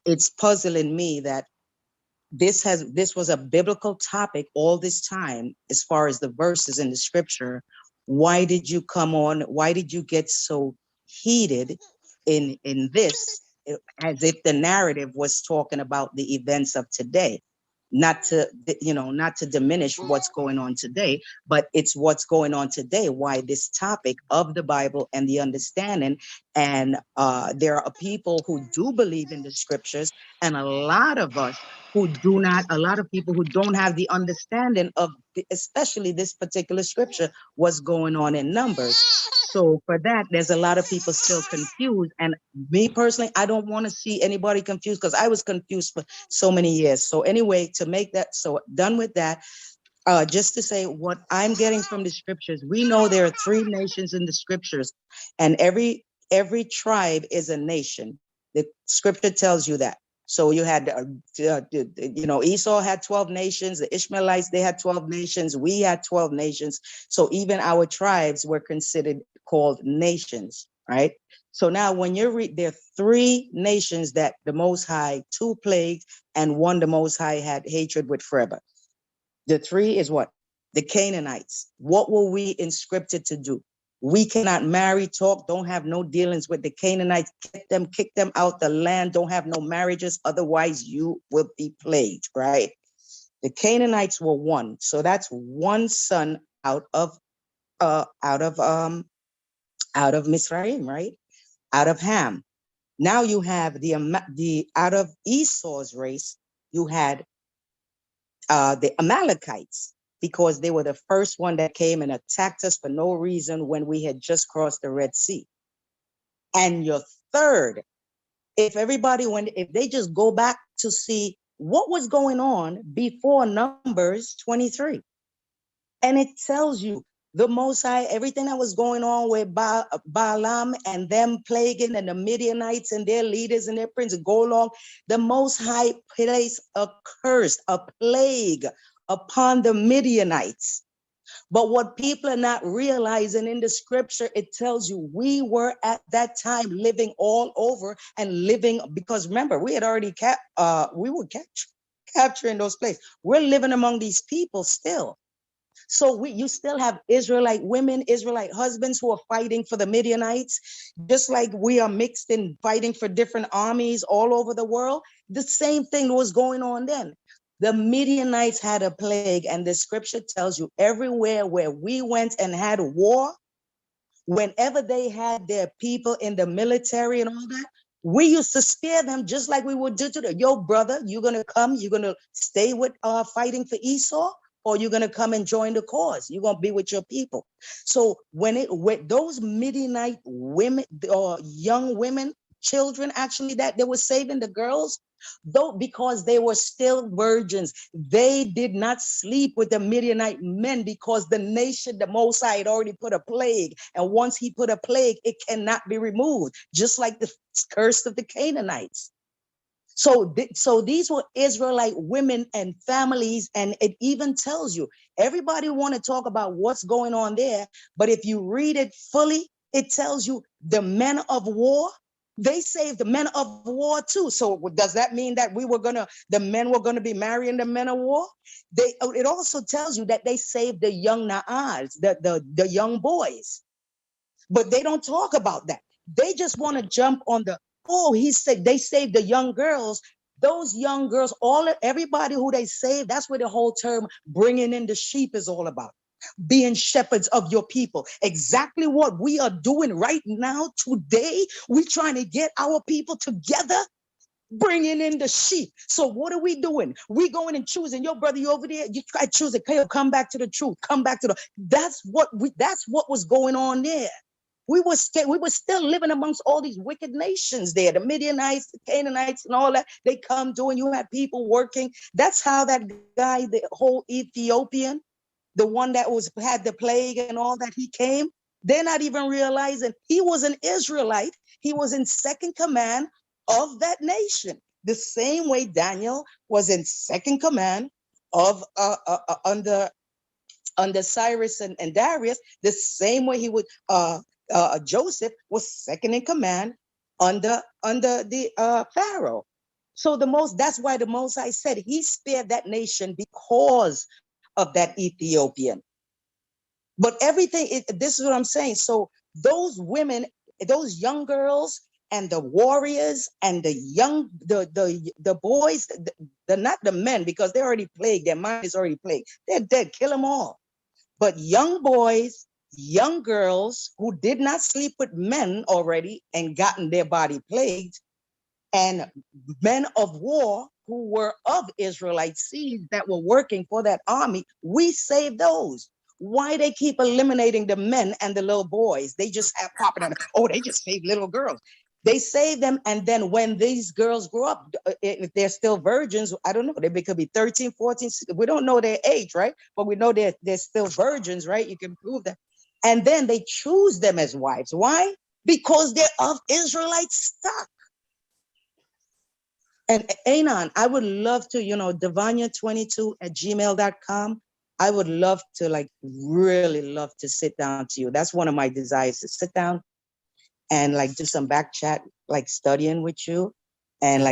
it's puzzling me that this was a biblical topic all this time, as far as the verses in the scripture. Why did you come on? Why did you get so heated in this, as if the narrative was talking about the events of today? Not to diminish what's going on today, but it's what's going on today. Why this topic of the Bible and the understanding. And there are people who do believe in the scriptures, and a lot of us who do not, a lot of people who don't have the understanding of, especially this particular scripture, what's going on in Numbers. So for that, there's a lot of people still confused. And me personally, I don't want to see anybody confused because I was confused for so many years. So anyway, to make that, so done with that, just to say what I'm getting from the scriptures, we know there are 3 nations in the scriptures, and every tribe is a nation. The scripture tells you that. So you had, Esau had 12 nations, the Ishmaelites, they had 12 nations, we had 12 nations. So even our tribes were considered called nations, right? So now when you read, there are 3 nations that the Most High, 2 plagues, and 1 the Most High had hatred with forever. The 3 is what? The Canaanites. What were we inscripted to do? We cannot marry, talk, don't have no dealings with the Canaanites, kick them out the land, don't have no marriages, otherwise you will be plagued, right? The Canaanites were 1. So that's 1 son out of Mizraim, right? Out of Ham. Now you have the out of Esau's race, you had the Amalekites, because they were the first one that came and attacked us for no reason when we had just crossed the Red Sea. And your third, if they just go back to see what was going on before Numbers 23, and it tells you the Most High, everything that was going on with Balaam and them plaguing and the Midianites and their leaders and their princes go along, the Most High placed a curse, a plague upon the Midianites. But what people are not realizing in the scripture, it tells you we were at that time living all over and living, because remember, we had already capturing those places. We're living among these people still. So you still have Israelite women, Israelite husbands who are fighting for the Midianites, just like we are mixed in fighting for different armies all over the world. The same thing was going on then. The Midianites had a plague, and the scripture tells you everywhere where we went and had war, whenever they had their people in the military and all that, we used to spare them just like we would do to the, yo, brother, you're going to come, you're going to stay with fighting for Esau, or you're going to come and join the cause. You're going to be with your people. So when those Midianite women or young women, children actually that they were saving the girls, though, because they were still virgins, they did not sleep with the Midianite men because the nation, the Most High had already put a plague. And once he put a plague, it cannot be removed, just like the curse of the Canaanites. So these were Israelite women and families, and it even tells you, everybody want to talk about what's going on there, but if you read it fully, it tells you the men of war, they saved the men of war too. So does that mean that the men were gonna be marrying the men of war? It also tells you that they saved the young Naas, the young boys, but they don't talk about that. They just want to jump on the, oh, he said they saved the young girls. Those young girls, everybody who they saved, that's where the whole term bringing in the sheep is all about. Being shepherds of your people. Exactly what we are doing right now today. We're trying to get our people together, bringing in the sheep. So what are we doing? We going and choosing. Your brother, you over there, you try to choose it. Come back to the truth. Come back to that's what was going on there. We were still living amongst all these wicked nations there, the Midianites, the Canaanites, and all that. They come doing, you had people working. That's how that guy, the whole Ethiopian, the one that had the plague and all that, he came. They're not even realizing he was an Israelite. He was in second command of that nation. The same way Daniel was in second command of under Cyrus and Darius. The same way he would Joseph was second in command under the Pharaoh. So that's why the Most High said he spared that nation because of that Ethiopian. But everything, this is what I'm saying. So those women, those young girls and the warriors and the boys, they're not the men because they're already plagued. Their mind is already plagued. They're dead, kill them all. But young boys, young girls who did not sleep with men already and gotten their body plagued, and men of war who were of Israelite seed that were working for that army, we saved those. Why they keep eliminating the men and the little boys? They just have popping on, oh, they just saved little girls. They save them, and then when these girls grow up, if they're still virgins, I don't know, they could be 13, 14, we don't know their age, right? But we know they're still virgins, right? You can prove that. And then they choose them as wives. Why? Because they're of Israelite stock. And Anon, I would love to, Devanya22@gmail.com. I would love to, really love to sit down to you. That's one of my desires, to sit down and do some back chat, studying with you and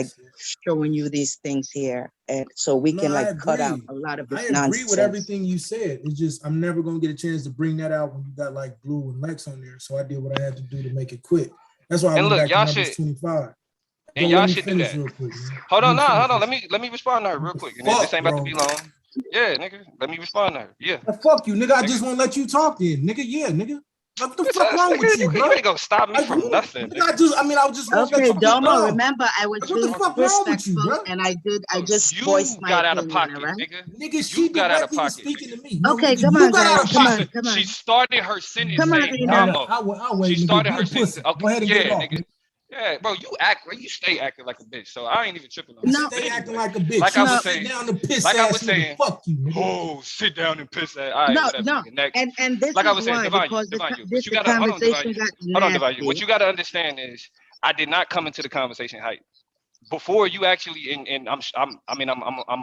showing you these things here. And so we can cut out a lot of this nonsense. I agree with everything you said. It's just, I'm never going to get a chance to bring that out when you got Blue and Lex on there. So I did what I had to do to make it quick. That's why I went back to Numbers 25. And y'all should do that. Hold on. Let me respond to her real quick. And this ain't about to be long. Yeah, nigga. Let me respond to her. Yeah. Well, fuck you, nigga. I just want to let you talk then, nigga. Yeah, nigga. What the fuck wrong with you, bro? You ain't gonna stop me from nothing. I was just okay, Domo. Remember, I was what the fuck wrong with you, bro? And I just voiced my got opinion, out of pocket, right? Nigga, she got out of pocket. Speaking to me. Okay, come on, guys. Come on. She started her sentence saying, I'll wait. She started her sentence. Okay, go ahead and get it off. Nigga. Yeah, bro, you stay acting like a bitch, so I ain't even tripping on you. Stay acting like a bitch. Like I was saying, down and piss like ass I was saying, fuck you, nigga. Oh, sit down and piss ass. All right, no. Next. And this like is I was saying, why, because what you gotta hold on, Devanya. What you gotta understand is, I did not come into the conversation hype. Before you actually, and I'm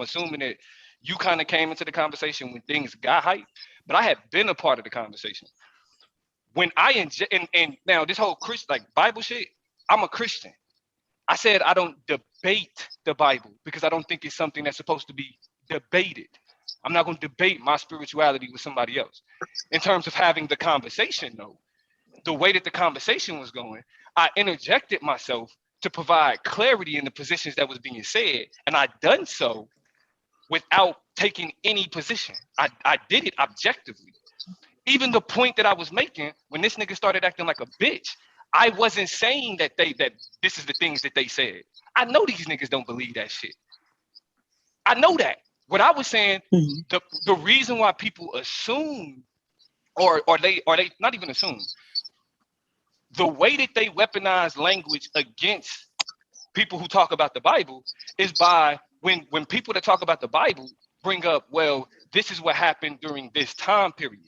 assuming that you kind of came into the conversation when things got hype, but I had been a part of the conversation. When I and now this whole Bible shit, I'm a Christian. I said I don't debate the Bible because I don't think it's something that's supposed to be debated. I'm not going to debate my spirituality with somebody else. In terms of having the conversation, though, the way that the conversation was going, I interjected myself to provide clarity in the positions that was being said, and I done so without taking any position. I did it objectively. Even the point that I was making when this nigga started acting like a bitch, I wasn't saying that this is the things that they said. I know these niggas don't believe that shit. I know that. What I was saying, the reason why people assume, or they not even assume, the way that they weaponize language against people who talk about the Bible is by when people that talk about the Bible bring up, well, this is what happened during this time period.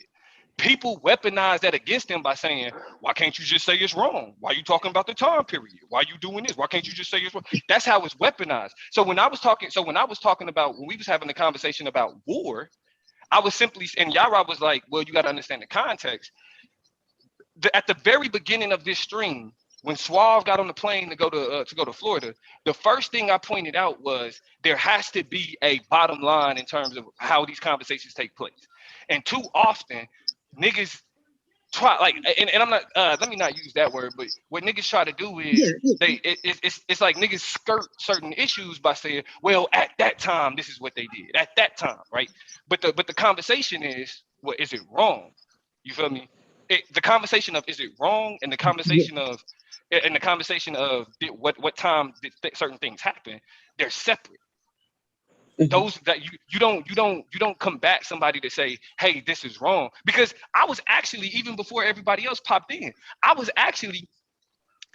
People weaponize that against them by saying, why can't you just say it's wrong? Why are you talking about the time period? Why are you doing this? Why can't you just say it's wrong? That's how it's weaponized. So when I was talking about, when we was having the conversation about war, I was simply, and Yara was like, well, you got to understand the context. At the very beginning of this stream, when Suave got on the plane to go to Florida, the first thing I pointed out was there has to be a bottom line in terms of how these conversations take place. And too often, niggas try, like, and I'm not, let me not use that word, but what niggas try to do is it's like niggas skirt certain issues by saying, well, at that time, this is what they did at that time, right? But the conversation is, well, is it wrong? You feel me? The conversation of is it wrong, and the conversation of what time did certain things happen, they're separate. Those that you don't combat somebody to say, hey, this is wrong. Because I was actually, even before everybody else popped in, I was actually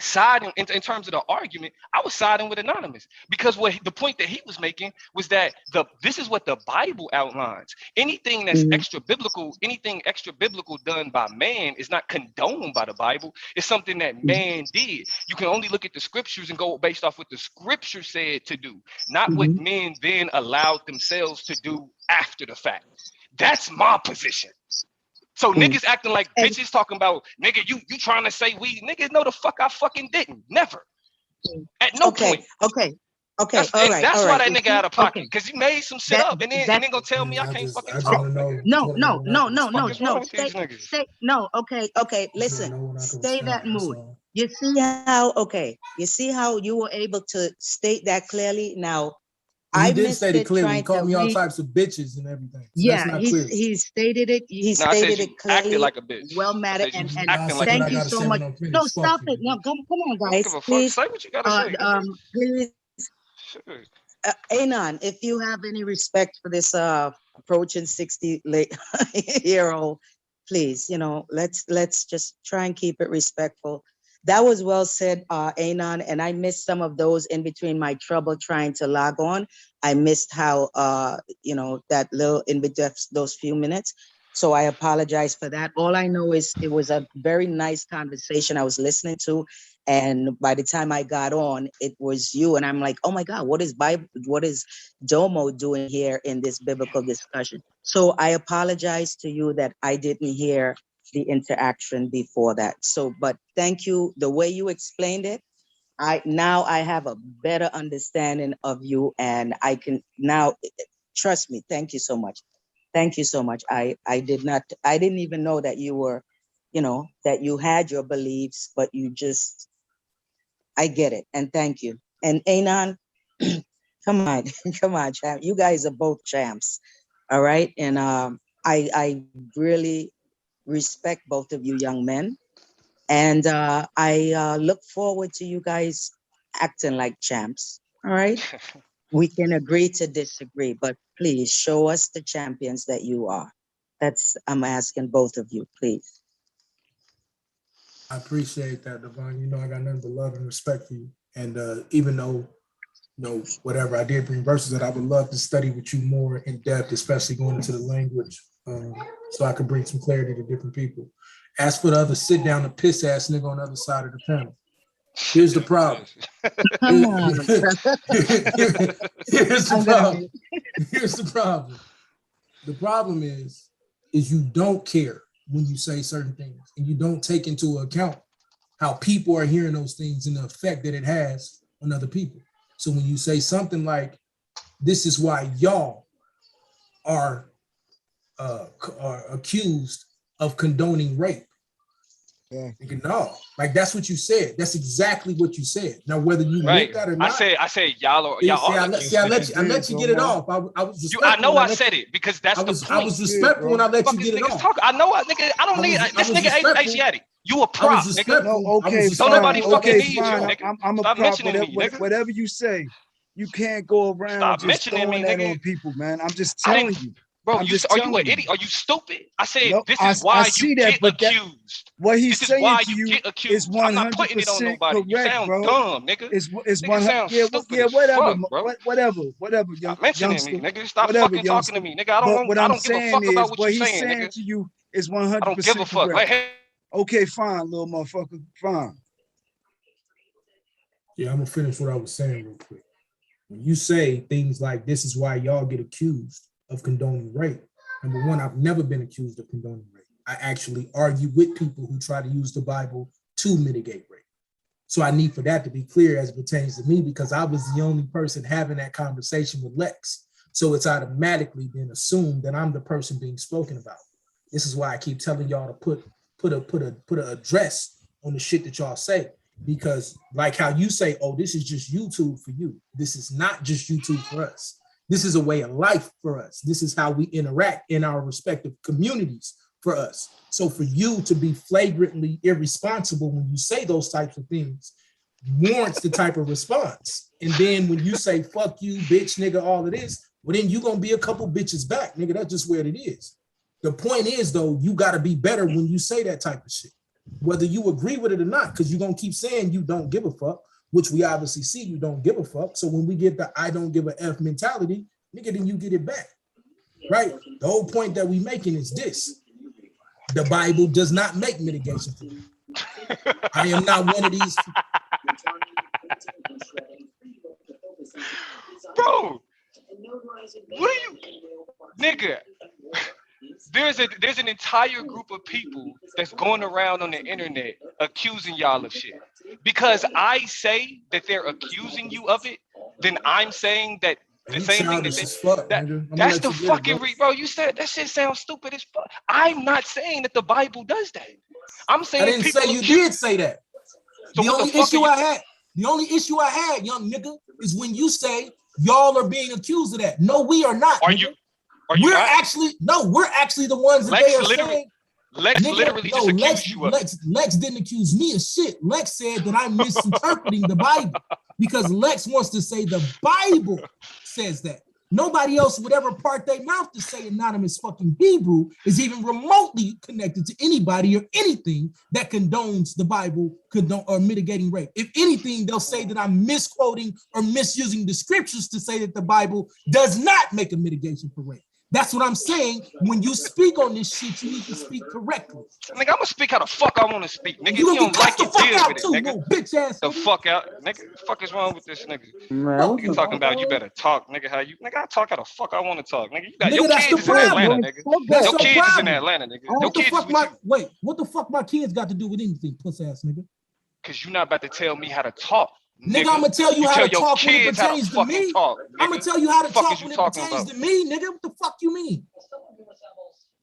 siding in terms of the argument. I was siding with Anonymous, because what the point that he was making was that this is what the Bible outlines. Anything that's extra biblical done by man is not condoned by the Bible. It's something that man did. You can only look at the scriptures and go based off what the scripture said to do, not what men then allowed themselves to do after the fact. That's my position. So niggas acting like bitches, talking about, nigga, you trying to say we, niggas, no the fuck I fucking didn't. Never. At no point. Okay. That's why that nigga out of pocket, because he made some shit up and then gonna tell me I can't fucking talk. No. Okay. Listen, stay that mood. You see how you were able to state that clearly. Now, I did state it clearly. He called me all types of bitches and everything. So yeah, he stated it. He stated it clearly. Acted like a bitch. Well, matter and like thank you so much. No, stop it. No, come on, guys. Please. Say what you gotta say. Please. Sure. Anon, if you have any respect for this approaching 60-year-old, please, let's just try and keep it respectful. That was well said, Anon, and I missed some of those in between my trouble trying to log on. I missed how, that little in between those few minutes. So I apologize for that. All I know is it was a very nice conversation I was listening to. And by the time I got on, it was you. And I'm like, oh my God, what is Domo doing here in this biblical discussion? So I apologize to you that I didn't hear the interaction before that. So, but thank you. The way you explained it, now I have a better understanding of you, and I can now, trust me. Thank you so much. Thank you so much. I didn't even know that you were, that you had your beliefs, but I get it. And thank you. And Anon, come on, champ. You guys are both champs. All right. And I really respect both of you young men. And I look forward to you guys acting like champs. All right. We can agree to disagree, but please show us the champions that you are. I'm asking both of you, please. I appreciate that, Devon. I got nothing but love and respect for you. And even though, whatever, I did bring verses that I would love to study with you more in depth, especially going into the language, so I could bring some clarity to different people. As for the other sit down and piss ass nigga on the other side of the panel, here's the problem. Here's the problem. The problem is you don't care when you say certain things, and you don't take into account how people are hearing those things and the effect that it has on other people. So when you say something like, this is why y'all are accused of condoning rape, Yeah. Nigga, no, like that's what you said. That's exactly what you said. Now, whether you Right. meant that or not, I said y'all are see, y'all I are let you get it off. I was I respectful. know when I let said you- it because that's I the was point. respectful when I let you Fuck get this it niggas off. talk. I know nigga. I don't need this nigga respectful. Asiatic. You a prop, nigga. No, okay, Don't nobody fine. fucking Okay, need you, fine. nigga. I'm a Stop prop. mentioning me, nigga. Whatever you say, you can't go around Stop just mentioning throwing me, that nigga. on people, man. I'm just I telling didn't, you. bro. I'm just Are you telling an idiot? Are you stupid? I said No, this I is why see you that, get but accused. what he's This is saying why to you you get is accused. I'm not putting it on 100% nobody. You correct, sound bro. dumb, nigga. It's Nigga 100. sound stupid as whatever, fuck, bro. whatever, Stop mentioning me, youngster, nigga. Stop whatever, fucking talking youngster. to me, nigga. I But what I'm don't give a saying fuck about is, what what you he's saying, saying nigga. to you is I don't give a 100% fuck. correct. Hey, Okay, fine, little motherfucker, fine. Yeah, I'm gonna finish what I was saying real quick. When you say things like this is why y'all get accused of condoning rape. Number one, I've never been accused of condoning rape. I actually argue with people who try to use the Bible to mitigate rape. So I need for that to be clear as it pertains to me, because I was the only person having that conversation with Lex. So it's automatically been assumed that I'm the person being spoken about. This is why I keep telling y'all to put a address on the shit that y'all say. Because like how you say, oh, this is just YouTube for you. This is not just YouTube for us. This is a way of life for us. This is how we interact in our respective communities for us. So for you to be flagrantly irresponsible when you say those types of things warrants the type of response. And then when you say, fuck you, bitch, nigga, all of this, well, then you're going to be a couple bitches back, nigga. That's just where it is. The point is, though, you got to be better when you say that type of shit, whether you agree with it or not, because you're going to keep saying you don't give a fuck, which we obviously see you don't give a fuck. So when we get the I don't give a F mentality, nigga, then you get it back, right? The whole point that we making is this. The Bible does not make mitigation for you. I am not one of these. bro, what are you, nigga? There's an entire group of people that's going around on the internet accusing y'all of shit. Because I say that they're accusing you of it, then I'm saying that the same thing that's the fucking bro. You said that shit sounds stupid as fuck. I'm not saying that the Bible does that. I'm saying I didn't say you did say that. So the only issue I had, young nigga, is when you say y'all are being accused of that. No, we are not. Are nigga. you We're not? actually the ones that Lex they are literally, saying. Lex Nigga, literally just accused you of it. Lex didn't accuse me of shit. Lex said that I'm misinterpreting the Bible because Lex wants to say the Bible says that. Nobody else would ever part their mouth to say anonymous fucking Hebrew is even remotely connected to anybody or anything that condones the Bible or mitigating rape. If anything, they'll say that I'm misquoting or misusing the scriptures to say that the Bible does not make a mitigation for rape. That's what I'm saying. When you speak on this shit, you need to speak correctly. Nigga, I'm gonna speak how the fuck I want to speak. Nigga, if You you don't like it, deal with it, too, nigga. Bitch ass. The fuck out, nigga. The fuck is wrong with this nigga? Man, Nigga talking about you better talk, nigga. How you, nigga? I talk how the fuck I want to talk, nigga. You got Nigga, your that's kids the is in problem. Atlanta, nigga. That's Your your kids is in problem. Atlanta, nigga. Your What the kids is fuck with you. Wait, what the fuck my kids got to do with anything, puss ass nigga? Cause you're not about to tell me how to talk. Nigga, I'm gonna tell you how to talk when it pertains to me. Talk, I'm gonna tell you how to fuck talk is you when it talking pertains about? to me, nigga. What the fuck you mean?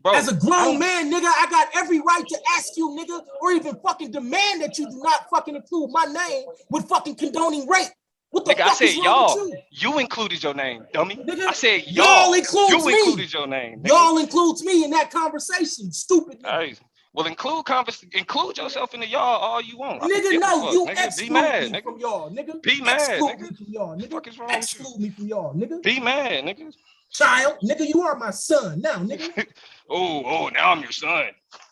Bro, as a grown man, nigga, I got every right to ask you, nigga, or even fucking demand that you do not fucking include my name with fucking condoning rape. What the nigga, fuck I said is wrong y'all. with You included your name, dummy. Nigga, I said y'all y'all. includes You me. included your name, nigga. Y'all includes me in that conversation, stupid. Right. Well, include yourself in the y'all all you want. Nigga, no, you nigga. exclude Be mad, me nigga. from y'all, nigga. Be mad, Exclude nigga. me from y'all, nigga. What the fuck is wrong Exclude me from y'all, nigga. Be mad, nigga. Child, nigga, you are my son now, nigga. oh, now I'm your son.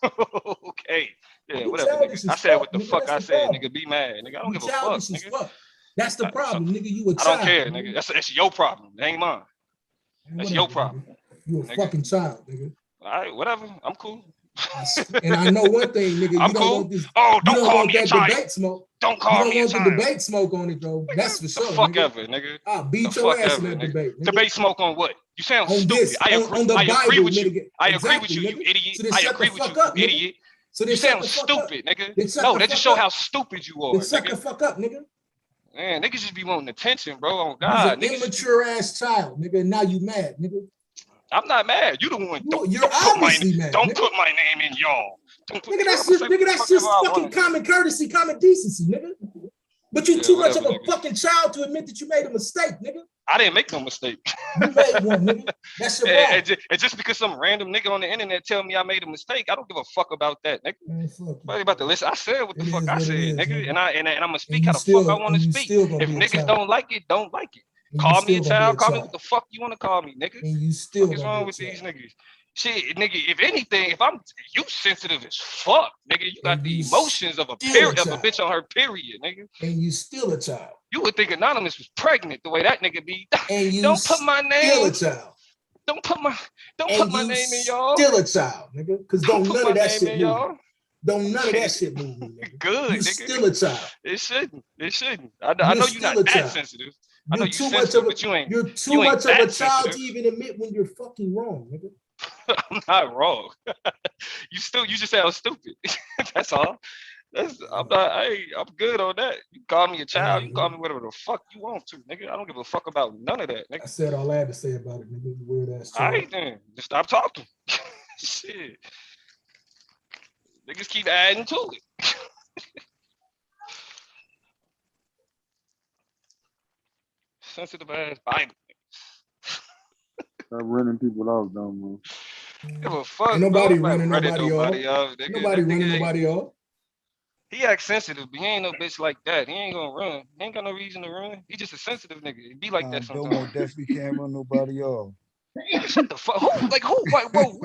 Okay. Yeah, You whatever, childish nigga. I as said fuck, what the nigga. fuck That's I the said, problem. nigga. Be mad, nigga. I don't You give a fuck, childish as nigga. fuck. That's the problem, nigga. You a I child. don't care, nigga. nigga. That's your problem. That ain't mine. That's your problem. You a fucking child, nigga. All right, whatever. I'm cool. And I know one thing, nigga. I'm You don't cool. want this. Oh, You don't don't call want me a that child. debate smoke. Don't call You don't me a want the child. debate smoke on it, though. That's for The sure, fuck nigga. ever, nigga. I'll beat The your fuck ass ever, in that nigga. debate, nigga. Debate smoke on what? You sound On stupid. this, I agree. on the I agree Bible, with you. nigga. I agree Exactly, with you, nigga. you idiot. So then I shut agree the with you, fuck up, you nigga. idiot. So then You shut sound the fuck up. stupid, nigga. Then shut No, the that just fuck show up. how stupid you are, Then shut the nigga. fuck up, nigga. Man, niggas just be wanting attention, bro. Oh You's God, an niggas. immature ass child, nigga. And now you mad, nigga. I'm not mad. You the one. Don't You're put obviously mad, don't nigga. put my name in y'all. Nigga, that's just fucking common courtesy, common decency, nigga. But you too much of a fucking child to admit that you made a mistake, nigga. I didn't make no mistake. You made one, nigga. That's your and just because some random nigga on the internet tell me I made a mistake, I don't give a fuck about that, nigga. Nobody about to listen. I said what the fuck I said, nigga. And I'm gonna speak how the fuck I want to speak. If niggas don't like it, don't like it. Call me a child, call me what the fuck you want to call me, nigga. And you still what is wrong with these niggas? Shit, nigga, if anything, you sensitive as fuck, nigga. You got the emotions of a bitch on her period, nigga. And you still a child. You would think Anonymous was pregnant the way that nigga be. And you don't put my name. Still a child. Don't put my name in y'all. Still a child, nigga. Because don't none of that shit move. Don't none of that shit move, nigga. Good, you nigga. Still a child. It shouldn't. I know you're not that sensitive. I know you're too sensitive, much but you ain't. You're too much of a child sensitive. to even admit when you're fucking wrong, nigga. I'm not wrong. You just say I'm stupid. That's all. I'm good on that. You call me a child, you call me whatever the fuck you want to, nigga. I don't give a fuck about none of that, nigga. I said all I had to say about it, nigga. Weird ass child. All right then. Just stop talking. Shit. Niggas keep adding to it. Sensitive ass Bible. Stop running people off, dumb man. Give a fuck. Ain't nobody bro. running nobody off. Nigga. Nobody running nobody off. He act sensitive, but he ain't no bitch like that. He ain't gonna run. He ain't got no reason to run. He just a sensitive nigga. He be like that sometimes. Domo definitely can't run nobody off. Shut the fuck. Who? Whoa.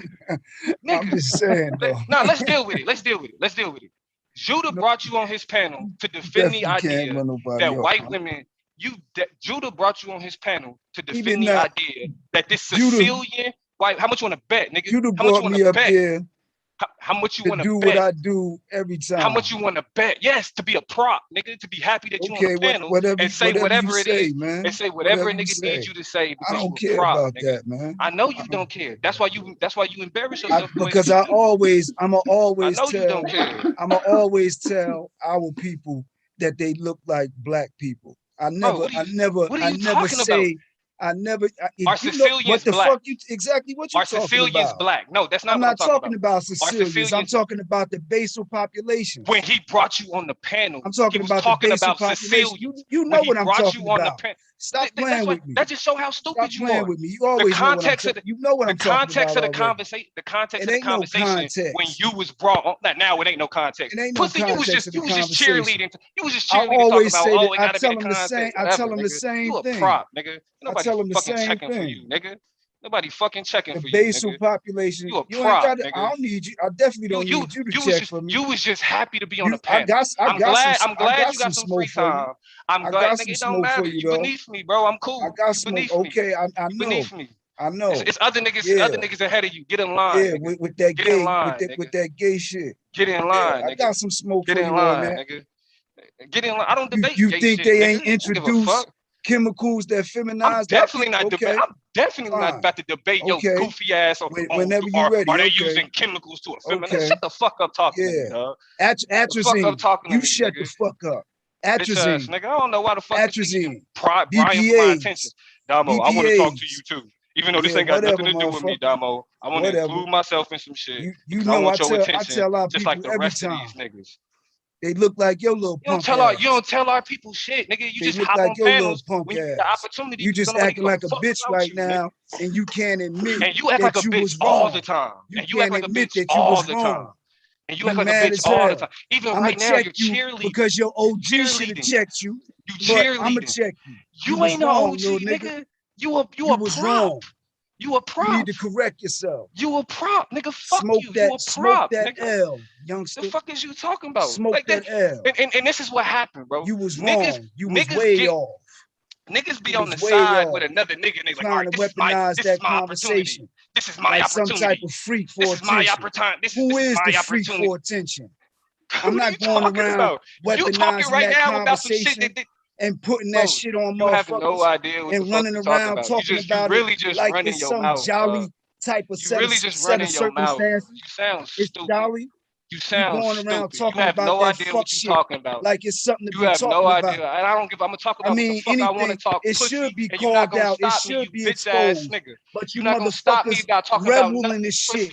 I'm just saying, though. Nah, let's deal with it. Let's deal with it. Judah brought you on his panel to defend the idea that white women. Judah brought you on his panel to defend the idea that this Sicilian white. How much you want to bet, nigga? Judah how much brought you me up bet? here. How much you want to to do bet? what I do every time. How much you want to bet? Yes, to be a prop, nigga. To be happy that you on the panel and say whatever it is, man. And say whatever a nigga needs you to say. I don't care about that, man. I know you don't care. That's why you embarrass yourself. Because I'ma always I know tell. You don't care. I'ma always tell our people that they look like black people. I never say. Are Sicilians black? Exactly what you talking about? Are Sicilians black? No, that's not I'm what not talking about Sicilians. I'm Sicilians... talking about the basal population. When he brought you on the panel, I'm talking about the basal population. You know what I'm talking about. Stop playing with me. That just show how stupid you are. With me. You always know what I'm talking. You know what I'm talking about. The context of the conversation when you was brought on. Now it ain't no context. It ain't no Pussy, context. you was just cheerleading. You was just I cheerleading always talking say about, that. I tell them the same. I tell them the same thing. You a prop, nigga. Nobody fucking checking for you, nigga. Nobody fucking checking for you. The basal population. You a prop, I don't need you. I definitely don't need you to check for me. You was just happy to be on the panel. I'm glad you got some free time. I'm glad, nigga. It don't matter. You beneath me, bro. I'm cool. I got some. Okay, I know. Beneath me. I know. It's other niggas ahead of you. Get in line. Yeah, with that gay, with that gay shit. Get in line. I got some smoke for you, man. Get in line, nigga. Get in line. I don't debate. You think they ain't introduced chemicals that feminize? I'm definitely not debating. I'm definitely not about to debate your goofy ass. Whenever you're ready. Are they using chemicals to feminize? Shut the fuck up talking to me, dog. Atrazine. You shut the fuck up. Atrazine. Nigga, I don't know why the fuck Atrazine. Brian for my attention. Damo, I want to talk to you too. Even though this ain't got nothing to do with me, Damo. I want to include myself in some shit. You know, I tell our just people like the every rest time. of these niggas. They look like your little punk ass. You don't tell our people shit, nigga. You they just look hop like on your panels little punk when you ass. get the opportunity. You just acting like a bitch right now, and you can't admit and you act that like a you bitch was all wrong. the time. And you act like a admit bitch that you all was the wrong. time. And you act like a mad bitch as all hell. the time. Even I'ma right now, check you're you cheerleading. because your OG should have checked you. You cheerleading. I'ma cheerleading. check you. You ain't no OG, nigga. You a was prop. wrong. You a prop. You need to correct yourself. You a prop, nigga. Fuck smoke you. That, you a prop, smoke that nigga. L, youngster. The fuck is you talking about? Smoke like that L. And this is what happened, bro. You was wrong. You was way off. Niggas be on the side with another nigga and they like, all right, this is my opportunity. This is my opportunity. Some type of freak for attention. This is my opportunity. Who is the freak for attention? I'm not going around weaponizing right that now about some shit and putting that shit on you have no motherfuckers idea what and running around talking about it like it's some jolly type of set of circumstances. You sound it's stupid. Jolly. You sound going around stupid. talking you have about no that idea fuck what shit you're talking about. Like it's something to you be have talking no about. idea. And I don't give. I'm gonna talk about what the fuck I want to talk. It pussy, should be and called out. It It should be bitch ass exposed. nigga. But you not gonna stop me motherfuckers about talking about revel in this shit,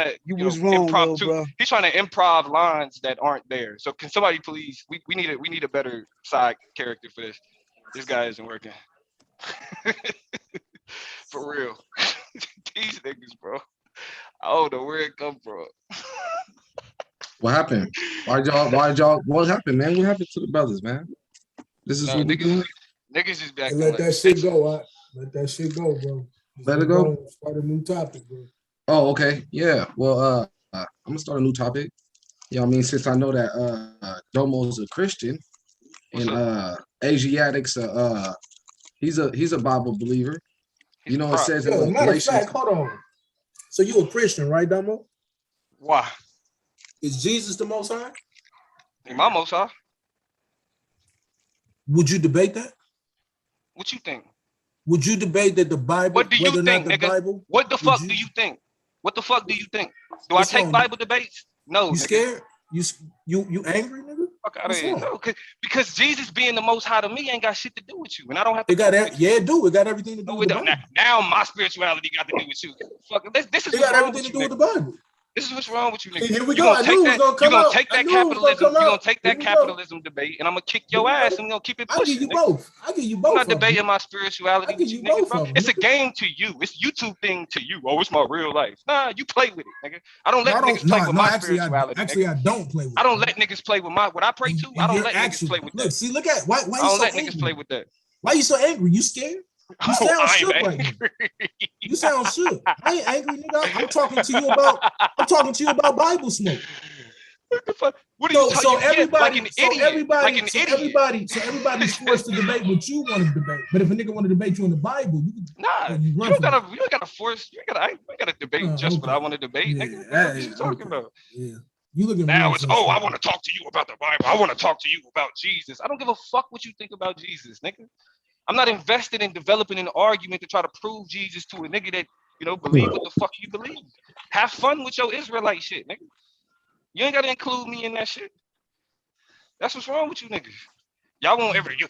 to you was wrong, impromptu. bro. He's trying to improv lines that aren't there. So can somebody please? We need a better side character for this. This guy isn't working. For real. These niggas, bro. I don't know where it come from. What happened? What happened, man? What happened to the brothers, man? This is what we doing? Niggas is back. And let that shit go. Let that shit go, bro. Let it go. Start a new topic, bro. Oh, okay. Yeah. Well, I'm gonna start a new topic. You know what I mean? Since I know that Domo's a Christian and Asiatics he's a Bible believer. You know, it says Yo, in matter of Galatians. fact, hold on. So you a Christian, right, Domo? Why? Is Jesus the Most High? Imam Sah. Would you debate that? What you think? Would you debate that the Bible? What do you whether or think, not the nigga? Bible? What the fuck do you think? What the fuck do you think? Do What's I take wrong, Bible debates? No. You nigga. scared? You angry, nigga? Fuck out of What's here. wrong? No, because Jesus being the most high to me ain't got shit to do with you, and I don't have to. It got that? Yeah, it do. It got everything to do with the Bible. Now my spirituality got to do with you. Fuck, this is It what's got wrong everything with to you, do with the nigga. Bible. This is what's wrong with you, nigga. Here we You go. gonna I knew it was gonna come out. take I that knew it was gonna capitalism. come You gonna out. take that Here we go. capitalism debate, and I'm gonna kick your ass, and we gonna keep it I'll pushing. give you nigga. both. I'll give you both. I'm not of them. debating my spirituality I'll with give you, you nigga, both bro. of them, It's a nigga. game to you. It's a YouTube thing to you. Oh, it's my real life. Nah, you play with it, nigga. I don't let niggas play with my spirituality. Actually, nigga. I don't play with it. I don't let niggas play with what I pray to. I don't let niggas play with that. See, look at why I you don't so let angry? niggas play with that. Why you so angry? You scared? You sound I shook ain't right now. angry. You sound shook. I ain't angry, nigga. I'm talking to you about Bible smoke. What are you talking about? Everybody's idiot. forced to debate what you want to debate. But if a nigga want to debate you in the Bible, you don't gotta force. You gotta debate just what I want to debate, nigga. What are you talking about? Yeah. You looking now it's I want to talk to you about the Bible. I want to talk to you about Jesus. I don't give a fuck what you think about Jesus, nigga. I'm not invested in developing an argument to try to prove Jesus to a nigga that believe what the fuck you believe. Have fun with your Israelite shit, nigga. You ain't gotta include me in that shit. That's what's wrong with you niggas. Y'all won't ever you.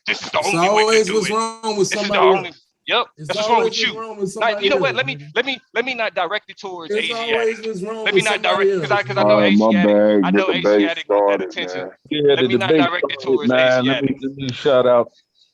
This is the only way to do what's it. wrong with This is somebody the only. else. Yep, It's that's what's wrong with always you. wrong with Now, somebody you know what? else, Let me not direct it towards It's always what's Asiatic. wrong Let me with not somebody direct else. because I know Asiatic. I know The debate Asiatic want that started, attention. man. Yeah, Let the me not debate direct it started, towards man. Asiatic. Let me shout out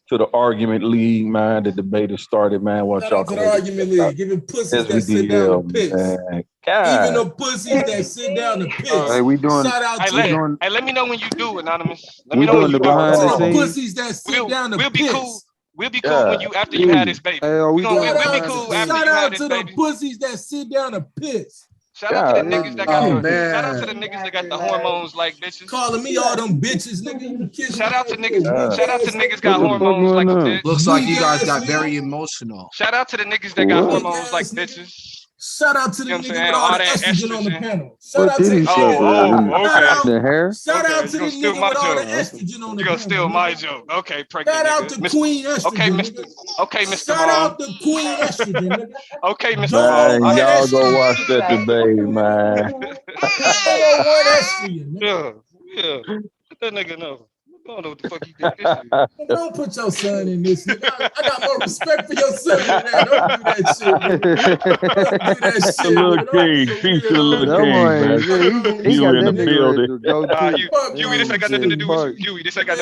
to the argument league, man. The debate has started, man. Watch Shout y'all out to the argument league, giving pussies that sit down to piss. man. Even God. the pussies that sit down to piss. Hey, we doing Shout out to them. Let me know when you do, Anonymous. Let we me know when doing you the do. behind the All the scenes. pussies that sit down to We'll be piss. cool. We'll be cool when you after you had this baby. Hey, are we We'll doing be behind the cool scenes? after Shout you had out this to baby. the pussies that sit down to piss. Shout out to the God, niggas that got Oh, the man. shout out to the niggas that got the hormones like bitches. Calling me all them bitches, nigga. You kiss Shout out to me, niggas. Shout out to niggas got what the fuck hormones like going a on? bitch. Looks like you guys Weak got ass very nigga. emotional. Shout out to the niggas that got What? hormones like Weak ass bitches. Shout out to the You know what I'm nigga saying? with all All the that estrogen on the estrogen. panel. Shout What out to titty the sucker? okay. The hair? Shout out You to the gonna steal nigga my with all the joke. estrogen on the You gonna panel. steal my nigga. joke. Okay, pregnant Shout out nigga. to Queen Estrogen. Okay, nigga. Mr. Shout Mom. out to Queen Estrogen, nigga. Okay, Mr. Dome Mom. Man, one y'all go estrogen. watch that debate, man. Dome one estrogen, nigga. Yeah. Let that nigga know. I don't know what the fuck he think this is. Don't put your son in this, nigga. I got more respect for your son than that. Don't do that shit, nigga. Don't do that The shit, little nigga. Don't king. be a Peace to the weirdo. little That king, boy, man. he You got in that the nigga building. ready to go too. Huey, this ain't got nothing to do with you. Huey, this ain't got